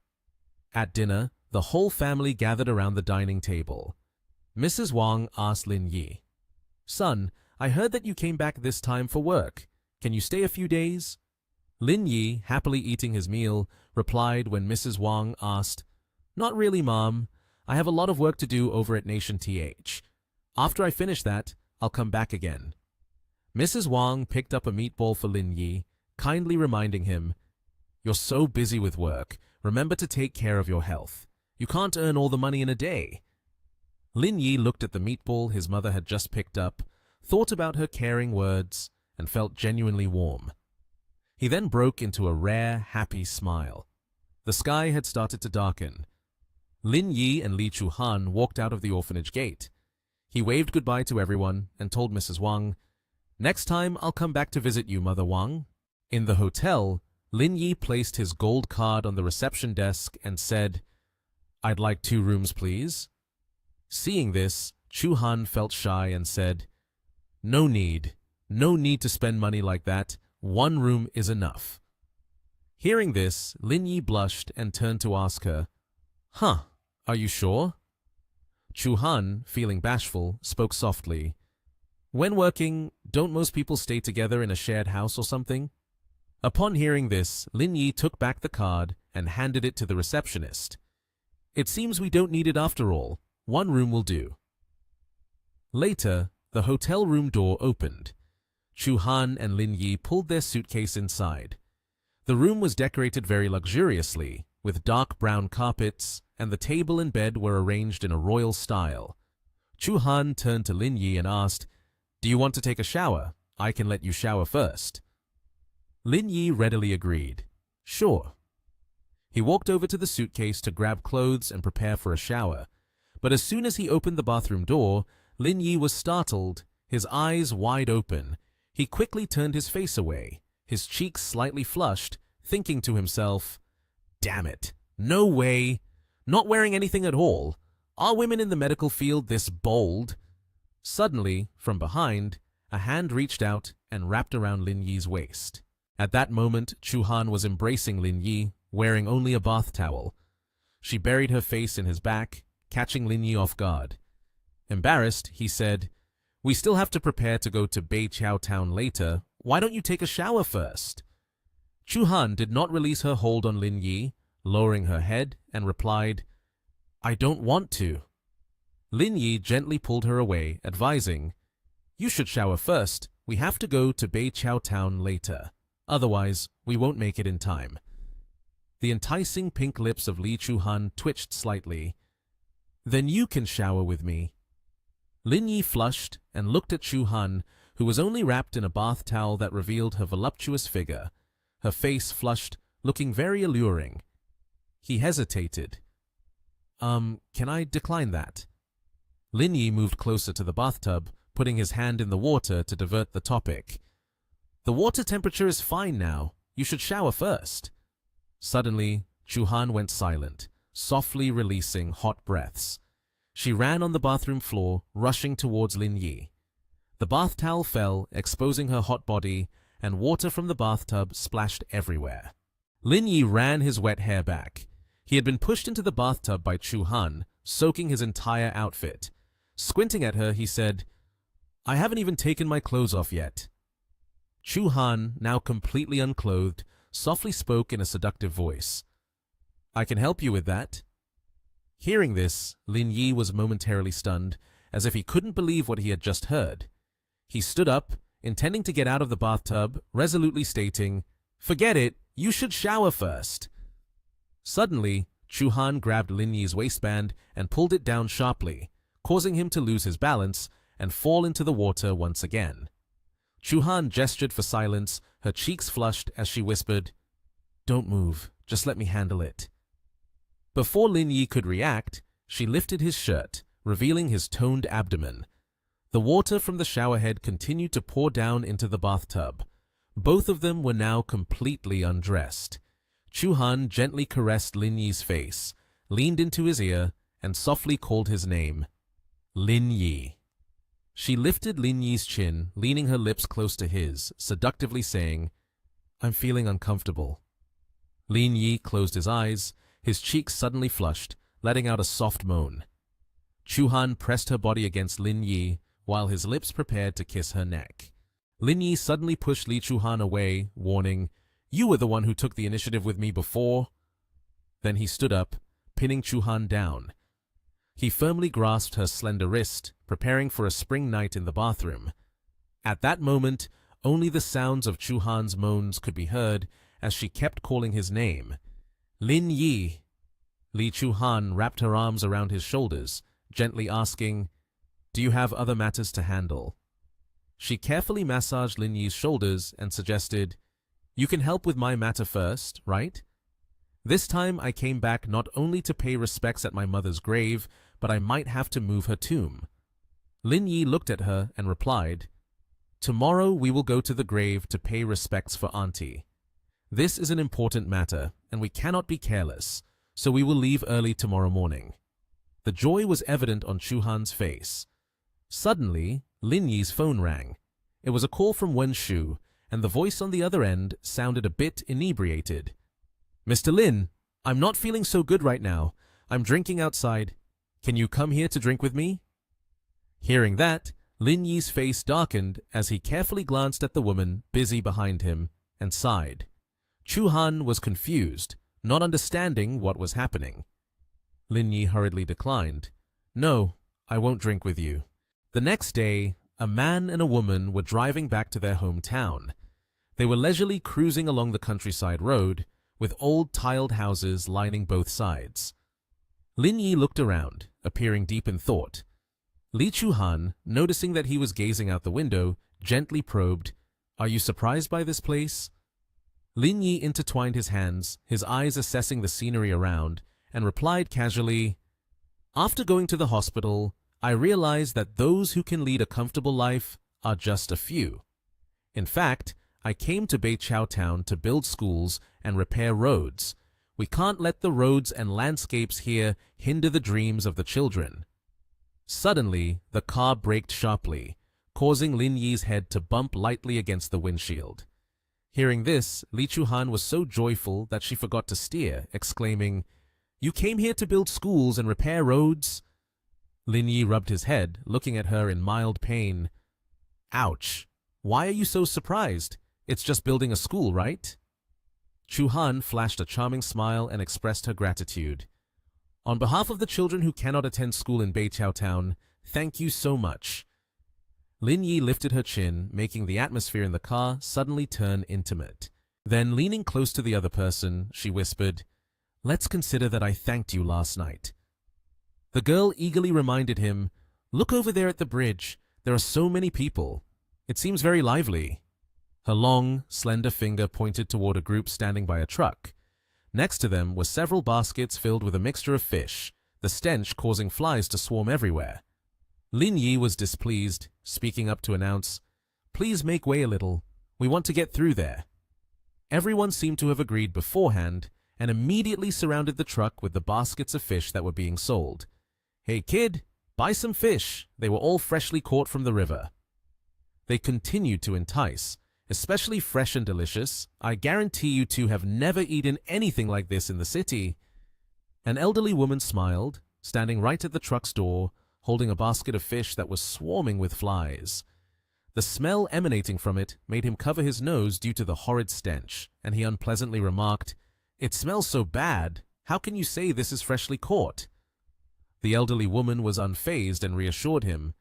At dinner, the whole family gathered around the dining table. Mrs. Wang asked Lin Yi, "Son, I heard that you came back this time for work. Can you stay a few days?" Lin Yi, happily eating his meal, replied when Mrs. Wang asked, "Not really, Mom. I have a lot of work to do over at Nation TH. After I finish that, I'll come back again." Mrs. Wang picked up a meatball for Lin Yi, kindly reminding him, "You're so busy with work. Remember to take care of your health. You can't earn all the money in a day." Lin Yi looked at the meatball his mother had just picked up, thought about her caring words, and felt genuinely warm. He then broke into a rare, happy smile. The sky had started to darken. Lin Yi and Li Chuhan walked out of the orphanage gate. He waved goodbye to everyone and told Mrs. Wang, "Next time I'll come back to visit you, Mother Wang." In the hotel, Lin Yi placed his gold card on the reception desk and said, "I'd like 2 rooms, please." Seeing this, Chuhan felt shy and said, No need to spend money like that. 1 room is enough." Hearing this, Lin Yi blushed and turned to ask her, "Huh, are you sure?" Chuhan, feeling bashful, spoke softly, "When working, don't most people stay together in a shared house or something?" Upon hearing this, Lin Yi took back the card and handed it to the receptionist. "It seems we don't need it after all. 1 room will do." Later, the hotel room door opened. Chuhan and Lin Yi pulled their suitcase inside. The room was decorated very luxuriously, with dark brown carpets, and the table and bed were arranged in a royal style. Chuhan turned to Lin Yi and asked, "Do you want to take a shower? I can let you shower first." Lin Yi readily agreed. "Sure." He walked over to the suitcase to grab clothes and prepare for a shower. But as soon as he opened the bathroom door, Lin Yi was startled, his eyes wide open. He quickly turned his face away, his cheeks slightly flushed, thinking to himself, "Damn it, no way! Not wearing anything at all. Are women in the medical field this bold?" Suddenly, from behind, a hand reached out and wrapped around Lin Yi's waist. At that moment, Chuhan was embracing Lin Yi, wearing only a bath towel. She buried her face in his back, catching Lin Yi off guard. Embarrassed, he said, "We still have to prepare to go to Beiqiao town later. Why don't you take a shower first?" Chuhan did not release her hold on Lin Yi, lowering her head, and replied, "I don't want to." Lin Yi gently pulled her away, advising, "You should shower first. We have to go to Beiqiao town later. Otherwise, we won't make it in time." The enticing pink lips of Li Chuhan twitched slightly. "Then you can shower with me." Lin Yi flushed and looked at Chuhan, who was only wrapped in a bath towel that revealed her voluptuous figure. Her face flushed, looking very alluring. He hesitated. Can I decline that?" Lin Yi moved closer to the bathtub, putting his hand in the water to divert the topic. "The water temperature is fine now. You should shower first." Suddenly, Chuhan went silent, softly releasing hot breaths. She ran on the bathroom floor, rushing towards Lin Yi. The bath towel fell, exposing her hot body, and water from the bathtub splashed everywhere. Lin Yi ran his wet hair back. He had been pushed into the bathtub by Chu Han, soaking his entire outfit. Squinting at her, he said, "I haven't even taken my clothes off yet." Chu Han, now completely unclothed, softly spoke in a seductive voice. "I can help you with that." Hearing this, Lin Yi was momentarily stunned, as if he couldn't believe what he had just heard. He stood up, intending to get out of the bathtub, resolutely stating, "Forget it, you should shower first." Suddenly, Chu Han grabbed Lin Yi's waistband and pulled it down sharply, causing him to lose his balance and fall into the water once again. Chu Han gestured for silence, her cheeks flushed as she whispered, "Don't move, just let me handle it." Before Lin Yi could react, she lifted his shirt, revealing his toned abdomen. The water from the showerhead continued to pour down into the bathtub. Both of them were now completely undressed. Chu Han gently caressed Lin Yi's face, leaned into his ear, and softly called his name, Lin Yi. She lifted Lin Yi's chin, leaning her lips close to his, seductively saying, "I'm feeling uncomfortable." Lin Yi closed his eyes, his cheeks suddenly flushed, letting out a soft moan. Chu Han pressed her body against Lin Yi, while his lips prepared to kiss her neck. Lin Yi suddenly pushed Li Chu Han away, warning, "You were the one who took the initiative with me before." Then he stood up, pinning Chu Han down. He firmly grasped her slender wrist, preparing for a spring night in the bathroom. At that moment, only the sounds of Chu Han's moans could be heard as she kept calling his name. "Lin Yi." Li Chu Han wrapped her arms around his shoulders, gently asking, "Do you have other matters to handle?" She carefully massaged Lin Yi's shoulders and suggested, "You can help with my matter first, right? This time I came back not only to pay respects at my mother's grave, but I might have to move her tomb." Lin Yi looked at her and replied, "Tomorrow we will go to the grave to pay respects for Auntie. This is an important matter, and we cannot be careless, so we will leave early tomorrow morning." The joy was evident on Chu Han's face. Suddenly, Lin Yi's phone rang. It was a call from Wen Shu, and the voice on the other end sounded a bit inebriated. "Mr. Lin, I'm not feeling so good right now. I'm drinking outside. Can you come here to drink with me?" Hearing that, Lin Yi's face darkened as he carefully glanced at the woman busy behind him and sighed. Chu Han was confused, not understanding what was happening. Lin Yi hurriedly declined. "No, I won't drink with you." The next day, a man and a woman were driving back to their hometown. They were leisurely cruising along the countryside road, with old tiled houses lining both sides. Lin Yi looked around, appearing deep in thought. Li Chu Han, noticing that he was gazing out the window, gently probed, "Are you surprised by this place?" Lin Yi intertwined his hands, his eyes assessing the scenery around, and replied casually, "After going to the hospital, I realized that those who can lead a comfortable life are just a few. In fact, I came to Beiqiao Town to build schools and repair roads. We can't let the roads and landscapes here hinder the dreams of the children." Suddenly, the car braked sharply, causing Lin Yi's head to bump lightly against the windshield. Hearing this, Li Chu Han was so joyful that she forgot to steer, exclaiming, "You came here to build schools and repair roads?" Lin Yi rubbed his head, looking at her in mild pain. "Ouch! Why are you so surprised? It's just building a school, right?" Chu Han flashed a charming smile and expressed her gratitude. "On behalf of the children who cannot attend school in Beiqiao Town, thank you so much." Lin Yi lifted her chin, making the atmosphere in the car suddenly turn intimate. Then, leaning close to the other person, she whispered, "Let's consider that I thanked you last night." The girl eagerly reminded him, "Look over there at the bridge. There are so many people. It seems very lively." Her long, slender finger pointed toward a group standing by a truck. Next to them were several baskets filled with a mixture of fish, the stench causing flies to swarm everywhere. Lin Yi was displeased, speaking up to announce, "Please make way a little. We want to get through there." Everyone seemed to have agreed beforehand and immediately surrounded the truck with the baskets of fish that were being sold. "Hey kid, buy some fish. They were all freshly caught from the river." They continued to entice, especially fresh and delicious. I guarantee you two have never eaten anything like this in the city." An elderly woman smiled, standing right at the truck's door, holding a basket of fish that was swarming with flies. The smell emanating from it made him cover his nose due to the horrid stench, and he unpleasantly remarked, "It smells so bad. How can you say this is freshly caught?" The elderly woman was unfazed and reassured him.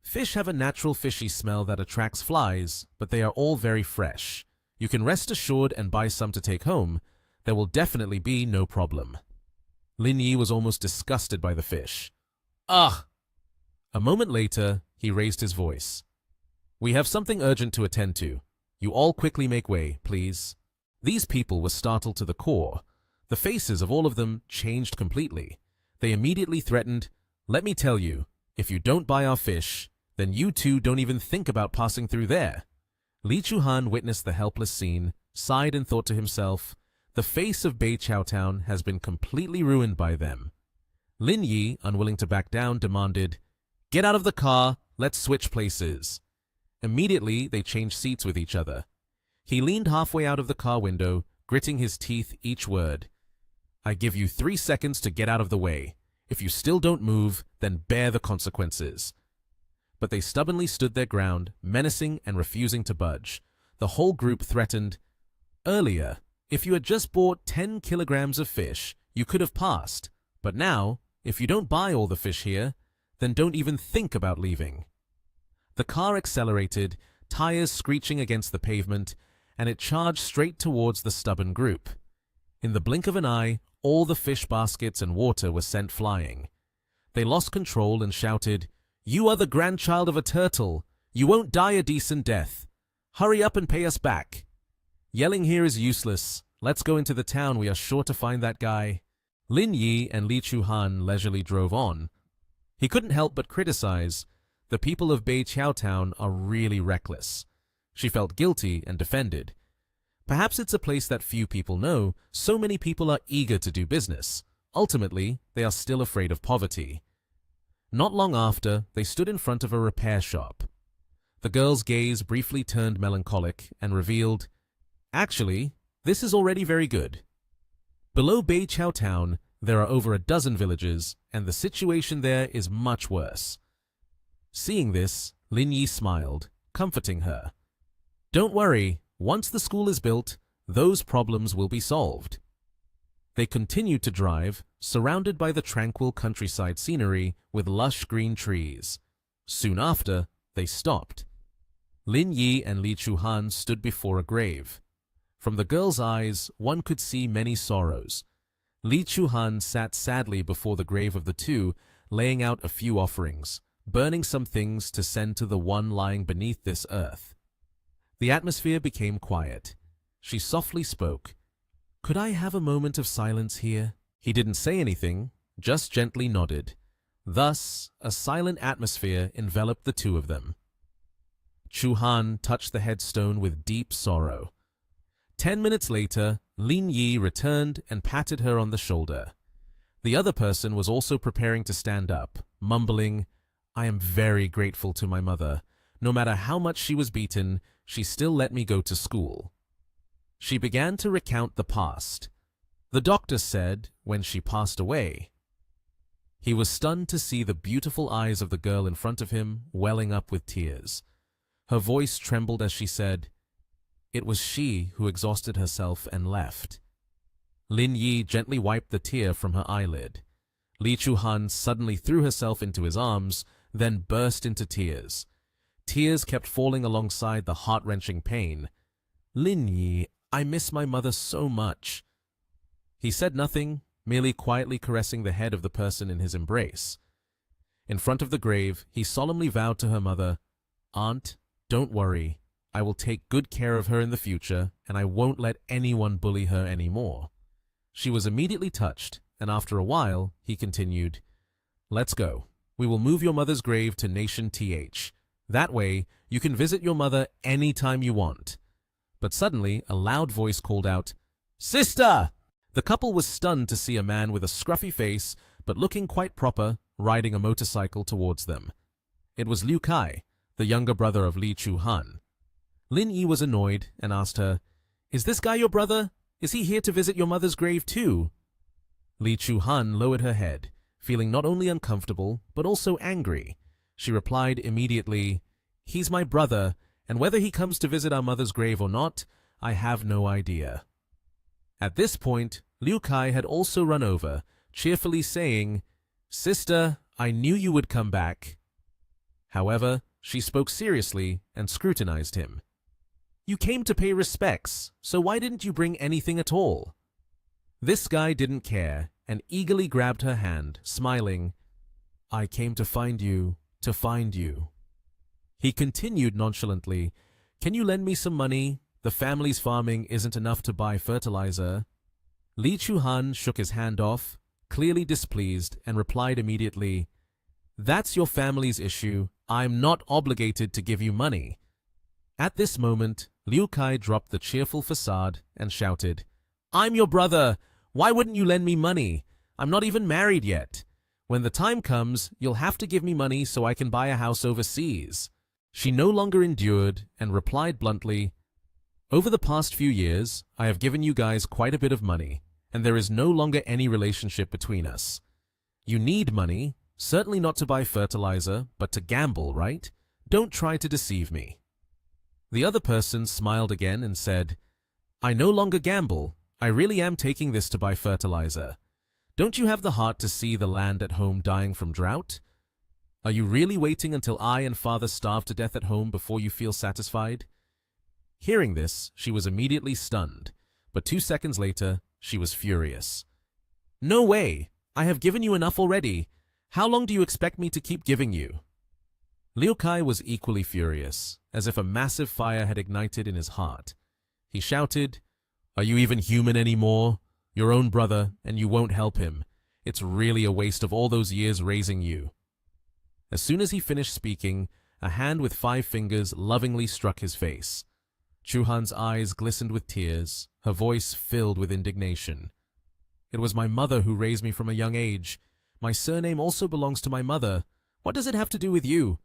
"Fish have a natural fishy smell that attracts flies, but they are all very fresh. You can rest assured and buy some to take home. There will definitely be no problem." Lin Yi was almost disgusted by the fish. "Ugh!" A moment later, he raised his voice. "We have something urgent to attend to. You all quickly make way, please." These people were startled to the core. The faces of all of them changed completely. They immediately threatened, "Let me tell you, if you don't buy our fish, then you two don't even think about passing through there." Li Chuhan witnessed the helpless scene, sighed and thought to himself, "The face of Beiqiao Town has been completely ruined by them." Lin Yi, unwilling to back down, demanded, "Get out of the car, let's switch places." Immediately, they changed seats with each other. He leaned halfway out of the car window, gritting his teeth each word. "I give you 3 seconds to get out of the way. If you still don't move, then bear the consequences." But they stubbornly stood their ground, menacing and refusing to budge. The whole group threatened, "Earlier, if you had just bought 10 kilograms of fish, you could have passed. But now, if you don't buy all the fish here, then don't even think about leaving." The car accelerated, tires screeching against the pavement, and it charged straight towards the stubborn group. In the blink of an eye, all the fish baskets and water were sent flying. They lost control and shouted, "You are the grandchild of a turtle. You won't die a decent death. Hurry up and pay us back. Yelling here is useless. Let's go into the town. We are sure to find that guy." Lin Yi and Li Chuhan leisurely drove on. He couldn't help but criticize, "The people of Beiqiao Town are really reckless." She felt guilty and defended. Perhaps it's a place that few people know. So many people are eager to do business. Ultimately, they are still afraid of poverty. Not long after, they stood in front of a repair shop. The girl's gaze briefly turned melancholic and revealed, "Actually, this is already very good." Below Beiqiao Town, there are over a dozen villages, and the situation there is much worse. Seeing this, Lin Yi smiled, comforting her. "Don't worry, once the school is built, those problems will be solved." They continued to drive, surrounded by the tranquil countryside scenery with lush green trees. Soon after, they stopped. Lin Yi and Li Chuhan stood before a grave. From the girl's eyes, one could see many sorrows. Li Chuhan sat sadly before the grave of the two, laying out a few offerings, burning some things to send to the one lying beneath this earth. The atmosphere became quiet. She softly spoke, "Could I have a moment of silence here?" He didn't say anything, just gently nodded. Thus, a silent atmosphere enveloped the two of them. Chuhan touched the headstone with deep sorrow. 10 minutes later, Lin Yi returned and patted her on the shoulder. The other person was also preparing to stand up, mumbling, "I am very grateful to my mother. No matter how much she was beaten, she still let me go to school." She began to recount the past. The doctor said when she passed away. He was stunned to see the beautiful eyes of the girl in front of him welling up with tears. Her voice trembled as she said, "It was she who exhausted herself and left." Lin Yi gently wiped the tear from her eyelid. Li Chuhan suddenly threw herself into his arms, then burst into tears. Tears kept falling alongside the heart-wrenching pain. "Lin Yi, I miss my mother so much." He said nothing, merely quietly caressing the head of the person in his embrace. In front of the grave, he solemnly vowed to her mother, "Aunt, don't worry. I will take good care of her in the future, and I won't let anyone bully her anymore." She was immediately touched, and after a while, he continued, "Let's go. We will move your mother's grave to Nation TH. That way, you can visit your mother any time you want." But suddenly, a loud voice called out, "Sister!" The couple was stunned to see a man with a scruffy face, but looking quite proper, riding a motorcycle towards them. It was Liu Kai, the younger brother of Li Chuhan. Lin Yi was annoyed and asked her, "Is this guy your brother? Is he here to visit your mother's grave too?" Li Chuhan lowered her head, feeling not only uncomfortable, but also angry. She replied immediately, "He's my brother, and whether he comes to visit our mother's grave or not, I have no idea." At this point, Liu Kai had also run over, cheerfully saying, "Sister, I knew you would come back." However, she spoke seriously and scrutinized him. "You came to pay respects, so why didn't you bring anything at all?" This guy didn't care and eagerly grabbed her hand, smiling. "I came to find you, to find you." He continued nonchalantly, "Can you lend me some money? The family's farming isn't enough to buy fertilizer." Li Chuhan shook his hand off, clearly displeased, and replied immediately, "That's your family's issue. I'm not obligated to give you money." At this moment, Liu Kai dropped the cheerful facade and shouted, "I'm your brother! Why wouldn't you lend me money? I'm not even married yet. When the time comes, you'll have to give me money so I can buy a house overseas." She no longer endured and replied bluntly, "Over the past few years, I have given you guys quite a bit of money, and there is no longer any relationship between us. You need money, certainly not to buy fertilizer, but to gamble, right? Don't try to deceive me." The other person smiled again and said, "I no longer gamble. I really am taking this to buy fertilizer. Don't you have the heart to see the land at home dying from drought? Are you really waiting until I and father starve to death at home before you feel satisfied?" Hearing this, she was immediately stunned, but 2 seconds later, she was furious. "No way! I have given you enough already. How long do you expect me to keep giving you?" Liu Kai was equally furious, as if a massive fire had ignited in his heart. He shouted, "Are you even human anymore? Your own brother, and you won't help him. It's really a waste of all those years raising you." As soon as he finished speaking, a hand with 5 fingers lovingly struck his face. Chuhan's eyes glistened with tears, her voice filled with indignation. "It was my mother who raised me from a young age. My surname also belongs to my mother. What does it have to do with you?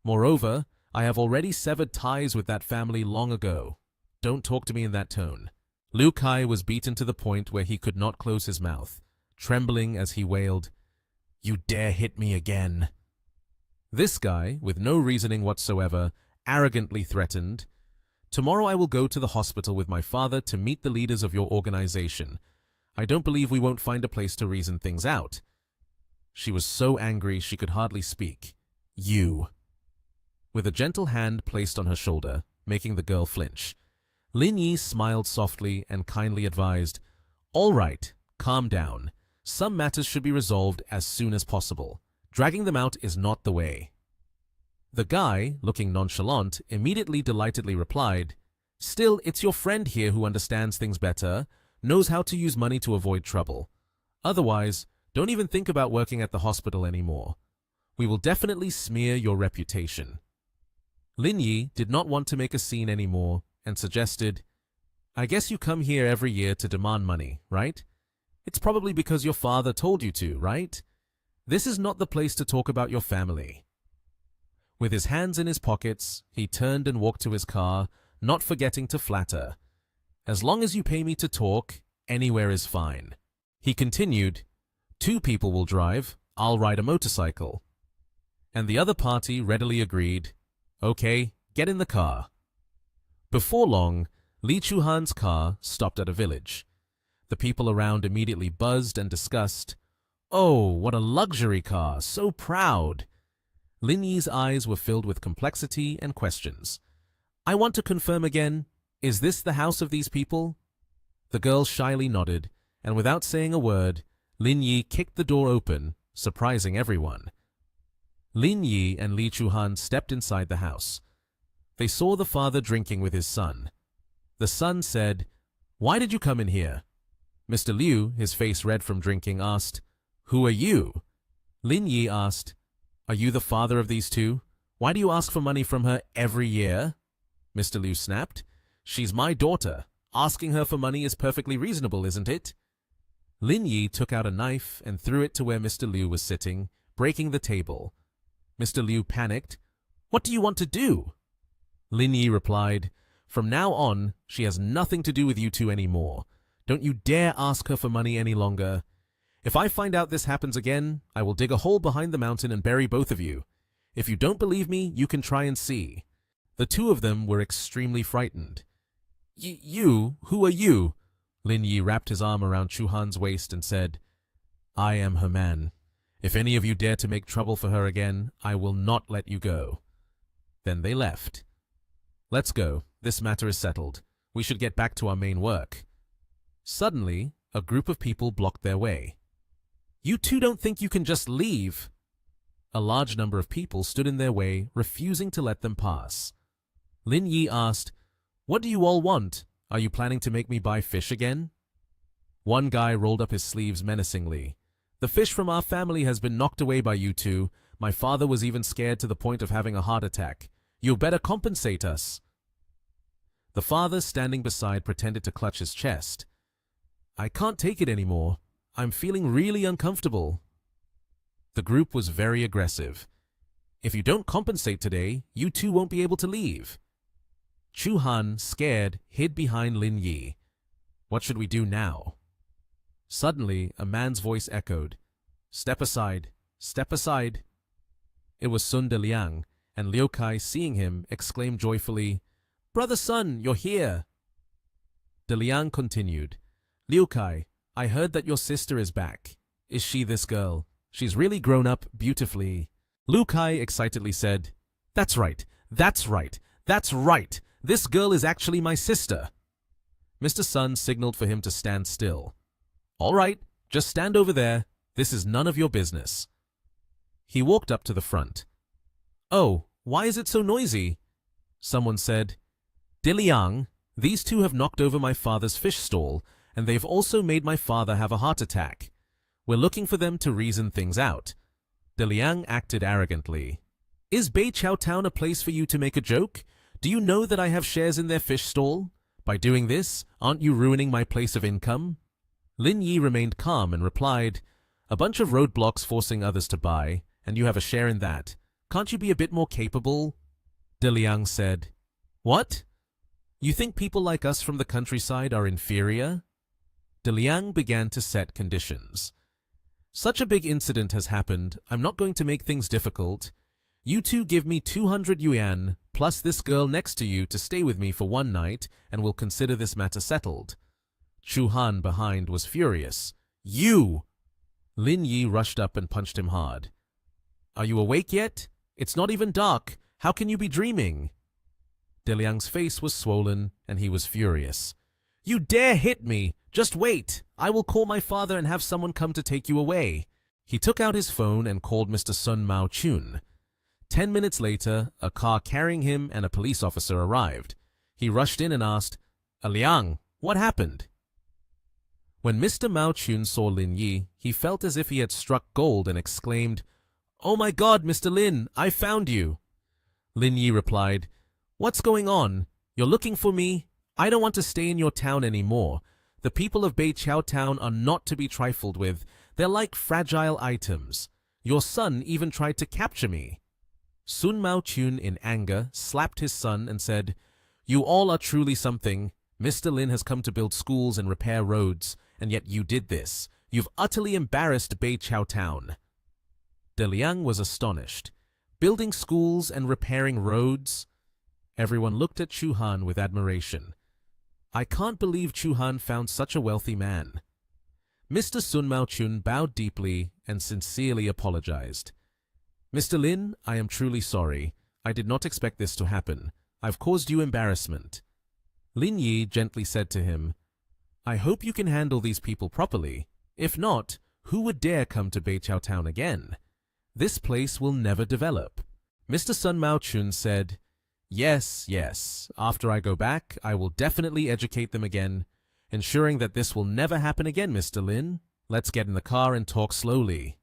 Moreover, I have already severed ties with that family long ago. Don't talk to me in that tone." Liu Kai was beaten to the point where he could not close his mouth, trembling as he wailed, "You dare hit me again." This guy, with no reasoning whatsoever, arrogantly threatened, "Tomorrow I will go to the hospital with my father to meet the leaders of your organization. I don't believe we won't find a place to reason things out." She was so angry she could hardly speak. "You." With a gentle hand placed on her shoulder, making the girl flinch, Lin Yi smiled softly and kindly advised, "All right, calm down. Some matters should be resolved as soon as possible. Dragging them out is not the way." The guy, looking nonchalant, immediately delightedly replied, "Still, it's your friend here who understands things better, knows how to use money to avoid trouble. Otherwise, don't even think about working at the hospital anymore. We will definitely smear your reputation." Lin Yi did not want to make a scene anymore and suggested, "I guess you come here every year to demand money, right? It's probably because your father told you to, right? This is not the place to talk about your family." With his hands in his pockets, he turned and walked to his car, not forgetting to flatter. "As long as you pay me to talk, anywhere is fine." He continued, "2 people will drive, I'll ride a motorcycle." And the other party readily agreed, "Okay, get in the car." Before long, Li Chuhan's car stopped at a village. The people around immediately buzzed and discussed, "Oh, what a luxury car, so proud." Lin Yi's eyes were filled with complexity and questions. "I want to confirm again, is this the house of these people?" The girl shyly nodded, and without saying a word, Lin Yi kicked the door open, surprising everyone. Lin Yi and Li Chuhan stepped inside the house. They saw the father drinking with his son. The son said, "Why did you come in here?" Mr. Liu, his face red from drinking, asked, "Who are you?" Lin Yi asked, "Are you the father of these 2? Why do you ask for money from her every year?" Mr. Liu snapped, "She's my daughter. Asking her for money is perfectly reasonable, isn't it?" Lin Yi took out a knife and threw it to where Mr. Liu was sitting, breaking the table. Mr. Liu panicked. "What do you want to do?" Lin Yi replied, From now on, she has nothing to do with you two anymore. Don't you dare ask her for money any longer. If I find out this happens again, I will dig a hole behind the mountain and bury both of you. If you don't believe me, you can try and see." The two of them were extremely frightened. You? Who are you?" Lin Yi wrapped his arm around Chu Han's waist and said, "I am her man. If any of you dare to make trouble for her again, I will not let you go." Then they left. "Let's go. This matter is settled. We should get back to our main work." Suddenly, a group of people blocked their way. "You two don't think you can just leave?" A large number of people stood in their way, refusing to let them pass. Lin Yi asked, "What do you all want? Are you planning to make me buy fish again?" One guy rolled up his sleeves menacingly. "The fish from our family has been knocked away by you two. My father was even scared to the point of having a heart attack. You better compensate us." The father standing beside pretended to clutch his chest. "I can't take it anymore. I'm feeling really uncomfortable." The group was very aggressive. "If you don't compensate today, you two won't be able to leave." Chu Han, scared, hid behind Lin Yi. "What should we do now?" Suddenly, a man's voice echoed, "Step aside, step aside." It was Sun De Liang, and Liu Kai, seeing him, exclaimed joyfully, "Brother Sun, you're here." De Liang continued, "Liu Kai, I heard that your sister is back. Is she this girl? She's really grown up beautifully." Liu Kai excitedly said, "That's right, that's right, that's right. This girl is actually my sister." Mr. Sun signaled for him to stand still. "All right, just stand over there. This is none of your business." He walked up to the front. "Oh, why is it so noisy?" Someone said, "De Liang, these two have knocked over my father's fish stall, and they've also made my father have a heart attack. We're looking for them to reason things out." De Liang acted arrogantly. "Is Beiqiao Town a place for you to make a joke? Do you know that I have shares in their fish stall? By doing this, aren't you ruining my place of income?" Lin Yi remained calm and replied, "A bunch of roadblocks forcing others to buy, and you have a share in that. Can't you be a bit more capable?" De Liang said, "What? You think people like us from the countryside are inferior?" De Liang began to set conditions. "Such a big incident has happened. I'm not going to make things difficult. You two give me 200 yuan, plus this girl next to you to stay with me for one night, and we'll consider this matter settled." Chu Han behind was furious. "You!" Lin Yi rushed up and punched him hard. "Are you awake yet? It's not even dark. How can you be dreaming?" De Liang's face was swollen, and he was furious. "You dare hit me! Just wait! I will call my father and have someone come to take you away." He took out his phone and called Mr. Sun Mao Chun. 10 minutes later, a car carrying him and a police officer arrived. He rushed in and asked, "Liang, what happened?" When Mr. Mao Chun saw Lin Yi, he felt as if he had struck gold and exclaimed, "Oh my God, Mr. Lin, I found you." Lin Yi replied, "What's going on? You're looking for me? I don't want to stay in your town anymore. The people of Beiqiao Town are not to be trifled with. They're like fragile items. Your son even tried to capture me." Sun Mao Chun, in anger, slapped his son and said, "You all are truly something. Mr. Lin has come to build schools and repair roads, and yet you did this. You've utterly embarrassed Beiqiao Town." De Liang was astonished. Building schools and repairing roads? Everyone looked at Chu Han with admiration. I can't believe Chu Han found such a wealthy man. Mr. Sun Mao Chun bowed deeply and sincerely apologized. "Mr. Lin, I am truly sorry. I did not expect this to happen. I've caused you embarrassment." Lin Yi gently said to him, "I hope you can handle these people properly. If not, who would dare come to Beiqiao Town again? This place will never develop." Mr. Sun Mao Chun said, Yes. After I go back, I will definitely educate them again, ensuring that this will never happen again, Mr. Lin. Let's get in the car and talk slowly."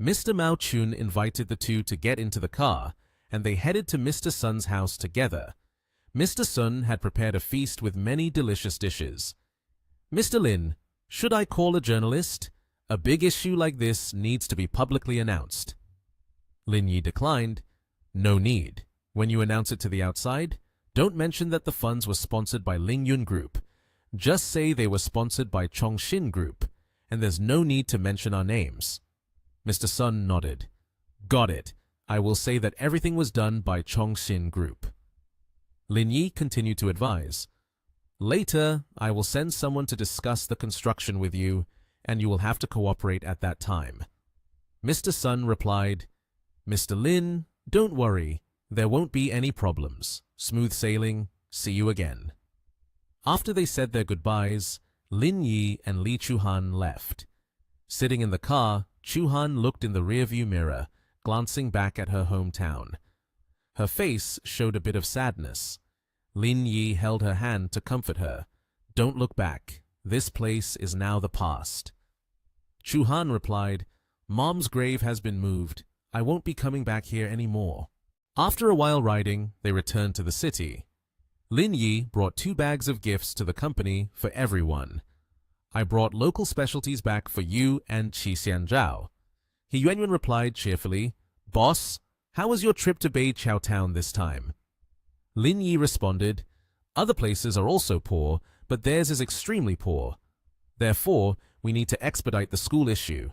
Mr. Mao Chun invited the two to get into the car, and they headed to Mr. Sun's house together. Mr. Sun had prepared a feast with many delicious dishes. "Mr. Lin, should I call a journalist? A big issue like this needs to be publicly announced." Lin Yi declined. "No need. When you announce it to the outside, Don't mention that the funds were sponsored by Ling Yun Group. Just say they were sponsored by Chongshin Group, and there's no need to mention our names. Mr. Sun nodded. Got it. I will say that everything was done by Chongshin Group. Lin Yi continued to advise. Later, I will send someone to discuss the construction with you, and you will have to cooperate at that time. Mr. Sun replied, Mr. Lin, don't worry. There won't be any problems. Smooth sailing. See you again. After they said their goodbyes, Lin Yi and Li Chuhan left. Sitting in the car, Chuhan looked in the rearview mirror, glancing back at her hometown. Her face showed a bit of sadness. Lin Yi held her hand to comfort her. Don't look back. This place is now the past. Chuhan replied, Mom's grave has been moved. I won't be coming back here anymore. After a while riding, they returned to the city. Lin Yi brought 2 bags of gifts to the company for everyone. I brought local specialties back for you and Qi Xianzhao. He Yuanyuan replied cheerfully, Boss, how was your trip to Beiqiao town this time? Lin Yi responded, Other places are also poor, but theirs is extremely poor. Therefore, we need to expedite the school issue.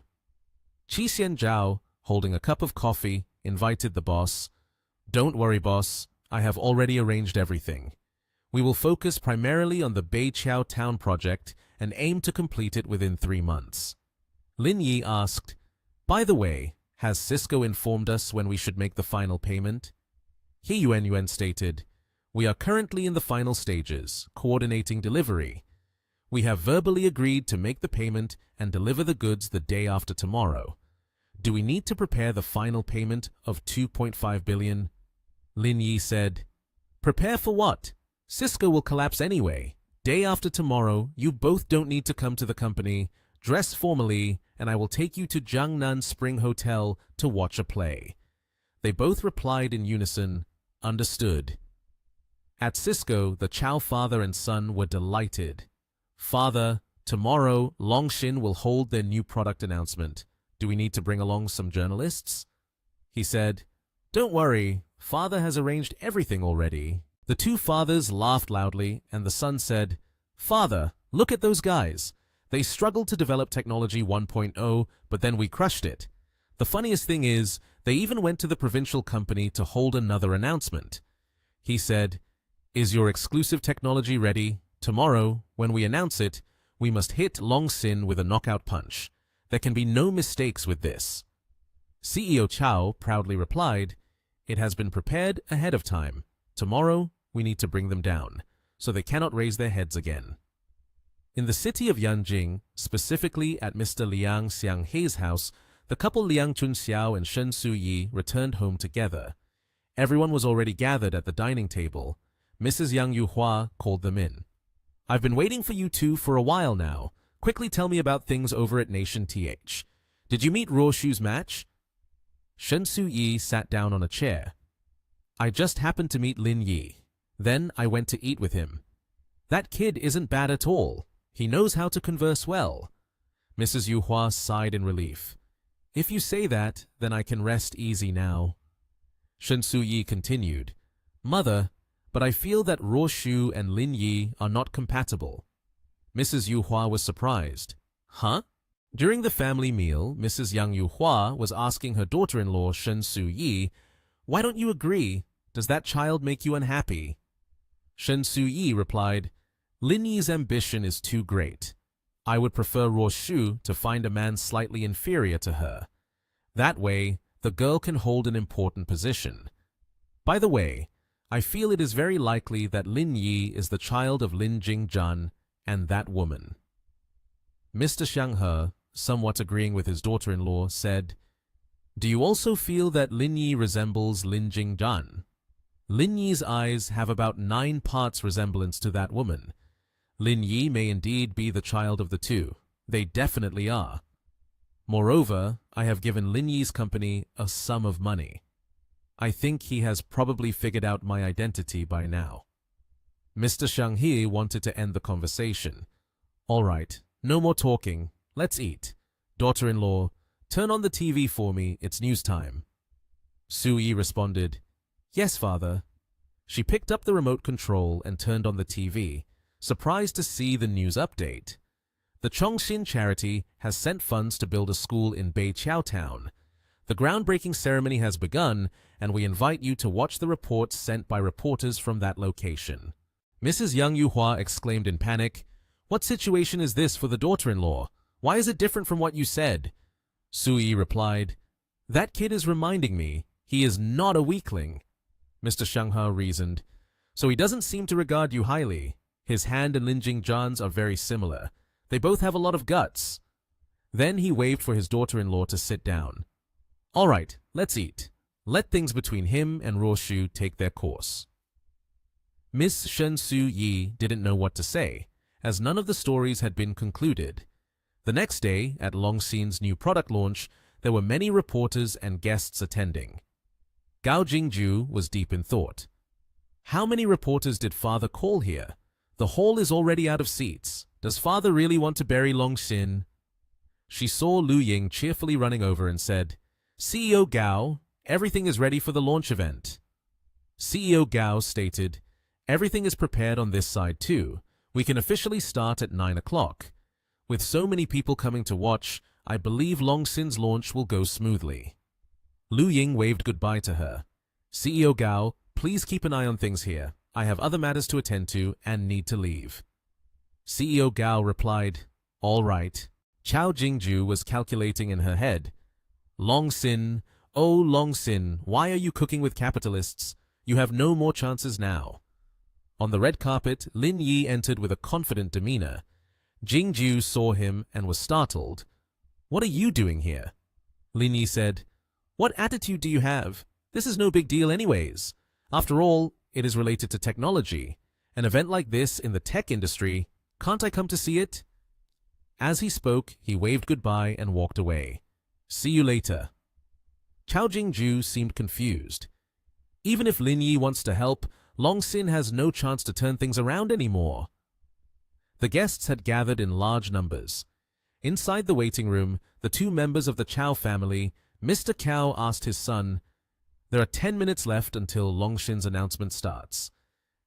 Qi Xianzhao, holding a cup of coffee, invited the boss. Don't worry, boss. I have already arranged everything. We will focus primarily on the Beiqiao town project and aim to complete it within 3 months. Lin Yi asked, By the way, has Cisco informed us when we should make the final payment? He Yuanyuan stated, We are currently in the final stages, coordinating delivery. We have verbally agreed to make the payment and deliver the goods the day after tomorrow. Do we need to prepare the final payment of 2.5 billion? Lin Yi said, Prepare for what? Cisco will collapse anyway. Day after tomorrow, you both don't need to come to the company. Dress formally, and I will take you to Jiangnan Spring Hotel to watch a play. They both replied in unison, Understood. At Cisco, the Chow father and son were delighted. Father, tomorrow, Longshin will hold their new product announcement. Do we need to bring along some journalists? He said, Don't worry, Father has arranged everything already. The 2 fathers laughed loudly, and the son said, Father, look at those guys. They struggled to develop technology 1.0, but then we crushed it. The funniest thing is, they even went to the provincial company to hold another announcement. He said, Is your exclusive technology ready? Tomorrow, when we announce it, we must hit Longsin with a knockout punch. There can be no mistakes with this. CEO Chow proudly replied, It has been prepared ahead of time. Tomorrow, we need to bring them down, so they cannot raise their heads again. In the city of Yanjing, specifically at Mr. Liang Xianghei's house, the couple Liang Chunxiao and Shen Suyi returned home together. Everyone was already gathered at the dining table. Mrs. Yang Yuhua called them in. I've been waiting for you 2 for a while now. Quickly tell me about things over at Nation TH. Did you meet Ruoshu's match? Shen Suyi sat down on a chair. I just happened to meet Lin Yi. Then I went to eat with him. That kid isn't bad at all. He knows how to converse well. Mrs. Yuhua sighed in relief. If you say that, then I can rest easy now. Shen Suyi continued. Mother, but I feel that Ruoshu and Lin Yi are not compatible. Mrs. Yuhua was surprised. Huh? During the family meal, Mrs. Yang Yuhua was asking her daughter-in-law Shen Suyi, Why don't you agree? Does that child make you unhappy? Shen Suyi replied, Lin Yi's ambition is too great. I would prefer Ruoshu to find a man slightly inferior to her. That way, the girl can hold an important position. By the way, I feel it is very likely that Lin Yi is the child of Lin Jingzhan and that woman. Mr. Xianghe, somewhat agreeing with his daughter-in-law, said, Do you also feel that Lin Yi resembles Lin Jingzhan? Lin Yi's eyes have about 9 parts resemblance to that woman. Lin Yi may indeed be the child of the 2. They definitely are. Moreover, I have given Lin Yi's company a sum of money. I think he has probably figured out my identity by now. Mr. Xianghe wanted to end the conversation. All right, no more talking. Let's eat. Daughter-in-law, turn on the TV for me. It's news time. Su Yi responded, Yes, father. She picked up the remote control and turned on the TV, surprised to see the news update. The Chongxin charity has sent funds to build a school in Beiqiao Town. The groundbreaking ceremony has begun, and we invite you to watch the reports sent by reporters from that location. Mrs. Yang Yuhua exclaimed in panic, "What situation is this for the daughter-in-law? Why is it different from what you said?" Su Yi replied, "That kid is reminding me he is not a weakling." Mr. Shanghai reasoned, "So he doesn't seem to regard you highly. His hand and Lin Jingzhan's are very similar. They both have a lot of guts." Then he waved for his daughter-in-law to sit down. "All right, let's eat. Let things between him and Ruoshu take their course." Miss Shen Su Yi didn't know what to say, as none of the stories had been concluded. The next day, at Longxin's new product launch, there were many reporters and guests attending. Gao Jingju was deep in thought. How many reporters did father call here? The hall is already out of seats. Does father really want to bury Longxin? She saw Lu Ying cheerfully running over and said, "CEO Gao, everything is ready for the launch event." CEO Gao stated, "Everything is prepared on this side too. We can officially start at 9 o'clock. With so many people coming to watch, I believe Longxin's launch will go smoothly." Lu Ying waved goodbye to her. "CEO Gao, please keep an eye on things here. I have other matters to attend to and need to leave." CEO Gao replied, "All right." Chao Jingju was calculating in her head. "Longxin, oh Longxin, why are you cooking with capitalists? You have no more chances now." On the red carpet, Lin Yi entered with a confident demeanor. Jingju saw him and was startled. "What are you doing here?" Lin Yi said, "What attitude do you have? This is no big deal anyways. After all, it is related to technology. An event like this in the tech industry, can't I come to see it?" As he spoke, he waved goodbye and walked away. "See you later." Chao Jingju seemed confused. Even if Lin Yi wants to help, Longxin has no chance to turn things around anymore. The guests had gathered in large numbers. Inside the waiting room, the two members of the Chao family, Mr. Cao asked his son, "There are 10 minutes left until Longxin's announcement starts.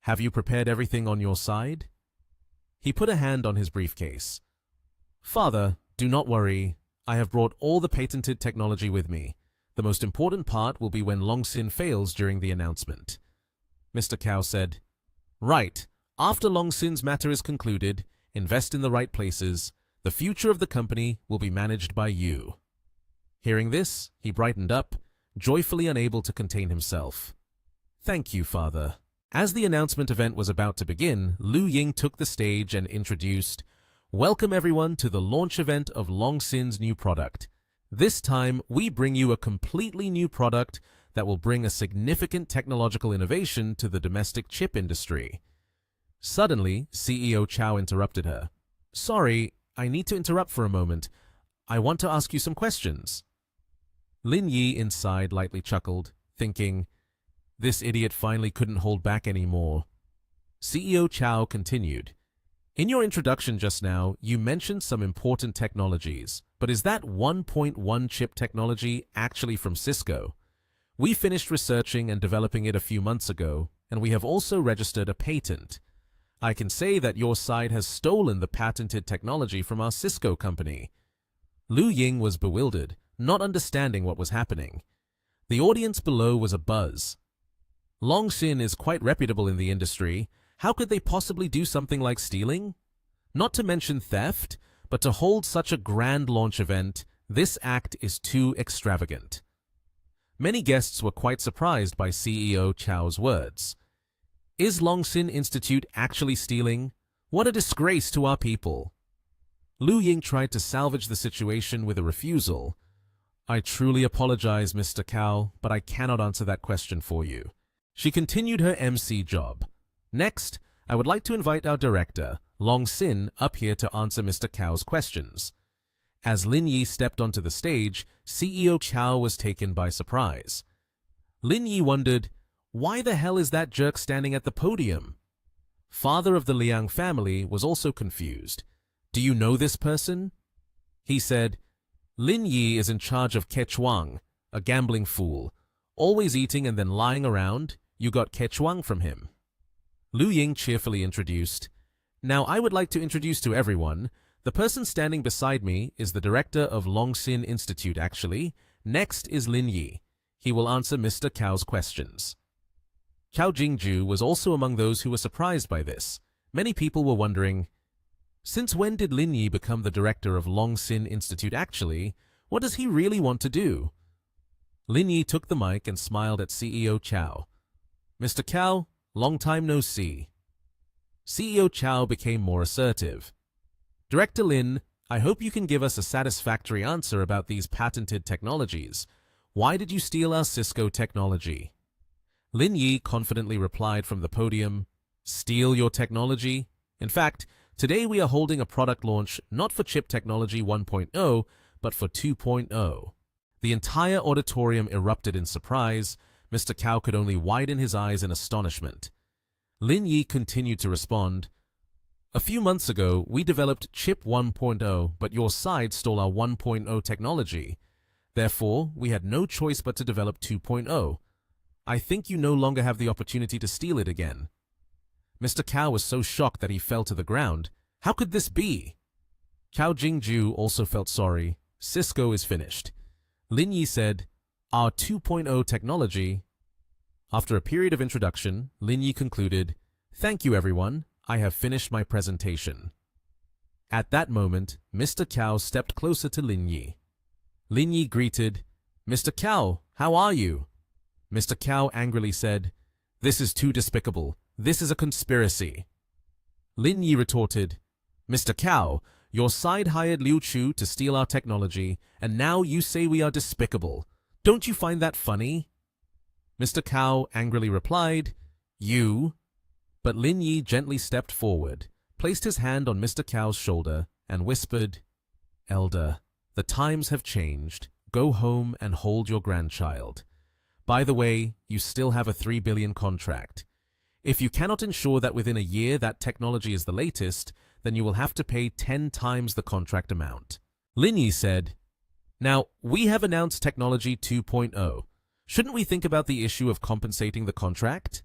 Have you prepared everything on your side?" He put a hand on his briefcase. "Father, do not worry. I have brought all the patented technology with me. The most important part will be when Longxin fails during the announcement." Mr. Cao said, "Right. After Longxin's matter is concluded, invest in the right places. The future of the company will be managed by you." Hearing this, he brightened up, joyfully unable to contain himself. "Thank you, father." As the announcement event was about to begin, Lu Ying took the stage and introduced, "Welcome everyone to the launch event of Longxin's new product. This time, we bring you a completely new product that will bring a significant technological innovation to the domestic chip industry." Suddenly, CEO Chao interrupted her. "Sorry, I need to interrupt for a moment. I want to ask you some questions." Lin Yi inside lightly chuckled, thinking, this idiot finally couldn't hold back anymore. CEO Chao continued, "In your introduction just now, you mentioned some important technologies, but is that 1.1 chip technology actually from Cisco? We finished researching and developing it a few months ago, and we have also registered a patent. I can say that your side has stolen the patented technology from our Cisco company." Lu Ying was bewildered, not understanding what was happening. The audience below was abuzz. Longxin is quite reputable in the industry. How could they possibly do something like stealing? Not to mention theft, but to hold such a grand launch event, this act is too extravagant. Many guests were quite surprised by CEO Chao's words. Is Longxin Institute actually stealing? What a disgrace to our people. Lu Ying tried to salvage the situation with a refusal. "I truly apologize, Mr. Cao, but I cannot answer that question for you." She continued her MC job. "Next, I would like to invite our director, Longxin, up here to answer Mr. Cao's questions." As Lin Yi stepped onto the stage, CEO Chao was taken by surprise. Lin Yi wondered, why the hell is that jerk standing at the podium? Father of the Liang family was also confused. "Do you know this person?" He said, "Lin Yi is in charge of Kechuang, a gambling fool, always eating and then lying around. You got Kechuang from him. Lu Ying cheerfully introduced. Now I would like to introduce to everyone, the person standing beside me is the director of Longxin Institute actually. Next is Lin Yi. He will answer Mr. Cao's questions. Cao Jingju was also among those who were surprised by this. Many people were wondering, since when did Lin Yi become the director of Longxin Institute actually? What does he really want to do? Lin Yi took the mic and smiled at CEO Cao. Mr. Cao, long time no see. CEO Cao became more assertive. Director Lin, I hope you can give us a satisfactory answer about these patented technologies. Why did you steal our Cisco technology? Lin Yi confidently replied from the podium, steal your technology? In fact, today we are holding a product launch not for chip technology 1.0, but for 2.0. The entire auditorium erupted in surprise. Mr. Cao could only widen his eyes in astonishment. Lin Yi continued to respond, a few months ago, we developed Chip 1.0, but your side stole our 1.0 technology. Therefore, we had no choice but to develop 2.0. I think you no longer have the opportunity to steal it again. Mr. Cao was so shocked that he fell to the ground. How could this be? Cao Jingju also felt sorry. Cisco is finished. Lin Yi said, our 2.0 technology. After a period of introduction, Lin Yi concluded, thank you everyone, I have finished my presentation. At that moment, Mr. Cao stepped closer to Lin Yi. Lin Yi greeted, Mr. Cao, how are you? Mr. Cao angrily said, this is too despicable. This is a conspiracy. Lin Yi retorted, Mr. Cao, your side hired Liu Chu to steal our technology, and now you say we are despicable. Don't you find that funny? Mr. Cao angrily replied, you. But Lin Yi gently stepped forward, placed his hand on Mr. Cao's shoulder, and whispered, Elder, the times have changed. Go home and hold your grandchild. By the way, you still have a 3 billion contract. If you cannot ensure that within a year that technology is the latest, then you will have to pay 10 times the contract amount. Lin Yi said, now, we have announced technology 2.0. Shouldn't we think about the issue of compensating the contract?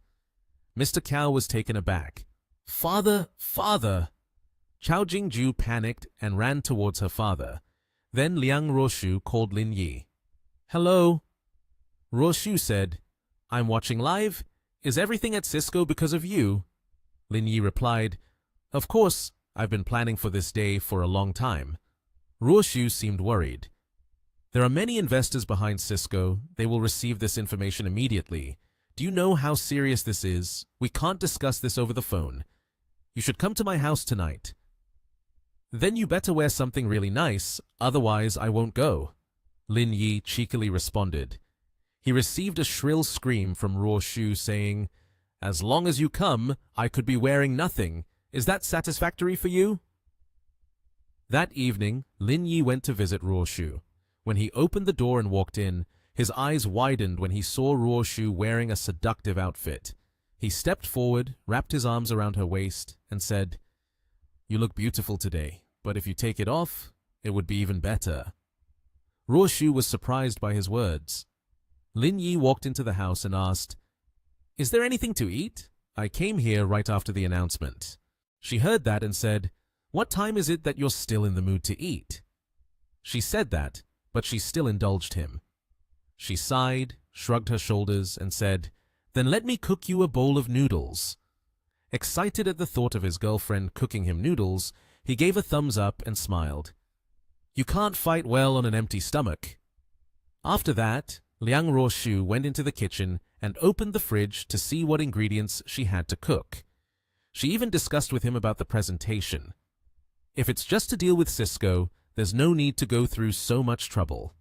Mr. Cao was taken aback. Father, father! Cao Jingju panicked and ran towards her father. Then Liang Roshu called Lin Yi. Hello? Roshu said, I'm watching live. Is everything at Cisco because of you? Lin Yi replied, of course, I've been planning for this day for a long time. Roshu seemed worried. There are many investors behind Cisco. They will receive this information immediately. Do you know how serious this is? We can't discuss this over the phone. You should come to my house tonight. Then you better wear something really nice, otherwise I won't go. Lin Yi cheekily responded. He received a shrill scream from Roshu saying, as long as you come, I could be wearing nothing. Is that satisfactory for you? That evening, Lin Yi went to visit Roshu. When he opened the door and walked in, his eyes widened when he saw Roshu wearing a seductive outfit. He stepped forward, wrapped his arms around her waist, and said, you look beautiful today, but if you take it off, it would be even better. Roshu was surprised by his words. Lin Yi walked into the house and asked, is there anything to eat? I came here right after the announcement. She heard that and said, what time is it that you're still in the mood to eat? She said that, but she still indulged him. She sighed, shrugged her shoulders, and said, then let me cook you a bowl of noodles. Excited at the thought of his girlfriend cooking him noodles, he gave a thumbs up and smiled. You can't fight well on an empty stomach. After that, Liang Roshu went into the kitchen and opened the fridge to see what ingredients she had to cook. She even discussed with him about the presentation. If it's just to deal with Cisco, there's no need to go through so much trouble.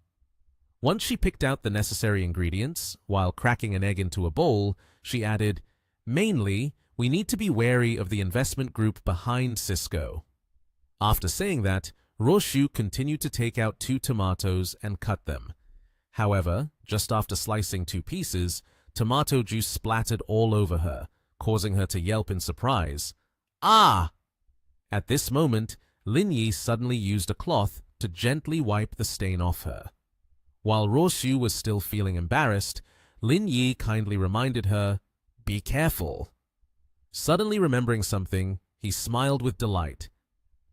Once she picked out the necessary ingredients, while cracking an egg into a bowl, she added, mainly, we need to be wary of the investment group behind Cisco. After saying that, Roshu continued to take out 2 tomatoes and cut them. However, just after slicing 2 pieces, tomato juice splattered all over her, causing her to yelp in surprise. Ah! At this moment, Lin Yi suddenly used a cloth to gently wipe the stain off her. While Roshu was still feeling embarrassed, Lin Yi kindly reminded her, Be careful. Suddenly remembering something, he smiled with delight.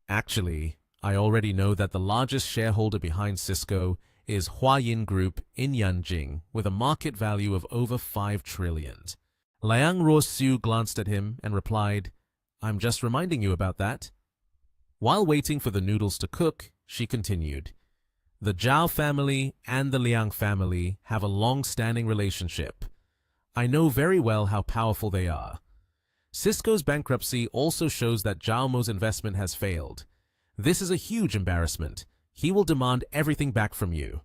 Actually, I already know that the largest shareholder behind Cisco is Huayin Group in Yanjing, with a market value of over 5 trillion. Liang Ruoxiu glanced at him and replied, I'm just reminding you about that. While waiting for the noodles to cook, she continued, the Zhao family and the Liang family have a long-standing relationship. I know very well how powerful they are. Cisco's bankruptcy also shows that Zhao Mo's investment has failed. This is a huge embarrassment. He will demand everything back from you.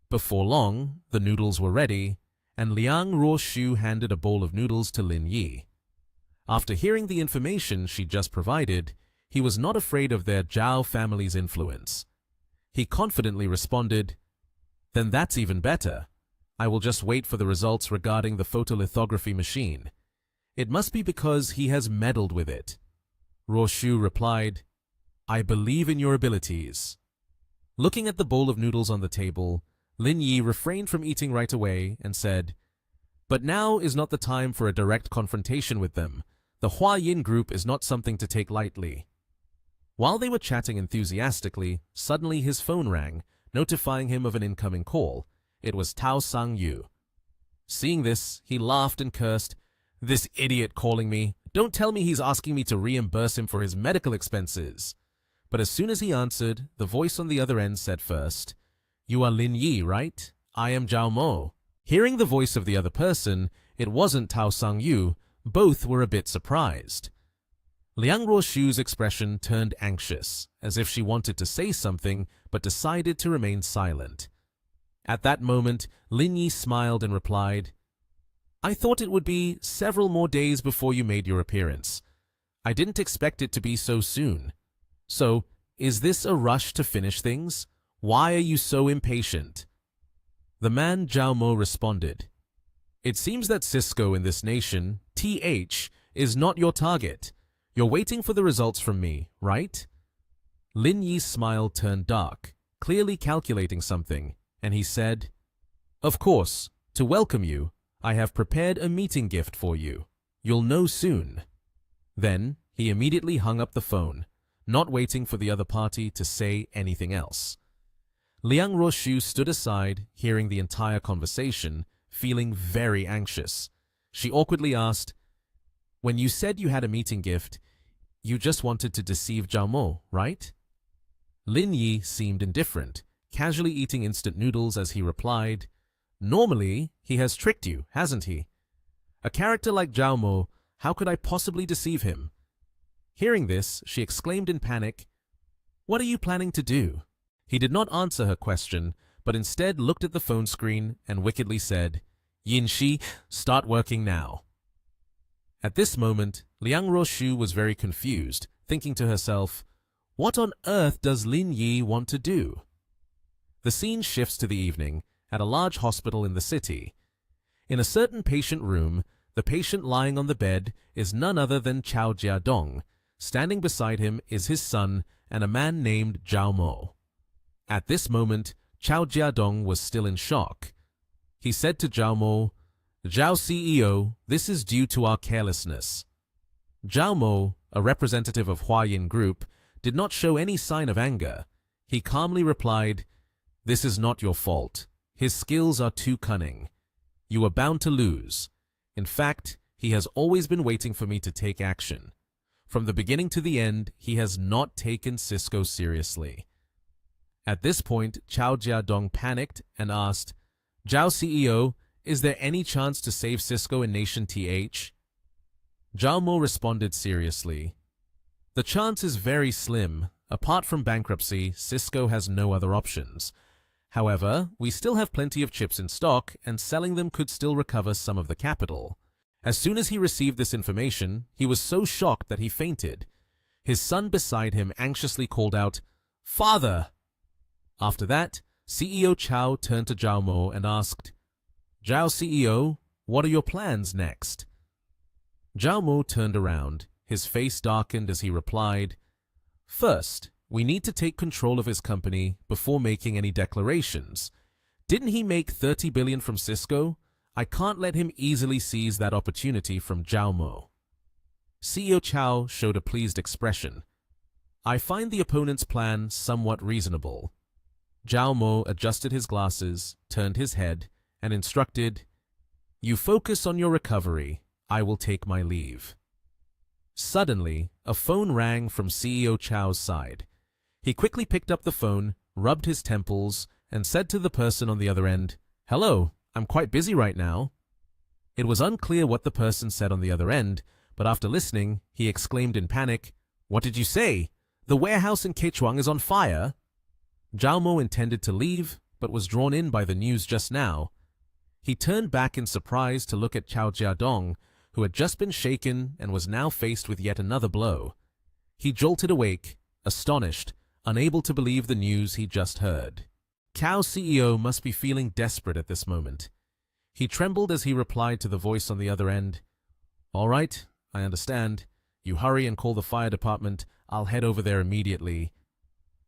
Before long, the noodles were ready, and Liang Ruoxiu handed a bowl of noodles to Lin Yi. After hearing the information she just provided, he was not afraid of their Zhao family's influence. He confidently responded, Then that's even better. I will just wait for the results regarding the photolithography machine. It must be because he has meddled with it. Ruoxiu replied, I believe in your abilities. Looking at the bowl of noodles on the table, Lin Yi refrained from eating right away and said, But now is not the time for a direct confrontation with them. The Huayin Group is not something to take lightly. While they were chatting enthusiastically, suddenly his phone rang, notifying him of an incoming call. It was Tao Sang-yu. Seeing this, he laughed and cursed, This idiot calling me. Don't tell me he's asking me to reimburse him for his medical expenses. But as soon as he answered, the voice on the other end said first, You are Lin Yi, right? I am Zhao Mo. Hearing the voice of the other person, it wasn't Tao Sang-yu. Both were a bit surprised. Liang Ruoxiu's expression turned anxious, as if she wanted to say something but decided to remain silent. At that moment, Lin Yi smiled and replied, I thought it would be several more days before you made your appearance. I didn't expect it to be so soon. So, is this a rush to finish things? Why are you so impatient? The man Zhao Mo responded, It seems that Cisco in this nation, TH, is not your target. You're waiting for the results from me, right? Lin Yi's smile turned dark, clearly calculating something, and he said, Of course, to welcome you, I have prepared a meeting gift for you. You'll know soon. Then, he immediately hung up the phone, not waiting for the other party to say anything else. Liang Ruoxiu stood aside, hearing the entire conversation, feeling very anxious. She awkwardly asked, When you said you had a meeting gift, you just wanted to deceive Zhao Mo, right? Lin Yi seemed indifferent, casually eating instant noodles as he replied, Normally, he has tricked you, hasn't he? A character like Zhao Mo, how could I possibly deceive him? Hearing this, she exclaimed in panic, What are you planning to do? He did not answer her question, but instead looked at the phone screen and wickedly said, Yin Shi, start working now. At this moment, Liang Ruoxiu was very confused, thinking to herself, What on earth does Lin Yi want to do? The scene shifts to the evening, at a large hospital in the city. In a certain patient room, the patient lying on the bed is none other than Chao Jiadong. Standing beside him is his son and a man named Zhao Mo. At this moment, Chao Jiadong was still in shock. He said to Zhao Mo, Zhao CEO, this is due to our carelessness. Zhao Mo, a representative of Huayin Group, did not show any sign of anger. He calmly replied, This is not your fault. His skills are too cunning. You are bound to lose. In fact, he has always been waiting for me to take action. From the beginning to the end, he has not taken Cisco seriously. At this point, Chao Jiadong panicked and asked, Zhao CEO, is there any chance to save Cisco in Nation TH? Zhao Mo responded seriously, The chance is very slim. Apart from bankruptcy, Cisco has no other options. However, we still have plenty of chips in stock, and selling them could still recover some of the capital. As soon as he received this information, he was so shocked that he fainted. His son beside him anxiously called out, Father! After that, CEO Chao turned to Zhao Mo and asked, Zhao CEO, what are your plans next? Zhao Mo turned around. His face darkened as he replied, First, we need to take control of his company before making any declarations. Didn't he make 30 billion from Cisco? I can't let him easily seize that opportunity from Zhao Mo. CEO Chao showed a pleased expression. I find the opponent's plan somewhat reasonable. Zhao Mo adjusted his glasses, turned his head, and instructed, You focus on your recovery. I will take my leave. Suddenly, a phone rang from CEO Chao's side. He quickly picked up the phone, rubbed his temples, and said to the person on the other end, Hello, I'm quite busy right now. It was unclear what the person said on the other end, but after listening, he exclaimed in panic, What did you say? The warehouse in Kechuang is on fire? Zhao Mo intended to leave, but was drawn in by the news just now. He turned back in surprise to look at Chao Jiadong, who had just been shaken and was now faced with yet another blow. He jolted awake, astonished, unable to believe the news he just heard. Cao's CEO must be feeling desperate at this moment. He trembled as he replied to the voice on the other end. All right, I understand. You hurry and call the fire department. I'll head over there immediately.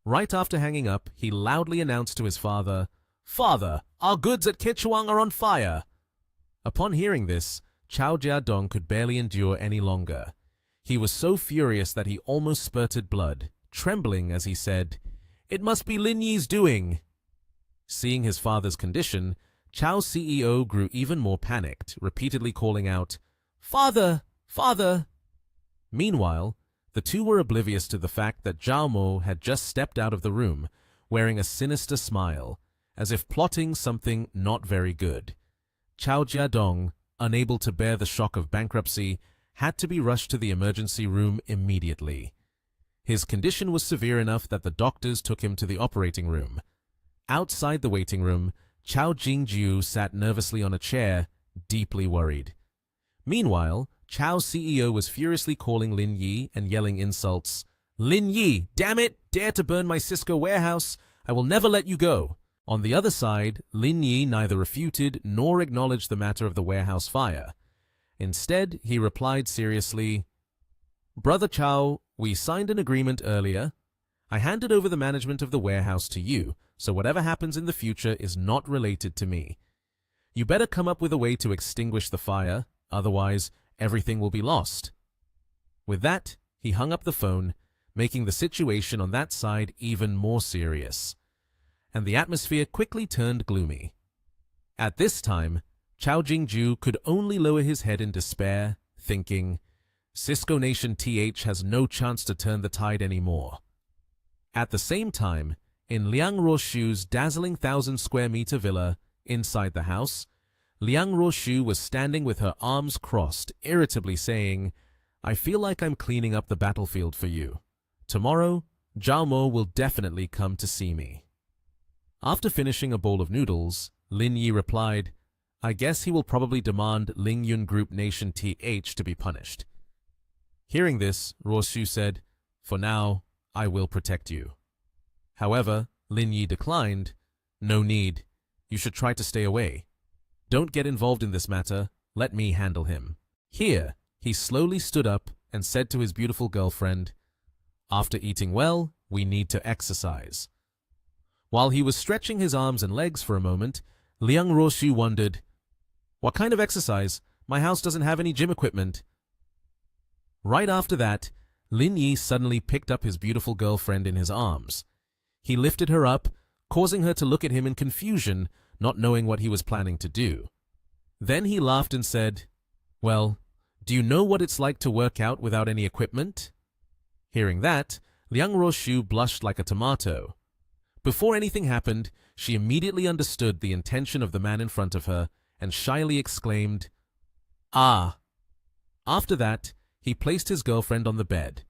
Right after hanging up, he loudly announced to his father, Father, our goods at Kechuang are on fire. Upon hearing this, Chao Jiadong could barely endure any longer. He was so furious that he almost spurted blood, trembling as he said, It must be Lin Yi's doing. Seeing his father's condition, Chao's CEO grew even more panicked, repeatedly calling out, Father! Father! Meanwhile, the two were oblivious to the fact that Zhao Mo had just stepped out of the room, wearing a sinister smile, as if plotting something not very good. Chao Jiadong, unable to bear the shock of bankruptcy, had to be rushed to the emergency room immediately. His condition was severe enough that the doctors took him to the operating room. Outside the waiting room, Chao Jingjiu sat nervously on a chair, deeply worried. Meanwhile, Chao's CEO was furiously calling Lin Yi and yelling insults. Lin Yi, damn it, dare to burn my Cisco warehouse. I will never let you go. On the other side, Lin Yi neither refuted nor acknowledged the matter of the warehouse fire. Instead, he replied seriously, Brother Chao, we signed an agreement earlier. I handed over the management of the warehouse to you, so whatever happens in the future is not related to me. You better come up with a way to extinguish the fire, otherwise everything will be lost. With that, he hung up the phone, making the situation on that side even more serious. And the atmosphere quickly turned gloomy. At this time, Chao Jingju could only lower his head in despair, thinking, Cisco Nation TH has no chance to turn the tide anymore. At the same time, in Liang Roshu's dazzling 1,000-square-meter villa, inside the house, Liang Roshu was standing with her arms crossed, irritably saying, I feel like I'm cleaning up the battlefield for you. Tomorrow, Zhao Mo will definitely come to see me. After finishing a bowl of noodles, Lin Yi replied, I guess he will probably demand Ling Yun Group Nation TH to be punished. Hearing this, Roshu said, For now, I will protect you. However, Lin Yi declined, No need. You should try to stay away. Don't get involved in this matter. Let me handle him. Here, he slowly stood up and said to his beautiful girlfriend, After eating well, we need to exercise. While he was stretching his arms and legs for a moment, Liang Roshu wondered, What kind of exercise? My house doesn't have any gym equipment. Right after that, Lin Yi suddenly picked up his beautiful girlfriend in his arms. He lifted her up, causing her to look at him in confusion, not knowing what he was planning to do. Then he laughed and said, Well, do you know what it's like to work out without any equipment? Hearing that, Liang Roshu blushed like a tomato. Before anything happened, she immediately understood the intention of the man in front of her and shyly exclaimed, Ah! After that, he placed his girlfriend on the bed.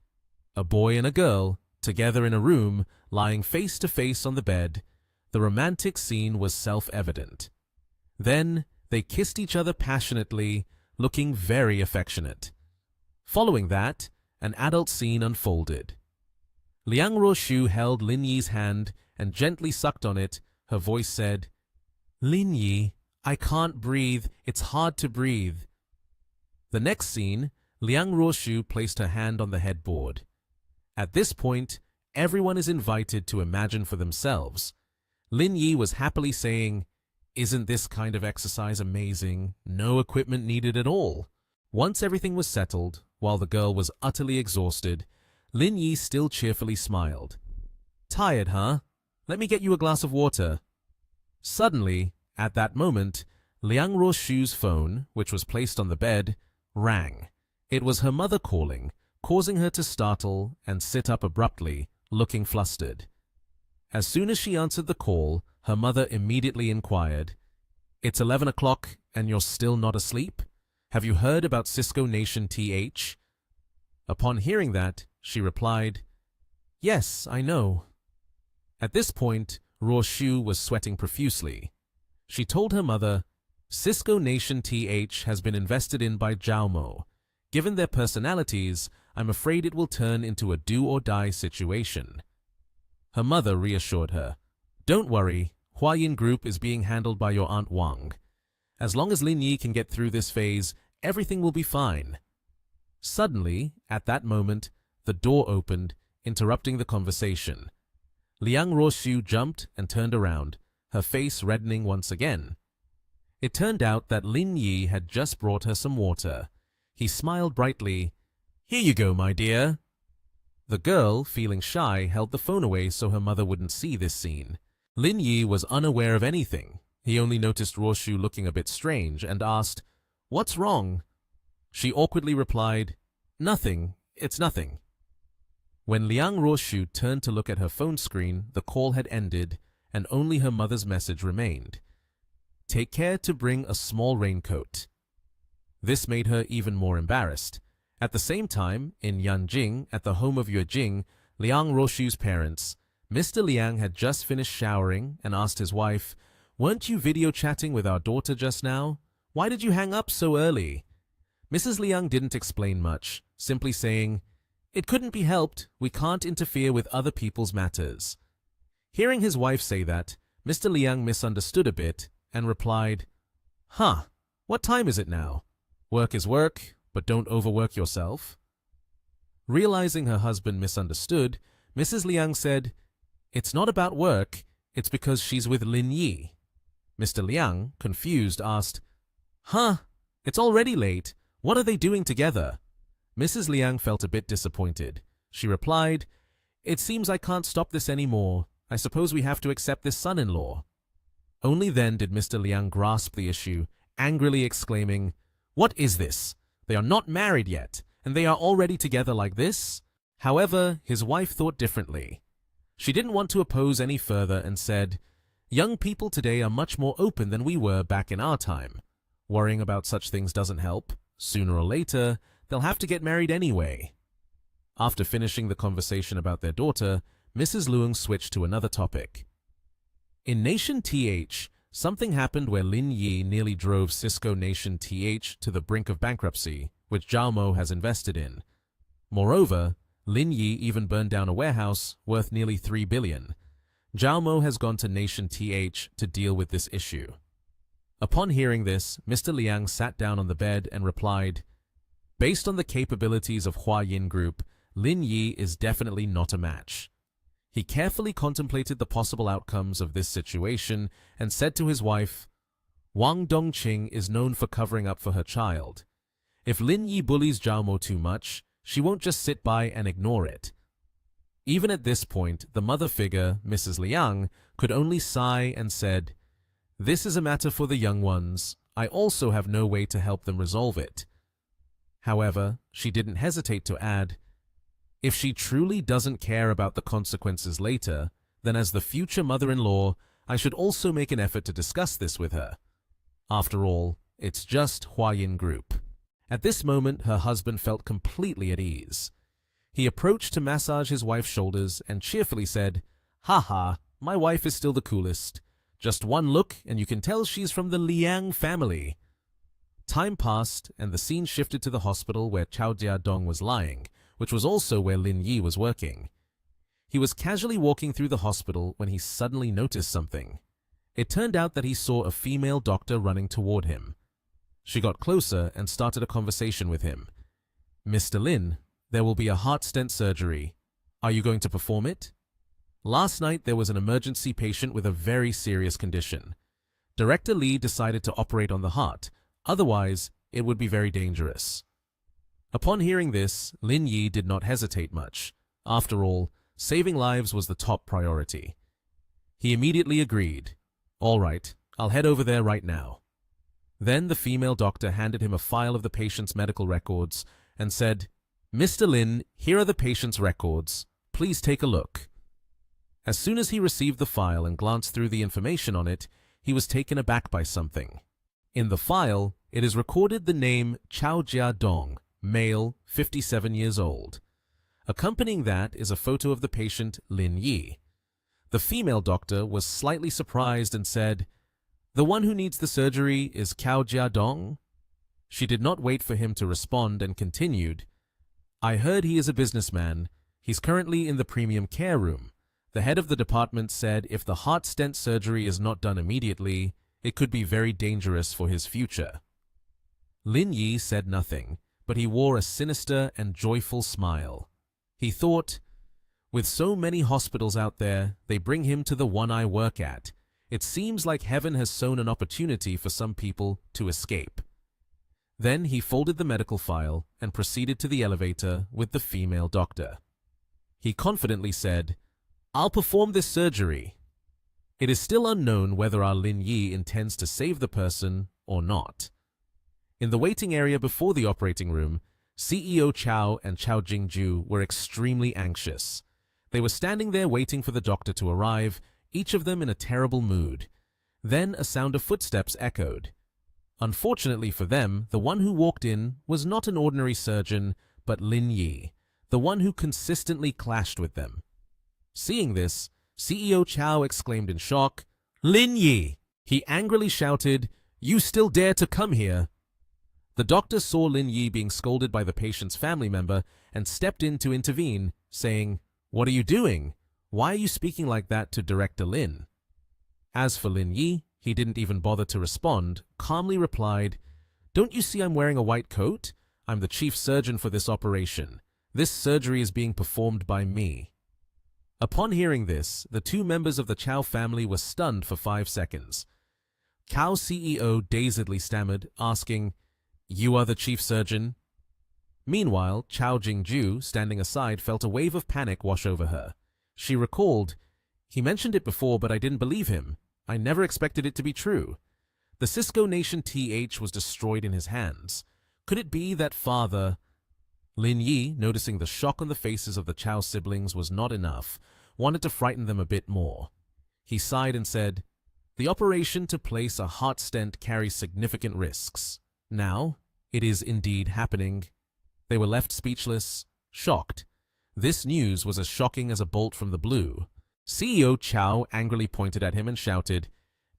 A boy and a girl, together in a room, lying face to face on the bed. The romantic scene was self-evident. Then they kissed each other passionately, looking very affectionate. Following that, an adult scene unfolded. Liang Roshu held Lin Yi's hand and gently sucked on it. Her voice said, Lin Yi, I can't breathe. It's hard to breathe. The next scene, Liang Roshu placed her hand on the headboard. At this point, everyone is invited to imagine for themselves. Lin Yi was happily saying, Isn't this kind of exercise amazing? No equipment needed at all. Once everything was settled, while the girl was utterly exhausted, Lin Yi still cheerfully smiled. Tired, huh? Let me get you a glass of water. Suddenly, at that moment, Liang Ruoshu's phone, which was placed on the bed, rang. It was her mother calling, causing her to startle and sit up abruptly, looking flustered. As soon as she answered the call, her mother immediately inquired, "It's 11 o'clock and you're still not asleep? Have you heard about Cisco Nation TH?" Upon hearing that, she replied, "Yes, I know." At this point, Ruoshu was sweating profusely. She told her mother, "Cisco Nation TH has been invested in by Jiaomo. Given their personalities, I'm afraid it will turn into a do-or-die situation." Her mother reassured her, "Don't worry, Huayin Group is being handled by your Aunt Wang. As long as Lin Yi can get through this phase, everything will be fine." Suddenly, at that moment, the door opened, interrupting the conversation. Liang Ruoshu jumped and turned around, her face reddening once again. It turned out that Lin Yi had just brought her some water. He smiled brightly. "Here you go, my dear." The girl, feeling shy, held the phone away so her mother wouldn't see this scene. Lin Yi was unaware of anything. He only noticed Ruoshu looking a bit strange and asked, "What's wrong?" She awkwardly replied, "Nothing, it's nothing." When Liang Ruoshu turned to look at her phone screen, the call had ended, and only her mother's message remained. "Take care to bring a small raincoat." This made her even more embarrassed. At the same time, in Yanjing, at the home of Yue Jing, Liang Ruoshu's parents, Mr. Liang had just finished showering and asked his wife, "Weren't you video chatting with our daughter just now? Why did you hang up so early?" Mrs. Liang didn't explain much, simply saying, "It couldn't be helped. We can't interfere with other people's matters." Hearing his wife say that, Mr. Liang misunderstood a bit and replied, "Huh, what time is it now? Work is work, but don't overwork yourself." Realizing her husband misunderstood, Mrs. Liang said, "It's not about work, it's because she's with Lin Yi." Mr. Liang, confused, asked, "Huh, it's already late. What are they doing together?" Mrs. Liang felt a bit disappointed. She replied, "It seems I can't stop this anymore. I suppose we have to accept this son-in-law." Only then did Mr. Liang grasp the issue, angrily exclaiming, "What is this? They are not married yet, and they are already together like this?" However, his wife thought differently. She didn't want to oppose any further and said, "Young people today are much more open than we were back in our time. Worrying about such things doesn't help. Sooner or later, they'll have to get married anyway." After finishing the conversation about their daughter, Mrs. Luong switched to another topic. In Nation TH, something happened where Lin Yi nearly drove Cisco Nation TH to the brink of bankruptcy, which Jiaomo has invested in. Moreover, Lin Yi even burned down a warehouse worth nearly 3 billion. Jiaomo has gone to Nation TH to deal with this issue. Upon hearing this, Mr. Liang sat down on the bed and replied, "Based on the capabilities of Huayin Group, Lin Yi is definitely not a match." He carefully contemplated the possible outcomes of this situation and said to his wife, "Wang Dongqing is known for covering up for her child. If Lin Yi bullies Jiaomo too much, she won't just sit by and ignore it." Even at this point, the mother figure, Mrs. Liang, could only sigh and said, "This is a matter for the young ones. I also have no way to help them resolve it." However, she didn't hesitate to add, "If she truly doesn't care about the consequences later, then as the future mother-in-law, I should also make an effort to discuss this with her. After all, it's just Huayin Group." At this moment, her husband felt completely at ease. He approached to massage his wife's shoulders and cheerfully said, "Ha ha, my wife is still the coolest. Just one look and you can tell she's from the Liang family." Time passed and the scene shifted to the hospital where Chao Jiadong was lying, which was also where Lin Yi was working. He was casually walking through the hospital when he suddenly noticed something. It turned out that he saw a female doctor running toward him. She got closer and started a conversation with him. "Mr. Lin, there will be a heart stent surgery. Are you going to perform it? Last night there was an emergency patient with a very serious condition. Director Li decided to operate on the heart, otherwise it would be very dangerous. Upon hearing this, Lin Yi did not hesitate much. After all, saving lives was the top priority. He immediately agreed. All right, I'll head over there right now. Then the female doctor handed him a file of the patient's medical records and said, Mr. Lin, here are the patient's records. Please take a look. As soon as he received the file and glanced through the information on it, he was taken aback by something. In the file, it is recorded the name Chao Jia Dong, male, 57 years old. Accompanying that is a photo of the patient Lin Yi. The female doctor was slightly surprised and said, The one who needs the surgery is Chao Jia Dong? She did not wait for him to respond and continued, I heard he is a businessman. He's currently in the premium care room. The head of the department said if the heart stent surgery is not done immediately, it could be very dangerous for his future. Lin Yi said nothing, but he wore a sinister and joyful smile. He thought, with so many hospitals out there, they bring him to the one I work at. It seems like heaven has sown an opportunity for some people to escape. Then he folded the medical file and proceeded to the elevator with the female doctor. He confidently said, I'll perform this surgery. It is still unknown whether our Lin Yi intends to save the person or not. In the waiting area before the operating room, CEO Chao and Chao Jingju were extremely anxious. They were standing there waiting for the doctor to arrive, each of them in a terrible mood. Then a sound of footsteps echoed. Unfortunately for them, the one who walked in was not an ordinary surgeon, but Lin Yi, the one who consistently clashed with them. Seeing this, CEO Chao exclaimed in shock, Lin Yi! He angrily shouted, You still dare to come here? The doctor saw Lin Yi being scolded by the patient's family member and stepped in to intervene, saying, What are you doing? Why are you speaking like that to Director Lin? As for Lin Yi, he didn't even bother to respond, calmly replied, Don't you see I'm wearing a white coat? I'm the chief surgeon for this operation. This surgery is being performed by me. Upon hearing this, the two members of the Chao family were stunned for 5 seconds. Chao CEO dazedly stammered, asking, You are the chief surgeon? Meanwhile, Chao Jingju, standing aside, felt a wave of panic wash over her. She recalled, He mentioned it before, but I didn't believe him. I never expected it to be true. The Cisco Nation TH was destroyed in his hands. Could it be that father... Lin Yi, noticing the shock on the faces of the Chao siblings was not enough, wanted to frighten them a bit more. He sighed and said, The operation to place a heart stent carries significant risks. Now, it is indeed happening. They were left speechless, shocked. This news was as shocking as a bolt from the blue. CEO Chao angrily pointed at him and shouted,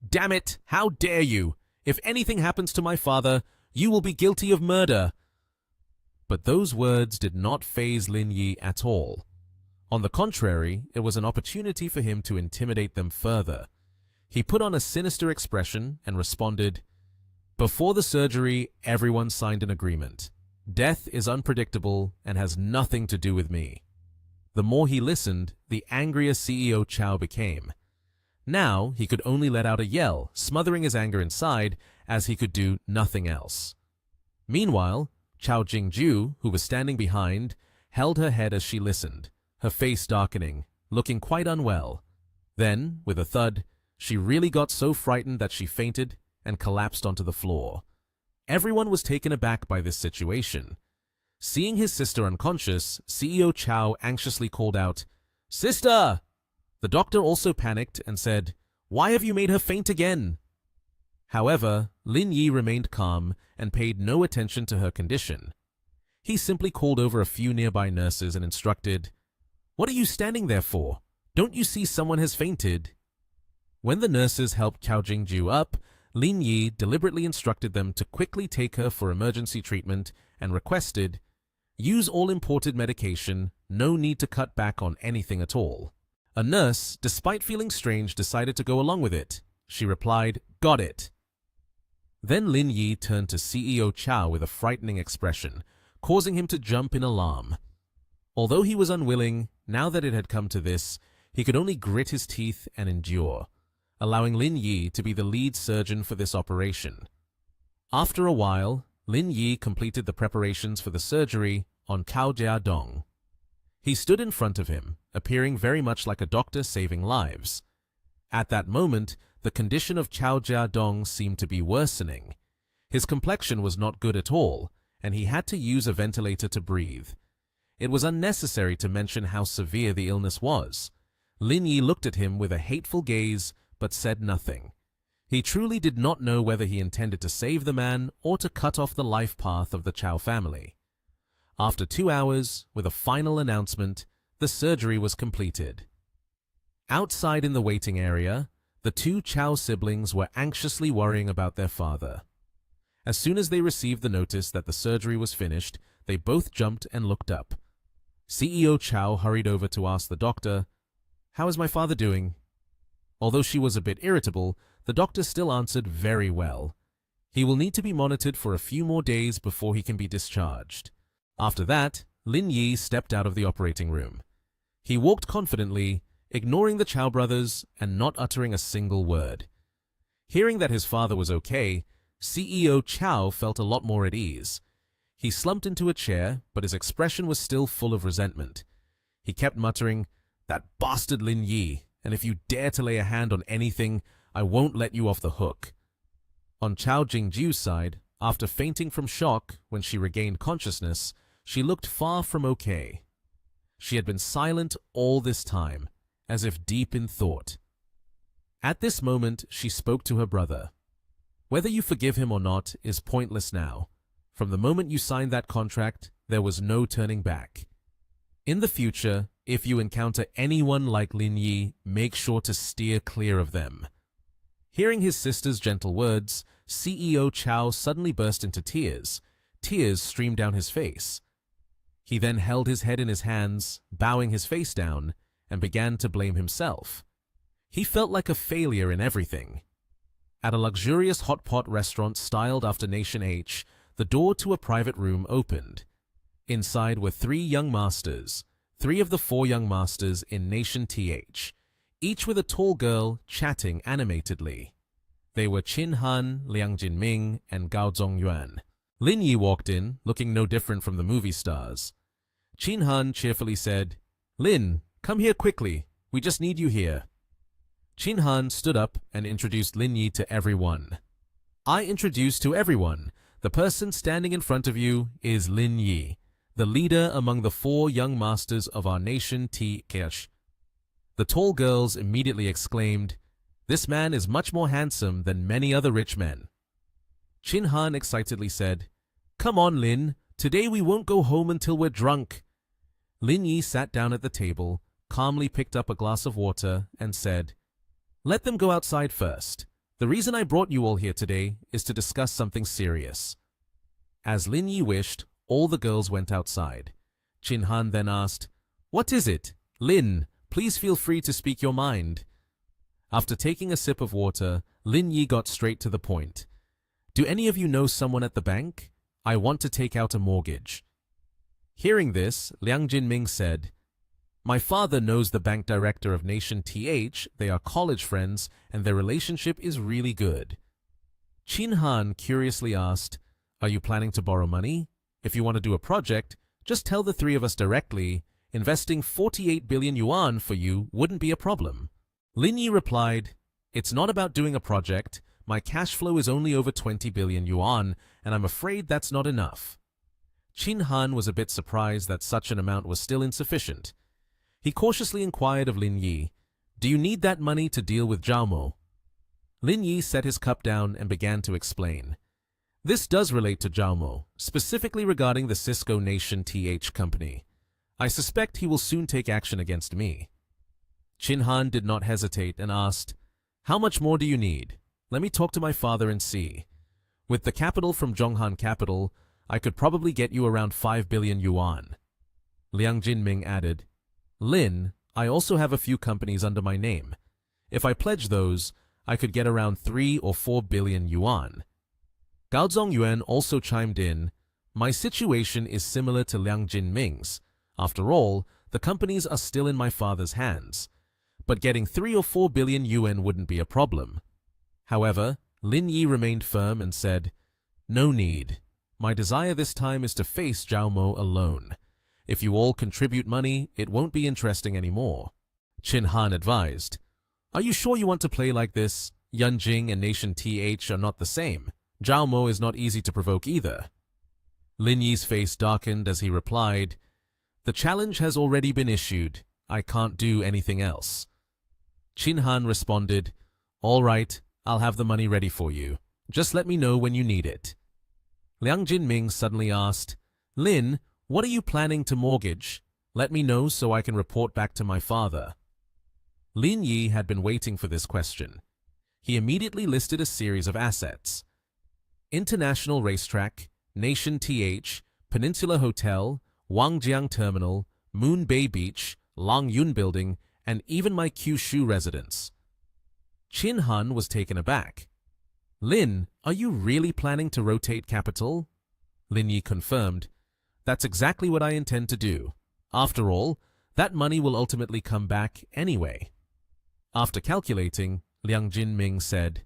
Damn it! How dare you! If anything happens to my father, you will be guilty of murder. But those words did not faze Lin Yi at all. On the contrary, it was an opportunity for him to intimidate them further. He put on a sinister expression and responded, Before the surgery, everyone signed an agreement. Death is unpredictable and has nothing to do with me. The more he listened, the angrier CEO Chao became. Now he could only let out a yell, smothering his anger inside, as he could do nothing else. Meanwhile, Chao Jingju, who was standing behind, held her head as she listened, her face darkening, looking quite unwell. Then, with a thud, she really got so frightened that she fainted and collapsed onto the floor. Everyone was taken aback by this situation. Seeing his sister unconscious, CEO Chao anxiously called out, Sister! The doctor also panicked and said, Why have you made her faint again? However, Lin Yi remained calm and paid no attention to her condition. He simply called over a few nearby nurses and instructed, What are you standing there for? Don't you see someone has fainted? When the nurses helped Chao Jingju up, Lin Yi deliberately instructed them to quickly take her for emergency treatment and requested, Use all imported medication, no need to cut back on anything at all. A nurse, despite feeling strange, decided to go along with it. She replied, Got it. Then Lin Yi turned to CEO Chao with a frightening expression, causing him to jump in alarm. Although he was unwilling, now that it had come to this, he could only grit his teeth and endure. allowing Lin Yi to be the lead surgeon for this operation. After a while, Lin Yi completed the preparations for the surgery on Cao Jiadong. He stood in front of him, appearing very much like a doctor saving lives. At that moment, the condition of Cao Jiadong seemed to be worsening. His complexion was not good at all, and he had to use a ventilator to breathe. It was unnecessary to mention how severe the illness was. Lin Yi looked at him with a hateful gaze, but said nothing. He truly did not know whether he intended to save the man or to cut off the life path of the Cao family. After 2 hours, with a final announcement, the surgery was completed. Outside in the waiting area, the 2 Cao siblings were anxiously worrying about their father. As soon as they received the notice that the surgery was finished, they both jumped and looked up. CEO Cao hurried over to ask the doctor, "How is my father doing?" Although she was a bit irritable, the doctor still answered very well. He will need to be monitored for a few more days before he can be discharged. After that, Lin Yi stepped out of the operating room. He walked confidently, ignoring the Cao brothers and not uttering a single word. Hearing that his father was okay, CEO Cao felt a lot more at ease. He slumped into a chair, but his expression was still full of resentment. He kept muttering, "That bastard Lin Yi, and if you dare to lay a hand on anything, I won't let you off the hook." On Cao Jingjiu's side, after fainting from shock when she regained consciousness, she looked far from okay. She had been silent all this time, as if deep in thought. At this moment, she spoke to her brother. "Whether you forgive him or not is pointless now. From the moment you signed that contract, there was no turning back. In the future, if you encounter anyone like Lin Yi, make sure to steer clear of them." Hearing his sister's gentle words, CEO Cao suddenly burst into tears. Tears streamed down his face. He then held his head in his hands, bowing his face down, and began to blame himself. He felt like a failure in everything. At a luxurious hot pot restaurant styled after Nation H, the door to a private room opened. Inside were 3 young masters, 3 of the 4 young masters in Nation TH, each with a tall girl chatting animatedly. They were Qin Han, Liang Jinming, and Gao Zongyuan. Lin Yi walked in, looking no different from the movie stars. Qin Han cheerfully said, "Lin, come here quickly. We just need you here." Qin Han stood up and introduced Lin Yi to everyone. "I introduce to everyone, the person standing in front of you is Lin Yi, the leader among the 4 young masters of our nation TH." The tall girls immediately exclaimed, "This man is much more handsome than many other rich men." Qin Han excitedly said, "Come on, Lin. Today we won't go home until we're drunk." Lin Yi sat down at the table, calmly picked up a glass of water, and said, "Let them go outside first. The reason I brought you all here today is to discuss something serious." As Lin Yi wished, all the girls went outside. Qin Han then asked, "What is it? Lin, please feel free to speak your mind." After taking a sip of water, Lin Yi got straight to the point. "Do any of you know someone at the bank? I want to take out a mortgage." Hearing this, Liang Jinming said, "My father knows the bank director of Nation TH, they are college friends, and their relationship is really good." Qin Han curiously asked, "Are you planning to borrow money? If you want to do a project, just tell the 3 of us directly. Investing 48 billion yuan for you wouldn't be a problem." Lin Yi replied, "It's not about doing a project. My cash flow is only over 20 billion yuan, and I'm afraid that's not enough." Qin Han was a bit surprised that such an amount was still insufficient. He cautiously inquired of Lin Yi, "Do you need that money to deal with Zhao Mo?" Lin Yi set his cup down and began to explain. "This does relate to Zhao Mo, specifically regarding the Cisco Nation TH company. I suspect he will soon take action against me." Qin Han did not hesitate and asked, "How much more do you need? Let me talk to my father and see. With the capital from Zhonghan Capital, I could probably get you around 5 billion yuan. Liang Jinming added, "Lin, I also have a few companies under my name. If I pledge those, I could get around 3 or 4 billion yuan. Gao Zongyuan also chimed in, "My situation is similar to Liang Jinming's. After all, the companies are still in my father's hands. but getting 3 or 4 billion yuan wouldn't be a problem. However, Lin Yi remained firm and said, "No need. My desire this time is to face Zhao Mo alone. If you all contribute money, it won't be interesting anymore." Qin Han advised, "Are you sure you want to play like this? Yunjing and Nation TH are not the same. Zhao Mo is not easy to provoke either." Lin Yi's face darkened as he replied, "The challenge has already been issued. I can't do anything else." Qin Han responded, "All right, I'll have the money ready for you. Just let me know when you need it." Liang Jinming suddenly asked, "Lin, what are you planning to mortgage? Let me know so I can report back to my father." Lin Yi had been waiting for this question. He immediately listed a series of assets: International Racetrack, Nation TH, Peninsula Hotel, Wangjiang Terminal, Moon Bay Beach, Long Yun Building, and even my Kyushu residence. Qin Han was taken aback. "Lin, are you really planning to rotate capital?" Lin Yi confirmed, "That's exactly what I intend to do. After all, that money will ultimately come back anyway." After calculating, Liang Jinming said,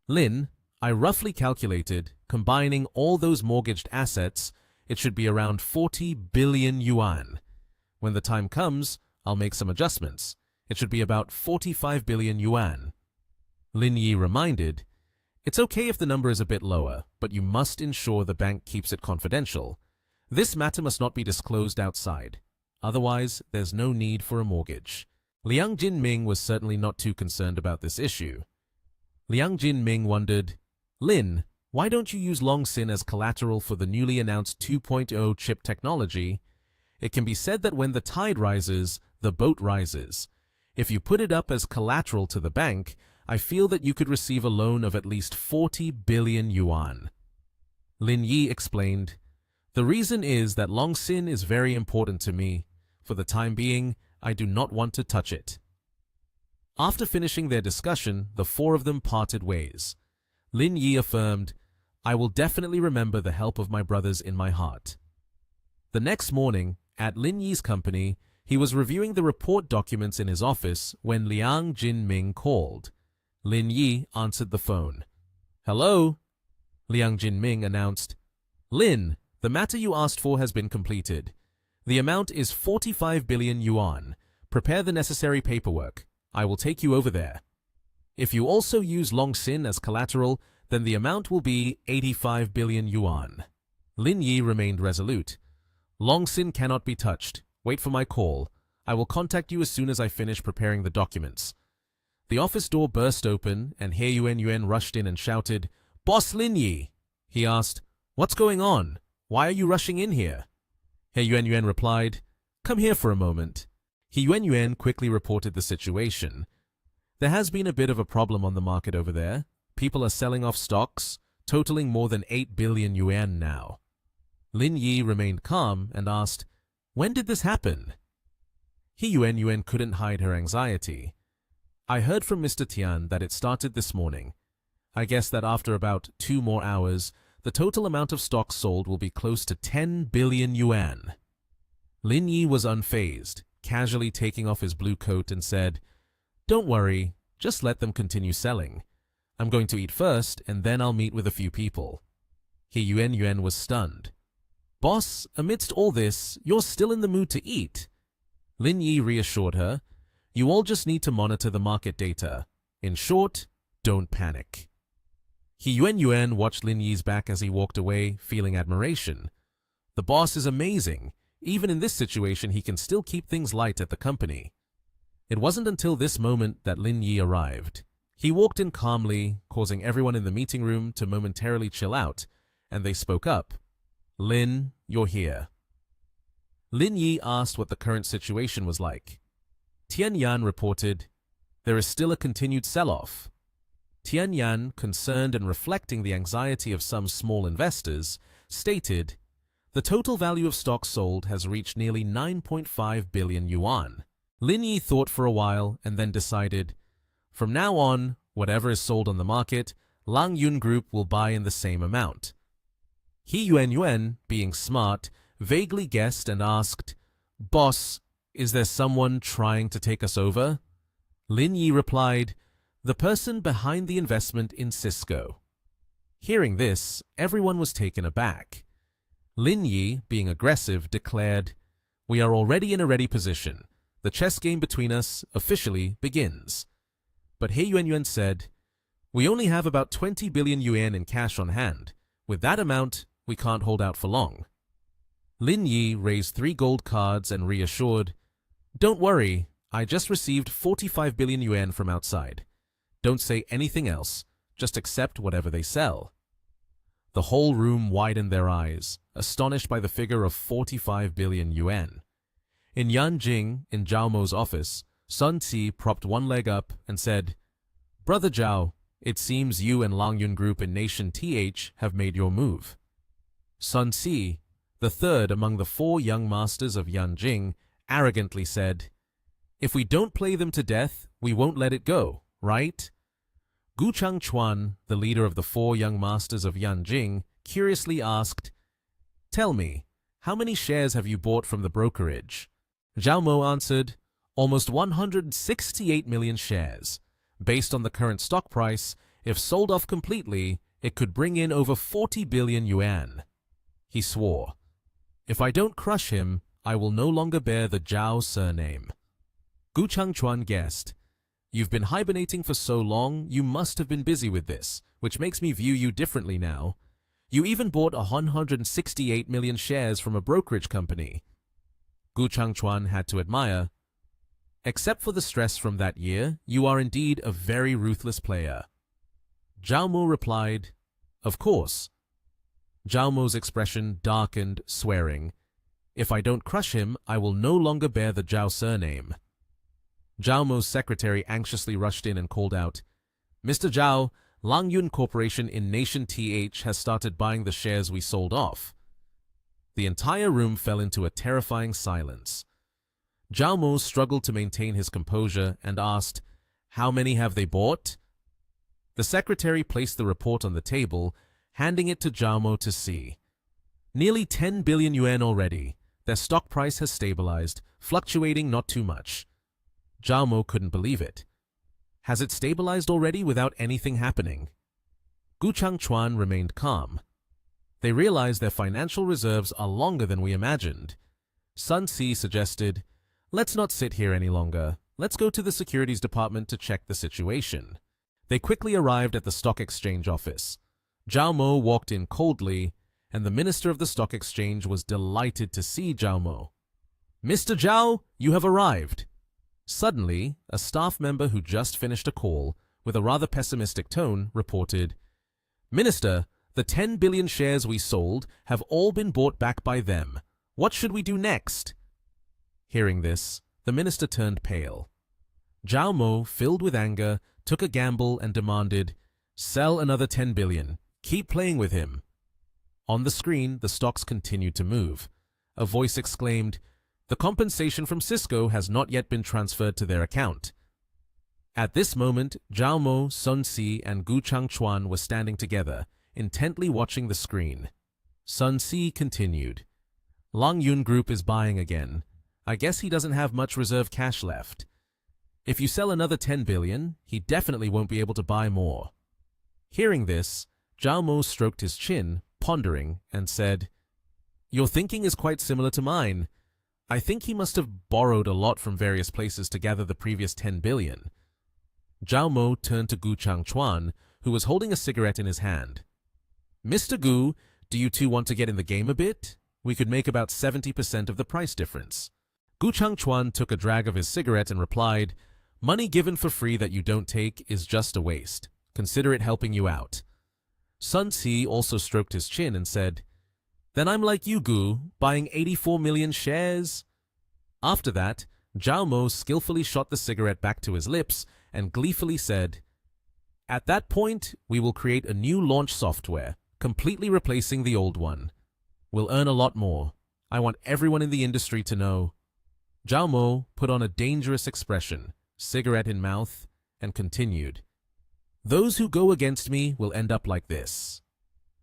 "Lin, I roughly calculated, combining all those mortgaged assets, it should be around 40 billion yuan. When the time comes, I'll make some adjustments. It should be about 45 billion yuan. Lin Yi reminded, "It's okay if the number is a bit lower, but you must ensure the bank keeps it confidential. This matter must not be disclosed outside. Otherwise, there's no need for a mortgage." Liang Jinming was certainly not too concerned about this issue. Liang Jinming wondered, "Lin, why don't you use Longsin as collateral for the newly announced 2.0 chip technology? It can be said that when the tide rises, the boat rises. If you put it up as collateral to the bank, I feel that you could receive a loan of at least 40 billion yuan. Lin Yi explained, "The reason is that Longsin is very important to me. For the time being, I do not want to touch it." After finishing their discussion, the four of them parted ways. Lin Yi affirmed, "I will definitely remember the help of my brothers in my heart." The next morning, at Lin Yi's company, he was reviewing the report documents in his office when Liang Jinming called. Lin Yi answered the phone. "Hello?" Liang Jinming announced, "Lin, the matter you asked for has been completed. The amount is 45 billion yuan. Prepare the necessary paperwork. I will take you over there. If you also use Longsin as collateral, then the amount will be 85 billion yuan. Lin Yi remained resolute. "Longsin cannot be touched. Wait for my call. I will contact you as soon as I finish preparing the documents." The office door burst open, and He Yuan rushed in and shouted, "Boss Lin Yi!" He asked, "What's going on? Why are you rushing in here?" He Yuan replied, "Come here for a moment." He Yuan quickly reported the situation. "There has been a bit of a problem on the market over there. People are selling off stocks, totaling more than 8 billion yuan now." Lin Yi remained calm and asked, "When did this happen?" He Yuan couldn't hide her anxiety. "I heard from Mr. Tian that it started this morning. I guess that after about 2 more hours, the total amount of stocks sold will be close to 10 billion yuan. Lin Yi was unfazed, casually taking off his blue coat and said, "Don't worry, just let them continue selling. I'm going to eat first, and then I'll meet with a few people." He Yuan was stunned. "Boss, amidst all this, you're still in the mood to eat." Lin Yi reassured her, "You all just need to monitor the market data. In short, don't panic." He Yuan watched Lin Yi's back as he walked away, feeling admiration. The boss is amazing. Even in this situation, he can still keep things light at the company. It wasn't until this moment that Lin Yi arrived. He walked in calmly, causing everyone in the meeting room to momentarily chill out, and they spoke up. "Lin, you're here." Lin Yi asked what the current situation was like. Tian Yan reported, "There is still a continued sell-off." Tian Yan, concerned and reflecting the anxiety of some small investors, stated, "The total value of stocks sold has reached nearly 9.5 billion yuan. Lin Yi thought for a while and then decided, "From now on, whatever is sold on the market, Lang Yun Group will buy in the same amount." He Yuan, being smart, vaguely guessed and asked, "Boss, is there someone trying to take us over?" Lin Yi replied, "The person behind the investment in Cisco." Hearing this, everyone was taken aback. Lin Yi, being aggressive, declared, "We are already in a ready position. The chess game between us officially begins." But He Yuan said, "We only have about 20 billion yuan in cash on hand. With that amount, we can't hold out for long." Lin Yi raised 3 gold cards and reassured, "Don't worry, I just received 45 billion yuan from outside. Don't say anything else, just accept whatever they sell." The whole room widened their eyes, astonished by the figure of 45 billion yuan. In Yanjing, in Zhao Mo's office, Sun Ci propped one leg up and said, "Brother Zhao, it seems you and Langyun Group in Nation TH have made your move." Sun Ci, the third among the 4 young masters of Yanjing, arrogantly said, "If we don't play them to death, we won't let it go, right?" Gu Changchuan, the leader of the 4 young masters of Yanjing, curiously asked, "Tell me, how many shares have you bought from the brokerage?" Zhao Mo answered, "Almost 168 million shares. Based on the current stock price, if sold off completely, it could bring in over 40 billion yuan. He swore, "If I don't crush him, I will no longer bear the Zhao surname." Gu Changchuan guessed, "You've been hibernating for so long, you must have been busy with this, which makes me view you differently now. You even bought 168 million shares from a brokerage company." Gu Changchuan had to admire, "Except for the stress from that year, you are indeed a very ruthless player." Zhao Mo replied, "Of course." Zhao Mo's expression darkened, swearing, "If I don't crush him, I will no longer bear the Zhao surname." Zhao Mo's secretary anxiously rushed in and called out, "Mr. Zhao, Langyun Corporation in Nation TH has started buying the shares we sold off." The entire room fell into a terrifying silence. Zhao Mo struggled to maintain his composure and asked, "How many have they bought?" The secretary placed the report on the table, handing it to Zhao Mo to see. "Nearly 10 billion yuan already. Their stock price has stabilized, fluctuating not too much." Zhao Mo couldn't believe it. "Has it stabilized already without anything happening?" Gu Changchuan remained calm. They realized their financial reserves are longer than we imagined. Sun Ci suggested, "Let's not sit here any longer. Let's go to the securities department to check the situation." They quickly arrived at the stock exchange office. Zhao Mo walked in coldly, and the minister of the stock exchange was delighted to see Zhao Mo. "Mr. Zhao, you have arrived." Suddenly, a staff member who just finished a call, with a rather pessimistic tone, reported, "Minister, the 10 billion shares we sold have all been bought back by them. What should we do next?" Hearing this, the minister turned pale. Zhao Mo, filled with anger, took a gamble and demanded, "Sell another 10 billion. Keep playing with him." On the screen, the stocks continued to move. A voice exclaimed, "The compensation from Cisco has not yet been transferred to their account." At this moment, Zhao Mo, Sun Ci, and Gu Changchuan were standing together, intently watching the screen. Sun Ci continued, "Langyun Group is buying again. I guess he doesn't have much reserve cash left. If you sell another 10 billion, he definitely won't be able to buy more." Hearing this, Zhao Mo stroked his chin, pondering, and said, "Your thinking is quite similar to mine. I think he must have borrowed a lot from various places to gather the previous 10 billion. Zhao Mo turned to Gu Changchuan, who was holding a cigarette in his hand. "Mr. Gu, do you two want to get in the game a bit? We could make about 70% of the price difference." Gu Changchuan took a drag of his cigarette and replied, "Money given for free that you don't take is just a waste. Consider it helping you out." Sun Ci also stroked his chin and said, "Then I'm like you, Gu, buying 84 million shares." After that, Zhao Mo skillfully shot the cigarette back to his lips and gleefully said, "At that point, we will create a new launch software, completely replacing the old one. We'll earn a lot more. I want everyone in the industry to know." Zhao Mo put on a dangerous expression, cigarette in mouth, and continued, "Those who go against me will end up like this."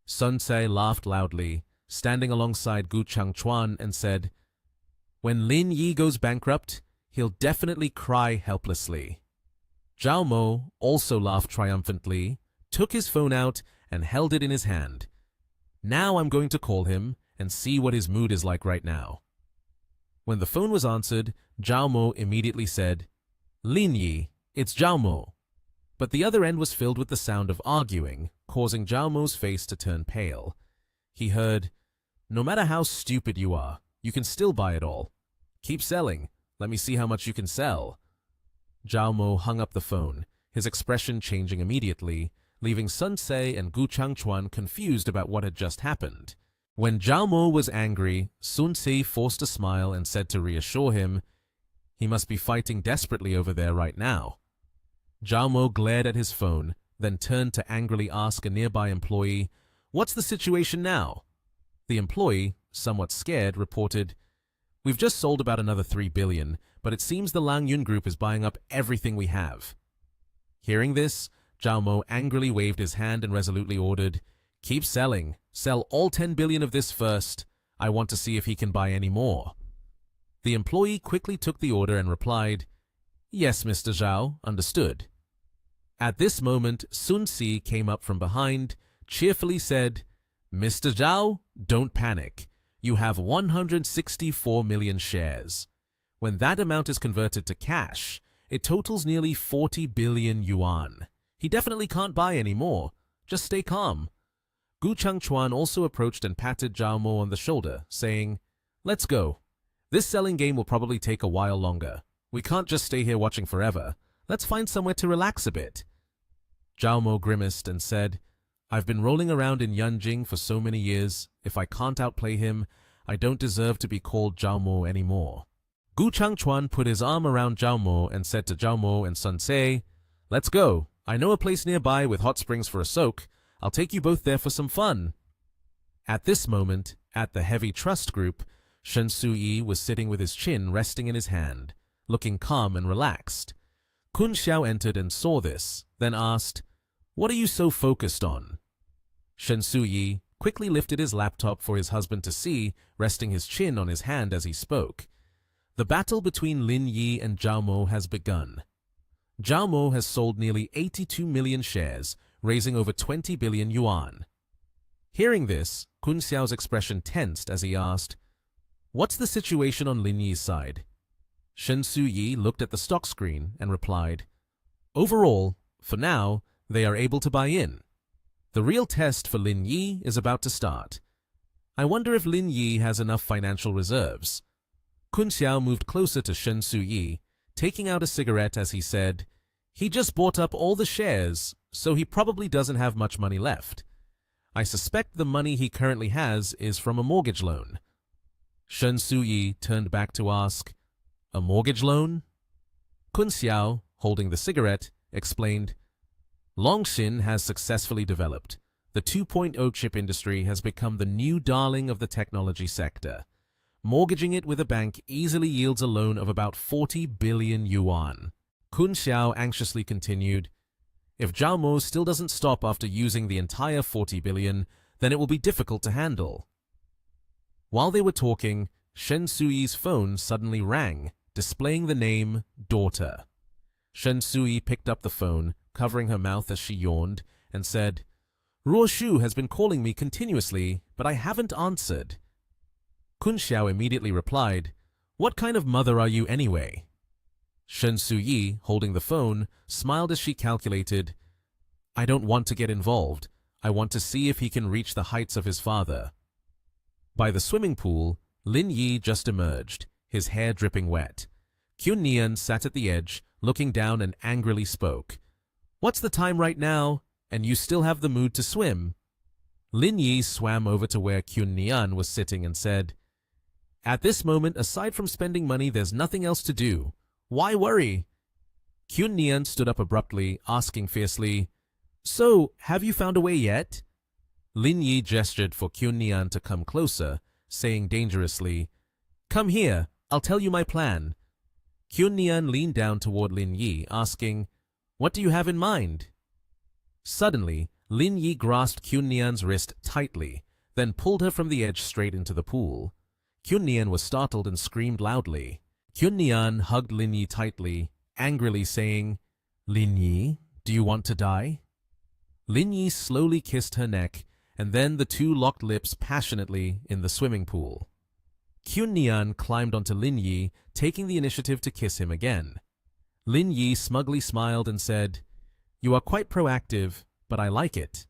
Sun Ci laughed loudly, standing alongside Gu Changchuan, and said, "When Lin Yi goes bankrupt, he'll definitely cry helplessly." Zhao Mo also laughed triumphantly, took his phone out, and held it in his hand. Now I'm going to call him and see what his mood is like right now. When the phone was answered, Zhao Mo immediately said, "Lin Yi, it's Zhao Mo." But the other end was filled with the sound of arguing, causing Zhao Mo's face to turn pale. He heard, "No matter how stupid you are, you can still buy it all. Keep selling. Let me see how much you can sell." Zhao Mo hung up the phone, his expression changing immediately, leaving Sun Ce and Gu Changchuan confused about what had just happened. When Zhao Mo was angry, Sun Ce forced a smile and said to reassure him, "He must be fighting desperately over there right now." Zhao Mo glared at his phone, then turned to angrily ask a nearby employee, "What's the situation now?" The employee, somewhat scared, reported, "We've just sold about another 3 billion, but it seems the Lang Yun Group is buying up everything we have." Hearing this, Zhao Mo angrily waved his hand and resolutely ordered, "Keep selling. Sell all 10 billion of this first. I want to see if he can buy any more." The employee quickly took the order and replied, "Yes, Mr. Zhao, understood." At this moment, Sun Ce came up from behind, cheerfully said, "Mr. Zhao, don't panic. You have 164 million shares. When that amount is converted to cash, it totals nearly 40 billion yuan. He definitely can't buy any more. Just stay calm." Gu Changchuan also approached and patted Zhao Mo on the shoulder, saying, "Let's go. This selling game will probably take a while longer. We can't just stay here watching forever. Let's find somewhere to relax a bit." Zhao Mo grimaced and said, "I've been rolling around in Yanjing for so many years. If I can't outplay him, I don't deserve to be called Zhao Mo anymore." Gu Changchuan put his arm around Zhao Mo and said to Zhao Mo and Sun Ce, "Let's go. I know a place nearby with hot springs for a soak. I'll take you both there for some fun." At this moment, at the Heavy Trust Group, Shen Suyi was sitting with his chin resting in his hand, looking calm and relaxed. Kun Xiao entered and saw this, then asked, "What are you so focused on?" Shen Suyi quickly lifted his laptop for his husband to see, resting his chin on his hand as he spoke. The battle between Lin Yi and Zhao Mo has begun. Zhao Mo has sold nearly 82 million shares, raising over 20 billion yuan. Hearing this, Kun Xiao's expression tensed as he asked, "What's the situation on Lin Yi's side?" Shen Suyi looked at the stock screen and replied, "Overall, for now, they are able to buy in. The real test for Lin Yi is about to start. I wonder if Lin Yi has enough financial reserves." Kun Xiao moved closer to Shen Suyi, taking out a cigarette as he said, "He just bought up all the shares, so he probably doesn't have much money left. I suspect the money he currently has is from a mortgage loan." Shen Suyi turned back to ask, "A mortgage loan?" Kun Xiao, holding the cigarette, explained, "Longshin has successfully developed. The 2.0 chip industry has become the new darling of the technology sector. Mortgaging it with a bank easily yields a loan of about 40 billion yuan. Kun Xiao anxiously continued, "If Zhao Mo still doesn't stop after using the entire 40 billion, then it will be difficult to handle." While they were talking, Shen Suyi's phone suddenly rang, displaying the name Daughter. Shen Suyi picked up the phone, covering her mouth as she yawned, and said, "Ruo Shu has been calling me continuously, but I haven't answered." Kun Xiao immediately replied, "What kind of mother are you anyway?" Shen Suyi, holding the phone, smiled as she calculated, "I don't want to get involved. I want to see if he can reach the heights of his father." By the swimming pool, Lin Yi just emerged, his hair dripping wet. Kyun Nian sat at the edge, looking down and angrily spoke, "What's the time right now? And you still have the mood to swim?" Lin Yi swam over to where Kyun Nian was sitting and said, "At this moment, aside from spending money, there's nothing else to do. Why worry?" Kyun Nian stood up abruptly, asking fiercely, "So, have you found a way yet?" Lin Yi gestured for Kyun Nian to come closer, saying dangerously, "Come here, I'll tell you my plan." Kyun Nian leaned down toward Lin Yi, asking, "What do you have in mind?" Suddenly, Lin Yi grasped Kyun Nian's wrist tightly, then pulled her from the edge straight into the pool. Kyun Nian was startled and screamed loudly. Kyun Nian hugged Lin Yi tightly, angrily saying, Lin Yi, do you want to die? Lin Yi slowly kissed her neck, and then the two locked lips passionately in the swimming pool. Kyun Nian climbed onto Lin Yi, taking the initiative to kiss him again. Lin Yi smugly smiled and said, "You are quite proactive, but I like it."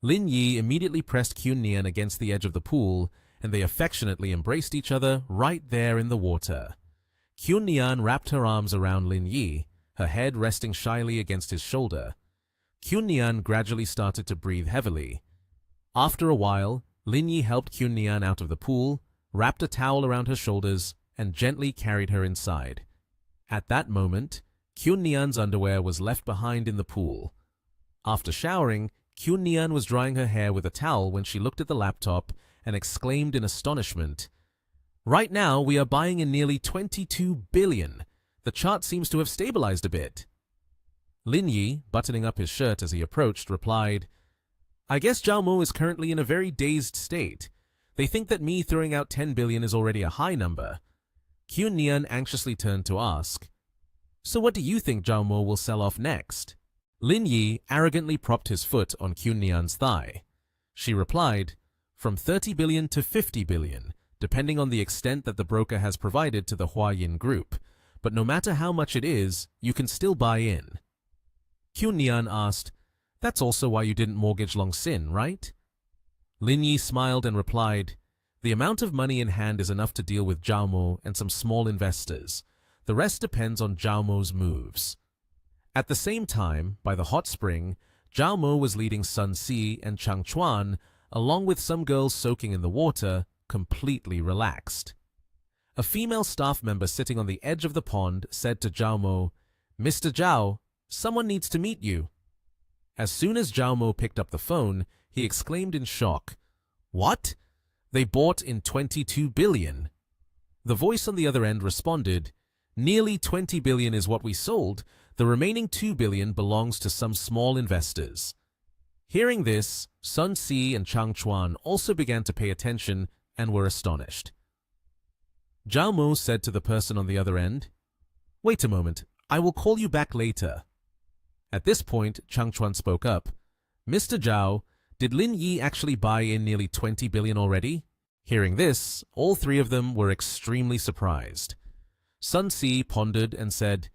Lin Yi immediately pressed Kyun Nian against the edge of the pool, and they affectionately embraced each other right there in the water. Kyun Nian wrapped her arms around Lin Yi, her head resting shyly against his shoulder. Kyun Nian gradually started to breathe heavily. After a while, Lin Yi helped Kyun Nian out of the pool, wrapped a towel around her shoulders, and gently carried her inside. At that moment, Kyun Nian's underwear was left behind in the pool. After showering, Kyun Nian was drying her hair with a towel when she looked at the laptop and exclaimed in astonishment, "Right now, we are buying in nearly 22 billion. The chart seems to have stabilized a bit." Lin Yi, buttoning up his shirt as he approached, replied, "I guess Zhao Mo is currently in a very dazed state. They think that me throwing out 10 billion is already a high number." Kyun Nian anxiously turned to ask, "So what do you think Zhao Mo will sell off next?" Lin Yi arrogantly propped his foot on Kyun Nian's thigh. She replied, "From 30 billion to 50 billion, depending on the extent that the broker has provided to the Huayin Group. But no matter how much it is, you can still buy in." Kyun Nian asked, "That's also why you didn't mortgage Longxin, right?" Lin Yi smiled and replied, "The amount of money in hand is enough to deal with Zhao Mo and some small investors. The rest depends on Zhao Mo's moves." At the same time, by the hot spring, Zhao Mo was leading Sun Si and Chang Chuan, along with some girls soaking in the water, completely relaxed. A female staff member sitting on the edge of the pond said to Zhao Mo, "Mr. Zhao, someone needs to meet you." As soon as Zhao Mo picked up the phone, he exclaimed in shock, "What? They bought in 22 billion. The voice on the other end responded, "Nearly 20 billion is what we sold. The remaining 2 billion belongs to some small investors." Hearing this, Sun Si and Chang Chuan also began to pay attention and were astonished. Zhao Mo said to the person on the other end, "Wait a moment, I will call you back later." At this point, Chang Chuan spoke up, "Mr. Zhao, did Lin Yi actually buy in nearly 20 billion already?" Hearing this, all three of them were extremely surprised. Sun Si pondered and said,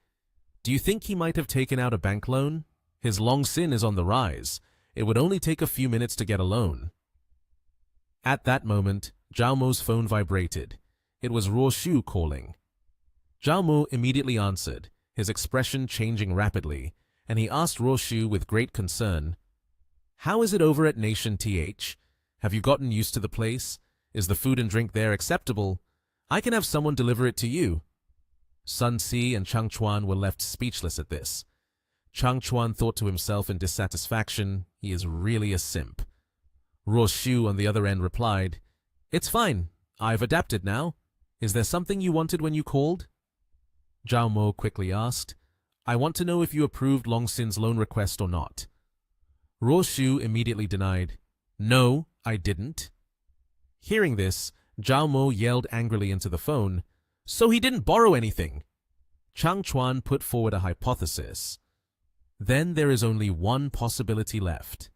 "Do you think he might have taken out a bank loan? His Longxin is on the rise. It would only take a few minutes to get a loan." At that moment, Zhao Mo's phone vibrated. It was Ruo Shu calling. Zhao Mo immediately answered, his expression changing rapidly, and he asked Ruo Shu with great concern, "How is it over at Nation TH? Have you gotten used to the place? Is the food and drink there acceptable? I can have someone deliver it to you." Sun Si and Chang Chuan were left speechless at this. Chang Chuan thought to himself in dissatisfaction, he is really a simp. Ruo Shu on the other end replied, "It's fine. I've adapted now. Is there something you wanted when you called?" Zhao Mo quickly asked, "I want to know if you approved Longxin's loan request or not." Ruo Shu immediately denied, "No, I didn't." Hearing this, Zhao Mo yelled angrily into the phone, "So he didn't borrow anything." Chang Chuan put forward a hypothesis. "Then there is only one possibility left.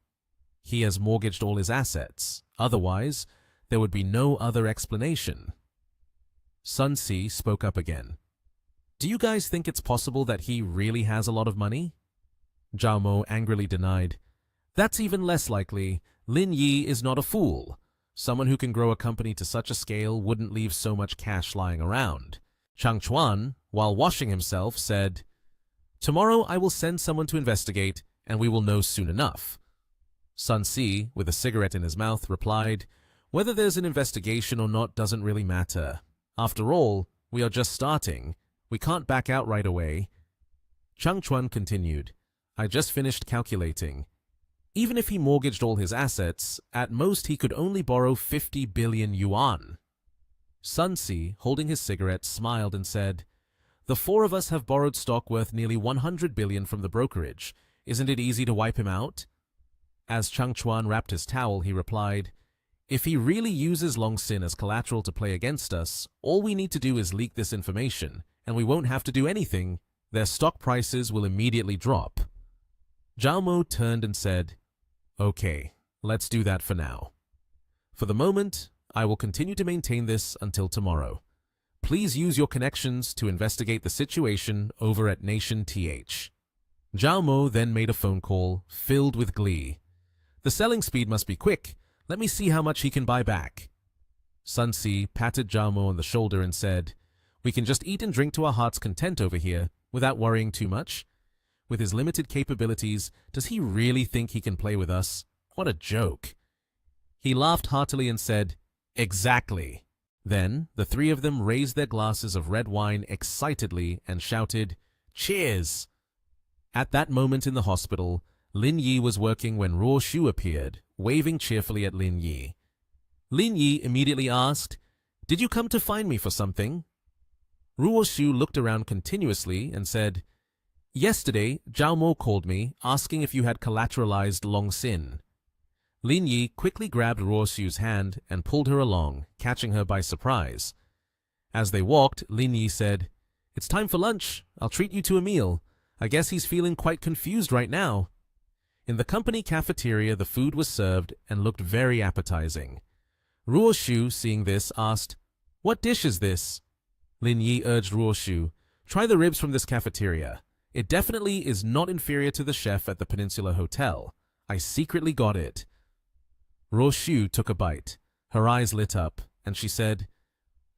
He has mortgaged all his assets. Otherwise, there would be no other explanation." Sun Si spoke up again. "Do you guys think it's possible that he really has a lot of money?" Zhao Mo angrily denied, "That's even less likely. Lin Yi is not a fool. Someone who can grow a company to such a scale wouldn't leave so much cash lying around." Chang Chuan, while washing himself, said, "Tomorrow I will send someone to investigate, and we will know soon enough." Sun Si, with a cigarette in his mouth, replied, "Whether there's an investigation or not doesn't really matter. After all, we are just starting. We can't back out right away." Chang Chuan continued, "I just finished calculating. Even if he mortgaged all his assets, at most he could only borrow 50 billion yuan. Sun Si, holding his cigarette, smiled and said, "The four of us have borrowed stock worth nearly 100 billion from the brokerage. Isn't it easy to wipe him out?" As Chang Chuan wrapped his towel, he replied, "If he really uses Longxin as collateral to play against us, all we need to do is leak this information, and we won't have to do anything. Their stock prices will immediately drop. Zhao Mo turned and said, "Okay, let's do that for now. For the moment, I will continue to maintain this until tomorrow. Please use your connections to investigate the situation over at Nation TH." Zhao Mo then made a phone call, filled with glee. "The selling speed must be quick. Let me see how much he can buy back." Sun Si patted Zhao Mo on the shoulder and said, "We can just eat and drink to our heart's content over here, without worrying too much. With his limited capabilities, does he really think he can play with us? What a joke." He laughed heartily and said, "Exactly." Then the three of them raised their glasses of red wine excitedly and shouted, "Cheers!" At that moment in the hospital, Lin Yi was working when Ruo Shu appeared, waving cheerfully at Lin Yi. Lin Yi immediately asked, "Did you come to find me for something?" Ruo Shu looked around continuously and said, "Yesterday, Zhao Mo called me, asking if you had collateralized Long Xin." Lin Yi quickly grabbed Ruo Shu's hand and pulled her along, catching her by surprise. As they walked, Lin Yi said, "It's time for lunch. I'll treat you to a meal. I guess he's feeling quite confused right now." In the company cafeteria, the food was served and looked very appetizing. Ruo Shu, seeing this, asked, "What dish is this?" Lin Yi urged Ruo Shu, "Try the ribs from this cafeteria. It definitely is not inferior to the chef at the Peninsula Hotel. I secretly got it." Ruo Shu took a bite. Her eyes lit up, and she said,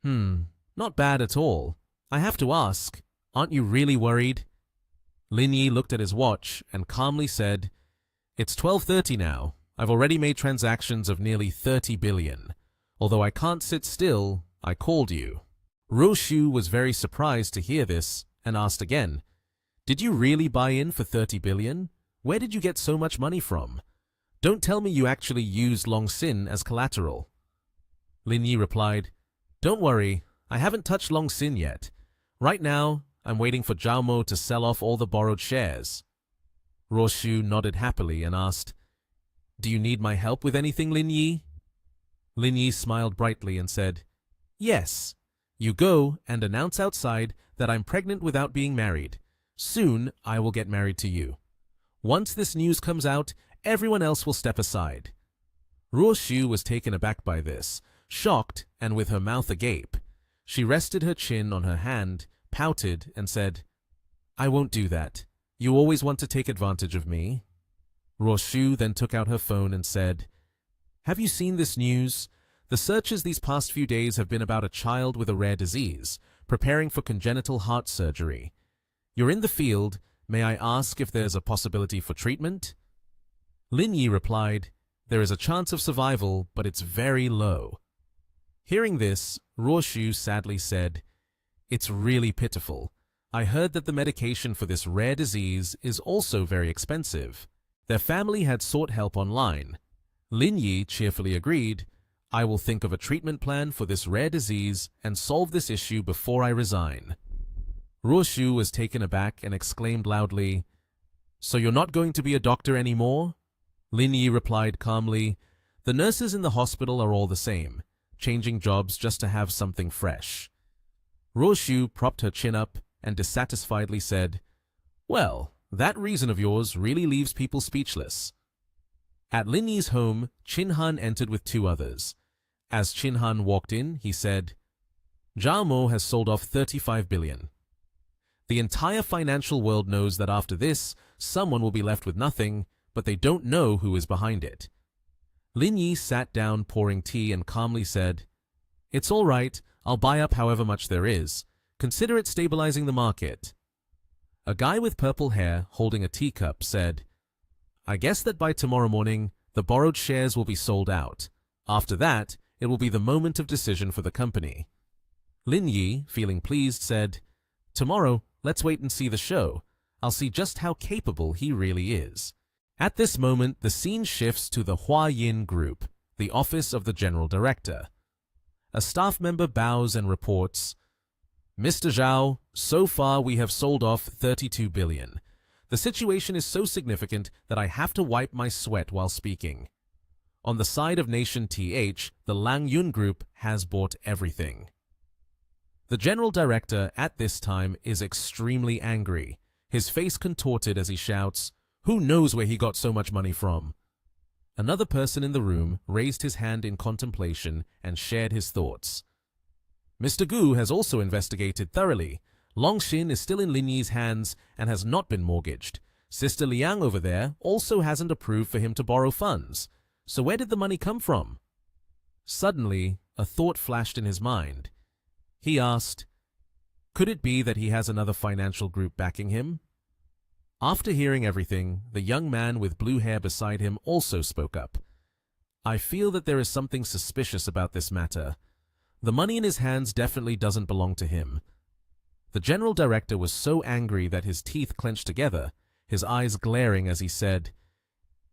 Not bad at all. I have to ask, aren't you really worried?" Lin Yi looked at his watch and calmly said, "It's 12:30 now. I've already made transactions of nearly 30 billion. Although I can't sit still, I called you." Ruo Shu was very surprised to hear this and asked again, "Did you really buy in for 30 billion? Where did you get so much money from? Don't tell me you actually used Long Xin as collateral." Lin Yi replied, "Don't worry, I haven't touched Long Xin yet. Right now, I'm waiting for Zhao Mo to sell off all the borrowed shares." Ruo Shu nodded happily and asked, "Do you need my help with anything, Lin Yi?" Lin Yi smiled brightly and said, "Yes. You go and announce outside that I'm pregnant without being married. Soon, I will get married to you. Once this news comes out, everyone else will step aside." Ruo Shu was taken aback by this, shocked and with her mouth agape. She rested her chin on her hand, pouted, and said, "I won't do that. You always want to take advantage of me." Ruo Shu then took out her phone and said, "Have you seen this news? The searches these past few days have been about a child with a rare disease, preparing for congenital heart surgery. You're in the field. May I ask if there's a possibility for treatment?" Lin Yi replied, "There is a chance of survival, but it's very low." Hearing this, Ruo Shu sadly said, "It's really pitiful. I heard that the medication for this rare disease is also very expensive." Their family had sought help online. Lin Yi cheerfully agreed, "I will think of a treatment plan for this rare disease and solve this issue before I resign." Ruo Shu was taken aback and exclaimed loudly, "So you're not going to be a doctor anymore?" Lin Yi replied calmly, "The nurses in the hospital are all the same, changing jobs just to have something fresh." Ruo Shu propped her chin up and dissatisfiedly said, "Well, that reason of yours really leaves people speechless." At Lin Yi's home, Chin Han entered with two others. As Chin Han walked in, he said, "Zhao Mo has sold off 35 billion. The entire financial world knows that after this, someone will be left with nothing, but they don't know who is behind it." Lin Yi sat down pouring tea and calmly said, "It's all right, I'll buy up however much there is. Consider it stabilizing the market." A guy with purple hair holding a teacup said, "I guess that by tomorrow morning, the borrowed shares will be sold out. After that, it will be the moment of decision for the company." Lin Yi, feeling pleased, said, "Tomorrow, let's wait and see the show. I'll see just how capable he really is." At this moment, the scene shifts to the Hua Yin Group, the office of the General Director. A staff member bows and reports, "Mr. Zhao, so far we have sold off 32 billion. The situation is so significant that I have to wipe my sweat while speaking. On the side of Nation TH, the Lang Yun Group has bought everything." The general director at this time is extremely angry, his face contorted as he shouts, "Who knows where he got so much money from?" Another person in the room raised his hand in contemplation and shared his thoughts. Mr. Gu has also investigated thoroughly. Longshin is still in Lin Yi's hands and has not been mortgaged. Sister Liang over there also hasn't approved for him to borrow funds. So where did the money come from? Suddenly, a thought flashed in his mind. He asked, could it be that he has another financial group backing him? After hearing everything, the young man with blue hair beside him also spoke up. I feel that there is something suspicious about this matter. The money in his hands definitely doesn't belong to him. The general director was so angry that his teeth clenched together, his eyes glaring as he said,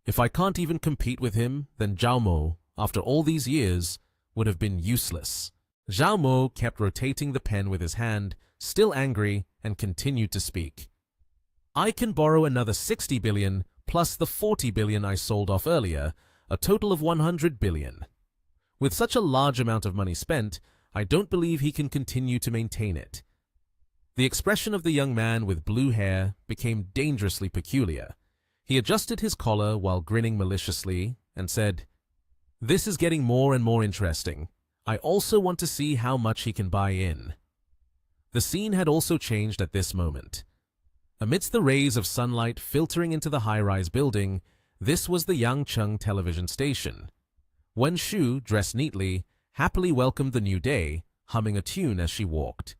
if I can't even compete with him, then Zhao Mo, after all these years, would have been useless. Zhao Mo kept rotating the pen with his hand, still angry, and continued to speak. I can borrow another 60 billion plus the 40 billion I sold off earlier, a total of 100 billion. With such a large amount of money spent, I don't believe he can continue to maintain it. The expression of the young man with blue hair became dangerously peculiar. He adjusted his collar while grinning maliciously and said, this is getting more and more interesting. I also want to see how much he can buy in. The scene had also changed at this moment. Amidst the rays of sunlight filtering into the high-rise building, this was the Yangcheng television station. Wen Shu, dressed neatly, happily welcomed the new day, humming a tune as she walked.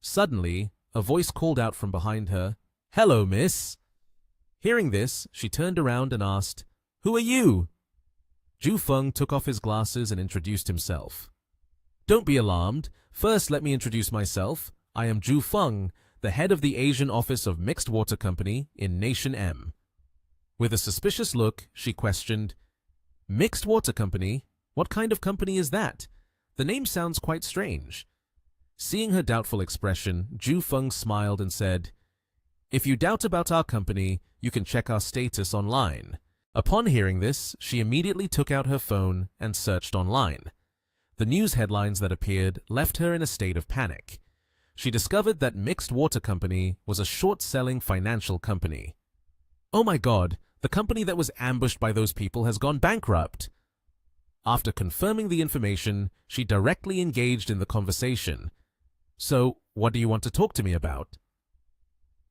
Suddenly, a voice called out from behind her, "Hello, miss." Hearing this, she turned around and asked, "Who are you?" Zhu Feng took off his glasses and introduced himself. "Don't be alarmed. First, let me introduce myself. I am Zhu Feng, the head of the Asian office of Mixed Water Company in Nation M." With a suspicious look, she questioned, "Mixed Water Company? What kind of company is that? The name sounds quite strange." Seeing her doubtful expression, Zhu Feng smiled and said, "If you doubt about our company, you can check our status online." Upon hearing this, she immediately took out her phone and searched online. The news headlines that appeared left her in a state of panic. She discovered that Mixed Water Company was a short-selling financial company. Oh my God, the company that was ambushed by those people has gone bankrupt. After confirming the information, she directly engaged in the conversation. "So, what do you want to talk to me about?"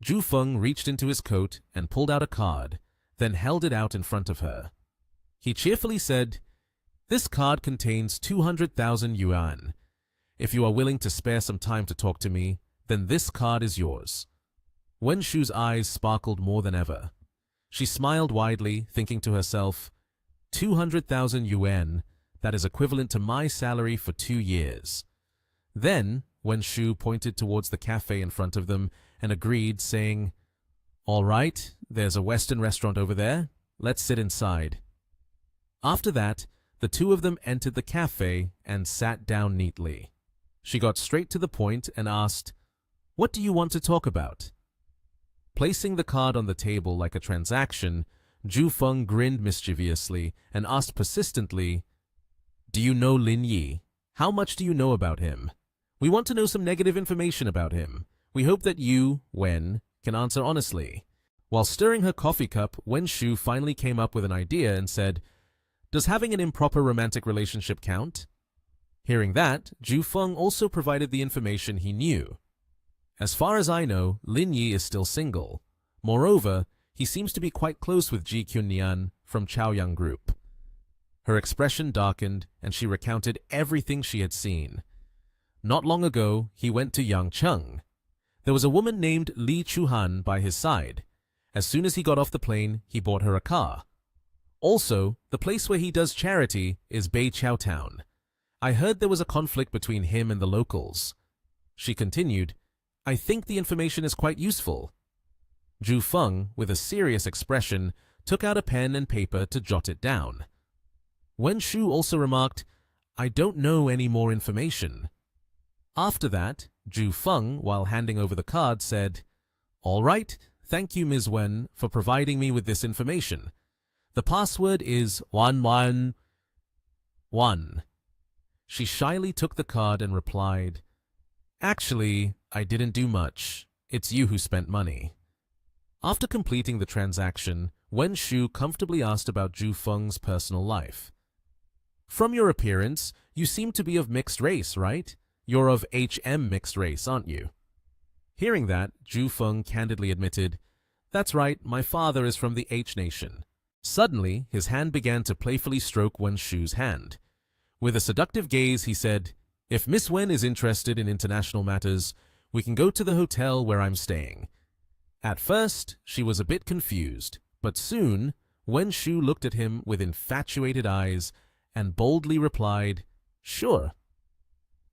Zhu Feng reached into his coat and pulled out a card, then held it out in front of her. He cheerfully said, "This card contains 200,000 yuan. If you are willing to spare some time to talk to me, then this card is yours." Wen Shu's eyes sparkled more than ever. She smiled widely, thinking to herself, 200,000 yuan, that is equivalent to my salary for 2 years. Then, Wen Shu pointed towards the cafe in front of them and agreed, saying, "All right, there's a Western restaurant over there. Let's sit inside." After that, the two of them entered the cafe and sat down neatly. She got straight to the point and asked, "What do you want to talk about?" Placing the card on the table like a transaction, Zhu Feng grinned mischievously and asked persistently, "Do you know Lin Yi? How much do you know about him? We want to know some negative information about him. We hope that you, Wen, can answer honestly." While stirring her coffee cup, Wen Shu finally came up with an idea and said, "Does having an improper romantic relationship count?" Hearing that, Zhu Feng also provided the information he knew. "As far as I know, Lin Yi is still single. Moreover, he seems to be quite close with Ji Qunyan from Chaoyang Group." Her expression darkened, and she recounted everything she had seen. Not long ago, he went to Yangcheng. There was a woman named Li Chuhan by his side. As soon as he got off the plane, he bought her a car. Also, the place where he does charity is Beiqiao Town. I heard there was a conflict between him and the locals. She continued, "I think the information is quite useful." Zhu Feng, with a serious expression, took out a pen and paper to jot it down. Wen Shu also remarked, "I don't know any more information." After that, Zhu Feng, while handing over the card, said, "All right, thank you, Ms. Wen, for providing me with this information. The password is 111. She shyly took the card and replied, Actually, I didn't do much. It's you who spent money. After completing the transaction, Wen Shu comfortably asked about Zhu Feng's personal life. From your appearance, you seem to be of mixed race, right? You're of HM mixed race, aren't you? Hearing that, Zhu Feng candidly admitted, That's right, my father is from the H nation. Suddenly, his hand began to playfully stroke Wen Shu's hand. With a seductive gaze, he said, If Miss Wen is interested in international matters, we can go to the hotel where I'm staying. At first, she was a bit confused, but soon, Wen Shu looked at him with infatuated eyes and boldly replied, Sure.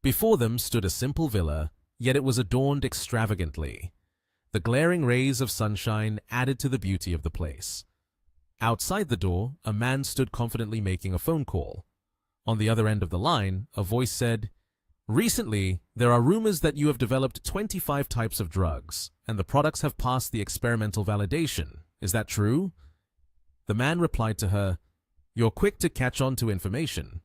Before them stood a simple villa, yet it was adorned extravagantly. The glaring rays of sunshine added to the beauty of the place. Outside the door, a man stood confidently making a phone call. On the other end of the line, a voice said, Recently, there are rumors that you have developed 25 types of drugs, and the products have passed the experimental validation. Is that true? The man replied to her, You're quick to catch on to information.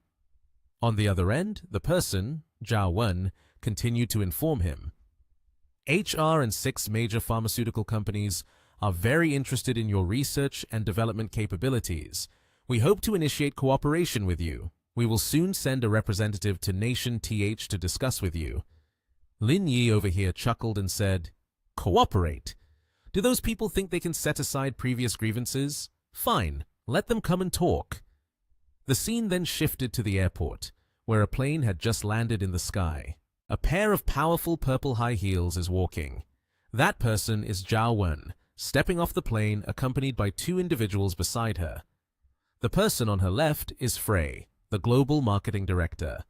On the other end, the person, Zhao Wen, continued to inform him. HR and 6 major pharmaceutical companies are very interested in your research and development capabilities. We hope to initiate cooperation with you. We will soon send a representative to Nation TH to discuss with you. Lin Yi over here chuckled and said, Cooperate? Do those people think they can set aside previous grievances? Fine, let them come and talk. The scene then shifted to the airport, where a plane had just landed in the sky. A pair of powerful purple high heels is walking. That person is Zhao Wen, stepping off the plane accompanied by 2 individuals beside her. The person on her left is Frey, the global marketing director.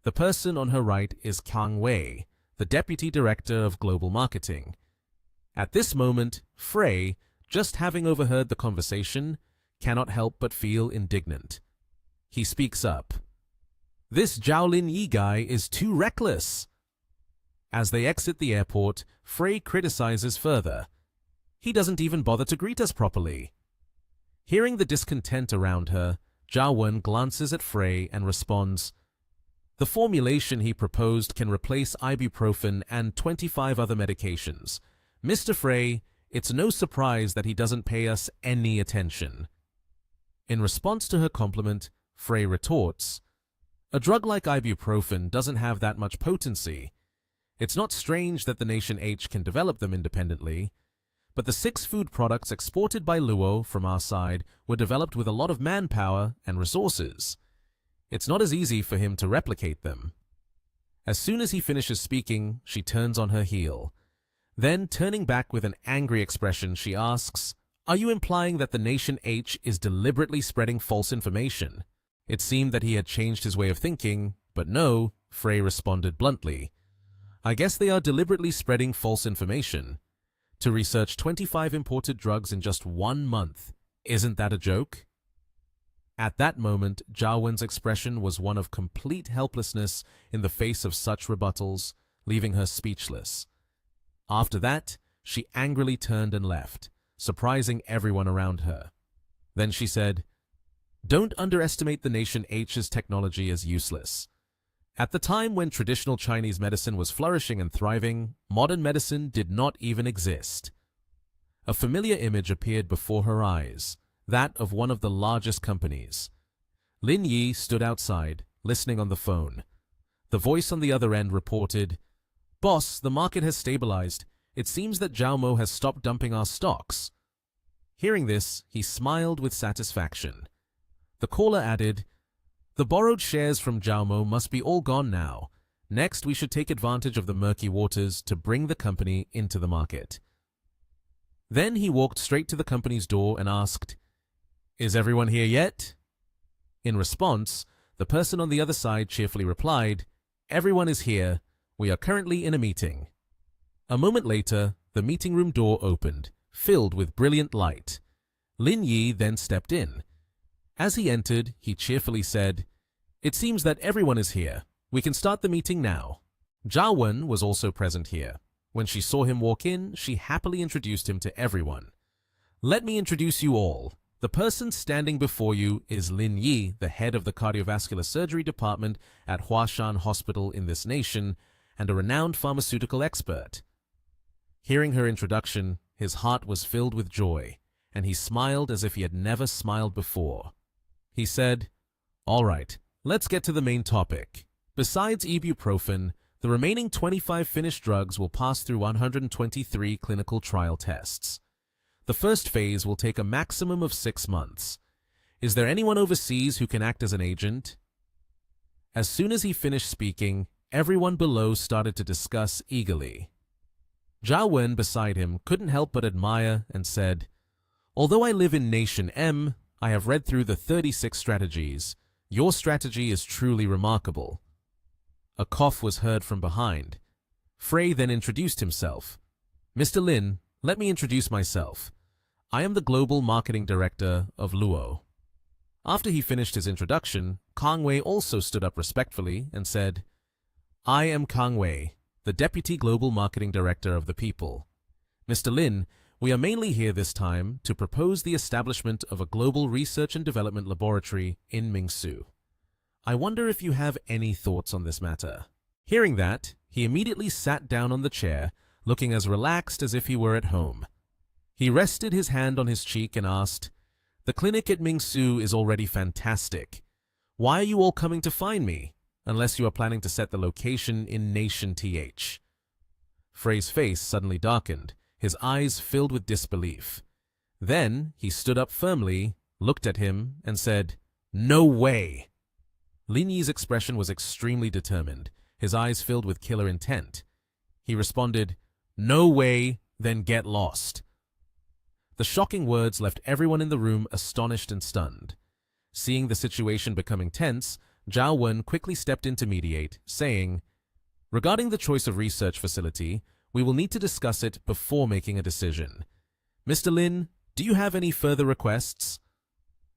The person on her right is Kang Wei, the deputy director of global marketing. At this moment, Frey, just having overheard the conversation, cannot help but feel indignant. He speaks up. This Zhao Lin Yi guy is too reckless. As they exit the airport, Frey criticizes further. He doesn't even bother to greet us properly. Hearing the discontent around her, Zhao Wen glances at Frey and responds, The formulation he proposed can replace ibuprofen and 25 other medications. Mr. Frey, it's no surprise that he doesn't pay us any attention. In response to her compliment, Frey retorts, A drug like ibuprofen doesn't have that much potency. It's not strange that the Nation H can develop them independently. But the 6 food products exported by Luo from our side were developed with a lot of manpower and resources. It's not as easy for him to replicate them. As soon as he finishes speaking, she turns on her heel. Then, turning back with an angry expression, she asks, Are you implying that the Nation H is deliberately spreading false information? It seemed that he had changed his way of thinking, but no, Frey responded bluntly. I guess they are deliberately spreading false information. To research 25 imported drugs in just 1 month. Isn't that a joke? At that moment, Zhao Wen's expression was one of complete helplessness in the face of such rebuttals, leaving her speechless. After that, she angrily turned and left, surprising everyone around her. Then she said, Don't underestimate the Nation H's technology as useless. At the time when traditional Chinese medicine was flourishing and thriving, modern medicine did not even exist. A familiar image appeared before her eyes, that of one of the largest companies. Lin Yi stood outside, listening on the phone. The voice on the other end reported, Boss, the market has stabilized. It seems that Zhao Mo has stopped dumping our stocks. Hearing this, he smiled with satisfaction. The caller added, The borrowed shares from Zhao Mo must be all gone now. Next, we should take advantage of the murky waters to bring the company into the market. Then he walked straight to the company's door and asked, Is everyone here yet? In response, the person on the other side cheerfully replied, Everyone is here. We are currently in a meeting. A moment later, the meeting room door opened, filled with brilliant light. Lin Yi then stepped in. As he entered, he cheerfully said, It seems that everyone is here. We can start the meeting now. Zhao Wen was also present here. When she saw him walk in, she happily introduced him to everyone. Let me introduce you all. The person standing before you is Lin Yi, the head of the cardiovascular surgery department at Huashan Hospital in this nation, and a renowned pharmaceutical expert. Hearing her introduction, his heart was filled with joy, and he smiled as if he had never smiled before. He said, "All right, let's get to the main topic. Besides ibuprofen, the remaining 25 finished drugs will pass through 123 clinical trial tests. The first phase will take a maximum of 6 months. Is there anyone overseas who can act as an agent?" As soon as he finished speaking, everyone below started to discuss eagerly. Zhao Wen beside him couldn't help but admire and said, "Although I live in Nation M, I have read through the 36 strategies. Your strategy is truly remarkable." A cough was heard from behind. Frey then introduced himself. "Mr. Lin, let me introduce myself. I am the Global Marketing Director of Luo." After he finished his introduction, Kang Wei also stood up respectfully and said, "I am Kang Wei, the Deputy Global Marketing Director of the People. Mr. Lin, we are mainly here this time to propose the establishment of a global research and development laboratory in Mingsu. I wonder if you have any thoughts on this matter." Hearing that, he immediately sat down on the chair, looking as relaxed as if he were at home. He rested his hand on his cheek and asked, "The clinic at Mingsu is already fantastic. Why are you all coming to find me, unless you are planning to set the location in Nation TH?" Frey's face suddenly darkened, his eyes filled with disbelief. Then he stood up firmly, looked at him, and said, "No way!" Lin Yi's expression was extremely determined, his eyes filled with killer intent. He responded, "No way, then get lost." The shocking words left everyone in the room astonished and stunned. Seeing the situation becoming tense, Zhao Wen quickly stepped in to mediate, saying, "Regarding the choice of research facility, we will need to discuss it before making a decision. Mr. Lin, do you have any further requests?"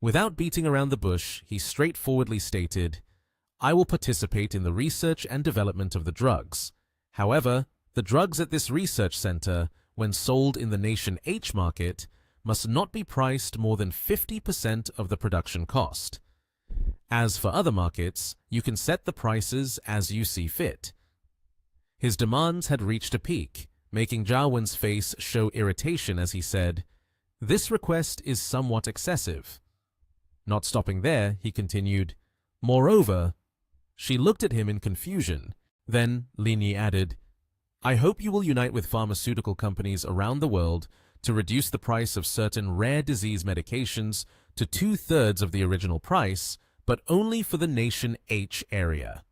Without beating around the bush, he straightforwardly stated, "I will participate in the research and development of the drugs. However, the drugs at this research center, when sold in the Nation H market, must not be priced more than 50% of the production cost. As for other markets, you can set the prices as you see fit." His demands had reached a peak, making Zhao Wen's face show irritation as he said, "This request is somewhat excessive." Not stopping there, he continued, "Moreover," she looked at him in confusion. Then Lin Yi added, "I hope you will unite with pharmaceutical companies around the world to reduce the price of certain rare disease medications to 2/3 of the original price, but only for the Nation H area."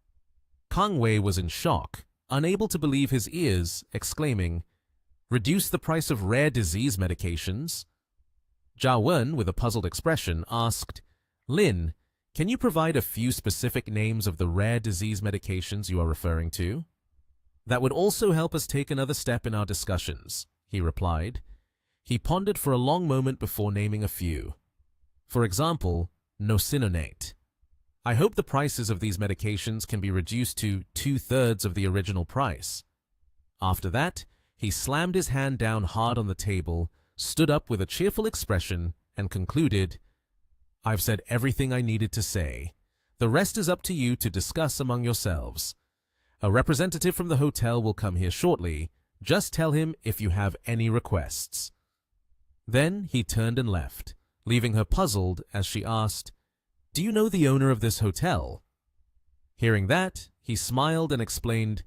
Kang Wei was in shock, unable to believe his ears, exclaiming, "Reduce the price of rare disease medications?" Zhao Wen, with a puzzled expression, asked, "Lin, can you provide a few specific names of the rare disease medications you are referring to?" "That would also help us take another step in our discussions," he replied. He pondered for a long moment before naming a few. For example, nosinonate. "I hope the prices of these medications can be reduced to 2/3 of the original price." After that, he slammed his hand down hard on the table, stood up with a cheerful expression, and concluded, "I've said everything I needed to say. The rest is up to you to discuss among yourselves. A representative from the hotel will come here shortly. Just tell him if you have any requests." Then he turned and left, leaving her puzzled as she asked, "Do you know the owner of this hotel?" Hearing that, he smiled and explained,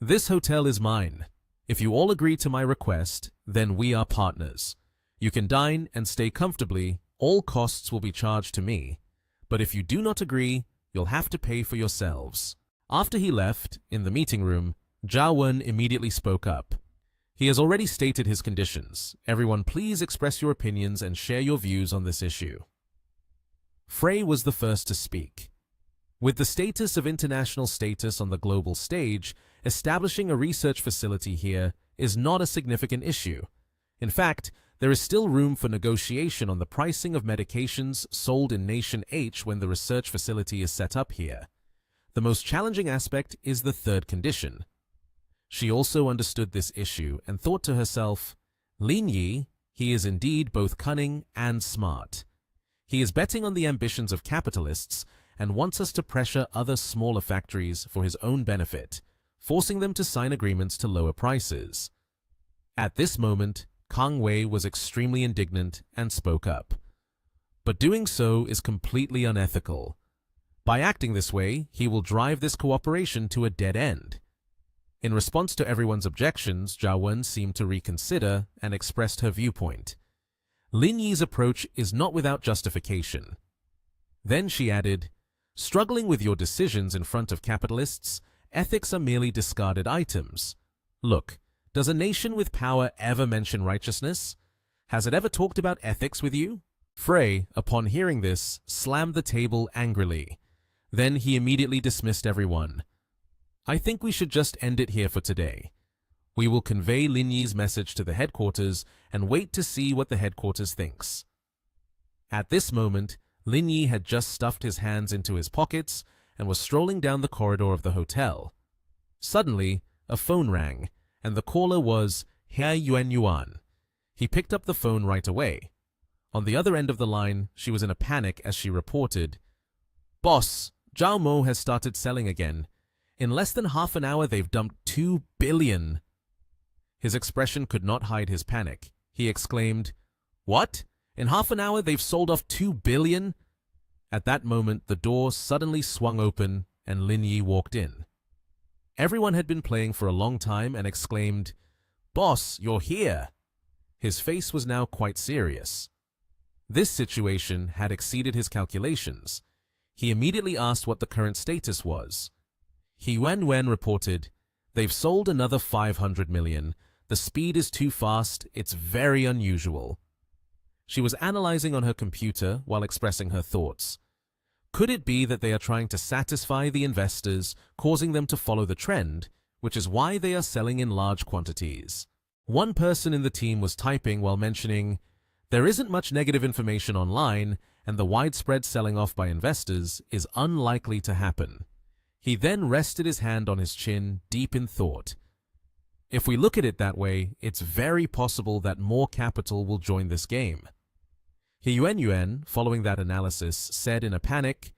"This hotel is mine. If you all agree to my request, then we are partners. You can dine and stay comfortably. All costs will be charged to me. But if you do not agree, you'll have to pay for yourselves." After he left, in the meeting room, Zhao Wen immediately spoke up. "He has already stated his conditions. Everyone please express your opinions and share your views on this issue." Frey was the first to speak. With the status of international status on the global stage, establishing a research facility here is not a significant issue. In fact, there is still room for negotiation on the pricing of medications sold in Nation H when the research facility is set up here. The most challenging aspect is the third condition. She also understood this issue and thought to herself, "Lin Yi, he is indeed both cunning and smart. He is betting on the ambitions of capitalists and wants us to pressure other smaller factories for his own benefit, forcing them to sign agreements to lower prices. At this moment, Kang Wei was extremely indignant and spoke up. But doing so is completely unethical. By acting this way, he will drive this cooperation to a dead end. In response to everyone's objections, Zhao Wen seemed to reconsider and expressed her viewpoint. Lin Yi's approach is not without justification. Then she added, "Struggling with your decisions in front of capitalists, ethics are merely discarded items. Look, does a nation with power ever mention righteousness? Has it ever talked about ethics with you?" Frey, upon hearing this, slammed the table angrily. Then he immediately dismissed everyone. "I think we should just end it here for today. We will convey Lin Yi's message to the headquarters and wait to see what the headquarters thinks." At this moment, Lin Yi had just stuffed his hands into his pockets and was strolling down the corridor of the hotel. Suddenly, a phone rang, and the caller was Herr Yuan. He picked up the phone right away. On the other end of the line, she was in a panic as she reported, "Boss, Zhao Mo has started selling again. In less than half an hour, they've dumped 2 billion. His expression could not hide his panic. He exclaimed, "What? In half an hour, they've sold off 2 billion? At that moment, the door suddenly swung open and Lin Yi walked in. Everyone had been playing for a long time and exclaimed, "Boss, you're here." His face was now quite serious. This situation had exceeded his calculations. He immediately asked what the current status was. Yuan reported, "They've sold another 500 million. The speed is too fast. It's very unusual." She was analyzing on her computer while expressing her thoughts. Could it be that they are trying to satisfy the investors, causing them to follow the trend, which is why they are selling in large quantities? One person in the team was typing while mentioning, "There isn't much negative information online, and the widespread selling off by investors is unlikely to happen." He then rested his hand on his chin, deep in thought. If we look at it that way, it's very possible that more capital will join this game. Yuan, following that analysis, said in a panic,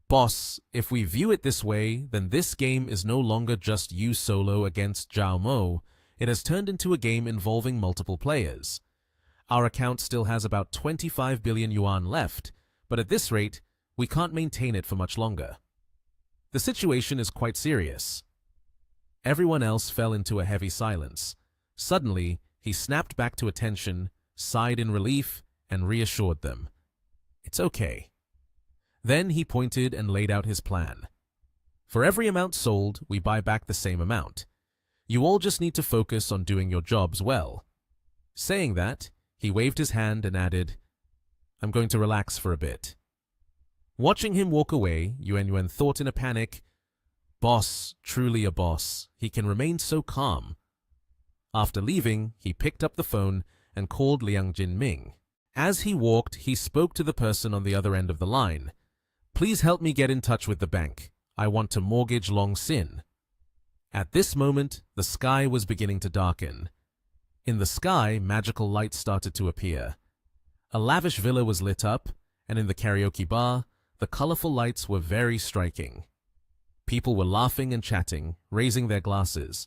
"Boss, if we view it this way, then this game is no longer just you solo against Zhao Mo. It has turned into a game involving multiple players. Our account still has about 25 billion yuan left, but at this rate, we can't maintain it for much longer. The situation is quite serious." Everyone else fell into a heavy silence. Suddenly, he snapped back to attention, sighed in relief, and reassured them. "It's okay." Then he pointed and laid out his plan. "For every amount sold, we buy back the same amount. You all just need to focus on doing your jobs well." Saying that, he waved his hand and added, "I'm going to relax for a bit." Watching him walk away, Yuan thought in a panic, "Boss, truly a boss. He can remain so calm." After leaving, he picked up the phone and called Liang Jinming. As he walked, he spoke to the person on the other end of the line. "Please help me get in touch with the bank. I want to mortgage Long Sin." At this moment, the sky was beginning to darken. In the sky, magical lights started to appear. A lavish villa was lit up, and in the karaoke bar, the colorful lights were very striking. People were laughing and chatting, raising their glasses.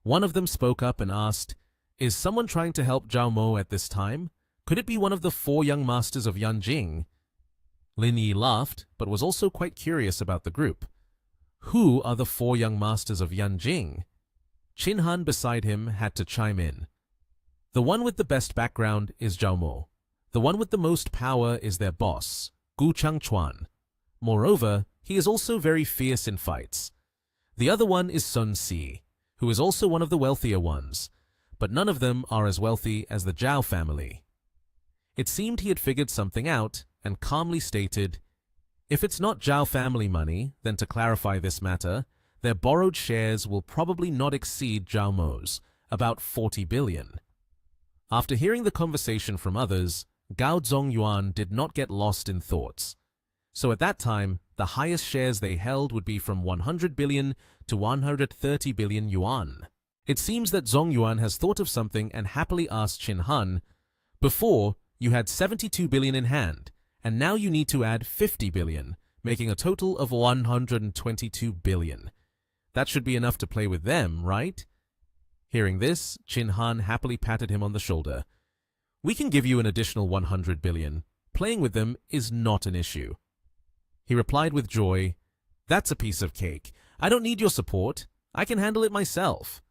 One of them spoke up and asked, "Is someone trying to help Zhao Mo at this time? Could it be one of the 4 young masters of Yanjing?" Lin Yi laughed, but was also quite curious about the group. Who are the 4 young masters of Yanjing? Qin Han beside him had to chime in. "The one with the best background is Zhao Mo. The one with the most power is their boss, Gu Changchuan. Moreover, he is also very fierce in fights. The other one is Sun Si, who is also one of the wealthier ones, but none of them are as wealthy as the Zhao family." It seemed he had figured something out and calmly stated, "If it's not Zhao family money, then to clarify this matter, their borrowed shares will probably not exceed Zhao Mo's, about 40 billion. After hearing the conversation from others, Gao Zongyuan did not get lost in thoughts. So at that time, the highest shares they held would be from 100 billion to 130 billion yuan. It seems that Zongyuan has thought of something and happily asked Qin Han, "Before, you had 72 billion in hand, and now you need to add 50 billion, making a total of 122 billion. That should be enough to play with them, right? Hearing this, Chin Han happily patted him on the shoulder. We can give you an additional 100 billion. Playing with them is not an issue. He replied with joy, That's a piece of cake. I don't need your support. I can handle it myself.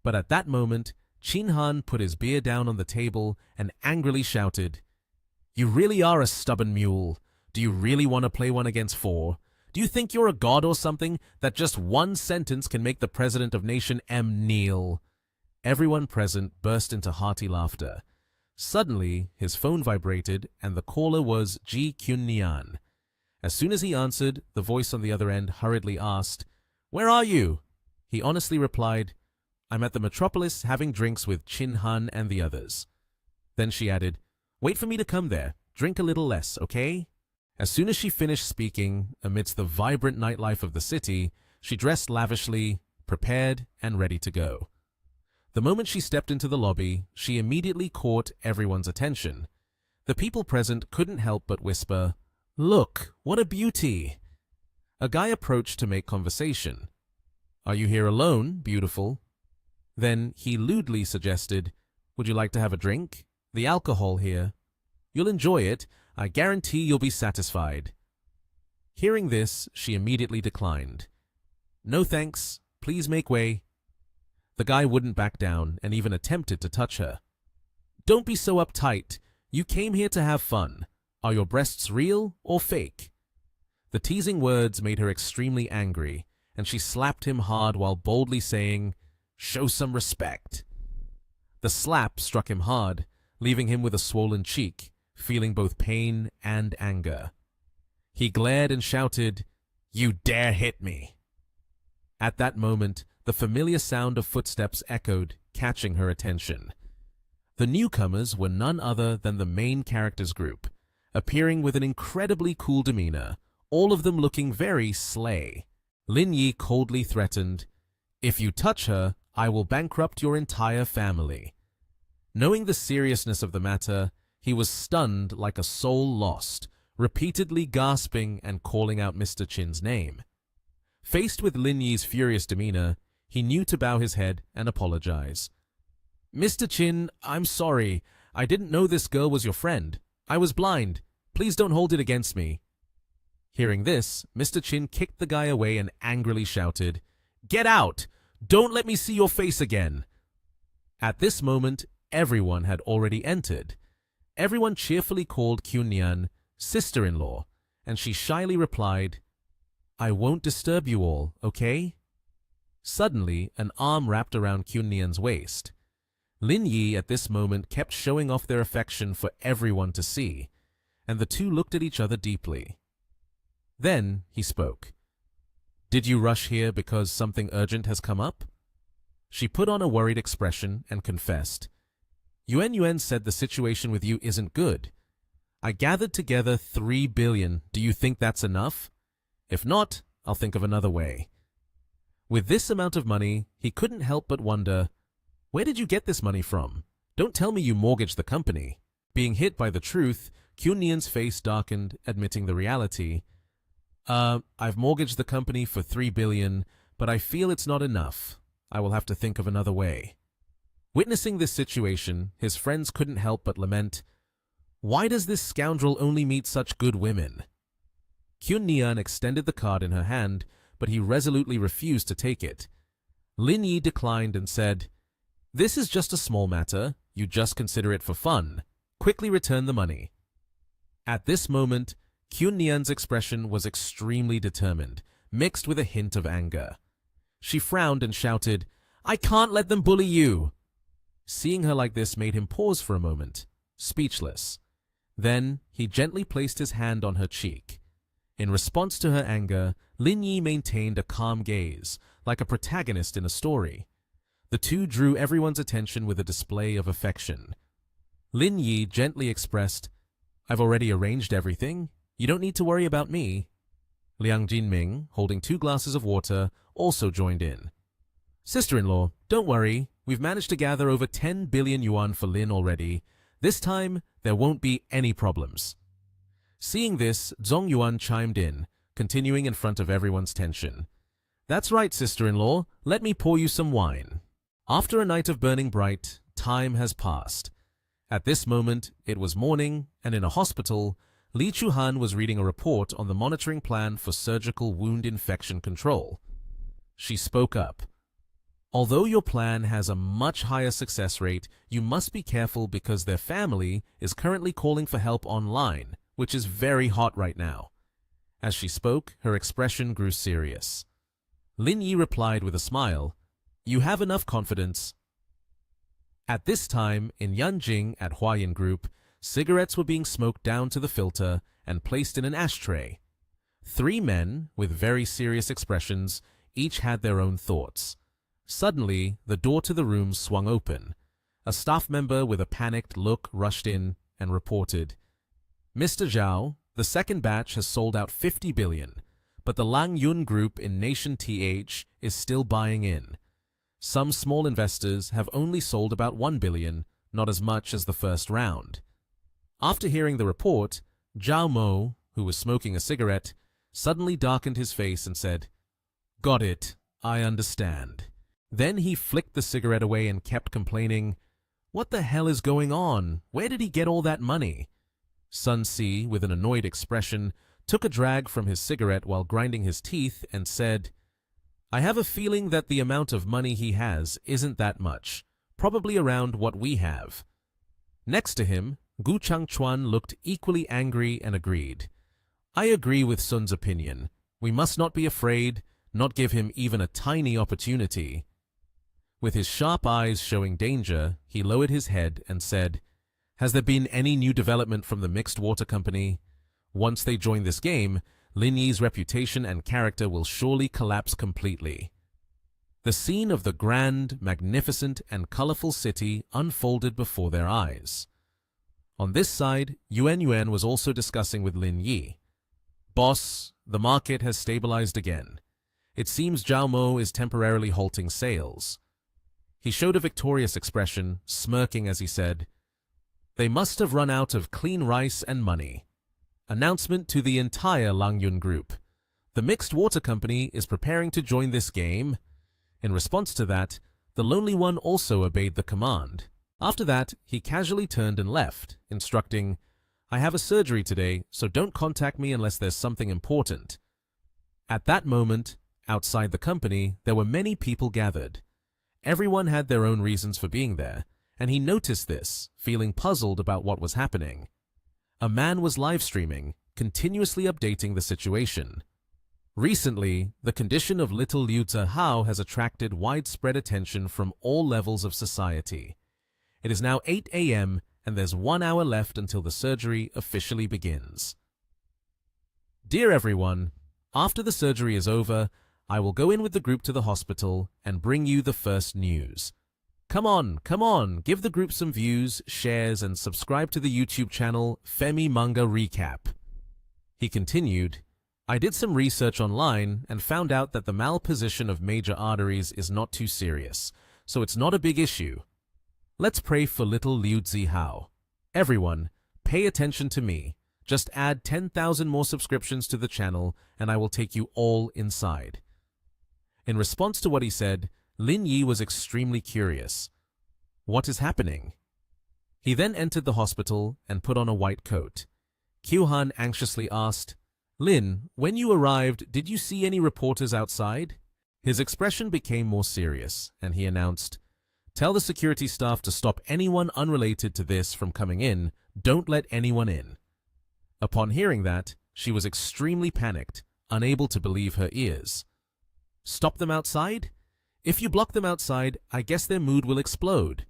But at that moment, Chin Han put his beer down on the table and angrily shouted, You really are a stubborn mule. Do you really want to play 1 against 4? Do you think you're a god or something that just one sentence can make the president of nation M kneel? Everyone present burst into hearty laughter. Suddenly, his phone vibrated and the caller was Ji Kyun-nian. As soon as he answered, the voice on the other end hurriedly asked, Where are you? He honestly replied, I'm at the Metropolis having drinks with Chin Han and the others. Then she added, Wait for me to come there. Drink a little less, okay? As soon as she finished speaking, amidst the vibrant nightlife of the city, she dressed lavishly, prepared, and ready to go. The moment she stepped into the lobby, she immediately caught everyone's attention. The people present couldn't help but whisper, Look, what a beauty! A guy approached to make conversation. Are you here alone, beautiful? Then he lewdly suggested, Would you like to have a drink? The alcohol here. You'll enjoy it. I guarantee you'll be satisfied. Hearing this, she immediately declined. No thanks. Please make way. The guy wouldn't back down and even attempted to touch her. Don't be so uptight. You came here to have fun. Are your breasts real or fake? The teasing words made her extremely angry, and she slapped him hard while boldly saying, Show some respect. The slap struck him hard, leaving him with a swollen cheek, feeling both pain and anger. He glared and shouted, You dare hit me! At that moment, the familiar sound of footsteps echoed, catching her attention. The newcomers were none other than the main characters group, appearing with an incredibly cool demeanor, all of them looking very slay. Lin Yi coldly threatened, If you touch her, I will bankrupt your entire family. Knowing the seriousness of the matter, he was stunned like a soul lost, repeatedly gasping and calling out Mr. Chin's name. Faced with Lin Yi's furious demeanor, he knew to bow his head and apologize. Mr. Chin, I'm sorry. I didn't know this girl was your friend. I was blind. Please don't hold it against me. Hearing this, Mr. Chin kicked the guy away and angrily shouted, Get out! Don't let me see your face again! At this moment, everyone had already entered. Everyone cheerfully called Kyun-nian sister-in-law, and she shyly replied, I won't disturb you all, okay? Suddenly, an arm wrapped around Kyun-nian's waist. Lin Yi at this moment kept showing off their affection for everyone to see, and the two looked at each other deeply. Then he spoke. Did you rush here because something urgent has come up? She put on a worried expression and confessed. Yuan said the situation with you isn't good. I gathered together 3 billion. Do you think that's enough? If not, I'll think of another way. With this amount of money, he couldn't help but wonder, where did you get this money from? Don't tell me you mortgaged the company. Being hit by the truth, Kyun-nian's face darkened, admitting the reality. I've mortgaged the company for 3 billion, but I feel it's not enough. I will have to think of another way. Witnessing this situation, his friends couldn't help but lament, Why does this scoundrel only meet such good women? Kyun-nian extended the card in her hand, but he resolutely refused to take it. Lin Yi declined and said, This is just a small matter. You just consider it for fun. Quickly return the money. At this moment, Kyun-nian's expression was extremely determined, mixed with a hint of anger. She frowned and shouted, I can't let them bully you! Seeing her like this made him pause for a moment, speechless. Then he gently placed his hand on her cheek. In response to her anger, Lin Yi maintained a calm gaze, like a protagonist in a story. The two drew everyone's attention with a display of affection. Lin Yi gently expressed, I've already arranged everything. You don't need to worry about me. Liang Jinming, holding 2 glasses of water, also joined in. Sister-in-law, don't worry. We've managed to gather over 10 billion yuan for Lin already. This time, there won't be any problems. Seeing this, Zhong Yuan chimed in, continuing in front of everyone's tension. That's right, sister-in-law. Let me pour you some wine. After a night of burning bright, time has passed. At this moment, it was morning, and in a hospital, Li Chuhan was reading a report on the monitoring plan for surgical wound infection control. She spoke up. Although your plan has a much higher success rate, you must be careful because their family is currently calling for help online, which is very hot right now. As she spoke, her expression grew serious. Lin Yi replied with a smile, "You have enough confidence." At this time, in Yanjing at Huayan Group, cigarettes were being smoked down to the filter and placed in an ashtray. 3 men, with very serious expressions, each had their own thoughts. Suddenly, the door to the room swung open. A staff member with a panicked look rushed in and reported, "Mr. Zhao, the second batch has sold out 50 billion, but the Lang Yun Group in Nation TH is still buying in. Some small investors have only sold about 1 billion, not as much as the first round." After hearing the report, Zhao Mo, who was smoking a cigarette, suddenly darkened his face and said, "Got it, I understand." Then he flicked the cigarette away and kept complaining, "What the hell is going on? Where did he get all that money?" Sun Si, with an annoyed expression, took a drag from his cigarette while grinding his teeth and said, "I have a feeling that the amount of money he has isn't that much, probably around what we have." Next to him, Gu Changchuan looked equally angry and agreed. "I agree with Sun's opinion. We must not be afraid, not give him even a tiny opportunity." With his sharp eyes showing danger, he lowered his head and said, "Has there been any new development from the mixed water company? Once they join this game, Lin Yi's reputation and character will surely collapse completely." The scene of the grand, magnificent, and colorful city unfolded before their eyes. On this side, Yuan was also discussing with Lin Yi. "Boss, the market has stabilized again. It seems Zhao Mo is temporarily halting sales." He showed a victorious expression, smirking as he said, "They must have run out of clean rice and money." Announcement to the entire Lang Yun Group. The Mixed Water Company is preparing to join this game. In response to that, the Lonely One also obeyed the command. After that, he casually turned and left, instructing, "I have a surgery today, so don't contact me unless there's something important." At that moment, outside the company, there were many people gathered. Everyone had their own reasons for being there, and he noticed this, feeling puzzled about what was happening. A man was live streaming, continuously updating the situation. Recently, the condition of little Liu Zihao has attracted widespread attention from all levels of society. It is now 8 a.m. and there's 1 hour left until the surgery officially begins. Dear everyone, after the surgery is over, I will go in with the group to the hospital and bring you the first news. Come on, give the group some views, shares, and subscribe to the YouTube channel Femi Manga Recap. He continued, "I did some research online and found out that the malposition of major arteries is not too serious, so it's not a big issue. Let's pray for little Liu Zihao. Everyone, pay attention to me. Just add 10,000 more subscriptions to the channel and I will take you all inside." In response to what he said, Lin Yi was extremely curious. What is happening? He then entered the hospital and put on a white coat. Qiuhan anxiously asked, "Lin, when you arrived, did you see any reporters outside?" His expression became more serious, and he announced, "Tell the security staff to stop anyone unrelated to this from coming in. Don't let anyone in." Upon hearing that, she was extremely panicked, unable to believe her ears. "Stop them outside? If you block them outside, I guess their mood will explode."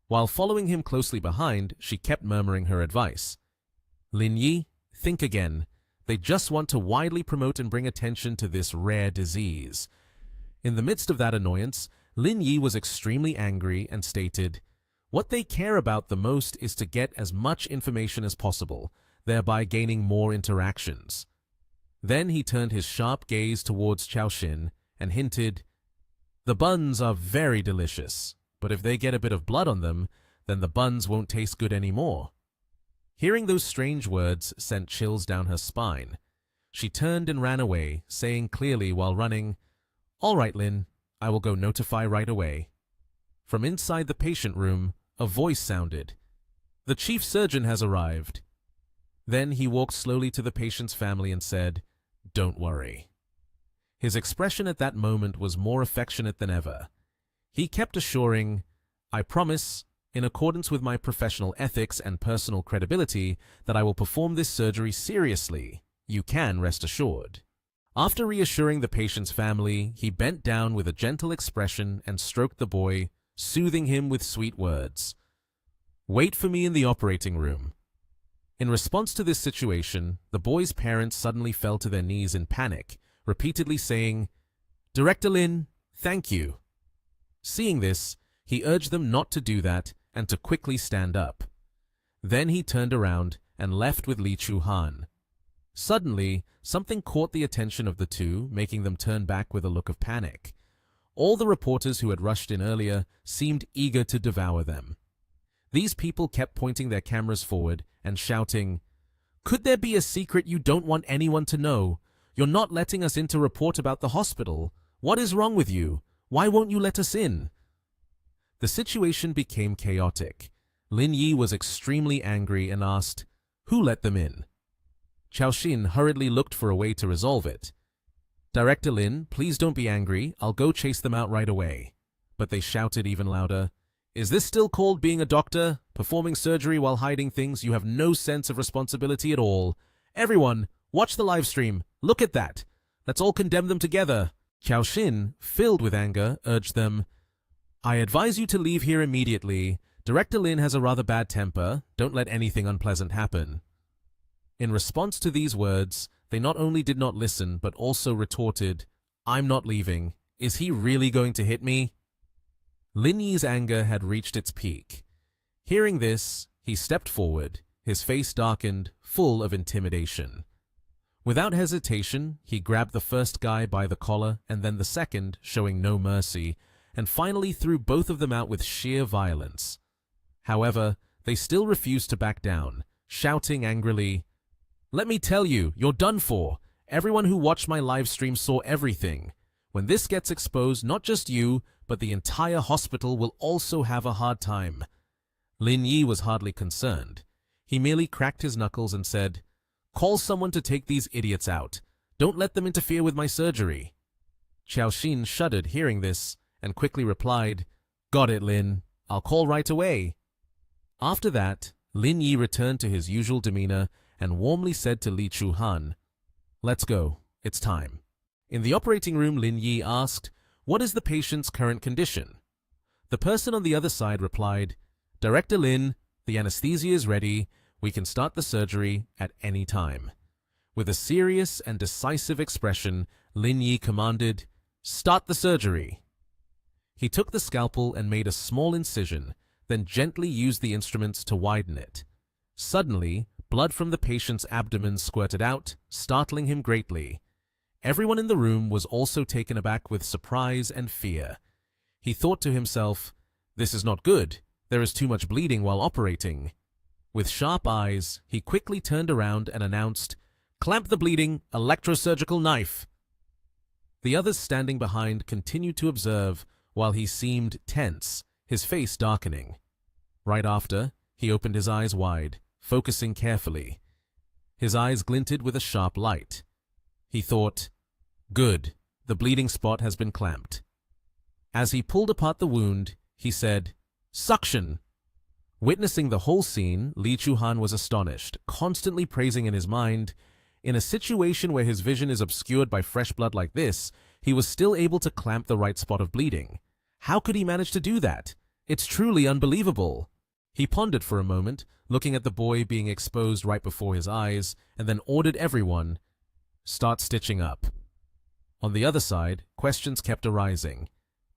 While following him closely behind, she kept murmuring her advice. "Lin Yi, think again. They just want to widely promote and bring attention to this rare disease." In the midst of that annoyance, Lin Yi was extremely angry and stated, "What they care about the most is to get as much information as possible, thereby gaining more interactions." Then he turned his sharp gaze towards Xiaoxin and hinted, "The buns are very delicious, but if they get a bit of blood on them, then the buns won't taste good anymore." Hearing those strange words sent chills down her spine. She turned and ran away, saying clearly while running, All right, Lin, I will go notify right away. From inside the patient room, a voice sounded. The chief surgeon has arrived. Then he walked slowly to the patient's family and said, Don't worry. His expression at that moment was more affectionate than ever. He kept assuring, I promise, in accordance with my professional ethics and personal credibility, that I will perform this surgery seriously. You can rest assured. After reassuring the patient's family, he bent down with a gentle expression and stroked the boy, soothing him with sweet words. Wait for me in the operating room. In response to this situation, the boy's parents suddenly fell to their knees in panic, repeatedly saying, Director Lin, thank you. Seeing this, he urged them not to do that and to quickly stand up. Then he turned around and left with Li Chu-han. Suddenly, something caught the attention of the two, making them turn back with a look of panic. All the reporters who had rushed in earlier seemed eager to devour them. These people kept pointing their cameras forward and shouting, Could there be a secret you don't want anyone to know? You're not letting us in to report about the hospital. What is wrong with you? Why won't you let us in? The situation became chaotic. Lin Yi was extremely angry and asked, Who let them in? Chao Xin hurriedly looked for a way to resolve it. Director Lin, please don't be angry. I'll go chase them out right away. But they shouted even louder, Is this still called being a doctor? Performing surgery while hiding things? You have no sense of responsibility at all. Everyone, watch the live stream. Look at that. Let's all condemn them together. Chao Xin, filled with anger, urged them, I advise you to leave here immediately. Director Lin has a rather bad temper. Don't let anything unpleasant happen. In response to these words, they not only did not listen, but also retorted, I'm not leaving. Is he really going to hit me? Lin Yi's anger had reached its peak. Hearing this, he stepped forward, his face darkened, full of intimidation. Without hesitation, he grabbed the first guy by the collar and then the second, showing no mercy, and finally threw both of them out with sheer violence. However, they still refused to back down, shouting angrily, Let me tell you, you're done for. Everyone who watched my live stream saw everything. When this gets exposed, not just you, but the entire hospital will also have a hard time. Lin Yi was hardly concerned. He merely cracked his knuckles and said, Call someone to take these idiots out. Don't let them interfere with my surgery. Chao Xin shuddered hearing this and quickly replied, Got it, Lin. I'll call right away. After that, Lin Yi returned to his usual demeanor and warmly said to Li Chu-han, Let's go. It's time. In the operating room, Lin Yi asked, What is the patient's current condition? The person on the other side replied, Director Lin, the anesthesia is ready. We can start the surgery at any time. With a serious and decisive expression, Lin Yi commanded, Start the surgery. He took the scalpel and made a small incision, then gently used the instruments to widen it. Suddenly, blood from the patient's abdomen squirted out, startling him greatly. Everyone in the room was also taken aback with surprise and fear. He thought to himself, This is not good. There is too much bleeding while operating. With sharp eyes, he quickly turned around and announced, Clamp the bleeding, electrosurgical knife. The others standing behind continued to observe while he seemed tense, his face darkening. Right after, he opened his eyes wide, focusing carefully. His eyes glinted with a sharp light. He thought, Good, the bleeding spot has been clamped. As he pulled apart the wound, he said, Suction! Witnessing the whole scene, Li Chu-han was astonished, constantly praising in his mind, in a situation where his vision is obscured by fresh blood like this, he was still able to clamp the right spot of bleeding. How could he manage to do that? It's truly unbelievable. He pondered for a moment, looking at the boy being exposed right before his eyes, and then ordered everyone, Start stitching up. On the other side, questions kept arising.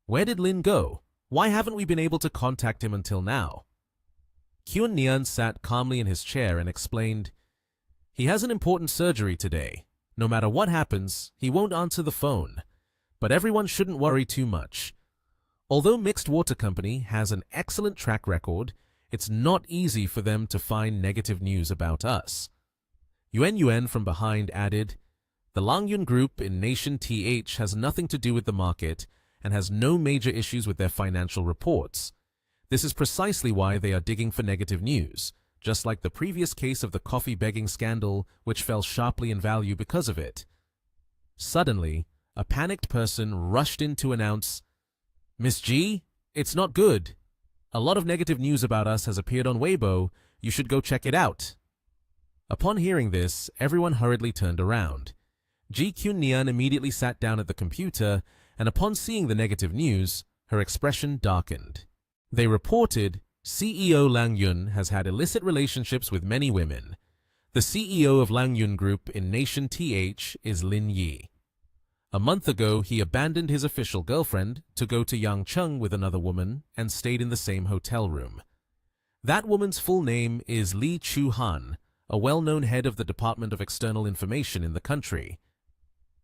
Where did Lin go? Why haven't we been able to contact him until now? Kyun Nian sat calmly in his chair and explained, He has an important surgery today. No matter what happens, he won't answer the phone. But everyone shouldn't worry too much. Although Mixed Water Company has an excellent track record, it's not easy for them to find negative news about us. Yuan from behind added, The Langyun Group in Nation TH has nothing to do with the market and has no major issues with their financial reports. This is precisely why they are digging for negative news, just like the previous case of the coffee begging scandal, which fell sharply in value because of it. Suddenly, a panicked person rushed in to announce, "Miss G, it's not good. A lot of negative news about us has appeared on Weibo. You should go check it out." Upon hearing this, everyone hurriedly turned around. Ji Kyun-nian immediately sat down at the computer, and upon seeing the negative news, her expression darkened. They reported, CEO Langyun has had illicit relationships with many women. The CEO of Langyun Group in Nation TH is Lin Yi. A month ago, he abandoned his official girlfriend to go to Yangcheng with another woman and stayed in the same hotel room. That woman's full name is Li Chu-han, a well-known head of the Department of External Information in the country.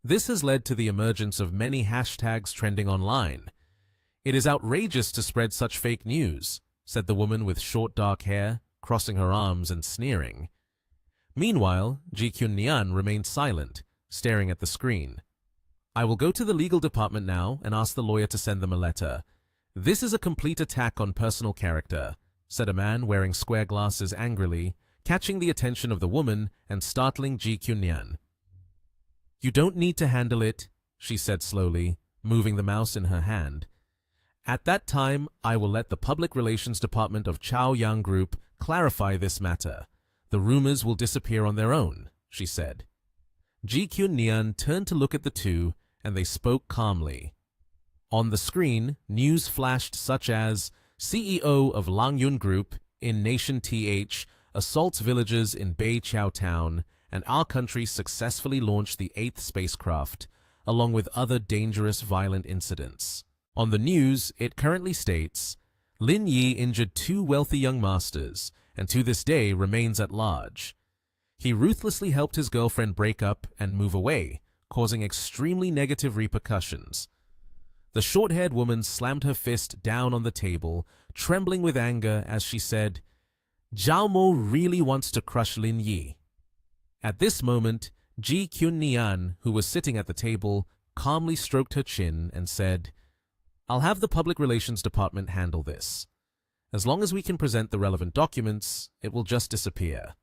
This has led to the emergence of many hashtags trending online. "It is outrageous to spread such fake news," said the woman with short dark hair, crossing her arms and sneering. Meanwhile, Ji Kyun-nian remained silent, staring at the screen. "I will go to the legal department now and ask the lawyer to send them a letter. This is a complete attack on personal character," said a man wearing square glasses angrily, catching the attention of the woman and startling Ji Kyun-nian. "You don't need to handle it," she said slowly, moving the mouse in her hand. "At that time, I will let the Public Relations Department of Chaoyang Group clarify this matter. The rumors will disappear on their own," she said. Ji Kyun-nian turned to look at the two, and they spoke calmly. On the screen, news flashed such as, "CEO of Langyun Group in Nation TH assaults villagers in Beiqiao Town, and our country successfully launched the 8th spacecraft, along with other dangerous violent incidents." On the news, it currently states, "Lin Yi injured 2 wealthy young masters, and to this day remains at large. He ruthlessly helped his girlfriend break up and move away, causing extremely negative repercussions." The short-haired woman slammed her fist down on the table, trembling with anger as she said, "Zhao Mo really wants to crush Lin Yi." At this moment, Ji Kyun-nian, who was sitting at the table, calmly stroked her chin and said, "I'll have the Public Relations Department handle this. As long as we can present the relevant documents, it will just disappear."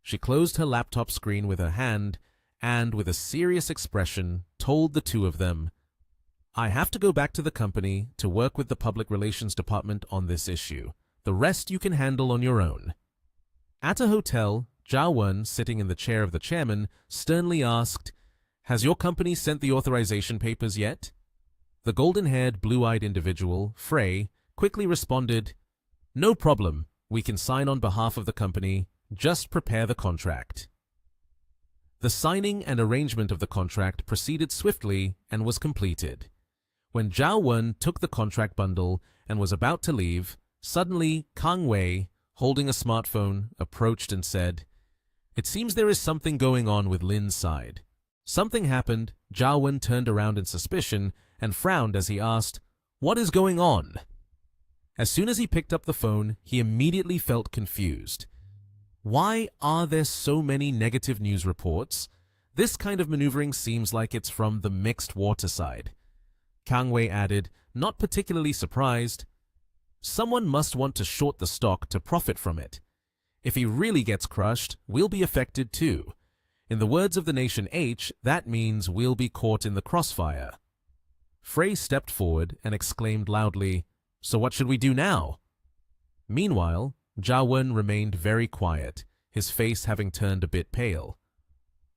She closed her laptop screen with her hand and, with a serious expression, told the two of them, "I have to go back to the company to work with the Public Relations Department on this issue. The rest you can handle on your own." At a hotel, Zhao Wen, sitting in the chair of the chairman, sternly asked, "Has your company sent the authorization papers yet?" The golden-haired, blue-eyed individual, Frey, quickly responded, "No problem. We can sign on behalf of the company. Just prepare the contract." The signing and arrangement of the contract proceeded swiftly and was completed. When Zhao Wen took the contract bundle and was about to leave, suddenly Kang Wei, holding a smartphone, approached and said, "It seems there is something going on with Lin's side." Something happened. Zhao Wen turned around in suspicion and frowned as he asked, "What is going on?" As soon as he picked up the phone, he immediately felt confused. Why are there so many negative news reports? This kind of maneuvering seems like it's from the mixed water side. Kang Wei added, not particularly surprised, "Someone must want to short the stock to profit from it. If he really gets crushed, we'll be affected too. In the words of the Nation H, that means we'll be caught in the crossfire." Frey stepped forward and exclaimed loudly, "So what should we do now?" Meanwhile, Zhao Wen remained very quiet, his face having turned a bit pale.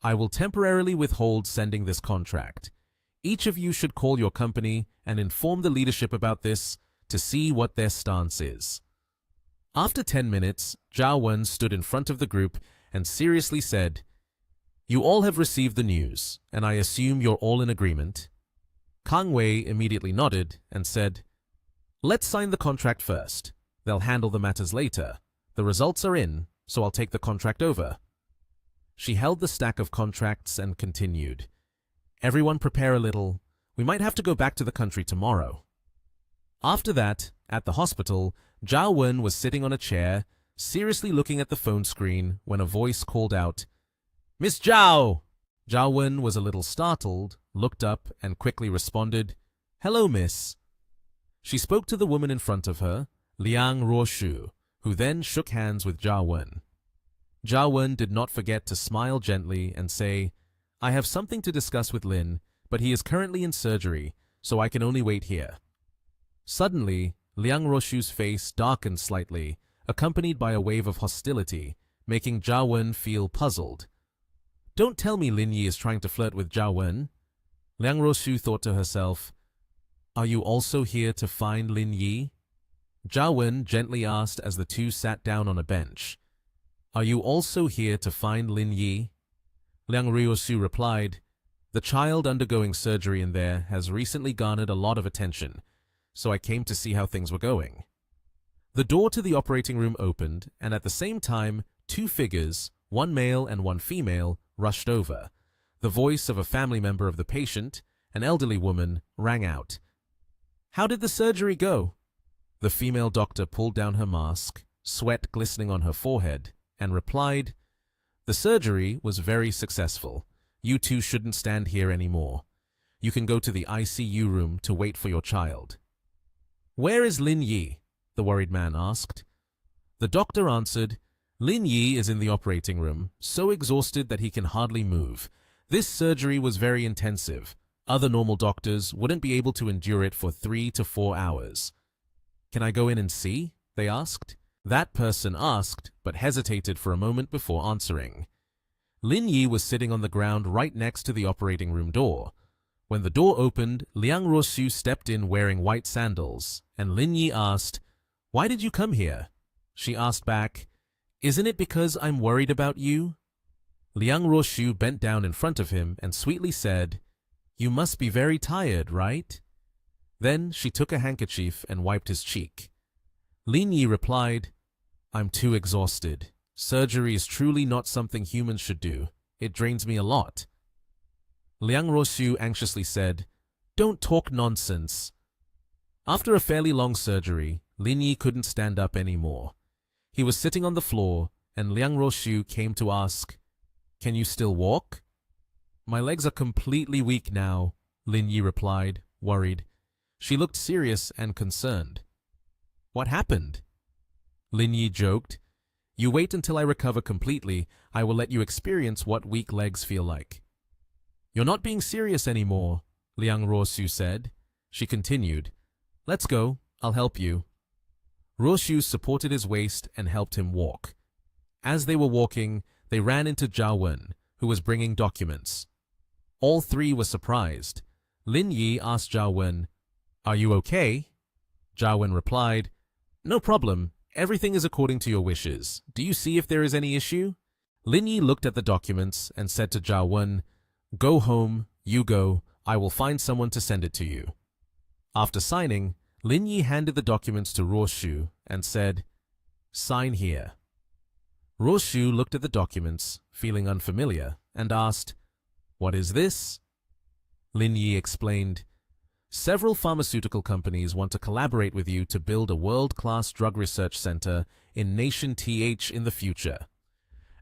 "I will temporarily withhold sending this contract. Each of you should call your company and inform the leadership about this to see what their stance is." After 10 minutes, Zhao Wen stood in front of the group and seriously said, "You all have received the news, and I assume you're all in agreement." Kang Wei immediately nodded and said, "Let's sign the contract first. They'll handle the matters later. The results are in, so I'll take the contract over." She held the stack of contracts and continued, "Everyone prepare a little. We might have to go back to the country tomorrow." After that, at the hospital, Zhao Wen was sitting on a chair, seriously looking at the phone screen when a voice called out, "Miss Zhao!" Zhao Wen was a little startled, looked up, and quickly responded, "Hello, miss." She spoke to the woman in front of her, Liang Ruoshu, who then shook hands with Zhao Wen. Zhao Wen did not forget to smile gently and say, "I have something to discuss with Lin, but he is currently in surgery, so I can only wait here." Suddenly, Liang Ruoshu's face darkened slightly, accompanied by a wave of hostility, making Zhao Wen feel puzzled. Don't tell me Lin Yi is trying to flirt with Zhao Wen. Liang Ruoshu thought to herself, "Are you also here to find Lin Yi?" Zhao Wen gently asked as the two sat down on a bench. "Are you also here to find Lin Yi?" Liang Ruoshu replied, "The child undergoing surgery in there has recently garnered a lot of attention, so I came to see how things were going." The door to the operating room opened, and at the same time, two figures, one male and one female, rushed over. The voice of a family member of the patient, an elderly woman, rang out. "How did the surgery go?" The female doctor pulled down her mask, sweat glistening on her forehead, and replied, "The surgery was very successful. You two shouldn't stand here anymore. You can go to the ICU room to wait for your child." "Where is Lin Yi?" the worried man asked. The doctor answered, "Lin Yi is in the operating room, so exhausted that he can hardly move. This surgery was very intensive. Other normal doctors wouldn't be able to endure it for 3 to 4 hours. "Can I go in and see?" they asked. That person asked, but hesitated for a moment before answering. Lin Yi was sitting on the ground right next to the operating room door. When the door opened, Liang Ruoshu stepped in wearing white sandals, and Lin Yi asked, "Why did you come here?" She asked back, "Isn't it because I'm worried about you?" Liang Ruoshu bent down in front of him and sweetly said, "You must be very tired, right?" Then she took a handkerchief and wiped his cheek. Lin Yi replied, "I'm too exhausted. Surgery is truly not something humans should do. It drains me a lot." Liang Ruoshu anxiously said, "Don't talk nonsense." After a fairly long surgery, Lin Yi couldn't stand up anymore. He was sitting on the floor, and Liang Ruoshu came to ask, "Can you still walk?" "My legs are completely weak now," Lin Yi replied, worried. She looked serious and concerned. "What happened?" Lin Yi joked, "You wait until I recover completely. I will let you experience what weak legs feel like." "You're not being serious anymore," Liang Ruoshu said. She continued, "Let's go. I'll help you." Ruoshu supported his waist and helped him walk. As they were walking, they ran into Zhao Wen, who was bringing documents. All three were surprised. Lin Yi asked Zhao Wen, "Are you okay?" Zhao Wen replied, "No problem. Everything is according to your wishes. Do you see if there is any issue?" Lin Yi looked at the documents and said to Zhao Wen, "Go home, you go. I will find someone to send it to you." After signing, Lin Yi handed the documents to Ruoshu and said, "Sign here." Ruoshu looked at the documents, feeling unfamiliar, and asked, "What is this?" Lin Yi explained, "Several pharmaceutical companies want to collaborate with you to build a world-class drug research center in Nation TH in the future.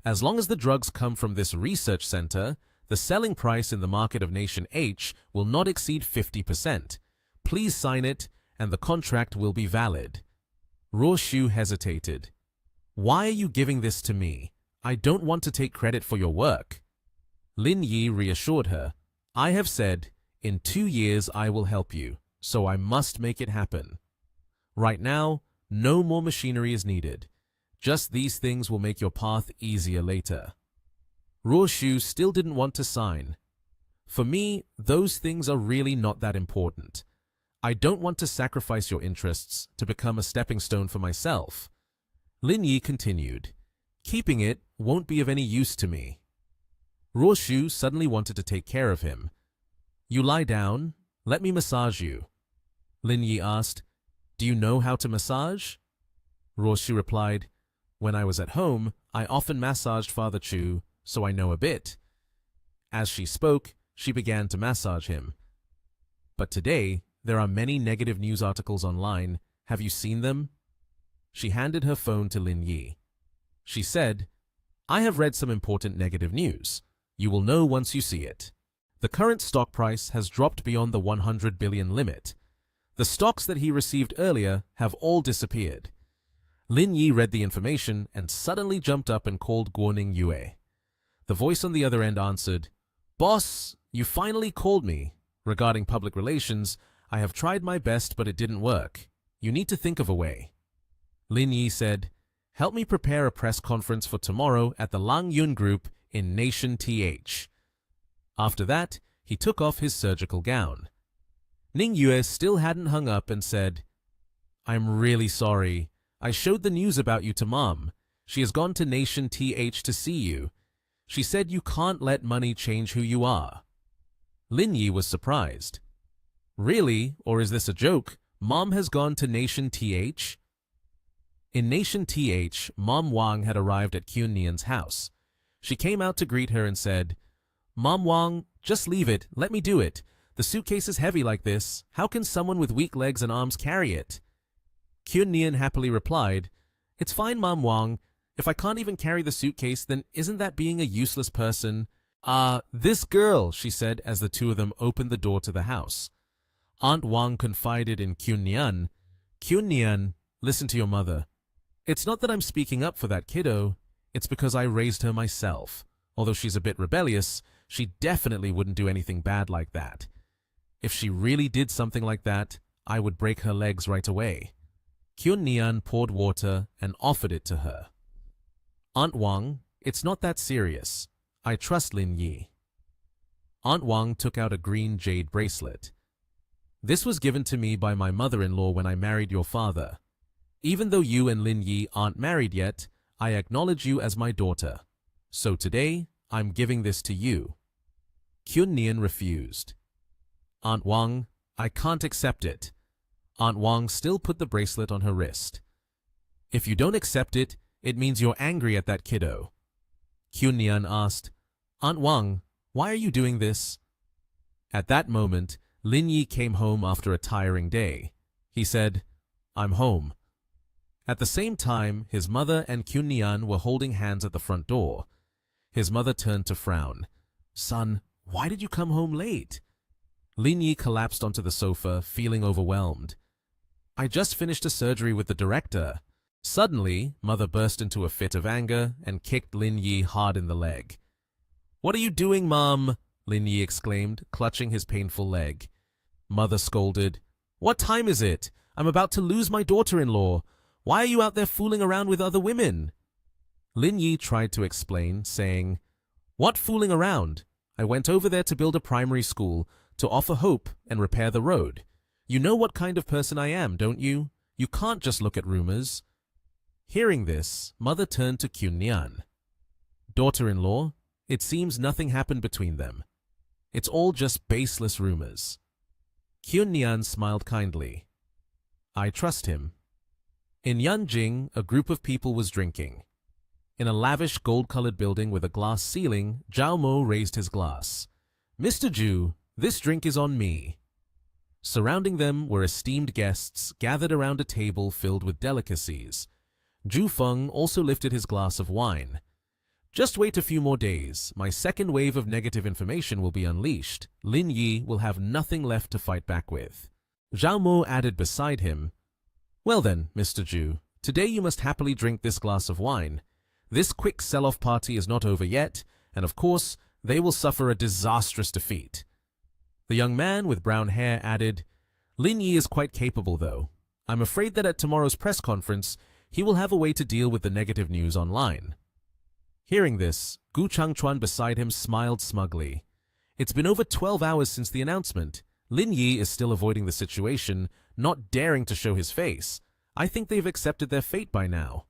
As long as the drugs come from this research center, the selling price in the market of Nation H will not exceed 50%. Please sign it, and the contract will be valid." Ruoshu hesitated. "Why are you giving this to me? I don't want to take credit for your work." Lin Yi reassured her, "I have said, in 2 years I will help you, so I must make it happen. Right now, no more machinery is needed. Just these things will make your path easier later." Ruoshu still didn't want to sign. "For me, those things are really not that important. I don't want to sacrifice your interests to become a stepping stone for myself." Lin Yi continued, "Keeping it won't be of any use to me." Ruoshu suddenly wanted to take care of him. "You lie down. Let me massage you." Lin Yi asked, "Do you know how to massage?" Ruoshu replied, "When I was at home, I often massaged Father Chu, so I know a bit." As she spoke, she began to massage him. "But today, there are many negative news articles online. Have you seen them?" She handed her phone to Lin Yi. She said, "I have read some important negative news. You will know once you see it. The current stock price has dropped beyond the 100 billion limit. The stocks that he received earlier have all disappeared. Lin Yi read the information and suddenly jumped up and called Guoning Yue. The voice on the other end answered, "Boss, you finally called me. Regarding public relations, I have tried my best, but it didn't work. You need to think of a way." Lin Yi said, "Help me prepare a press conference for tomorrow at the Lang Yun Group in Nation TH. After that, he took off his surgical gown. Ning Yue still hadn't hung up and said, "I'm really sorry. I showed the news about you to Mom. She has gone to Nation TH to see you. She said you can't let money change who you are." Lin Yi was surprised. "Really? Or is this a joke? Mom has gone to Nation TH? In Nation TH, Mom Wang had arrived at Kyun Nian's house. She came out to greet her and said, "Mom Wang, just leave it. Let me do it. The suitcase is heavy like this. How can someone with weak legs and arms carry it?" Kyun Nian happily replied, "It's fine, Mom Wang. If I can't even carry the suitcase, then isn't that being a useless person?" This girl," she said as the two of them opened the door to the house. Aunt Wang confided in Kyun Nian, "Kyun Nian, listen to your mother. It's not that I'm speaking up for that kiddo. It's because I raised her myself. Although she's a bit rebellious, she definitely wouldn't do anything bad like that. If she really did something like that, I would break her legs right away." Kyun Nian poured water and offered it to her. "Aunt Wang, it's not that serious. I trust Lin Yi." Aunt Wang took out a green jade bracelet. "This was given to me by my mother-in-law when I married your father. Even though you and Lin Yi aren't married yet, I acknowledge you as my daughter. So today, I'm giving this to you." Kyun Nian refused. "Aunt Wang, I can't accept it." Aunt Wang still put the bracelet on her wrist. "If you don't accept it, it means you're angry at that kiddo." Kyun Nian asked, "Aunt Wang, why are you doing this?" At that moment, Lin Yi came home after a tiring day. He said, "I'm home." At the same time, his mother and Kyun Nian were holding hands at the front door. His mother turned to frown. "Son, why did you come home late?" Lin Yi collapsed onto the sofa, feeling overwhelmed. "I just finished a surgery with the director." Suddenly, Mother burst into a fit of anger and kicked Lin Yi hard in the leg. "What are you doing, Mom?" Lin Yi exclaimed, clutching his painful leg. Mother scolded, "What time is it? I'm about to lose my daughter-in-law. Why are you out there fooling around with other women?" Lin Yi tried to explain, saying, "What fooling around? I went over there to build a primary school, to offer hope and repair the road. You know what kind of person I am, don't you? You can't just look at rumors." Hearing this, Mother turned to Kyun Nian. "Daughter-in-law, it seems nothing happened between them. It's all just baseless rumors." Kyun Nian smiled kindly. "I trust him." In Yanjing, a group of people was drinking. In a lavish gold-colored building with a glass ceiling, Zhao Mo raised his glass. "Mr. Zhu, this drink is on me." Surrounding them were esteemed guests gathered around a table filled with delicacies. Zhu Feng also lifted his glass of wine. "Just wait a few more days. My second wave of negative information will be unleashed. Lin Yi will have nothing left to fight back with." Zhao Mo added beside him, "Well then, Mr. Zhu, today you must happily drink this glass of wine. This quick sell-off party is not over yet, and of course, they will suffer a disastrous defeat." The young man with brown hair added, "Lin Yi is quite capable, though. I'm afraid that at tomorrow's press conference, he will have a way to deal with the negative news online." Hearing this, Gu Changchuan beside him smiled smugly. "It's been over 12 hours since the announcement. Lin Yi is still avoiding the situation, not daring to show his face. I think they've accepted their fate by now."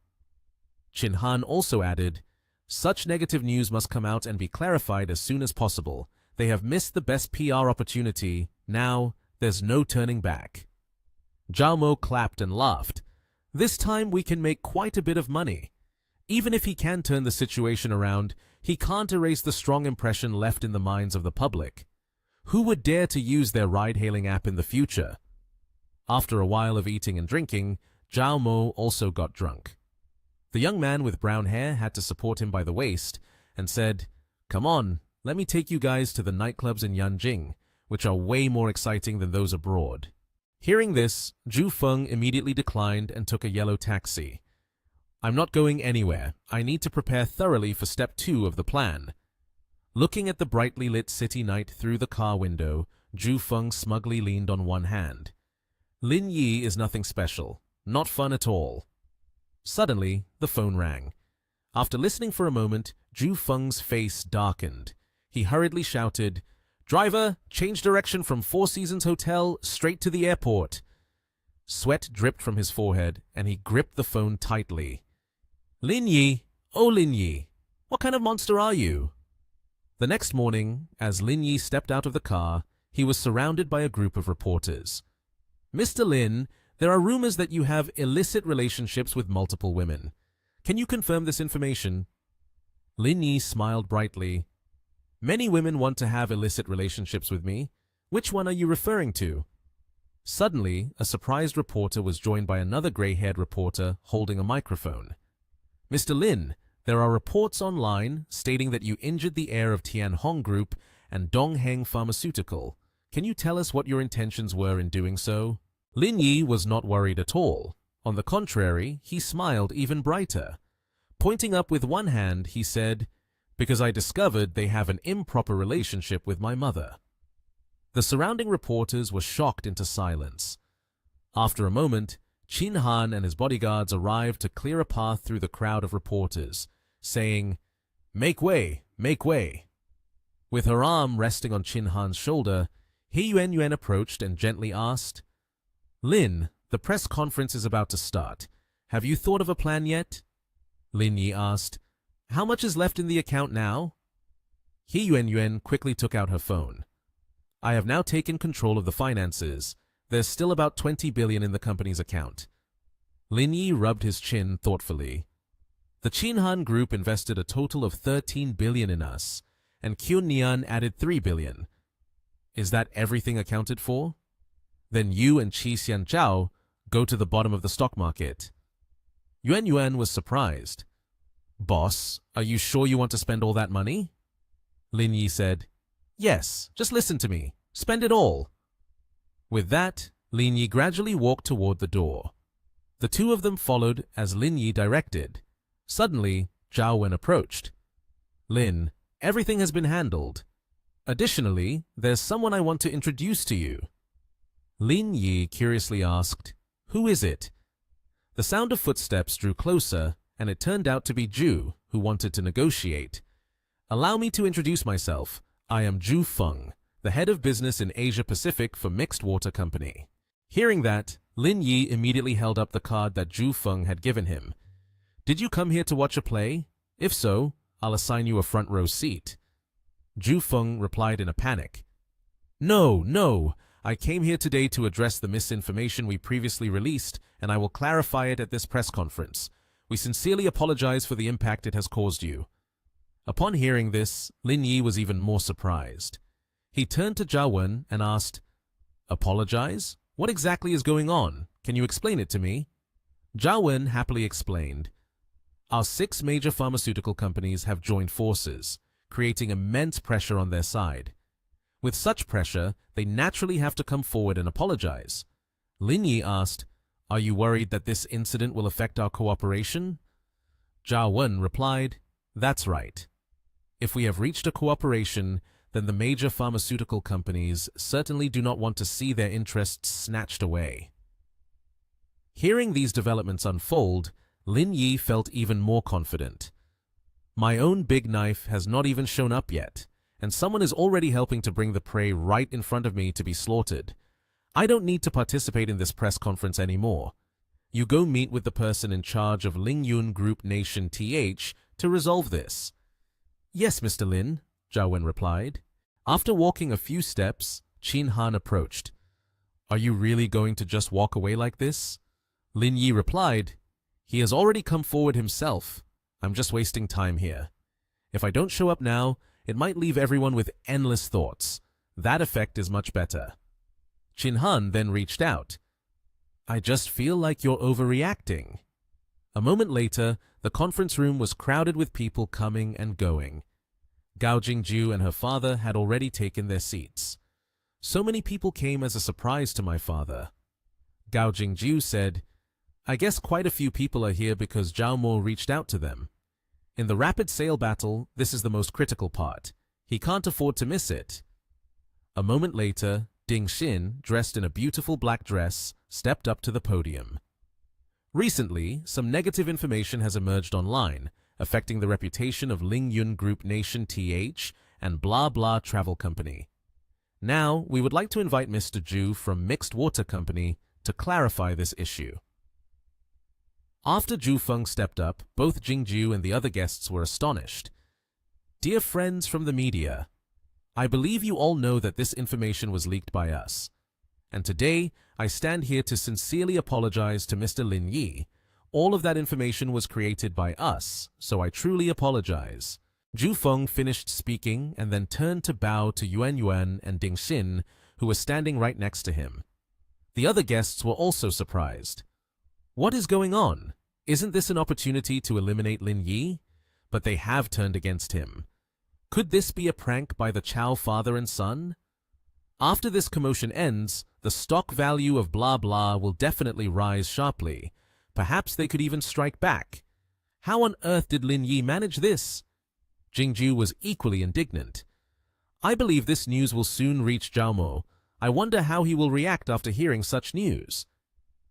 Qin Han also added, "Such negative news must come out and be clarified as soon as possible. They have missed the best PR opportunity. Now, there's no turning back." Zhao Mo clapped and laughed. "This time we can make quite a bit of money. Even if he can turn the situation around, he can't erase the strong impression left in the minds of the public. Who would dare to use their ride-hailing app in the future?" After a while of eating and drinking, Zhao Mo also got drunk. The young man with brown hair had to support him by the waist and said, "Come on, let me take you guys to the nightclubs in Yanjing, which are way more exciting than those abroad. Hearing this, Zhu Feng immediately declined and took a yellow taxi. I'm not going anywhere. I need to prepare thoroughly for step 2 of the plan. Looking at the brightly lit city night through the car window, Zhu Feng smugly leaned on one hand. Lin Yi is nothing special. Not fun at all. Suddenly, the phone rang. After listening for a moment, Zhu Feng's face darkened. He hurriedly shouted, "Driver, change direction from Four Seasons Hotel straight to the airport." Sweat dripped from his forehead, and he gripped the phone tightly. "Lin Yi, oh Lin Yi, what kind of monster are you?" The next morning, as Lin Yi stepped out of the car, he was surrounded by a group of reporters. "Mr. Lin, there are rumors that you have illicit relationships with multiple women. Can you confirm this information?" Lin Yi smiled brightly. "Many women want to have illicit relationships with me. Which one are you referring to?" Suddenly, a surprised reporter was joined by another gray-haired reporter holding a microphone. "Mr. Lin, there are reports online stating that you injured the heir of Tianhong Group and Dongheng Pharmaceutical. Can you tell us what your intentions were in doing so?" Lin Yi was not worried at all. On the contrary, he smiled even brighter. Pointing up with one hand, he said, "Because I discovered they have an improper relationship with my mother." The surrounding reporters were shocked into silence. After a moment, Qin Han and his bodyguards arrived to clear a path through the crowd of reporters, saying, "Make way, make way." With her arm resting on Qin Han's shoulder, He Yuan approached and gently asked, "Lin, the press conference is about to start. Have you thought of a plan yet?" Lin Yi asked, "How much is left in the account now?" He Yuan quickly took out her phone. "I have now taken control of the finances. There's still about 20 billion in the company's account." Lin Yi rubbed his chin thoughtfully. "The Qin Han Group invested a total of 13 billion in us, and Kyun Nian added 3 billion. Is that everything accounted for? Then you and Qi Xianzhao go to the bottom of the stock market." Yuan was surprised. "Boss, are you sure you want to spend all that money?" Lin Yi said, "Yes, just listen to me. Spend it all." With that, Lin Yi gradually walked toward the door. The two of them followed as Lin Yi directed. Suddenly, Zhao Wen approached. "Lin, everything has been handled. Additionally, there's someone I want to introduce to you." Lin Yi curiously asked, "Who is it?" The sound of footsteps drew closer, and it turned out to be Zhu, who wanted to negotiate. "Allow me to introduce myself. I am Zhu Feng, the head of business in Asia Pacific for Mixed Water Company." Hearing that, Lin Yi immediately held up the card that Zhu Feng had given him. "Did you come here to watch a play? If so, I'll assign you a front row seat." Zhu Feng replied in a panic. No, I came here today to address the misinformation we previously released, and I will clarify it at this press conference. We sincerely apologize for the impact it has caused you." Upon hearing this, Lin Yi was even more surprised. He turned to Zhao Wen and asked, "Apologize? What exactly is going on? Can you explain it to me?" Zhao Wen happily explained, "Our 6 major pharmaceutical companies have joined forces, creating immense pressure on their side. With such pressure, they naturally have to come forward and apologize." Lin Yi asked, "Are you worried that this incident will affect our cooperation?" Zhao Wen replied, "That's right. If we have reached a cooperation, then the major pharmaceutical companies certainly do not want to see their interests snatched away." Hearing these developments unfold, Lin Yi felt even more confident. "My own big knife has not even shown up yet, and someone is already helping to bring the prey right in front of me to be slaughtered. I don't need to participate in this press conference anymore. You go meet with the person in charge of Lingyun Group Nation TH to resolve this." "Yes, Mr. Lin," Zhao Wen replied. After walking a few steps, Qin Han approached. "Are you really going to just walk away like this?" Lin Yi replied, "He has already come forward himself. I'm just wasting time here. If I don't show up now, it might leave everyone with endless thoughts. That effect is much better." Qin Han then reached out. "I just feel like you're overreacting." A moment later, the conference room was crowded with people coming and going. Gao Jingju and her father had already taken their seats. So many people came as a surprise to my father. Gao Jingju said, I guess quite a few people are here because Zhao Mo reached out to them. In the rapid sale battle, this is the most critical part. He can't afford to miss it. A moment later, Ding Xin, dressed in a beautiful black dress, stepped up to the podium. Recently, some negative information has emerged online, affecting the reputation of Ling Yun Group Nation TH and Blah Blah Travel Company. Now, we would like to invite Mr. Zhu from Mixed Water Company to clarify this issue. After Zhu Feng stepped up, both Jingju and the other guests were astonished. Dear friends from the media, I believe you all know that this information was leaked by us. And today, I stand here to sincerely apologize to Mr. Lin Yi. All of that information was created by us, so I truly apologize. Zhu Feng finished speaking and then turned to bow to Yuan and Ding Xin, who were standing right next to him. The other guests were also surprised. What is going on? Isn't this an opportunity to eliminate Lin Yi? But they have turned against him. Could this be a prank by the Chao father and son? After this commotion ends, the stock value of Blah Blah will definitely rise sharply. Perhaps they could even strike back. How on earth did Lin Yi manage this? Jingju was equally indignant. I believe this news will soon reach Zhao Mo. I wonder how he will react after hearing such news.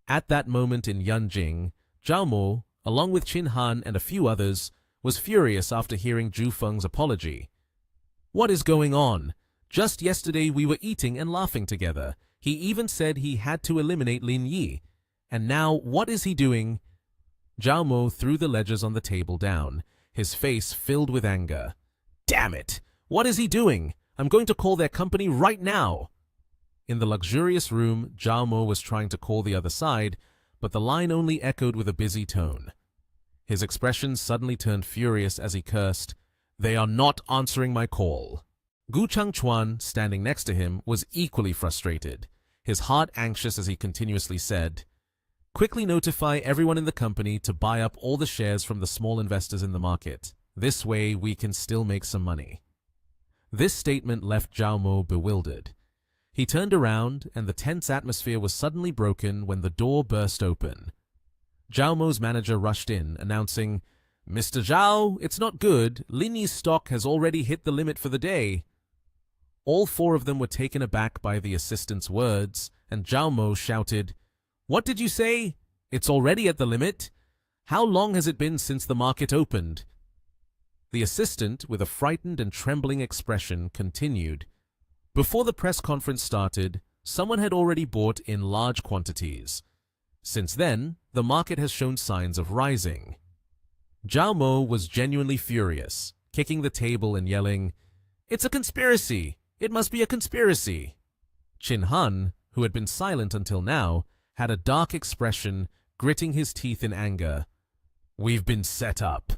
At that moment in Yanjing, Zhao Mo, along with Qin Han and a few others, was furious after hearing Zhu Feng's apology. What is going on? Just yesterday we were eating and laughing together. He even said he had to eliminate Lin Yi. And now, what is he doing? Zhao Mo threw the ledgers on the table down, his face filled with anger. Damn it! What is he doing? I'm going to call their company right now! In the luxurious room, Zhao Mo was trying to call the other side, but the line only echoed with a busy tone. His expression suddenly turned furious as he cursed, They are not answering my call. Gu Changchuan, standing next to him, was equally frustrated, his heart anxious as he continuously said, Quickly notify everyone in the company to buy up all the shares from the small investors in the market. This way we can still make some money. This statement left Zhao Mo bewildered. He turned around, and the tense atmosphere was suddenly broken when the door burst open. Zhao Mo's manager rushed in, announcing, Mr. Zhao, it's not good. Lin Yi's stock has already hit the limit for the day. All four of them were taken aback by the assistant's words, and Zhao Mo shouted, What did you say? It's already at the limit? How long has it been since the market opened? The assistant, with a frightened and trembling expression, continued, Before the press conference started, someone had already bought in large quantities. Since then, the market has shown signs of rising. Zhao Mo was genuinely furious, kicking the table and yelling, It's a conspiracy! It must be a conspiracy! Qin Han, who had been silent until now, had a dark expression, gritting his teeth in anger. We've been set up.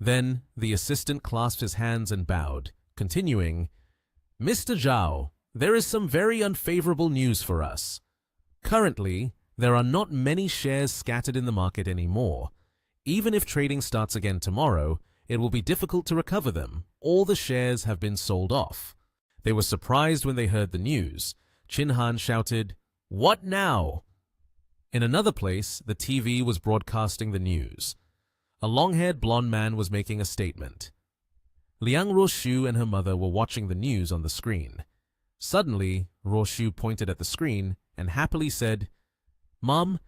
Then the assistant clasped his hands and bowed, continuing, Mr. Zhao, there is some very unfavorable news for us. Currently, there are not many shares scattered in the market anymore. Even if trading starts again tomorrow, it will be difficult to recover them. All the shares have been sold off. They were surprised when they heard the news. Qin Han shouted, What now? In another place, the TV was broadcasting the news. A long-haired blonde man was making a statement. Liang Roshu and her mother were watching the news on the screen. Suddenly, Roshu pointed at the screen and happily said, Mom,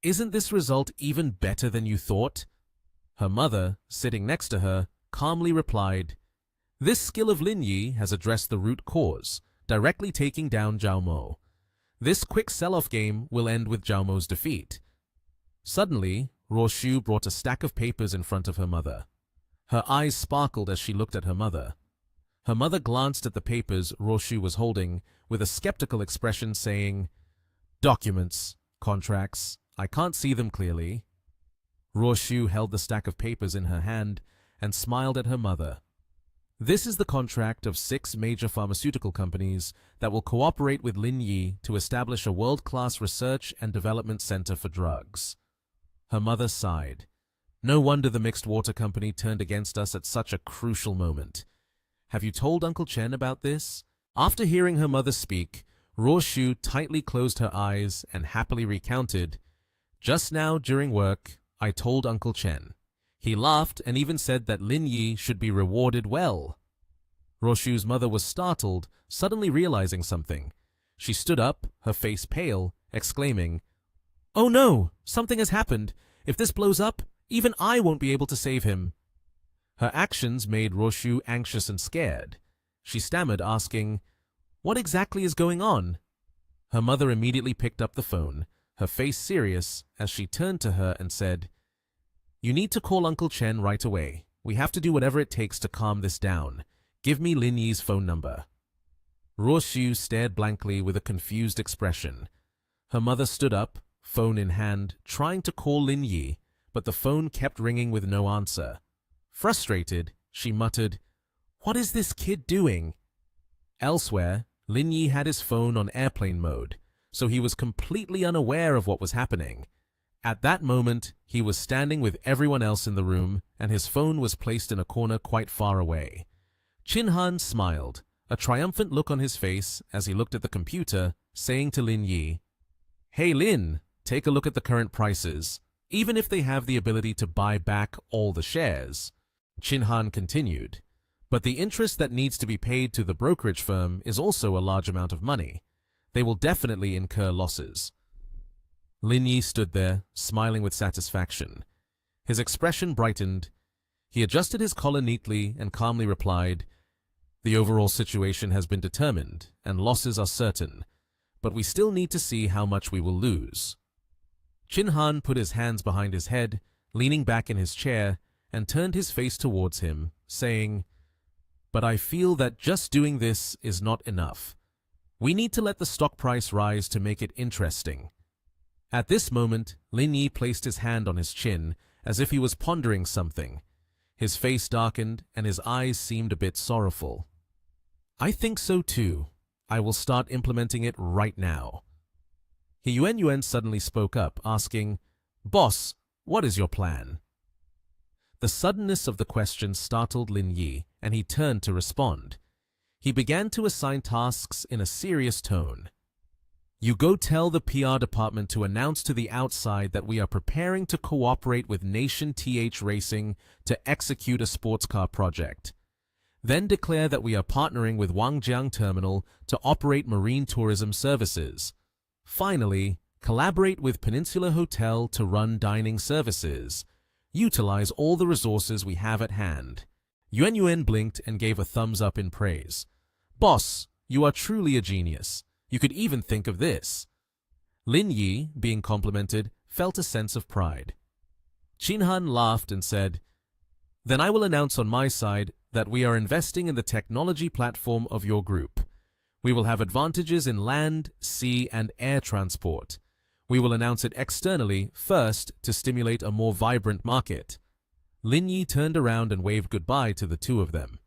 isn't this result even better than you thought? Her mother, sitting next to her, calmly replied, This skill of Lin Yi has addressed the root cause, directly taking down Zhao Mo. This quick sell-off game will end with Zhao Mo's defeat. Suddenly, Roshu brought a stack of papers in front of her mother. Her eyes sparkled as she looked at her mother. Her mother glanced at the papers Roshu was holding with a skeptical expression, saying, Documents, contracts, I can't see them clearly. Roshu held the stack of papers in her hand and smiled at her mother. This is the contract of 6 major pharmaceutical companies that will cooperate with Lin Yi to establish a world-class research and development center for drugs. Her mother sighed. No wonder the mixed water company turned against us at such a crucial moment. Have you told Uncle Chen about this? After hearing her mother speak, Ruoshu tightly closed her eyes and happily recounted, "Just now during work, I told Uncle Chen. He laughed and even said that Lin Yi should be rewarded well." Ruoshu's mother was startled, suddenly realizing something. She stood up, her face pale, exclaiming, "Oh no! Something has happened! If this blows up, even I won't be able to save him." Her actions made Ruoshu anxious and scared. She stammered, asking, "What exactly is going on?" Her mother immediately picked up the phone, her face serious, as she turned to her and said, "You need to call Uncle Chen right away. We have to do whatever it takes to calm this down. Give me Lin Yi's phone number." Ruoshu stared blankly with a confused expression. Her mother stood up, phone in hand, trying to call Lin Yi, but the phone kept ringing with no answer. Frustrated, she muttered, "What is this kid doing?" Elsewhere, Lin Yi had his phone on airplane mode, so he was completely unaware of what was happening. At that moment, he was standing with everyone else in the room, and his phone was placed in a corner quite far away. Chin Han smiled, a triumphant look on his face as he looked at the computer, saying to Lin Yi, "Hey Lin, take a look at the current prices, even if they have the ability to buy back all the shares." Chin Han continued, "But the interest that needs to be paid to the brokerage firm is also a large amount of money. They will definitely incur losses." Lin Yi stood there, smiling with satisfaction. His expression brightened. He adjusted his collar neatly and calmly replied, "The overall situation has been determined, and losses are certain, but we still need to see how much we will lose." Chin Han put his hands behind his head, leaning back in his chair, and turned his face towards him, saying, "But I feel that just doing this is not enough. We need to let the stock price rise to make it interesting." At this moment, Lin Yi placed his hand on his chin, as if he was pondering something. His face darkened, and his eyes seemed a bit sorrowful. "I think so too. I will start implementing it right now." Yuan suddenly spoke up, asking, "Boss, what is your plan?" The suddenness of the question startled Lin Yi, and he turned to respond. He began to assign tasks in a serious tone. "You go tell the PR department to announce to the outside that we are preparing to cooperate with Nation TH Racing to execute a sports car project. Then declare that we are partnering with Wangjiang Terminal to operate marine tourism services. Finally, collaborate with Peninsula Hotel to run dining services. Utilize all the resources we have at hand." Yuan blinked and gave a thumbs up in praise. "Boss, you are truly a genius. You could even think of this." Lin Yi, being complimented, felt a sense of pride. Chin Han laughed and said, "Then I will announce on my side that we are investing in the technology platform of your group. We will have advantages in land, sea, and air transport. We will announce it externally first to stimulate a more vibrant market." Lin Yi turned around and waved goodbye to the two of them.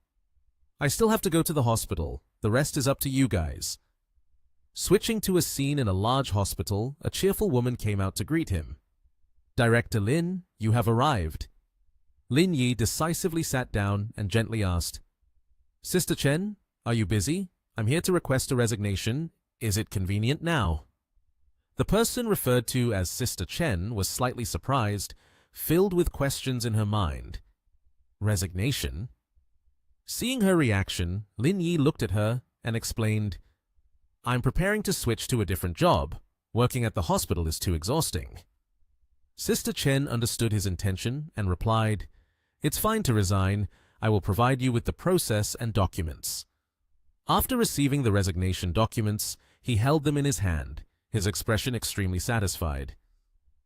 "I still have to go to the hospital. The rest is up to you guys." Switching to a scene in a large hospital, a cheerful woman came out to greet him. "Director Lin, you have arrived." Lin Yi decisively sat down and gently asked, "Sister Chen, are you busy? I'm here to request a resignation. Is it convenient now?" The person referred to as Sister Chen was slightly surprised, filled with questions in her mind. Resignation? Seeing her reaction, Lin Yi looked at her and explained, "I'm preparing to switch to a different job. Working at the hospital is too exhausting." Sister Chen understood his intention and replied, "It's fine to resign. I will provide you with the process and documents." After receiving the resignation documents, he held them in his hand, his expression extremely satisfied.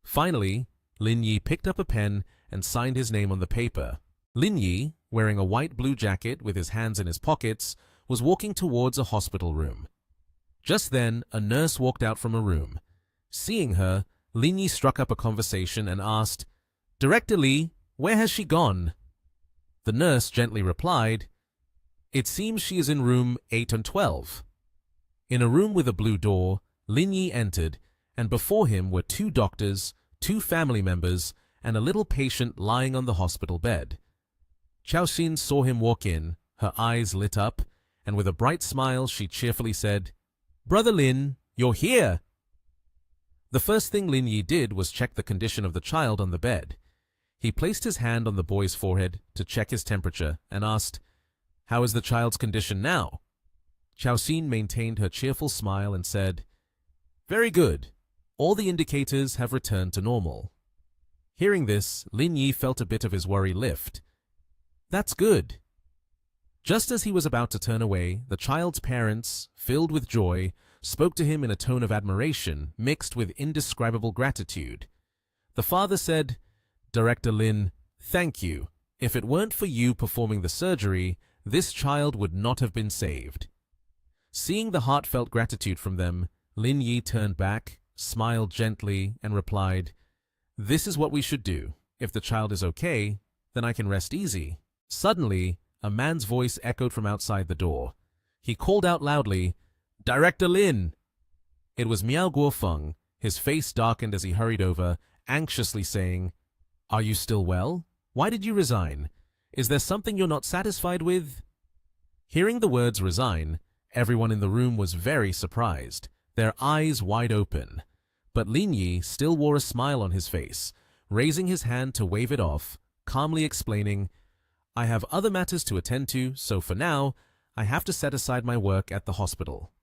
Finally, Lin Yi picked up a pen and signed his name on the paper. Lin Yi, wearing a white-blue jacket with his hands in his pockets, was walking towards a hospital room. Just then, a nurse walked out from a room. Seeing her, Lin Yi struck up a conversation and asked, "Director Li, where has she gone?" The nurse gently replied, "It seems she is in room 8 and 12. In a room with a blue door, Lin Yi entered, and before him were 2 doctors, 2 family members, and a little patient lying on the hospital bed. Chao Xin saw him walk in, Her eyes lit up, and with a bright smile she cheerfully said, "Brother Lin, you're here!" The first thing Lin Yi did was check the condition of the child on the bed. He placed his hand on the boy's forehead to check his temperature and asked, "How is the child's condition now?" Xiaoxin maintained her cheerful smile and said, "Very good. All the indicators have returned to normal." Hearing this, Lin Yi felt a bit of his worry lift. "That's good." Just as he was about to turn away, the child's parents, filled with joy, spoke to him in a tone of admiration mixed with indescribable gratitude. The father said, "Director Lin, thank you. If it weren't for you performing the surgery, this child would not have been saved." Seeing the heartfelt gratitude from them, Lin Yi turned back, smiled gently, and replied, "This is what we should do. If the child is okay, then I can rest easy." Suddenly, a man's voice echoed from outside the door. He called out loudly, "Director Lin!" It was Miao Guofeng. His face darkened as he hurried over, anxiously saying, "Are you still well? Why did you resign? Is there something you're not satisfied with?" Hearing the words resign, everyone in the room was very surprised, their eyes wide open. But Lin Yi still wore a smile on his face, raising his hand to wave it off, calmly explaining, "I have other matters to attend to, so for now, I have to set aside my work at the hospital."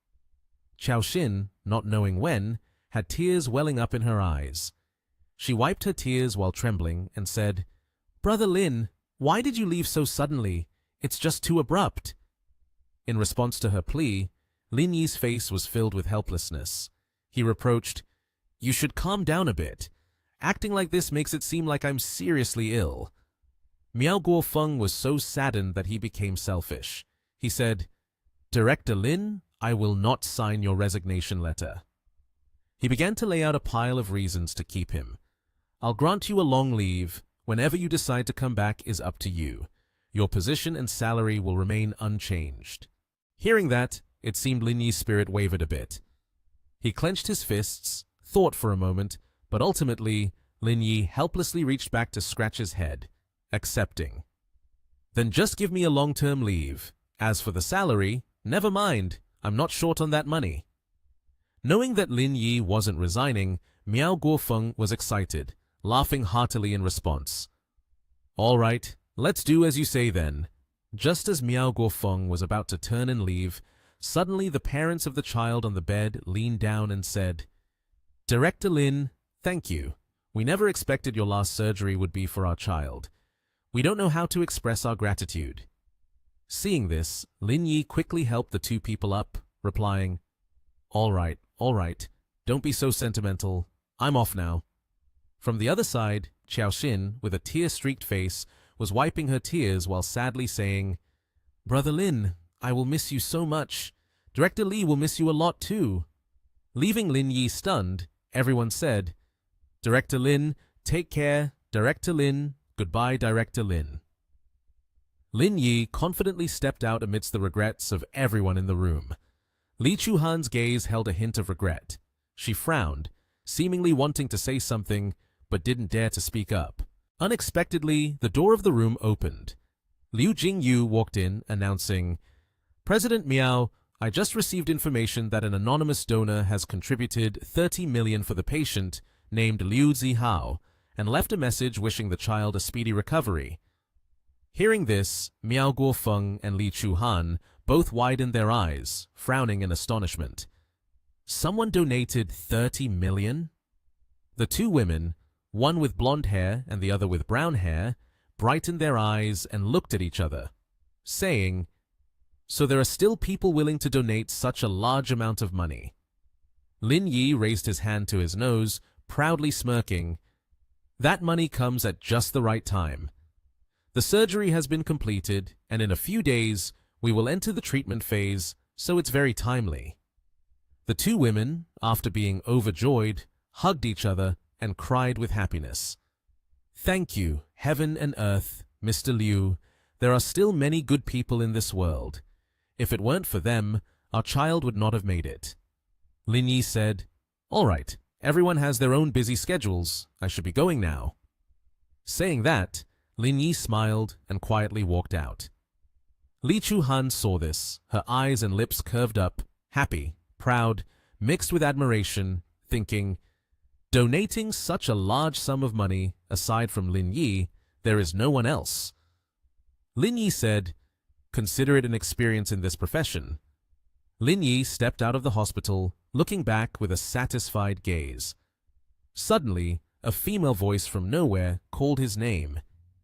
Xiaoxin, not knowing when, had tears welling up in her eyes. She wiped her tears while trembling and said, "Brother Lin, why did you leave so suddenly? It's just too abrupt." In response to her plea, Lin Yi's face was filled with helplessness. He reproached, "You should calm down a bit. Acting like this makes it seem like I'm seriously ill." Miao Guofeng was so saddened that he became selfish. He said, "Director Lin, I will not sign your resignation letter." He began to lay out a pile of reasons to keep him. "I'll grant you a long leave. Whenever you decide to come back is up to you. Your position and salary will remain unchanged." Hearing that, it seemed Lin Yi's spirit wavered a bit. He clenched his fists, thought for a moment, but ultimately, Lin Yi helplessly reached back to scratch his head, accepting. "Then just give me a long-term leave. As for the salary, never mind. I'm not short on that money." Knowing that Lin Yi wasn't resigning, Miao Guofeng was excited, laughing heartily in response. "All right, let's do as you say then." Just as Miao Guofeng was about to turn and leave, suddenly the parents of the child on the bed leaned down and said, "Director Lin, thank you. We never expected your last surgery would be for our child. We don't know how to express our gratitude." Seeing this, Lin Yi quickly helped the two people up, replying, all right, don't be so sentimental. I'm off now." From the other side, Xiaoxin, with a tear-streaked face, was wiping her tears while sadly saying, "Brother Lin, I will miss you so much. Director Li will miss you a lot too." Leaving Lin Yi stunned, everyone said, "Director Lin, take care. Director Lin, goodbye, Director Lin." Lin Yi confidently stepped out amidst the regrets of everyone in the room. Li Chuhan's gaze held a hint of regret. She frowned, seemingly wanting to say something, but didn't dare to speak up. Unexpectedly, the door of the room opened. Liu Jingyu walked in, announcing, "President Miao, I just received information that an anonymous donor has contributed 30 million for the patient named Liu Zihao and left a message wishing the child a speedy recovery." Hearing this, Miao Guofeng and Li Chuhan both widened their eyes, frowning in astonishment. Someone donated 30 million? The two women, one with blonde hair and the other with brown hair, brightened their eyes and looked at each other, saying, "So there are still people willing to donate such a large amount of money." Lin Yi raised his hand to his nose, proudly smirking. "That money comes at just the right time. The surgery has been completed, and in a few days, we will enter the treatment phase, so it's very timely." The two women, after being overjoyed, hugged each other and cried with happiness. "Thank you, heaven and earth, Mr. Liu. There are still many good people in this world. If it weren't for them, our child would not have made it." Lin Yi said, "All right, everyone has their own busy schedules. I should be going now." Saying that, Lin Yi smiled and quietly walked out. Li Chuhan saw this, her eyes and lips curved up, happy, proud, mixed with admiration, thinking, donating such a large sum of money, aside from Lin Yi, there is no one else. Lin Yi said, consider it an experience in this profession. Lin Yi stepped out of the hospital, looking back with a satisfied gaze. Suddenly, a female voice from nowhere called his name,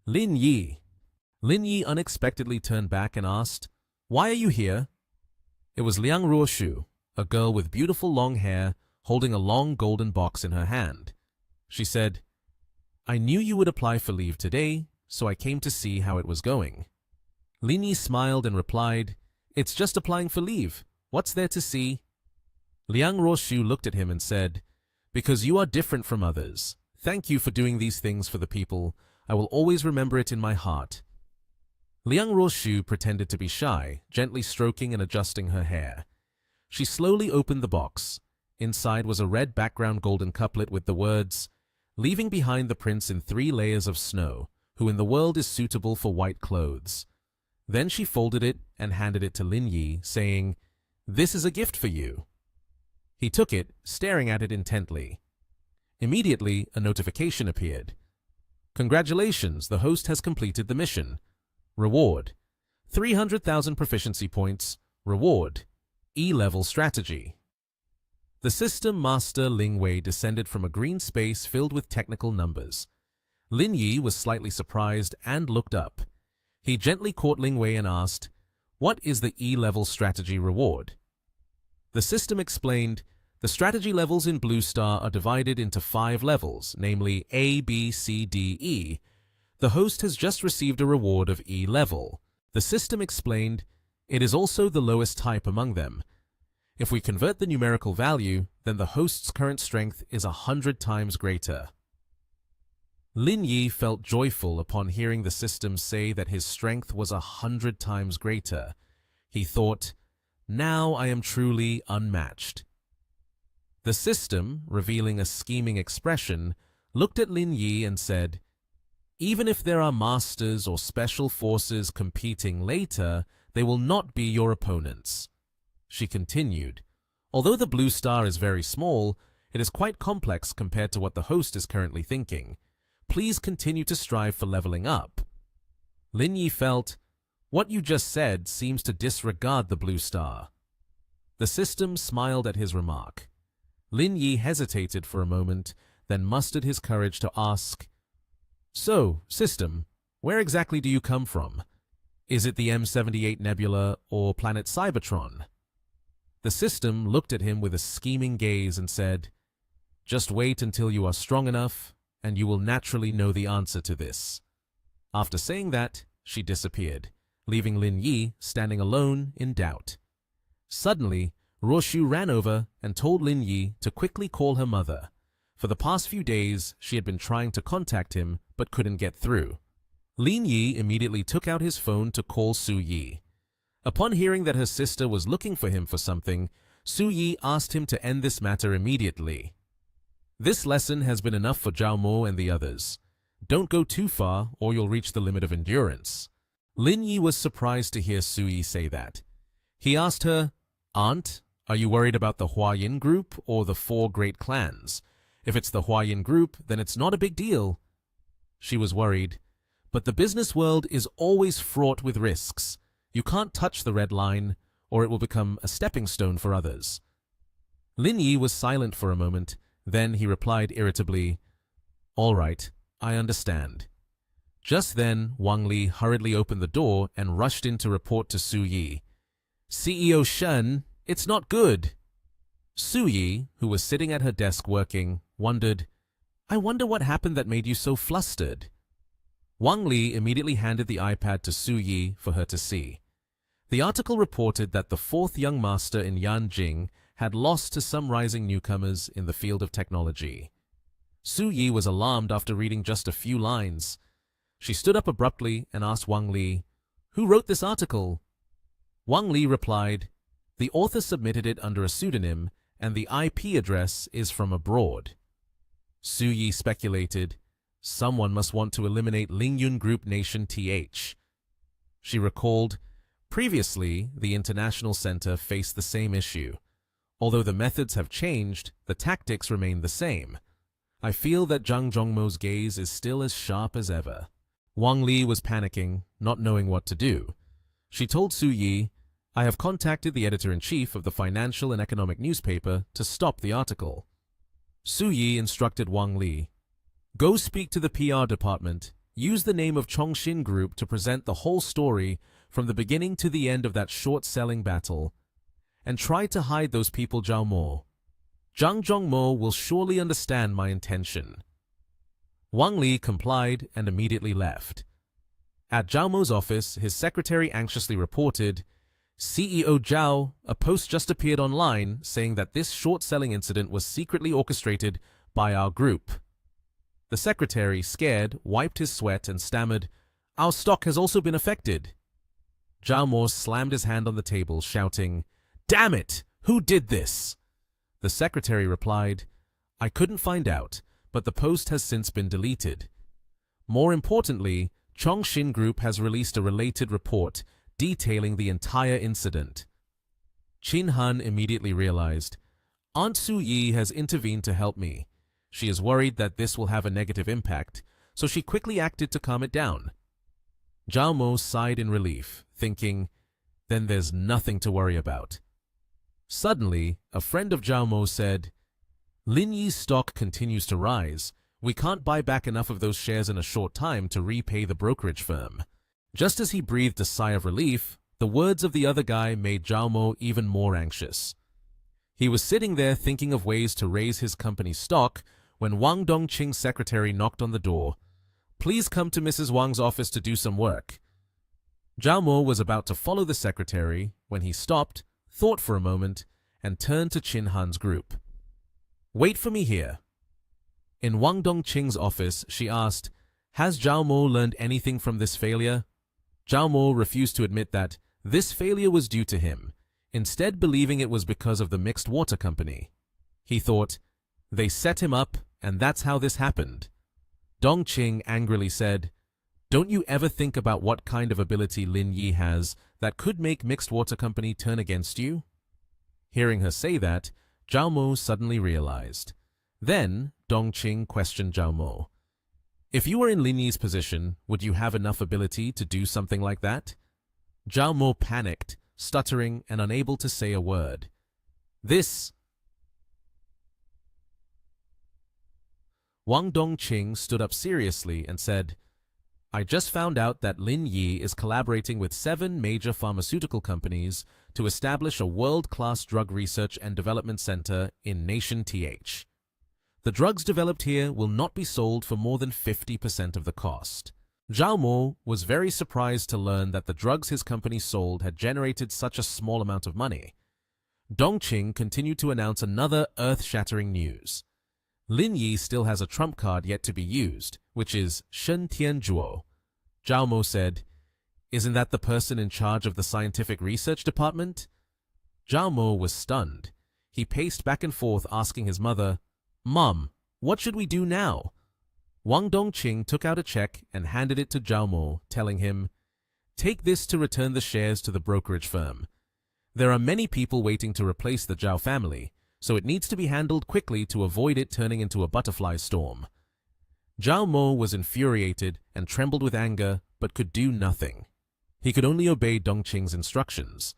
Lin Yi. Lin Yi unexpectedly turned back and asked, why are you here? It was Liang Ruoshu, a girl with beautiful long hair, holding a long golden box in her hand. She said, I knew you would apply for leave today, so I came to see how it was going. Lin Yi smiled and replied, it's just applying for leave. What's there to see? Liang Ruoshu looked at him and said, because you are different from others. Thank you for doing these things for the people. I will always remember it in my heart. Liang Ruoshu pretended to be shy, gently stroking and adjusting her hair. She slowly opened the box. Inside was a red background golden couplet with the words, leaving behind the prince in 3 layers of snow, who in the world is suitable for white clothes. Then she folded it and handed it to Lin Yi, saying, this is a gift for you. He took it, staring at it intently. Immediately, a notification appeared. Congratulations, the host has completed the mission. Reward: 300,000 proficiency points. Reward: E-level strategy. The system master Ling Wei descended from a green space filled with technical numbers. Lin Yi was slightly surprised and looked up. He gently caught Ling Wei and asked, what is the E-level strategy reward? The system explained, the strategy levels in Blue Star are divided into 5 levels, namely A, B, C, D, E. The host has just received a reward of E level. The system explained, it is also the lowest type among them. If we convert the numerical value, then the host's current strength is 100 times greater. Lin Yi felt joyful upon hearing the system say that his strength was 100 times greater. He thought, now I am truly unmatched. The system, revealing a scheming expression, looked at Lin Yi and said, even if there are masters or special forces competing later, they will not be your opponents. She continued, although the Blue Star is very small, it is quite complex compared to what the host is currently thinking. Please continue to strive for leveling up. Lin Yi felt, what you just said seems to disregard the Blue Star. The system smiled at his remark. Lin Yi hesitated for a moment, then mustered his courage to ask, so, system, where exactly do you come from? Is it the M78 Nebula or planet Cybertron? The system looked at him with a scheming gaze and said, just wait until you are strong enough, and you will naturally know the answer to this. After saying that, she disappeared, leaving Lin Yi standing alone in doubt. Suddenly, Ruoshu ran over and told Lin Yi to quickly call her mother. For the past few days, she had been trying to contact him, but couldn't get through. Lin Yi immediately took out his phone to call Su Yi. Upon hearing that her sister was looking for him for something, Su Yi asked him to end this matter immediately. This lesson has been enough for Zhao Mo and the others. Don't go too far, or you'll reach the limit of endurance. Lin Yi was surprised to hear Su Yi say that. He asked her, Aunt, are you worried about the Huayin group or the 4 great clans? If it's the Huayin group, then it's not a big deal. She was worried. But the business world is always fraught with risks. You can't touch the red line, or it will become a stepping stone for others. Lin Yi was silent for a moment. Then he replied irritably, all right, I understand. Just then, Wang Li hurriedly opened the door and rushed in to report to Su Yi. CEO Shen, it's not good. Su Yi, who was sitting at her desk working, wondered, I wonder what happened that made you so flustered. Wang Li immediately handed the iPad to Su Yi for her to see. The article reported that the 4th young master in Yanjing had lost to some rising newcomers in the field of technology. Su Yi was alarmed after reading just a few lines. She stood up abruptly and asked Wang Li, who wrote this article? Wang Li replied, the author submitted it under a pseudonym, and the IP address is from abroad. Su Yi speculated, someone must want to eliminate Lingyun Group Nation TH. She recalled, Previously, the International Center faced the same issue. Although the methods have changed, the tactics remain the same. I feel that Zhang Zhongmo's gaze is still as sharp as ever. Wang Li was panicking, not knowing what to do. She told Su Yi, "I have contacted the editor-in-chief of the financial and economic newspaper to stop the article." Su Yi instructed Wang Li, "Go speak to the PR department. Use the name of Chongqing Group to present the whole story from the beginning to the end of that short-selling battle. And try to hide those people Zhao Mo. Zhang Zhongmo will surely understand my intention." Wang Li complied and immediately left. At Zhao Mo's office, his secretary anxiously reported, "CEO Zhao, a post just appeared online saying that this short-selling incident was secretly orchestrated by our group." The secretary, scared, wiped his sweat and stammered, "Our stock has also been affected." Zhao Mo slammed his hand on the table, shouting, "Damn it! Who did this?" The secretary replied, "I couldn't find out, but the post has since been deleted. More importantly, Chongqing Group has released a related report detailing the entire incident." Qin Han immediately realized, "Aunt Su Yi has intervened to help me. She is worried that this will have a negative impact, so she quickly acted to calm it down." Zhao Mo sighed in relief, thinking, "Then there's nothing to worry about." Suddenly, a friend of Zhao Mo said, "Lin Yi's stock continues to rise. We can't buy back enough of those shares in a short time to repay the brokerage firm." Just as he breathed a sigh of relief, the words of the other guy made Zhao Mo even more anxious. He was sitting there thinking of ways to raise his company's stock when Wang Dongqing's secretary knocked on the door. "Please come to Mrs. Wang's office to do some work." Zhao Mo was about to follow the secretary when he stopped, thought for a moment, and turned to Qin Han's group. "Wait for me here." In Wang Dongqing's office, she asked, "Has Zhao Mo learned anything from this failure?" Zhao Mo refused to admit that this failure was due to him, instead believing it was because of the mixed water company. He thought, "They set him up, and that's how this happened." Dongqing angrily said, "Don't you ever think about what kind of ability Lin Yi has that could make mixed water company turn against you?" Hearing her say that, Zhao Mo suddenly realized. Then, Dongqing questioned Zhao Mo, "If you were in Lin Yi's position, would you have enough ability to do something like that?" Zhao Mo panicked, stuttering and unable to say a word. Wang Dongqing stood up seriously and said, "I just found out that Lin Yi is collaborating with 7 major pharmaceutical companies to establish a world-class drug research and development center in Nation TH. The drugs developed here will not be sold for more than 50% of the cost." Zhao Mo was very surprised to learn that the drugs his company sold had generated such a small amount of money. Dongqing continued to announce another earth-shattering news. Lin Yi still has a trump card yet to be used, which is Shen Tianzhuo. Zhao Mo said, "Isn't that the person in charge of the scientific research department?" Zhao Mo was stunned. He paced back and forth asking his mother, "Mom, what should we do now?" Wang Dongqing took out a check and handed it to Zhao Mo, telling him, "Take this to return the shares to the brokerage firm. There are many people waiting to replace the Zhao family, so it needs to be handled quickly to avoid it turning into a butterfly storm." Zhao Mo was infuriated and trembled with anger, but could do nothing. He could only obey Dongqing's instructions.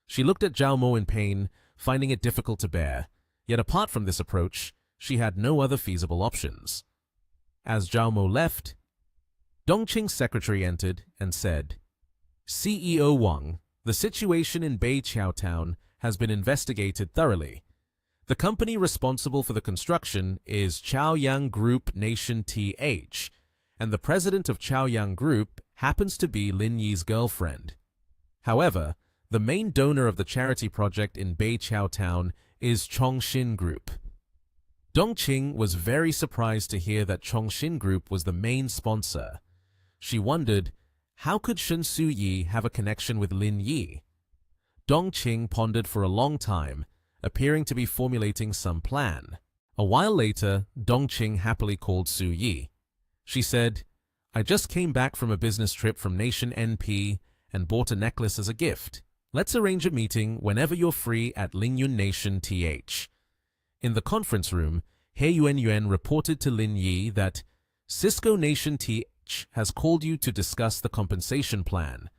She looked at Zhao Mo in pain, finding it difficult to bear, yet apart from this approach, she had no other feasible options. As Zhao Mo left, Dongqing's secretary entered and said, "CEO Wang, the situation in Beiqiao Town has been investigated thoroughly. The company responsible for the construction is Chaoyang Group Nation TH, and the president of Chaoyang Group happens to be Lin Yi's girlfriend. However, the main donor of the charity project in Beiqiao Town is Chongqing Group." Dongqing was very surprised to hear that Chongqing Group was the main sponsor. She wondered, how could Shen Su Yi have a connection with Lin Yi? Dongqing pondered for a long time, appearing to be formulating some plan. A while later, Dongqing happily called Su Yi. She said, "I just came back from a business trip from Nation NP, and bought a necklace as a gift. Let's arrange a meeting whenever you're free at Lingyun Nation TH. In the conference room, He Yuan reported to Lin Yi that Cisco Nation TH has called you to discuss the compensation plan.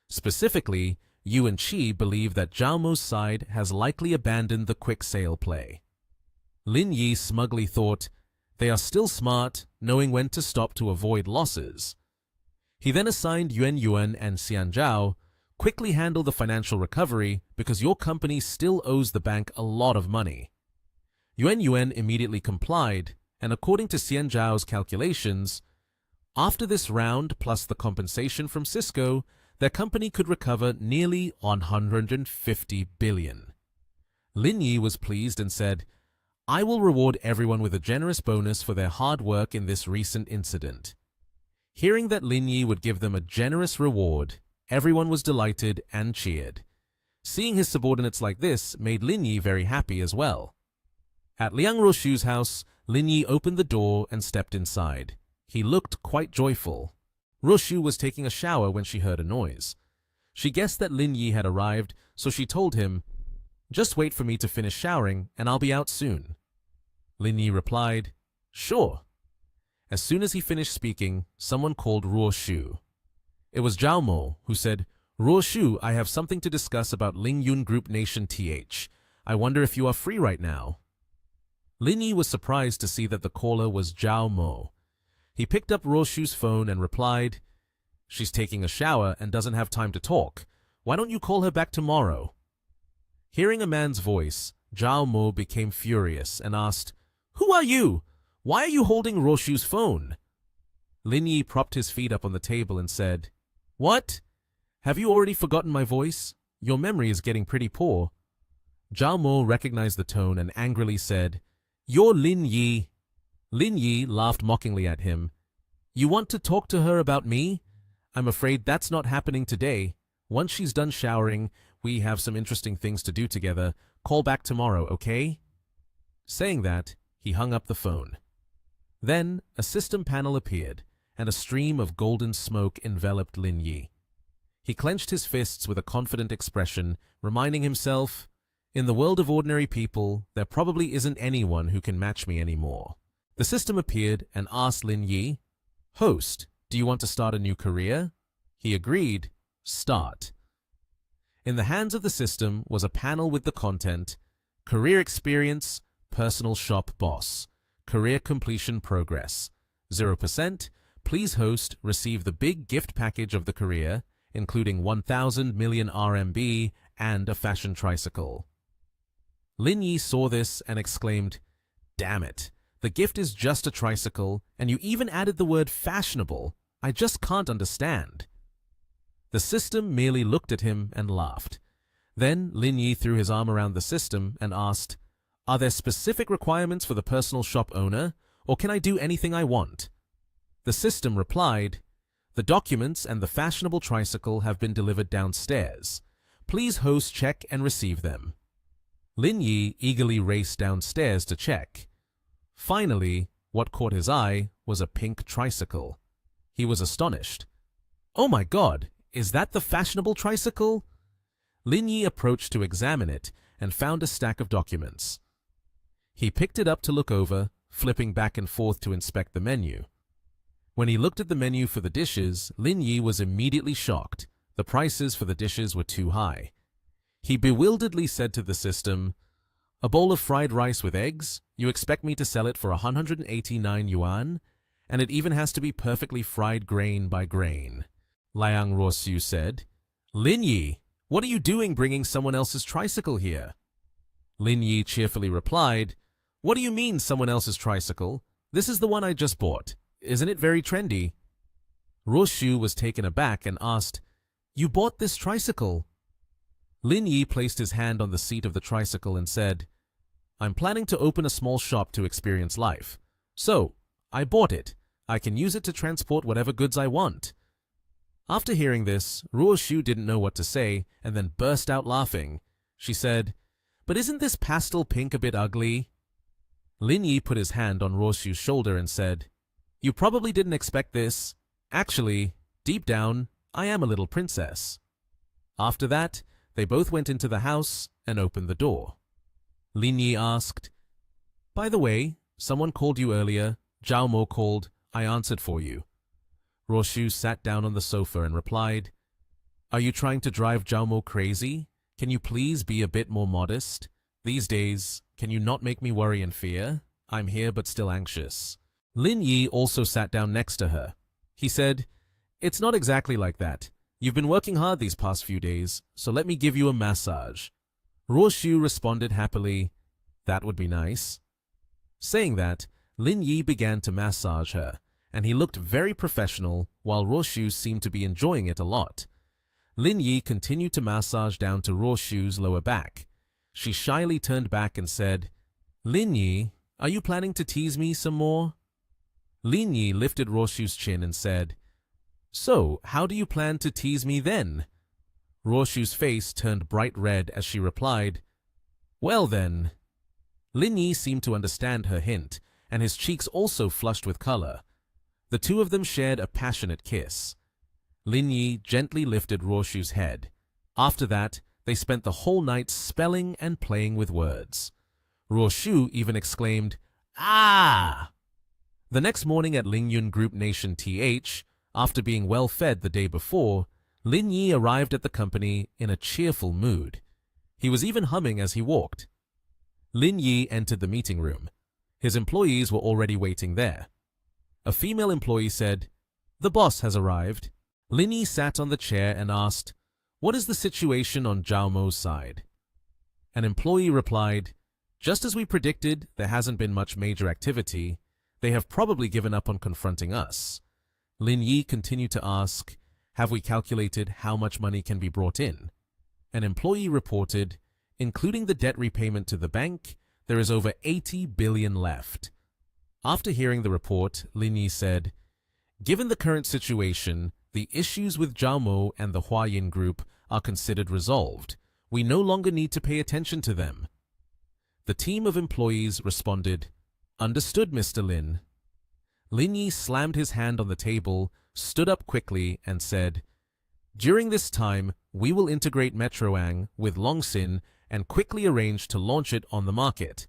Specifically, you and Chi believe that Zhao Mo's side has likely abandoned the quick sale play. Lin Yi smugly thought, they are still smart, knowing when to stop to avoid losses. He then assigned Yuan and Xian Zhao, quickly handle the financial recovery because your company still owes the bank a lot of money. Yuan immediately complied, and according to Xian Zhao's calculations, after this round plus the compensation from Cisco, their company could recover nearly 150 billion. Lin Yi was pleased and said, I will reward everyone with a generous bonus for their hard work in this recent incident. Hearing that Lin Yi would give them a generous reward, everyone was delighted and cheered. Seeing his subordinates like this made Lin Yi very happy as well. At Liang Roshu's house, Lin Yi opened the door and stepped inside. He looked quite joyful. Roshu was taking a shower when she heard a noise. She guessed that Lin Yi had arrived, so she told him, just wait for me to finish showering and I'll be out soon. Lin Yi replied, sure. As soon as he finished speaking, someone called Roshu. It was Zhao Mo, who said, Roshu, I have something to discuss about Lingyun Group Nation TH. I wonder if you are free right now. Lin Yi was surprised to see that the caller was Zhao Mo. He picked up Roshu's phone and replied, she's taking a shower and doesn't have time to talk. Why don't you call her back tomorrow? Hearing a man's voice, Zhao Mo became furious and asked, who are you? Why are you holding Roshu's phone? Lin Yi propped his feet up on the table and said, what? Have you already forgotten my voice? Your memory is getting pretty poor. Zhao Mo recognized the tone and angrily said, you're Lin Yi. Lin Yi laughed mockingly at him. You want to talk to her about me? I'm afraid that's not happening today. Once she's done showering, we have some interesting things to do together. Call back tomorrow, okay? Saying that, he hung up the phone. Then, a system panel appeared, and a stream of golden smoke enveloped Lin Yi. He clenched his fists with a confident expression, reminding himself, in the world of ordinary people, there probably isn't anyone who can match me anymore. The system appeared and asked Lin Yi, host, do you want to start a new career? He agreed, start. In the hands of the system was a panel with the content, career experience, personal shop boss, career completion progress, 0%, please host, receive the big gift package of the career, including 1,000 million RMB and a fashion tricycle. Lin Yi saw this and exclaimed, damn it, the gift is just a tricycle, and you even added the word fashionable. I just can't understand. The system merely looked at him and laughed. Then Lin Yi threw his arm around the system and asked, are there specific requirements for the personal shop owner, or can I do anything I want? The system replied, the documents and the fashionable tricycle have been delivered downstairs. Please host check and receive them. Lin Yi eagerly raced downstairs to check. Finally, what caught his eye was a pink tricycle. He was astonished. Oh my God, is that the fashionable tricycle? Lin Yi approached to examine it and found a stack of documents. He picked it up to look over, flipping back and forth to inspect the menu. When he looked at the menu for the dishes, Lin Yi was immediately shocked. The prices for the dishes were too high. He bewilderedly said to the system, a bowl of fried rice with eggs? You expect me to sell it for 189 yuan? And it even has to be perfectly fried grain by grain. Liang Ruosu said, Lin Yi, what are you doing bringing someone else's tricycle here? Lin Yi cheerfully replied, what do you mean someone else's tricycle? This is the one I just bought. Isn't it very trendy? Ruoshu was taken aback and asked, you bought this tricycle? Lin Yi placed his hand on the seat of the tricycle and said, I'm planning to open a small shop to experience life. So, I bought it. I can use it to transport whatever goods I want. After hearing this, Ruoshu didn't know what to say and then burst out laughing. She said, but isn't this pastel pink a bit ugly? Lin Yi put his hand on Ruoshu's shoulder and said, you probably didn't expect this. Actually, deep down, I am a little princess. After that, they both went into the house and opened the door. Lin Yi asked, "By the way, someone called you earlier. Zhao Mo called. I answered for you." Ruoshu sat down on the sofa and replied, "Are you trying to drive Zhao Mo crazy? Can you please be a bit more modest? These days, can you not make me worry and fear? I'm here but still anxious." Lin Yi also sat down next to her. He said, "It's not exactly like that. You've been working hard these past few days, so let me give you a massage." Ruoshu responded happily, "That would be nice." Saying that, Lin Yi began to massage her, and he looked very professional while Ruoshu seemed to be enjoying it a lot. Lin Yi continued to massage down to Ruoshu's lower back. She shyly turned back and said, "Lin Yi, are you planning to tease me some more?" Lin Yi lifted Ruoshu's chin and said, "So, how do you plan to tease me then?" Ruoshu's face turned bright red as she replied, "Well then." Lin Yi seemed to understand her hint, and his cheeks also flushed with color. The two of them shared a passionate kiss. Lin Yi gently lifted Ruoshu's head. After that, they spent the whole night spelling and playing with words. Ruoshu even exclaimed, "Ah!" The next morning at Lingyun Group Nation TH, after being well fed the day before, Lin Yi arrived at the company in a cheerful mood. He was even humming as he walked. Lin Yi entered the meeting room. His employees were already waiting there. A female employee said, "The boss has arrived." Lin Yi sat on the chair and asked, "What is the situation on Zhao Mo's side?" An employee replied, "Just as we predicted, there hasn't been much major activity. They have probably given up on confronting us." Lin Yi continued to ask, "Have we calculated how much money can be brought in?" An employee reported, "Including the debt repayment to the bank, there is over 80 billion left." After hearing the report, Lin Yi said, "Given the current situation, the issues with Zhao Mo and the Huayin Group are considered resolved. We no longer need to pay attention to them." The team of employees responded, "Understood, Mr. Lin." Lin Yi slammed his hand on the table, stood up quickly, and said, "During this time, we will integrate Metroang with Longsin and quickly arrange to launch it on the market.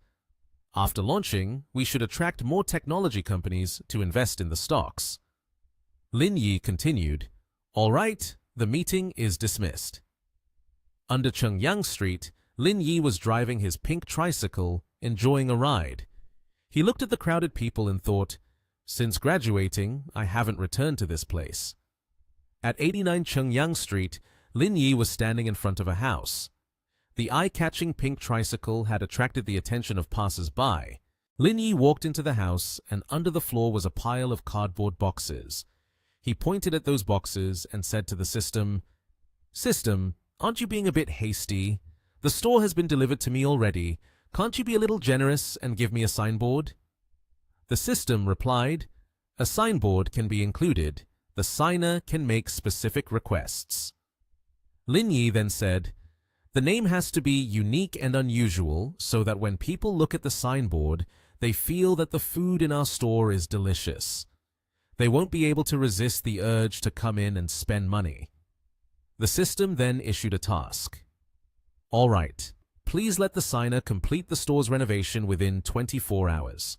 After launching, we should attract more technology companies to invest in the stocks." Lin Yi continued, "All right, the meeting is dismissed." Under Chengyang Street, Lin Yi was driving his pink tricycle, enjoying a ride. He looked at the crowded people and thought, "Since graduating, I haven't returned to this place." At 89 Chengyang Street, Lin Yi was standing in front of a house. The eye-catching pink tricycle had attracted the attention of passers-by. Lin Yi walked into the house, and under the floor was a pile of cardboard boxes. He pointed at those boxes and said to the system, "System, aren't you being a bit hasty? The store has been delivered to me already. Can't you be a little generous and give me a signboard?" The system replied, "A signboard can be included. The signer can make specific requests." Lin Yi then said, "The name has to be unique and unusual so that when people look at the signboard, they feel that the food in our store is delicious. They won't be able to resist the urge to come in and spend money." The system then issued a task. "All right, please let the signer complete the store's renovation within 24 hours.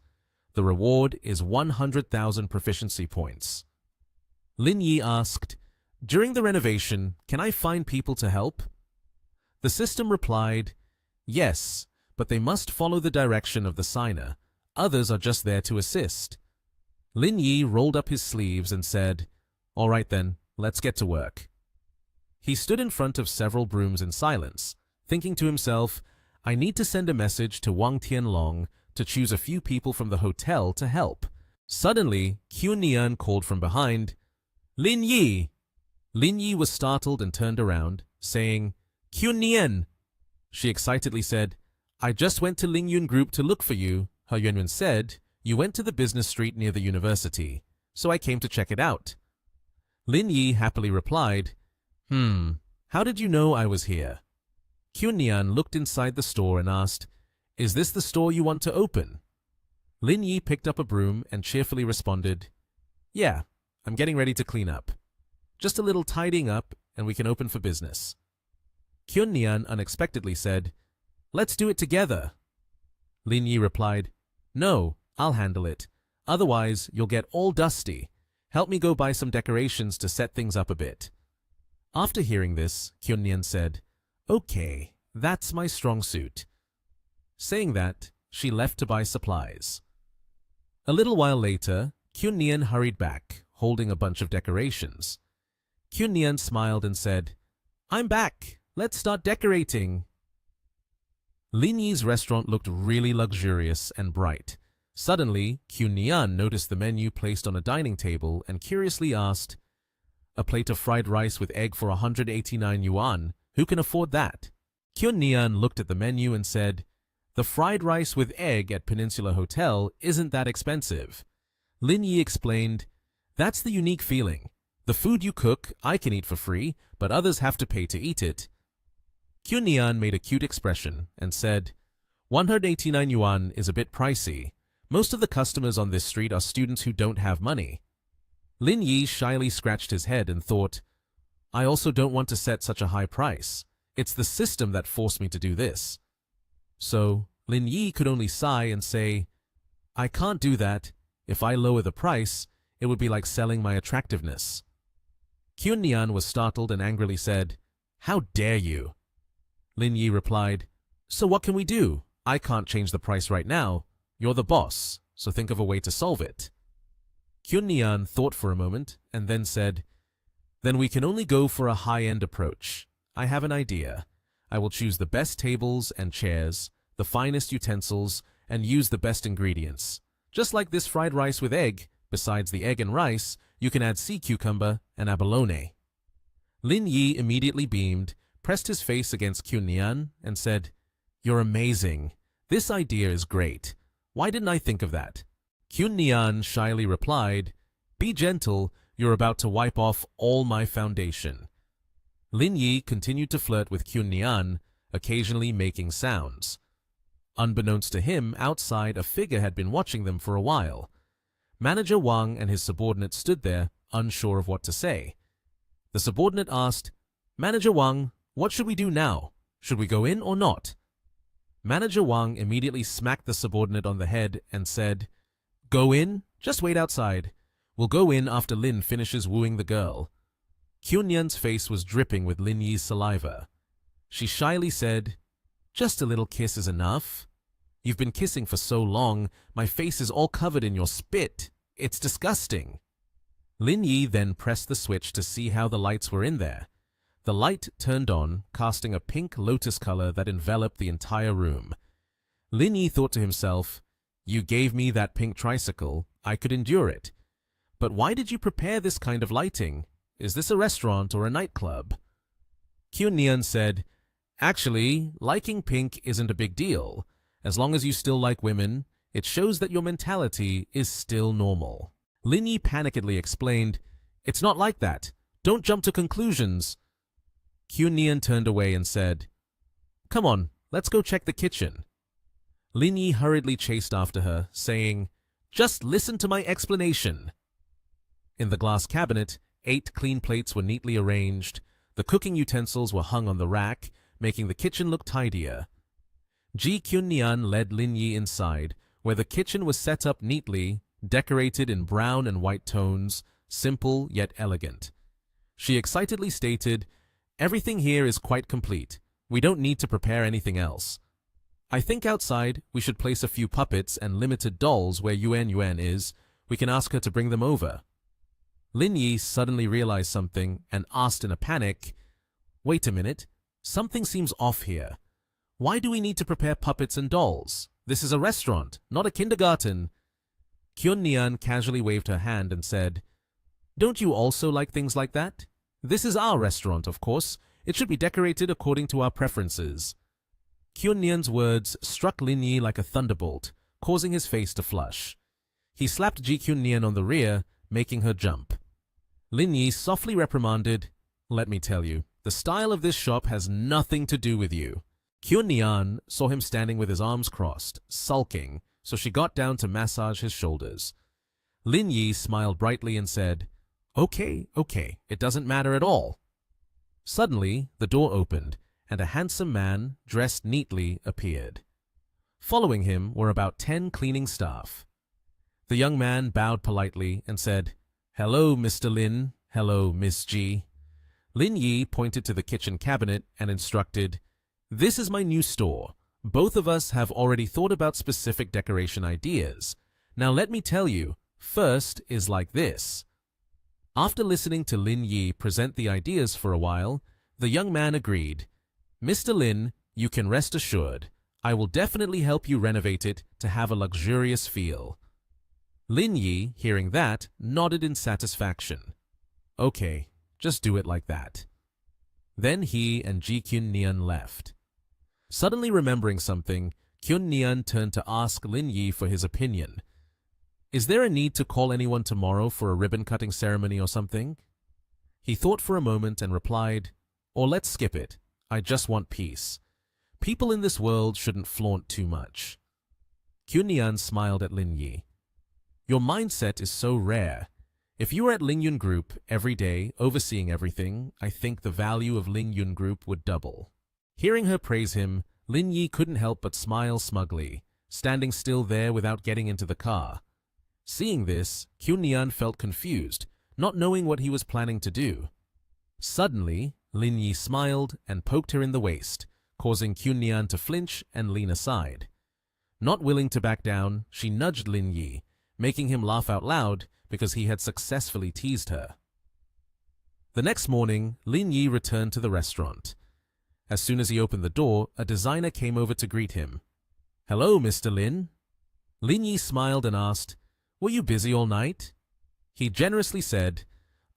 The reward is 100,000 proficiency points." Lin Yi asked, "During the renovation, can I find people to help?" The system replied, "Yes, but they must follow the direction of the signer. Others are just there to assist." Lin Yi rolled up his sleeves and said, "All right then, let's get to work." He stood in front of several brooms in silence, thinking to himself, "I need to send a message to Wang Tianlong to choose a few people from the hotel to help." Suddenly, Qun Nian called from behind, "Lin Yi!" Lin Yi was startled and turned around, saying, "Qun Nian!" She excitedly said, "I just went to Lingyun Group to look for you. Her Yuanyuan said, you went to the business street near the university, so I came to check it out." Lin Yi happily replied, How did you know I was here?" Qun Nian looked inside the store and asked, "Is this the store you want to open?" Lin Yi picked up a broom and cheerfully responded, "Yeah, I'm getting ready to clean up. Just a little tidying up and we can open for business." Kyun Nian unexpectedly said, "Let's do it together." Lin Yi replied, "No, I'll handle it. Otherwise, you'll get all dusty. Help me go buy some decorations to set things up a bit." After hearing this, Kyun Nian said, "Okay, that's my strong suit." Saying that, she left to buy supplies. A little while later, Kyun Nian hurried back, holding a bunch of decorations. Kyun Nian smiled and said, "I'm back. Let's start decorating." Lin Yi's restaurant looked really luxurious and bright. Suddenly, Kyun Nian noticed the menu placed on a dining table and curiously asked, "A plate of fried rice with egg for 189 yuan. Who can afford that?" Kyun Nian looked at the menu and said, "The fried rice with egg at Peninsula Hotel isn't that expensive." Lin Yi explained, "That's the unique feeling. The food you cook, I can eat for free, but others have to pay to eat it." Kyun Nian made a cute expression and said, 189 yuan is a bit pricey. Most of the customers on this street are students who don't have money." Lin Yi shyly scratched his head and thought, "I also don't want to set such a high price. It's the system that forced me to do this." So, Lin Yi could only sigh and say, "I can't do that. If I lower the price, it would be like selling my attractiveness." Kyun Nian was startled and angrily said, "How dare you?" Lin Yi replied, "So what can we do? I can't change the price right now. You're the boss, so think of a way to solve it." Kyun Nian thought for a moment and then said, "Then we can only go for a high-end approach. I have an idea. I will choose the best tables and chairs, the finest utensils, and use the best ingredients. Just like this fried rice with egg, besides the egg and rice, you can add sea cucumber and abalone." Lin Yi immediately beamed, pressed his face against Kyun Nian, and said, "You're amazing. This idea is great. Why didn't I think of that?" Kyun Nian shyly replied, "Be gentle, you're about to wipe off all my foundation." Lin Yi continued to flirt with Kyun Nian, occasionally making sounds. Unbeknownst to him, outside a figure had been watching them for a while. Manager Wang and his subordinate stood there, unsure of what to say. The subordinate asked, "Manager Wang, what should we do now? Should we go in or not?" Manager Wang immediately smacked the subordinate on the head and said, "Go in? Just wait outside. We'll go in after Lin finishes wooing the girl." Kyun Nian's face was dripping with Lin Yi's saliva. She shyly said, "Just a little kiss is enough. You've been kissing for so long, my face is all covered in your spit. It's disgusting." Lin Yi then pressed the switch to see how the lights were in there. The light turned on, casting a pink lotus color that enveloped the entire room. Lin Yi thought to himself, "You gave me that pink tricycle, I could endure it. But why did you prepare this kind of lighting? Is this a restaurant or a nightclub?" Kyun Nian said, "Actually, liking pink isn't a big deal. As long as you still like women, it shows that your mentality is still normal." Lin Yi panikedly explained, "It's not like that. Don't jump to conclusions." Kyun Nian turned away and said, "Come on, let's go check the kitchen." Lin Yi hurriedly chased after her, saying, "Just listen to my explanation." In the glass cabinet, 8 clean plates were neatly arranged. The cooking utensils were hung on the rack, making the kitchen look tidier. Kyun Nian led Lin Yi inside, where the kitchen was set up neatly, decorated in brown and white tones, simple yet elegant. She excitedly stated, "Everything here is quite complete. We don't need to prepare anything else. I think outside we should place a few puppets and limited dolls where Yuan is. We can ask her to bring them over." Lin Yi suddenly realized something and asked in a panic, "Wait a minute, something seems off here. Why do we need to prepare puppets and dolls? This is a restaurant, not a kindergarten." Kyun Nian casually waved her hand and said, "Don't you also like things like that? This is our restaurant, of course. It should be decorated according to our preferences." Kyun Nian's words struck Lin Yi like a thunderbolt, causing his face to flush. He slapped Kyun Nian on the rear, making her jump. Lin Yi softly reprimanded, "Let me tell you, the style of this shop has nothing to do with you." Kyun Nian saw him standing with his arms crossed, sulking, so she got down to massage his shoulders. Lin Yi smiled brightly and said, Okay, it doesn't matter at all." Suddenly, the door opened, and a handsome man, dressed neatly, appeared. Following him were about 10 cleaning staff. The young man bowed politely and said, "Hello, Mr. Lin. Hello, Miss G." Lin Yi pointed to the kitchen cabinet and instructed, "This is my new store. Both of us have already thought about specific decoration ideas. Now let me tell you, first is like this." After listening to Lin Yi present the ideas for a while, the young man agreed, "Mr. Lin, you can rest assured. I will definitely help you renovate it to have a luxurious feel." Lin Yi, hearing that, nodded in satisfaction. "Okay, just do it like that." Then he and Ji Kyun Nian left. Suddenly remembering something, Kyun Nian turned to ask Lin Yi for his opinion. "Is there a need to call anyone tomorrow for a ribbon-cutting ceremony or something?" He thought for a moment and replied, "Or let's skip it. I just want peace. People in this world shouldn't flaunt too much." Kyun Nian smiled at Lin Yi. "Your mindset is so rare. If you were at Ling Yun Group every day, overseeing everything, I think the value of Ling Yun Group would double." Hearing her praise him, Lin Yi couldn't help but smile smugly, standing still there without getting into the car. Seeing this, Kyun Nian felt confused, not knowing what he was planning to do. Suddenly, Lin Yi smiled and poked her in the waist, causing Kyun Nian to flinch and lean aside. Not willing to back down, she nudged Lin Yi, making him laugh out loud because he had successfully teased her. The next morning, Lin Yi returned to the restaurant. As soon as he opened the door, a designer came over to greet him. "Hello, Mr. Lin." Lin Yi smiled and asked, "Were you busy all night?" He generously said,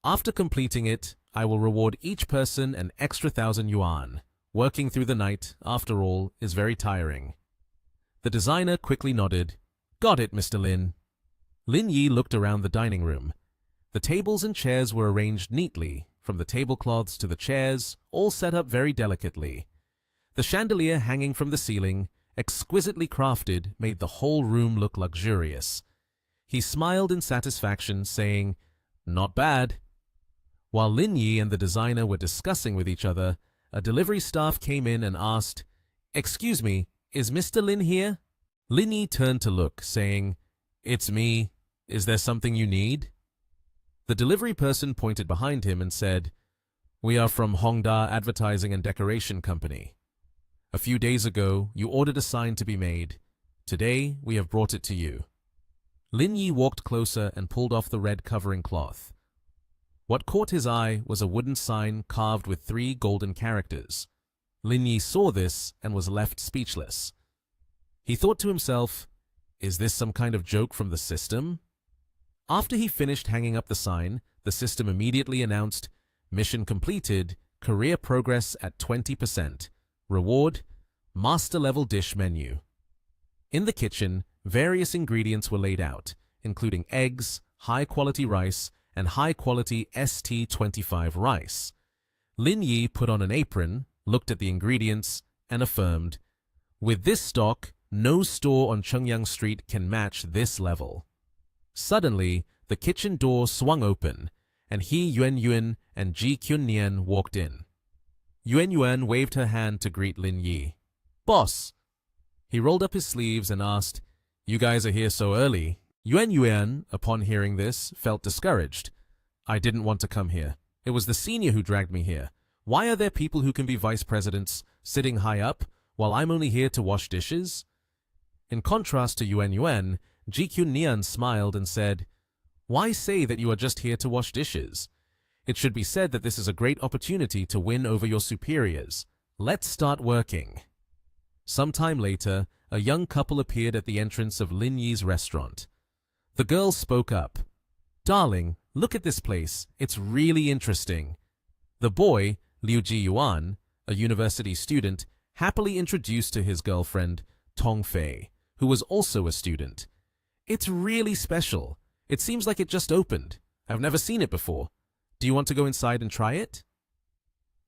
"After completing it, I will reward each person an extra 1,000 yuan. Working through the night, after all, is very tiring." The designer quickly nodded. "Got it, Mr. Lin." Lin Yi looked around the dining room. The tables and chairs were arranged neatly, from the tablecloths to the chairs, all set up very delicately. The chandelier hanging from the ceiling, exquisitely crafted, made the whole room look luxurious. He smiled in satisfaction, saying, "Not bad." While Lin Yi and the designer were discussing with each other, a delivery staff came in and asked, "Excuse me, is Mr. Lin here?" Lin Yi turned to look, saying, "It's me. Is there something you need?" The delivery person pointed behind him and said, "We are from Hongda Advertising and Decoration Company. A few days ago, you ordered a sign to be made. Today, we have brought it to you." Lin Yi walked closer and pulled off the red covering cloth. What caught his eye was a wooden sign carved with 3 golden characters. Lin Yi saw this and was left speechless. He thought to himself, "Is this some kind of joke from the system?" After he finished hanging up the sign, the system immediately announced, "Mission completed, career progress at 20%. Reward, master-level dish menu." In the kitchen, various ingredients were laid out, including eggs, high-quality rice, and high-quality ST25 rice. Lin Yi put on an apron, looked at the ingredients, and affirmed, "With this stock, no store on Chengyang Street can match this level." Suddenly, the kitchen door swung open, and Yuan Yuan and Ji Kyun Nian walked in. Yuan Yuan waved her hand to greet Lin Yi. "Boss!" He rolled up his sleeves and asked, "You guys are here so early?" Yuan Yuan, upon hearing this, felt discouraged. "I didn't want to come here. It was the senior who dragged me here. Why are there people who can be vice presidents sitting high up while I'm only here to wash dishes?" In contrast to Yuan Yuan, Ji Kyun Nian smiled and said, "Why say that you are just here to wash dishes? It should be said that this is a great opportunity to win over your superiors. Let's start working." Sometime later, a young couple appeared at the entrance of Lin Yi's restaurant. The girl spoke up. "Darling, look at this place. It's really interesting." The boy, Liu Ji Yuan, a university student, happily introduced to his girlfriend, Tong Fei, who was also a student. "It's really special. It seems like it just opened. I've never seen it before. Do you want to go inside and try it?"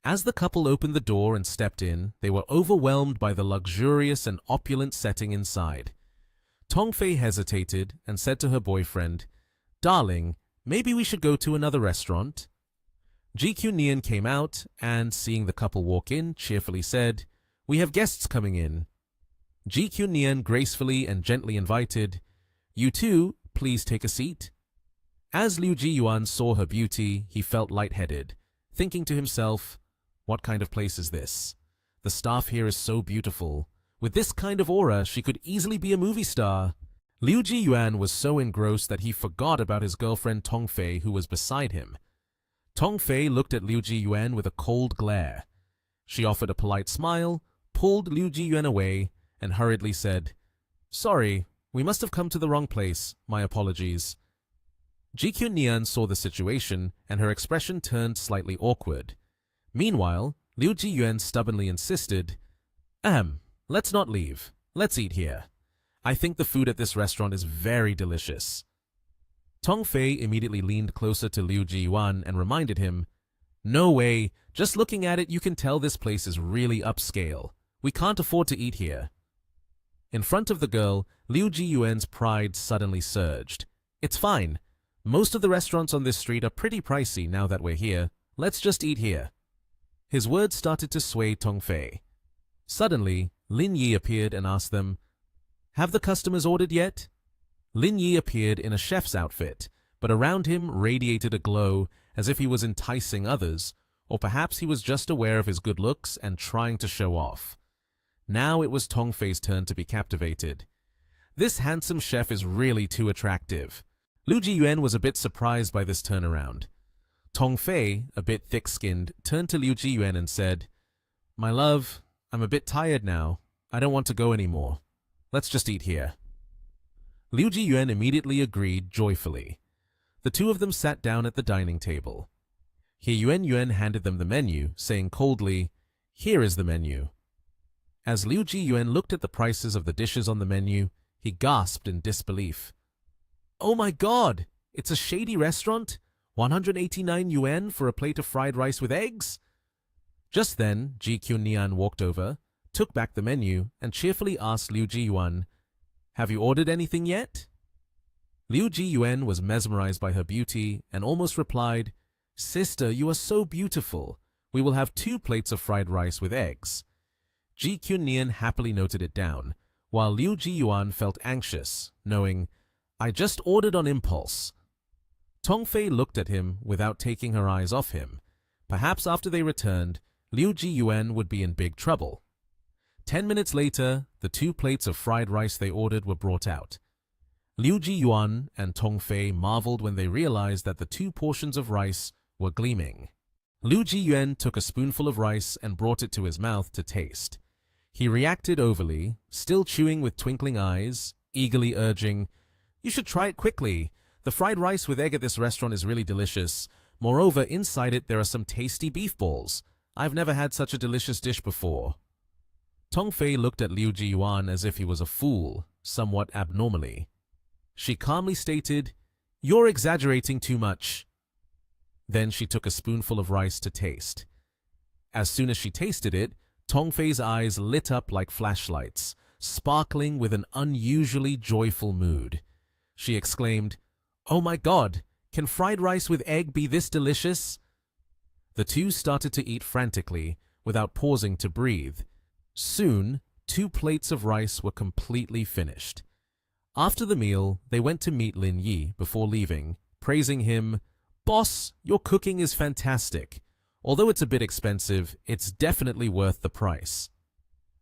As the couple opened the door and stepped in, they were overwhelmed by the luxurious and opulent setting inside. Tong Fei hesitated and said to her boyfriend, "Darling, maybe we should go to another restaurant." GQ Nian came out and, seeing the couple walk in, cheerfully said, "We have guests coming in." GQ Nian gracefully and gently invited, "You two, please take a seat." As Liu Jiyuan saw her beauty, he felt lightheaded, thinking to himself, "What kind of place is this? The staff here is so beautiful. With this kind of aura, she could easily be a movie star." Liu Jiyuan was so engrossed that he forgot about his girlfriend Tong Fei, who was beside him. Tong Fei looked at Liu Jiyuan with a cold glare. She offered a polite smile, pulled Liu Jiyuan away, and hurriedly said, "Sorry, we must have come to the wrong place. My apologies." GQ Nian saw the situation, and her expression turned slightly awkward. Meanwhile, Liu Jiyuan stubbornly insisted, let's not leave. Let's eat here. I think the food at this restaurant is very delicious." Tong Fei immediately leaned closer to Liu Jiyuan and reminded him, "No way, just looking at it you can tell this place is really upscale. We can't afford to eat here." In front of the girl, Liu Jiyuan's pride suddenly surged. "It's fine. Most of the restaurants on this street are pretty pricey now that we're here. Let's just eat here." His words started to sway Tong Fei. Suddenly, Lin Yi appeared and asked them, "Have the customers ordered yet?" Lin Yi appeared in a chef's outfit, but around him radiated a glow as if he was enticing others, or perhaps he was just aware of his good looks and trying to show off. Now it was Tong Fei's turn to be captivated. This handsome chef is really too attractive. Liu Jiyuan was a bit surprised by this turnaround. Tong Fei, a bit thick-skinned, turned to Liu Jiyuan and said, "My love, I'm a bit tired now. I don't want to go anymore. Let's just eat here." Liu Jiyuan immediately agreed joyfully. The two of them sat down at the dining table. He Yuan handed them the menu, saying coldly, "Here is the menu." As Liu Jiyuan looked at the prices of the dishes on the menu, he gasped in disbelief. "Oh my God! It's a shady restaurant? 189 yuan for a plate of fried rice with eggs?" Just then, GQ Nian walked over, took back the menu, and cheerfully asked Liu Jiyuan, "Have you ordered anything yet?" Liu Jiyuan was mesmerized by her beauty and almost replied, "Sister, you are so beautiful. We will have 2 plates of fried rice with eggs." GQ Nian happily noted it down, while Liu Jiyuan felt anxious, knowing, "I just ordered on impulse." Tong Fei looked at him without taking her eyes off him. Perhaps after they returned, Liu Jiyuan would be in big trouble. 10 minutes later, the 2 plates of fried rice they ordered were brought out. Liu Jiyuan and Tong Fei marveled when they realized that the 2 portions of rice were gleaming. Liu Jiyuan took a spoonful of rice and brought it to his mouth to taste. He reacted overly, still chewing with twinkling eyes, eagerly urging, "You should try it quickly. The fried rice with egg at this restaurant is really delicious. Moreover, inside it there are some tasty beef balls. I've never had such a delicious dish before." Tong Fei looked at Liu Jiyuan as if he was a fool, somewhat abnormally. She calmly stated, "You're exaggerating too much." Then she took a spoonful of rice to taste. As soon as she tasted it, Tong Fei's eyes lit up like flashlights, sparkling with an unusually joyful mood. She exclaimed, "Oh my God, can fried rice with egg be this delicious?" The two started to eat frantically, without pausing to breathe. Soon, 2 plates of rice were completely finished. After the meal, they went to meet Lin Yi before leaving, praising him, "Boss, your cooking is fantastic. Although it's a bit expensive, it's definitely worth the price."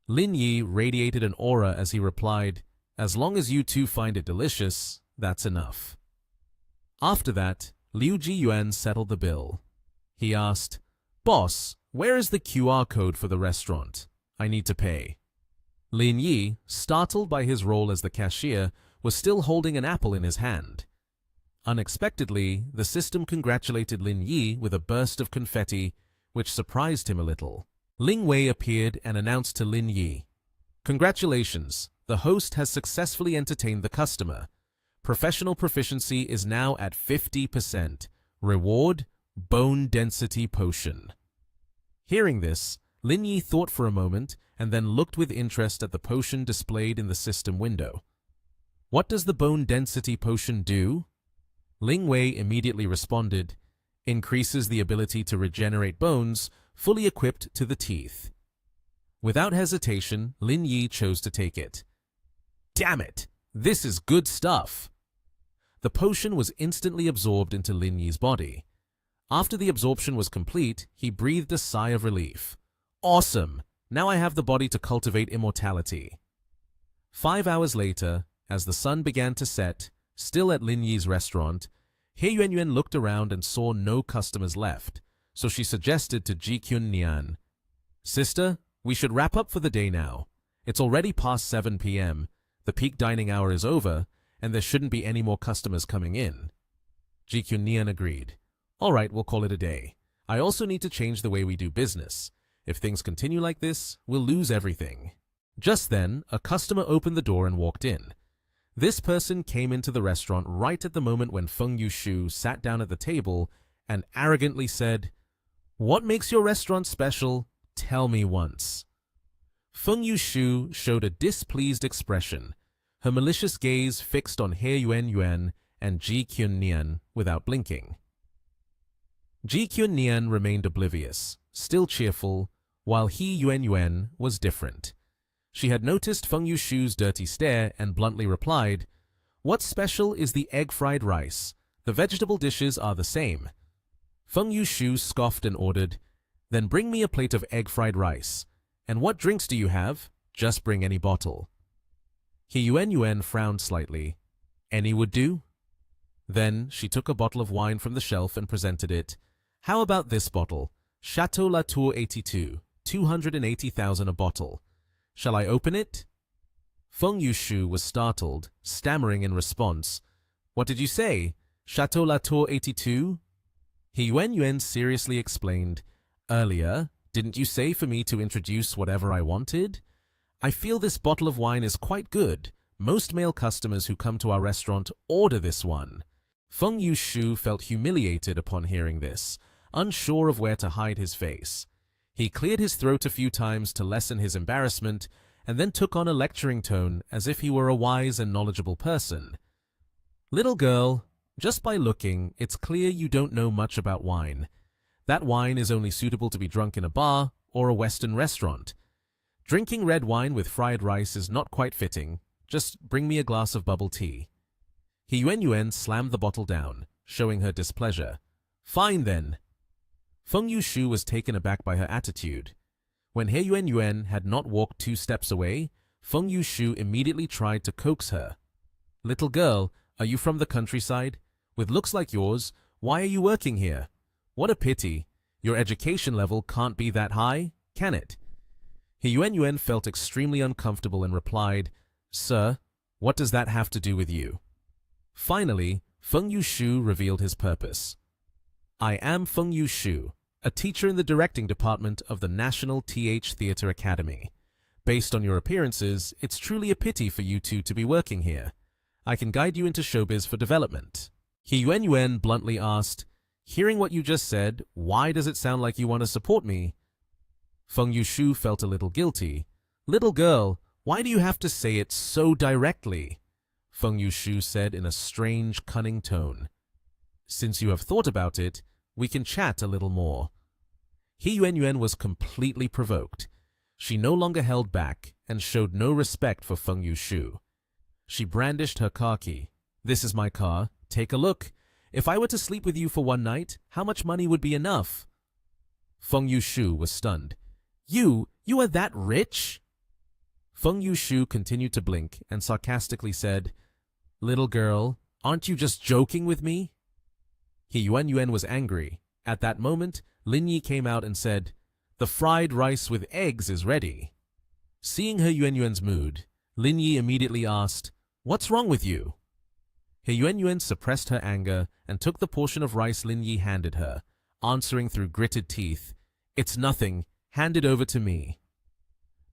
Lin Yi radiated an aura as he replied, "As long as you two find it delicious, that's enough." After that, Liu Jiyuan settled the bill. He asked, "Boss, where is the QR code for the restaurant? I need to pay." Lin Yi, startled by his role as the cashier, was still holding an apple in his hand. Unexpectedly, the system congratulated Lin Yi with a burst of confetti, which surprised him a little. Ling Wei appeared and announced to Lin Yi, "Congratulations, the host has successfully entertained the customer. Professional proficiency is now at 50%. Reward, bone density potion." Hearing this, Lin Yi thought for a moment and then looked with interest at the potion displayed in the system window. "What does the bone density potion do?" Ling Wei immediately responded, Increases the ability to regenerate bones, fully equipped to the teeth. Without hesitation, Lin Yi chose to take it. Damn it! This is good stuff! The potion was instantly absorbed into Lin Yi's body. After the absorption was complete, he breathed a sigh of relief. Awesome! Now I have the body to cultivate immortality. 5 hours later, as the sun began to set, still at Lin Yi's restaurant, He Yuanyuan looked around and saw no customers left, so she suggested to Ji Nian, "Sister, we should wrap up for the day now. It's already past 7 p.m., the peak dining hour is over, and there shouldn't be any more customers coming in." Ji Nian agreed. "All right, we'll call it a day. I also need to change the way we do business. If things continue like this, we'll lose everything." Just then, a customer opened the door and walked in. This person came into the restaurant right at the moment when Feng Yushu sat down at the table and arrogantly said, "What makes your restaurant special? Tell me once." Feng Yushu showed a displeased expression, her malicious gaze fixed on He Yuanyuan and Ji Nian without blinking. Ji Nian remained oblivious, still cheerful, while He Yuanyuan was different. She had noticed Feng Yushu's dirty stare and bluntly replied, "What's special is the egg-fried rice. The vegetable dishes are the same." Feng Yushu scoffed and ordered, "Then bring me a plate of egg-fried rice. And what drinks do you have? Just bring any bottle." He Yuanyuan frowned slightly. "Any would do?" Then she took a bottle of wine from the shelf and presented it. "How about this bottle? Chateau Latour 82, 280,000 a bottle. Shall I open it?" Feng Yushu was startled, stammering in response. "What did you say? Chateau Latour 82? He Yuanyuan seriously explained, "Earlier, didn't you say for me to introduce whatever I wanted? I feel this bottle of wine is quite good. Most male customers who come to our restaurant order this one." Feng Yushu felt humiliated upon hearing this, unsure of where to hide his face. He cleared his throat a few times to lessen his embarrassment, and then took on a lecturing tone as if he were a wise and knowledgeable person. "Little girl, just by looking, it's clear you don't know much about wine. That wine is only suitable to be drunk in a bar or a Western restaurant. Drinking red wine with fried rice is not quite fitting. Just bring me a glass of bubble tea." He Yuanyuan slammed the bottle down, showing her displeasure. "Fine then." Feng Yushu was taken aback by her attitude. When He Yuanyuan had not walked 2 steps away, Feng Yushu immediately tried to coax her. "Little girl, are you from the countryside? With looks like yours, why are you working here? What a pity. Your education level can't be that high, can it?" He Yuanyuan felt extremely uncomfortable and replied, "Sir, what does that have to do with you?" Finally, Feng Yushu revealed his purpose. "I am Feng Yushu, a teacher in the directing department of the National TH Theatre Academy. Based on your appearances, it's truly a pity for you two to be working here. I can guide you into showbiz for development." He Yuanyuan bluntly asked, "Hearing what you just said, why does it sound like you want to support me?" Feng Yushu felt a little guilty. "Little girl, why do you have to say it so directly?" Feng Yushu said in a strange, cunning tone. "Since you have thought about it, we can chat a little more." He Yuanyuan was completely provoked. She no longer held back and showed no respect for Feng Yushu. She brandished her car key. "This is my car. Take a look. If I were to sleep with you for one night, how much money would be enough?" Feng Yushu was stunned. You are that rich?" Feng Yushu continued to blink and sarcastically said, "Little girl, aren't you just joking with me?" He Yuanyuan was angry. At that moment, Lin Yi came out and said, "The fried rice with eggs is ready." Seeing He Yuanyuan's mood, Lin Yi immediately asked, "What's wrong with you?" He Yuanyuan suppressed her anger and took the portion of rice Lin Yi handed her, answering through gritted teeth, "It's nothing. Hand it over to me."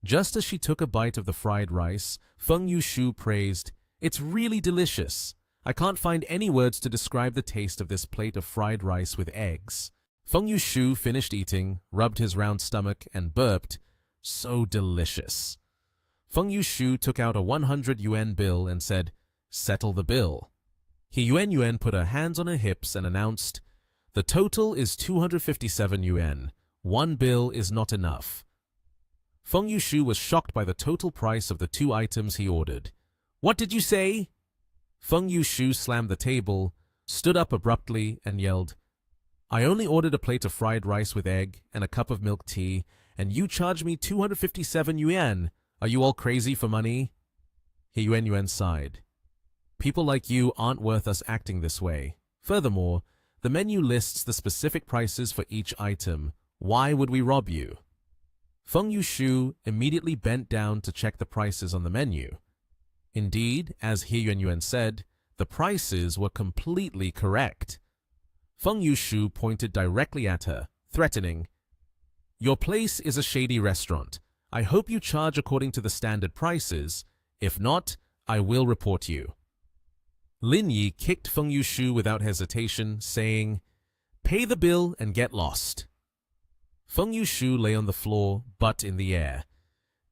Just as she took a bite of the fried rice, Feng Yushu praised, "It's really delicious. I can't find any words to describe the taste of this plate of fried rice with eggs." Feng Yushu finished eating, rubbed his round stomach, and burped, "So delicious." Feng Yushu took out a 100 yuan bill and said, "Settle the bill." He Yuanyuan put her hands on her hips and announced, The total is 257 yuan. One bill is not enough. Feng Yushu was shocked by the total price of the two items he ordered. What did you say? Feng Yushu slammed the table, stood up abruptly, and yelled, I only ordered a plate of fried rice with egg and a cup of milk tea, and you charge me 257 yuan. Are you all crazy for money? He Yuan sighed. People like you aren't worth us acting this way. Furthermore, the menu lists the specific prices for each item. Why would we rob you? Feng Yushu immediately bent down to check the prices on the menu. Indeed, as He Yuan said, the prices were completely correct. Feng Yushu pointed directly at her, threatening, Your place is a shady restaurant. I hope you charge according to the standard prices. If not, I will report you. Lin Yi kicked Feng Yushu without hesitation, saying, Pay the bill and get lost. Feng Yushu lay on the floor, butt in the air.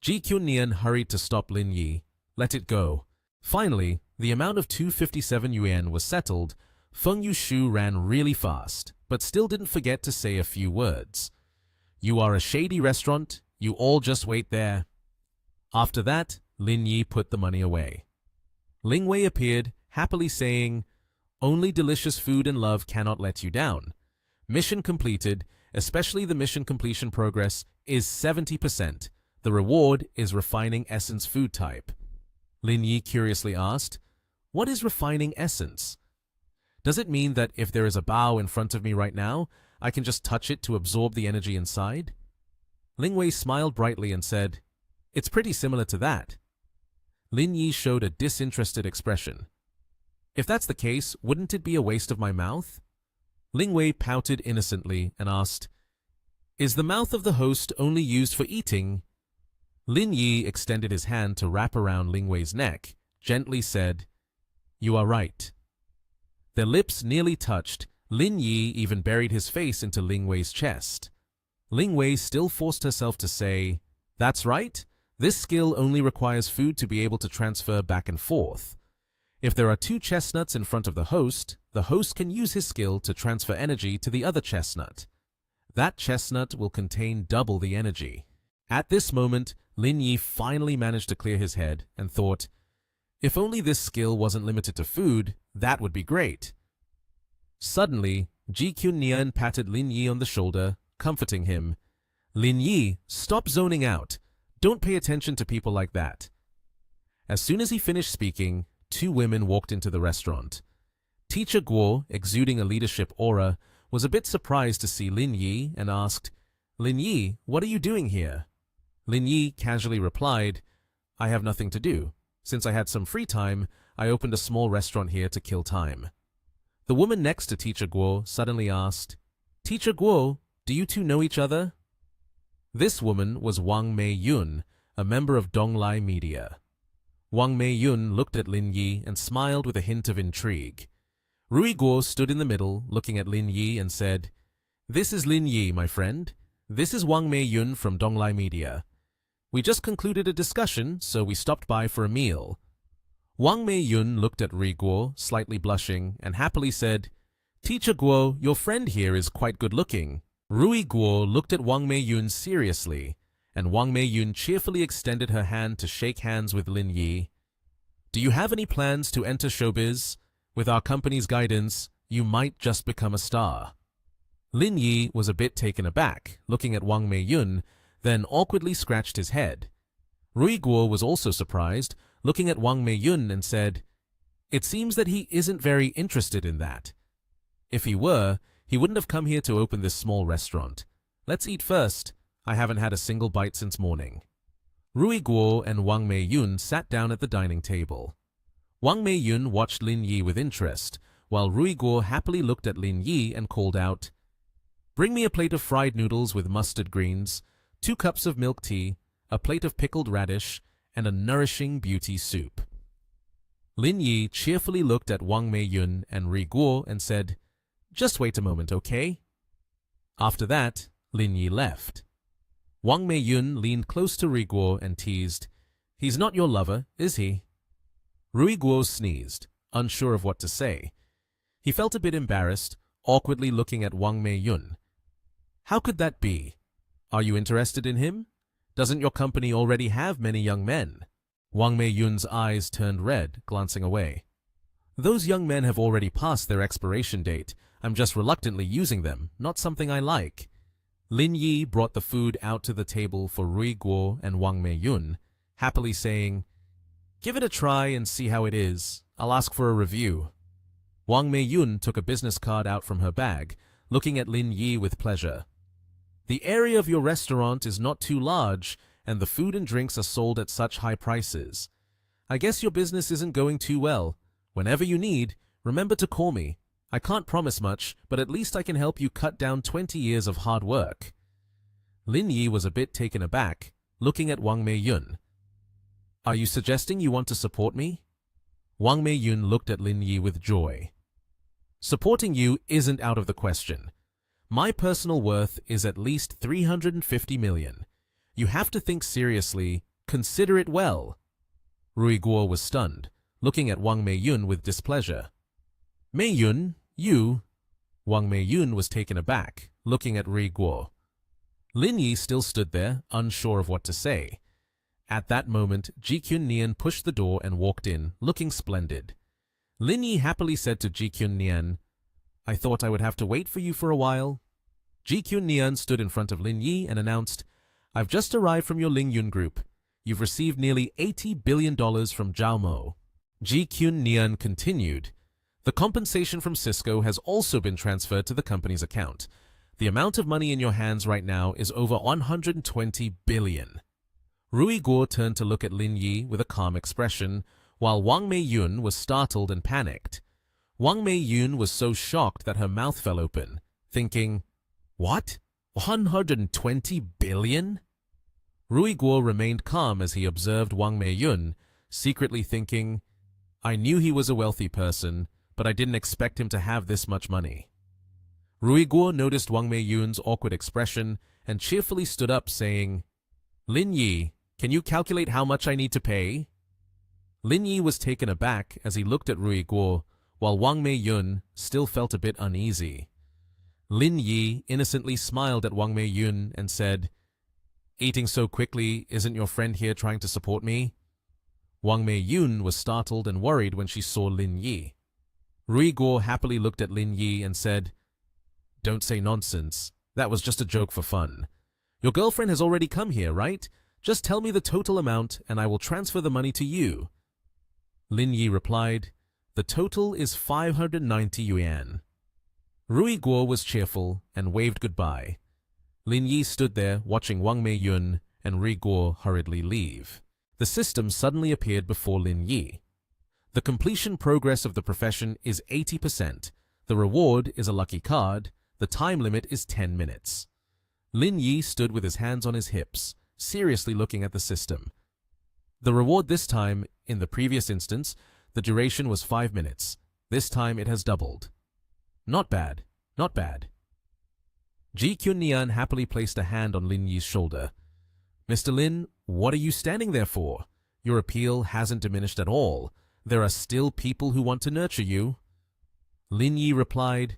Ji Qunnian hurried to stop Lin Yi. Let it go. Finally, the amount of 257 yuan was settled. Feng Yushu ran really fast, but still didn't forget to say a few words. You are a shady restaurant. You all just wait there. After that, Lin Yi put the money away. Ling Wei appeared, happily saying, Only delicious food and love cannot let you down. Mission completed, especially the mission completion progress, is 70%. The reward is refining essence food type. Lin Yi curiously asked, What is refining essence? Does it mean that if there is a bao in front of me right now, I can just touch it to absorb the energy inside? Ling Wei smiled brightly and said, It's pretty similar to that. Lin Yi showed a disinterested expression. If that's the case, wouldn't it be a waste of my mouth? Ling Wei pouted innocently and asked, Is the mouth of the host only used for eating? Lin Yi extended his hand to wrap around Ling Wei's neck, gently said, You are right. Their lips nearly touched. Lin Yi even buried his face into Ling Wei's chest. Ling Wei still forced herself to say, That's right. This skill only requires food to be able to transfer back and forth. If there are two chestnuts in front of the host can use his skill to transfer energy to the other chestnut. That chestnut will contain double the energy. At this moment, Lin Yi finally managed to clear his head and thought, If only this skill wasn't limited to food, that would be great. Suddenly, Ji Qunnian patted Lin Yi on the shoulder, comforting him. Lin Yi, stop zoning out. Don't pay attention to people like that. As soon as he finished speaking, two women walked into the restaurant. Teacher Guo, exuding a leadership aura, was a bit surprised to see Lin Yi and asked, Lin Yi, what are you doing here? Lin Yi casually replied, I have nothing to do. Since I had some free time, I opened a small restaurant here to kill time. The woman next to Teacher Guo suddenly asked, Teacher Guo, do you two know each other? This woman was Wang Mei Yun, a member of Donglai Media. Wang Mei Yun looked at Lin Yi and smiled with a hint of intrigue. Rui Guo stood in the middle, looking at Lin Yi and said, This is Lin Yi, my friend. This is Wang Mei Yun from Donglai Media. We just concluded a discussion, so we stopped by for a meal. Wang Mei Yun looked at Rui Guo, slightly blushing, and happily said, Teacher Guo, your friend here is quite good-looking. Rui Guo looked at Wang Mei Yun seriously, and Wang Mei Yun cheerfully extended her hand to shake hands with Lin Yi. Do you have any plans to enter showbiz? With our company's guidance, you might just become a star. Lin Yi was a bit taken aback, looking at Wang Mei Yun, then awkwardly scratched his head. Rui Guo was also surprised, looking at Wang Mei Yun and said, It seems that he isn't very interested in that. If he were, he wouldn't have come here to open this small restaurant. Let's eat first. I haven't had a single bite since morning. Rui Guo and Wang Mei Yun sat down at the dining table. Wang Mei Yun watched Lin Yi with interest, while Rui Guo happily looked at Lin Yi and called out, Bring me a plate of fried noodles with mustard greens, 2 cups of milk tea, a plate of pickled radish, and a nourishing beauty soup. Lin Yi cheerfully looked at Wang Mei Yun and Rui Guo and said, Just wait a moment, okay? After that, Lin Yi left. Wang Mei Yun leaned close to Rui Guo and teased, He's not your lover, is he? Rui Guo sneezed, unsure of what to say. He felt a bit embarrassed, awkwardly looking at Wang Meiyun. How could that be? Are you interested in him? Doesn't your company already have many young men? Wang Meiyun's eyes turned red, glancing away. Those young men have already passed their expiration date. I'm just reluctantly using them, not something I like. Lin Yi brought the food out to the table for Rui Guo and Wang Meiyun, happily saying, "Give it a try and see how it is. I'll ask for a review." Wang Meiyun took a business card out from her bag, looking at Lin Yi with pleasure. "The area of your restaurant is not too large, and the food and drinks are sold at such high prices. I guess your business isn't going too well. Whenever you need, remember to call me. I can't promise much, but at least I can help you cut down 20 years of hard work." Lin Yi was a bit taken aback, looking at Wang Meiyun. "Are you suggesting you want to support me?" Wang Meiyun looked at Lin Yi with joy. "Supporting you isn't out of the question. My personal worth is at least 350 million. You have to think seriously. Consider it well." Rui Guo was stunned, looking at Wang Meiyun with displeasure. "Meiyun, you—" Wang Meiyun was taken aback, looking at Rui Guo. Lin Yi still stood there, unsure of what to say. At that moment, Ji-Kyun Nian pushed the door and walked in, looking splendid. Lin Yi happily said to Ji-Kyun Nian, "I thought I would have to wait for you for a while." Ji-Kyun Nian stood in front of Lin Yi and announced, "I've just arrived from your Ling Yun group. You've received nearly $80 billion from Zhao Mo." Ji-Kyun Nian continued, "The compensation from Cisco has also been transferred to the company's account. The amount of money in your hands right now is over 120 billion. Rui Guo turned to look at Lin Yi with a calm expression, while Wang Meiyun was startled and panicked. Wang Meiyun was so shocked that her mouth fell open, thinking, "What? 120 billion? Rui Guo remained calm as he observed Wang Meiyun, secretly thinking, "I knew he was a wealthy person, but I didn't expect him to have this much money." Rui Guo noticed Wang Meiyun's awkward expression and cheerfully stood up, saying, "Lin Yi, can you calculate how much I need to pay?" Lin Yi was taken aback as he looked at Rui Guo, while Wang Meiyun still felt a bit uneasy. Lin Yi innocently smiled at Wang Meiyun and said, "Eating so quickly, isn't your friend here trying to support me?" Wang Meiyun was startled and worried when she saw Lin Yi. Rui Guo happily looked at Lin Yi and said, "Don't say nonsense. That was just a joke for fun. Your girlfriend has already come here, right? Just tell me the total amount and I will transfer the money to you." Lin Yi replied, "The total is 590 yuan. Rui Guo was cheerful and waved goodbye. Lin Yi stood there watching Wang Meiyun and Rui Guo hurriedly leave. The system suddenly appeared before Lin Yi. The completion progress of the profession is 80%. The reward is a lucky card. The time limit is 10 minutes. Lin Yi stood with his hands on his hips, seriously looking at the system. The reward this time, in the previous instance, the duration was 5 minutes. This time it has doubled. Not bad, not bad. Ji-Kyun Nian happily placed a hand on Lin Yi's shoulder. "Mr. Lin, what are you standing there for? Your appeal hasn't diminished at all. There are still people who want to nurture you." Lin Yi replied,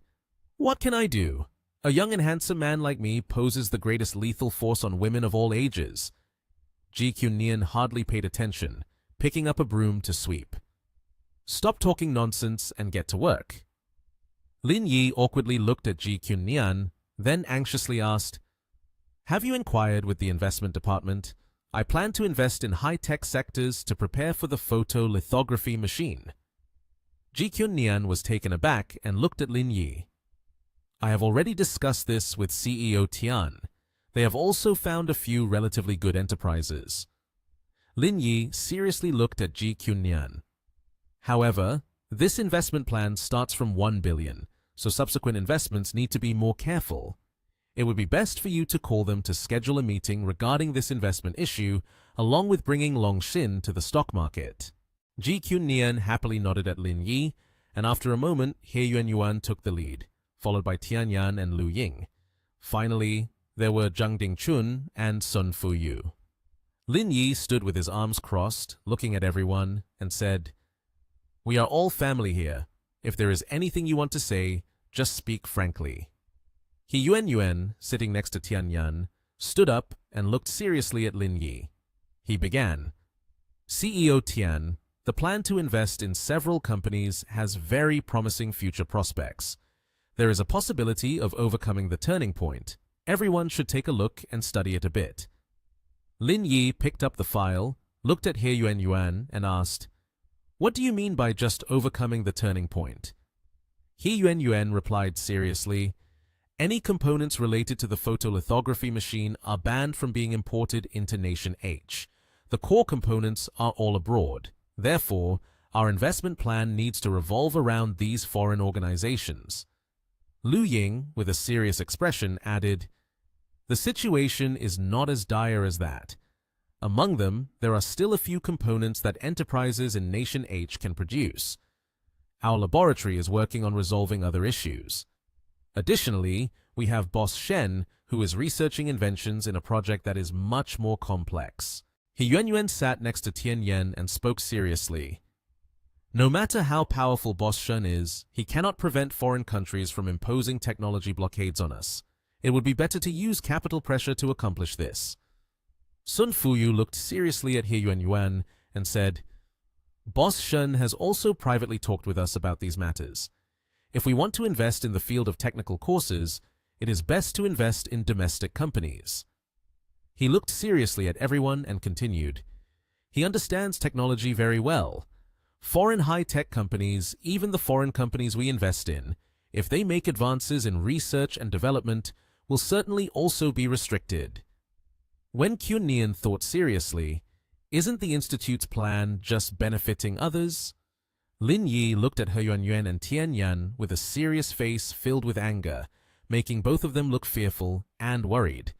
"What can I do? A young and handsome man like me poses the greatest lethal force on women of all ages." Ji-Kyun Nian hardly paid attention, picking up a broom to sweep. "Stop talking nonsense and get to work." Lin Yi awkwardly looked at Ji-Kyun Nian, then anxiously asked, "Have you inquired with the investment department? I plan to invest in high-tech sectors to prepare for the photolithography machine." Ji-Kyun Nian was taken aback and looked at Lin Yi. "I have already discussed this with CEO Tian. They have also found a few relatively good enterprises." Lin Yi seriously looked at Ji-Kyun Nian. "However, this investment plan starts from 1 billion, so subsequent investments need to be more careful. It would be best for you to call them to schedule a meeting regarding this investment issue, along with bringing Longshin to the stock market." Ji-Kyun Nian happily nodded at Lin Yi, and after a moment, He Yuan took the lead, followed by Tian Yan and Lu Ying. Finally, there were Zhang Dingchun and Sun Fuyu. Lin Yi stood with his arms crossed, looking at everyone, and said, "We are all family here. If there is anything you want to say, just speak frankly. Yuan, sitting next to Tianyan, stood up and looked seriously at Lin Yi. He began, CEO Tian, the plan to invest in several companies has very promising future prospects. There is a possibility of overcoming the turning point. Everyone should take a look and study it a bit. Lin Yi picked up the file, looked at Yuan, and asked, "What do you mean by just overcoming the turning point?" Yuan replied seriously, "Any components related to the photolithography machine are banned from being imported into Nation H. The core components are all abroad. Therefore, our investment plan needs to revolve around these foreign organizations." Lu Ying, with a serious expression, added, "The situation is not as dire as that. Among them, there are still a few components that enterprises in Nation H can produce. Our laboratory is working on resolving other issues. Additionally, we have Boss Shen, who is researching inventions in a project that is much more complex." Yuan sat next to Tianyan and spoke seriously. "No matter how powerful Boss Shen is, he cannot prevent foreign countries from imposing technology blockades on us. It would be better to use capital pressure to accomplish this." Sun Fuyu looked seriously at Yuan and said, "Boss Shen has also privately talked with us about these matters. If we want to invest in the field of technical courses, it is best to invest in domestic companies." He looked seriously at everyone and continued, "He understands technology very well. Foreign high-tech companies, even the foreign companies we invest in, if they make advances in research and development, will certainly also be restricted." When Nian thought seriously, "Isn't the Institute's plan just benefiting others?" Lin Yi looked at Yuan and Tianyan with a serious face filled with anger, making both of them look fearful and worried.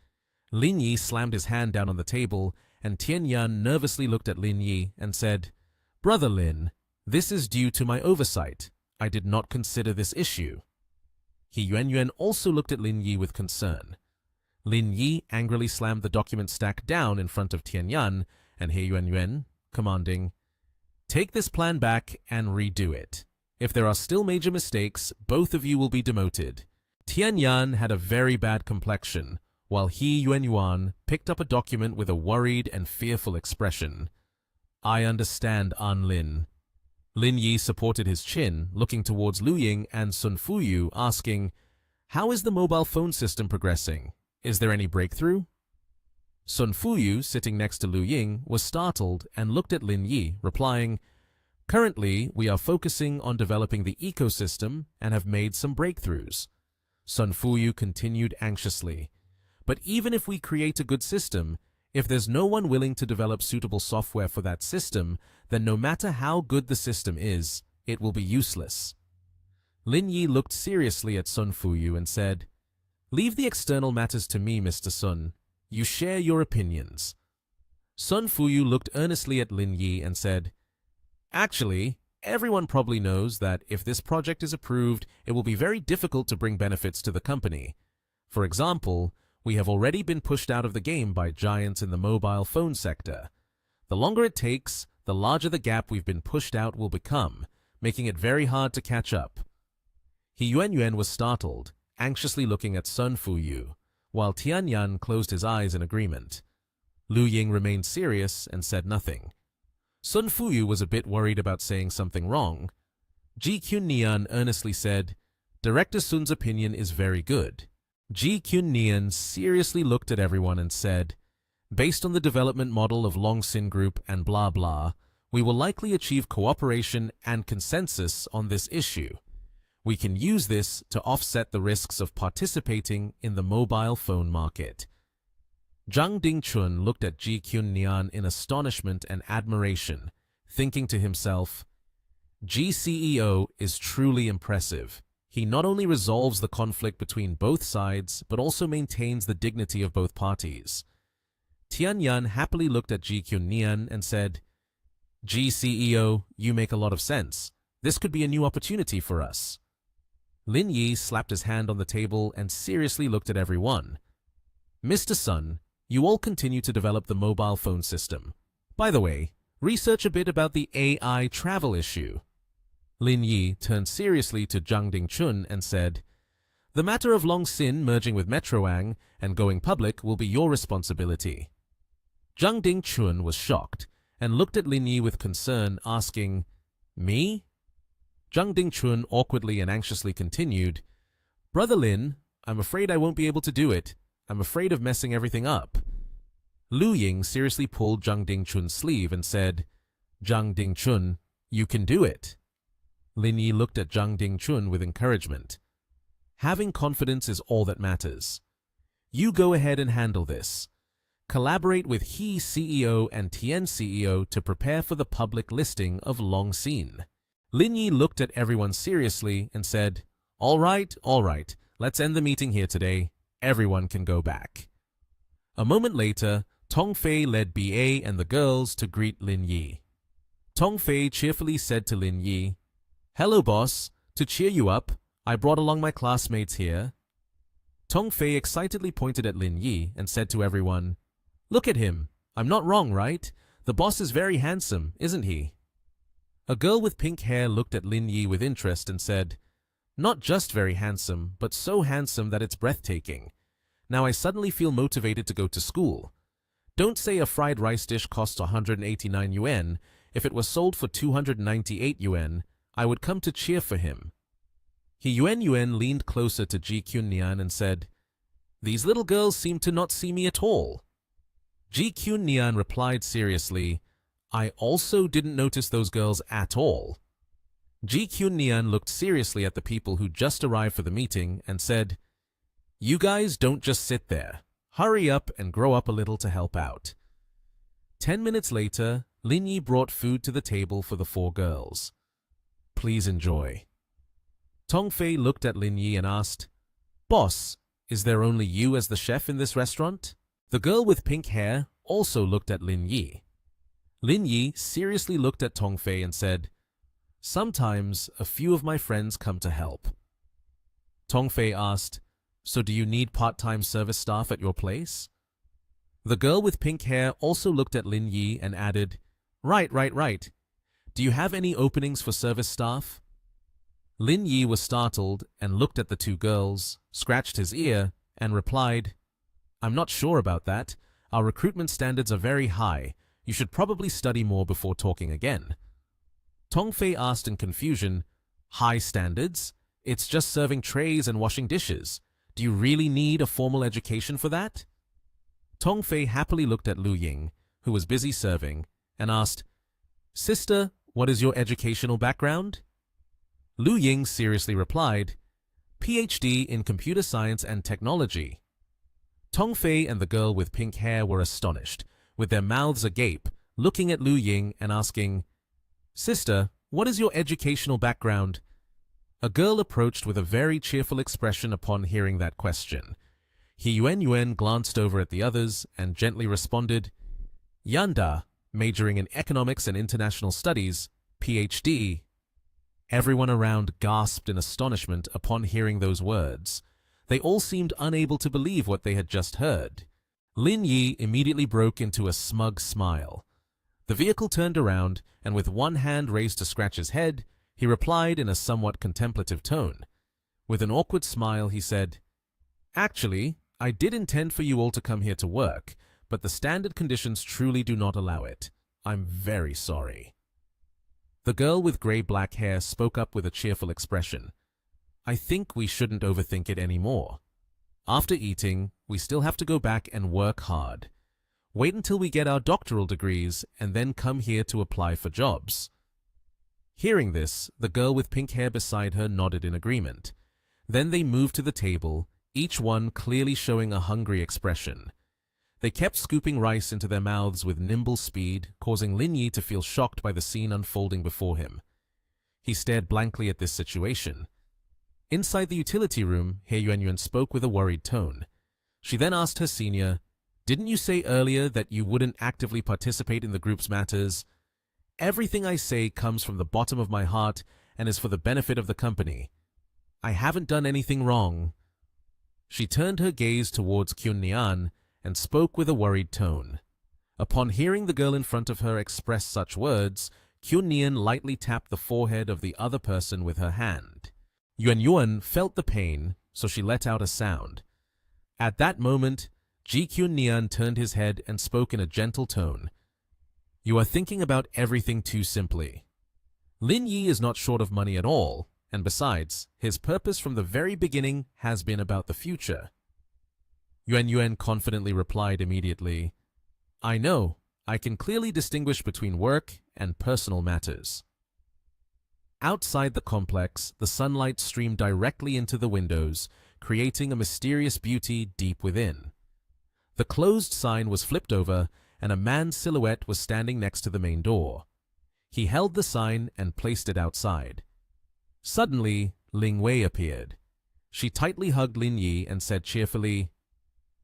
Lin Yi slammed his hand down on the table, and Tianyan nervously looked at Lin Yi and said, "Brother Lin, this is due to my oversight. I did not consider this issue." Yuan also looked at Lin Yi with concern. Lin Yi angrily slammed the document stack down in front of Tianyan, and Yuan, commanding, "Take this plan back and redo it. If there are still major mistakes, both of you will be demoted." Tianyan had a very bad complexion, while Yuan picked up a document with a worried and fearful expression. "I understand, An Lin." Lin Yi supported his chin, looking towards Lu Ying and Sun Fuyu, asking, "How is the mobile phone system progressing? Is there any breakthrough?" Sun Fuyu, sitting next to Lu Ying, was startled and looked at Lin Yi, replying, "Currently, we are focusing on developing the ecosystem and have made some breakthroughs." Sun Fuyu continued anxiously, "But even if we create a good system, if there's no one willing to develop suitable software for that system, then no matter how good the system is, it will be useless." Lin Yi looked seriously at Sun Fuyu and said, "Leave the external matters to me, Mr. Sun. You share your opinions." Sun Fuyu looked earnestly at Lin Yi and said, "Actually, everyone probably knows that if this project is approved, it will be very difficult to bring benefits to the company. For example, we have already been pushed out of the game by giants in the mobile phone sector. The longer it takes, the larger the gap we've been pushed out will become, making it very hard to catch up." Yuan was startled, anxiously looking at Sun Fuyu, while Tianyan closed his eyes in agreement. Lu Ying remained serious and said nothing. Sun Fuyu was a bit worried about saying something wrong. Nian earnestly said, "Director Sun's opinion is very good." Nian seriously looked at everyone and said, "Based on the development model of Longsin Group and blah blah, we will likely achieve cooperation and consensus on this issue. We can use this to offset the risks of participating in the mobile phone market." Zhang Dingchun looked at Nian in astonishment and admiration, thinking to himself, "CEO is truly impressive. He not only resolves the conflict between both sides, but also maintains the dignity of both parties." Tianyan happily looked at Nian and said, "CEO, you make a lot of sense. This could be a new opportunity for us." Lin Yi slapped his hand on the table and seriously looked at everyone. "Mr. Sun, you all continue to develop the mobile phone system. By the way, research a bit about the AI travel issue." Lin Yi turned seriously to Zhang Dingchun and said, "The matter of Long Xin merging with Metroang and going public will be your responsibility." Zhang Dingchun was shocked and looked at Lin Yi with concern, asking, "Me?" Zhang Dingchun awkwardly and anxiously continued, "Brother Lin, I'm afraid I won't be able to do it. I'm afraid of messing everything up." Lu Ying seriously pulled Zhang Dingchun's sleeve and said, "Zhang Dingchun, you can do it." Lin Yi looked at Zhang Dingchun with encouragement. "Having confidence is all that matters. You go ahead and handle this. Collaborate with He CEO and Tian CEO to prepare for the public listing of Long Xin." Lin Yi looked at everyone seriously and said, all right, let's end the meeting here today. Everyone can go back." A moment later, Tong Fei led BA and the girls to greet Lin Yi. Tong Fei cheerfully said to Lin Yi, "Hello, boss. To cheer you up, I brought along my classmates here." Tong Fei excitedly pointed at Lin Yi and said to everyone, "Look at him. I'm not wrong, right? The boss is very handsome, isn't he?" A girl with pink hair looked at Lin Yi with interest and said, "Not just very handsome, but so handsome that it's breathtaking. Now I suddenly feel motivated to go to school. Don't say a fried rice dish costs 189 yuan. If it was sold for 298 yuan, I would come to cheer for him." He Yuan leaned closer to Ji Qunnian and said, "These little girls seem to not see me at all." Ji Qunnian replied seriously, "I also didn't notice those girls at all." Ji Qunnian looked seriously at the people who just arrived for the meeting and said, "You guys don't just sit there. Hurry up and grow up a little to help out." 10 minutes later, Lin Yi brought food to the table for the 4 girls. "Please enjoy." Tong Fei looked at Lin Yi and asked, "Boss, is there only you as the chef in this restaurant?" The girl with pink hair also looked at Lin Yi. Lin Yi seriously looked at Tong Fei and said, "Sometimes a few of my friends come to help." Tong Fei asked, "So do you need part-time service staff at your place?" The girl with pink hair also looked at Lin Yi and added, Right. Do you have any openings for service staff?" Lin Yi was startled and looked at the 2 girls, scratched his ear, and replied, "I'm not sure about that. Our recruitment standards are very high. You should probably study more before talking again." Tong Fei asked in confusion, "High standards? It's just serving trays and washing dishes. Do you really need a formal education for that?" Tong Fei happily looked at Lu Ying, who was busy serving, and asked, "Sister, what is your educational background?" Lu Ying seriously replied, "PhD in Computer Science and Technology." Tong Fei and the girl with pink hair were astonished, with their mouths agape, looking at Lu Ying and asking, "Sister, what is your educational background?" A girl approached with a very cheerful expression upon hearing that question. He Yuan glanced over at the others and gently responded, "Yanda, majoring in Economics and International Studies, PhD." Everyone around gasped in astonishment upon hearing those words. They all seemed unable to believe what they had just heard. Lin Yi immediately broke into a smug smile. The vehicle turned around, and with one hand raised to scratch his head, he replied in a somewhat contemplative tone. With an awkward smile, he said, "Actually, I did intend for you all to come here to work, but the standard conditions truly do not allow it. I'm very sorry." The girl with gray-black hair spoke up with a cheerful expression. "I think we shouldn't overthink it anymore. After eating, we still have to go back and work hard. Wait until we get our doctoral degrees and then come here to apply for jobs." Hearing this, the girl with pink hair beside her nodded in agreement. Then they moved to the table, each one clearly showing a hungry expression. They kept scooping rice into their mouths with nimble speed, causing Lin Yi to feel shocked by the scene unfolding before him. He stared blankly at this situation. Inside the utility room, He Yuan spoke with a worried tone. She then asked her senior, "Didn't you say earlier that you wouldn't actively participate in the group's matters?" "Everything I say comes from the bottom of my heart and is for the benefit of the company. I haven't done anything wrong." She turned her gaze towards Qunnian and spoke with a worried tone. Upon hearing the girl in front of her express such words, Nian lightly tapped the forehead of the other person with her hand. Yuan felt the pain, so she let out a sound. At that moment, Nian turned his head and spoke in a gentle tone. "You are thinking about everything too simply. Lin Yi is not short of money at all, and besides, his purpose from the very beginning has been about the future." Yuan confidently replied immediately, "I know. I can clearly distinguish between work and personal matters." Outside the complex, the sunlight streamed directly into the windows, creating a mysterious beauty deep within. The closed sign was flipped over, and a man's silhouette was standing next to the main door. He held the sign and placed it outside. Suddenly, Ling Wei appeared. She tightly hugged Lin Yi and said cheerfully,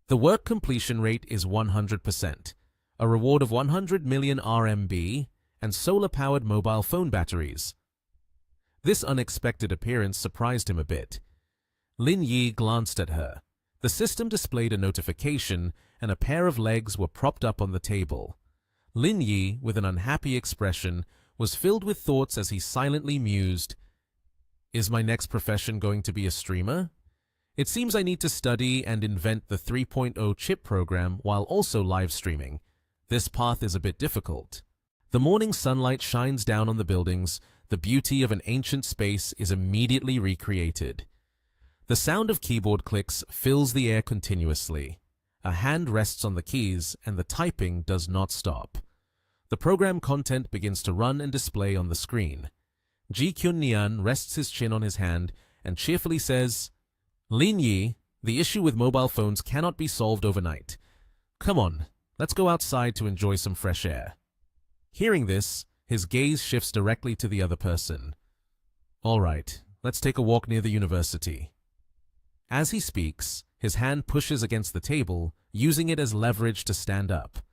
"The work completion rate is 100%, a reward of 100 million RMB, and solar-powered mobile phone batteries." This unexpected appearance surprised him a bit. Lin Yi glanced at her. The system displayed a notification, and a pair of legs were propped up on the table. Lin Yi, with an unhappy expression, was filled with thoughts as he silently mused, "Is my next profession going to be a streamer? It seems I need to study and invent the 3.0 chip program while also live streaming. This path is a bit difficult." The morning sunlight shines down on the buildings. The beauty of an ancient space is immediately recreated. The sound of keyboard clicks fills the air continuously. A hand rests on the keys, and the typing does not stop. The program content begins to run and display on the screen. Nian rests his chin on his hand and cheerfully says, "Lin Yi, the issue with mobile phones cannot be solved overnight. Come on, let's go outside to enjoy some fresh air." Hearing this, his gaze shifts directly to the other person. "All right, let's take a walk near the university." As he speaks, his hand pushes against the table, using it as leverage to stand up.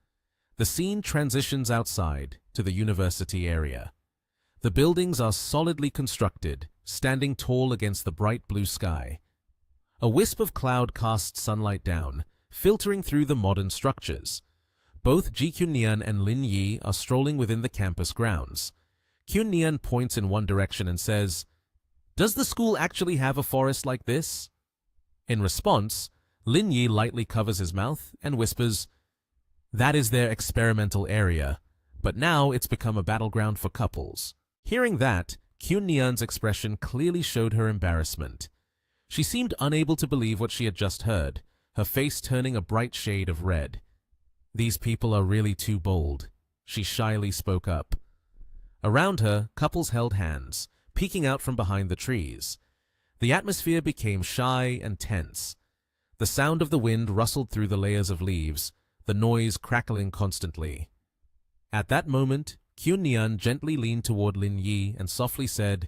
The scene transitions outside to the university area. The buildings are solidly constructed, standing tall against the bright blue sky. A wisp of cloud casts sunlight down, filtering through the modern structures. Both Nian and Lin Yi are strolling within the campus grounds. Nian points in one direction and says, "Does the school actually have a forest like this?" In response, Lin Yi lightly covers his mouth and whispers, "That is their experimental area, but now it's become a battleground for couples." Hearing that, Nian's expression clearly showed her embarrassment. She seemed unable to believe what she had just heard, her face turning a bright shade of red. "These people are really too bold," she shyly spoke up. Around her, couples held hands, peeking out from behind the trees. The atmosphere became shy and tense. The sound of the wind rustled through the layers of leaves, the noise crackling constantly. At that moment, Nian gently leaned toward Lin Yi and softly said,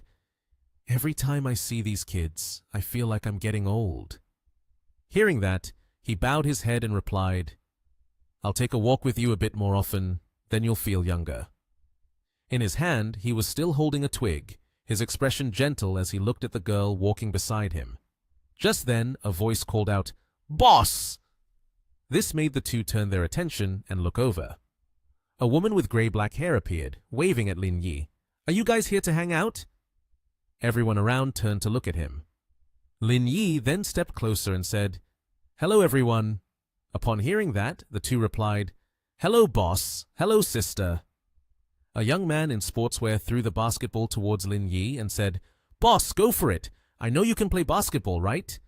"Every time I see these kids, I feel like I'm getting old." Hearing that, he bowed his head and replied, "I'll take a walk with you a bit more often, then you'll feel younger." In his hand, he was still holding a twig, his expression gentle as he looked at the girl walking beside him. Just then, a voice called out, "Boss!" This made the two turn their attention and look over. A woman with gray-black hair appeared, waving at Lin Yi. "Are you guys here to hang out?" Everyone around turned to look at him. Lin Yi then stepped closer and said, "Hello, everyone." Upon hearing that, the two replied, "Hello, boss. Hello, sister." A young man in sportswear threw the basketball towards Lin Yi and said, "Boss, go for it. I know you can play basketball, right?"